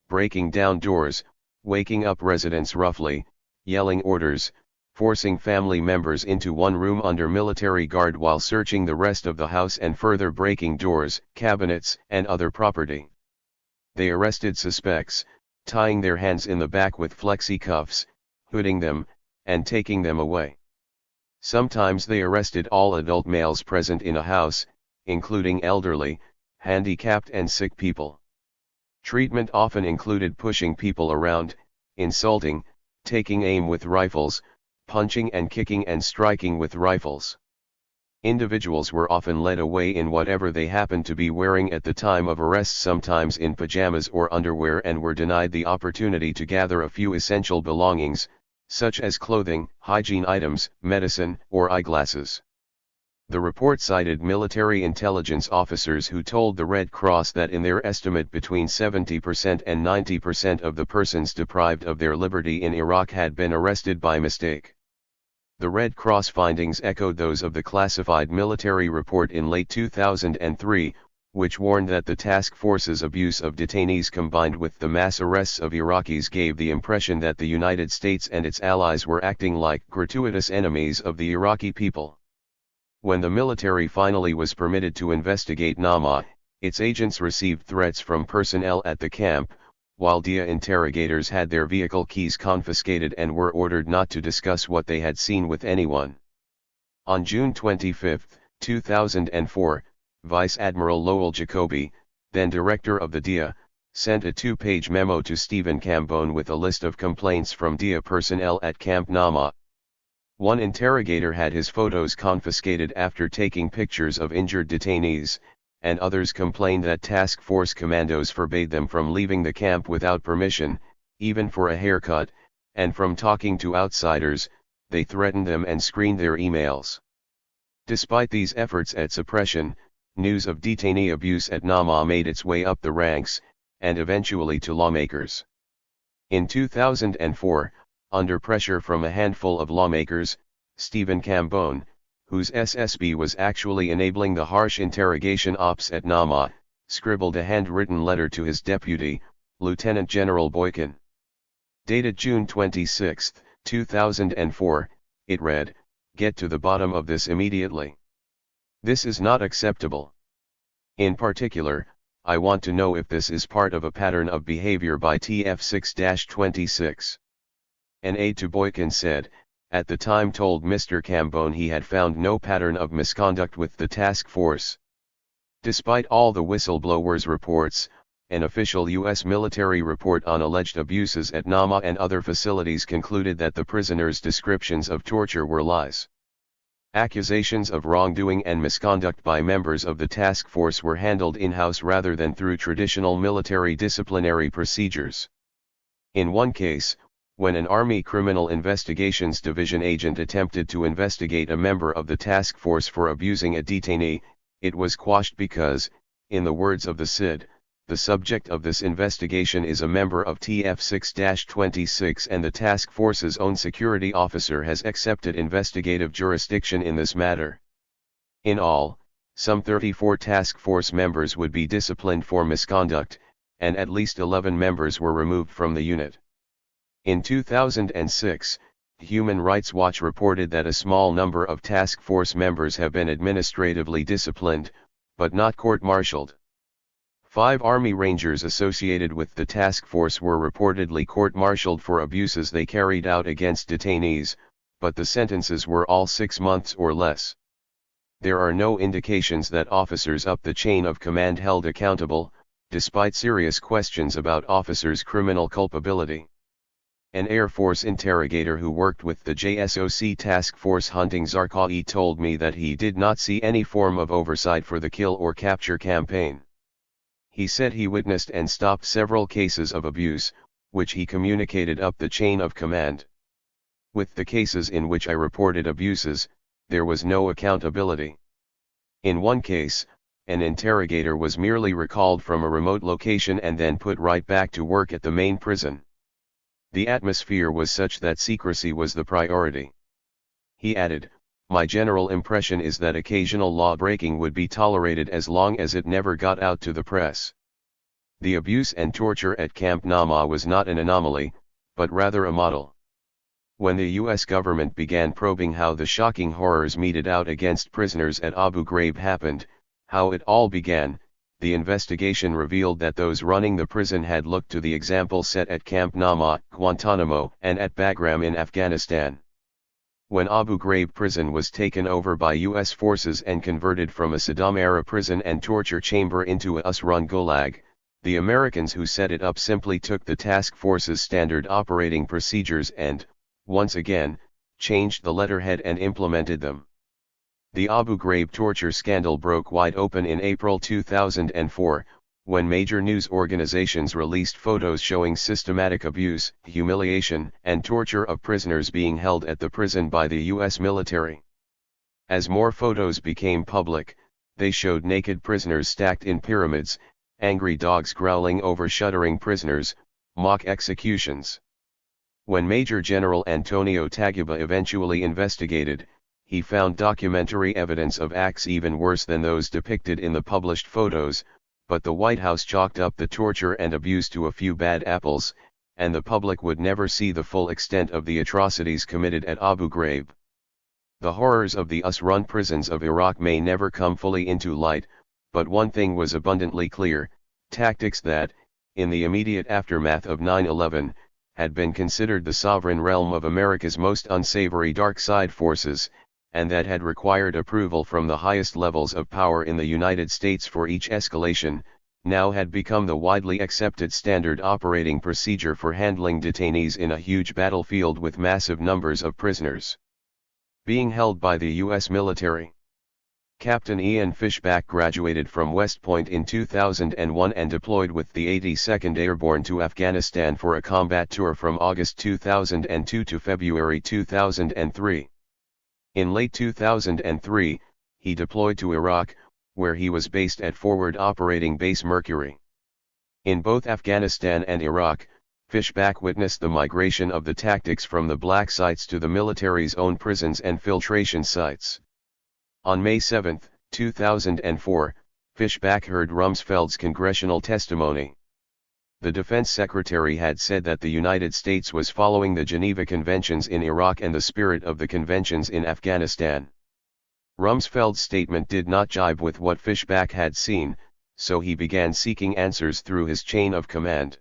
breaking down doors, waking up residents roughly, yelling orders, forcing family members into one room under military guard while searching the rest of the house and further breaking doors, cabinets, and other property. They arrested suspects, tying their hands in the back with flexi cuffs, hooding them, and taking them away. Sometimes they arrested all adult males present in a house, including elderly, handicapped and sick people. Treatment often included pushing people around, insulting, taking aim with rifles, punching and kicking and striking with rifles. Individuals were often led away in whatever they happened to be wearing at the time of arrest, sometimes in pajamas or underwear, and were denied the opportunity to gather a few essential belongings, such as clothing, hygiene items, medicine, or eyeglasses. The report cited military intelligence officers who told the Red Cross that in their estimate between 70% and 90% of the persons deprived of their liberty in Iraq had been arrested by mistake. The Red Cross findings echoed those of the classified military report in late 2003, which warned that the task force's abuse of detainees combined with the mass arrests of Iraqis gave the impression that the United States and its allies were acting like gratuitous enemies of the Iraqi people. When the military finally was permitted to investigate Nama, its agents received threats from personnel at the camp, while DIA interrogators had their vehicle keys confiscated and were ordered not to discuss what they had seen with anyone. On June 25, 2004, Vice Admiral Lowell Jacoby, then director of the DIA, sent a 2-page memo to Stephen Cambone with a list of complaints from DIA personnel at Camp Nama. One interrogator had his photos confiscated after taking pictures of injured detainees, and others complained that task force commandos forbade them from leaving the camp without permission, even for a haircut, and from talking to outsiders. They threatened them and screened their emails. Despite these efforts at suppression, news of detainee abuse at Nama made its way up the ranks, and eventually to lawmakers. In 2004, under pressure from a handful of lawmakers, Stephen Cambone, whose SSB was actually enabling the harsh interrogation ops at Nama, scribbled a handwritten letter to his deputy, Lieutenant General Boykin. Dated June 26, 2004, it read, "Get to the bottom of this immediately. This is not acceptable. In particular, I want to know if this is part of a pattern of behavior by TF6-26. An aide to Boykin said, at the time told Mr. Cambone he had found no pattern of misconduct with the task force. Despite all the whistleblowers' reports, an official U.S. military report on alleged abuses at Nama and other facilities concluded that the prisoners' descriptions of torture were lies. Accusations of wrongdoing and misconduct by members of the task force were handled in-house rather than through traditional military disciplinary procedures. In one case, When an Army Criminal Investigations Division agent attempted to investigate a member of the task force for abusing a detainee, it was quashed because, in the words of the CID, the subject of this investigation is a member of TF6-26 and the task force's own security officer has accepted investigative jurisdiction in this matter. In all, some 34 task force members would be disciplined for misconduct, and at least 11 members were removed from the unit. In 2006, Human Rights Watch reported that a small number of task force members have been administratively disciplined, but not court-martialed. 5 Army Rangers associated with the task force were reportedly court-martialed for abuses they carried out against detainees, but the sentences were all 6 months or less. There are no indications that officers up the chain of command held accountable, despite serious questions about officers' criminal culpability. An Air Force interrogator who worked with the JSOC task force hunting Zarqawi told me that he did not see any form of oversight for the kill or capture campaign. He said he witnessed and stopped several cases of abuse, which he communicated up the chain of command. With the cases in which I reported abuses, there was no accountability. In one case, an interrogator was merely recalled from a remote location and then put right back to work at the main prison. The atmosphere was such that secrecy was the priority. He added, "My general impression is that occasional law breaking would be tolerated as long as it never got out to the press." The abuse and torture at Camp Nama was not an anomaly, but rather a model. When the US government began probing how the shocking horrors meted out against prisoners at Abu Ghraib happened, how it all began, the investigation revealed that those running the prison had looked to the example set at Camp Nama, Guantanamo, and at Bagram in Afghanistan. When Abu Ghraib prison was taken over by US forces and converted from a Saddam-era prison and torture chamber into a US-run gulag, the Americans who set it up simply took the task force's standard operating procedures and, once again, changed the letterhead and implemented them. The Abu Ghraib torture scandal broke wide open in April 2004, when major news organizations released photos showing systematic abuse, humiliation, and torture of prisoners being held at the prison by the US military. As more photos became public, they showed naked prisoners stacked in pyramids, angry dogs growling over shuddering prisoners, mock executions. When Major General Antonio Taguba eventually investigated, he found documentary evidence of acts even worse than those depicted in the published photos, but the White House chalked up the torture and abuse to a few bad apples, and the public would never see the full extent of the atrocities committed at Abu Ghraib. The horrors of the US-run prisons of Iraq may never come fully into light, but one thing was abundantly clear: tactics that, in the immediate aftermath of 9/11, had been considered the sovereign realm of America's most unsavory dark side forces, and that had required approval from the highest levels of power in the United States for each escalation, now had become the widely accepted standard operating procedure for handling detainees in a huge battlefield with massive numbers of prisoners being held by the U.S. military. Captain Ian Fishback graduated from West Point in 2001 and deployed with the 82nd Airborne to Afghanistan for a combat tour from August 2002 to February 2003. In late 2003, he deployed to Iraq, where he was based at Forward Operating Base Mercury. In both Afghanistan and Iraq, Fishback witnessed the migration of the tactics from the black sites to the military's own prisons and filtration sites. On May 7, 2004, Fishback heard Rumsfeld's congressional testimony. The Defense Secretary had said that the United States was following the Geneva Conventions in Iraq and the spirit of the conventions in Afghanistan. Rumsfeld's statement did not jibe with what Fishback had seen, so he began seeking answers through his chain of command.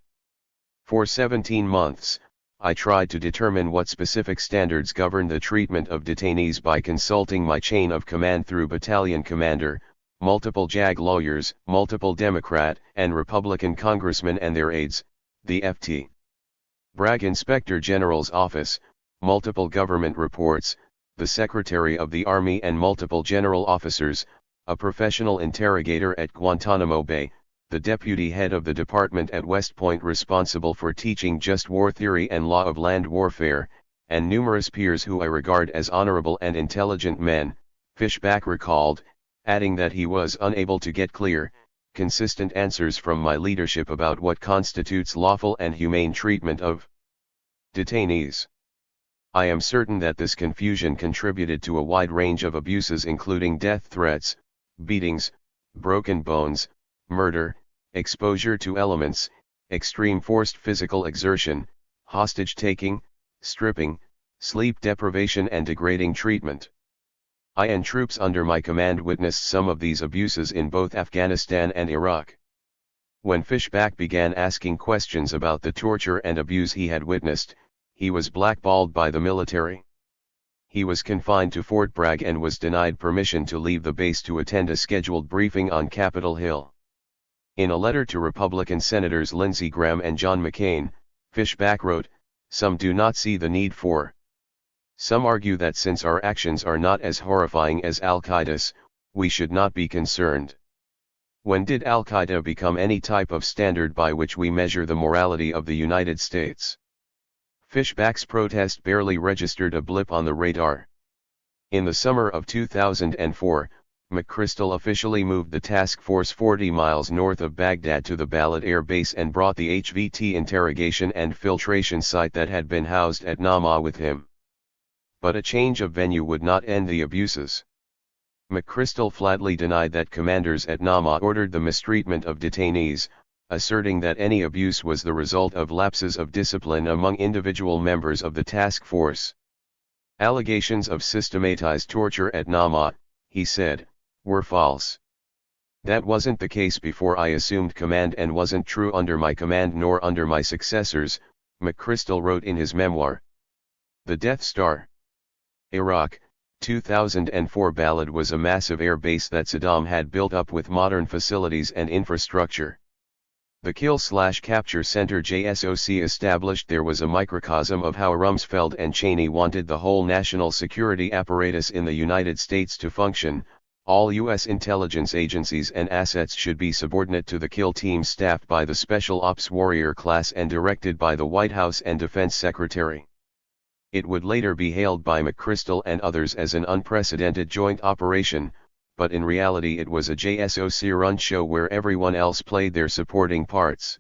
For 17 months, I tried to determine what specific standards govern the treatment of detainees by consulting my chain of command through battalion commander, multiple JAG lawyers, multiple Democrat and Republican congressmen and their aides, the Ft. Bragg Inspector General's office, multiple government reports, the Secretary of the Army and multiple general officers, a professional interrogator at Guantanamo Bay, the deputy head of the department at West Point responsible for teaching just war theory and law of land warfare, and numerous peers who I regard as honorable and intelligent men, Fishback recalled, adding that he was unable to get clear, consistent answers from my leadership about what constitutes lawful and humane treatment of detainees. I am certain that this confusion contributed to a wide range of abuses including death threats, beatings, broken bones, murder, exposure to elements, extreme forced physical exertion, hostage-taking, stripping, sleep deprivation and degrading treatment. I and troops under my command witnessed some of these abuses in both Afghanistan and Iraq. When Fishback began asking questions about the torture and abuse he had witnessed, he was blackballed by the military. He was confined to Fort Bragg and was denied permission to leave the base to attend a scheduled briefing on Capitol Hill. In a letter to Republican Senators Lindsey Graham and John McCain, Fishback wrote, "Some do not see the need for. Some argue that since our actions are not as horrifying as Al-Qaeda's, we should not be concerned. When did Al-Qaeda become any type of standard by which we measure the morality of the United States?" Fishback's protest barely registered a blip on the radar. In the summer of 2004, McChrystal officially moved the task force 40 miles north of Baghdad to the Balad Air Base and brought the HVT interrogation and filtration site that had been housed at Nama with him. But a change of venue would not end the abuses. McChrystal flatly denied that commanders at Nama ordered the mistreatment of detainees, asserting that any abuse was the result of lapses of discipline among individual members of the task force. Allegations of systematized torture at Nama, he said, were false. That wasn't the case before I assumed command and wasn't true under my command nor under my successors, McChrystal wrote in his memoir. The Death Star. Iraq, 2004. Balad was a massive air base that Saddam had built up with modern facilities and infrastructure. The Kill/Capture Center JSOC established there was a microcosm of how Rumsfeld and Cheney wanted the whole national security apparatus in the United States to function. All U.S. intelligence agencies and assets should be subordinate to the kill team staffed by the Special Ops Warrior class and directed by the White House and Defense Secretary. It would later be hailed by McChrystal and others as an unprecedented joint operation, but in reality it was a JSOC-run show where everyone else played their supporting parts.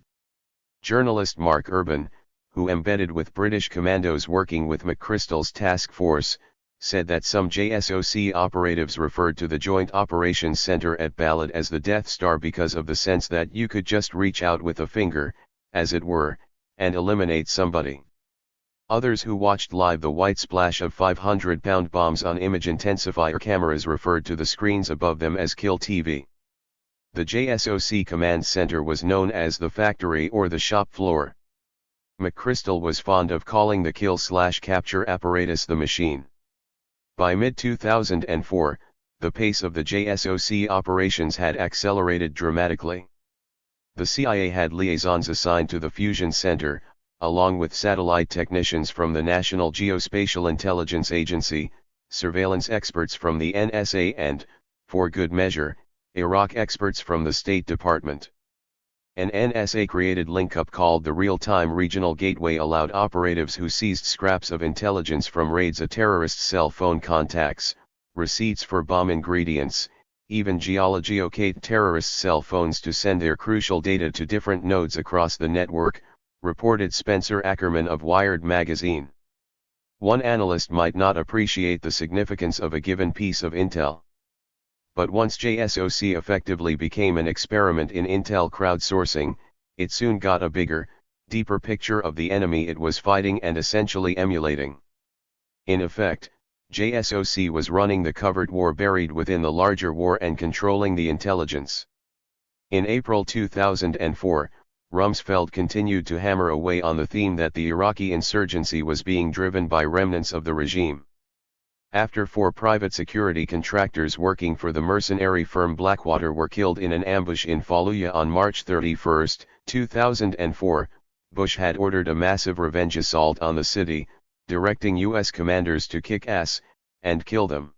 Journalist Mark Urban, who embedded with British commandos working with McChrystal's task force, said that some JSOC operatives referred to the Joint Operations Center at Balad as the Death Star because of the sense that you could just reach out with a finger, as it were, and eliminate somebody. Others who watched live the white splash of 500-pound bombs on image intensifier cameras referred to the screens above them as Kill TV. The JSOC command center was known as the factory or the shop floor. McChrystal was fond of calling the Kill/Capture apparatus the machine. By mid-2004, the pace of the JSOC operations had accelerated dramatically. The CIA had liaisons assigned to the Fusion Center, along with satellite technicians from the National Geospatial Intelligence Agency, surveillance experts from the NSA and, for good measure, Iraq experts from the State Department. An NSA-created link-up called the Real-Time Regional Gateway allowed operatives who seized scraps of intelligence from raids of terrorists' cell phone contacts, receipts for bomb ingredients, even geolocate terrorists' cell phones to send their crucial data to different nodes across the network, reported Spencer Ackerman of Wired magazine. One analyst might not appreciate the significance of a given piece of intel. But once JSOC effectively became an experiment in intel crowdsourcing, it soon got a bigger, deeper picture of the enemy it was fighting and essentially emulating. In effect, JSOC was running the covert war buried within the larger war and controlling the intelligence. In April 2004, Rumsfeld continued to hammer away on the theme that the Iraqi insurgency was being driven by remnants of the regime. After 4 private security contractors working for the mercenary firm Blackwater were killed in an ambush in Fallujah on March 31, 2004, Bush had ordered a massive revenge assault on the city, directing U.S. commanders to kick ass and kill them.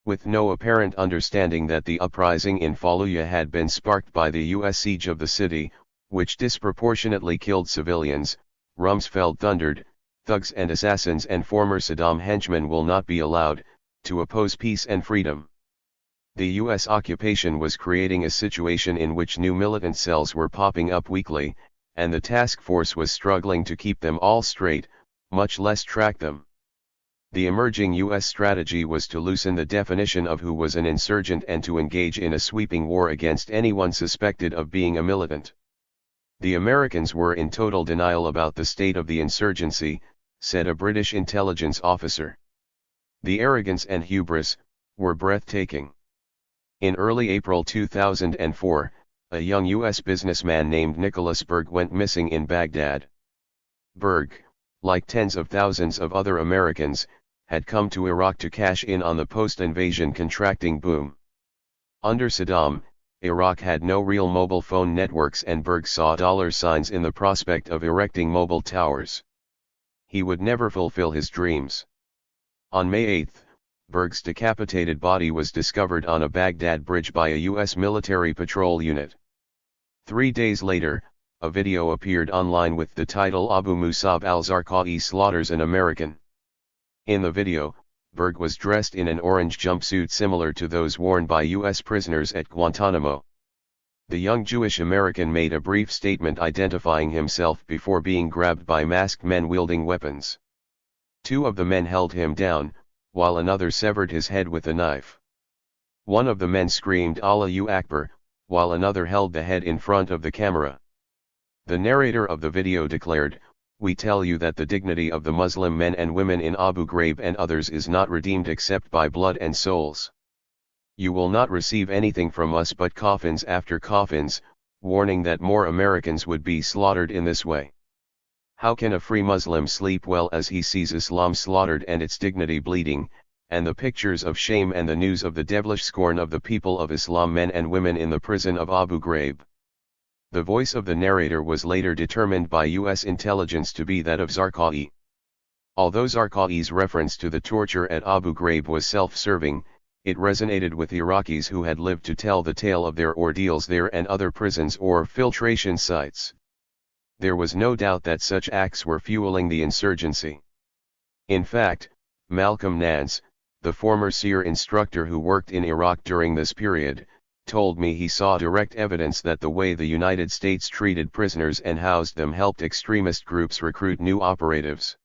With no apparent understanding that the uprising in Fallujah had been sparked by the U.S. siege of the city, which disproportionately killed civilians, Rumsfeld thundered, thugs and assassins and former Saddam henchmen will not be allowed to oppose peace and freedom. The U.S. occupation was creating a situation in which new militant cells were popping up weekly, and the task force was struggling to keep them all straight, much less track them. The emerging U.S. strategy was to loosen the definition of who was an insurgent and to engage in a sweeping war against anyone suspected of being a militant. The Americans were in total denial about the state of the insurgency, said a British intelligence officer. The arrogance and hubris were breathtaking. In early April 2004, a young U.S. businessman named Nicholas Berg went missing in Baghdad. Berg, like tens of thousands of other Americans, had come to Iraq to cash in on the post-invasion contracting boom. Under Saddam, Iraq had no real mobile phone networks and Berg saw dollar signs in the prospect of erecting mobile towers. He would never fulfill his dreams. On May 8, Berg's decapitated body was discovered on a Baghdad bridge by a U.S. military patrol unit. 3 days later, a video appeared online with the title Abu Musab al-Zarqawi slaughters an American. In the video, Berg was dressed in an orange jumpsuit similar to those worn by U.S. prisoners at Guantanamo. The young Jewish American made a brief statement identifying himself before being grabbed by masked men wielding weapons. 2 of the men held him down, while another severed his head with a knife. One of the men screamed Allahu Akbar, while another held the head in front of the camera. The narrator of the video declared, "We tell you that the dignity of the Muslim men and women in Abu Ghraib and others is not redeemed except by blood and souls. You will not receive anything from us but coffins after coffins," warning that more Americans would be slaughtered in this way. How can a free Muslim sleep well as he sees Islam slaughtered and its dignity bleeding, and the pictures of shame and the news of the devilish scorn of the people of Islam men and women in the prison of Abu Ghraib? The voice of the narrator was later determined by U.S. intelligence to be that of Zarqawi. Although Zarqawi's reference to the torture at Abu Ghraib was self-serving, it resonated with Iraqis who had lived to tell the tale of their ordeals there and other prisons or filtration sites. There was no doubt that such acts were fueling the insurgency. In fact, Malcolm Nance, the former SEER instructor who worked in Iraq during this period, told me he saw direct evidence that the way the United States treated prisoners and housed them helped extremist groups recruit new operatives.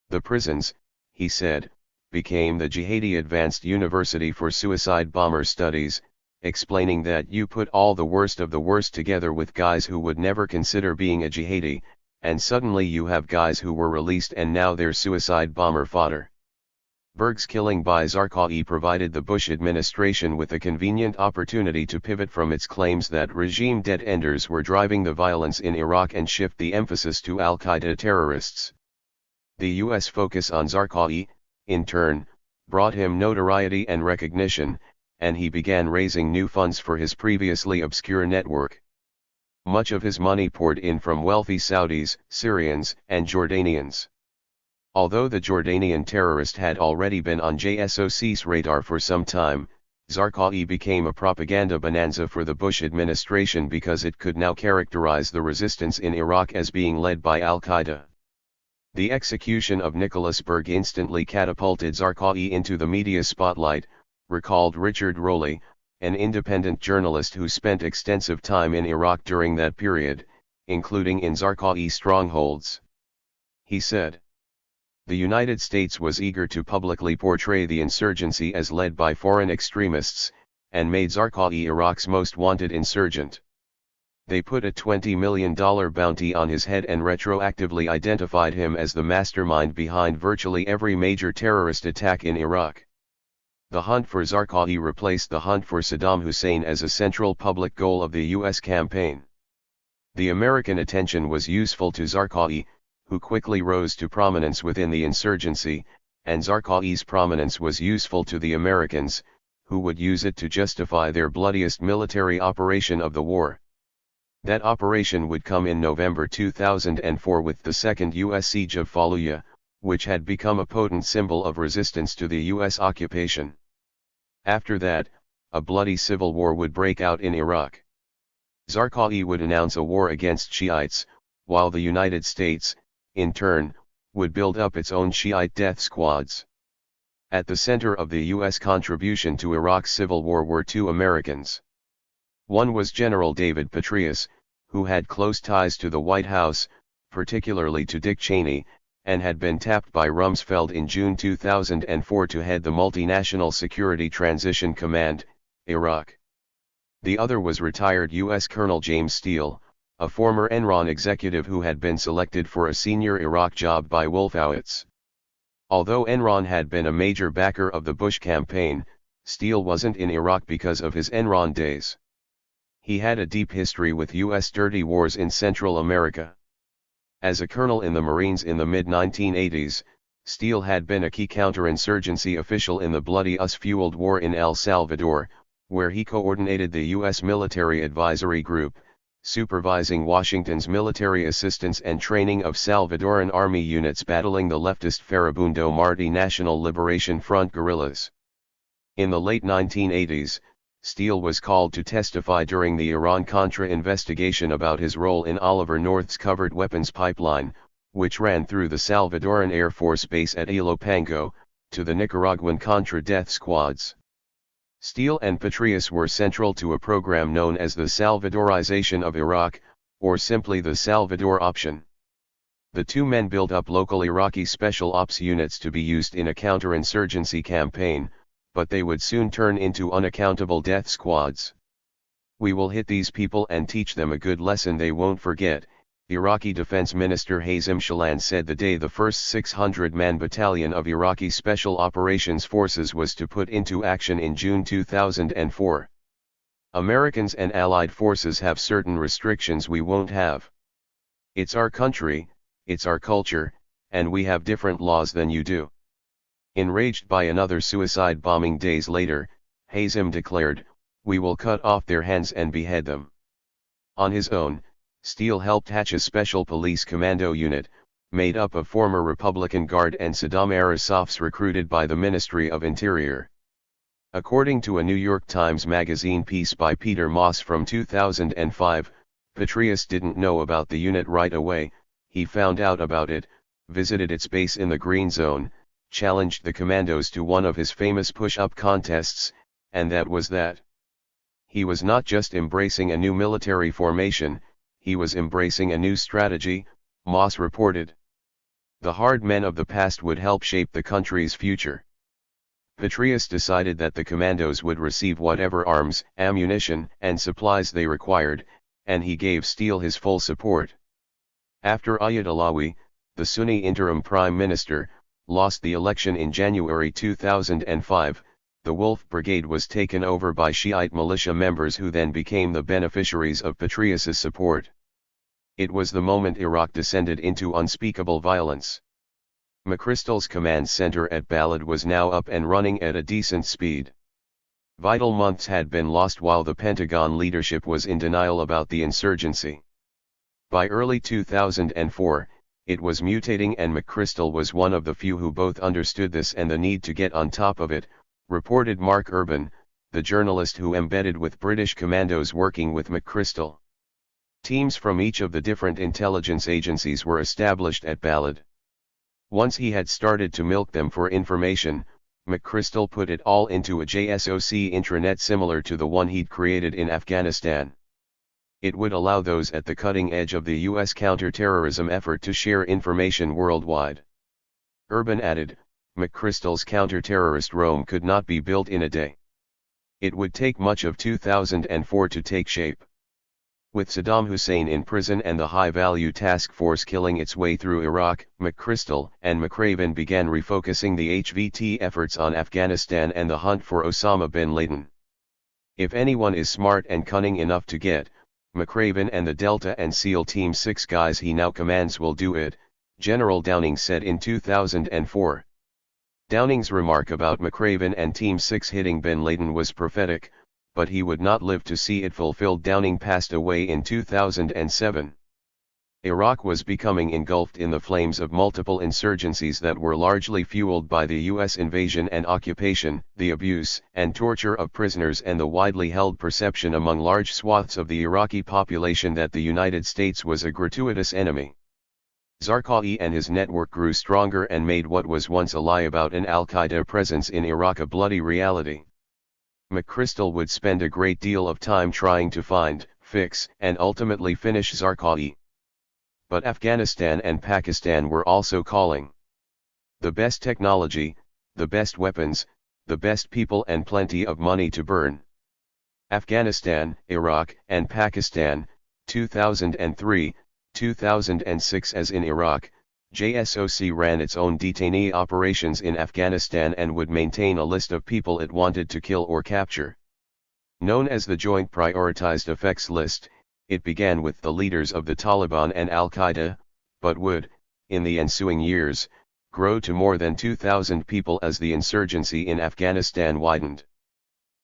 The prisons, he said, became the Jihadi Advanced University for Suicide Bomber Studies, explaining that you put all the worst of the worst together with guys who would never consider being a jihadi, and suddenly you have guys who were released and now they're suicide bomber fodder. Berg's killing by Zarqawi provided the Bush administration with a convenient opportunity to pivot from its claims that regime dead-enders were driving the violence in Iraq and shift the emphasis to al-Qaeda terrorists. The U.S. focus on Zarqawi, in turn, brought him notoriety and recognition, and he began raising new funds for his previously obscure network. Much of his money poured in from wealthy Saudis, Syrians, and Jordanians. Although the Jordanian terrorist had already been on JSOC's radar for some time, Zarqawi became a propaganda bonanza for the Bush administration because it could now characterize the resistance in Iraq as being led by al-Qaeda. The execution of Nicholas Berg instantly catapulted Zarqawi into the media spotlight, recalled Richard Rowley, an independent journalist who spent extensive time in Iraq during that period, including in Zarqawi strongholds. He said, "The United States was eager to publicly portray the insurgency as led by foreign extremists, and made Zarqawi Iraq's most wanted insurgent. They put a $20 million bounty on his head and retroactively identified him as the mastermind behind virtually every major terrorist attack in Iraq." The hunt for Zarqawi replaced the hunt for Saddam Hussein as a central public goal of the U.S. campaign. The American attention was useful to Zarqawi, who quickly rose to prominence within the insurgency, and Zarqawi's prominence was useful to the Americans, who would use it to justify their bloodiest military operation of the war. That operation would come in November 2004 with the second U.S. siege of Fallujah, which had become a potent symbol of resistance to the U.S. occupation. After that, a bloody civil war would break out in Iraq. Zarqawi would announce a war against Shiites, while the United States, in turn, would build up its own Shiite death squads. At the center of the U.S. contribution to Iraq's civil war were two Americans. One was General David Petraeus, who had close ties to the White House, particularly to Dick Cheney, and had been tapped by Rumsfeld in June 2004 to head the Multinational Security Transition Command, Iraq. The other was retired U.S. Colonel James Steele, a former Enron executive who had been selected for a senior Iraq job by Wolfowitz. Although Enron had been a major backer of the Bush campaign, Steele wasn't in Iraq because of his Enron days. He had a deep history with U.S. dirty wars in Central America. As a colonel in the Marines in the mid-1980s, Steele had been a key counterinsurgency official in the bloody US-fueled war in El Salvador, where he coordinated the U.S. Military Advisory Group, supervising Washington's military assistance and training of Salvadoran army units battling the leftist Farabundo Martí National Liberation Front guerrillas. In the late 1980s, Steele was called to testify during the Iran-Contra investigation about his role in Oliver North's covered weapons pipeline, which ran through the Salvadoran Air Force Base at Ilopango, to the Nicaraguan Contra death squads. Steele and Petraeus were central to a program known as the Salvadorization of Iraq, or simply the Salvador Option. The two men built up local Iraqi special ops units to be used in a counterinsurgency campaign, but they would soon turn into unaccountable death squads. "We will hit these people and teach them a good lesson they won't forget," Iraqi Defense Minister Hazem Shalan said the day the first 600-man battalion of Iraqi Special Operations Forces was to put into action in June 2004. "Americans and allied forces have certain restrictions we won't have. It's our country, it's our culture, and we have different laws than you do." Enraged by another suicide bombing days later, Hazem declared, "We will cut off their hands and behead them." On his own, Steele helped hatch a special police commando unit, made up of former Republican Guard and Saddam Arasafs recruited by the Ministry of Interior. According to a New York Times Magazine piece by Peter Moss from 2005, Petraeus didn't know about the unit right away. He found out about it, visited its base in the Green Zone, challenged the commandos to one of his famous push-up contests, and that was that. He was not just embracing a new military formation, he was embracing a new strategy, Moss reported. The hard men of the past would help shape the country's future. Petraeus decided that the commandos would receive whatever arms, ammunition, and supplies they required, and he gave Steele his full support. After Ayad Alawi, the Sunni interim prime minister, lost the election in January 2005, the Wolf Brigade was taken over by Shiite militia members who then became the beneficiaries of Petraeus's support. It was the moment Iraq descended into unspeakable violence. McChrystal's command center at Balad was now up and running at a decent speed. Vital months had been lost while the Pentagon leadership was in denial about the insurgency. By early 2004, it was mutating, and McChrystal was one of the few who both understood this and the need to get on top of it, reported Mark Urban, the journalist who embedded with British commandos working with McChrystal. Teams from each of the different intelligence agencies were established at Balad. Once he had started to milk them for information, McChrystal put it all into a JSOC intranet similar to the one he'd created in Afghanistan. It would allow those at the cutting edge of the U.S. counterterrorism effort to share information worldwide. Urban added, McChrystal's counter-terrorist Rome could not be built in a day. It would take much of 2004 to take shape. With Saddam Hussein in prison and the high-value task force killing its way through Iraq, McChrystal and McRaven began refocusing the HVT efforts on Afghanistan and the hunt for Osama bin Laden. If anyone is smart and cunning enough to get McRaven and the Delta and SEAL Team 6 guys he now commands will do it, General Downing said in 2004. Downing's remark about McRaven and Team 6 hitting bin Laden was prophetic, but he would not live to see it fulfilled. Downing passed away in 2007. Iraq was becoming engulfed in the flames of multiple insurgencies that were largely fueled by the U.S. invasion and occupation, the abuse and torture of prisoners, and the widely held perception among large swaths of the Iraqi population that the United States was a gratuitous enemy. Zarqawi and his network grew stronger and made what was once a lie about an al-Qaeda presence in Iraq a bloody reality. McChrystal would spend a great deal of time trying to find, fix, and ultimately finish Zarqawi. But Afghanistan and Pakistan were also calling. The best technology, the best weapons, the best people, and plenty of money to burn. Afghanistan, Iraq, and Pakistan, 2003, 2006. As in Iraq, JSOC ran its own detainee operations in Afghanistan and would maintain a list of people it wanted to kill or capture. Known as the Joint Prioritized Effects List, it began with the leaders of the Taliban and Al-Qaeda, but would, in the ensuing years, grow to more than 2,000 people as the insurgency in Afghanistan widened.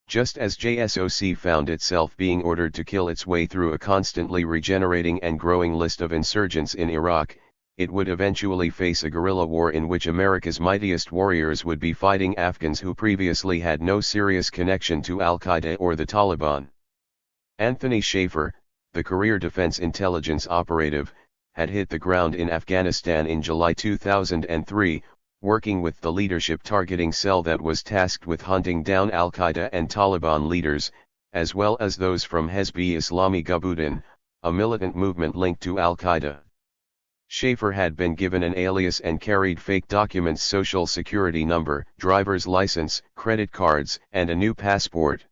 Just as JSOC found itself being ordered to kill its way through a constantly regenerating and growing list of insurgents in Iraq, it would eventually face a guerrilla war in which America's mightiest warriors would be fighting Afghans who previously had no serious connection to Al-Qaeda or the Taliban. Anthony Schaefer, the career Defense Intelligence operative, had hit the ground in Afghanistan in July 2003, working with the leadership targeting cell that was tasked with hunting down Al-Qaeda and Taliban leaders, as well as those from Hezb-e-Islami Gabudin, a militant movement linked to Al-Qaeda. Schaefer had been given an alias and carried fake documents, social security number, driver's license, credit cards, and a new passport.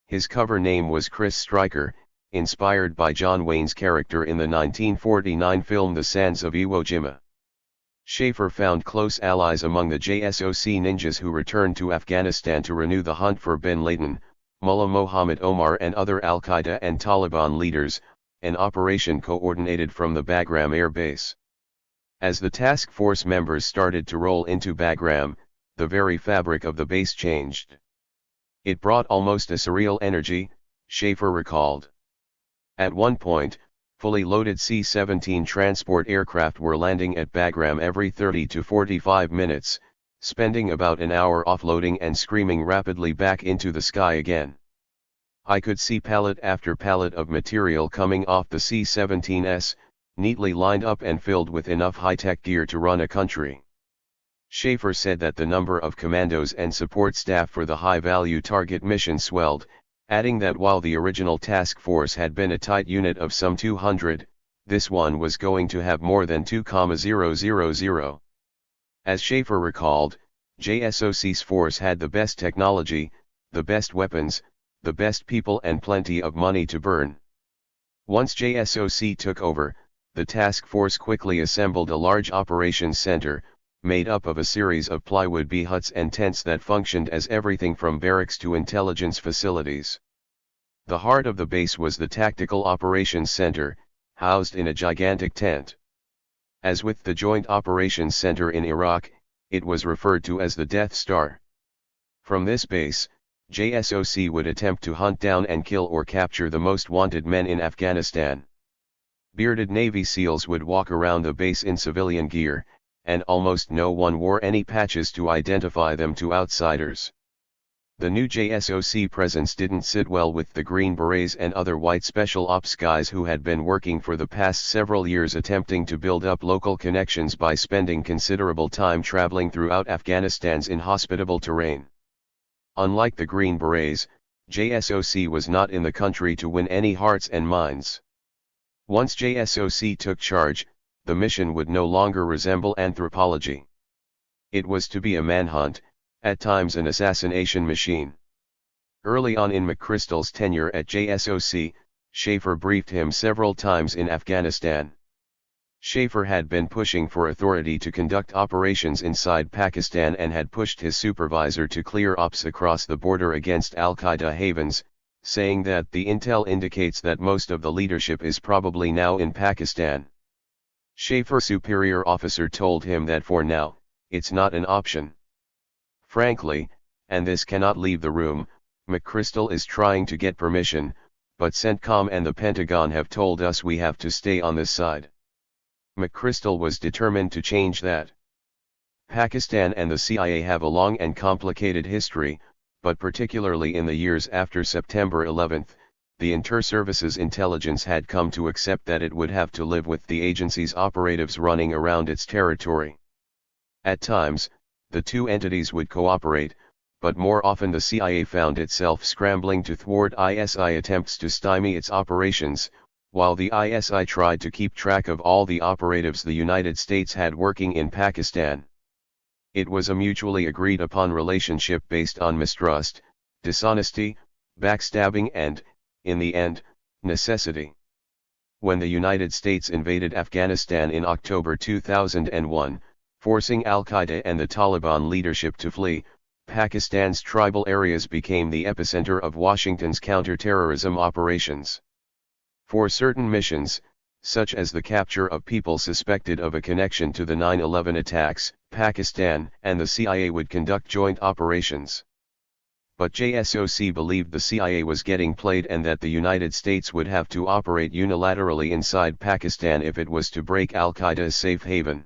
His cover name was Chris Stryker, inspired by John Wayne's character in the 1949 film The Sands of Iwo Jima. Schaefer found close allies among the JSOC ninjas who returned to Afghanistan to renew the hunt for bin Laden, Mullah Mohammed Omar, and other Al-Qaeda and Taliban leaders, an operation coordinated from the Bagram Air Base. As the task force members started to roll into Bagram, the very fabric of the base changed. It brought almost a surreal energy, Schaefer recalled. At one point, fully loaded C-17 transport aircraft were landing at Bagram every 30 to 45 minutes, spending about an hour offloading and screaming rapidly back into the sky again. I could see pallet after pallet of material coming off the C-17s, neatly lined up and filled with enough high-tech gear to run a country. Schaefer said that the number of commandos and support staff for the high-value target mission swelled, adding that while the original task force had been a tight unit of some 200, this one was going to have more than 2,000. As Schaefer recalled, JSOC's force had the best technology, the best weapons, the best people, and plenty of money to burn. Once JSOC took over, the task force quickly assembled a large operations center, made up of a series of plywood B huts and tents that functioned as everything from barracks to intelligence facilities. The heart of the base was the Tactical Operations Center, housed in a gigantic tent. As with the Joint Operations Center in Iraq, it was referred to as the Death Star. From this base, JSOC would attempt to hunt down and kill or capture the most wanted men in Afghanistan. Bearded Navy SEALs would walk around the base in civilian gear, and almost no one wore any patches to identify them to outsiders. The new JSOC presence didn't sit well with the Green Berets and other white special ops guys who had been working for the past several years attempting to build up local connections by spending considerable time traveling throughout Afghanistan's inhospitable terrain. Unlike the Green Berets, JSOC was not in the country to win any hearts and minds. Once JSOC took charge, the mission would no longer resemble anthropology. It was to be a manhunt, at times an assassination machine. Early on in McChrystal's tenure at JSOC, Schaefer briefed him several times in Afghanistan. Schaefer had been pushing for authority to conduct operations inside Pakistan and had pushed his supervisor to clear ops across the border against Al-Qaeda havens, saying that the intel indicates that most of the leadership is probably now in Pakistan. Schaefer's superior officer told him that for now, it's not an option. Frankly, and this cannot leave the room, McChrystal is trying to get permission, but CENTCOM and the Pentagon have told us we have to stay on this side. McChrystal was determined to change that. Pakistan and the CIA have a long and complicated history, but particularly in the years after September 11, the inter-services intelligence had come to accept that it would have to live with the agency's operatives running around its territory. At times, the two entities would cooperate, but more often the CIA found itself scrambling to thwart ISI attempts to stymie its operations, while the ISI tried to keep track of all the operatives the United States had working in Pakistan. It was a mutually agreed upon relationship based on mistrust, dishonesty, backstabbing and, in the end, necessity. When the United States invaded Afghanistan in October 2001, forcing Al-Qaeda and the Taliban leadership to flee, Pakistan's tribal areas became the epicenter of Washington's counter-terrorism operations. For certain missions, such as the capture of people suspected of a connection to the 9/11 attacks, Pakistan and the CIA would conduct joint operations. But JSOC believed the CIA was getting played and that the United States would have to operate unilaterally inside Pakistan if it was to break Al-Qaeda's safe haven.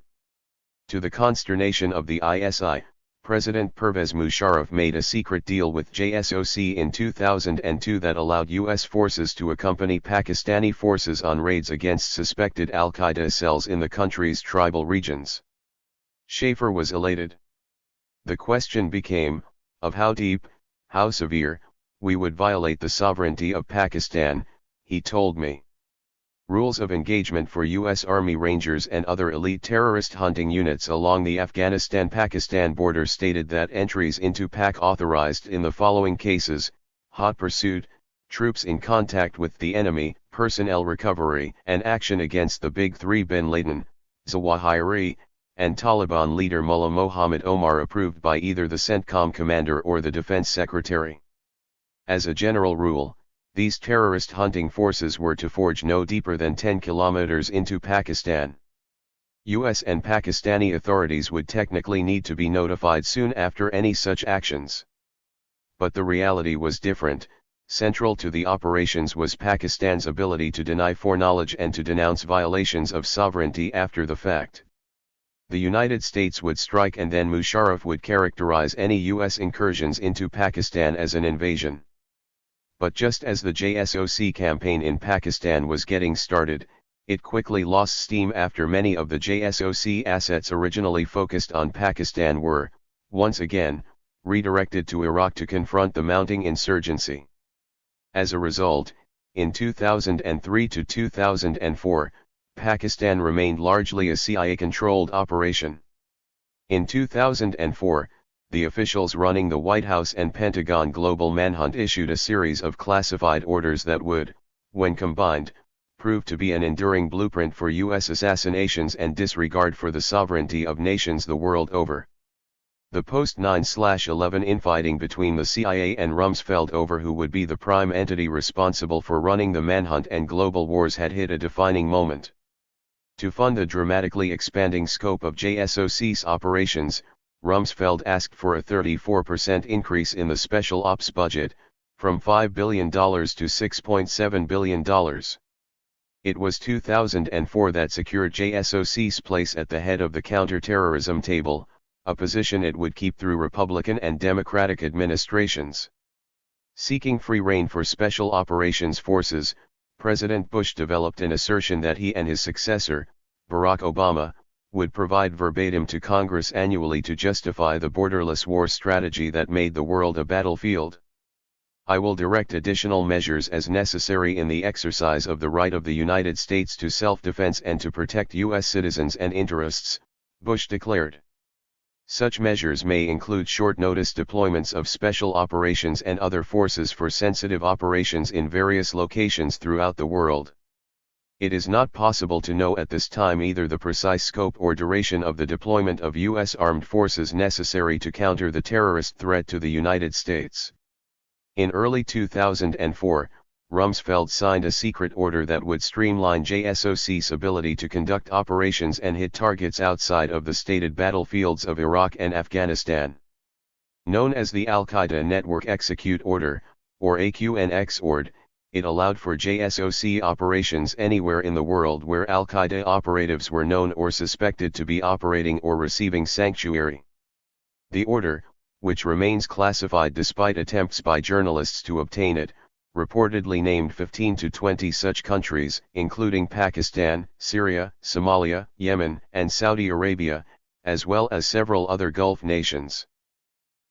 To the consternation of the ISI, President Pervez Musharraf made a secret deal with JSOC in 2002 that allowed U.S. forces to accompany Pakistani forces on raids against suspected Al-Qaeda cells in the country's tribal regions. Schaefer was elated. The question became, of how deep, how severe, we would violate the sovereignty of Pakistan, he told me. Rules of engagement for U.S. Army Rangers and other elite terrorist hunting units along the Afghanistan-Pakistan border stated that entries into PAK authorized in the following cases: hot pursuit, troops in contact with the enemy, personnel recovery and action against the Big Three bin Laden, Zawahiri, and Taliban leader Mullah Mohammed Omar, approved by either the CENTCOM commander or the defense secretary. As a general rule, these terrorist hunting forces were to forge no deeper than 10 kilometers into Pakistan. U.S. and Pakistani authorities would technically need to be notified soon after any such actions. But the reality was different. Central to the operations was Pakistan's ability to deny foreknowledge and to denounce violations of sovereignty after the fact. The United States would strike and then Musharraf would characterize any U.S. incursions into Pakistan as an invasion. But just as the JSOC campaign in Pakistan was getting started, it quickly lost steam after many of the JSOC assets originally focused on Pakistan were, once again, redirected to Iraq to confront the mounting insurgency. As a result, in 2003 to 2004, Pakistan remained largely a CIA-controlled operation. In 2004, the officials running the White House and Pentagon global manhunt issued a series of classified orders that would, when combined, prove to be an enduring blueprint for U.S. assassinations and disregard for the sovereignty of nations the world over. The post-9/11 infighting between the CIA and Rumsfeld over who would be the prime entity responsible for running the manhunt and global wars had hit a defining moment. To fund the dramatically expanding scope of JSOC's operations, Rumsfeld asked for a 34% increase in the Special Ops budget, from $5 billion to $6.7 billion. It was 2004 that secured JSOC's place at the head of the counterterrorism table, a position it would keep through Republican and Democratic administrations. Seeking free rein for Special Operations Forces, President Bush developed an assertion that he and his successor, Barack Obama, would provide verbatim to Congress annually to justify the borderless war strategy that made the world a battlefield. I will direct additional measures as necessary in the exercise of the right of the United States to self-defense and to protect U.S. citizens and interests, Bush declared. Such measures may include short-notice deployments of special operations and other forces for sensitive operations in various locations throughout the world. It is not possible to know at this time either the precise scope or duration of the deployment of U.S. armed forces necessary to counter the terrorist threat to the United States. In early 2004, Rumsfeld signed a secret order that would streamline JSOC's ability to conduct operations and hit targets outside of the stated battlefields of Iraq and Afghanistan. Known as the Al-Qaeda Network Execute Order, or AQNX ORD, it allowed for JSOC operations anywhere in the world where Al-Qaeda operatives were known or suspected to be operating or receiving sanctuary. The order, which remains classified despite attempts by journalists to obtain it, reportedly named 15 to 20 such countries, including Pakistan, Syria, Somalia, Yemen, and Saudi Arabia, as well as several other Gulf nations.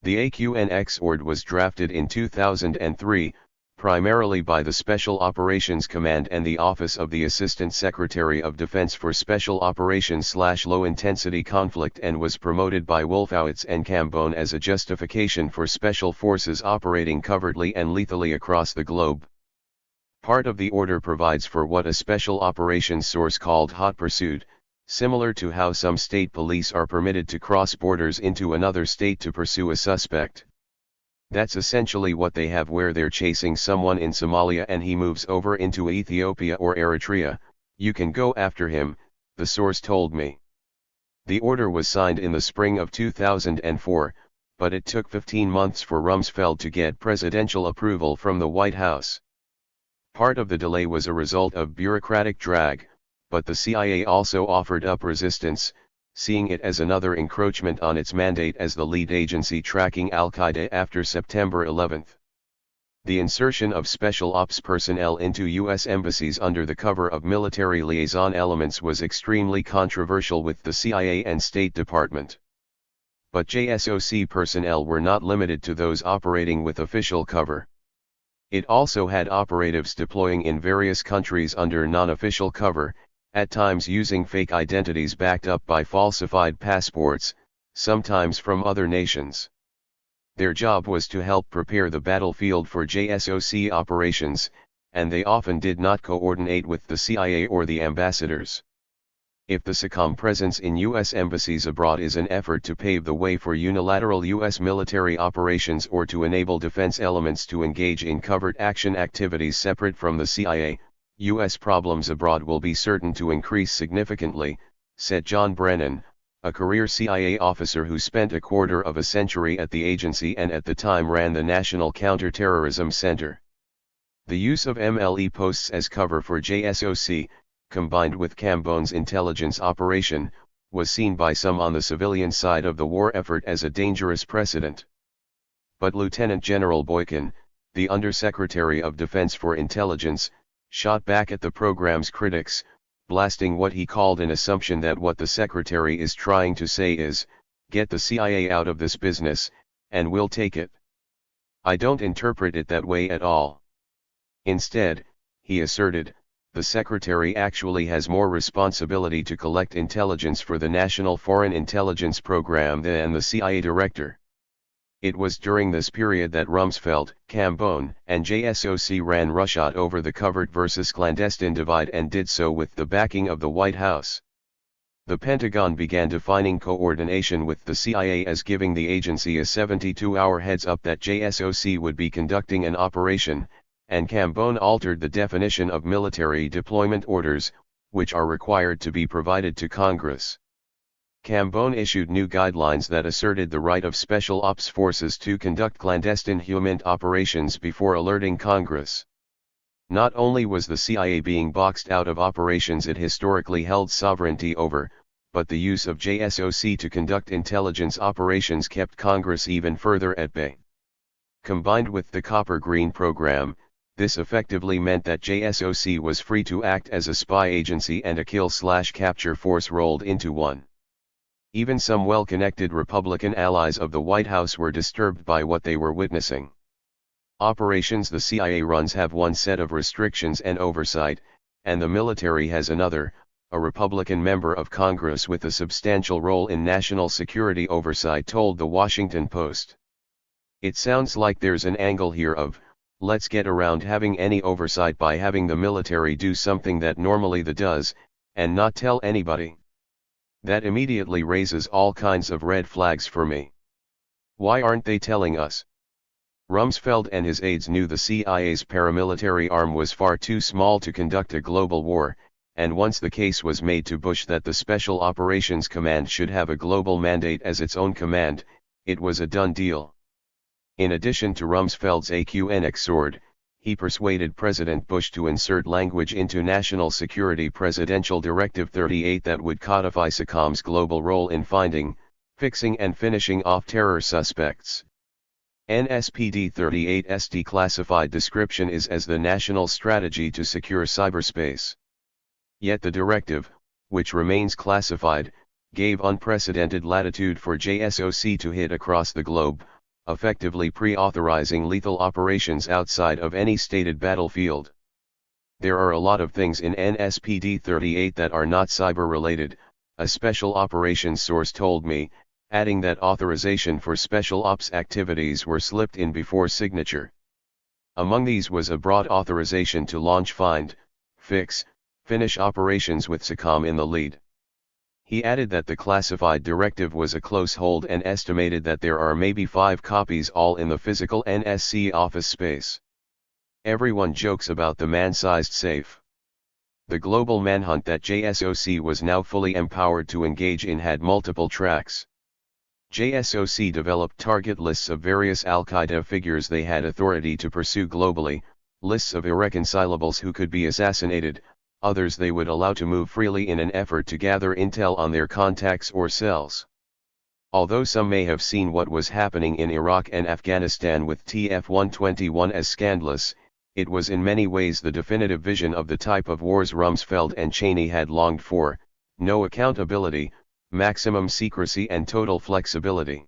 The AQNX ORD was drafted in 2003, primarily by the Special Operations Command and the Office of the Assistant Secretary of Defense for Special Operations/Low-Intensity Conflict and was promoted by Wolfowitz and Cambone as a justification for special forces operating covertly and lethally across the globe. Part of the order provides for what a special operations source called hot pursuit, similar to how some state police are permitted to cross borders into another state to pursue a suspect. That's essentially what they have where they're chasing someone in Somalia and he moves over into Ethiopia or Eritrea. You can go after him, the source told me. The order was signed in the spring of 2004, but it took 15 months for Rumsfeld to get presidential approval from the White House. Part of the delay was a result of bureaucratic drag, but the CIA also offered up resistance, seeing it as another encroachment on its mandate as the lead agency tracking Al-Qaeda after September 11. The insertion of special ops personnel into U.S. embassies under the cover of military liaison elements was extremely controversial with the CIA and State Department. But JSOC personnel were not limited to those operating with official cover. It also had operatives deploying in various countries under non-official cover, at times using fake identities backed up by falsified passports, sometimes from other nations. Their job was to help prepare the battlefield for JSOC operations, and they often did not coordinate with the CIA or the ambassadors. If the SOCOM presence in U.S. embassies abroad is an effort to pave the way for unilateral U.S. military operations or to enable defense elements to engage in covert action activities separate from the CIA, U.S. problems abroad will be certain to increase significantly, said John Brennan, a career CIA officer who spent a quarter of a century at the agency and at the time ran the National Counterterrorism Center. The use of MLE posts as cover for JSOC, combined with Cambone's intelligence operation, was seen by some on the civilian side of the war effort as a dangerous precedent. But Lieutenant General Boykin, the Undersecretary of Defense for Intelligence, shot back at the program's critics, blasting what he called an assumption that what the Secretary is trying to say is, get the CIA out of this business, and we'll take it. I don't interpret it that way at all. Instead, he asserted, the Secretary actually has more responsibility to collect intelligence for the National Foreign Intelligence Program than the CIA Director. It was during this period that Rumsfeld, Cambone, and JSOC ran roughshod over the covert versus clandestine divide and did so with the backing of the White House. The Pentagon began defining coordination with the CIA as giving the agency a 72-hour heads-up that JSOC would be conducting an operation, and Cambone altered the definition of military deployment orders, which are required to be provided to Congress. Cambone issued new guidelines that asserted the right of special ops forces to conduct clandestine human operations before alerting Congress. Not only was the CIA being boxed out of operations it historically held sovereignty over, but the use of JSOC to conduct intelligence operations kept Congress even further at bay. Combined with the Copper Green program, this effectively meant that JSOC was free to act as a spy agency and a kill/capture force rolled into one. Even some well-connected Republican allies of the White House were disturbed by what they were witnessing. Operations the CIA runs have one set of restrictions and oversight, and the military has another, a Republican member of Congress with a substantial role in national security oversight told the Washington Post. It sounds like there's an angle here of, let's get around having any oversight by having the military do something that normally the does, and not tell anybody. That immediately raises all kinds of red flags for me. Why aren't they telling us? Rumsfeld and his aides knew the CIA's paramilitary arm was far too small to conduct a global war, and once the case was made to Bush that the Special Operations Command should have a global mandate as its own command, it was a done deal. In addition to Rumsfeld's AQNX sword, he persuaded President Bush to insert language into National Security Presidential Directive 38 that would codify SOCOM's global role in finding, fixing and finishing off terror suspects. NSPD 38's declassified description is as the national strategy to secure cyberspace. Yet the directive, which remains classified, gave unprecedented latitude for JSOC to hit across the globe, effectively pre-authorizing lethal operations outside of any stated battlefield. There are a lot of things in NSPD 38 that are not cyber-related, a special operations source told me, adding that authorization for special ops activities were slipped in before signature. Among these was a broad authorization to launch, find, fix, finish operations with SOCOM in the lead. He added that the classified directive was a close hold and estimated that there are maybe 5 copies all in the physical NSC office space. Everyone jokes about the man-sized safe. The global manhunt that JSOC was now fully empowered to engage in had multiple tracks. JSOC developed target lists of various Al-Qaeda figures they had authority to pursue globally, lists of irreconcilables who could be assassinated, others they would allow to move freely in an effort to gather intel on their contacts or cells. Although some may have seen what was happening in Iraq and Afghanistan with TF-121 as scandalous, it was in many ways the definitive vision of the type of wars Rumsfeld and Cheney had longed for: no accountability, maximum secrecy and total flexibility.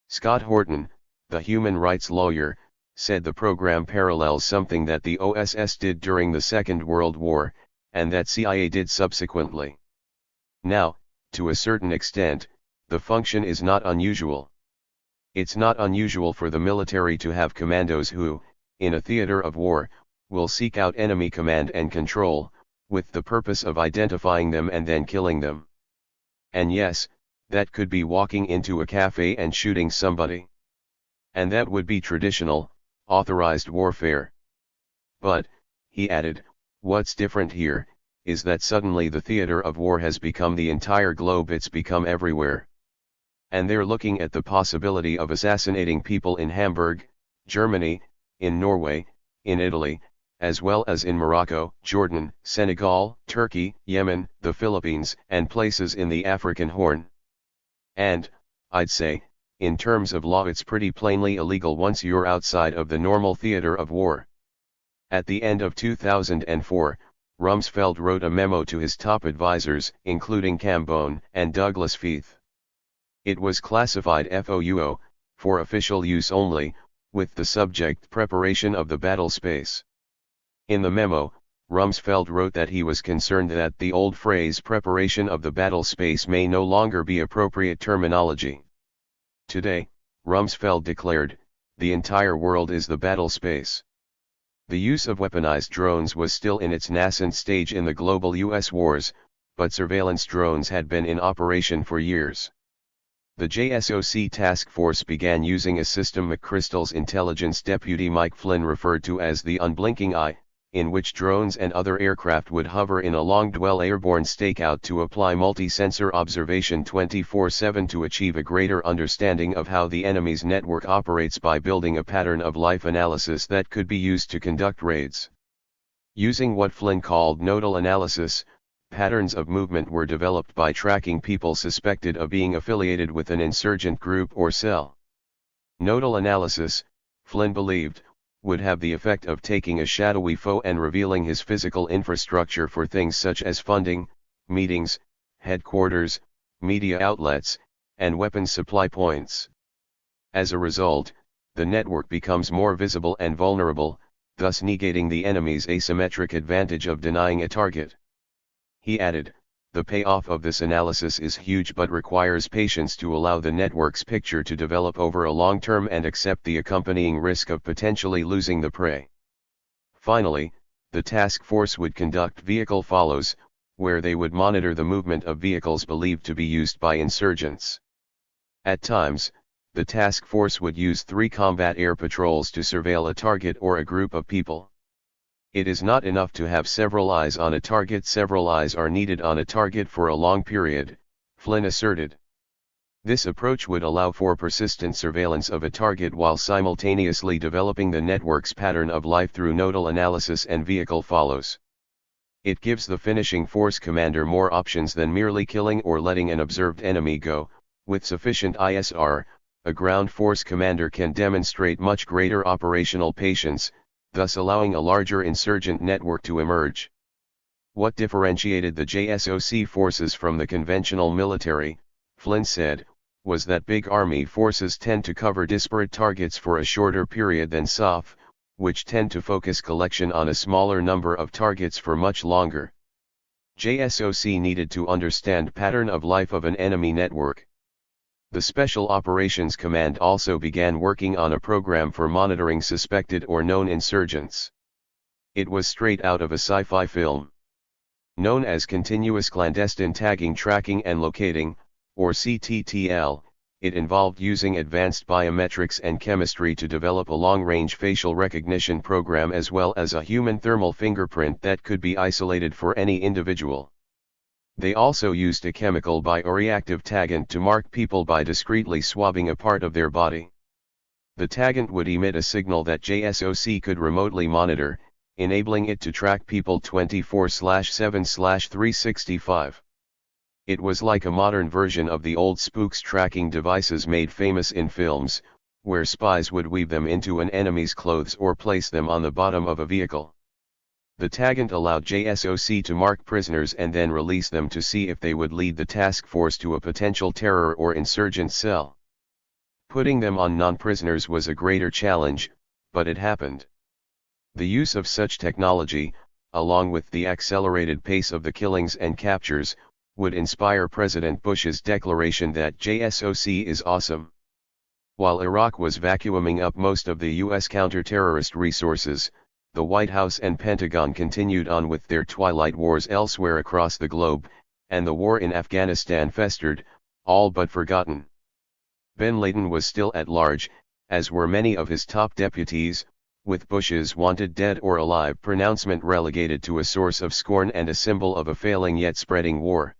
Scott Horton, the human rights lawyer, said the program parallels something that the OSS did during the Second World War, and that CIA did subsequently. Now, to a certain extent, the function is not unusual. It's not unusual for the military to have commandos who, in a theater of war, will seek out enemy command and control, with the purpose of identifying them and then killing them. And yes, that could be walking into a cafe and shooting somebody. And that would be traditional, authorized warfare. But, he added, what's different here, is that suddenly the theater of war has become the entire globe. It's become everywhere. And they're looking at the possibility of assassinating people in Hamburg, Germany, in Norway, in Italy, as well as in Morocco, Jordan, Senegal, Turkey, Yemen, the Philippines, and places in the African Horn. And, I'd say, in terms of law it's pretty plainly illegal once you're outside of the normal theater of war. At the end of 2004, Rumsfeld wrote a memo to his top advisors, including Cambone and Douglas Feith. It was classified FOUO, for official use only, with the subject preparation of the battle space. In the memo, Rumsfeld wrote that he was concerned that the old phrase preparation of the battle space may no longer be appropriate terminology. Today, Rumsfeld declared, the entire world is the battle space. The use of weaponized drones was still in its nascent stage in the global US wars, but surveillance drones had been in operation for years. The JSOC task force began using a system McChrystal's intelligence deputy Mike Flynn referred to as the unblinking eye, in which drones and other aircraft would hover in a long-dwell airborne stakeout to apply multi-sensor observation 24/7 to achieve a greater understanding of how the enemy's network operates by building a pattern of life analysis that could be used to conduct raids. Using what Flynn called nodal analysis, patterns of movement were developed by tracking people suspected of being affiliated with an insurgent group or cell. Nodal analysis, Flynn believed, would have the effect of taking a shadowy foe and revealing his physical infrastructure for things such as funding, meetings, headquarters, media outlets, and weapons supply points. As a result, the network becomes more visible and vulnerable, thus negating the enemy's asymmetric advantage of denying a target. He added, the payoff of this analysis is huge but requires patience to allow the network's picture to develop over a long term and accept the accompanying risk of potentially losing the prey. Finally, the task force would conduct vehicle follows, where they would monitor the movement of vehicles believed to be used by insurgents. At times, the task force would use 3 combat air patrols to surveil a target or a group of people. It is not enough to have several eyes on a target. Several eyes are needed on a target for a long period, Flynn asserted. This approach would allow for persistent surveillance of a target while simultaneously developing the network's pattern of life through nodal analysis and vehicle follows. It gives the finishing force commander more options than merely killing or letting an observed enemy go. With sufficient ISR, a ground force commander can demonstrate much greater operational patience, thus allowing a larger insurgent network to emerge. What differentiated the JSOC forces from the conventional military, Flynn said, was that big army forces tend to cover disparate targets for a shorter period than SOF, which tend to focus collection on a smaller number of targets for much longer. JSOC needed to understand pattern of life of an enemy network. The Special Operations Command also began working on a program for monitoring suspected or known insurgents. It was straight out of a sci-fi film. Known as Continuous Clandestine Tagging Tracking and Locating, or CTTL, it involved using advanced biometrics and chemistry to develop a long-range facial recognition program as well as a human thermal fingerprint that could be isolated for any individual. They also used a chemical bioreactive taggant to mark people by discreetly swabbing a part of their body. The taggant would emit a signal that JSOC could remotely monitor, enabling it to track people 24/7/365. It was like a modern version of the old spooks tracking devices made famous in films, where spies would weave them into an enemy's clothes or place them on the bottom of a vehicle. The taggant allowed JSOC to mark prisoners and then release them to see if they would lead the task force to a potential terror or insurgent cell. Putting them on non-prisoners was a greater challenge, but it happened. The use of such technology, along with the accelerated pace of the killings and captures, would inspire President Bush's declaration that JSOC is awesome. While Iraq was vacuuming up most of the U.S. counter-terrorist resources, the White House and Pentagon continued on with their twilight wars elsewhere across the globe, and the war in Afghanistan festered, all but forgotten. Ben Laden was still at large, as were many of his top deputies, with Bush's wanted dead or alive pronouncement relegated to a source of scorn and a symbol of a failing yet spreading war.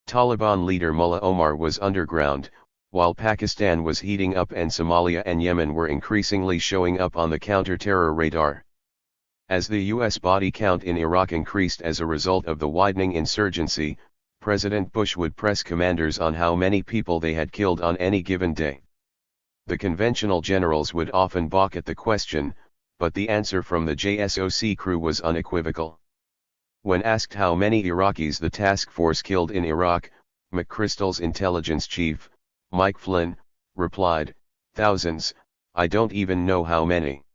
Taliban leader Mullah Omar was underground, while Pakistan was heating up and Somalia and Yemen were increasingly showing up on the counter-terror radar. As the U.S. body count in Iraq increased as a result of the widening insurgency, President Bush would press commanders on how many people they had killed on any given day. The conventional generals would often balk at the question, but the answer from the JSOC crew was unequivocal. When asked how many Iraqis the task force killed in Iraq, McChrystal's intelligence chief, Mike Flynn, replied, "Thousands, I don't even know how many."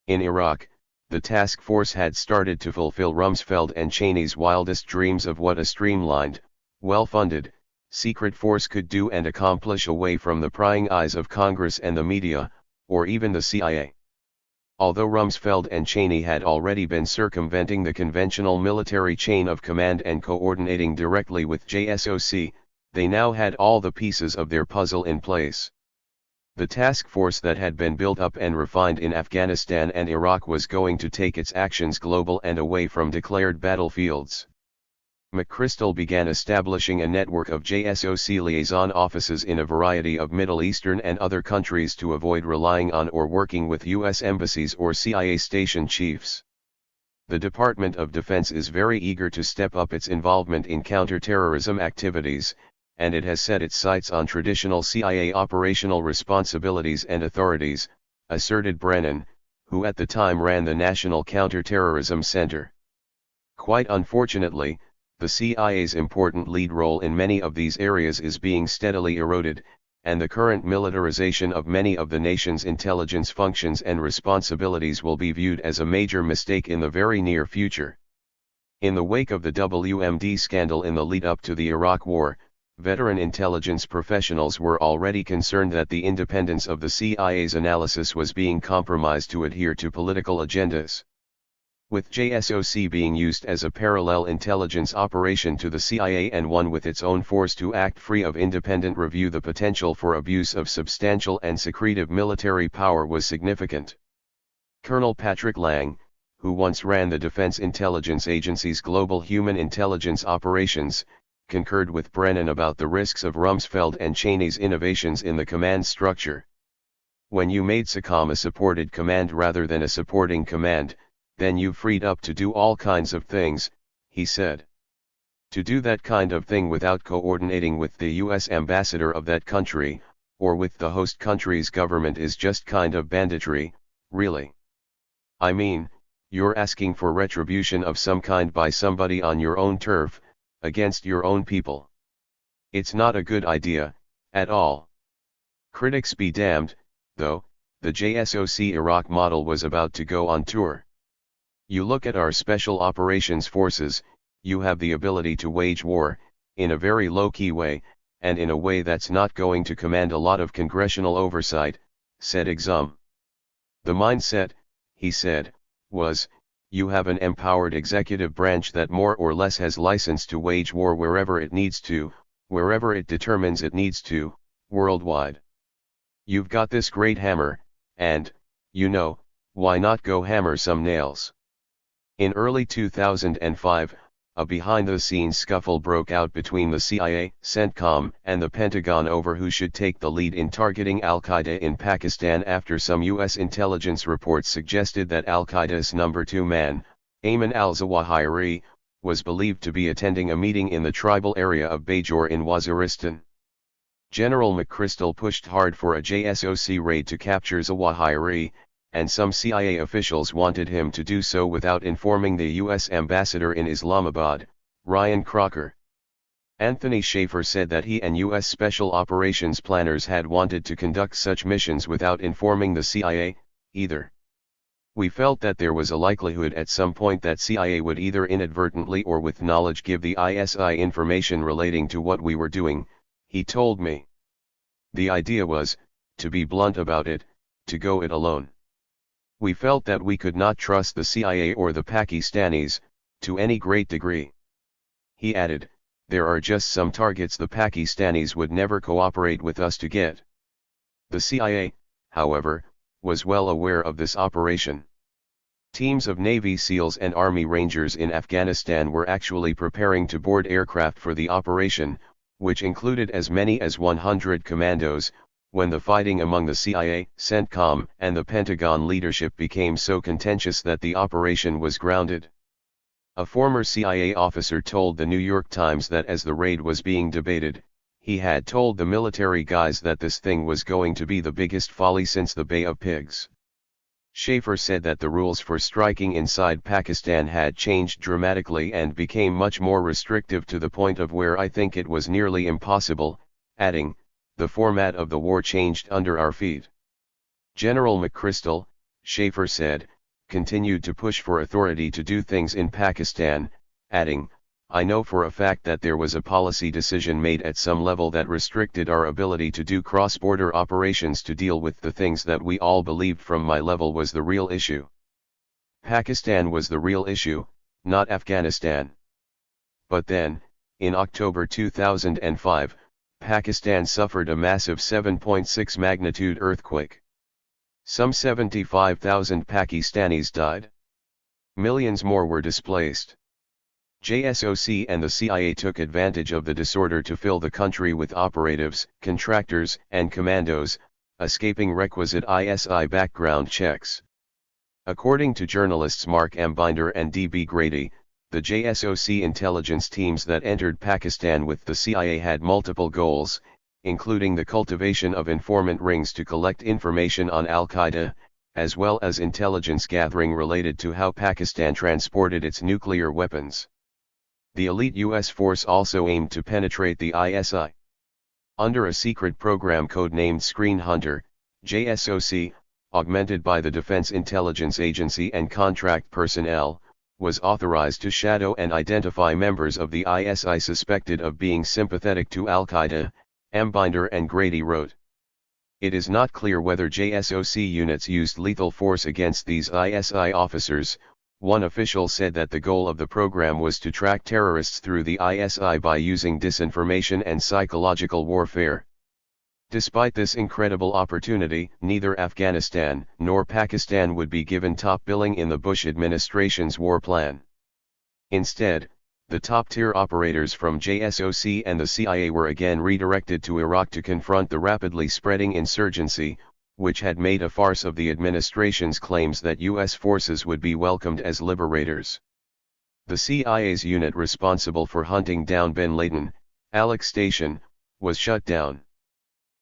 In Iraq, the task force had started to fulfill Rumsfeld and Cheney's wildest dreams of what a streamlined, well-funded, secret force could do and accomplish away from the prying eyes of Congress and the media, or even the CIA. Although Rumsfeld and Cheney had already been circumventing the conventional military chain of command and coordinating directly with JSOC, they now had all the pieces of their puzzle in place. The task force that had been built up and refined in Afghanistan and Iraq was going to take its actions global and away from declared battlefields. McChrystal began establishing a network of JSOC liaison offices in a variety of Middle Eastern and other countries to avoid relying on or working with U.S. embassies or CIA station chiefs. The Department of Defense is very eager to step up its involvement in counterterrorism activities, and it has set its sights on traditional CIA operational responsibilities and authorities, asserted Brennan, who at the time ran the National Counterterrorism Center. Quite unfortunately, the CIA's important lead role in many of these areas is being steadily eroded, and the current militarization of many of the nation's intelligence functions and responsibilities will be viewed as a major mistake in the very near future. In the wake of the WMD scandal in the lead-up to the Iraq War, veteran intelligence professionals were already concerned that the independence of the CIA's analysis was being compromised to adhere to political agendas. With JSOC being used as a parallel intelligence operation to the CIA and one with its own force to act free of independent review, the potential for abuse of substantial and secretive military power was significant. Colonel Patrick Lang, who once ran the Defense Intelligence Agency's Global Human Intelligence Operations, concurred with Brennan about the risks of Rumsfeld and Cheney's innovations in the command structure. When you made SOCOM a supported command rather than a supporting command, then you freed up to do all kinds of things, he said. To do that kind of thing without coordinating with the US ambassador of that country, or with the host country's government is just kind of banditry, really. I mean, you're asking for retribution of some kind by somebody on your own turf, against your own people. It's not a good idea, at all. Critics be damned, though, the JSOC Iraq model was about to go on tour. You look at our Special Operations Forces, you have the ability to wage war, in a very low-key way, and in a way that's not going to command a lot of congressional oversight, said Exum. The mindset, he said, was, you have an empowered executive branch that more or less has license to wage war wherever it needs to, wherever it determines it needs to, worldwide. You've got this great hammer, and, you know, why not go hammer some nails? In early 2005, a behind-the-scenes scuffle broke out between the CIA, CENTCOM, and the Pentagon over who should take the lead in targeting al-Qaeda in Pakistan after some U.S. intelligence reports suggested that al-Qaeda's number 2 man, Ayman al-Zawahiri, was believed to be attending a meeting in the tribal area of Bajor in Waziristan. General McChrystal pushed hard for a JSOC raid to capture Zawahiri, and some CIA officials wanted him to do so without informing the U.S. ambassador in Islamabad, Ryan Crocker. Anthony Schaefer said that he and U.S. Special Operations planners had wanted to conduct such missions without informing the CIA, either. We felt that there was a likelihood at some point that CIA would either inadvertently or with knowledge give the ISI information relating to what we were doing, he told me. The idea was, to be blunt about it, to go it alone. We felt that we could not trust the CIA or the Pakistanis, to any great degree. He added, there are just some targets the Pakistanis would never cooperate with us to get. The CIA, however, was well aware of this operation. Teams of Navy SEALs and Army Rangers in Afghanistan were actually preparing to board aircraft for the operation, which included as many as 100 commandos, when the fighting among the CIA, CENTCOM, and the Pentagon leadership became so contentious that the operation was grounded. A former CIA officer told the New York Times that as the raid was being debated, he had told the military guys that this thing was going to be the biggest folly since the Bay of Pigs. Schaefer said that the rules for striking inside Pakistan had changed dramatically and became much more restrictive to the point of where I think it was nearly impossible, adding, the format of the war changed under our feet. General McChrystal, Schaefer said, continued to push for authority to do things in Pakistan, adding, I know for a fact that there was a policy decision made at some level that restricted our ability to do cross-border operations to deal with the things that we all believed from my level was the real issue. Pakistan was the real issue, not Afghanistan. But then, in October 2005, Pakistan suffered a massive 7.6 magnitude earthquake. Some 75,000 Pakistanis died. Millions more were displaced. JSOC and the CIA took advantage of the disorder to fill the country with operatives, contractors, and commandos, escaping requisite ISI background checks. According to journalists Mark M. Binder and D.B. Grady, the JSOC intelligence teams that entered Pakistan with the CIA had multiple goals, including the cultivation of informant rings to collect information on al-Qaeda, as well as intelligence gathering related to how Pakistan transported its nuclear weapons. The elite U.S. force also aimed to penetrate the ISI. Under a secret program codenamed Screen Hunter, JSOC, augmented by the Defense Intelligence Agency and contract personnel, was authorized to shadow and identify members of the ISI suspected of being sympathetic to al-Qaeda, M. Binder and Grady wrote. It is not clear whether JSOC units used lethal force against these ISI officers. One official said that the goal of the program was to track terrorists through the ISI by using disinformation and psychological warfare. Despite this incredible opportunity, neither Afghanistan nor Pakistan would be given top billing in the Bush administration's war plan. Instead, The top-tier operators from JSOC and the CIA were again redirected to Iraq to confront the rapidly spreading insurgency, which had made a farce of the administration's claims that U.S. forces would be welcomed as liberators. The CIA's unit responsible for hunting down bin Laden, Alex Station, was shut down.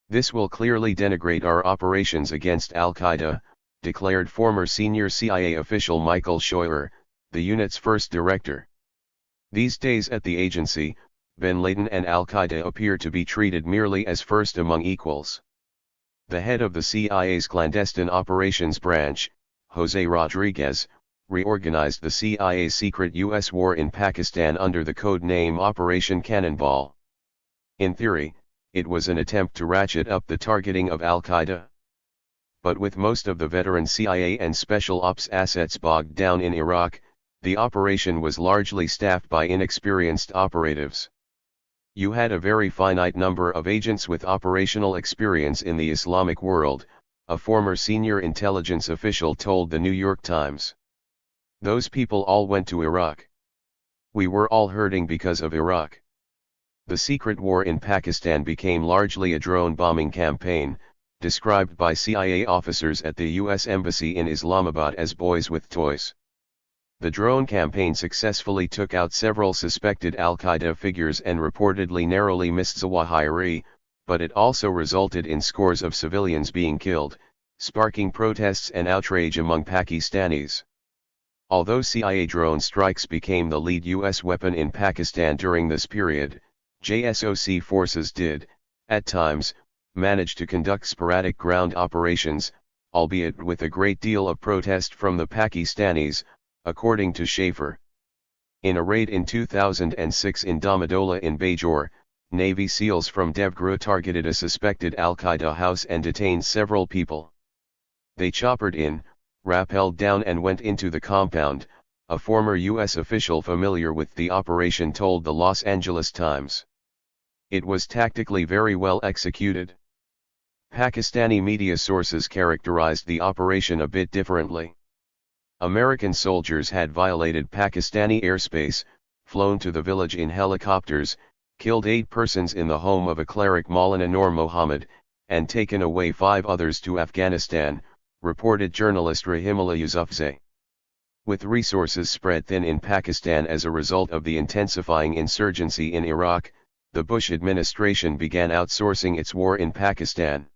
"This will clearly denigrate our operations against al-Qaeda," declared former senior CIA official Michael Scheuer, the unit's first director. "These days at the agency, bin Laden and al-Qaeda appear to be treated merely as first among equals." The head of the CIA's clandestine operations branch, Jose Rodriguez, reorganized the CIA's secret U.S. war in Pakistan under the code name Operation Cannonball. In theory, it was an attempt to ratchet up the targeting of al-Qaeda. But with most of the veteran CIA and special ops assets bogged down in Iraq, the operation was largely staffed by inexperienced operatives. "You had a very finite number of agents with operational experience in the Islamic world," a former senior intelligence official told the New York Times. "Those people all went to Iraq. We were all hurting because of Iraq." The secret war in Pakistan became largely a drone bombing campaign, described by CIA officers at the U.S. Embassy in Islamabad as boys with toys. The drone campaign successfully took out several suspected al-Qaeda figures and reportedly narrowly missed Zawahiri, but it also resulted in scores of civilians being killed, sparking protests and outrage among Pakistanis. Although CIA drone strikes became the lead U.S. weapon in Pakistan during this period, JSOC forces did, at times, manage to conduct sporadic ground operations, albeit with a great deal of protest from the Pakistanis, according to Schaefer. In a raid in 2006 in Damadola in Bajor, Navy SEALs from Devgru targeted a suspected al-Qaeda house and detained several people. "They choppered in, rappelled down and went into the compound," a former U.S. official familiar with the operation told the Los Angeles Times. "It was tactically very well executed." Pakistani media sources characterized the operation a bit differently. American soldiers had violated Pakistani airspace, flown to the village in helicopters, killed 8 persons in the home of a cleric Maulana Noor Mohammed, and taken away 5 others to Afghanistan, reported journalist Rahimullah Yousafzai. With resources spread thin in Pakistan as a result of the intensifying insurgency in Iraq, the Bush administration began outsourcing its war in Pakistan.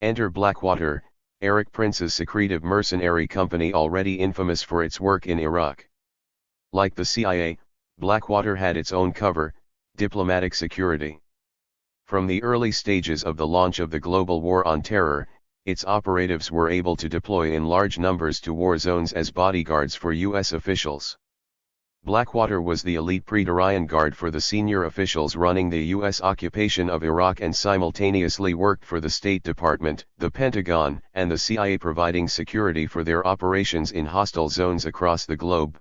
Enter Blackwater, Eric Prince's secretive mercenary company already infamous for its work in Iraq. Like the CIA, Blackwater had its own cover, diplomatic security. From the early stages of the launch of the global war on terror, its operatives were able to deploy in large numbers to war zones as bodyguards for U.S. officials. Blackwater was the elite Praetorian Guard for the senior officials running the U.S. occupation of Iraq and simultaneously worked for the State Department, the Pentagon, and the CIA, providing security for their operations in hostile zones across the globe.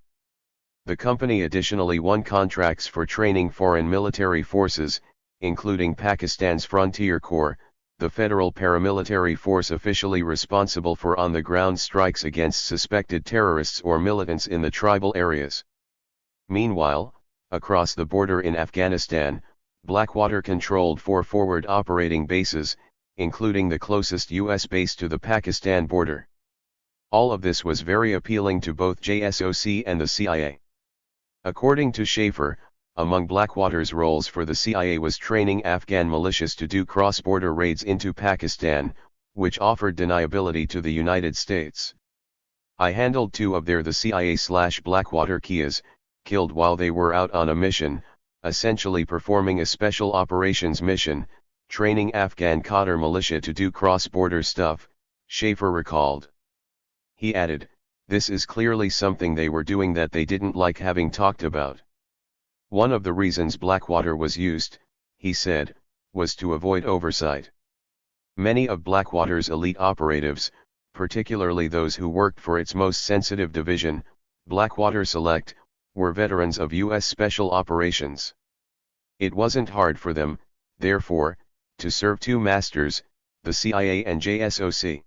The company additionally won contracts for training foreign military forces, including Pakistan's Frontier Corps, the federal paramilitary force officially responsible for on-the-ground strikes against suspected terrorists or militants in the tribal areas. Meanwhile, across the border in Afghanistan, Blackwater controlled 4 forward operating bases, including the closest U.S. base to the Pakistan border. All of this was very appealing to both JSOC and the CIA. According to Schaefer, among Blackwater's roles for the CIA was training Afghan militias to do cross-border raids into Pakistan, which offered deniability to the United States. "I handled 2 of the CIA/Blackwater Kias, killed while they were out on a mission, essentially performing a special operations mission, training Afghan Qadr militia to do cross-border stuff," Schaefer recalled. He added, "This is clearly something they were doing that they didn't like having talked about." One of the reasons Blackwater was used, he said, was to avoid oversight. Many of Blackwater's elite operatives, particularly those who worked for its most sensitive division, Blackwater Select, were veterans of U.S. Special Operations. It wasn't hard for them, therefore, to serve 2 masters, the CIA and JSOC.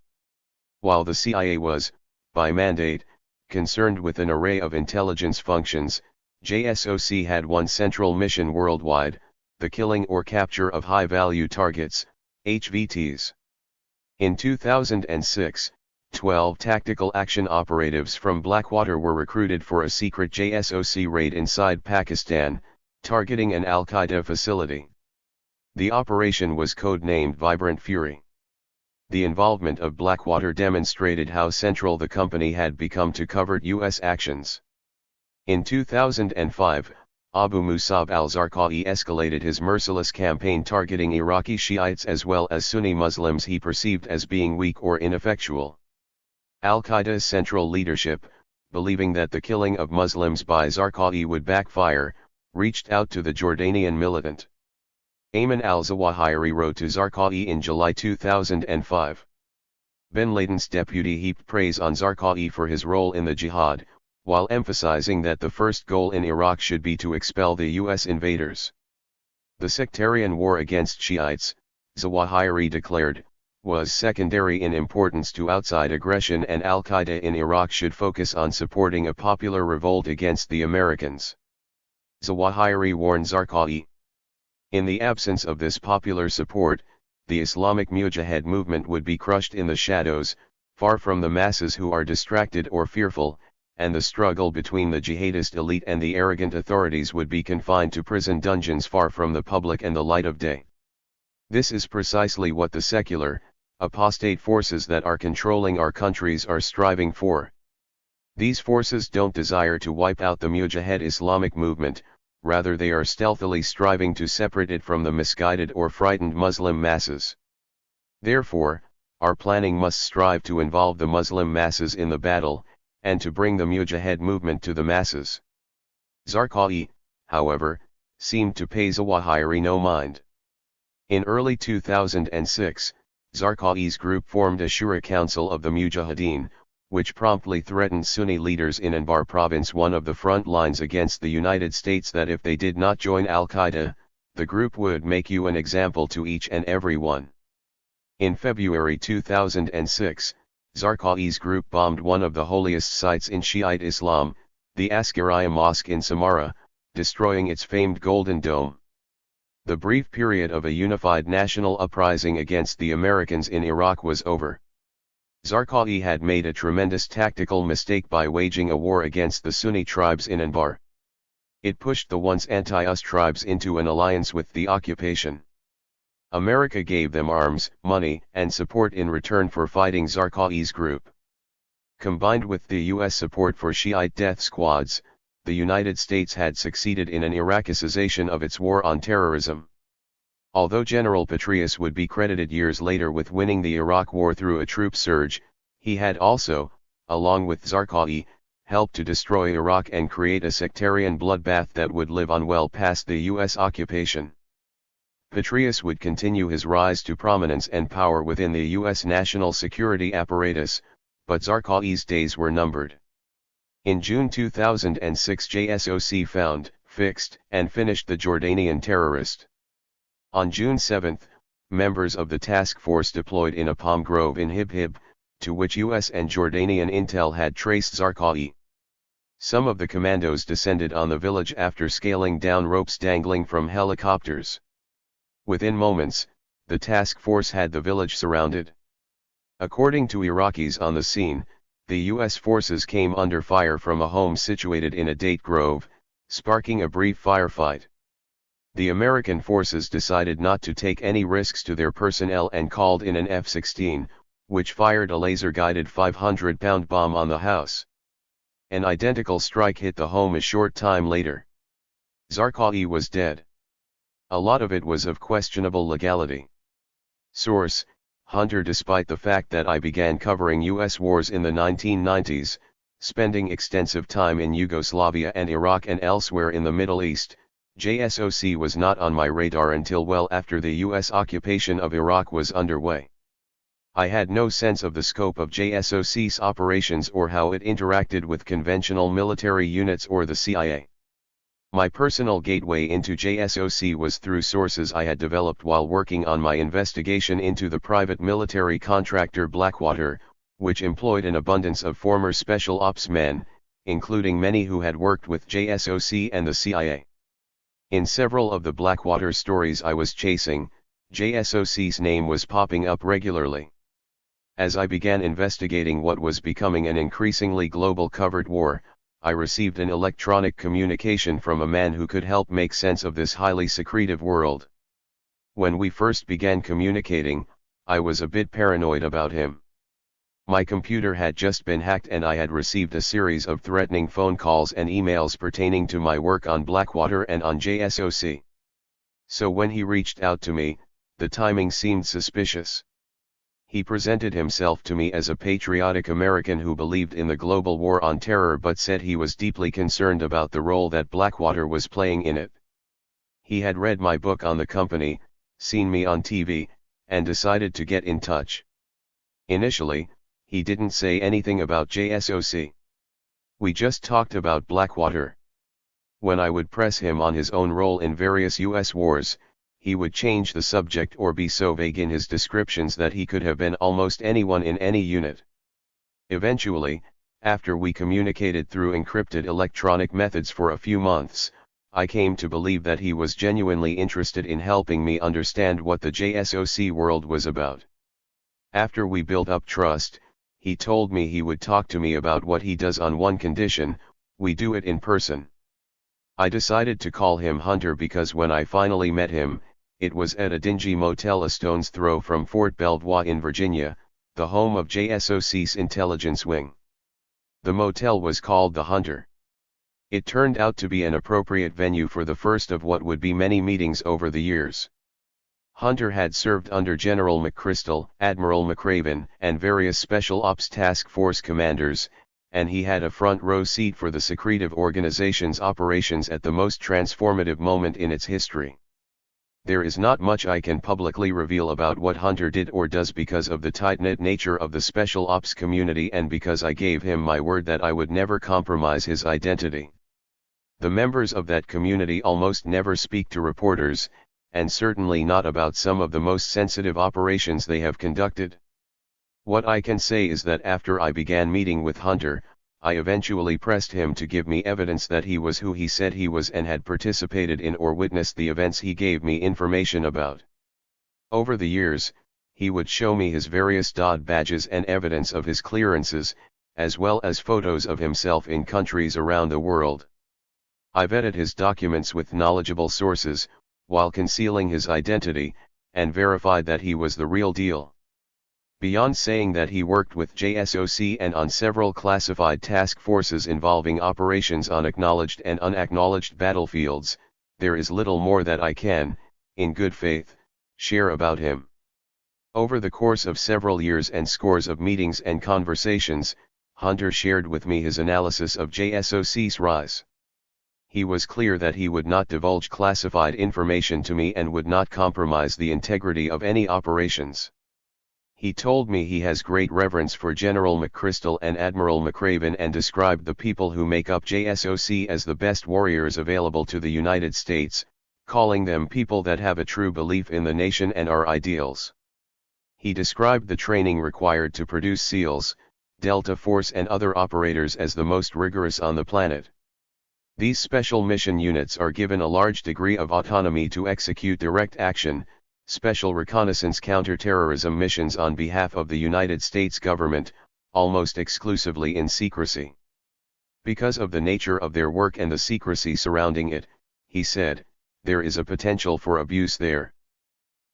While the CIA was, by mandate, concerned with an array of intelligence functions, JSOC had one central mission worldwide, the killing or capture of high-value targets, HVTs. In 2006, 12 tactical action operatives from Blackwater were recruited for a secret JSOC raid inside Pakistan, targeting an Al-Qaeda facility. The operation was codenamed Vibrant Fury. The involvement of Blackwater demonstrated how central the company had become to covert U.S. actions. In 2005, Abu Musab al-Zarqawi escalated his merciless campaign targeting Iraqi Shiites as well as Sunni Muslims he perceived as being weak or ineffectual. Al-Qaeda's central leadership, believing that the killing of Muslims by Zarqawi would backfire, reached out to the Jordanian militant. Ayman al-Zawahiri wrote to Zarqawi in July 2005. Bin Laden's deputy heaped praise on Zarqawi for his role in the jihad, while emphasizing that the first goal in Iraq should be to expel the U.S. invaders. The sectarian war against Shiites, Zawahiri declared, was secondary in importance to outside aggression, and Al-Qaeda in Iraq should focus on supporting a popular revolt against the Americans. Zawahiri warned Zarqawi. In the absence of this popular support, the Islamic Mujahid movement would be crushed in the shadows, far from the masses who are distracted or fearful, and the struggle between the jihadist elite and the arrogant authorities would be confined to prison dungeons far from the public and the light of day. This is precisely what the secular, apostate forces that are controlling our countries are striving for. These forces don't desire to wipe out the Mujahid Islamic movement, rather they are stealthily striving to separate it from the misguided or frightened Muslim masses. Therefore, our planning must strive to involve the Muslim masses in the battle, and to bring the Mujahid movement to the masses. Zarqawi, however, seemed to pay Zawahiri no mind. In early 2006, Zarqawi's group formed a Shura Council of the Mujahideen, which promptly threatened Sunni leaders in Anbar province, one of the front lines against the United States, that if they did not join Al-Qaeda, the group would make you an example to each and every one. In February 2006, Zarqawi's group bombed one of the holiest sites in Shiite Islam, the Askariya Mosque in Samarra, destroying its famed Golden Dome. The brief period of a unified national uprising against the Americans in Iraq was over. Zarqawi had made a tremendous tactical mistake by waging a war against the Sunni tribes in Anbar. It pushed the once anti-US tribes into an alliance with the occupation. America gave them arms, money, and support in return for fighting Zarqawi's group. Combined with the U.S. support for Shiite death squads, the United States had succeeded in an Iraqicization of its war on terrorism. Although General Petraeus would be credited years later with winning the Iraq War through a troop surge, he had also, along with Zarqawi, helped to destroy Iraq and create a sectarian bloodbath that would live on well past the U.S. occupation. Petraeus would continue his rise to prominence and power within the U.S. national security apparatus, but Zarqawi's days were numbered. In June 2006, JSOC found, fixed, and finished the Jordanian terrorist. On June 7, members of the task force deployed in a palm grove in Hib, to which U.S. and Jordanian intel had traced Zarqawi. Some of the commandos descended on the village after scaling down ropes dangling from helicopters. Within moments, the task force had the village surrounded. According to Iraqis on the scene, the U.S. forces came under fire from a home situated in a date grove, sparking a brief firefight. The American forces decided not to take any risks to their personnel and called in an F-16, which fired a laser-guided 500-pound bomb on the house. An identical strike hit the home a short time later. Zarqawi was dead. A lot of it was of questionable legality. Source: Hunter. Despite the fact that I began covering U.S. wars in the 1990s, spending extensive time in Yugoslavia and Iraq and elsewhere in the Middle East, JSOC was not on my radar until well after the U.S. occupation of Iraq was underway. I had no sense of the scope of JSOC's operations or how it interacted with conventional military units or the CIA. My personal gateway into JSOC was through sources I had developed while working on my investigation into the private military contractor Blackwater, which employed an abundance of former special ops men, including many who had worked with JSOC and the CIA. In several of the Blackwater stories I was chasing, JSOC's name was popping up regularly. As I began investigating what was becoming an increasingly global covert war, I received an electronic communication from a man who could help make sense of this highly secretive world. When we first began communicating, I was a bit paranoid about him. My computer had just been hacked and I had received a series of threatening phone calls and emails pertaining to my work on Blackwater and on JSOC. So when he reached out to me, the timing seemed suspicious. He presented himself to me as a patriotic American who believed in the global war on terror but said he was deeply concerned about the role that Blackwater was playing in it. He had read my book on the company, seen me on TV, and decided to get in touch. Initially, he didn't say anything about JSOC. We just talked about Blackwater. When I would press him on his own role in various US wars, he would change the subject or be so vague in his descriptions that he could have been almost anyone in any unit. Eventually, after we communicated through encrypted electronic methods for a few months, I came to believe that he was genuinely interested in helping me understand what the JSOC world was about. After we built up trust, he told me he would talk to me about what he does on one condition: we do it in person. I decided to call him Hunter because when I finally met him, it was at a dingy motel a stone's throw from Fort Belvoir in Virginia, the home of JSOC's intelligence wing. The motel was called the Hunter. It turned out to be an appropriate venue for the first of what would be many meetings over the years. Hunter had served under General McChrystal, Admiral McRaven, and various Special Ops Task Force commanders, and he had a front row seat for the secretive organization's operations at the most transformative moment in its history. There is not much I can publicly reveal about what Hunter did or does because of the tight-knit nature of the Special Ops community and because I gave him my word that I would never compromise his identity. The members of that community almost never speak to reporters, and certainly not about some of the most sensitive operations they have conducted. What I can say is that after I began meeting with Hunter, I eventually pressed him to give me evidence that he was who he said he was and had participated in or witnessed the events he gave me information about. Over the years, he would show me his various DOD badges and evidence of his clearances, as well as photos of himself in countries around the world. I vetted his documents with knowledgeable sources, while concealing his identity, and verified that he was the real deal. Beyond saying that he worked with JSOC and on several classified task forces involving operations on acknowledged and unacknowledged battlefields, there is little more that I can, in good faith, share about him. Over the course of several years and scores of meetings and conversations, Hunter shared with me his analysis of JSOC's rise. He was clear that he would not divulge classified information to me and would not compromise the integrity of any operations. He told me he has great reverence for General McChrystal and Admiral McRaven and described the people who make up JSOC as the best warriors available to the United States, calling them people that have a true belief in the nation and our ideals. He described the training required to produce SEALs, Delta Force and other operators as the most rigorous on the planet. These special mission units are given a large degree of autonomy to execute direct action, special reconnaissance counterterrorism missions on behalf of the United States government, almost exclusively in secrecy. Because of the nature of their work and the secrecy surrounding it, he said, there is a potential for abuse there.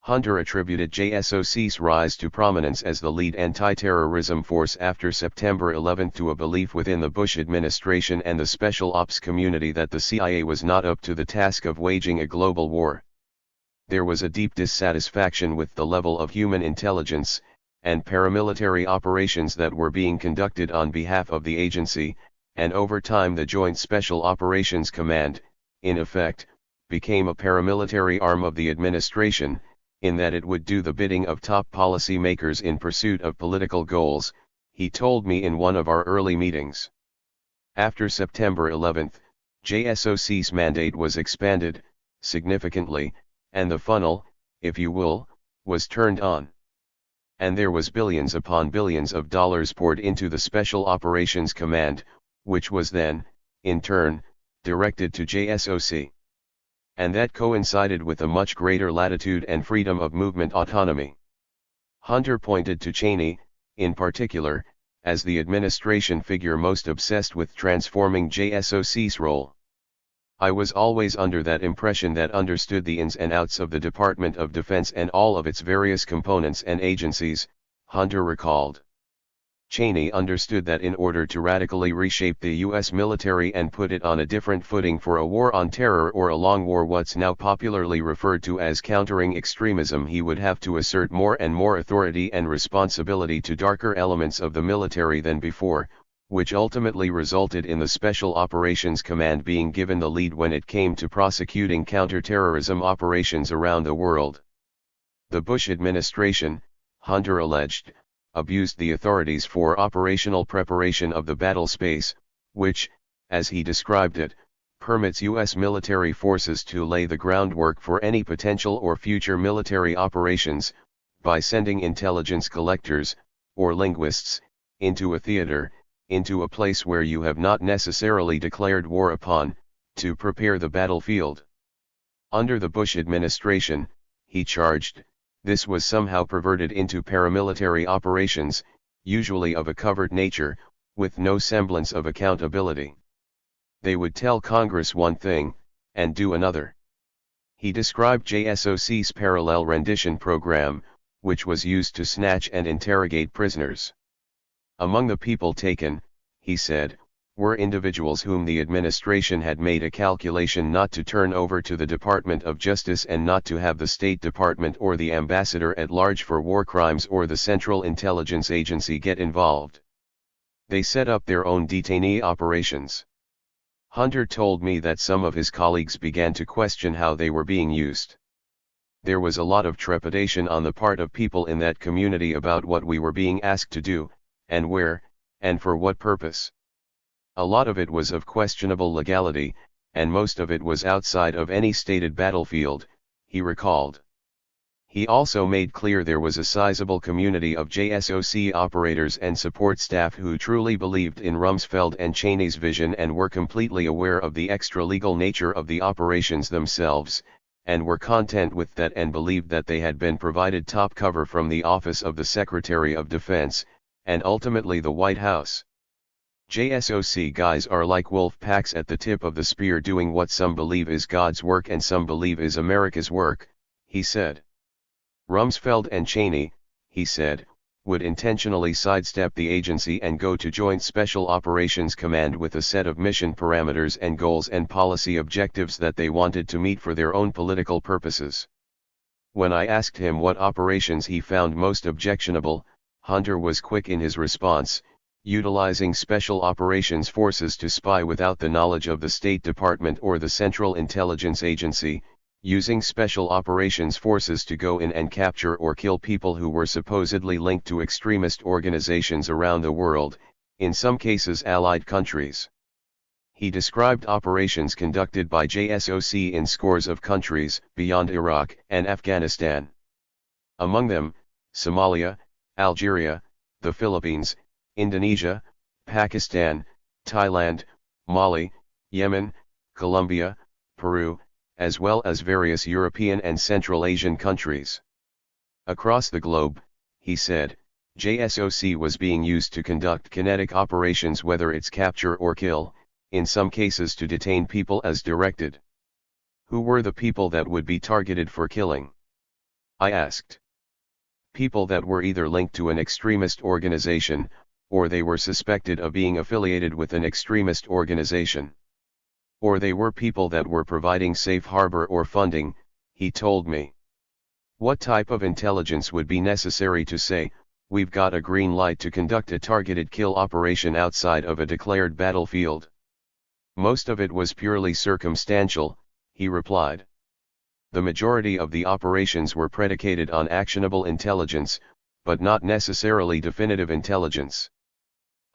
Hunter attributed JSOC's rise to prominence as the lead anti-terrorism force after September 11 to a belief within the Bush administration and the Special Ops community that the CIA was not up to the task of waging a global war. There was a deep dissatisfaction with the level of human intelligence and paramilitary operations that were being conducted on behalf of the agency, and over time the Joint Special Operations Command, in effect, became a paramilitary arm of the administration, in that it would do the bidding of top policy makers in pursuit of political goals, he told me in one of our early meetings. After September 11, JSOC's mandate was expanded, significantly, and the funnel, if you will, was turned on. And there was billions upon billions of dollars poured into the Special Operations Command, which was then, in turn, directed to JSOC. And that coincided with a much greater latitude and freedom of movement autonomy. Hunter pointed to Cheney, in particular, as the administration figure most obsessed with transforming JSOC's role. I was always under that impression that understood the ins and outs of the Department of Defense and all of its various components and agencies, Hunter recalled. Cheney understood that in order to radically reshape the U.S. military and put it on a different footing for a war on terror or a long war, what's now popularly referred to as countering extremism, he would have to assert more and more authority and responsibility to darker elements of the military than before, which ultimately resulted in the Special Operations Command being given the lead when it came to prosecuting counterterrorism operations around the world. The Bush administration, Hunter alleged, abused the authorities for operational preparation of the battle space, which, as he described it, permits U.S. military forces to lay the groundwork for any potential or future military operations, by sending intelligence collectors, or linguists, into a theater, into a place where you have not necessarily declared war upon, to prepare the battlefield. Under the Bush administration, he charged, this was somehow perverted into paramilitary operations, usually of a covert nature, with no semblance of accountability. They would tell Congress one thing, and do another. He described JSOC's parallel rendition program, which was used to snatch and interrogate prisoners. Among the people taken, he said, were individuals whom the administration had made a calculation not to turn over to the Department of Justice and not to have the State Department or the Ambassador at Large for War Crimes or the Central Intelligence Agency get involved. They set up their own detainee operations. Hunter told me that some of his colleagues began to question how they were being used. There was a lot of trepidation on the part of people in that community about what we were being asked to do, and where, and for what purpose. A lot of it was of questionable legality, and most of it was outside of any stated battlefield, he recalled. He also made clear there was a sizable community of JSOC operators and support staff who truly believed in Rumsfeld and Cheney's vision and were completely aware of the extra-legal nature of the operations themselves, and were content with that and believed that they had been provided top cover from the Office of the Secretary of Defense, and ultimately the White House. JSOC guys are like wolf packs at the tip of the spear doing what some believe is God's work and some believe is America's work, he said. Rumsfeld and Cheney, he said, would intentionally sidestep the agency and go to Joint Special Operations Command with a set of mission parameters and goals and policy objectives that they wanted to meet for their own political purposes. When I asked him what operations he found most objectionable, Hunter was quick in his response, utilizing special operations forces to spy without the knowledge of the State Department or the Central Intelligence Agency, using special operations forces to go in and capture or kill people who were supposedly linked to extremist organizations around the world, in some cases allied countries. He described operations conducted by JSOC in scores of countries beyond Iraq and Afghanistan. Among them, Somalia, Algeria, the Philippines, Indonesia, Pakistan, Thailand, Mali, Yemen, Colombia, Peru, as well as various European and Central Asian countries. Across the globe, he said, JSOC was being used to conduct kinetic operations, whether it's capture or kill, in some cases to detain people as directed. Who were the people that would be targeted for killing? I asked. People that were either linked to an extremist organization, or they were suspected of being affiliated with an extremist organization. Or they were people that were providing safe harbor or funding, he told me. What type of intelligence would be necessary to say, we've got a green light to conduct a targeted kill operation outside of a declared battlefield? Most of it was purely circumstantial, he replied. The majority of the operations were predicated on actionable intelligence, but not necessarily definitive intelligence.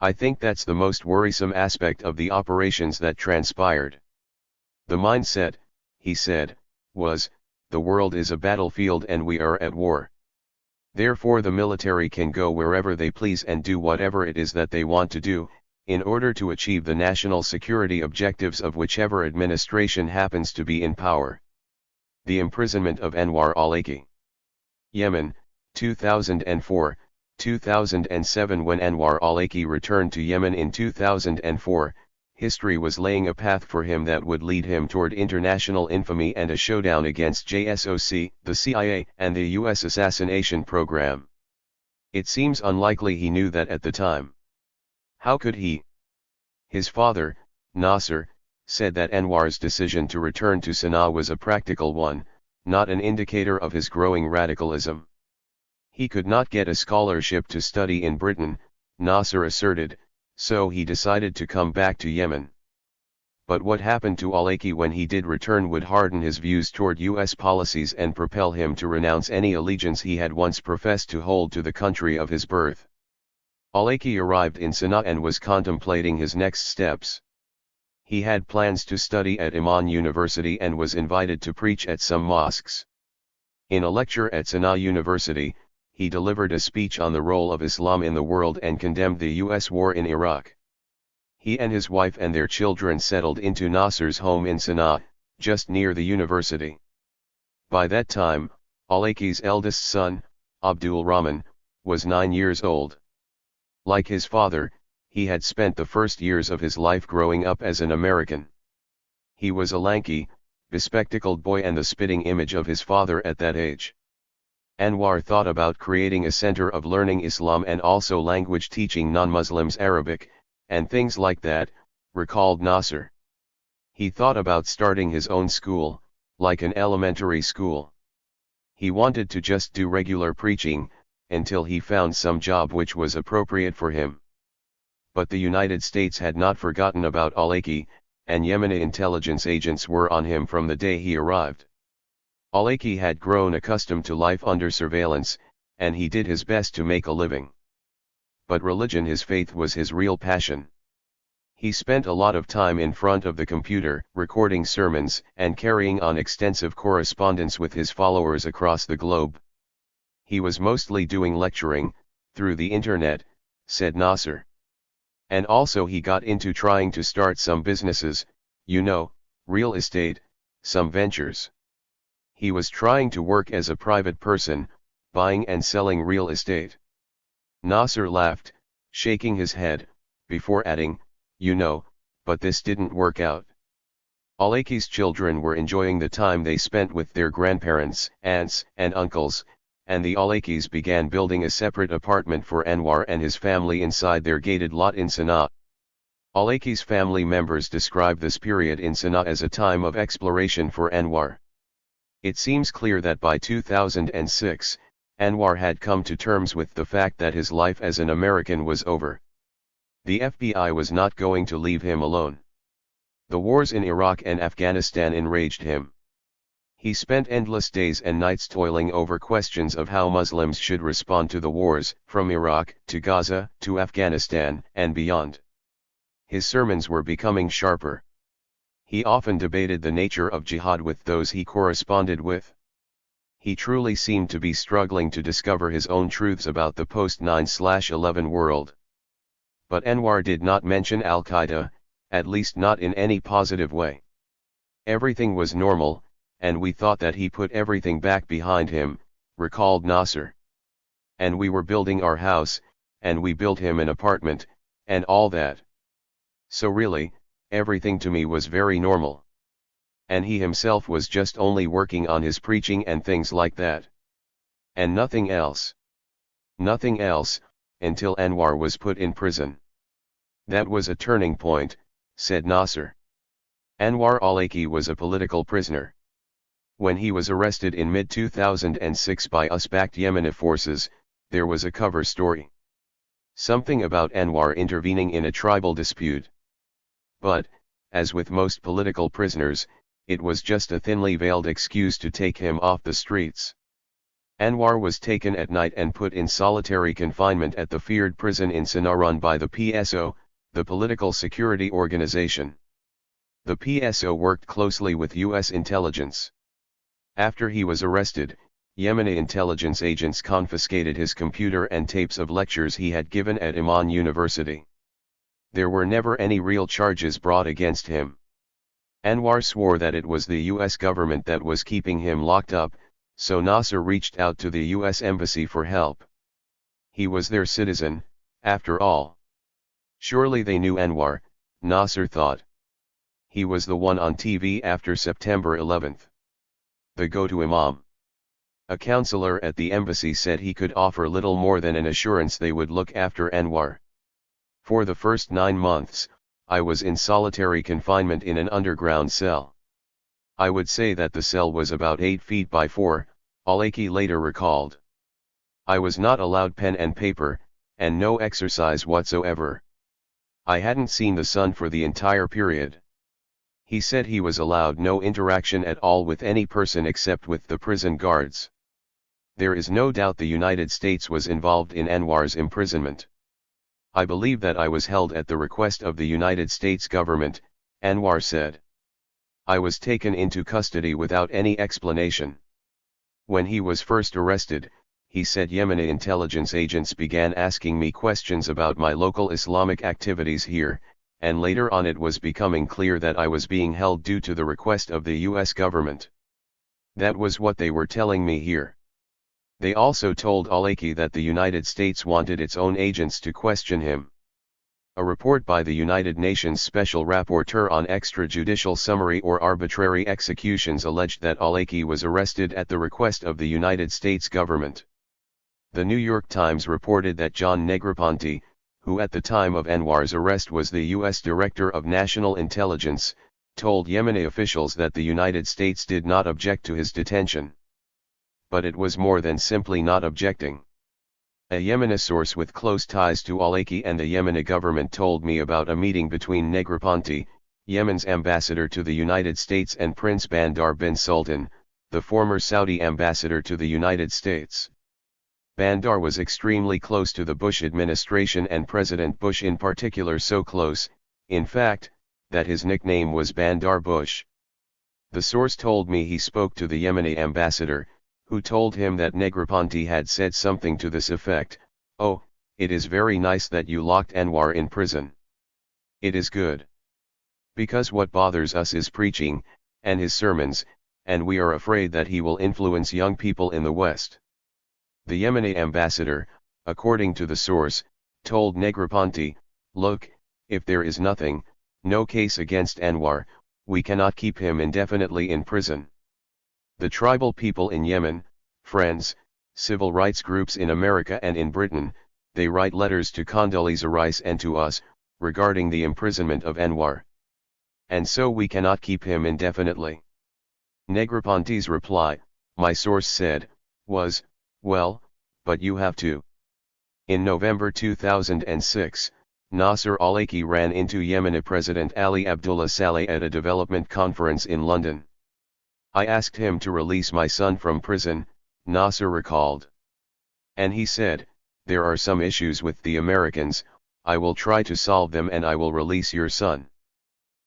I think that's the most worrisome aspect of the operations that transpired. The mindset, he said, was, the world is a battlefield and we are at war. Therefore the military can go wherever they please and do whatever it is that they want to do, in order to achieve the national security objectives of whichever administration happens to be in power. The imprisonment of Anwar al-Awlaki. Yemen, 2004, 2007. When Anwar al-Awlaki returned to Yemen in 2004, history was laying a path for him that would lead him toward international infamy and a showdown against JSOC, the CIA, and the US assassination program. It seems unlikely he knew that at the time. How could he? His father, Nasser, said that Anwar's decision to return to Sana'a was a practical one, not an indicator of his growing radicalism. He could not get a scholarship to study in Britain, Nasser asserted, so he decided to come back to Yemen. But what happened to al-Awlaki when he did return would harden his views toward US policies and propel him to renounce any allegiance he had once professed to hold to the country of his birth. Al-Awlaki arrived in Sana'a and was contemplating his next steps. He had plans to study at Iman University and was invited to preach at some mosques. In a lecture at Sana'a University, he delivered a speech on the role of Islam in the world and condemned the US war in Iraq. He and his wife and their children settled into Nasser's home in Sana'a, just near the university. By that time, al-Awlaki's eldest son, Abdul Rahman, was 9 years old. Like his father, he had spent the first years of his life growing up as an American. He was a lanky, bespectacled boy and the spitting image of his father at that age. Anwar thought about creating a center of learning Islam and also language teaching non-Muslims Arabic, and things like that, recalled Nasser. He thought about starting his own school, like an elementary school. He wanted to just do regular preaching, until he found some job which was appropriate for him. But the United States had not forgotten about al-Awlaki, and Yemeni intelligence agents were on him from the day he arrived. Al-Awlaki had grown accustomed to life under surveillance, and he did his best to make a living. But religion, his faith, was his real passion. He spent a lot of time in front of the computer, recording sermons and carrying on extensive correspondence with his followers across the globe. He was mostly doing lecturing, through the internet, said Nasser. And also he got into trying to start some businesses, real estate, some ventures. He was trying to work as a private person, buying and selling real estate. Nasser laughed, shaking his head, before adding, but this didn't work out. Al-Awlaki's children were enjoying the time they spent with their grandparents, aunts, and uncles, and the Al-Awlakis began building a separate apartment for Anwar and his family inside their gated lot in Sana'a. Al-Awlaki's family members describe this period in Sana'a as a time of exploration for Anwar. It seems clear that by 2006, Anwar had come to terms with the fact that his life as an American was over. The FBI was not going to leave him alone. The wars in Iraq and Afghanistan enraged him. He spent endless days and nights toiling over questions of how Muslims should respond to the wars, from Iraq to Gaza to Afghanistan and beyond. His sermons were becoming sharper. He often debated the nature of jihad with those he corresponded with. He truly seemed to be struggling to discover his own truths about the post-9/11 world. But Anwar did not mention Al-Qaeda, at least not in any positive way. Everything was normal, and we thought that he put everything back behind him, recalled Nasser. And we were building our house, and we built him an apartment, and all that. So really, everything to me was very normal. And he himself was just only working on his preaching and things like that. And nothing else. Nothing else, until Anwar was put in prison. That was a turning point, said Nasser. Anwar al-Awlaki was a political prisoner. When he was arrested in mid-2006 by US-backed Yemeni forces, there was a cover story. Something about Anwar intervening in a tribal dispute. But, as with most political prisoners, it was just a thinly veiled excuse to take him off the streets. Anwar was taken at night and put in solitary confinement at the feared prison in Sana'a run by the PSO, the Political Security Organization. The PSO worked closely with US intelligence. After he was arrested, Yemeni intelligence agents confiscated his computer and tapes of lectures he had given at Iman University. There were never any real charges brought against him. Anwar swore that it was the US government that was keeping him locked up, so Nasser reached out to the US Embassy for help. He was their citizen, after all. Surely they knew Anwar, Nasser thought. He was the one on TV after September 11th. The go-to imam. A counselor at the embassy said he could offer little more than an assurance they would look after Anwar. For the first 9 months, I was in solitary confinement in an underground cell. I would say that the cell was about 8 feet by 4, Al-Awlaki later recalled. I was not allowed pen and paper, and no exercise whatsoever. I hadn't seen the sun for the entire period. He said he was allowed no interaction at all with any person except with the prison guards. There is no doubt the United States was involved in Anwar's imprisonment. I believe that I was held at the request of the United States government, Anwar said. I was taken into custody without any explanation. When he was first arrested, he said Yemeni intelligence agents began asking me questions about my local Islamic activities here, and later on it was becoming clear that I was being held due to the request of the US government. That was what they were telling me here. They also told Al-Awlaki that the United States wanted its own agents to question him. A report by the United Nations Special Rapporteur on Extrajudicial Summary or Arbitrary Executions alleged that Al-Awlaki was arrested at the request of the United States government. The New York Times reported that John Negroponte, who at the time of Anwar's arrest was the U.S. Director of National Intelligence, told Yemeni officials that the United States did not object to his detention. But it was more than simply not objecting. A Yemeni source with close ties to Al-Awlaki and the Yemeni government told me about a meeting between Negroponte, Yemen's ambassador to the United States, and Prince Bandar bin Sultan, the former Saudi ambassador to the United States. Bandar was extremely close to the Bush administration and President Bush in particular, so close, in fact, that his nickname was Bandar Bush. The source told me he spoke to the Yemeni ambassador, who told him that Negroponte had said something to this effect: "Oh, it is very nice that you locked Anwar in prison. It is good. Because what bothers us is preaching, and his sermons, and we are afraid that he will influence young people in the West." The Yemeni ambassador, according to the source, told Negroponte, "Look, if there is nothing, no case against Anwar, we cannot keep him indefinitely in prison. The tribal people in Yemen, friends, civil rights groups in America and in Britain, they write letters to Condoleezza Rice and to us, regarding the imprisonment of Anwar. And so we cannot keep him indefinitely." Negroponte's reply, my source said, was, "Well, but you have to." In November 2006, Nasser Al-Awlaki ran into Yemeni President Ali Abdullah Saleh at a development conference in London. "I asked him to release my son from prison," Nasser recalled. "And he said, there are some issues with the Americans, I will try to solve them and I will release your son."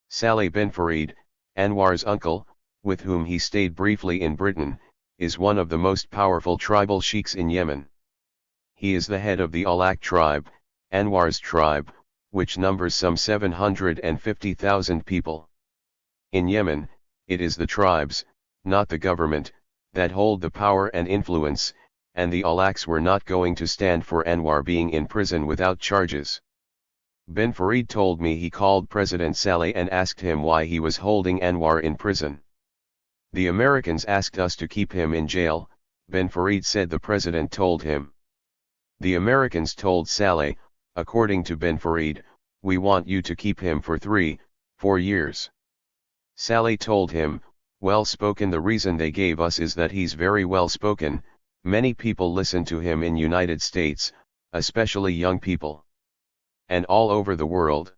Saleh bin Farid, Anwar's uncle, with whom he stayed briefly in Britain, is one of the most powerful tribal sheikhs in Yemen. He is the head of the Al-Awlaki tribe, Anwar's tribe, which numbers some 750,000 people. In Yemen, it is the tribes, not the government, that hold the power and influence, and the Al-Awlaks were not going to stand for Anwar being in prison without charges. Bin Farid told me he called President Saleh and asked him why he was holding Anwar in prison. "The Americans asked us to keep him in jail," Bin Farid said the president told him. The Americans told Saleh, according to Bin Farid, "We want you to keep him for 3-4 years. Saleh told him, "Well spoken, the reason they gave us is that he's very well spoken, many people listen to him in United States, especially young people. And all over the world.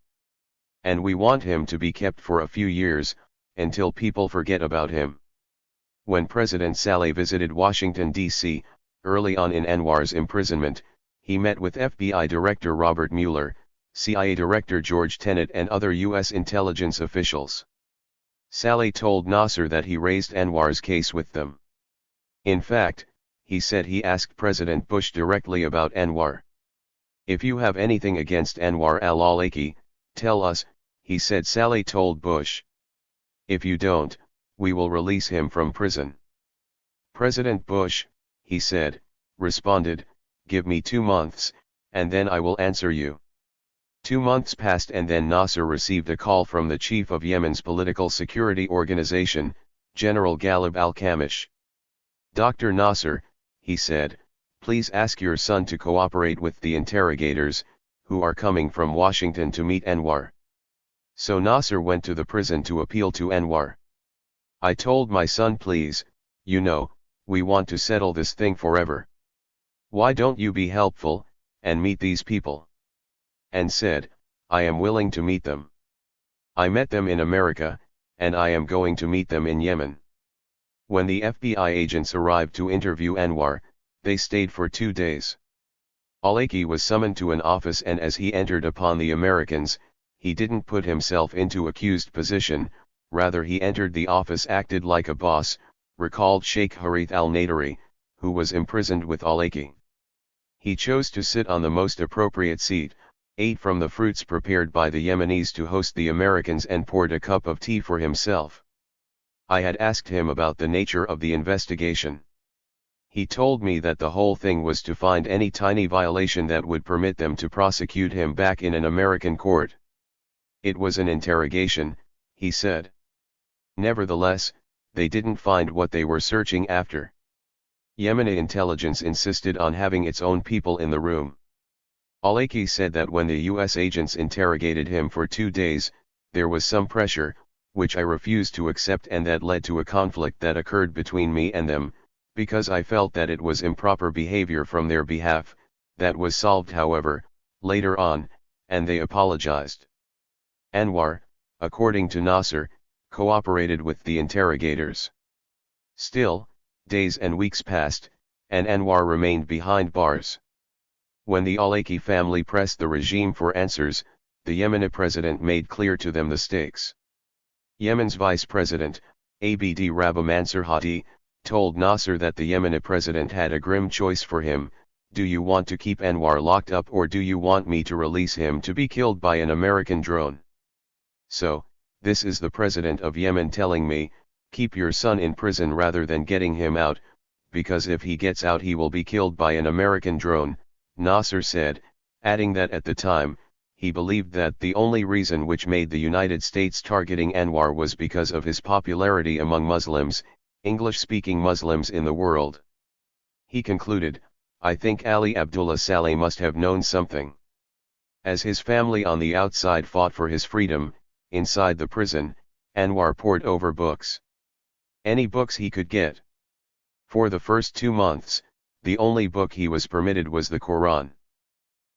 And we want him to be kept for a few years, until people forget about him." When President Saleh visited Washington, D.C., early on in Anwar's imprisonment, he met with FBI Director Robert Mueller, CIA Director George Tenet and other U.S. intelligence officials. Saleh told Nasser that he raised Anwar's case with them. In fact, he said he asked President Bush directly about Anwar. "If you have anything against Anwar al-Awlaki, Tell us, he said. Sally told Bush. If you don't, we will release him from prison. President Bush, he said, responded, give me 2 months, and then I will answer you. 2 months passed, and then Nasser received a call from the chief of Yemen's political security organization, General Ghalib al-Kamish. Dr. Nasser, he said, please ask your son to cooperate with the interrogators, who are coming from Washington to meet Anwar. So Nasser went to the prison to appeal to Anwar. I told my son, please, you know, we want to settle this thing forever. Why don't you be helpful, and meet these people? And said, I am willing to meet them. I met them in America, and I am going to meet them in Yemen. When the FBI agents arrived to interview Anwar, they stayed for 2 days. Al-Awlaki was summoned to an office, and as he entered upon the Americans, he didn't put himself into accused position, rather he entered the office, acted like a boss, recalled Sheikh Harith al-Nadari, who was imprisoned with Al-Awlaki. He chose to sit on the most appropriate seat, ate from the fruits prepared by the Yemenis to host the Americans, and poured a cup of tea for himself. I had asked him about the nature of the investigation. He told me that the whole thing was to find any tiny violation that would permit them to prosecute him back in an American court. It was an interrogation, he said. Nevertheless, they didn't find what they were searching after. Yemeni intelligence insisted on having its own people in the room. Al-Awlaki said that when the U.S. agents interrogated him for 2 days, there was some pressure, which I refused to accept, and that led to a conflict that occurred between me and them, because I felt that it was improper behavior from their behalf. That was solved, however, later on, and they apologized. Anwar, according to Nasser, cooperated with the interrogators. Still, days and weeks passed, and Anwar remained behind bars. When the Al-Awlaki family pressed the regime for answers, the Yemeni president made clear to them the stakes. Yemen's vice president, Abd Rabbi Mansur Hadi, told Nasser that the Yemeni president had a grim choice for him: do you want to keep Anwar locked up, or do you want me to release him to be killed by an American drone? So, this is the president of Yemen telling me, keep your son in prison rather than getting him out, because if he gets out he will be killed by an American drone, Nasser said, adding that at the time, he believed that the only reason which made the United States targeting Anwar was because of his popularity among Muslims, English-speaking Muslims in the world. He concluded, I think Ali Abdullah Saleh must have known something. As his family on the outside fought for his freedom, inside the prison, Anwar pored over books. Any books he could get. For the first 2 months, the only book he was permitted was the Quran.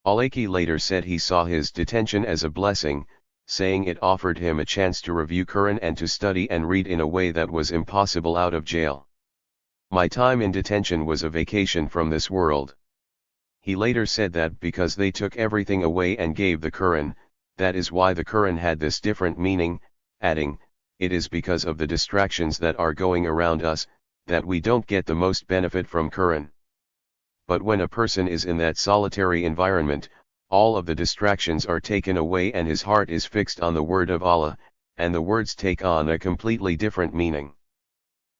Al-Awlaki later said he saw his detention as a blessing, saying it offered him a chance to review Quran and to study and read in a way that was impossible out of jail. My time in detention was a vacation from this world. He later said that because they took everything away and gave the Quran, that is why the Quran had this different meaning, adding, it is because of the distractions that are going around us, that we don't get the most benefit from Quran. But when a person is in that solitary environment, all of the distractions are taken away and his heart is fixed on the word of Allah, and the words take on a completely different meaning.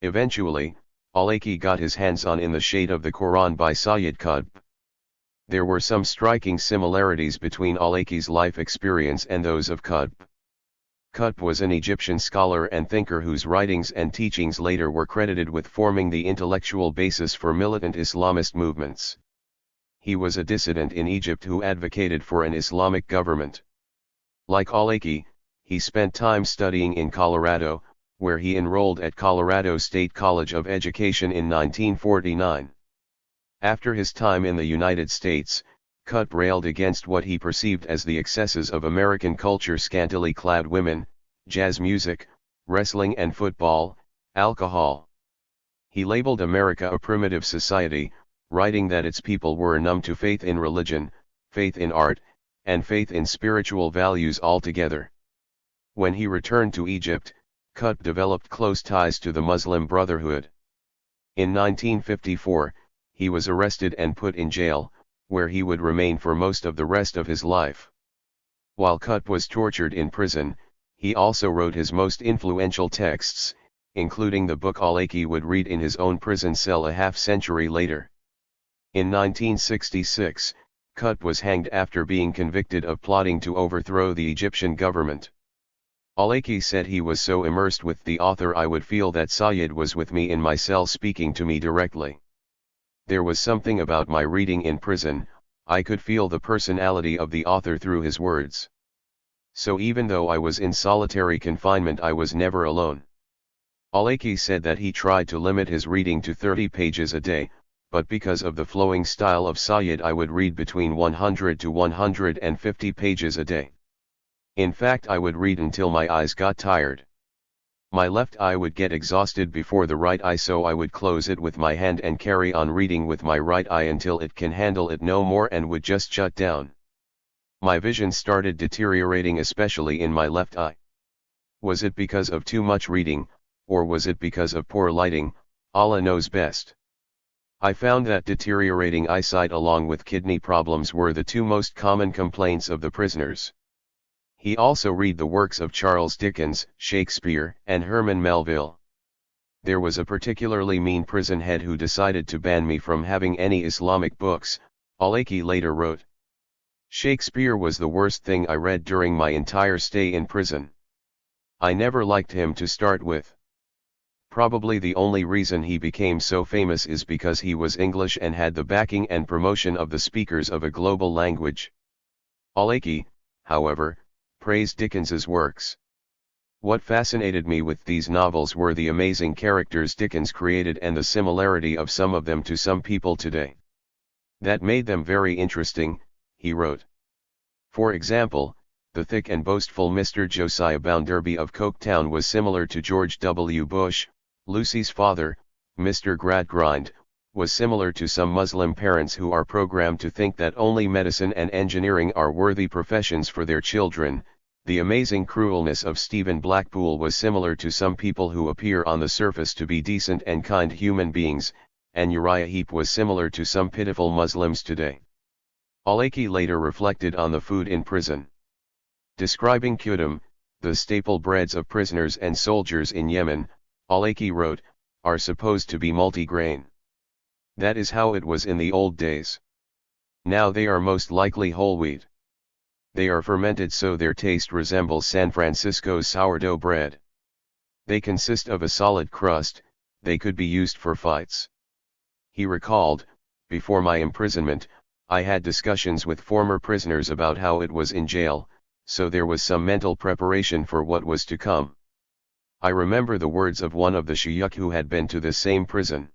Eventually, Al-Awlaki got his hands on In the Shade of the Quran by Sayyid Qutb. There were some striking similarities between Al-Awlaki's life experience and those of Qutb. Qutb was an Egyptian scholar and thinker whose writings and teachings later were credited with forming the intellectual basis for militant Islamist movements. He was a dissident in Egypt who advocated for an Islamic government. Like Al-Awlaki, he spent time studying in Colorado, where he enrolled at Colorado State College of Education in 1949. After his time in the United States, Qutb railed against what he perceived as the excesses of American culture: scantily clad women, jazz music, wrestling and football, alcohol. He labeled America a primitive society, writing that its people were numb to faith in religion, faith in art, and faith in spiritual values altogether. When he returned to Egypt, Qutb developed close ties to the Muslim Brotherhood. In 1954, he was arrested and put in jail, where he would remain for most of the rest of his life. While Qutb was tortured in prison, he also wrote his most influential texts, including the book Al-Aki would read in his own prison cell a half-century later. In 1966, Qutb was hanged after being convicted of plotting to overthrow the Egyptian government. Al-Aki said he was so immersed with the author I would feel that Sayyid was with me in my cell speaking to me directly. There was something about my reading in prison, I could feel the personality of the author through his words. So even though I was in solitary confinement I was never alone. Al-Aki said that he tried to limit his reading to 30 pages a day, but because of the flowing style of Sayyid I would read between 100 to 150 pages a day. In fact I would read until my eyes got tired. My left eye would get exhausted before the right eye, so I would close it with my hand and carry on reading with my right eye until it can handle it no more and would just shut down. My vision started deteriorating, especially in my left eye. Was it because of too much reading, or was it because of poor lighting? Allah knows best. I found that deteriorating eyesight along with kidney problems were the two most common complaints of the prisoners. He also read the works of Charles Dickens, Shakespeare, and Herman Melville. There was a particularly mean prison head who decided to ban me from having any Islamic books, Al-Aki later wrote. Shakespeare was the worst thing I read during my entire stay in prison. I never liked him to start with. Probably the only reason he became so famous is because he was English and had the backing and promotion of the speakers of a global language. Al-Aki, however, praised Dickens's works. What fascinated me with these novels were the amazing characters Dickens created and the similarity of some of them to some people today. That made them very interesting, he wrote. For example, the thick and boastful Mr. Josiah Bounderby of Coketown was similar to George W. Bush. Lucy's father, Mr. Gradgrind, was similar to some Muslim parents who are programmed to think that only medicine and engineering are worthy professions for their children. The amazing cruelness of Stephen Blackpool was similar to some people who appear on the surface to be decent and kind human beings, and Uriah Heep was similar to some pitiful Muslims today. Al-Aki later reflected on the food in prison. Describing Qudum, the staple breads of prisoners and soldiers in Yemen, Al-Aki wrote, are supposed to be multigrain. That is how it was in the old days. Now they are most likely whole wheat. They are fermented so their taste resembles San Francisco's sourdough bread. They consist of a solid crust, they could be used for fights. He recalled, before my imprisonment, I had discussions with former prisoners about how it was in jail, so there was some mental preparation for what was to come. I remember the words of one of the shuyukh who had been to the same prison.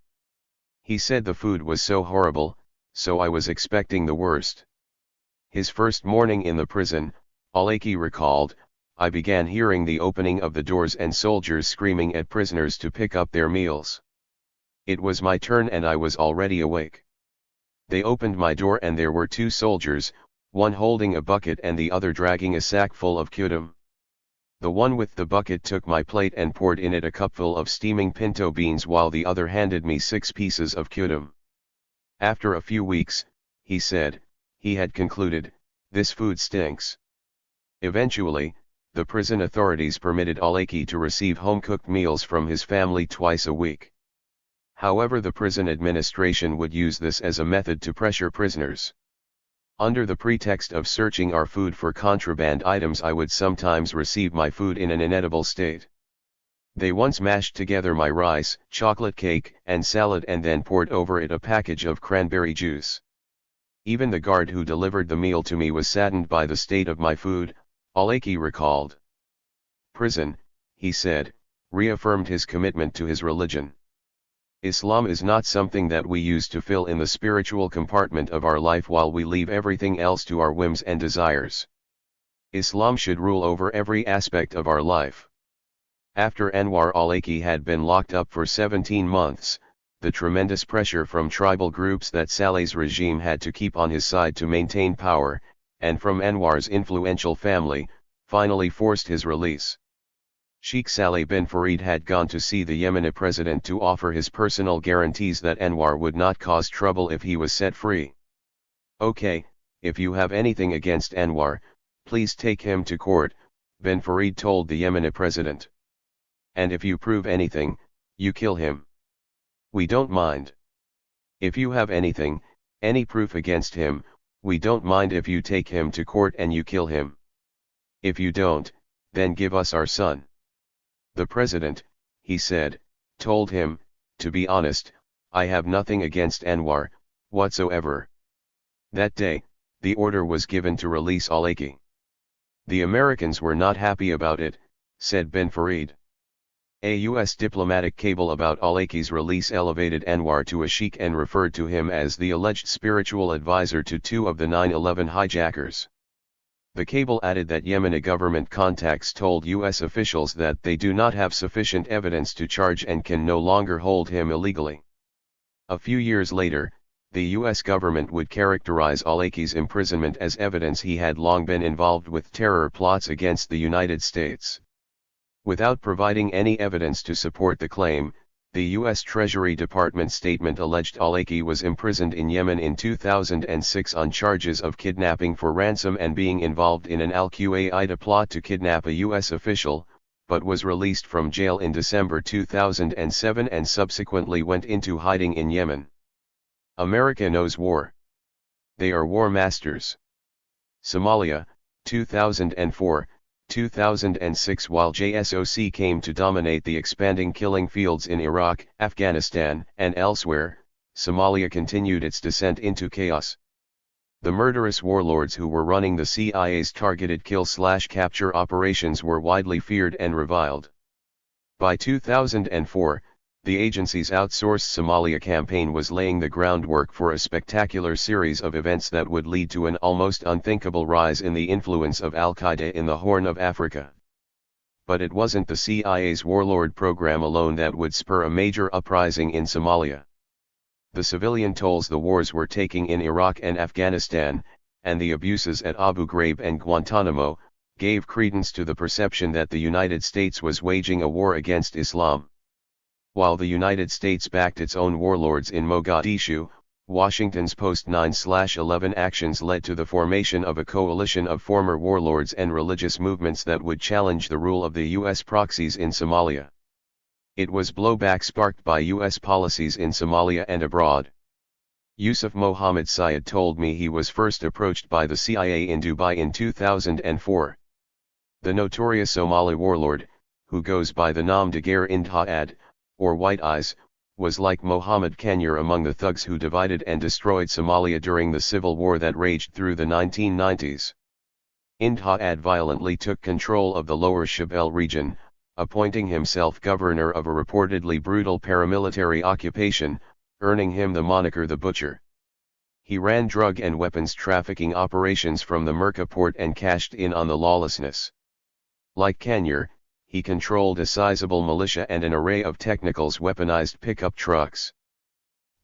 He said the food was so horrible, so I was expecting the worst. His first morning in the prison, Al-Aki recalled, I began hearing the opening of the doors and soldiers screaming at prisoners to pick up their meals. It was my turn and I was already awake. They opened my door and there were two soldiers, one holding a bucket and the other dragging a sack full of Qudum. The one with the bucket took my plate and poured in it a cupful of steaming pinto beans while the other handed me 6 pieces of Qudum. After a few weeks, he said, he had concluded, this food stinks. Eventually, the prison authorities permitted Al-Aki to receive home-cooked meals from his family twice a week. However, the prison administration would use this as a method to pressure prisoners. Under the pretext of searching our food for contraband items, I would sometimes receive my food in an inedible state. They once mashed together my rice, chocolate cake, and salad and then poured over it a package of cranberry juice. Even the guard who delivered the meal to me was saddened by the state of my food, Al-Aki recalled. Prison, he said, reaffirmed his commitment to his religion. Islam is not something that we use to fill in the spiritual compartment of our life while we leave everything else to our whims and desires. Islam should rule over every aspect of our life. After Anwar al-Aki had been locked up for 17 months, the tremendous pressure from tribal groups that Saleh's regime had to keep on his side to maintain power, and from Anwar's influential family, finally forced his release. Sheikh Saleh bin Farid had gone to see the Yemeni president to offer his personal guarantees that Anwar would not cause trouble if he was set free. Okay, if you have anything against Anwar, Please take him to court, Ben Farid told the Yemeni president. And if you prove anything, you kill him. We don't mind. If you have anything, any proof against him, we don't mind if you take him to court and you kill him. If you don't, then give us our son. The president, he said, told him, to be honest, I have nothing against Anwar, whatsoever. That day, the order was given to release al-Awlaki. The Americans were not happy about it, said Ben Farid. A U.S. diplomatic cable about al-Awlaki's release elevated Anwar to a sheikh and referred to him as the alleged spiritual advisor to 2 of the 9/11 hijackers. The cable added that Yemeni government contacts told U.S. officials that they do not have sufficient evidence to charge and can no longer hold him illegally. A few years later, the U.S. government would characterize al-Awlaki's imprisonment as evidence he had long been involved with terror plots against the United States. Without providing any evidence to support the claim, the U.S. Treasury Department statement alleged al-Awlaki was imprisoned in Yemen in 2006 on charges of kidnapping for ransom and being involved in an al-Qaeda plot to kidnap a U.S. official, but was released from jail in December 2007 and subsequently went into hiding in Yemen. America knows war. They are war masters. Somalia, 2004, 2006. While JSOC came to dominate the expanding killing fields in Iraq, Afghanistan, and elsewhere, Somalia continued its descent into chaos. The murderous warlords who were running the CIA's targeted kill-slash-capture operations were widely feared and reviled. By 2004, the agency's outsourced Somalia campaign was laying the groundwork for a spectacular series of events that would lead to an almost unthinkable rise in the influence of al-Qaeda in the Horn of Africa. But it wasn't the CIA's warlord program alone that would spur a major uprising in Somalia. The civilian tolls the wars were taking in Iraq and Afghanistan, and the abuses at Abu Ghraib and Guantanamo, gave credence to the perception that the United States was waging a war against Islam. While the United States backed its own warlords in Mogadishu, Washington's post-9/11 actions led to the formation of a coalition of former warlords and religious movements that would challenge the rule of the U.S. proxies in Somalia. It was blowback sparked by U.S. policies in Somalia and abroad. Yusuf Mohammed Syed told me he was first approached by the CIA in Dubai in 2004. The notorious Somali warlord, who goes by the Nam de Guerre Indhaad, or White Eyes, was like Mohammed Kanyur among the thugs who divided and destroyed Somalia during the civil war that raged through the 1990s. Indhaad violently took control of the lower Shabelle region, appointing himself governor of a reportedly brutal paramilitary occupation, earning him the moniker the Butcher. He ran drug and weapons trafficking operations from the Merka port and cashed in on the lawlessness. Like Kanyur, he controlled a sizable militia and an array of technicals weaponized pickup trucks.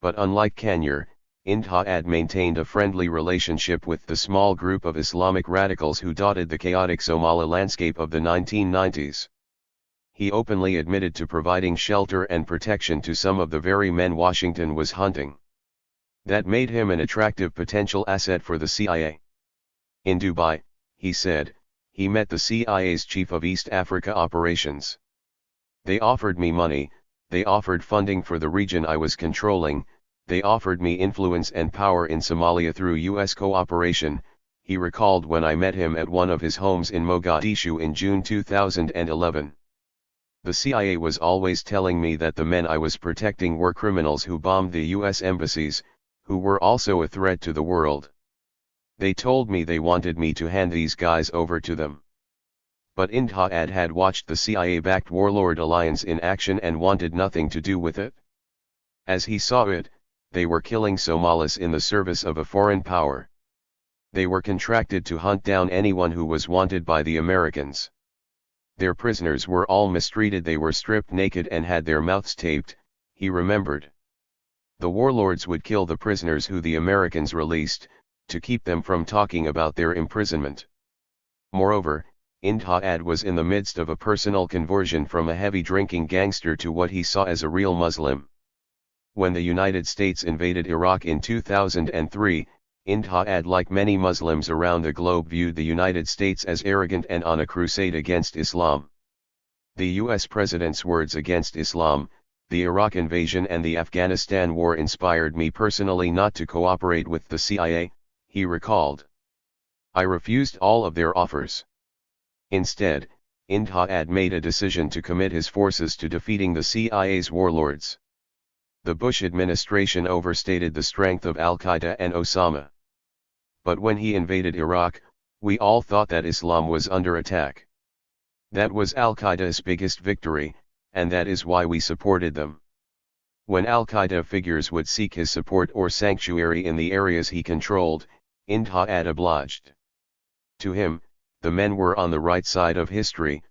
But unlike Kanyur, Indhaad maintained a friendly relationship with the small group of Islamic radicals who dotted the chaotic Somali landscape of the 1990s. He openly admitted to providing shelter and protection to some of the very men Washington was hunting. That made him an attractive potential asset for the CIA. In Dubai, he said, he met the CIA's chief of East Africa operations. They offered me money, they offered funding for the region I was controlling, they offered me influence and power in Somalia through U.S. cooperation, he recalled when I met him at one of his homes in Mogadishu in June 2011. The CIA was always telling me that the men I was protecting were criminals who bombed the U.S. embassies, who were also a threat to the world. They told me they wanted me to hand these guys over to them. But Indhaad had watched the CIA-backed warlord alliance in action and wanted nothing to do with it. As he saw it, they were killing Somalis in the service of a foreign power. They were contracted to hunt down anyone who was wanted by the Americans. Their prisoners were all mistreated, they were stripped naked and had their mouths taped, he remembered. The warlords would kill the prisoners who the Americans released, to keep them from talking about their imprisonment. Moreover, Indhaad was in the midst of a personal conversion from a heavy drinking gangster to what he saw as a real Muslim. When the United States invaded Iraq in 2003, Ind-Ha'ad, like many Muslims around the globe, viewed the United States as arrogant and on a crusade against Islam. The US President's words against Islam, the Iraq invasion and the Afghanistan war inspired me personally not to cooperate with the CIA, he recalled. I refused all of their offers. Instead, Ind-Ha'ad made a decision to commit his forces to defeating the CIA's warlords. The Bush administration overstated the strength of Al-Qaeda and Osama. But when he invaded Iraq, we all thought that Islam was under attack. That was Al-Qaeda's biggest victory, and that is why we supported them. When Al-Qaeda figures would seek his support or sanctuary in the areas he controlled, Ind-Ha'ad obliged. To him, the men were on the right side of history.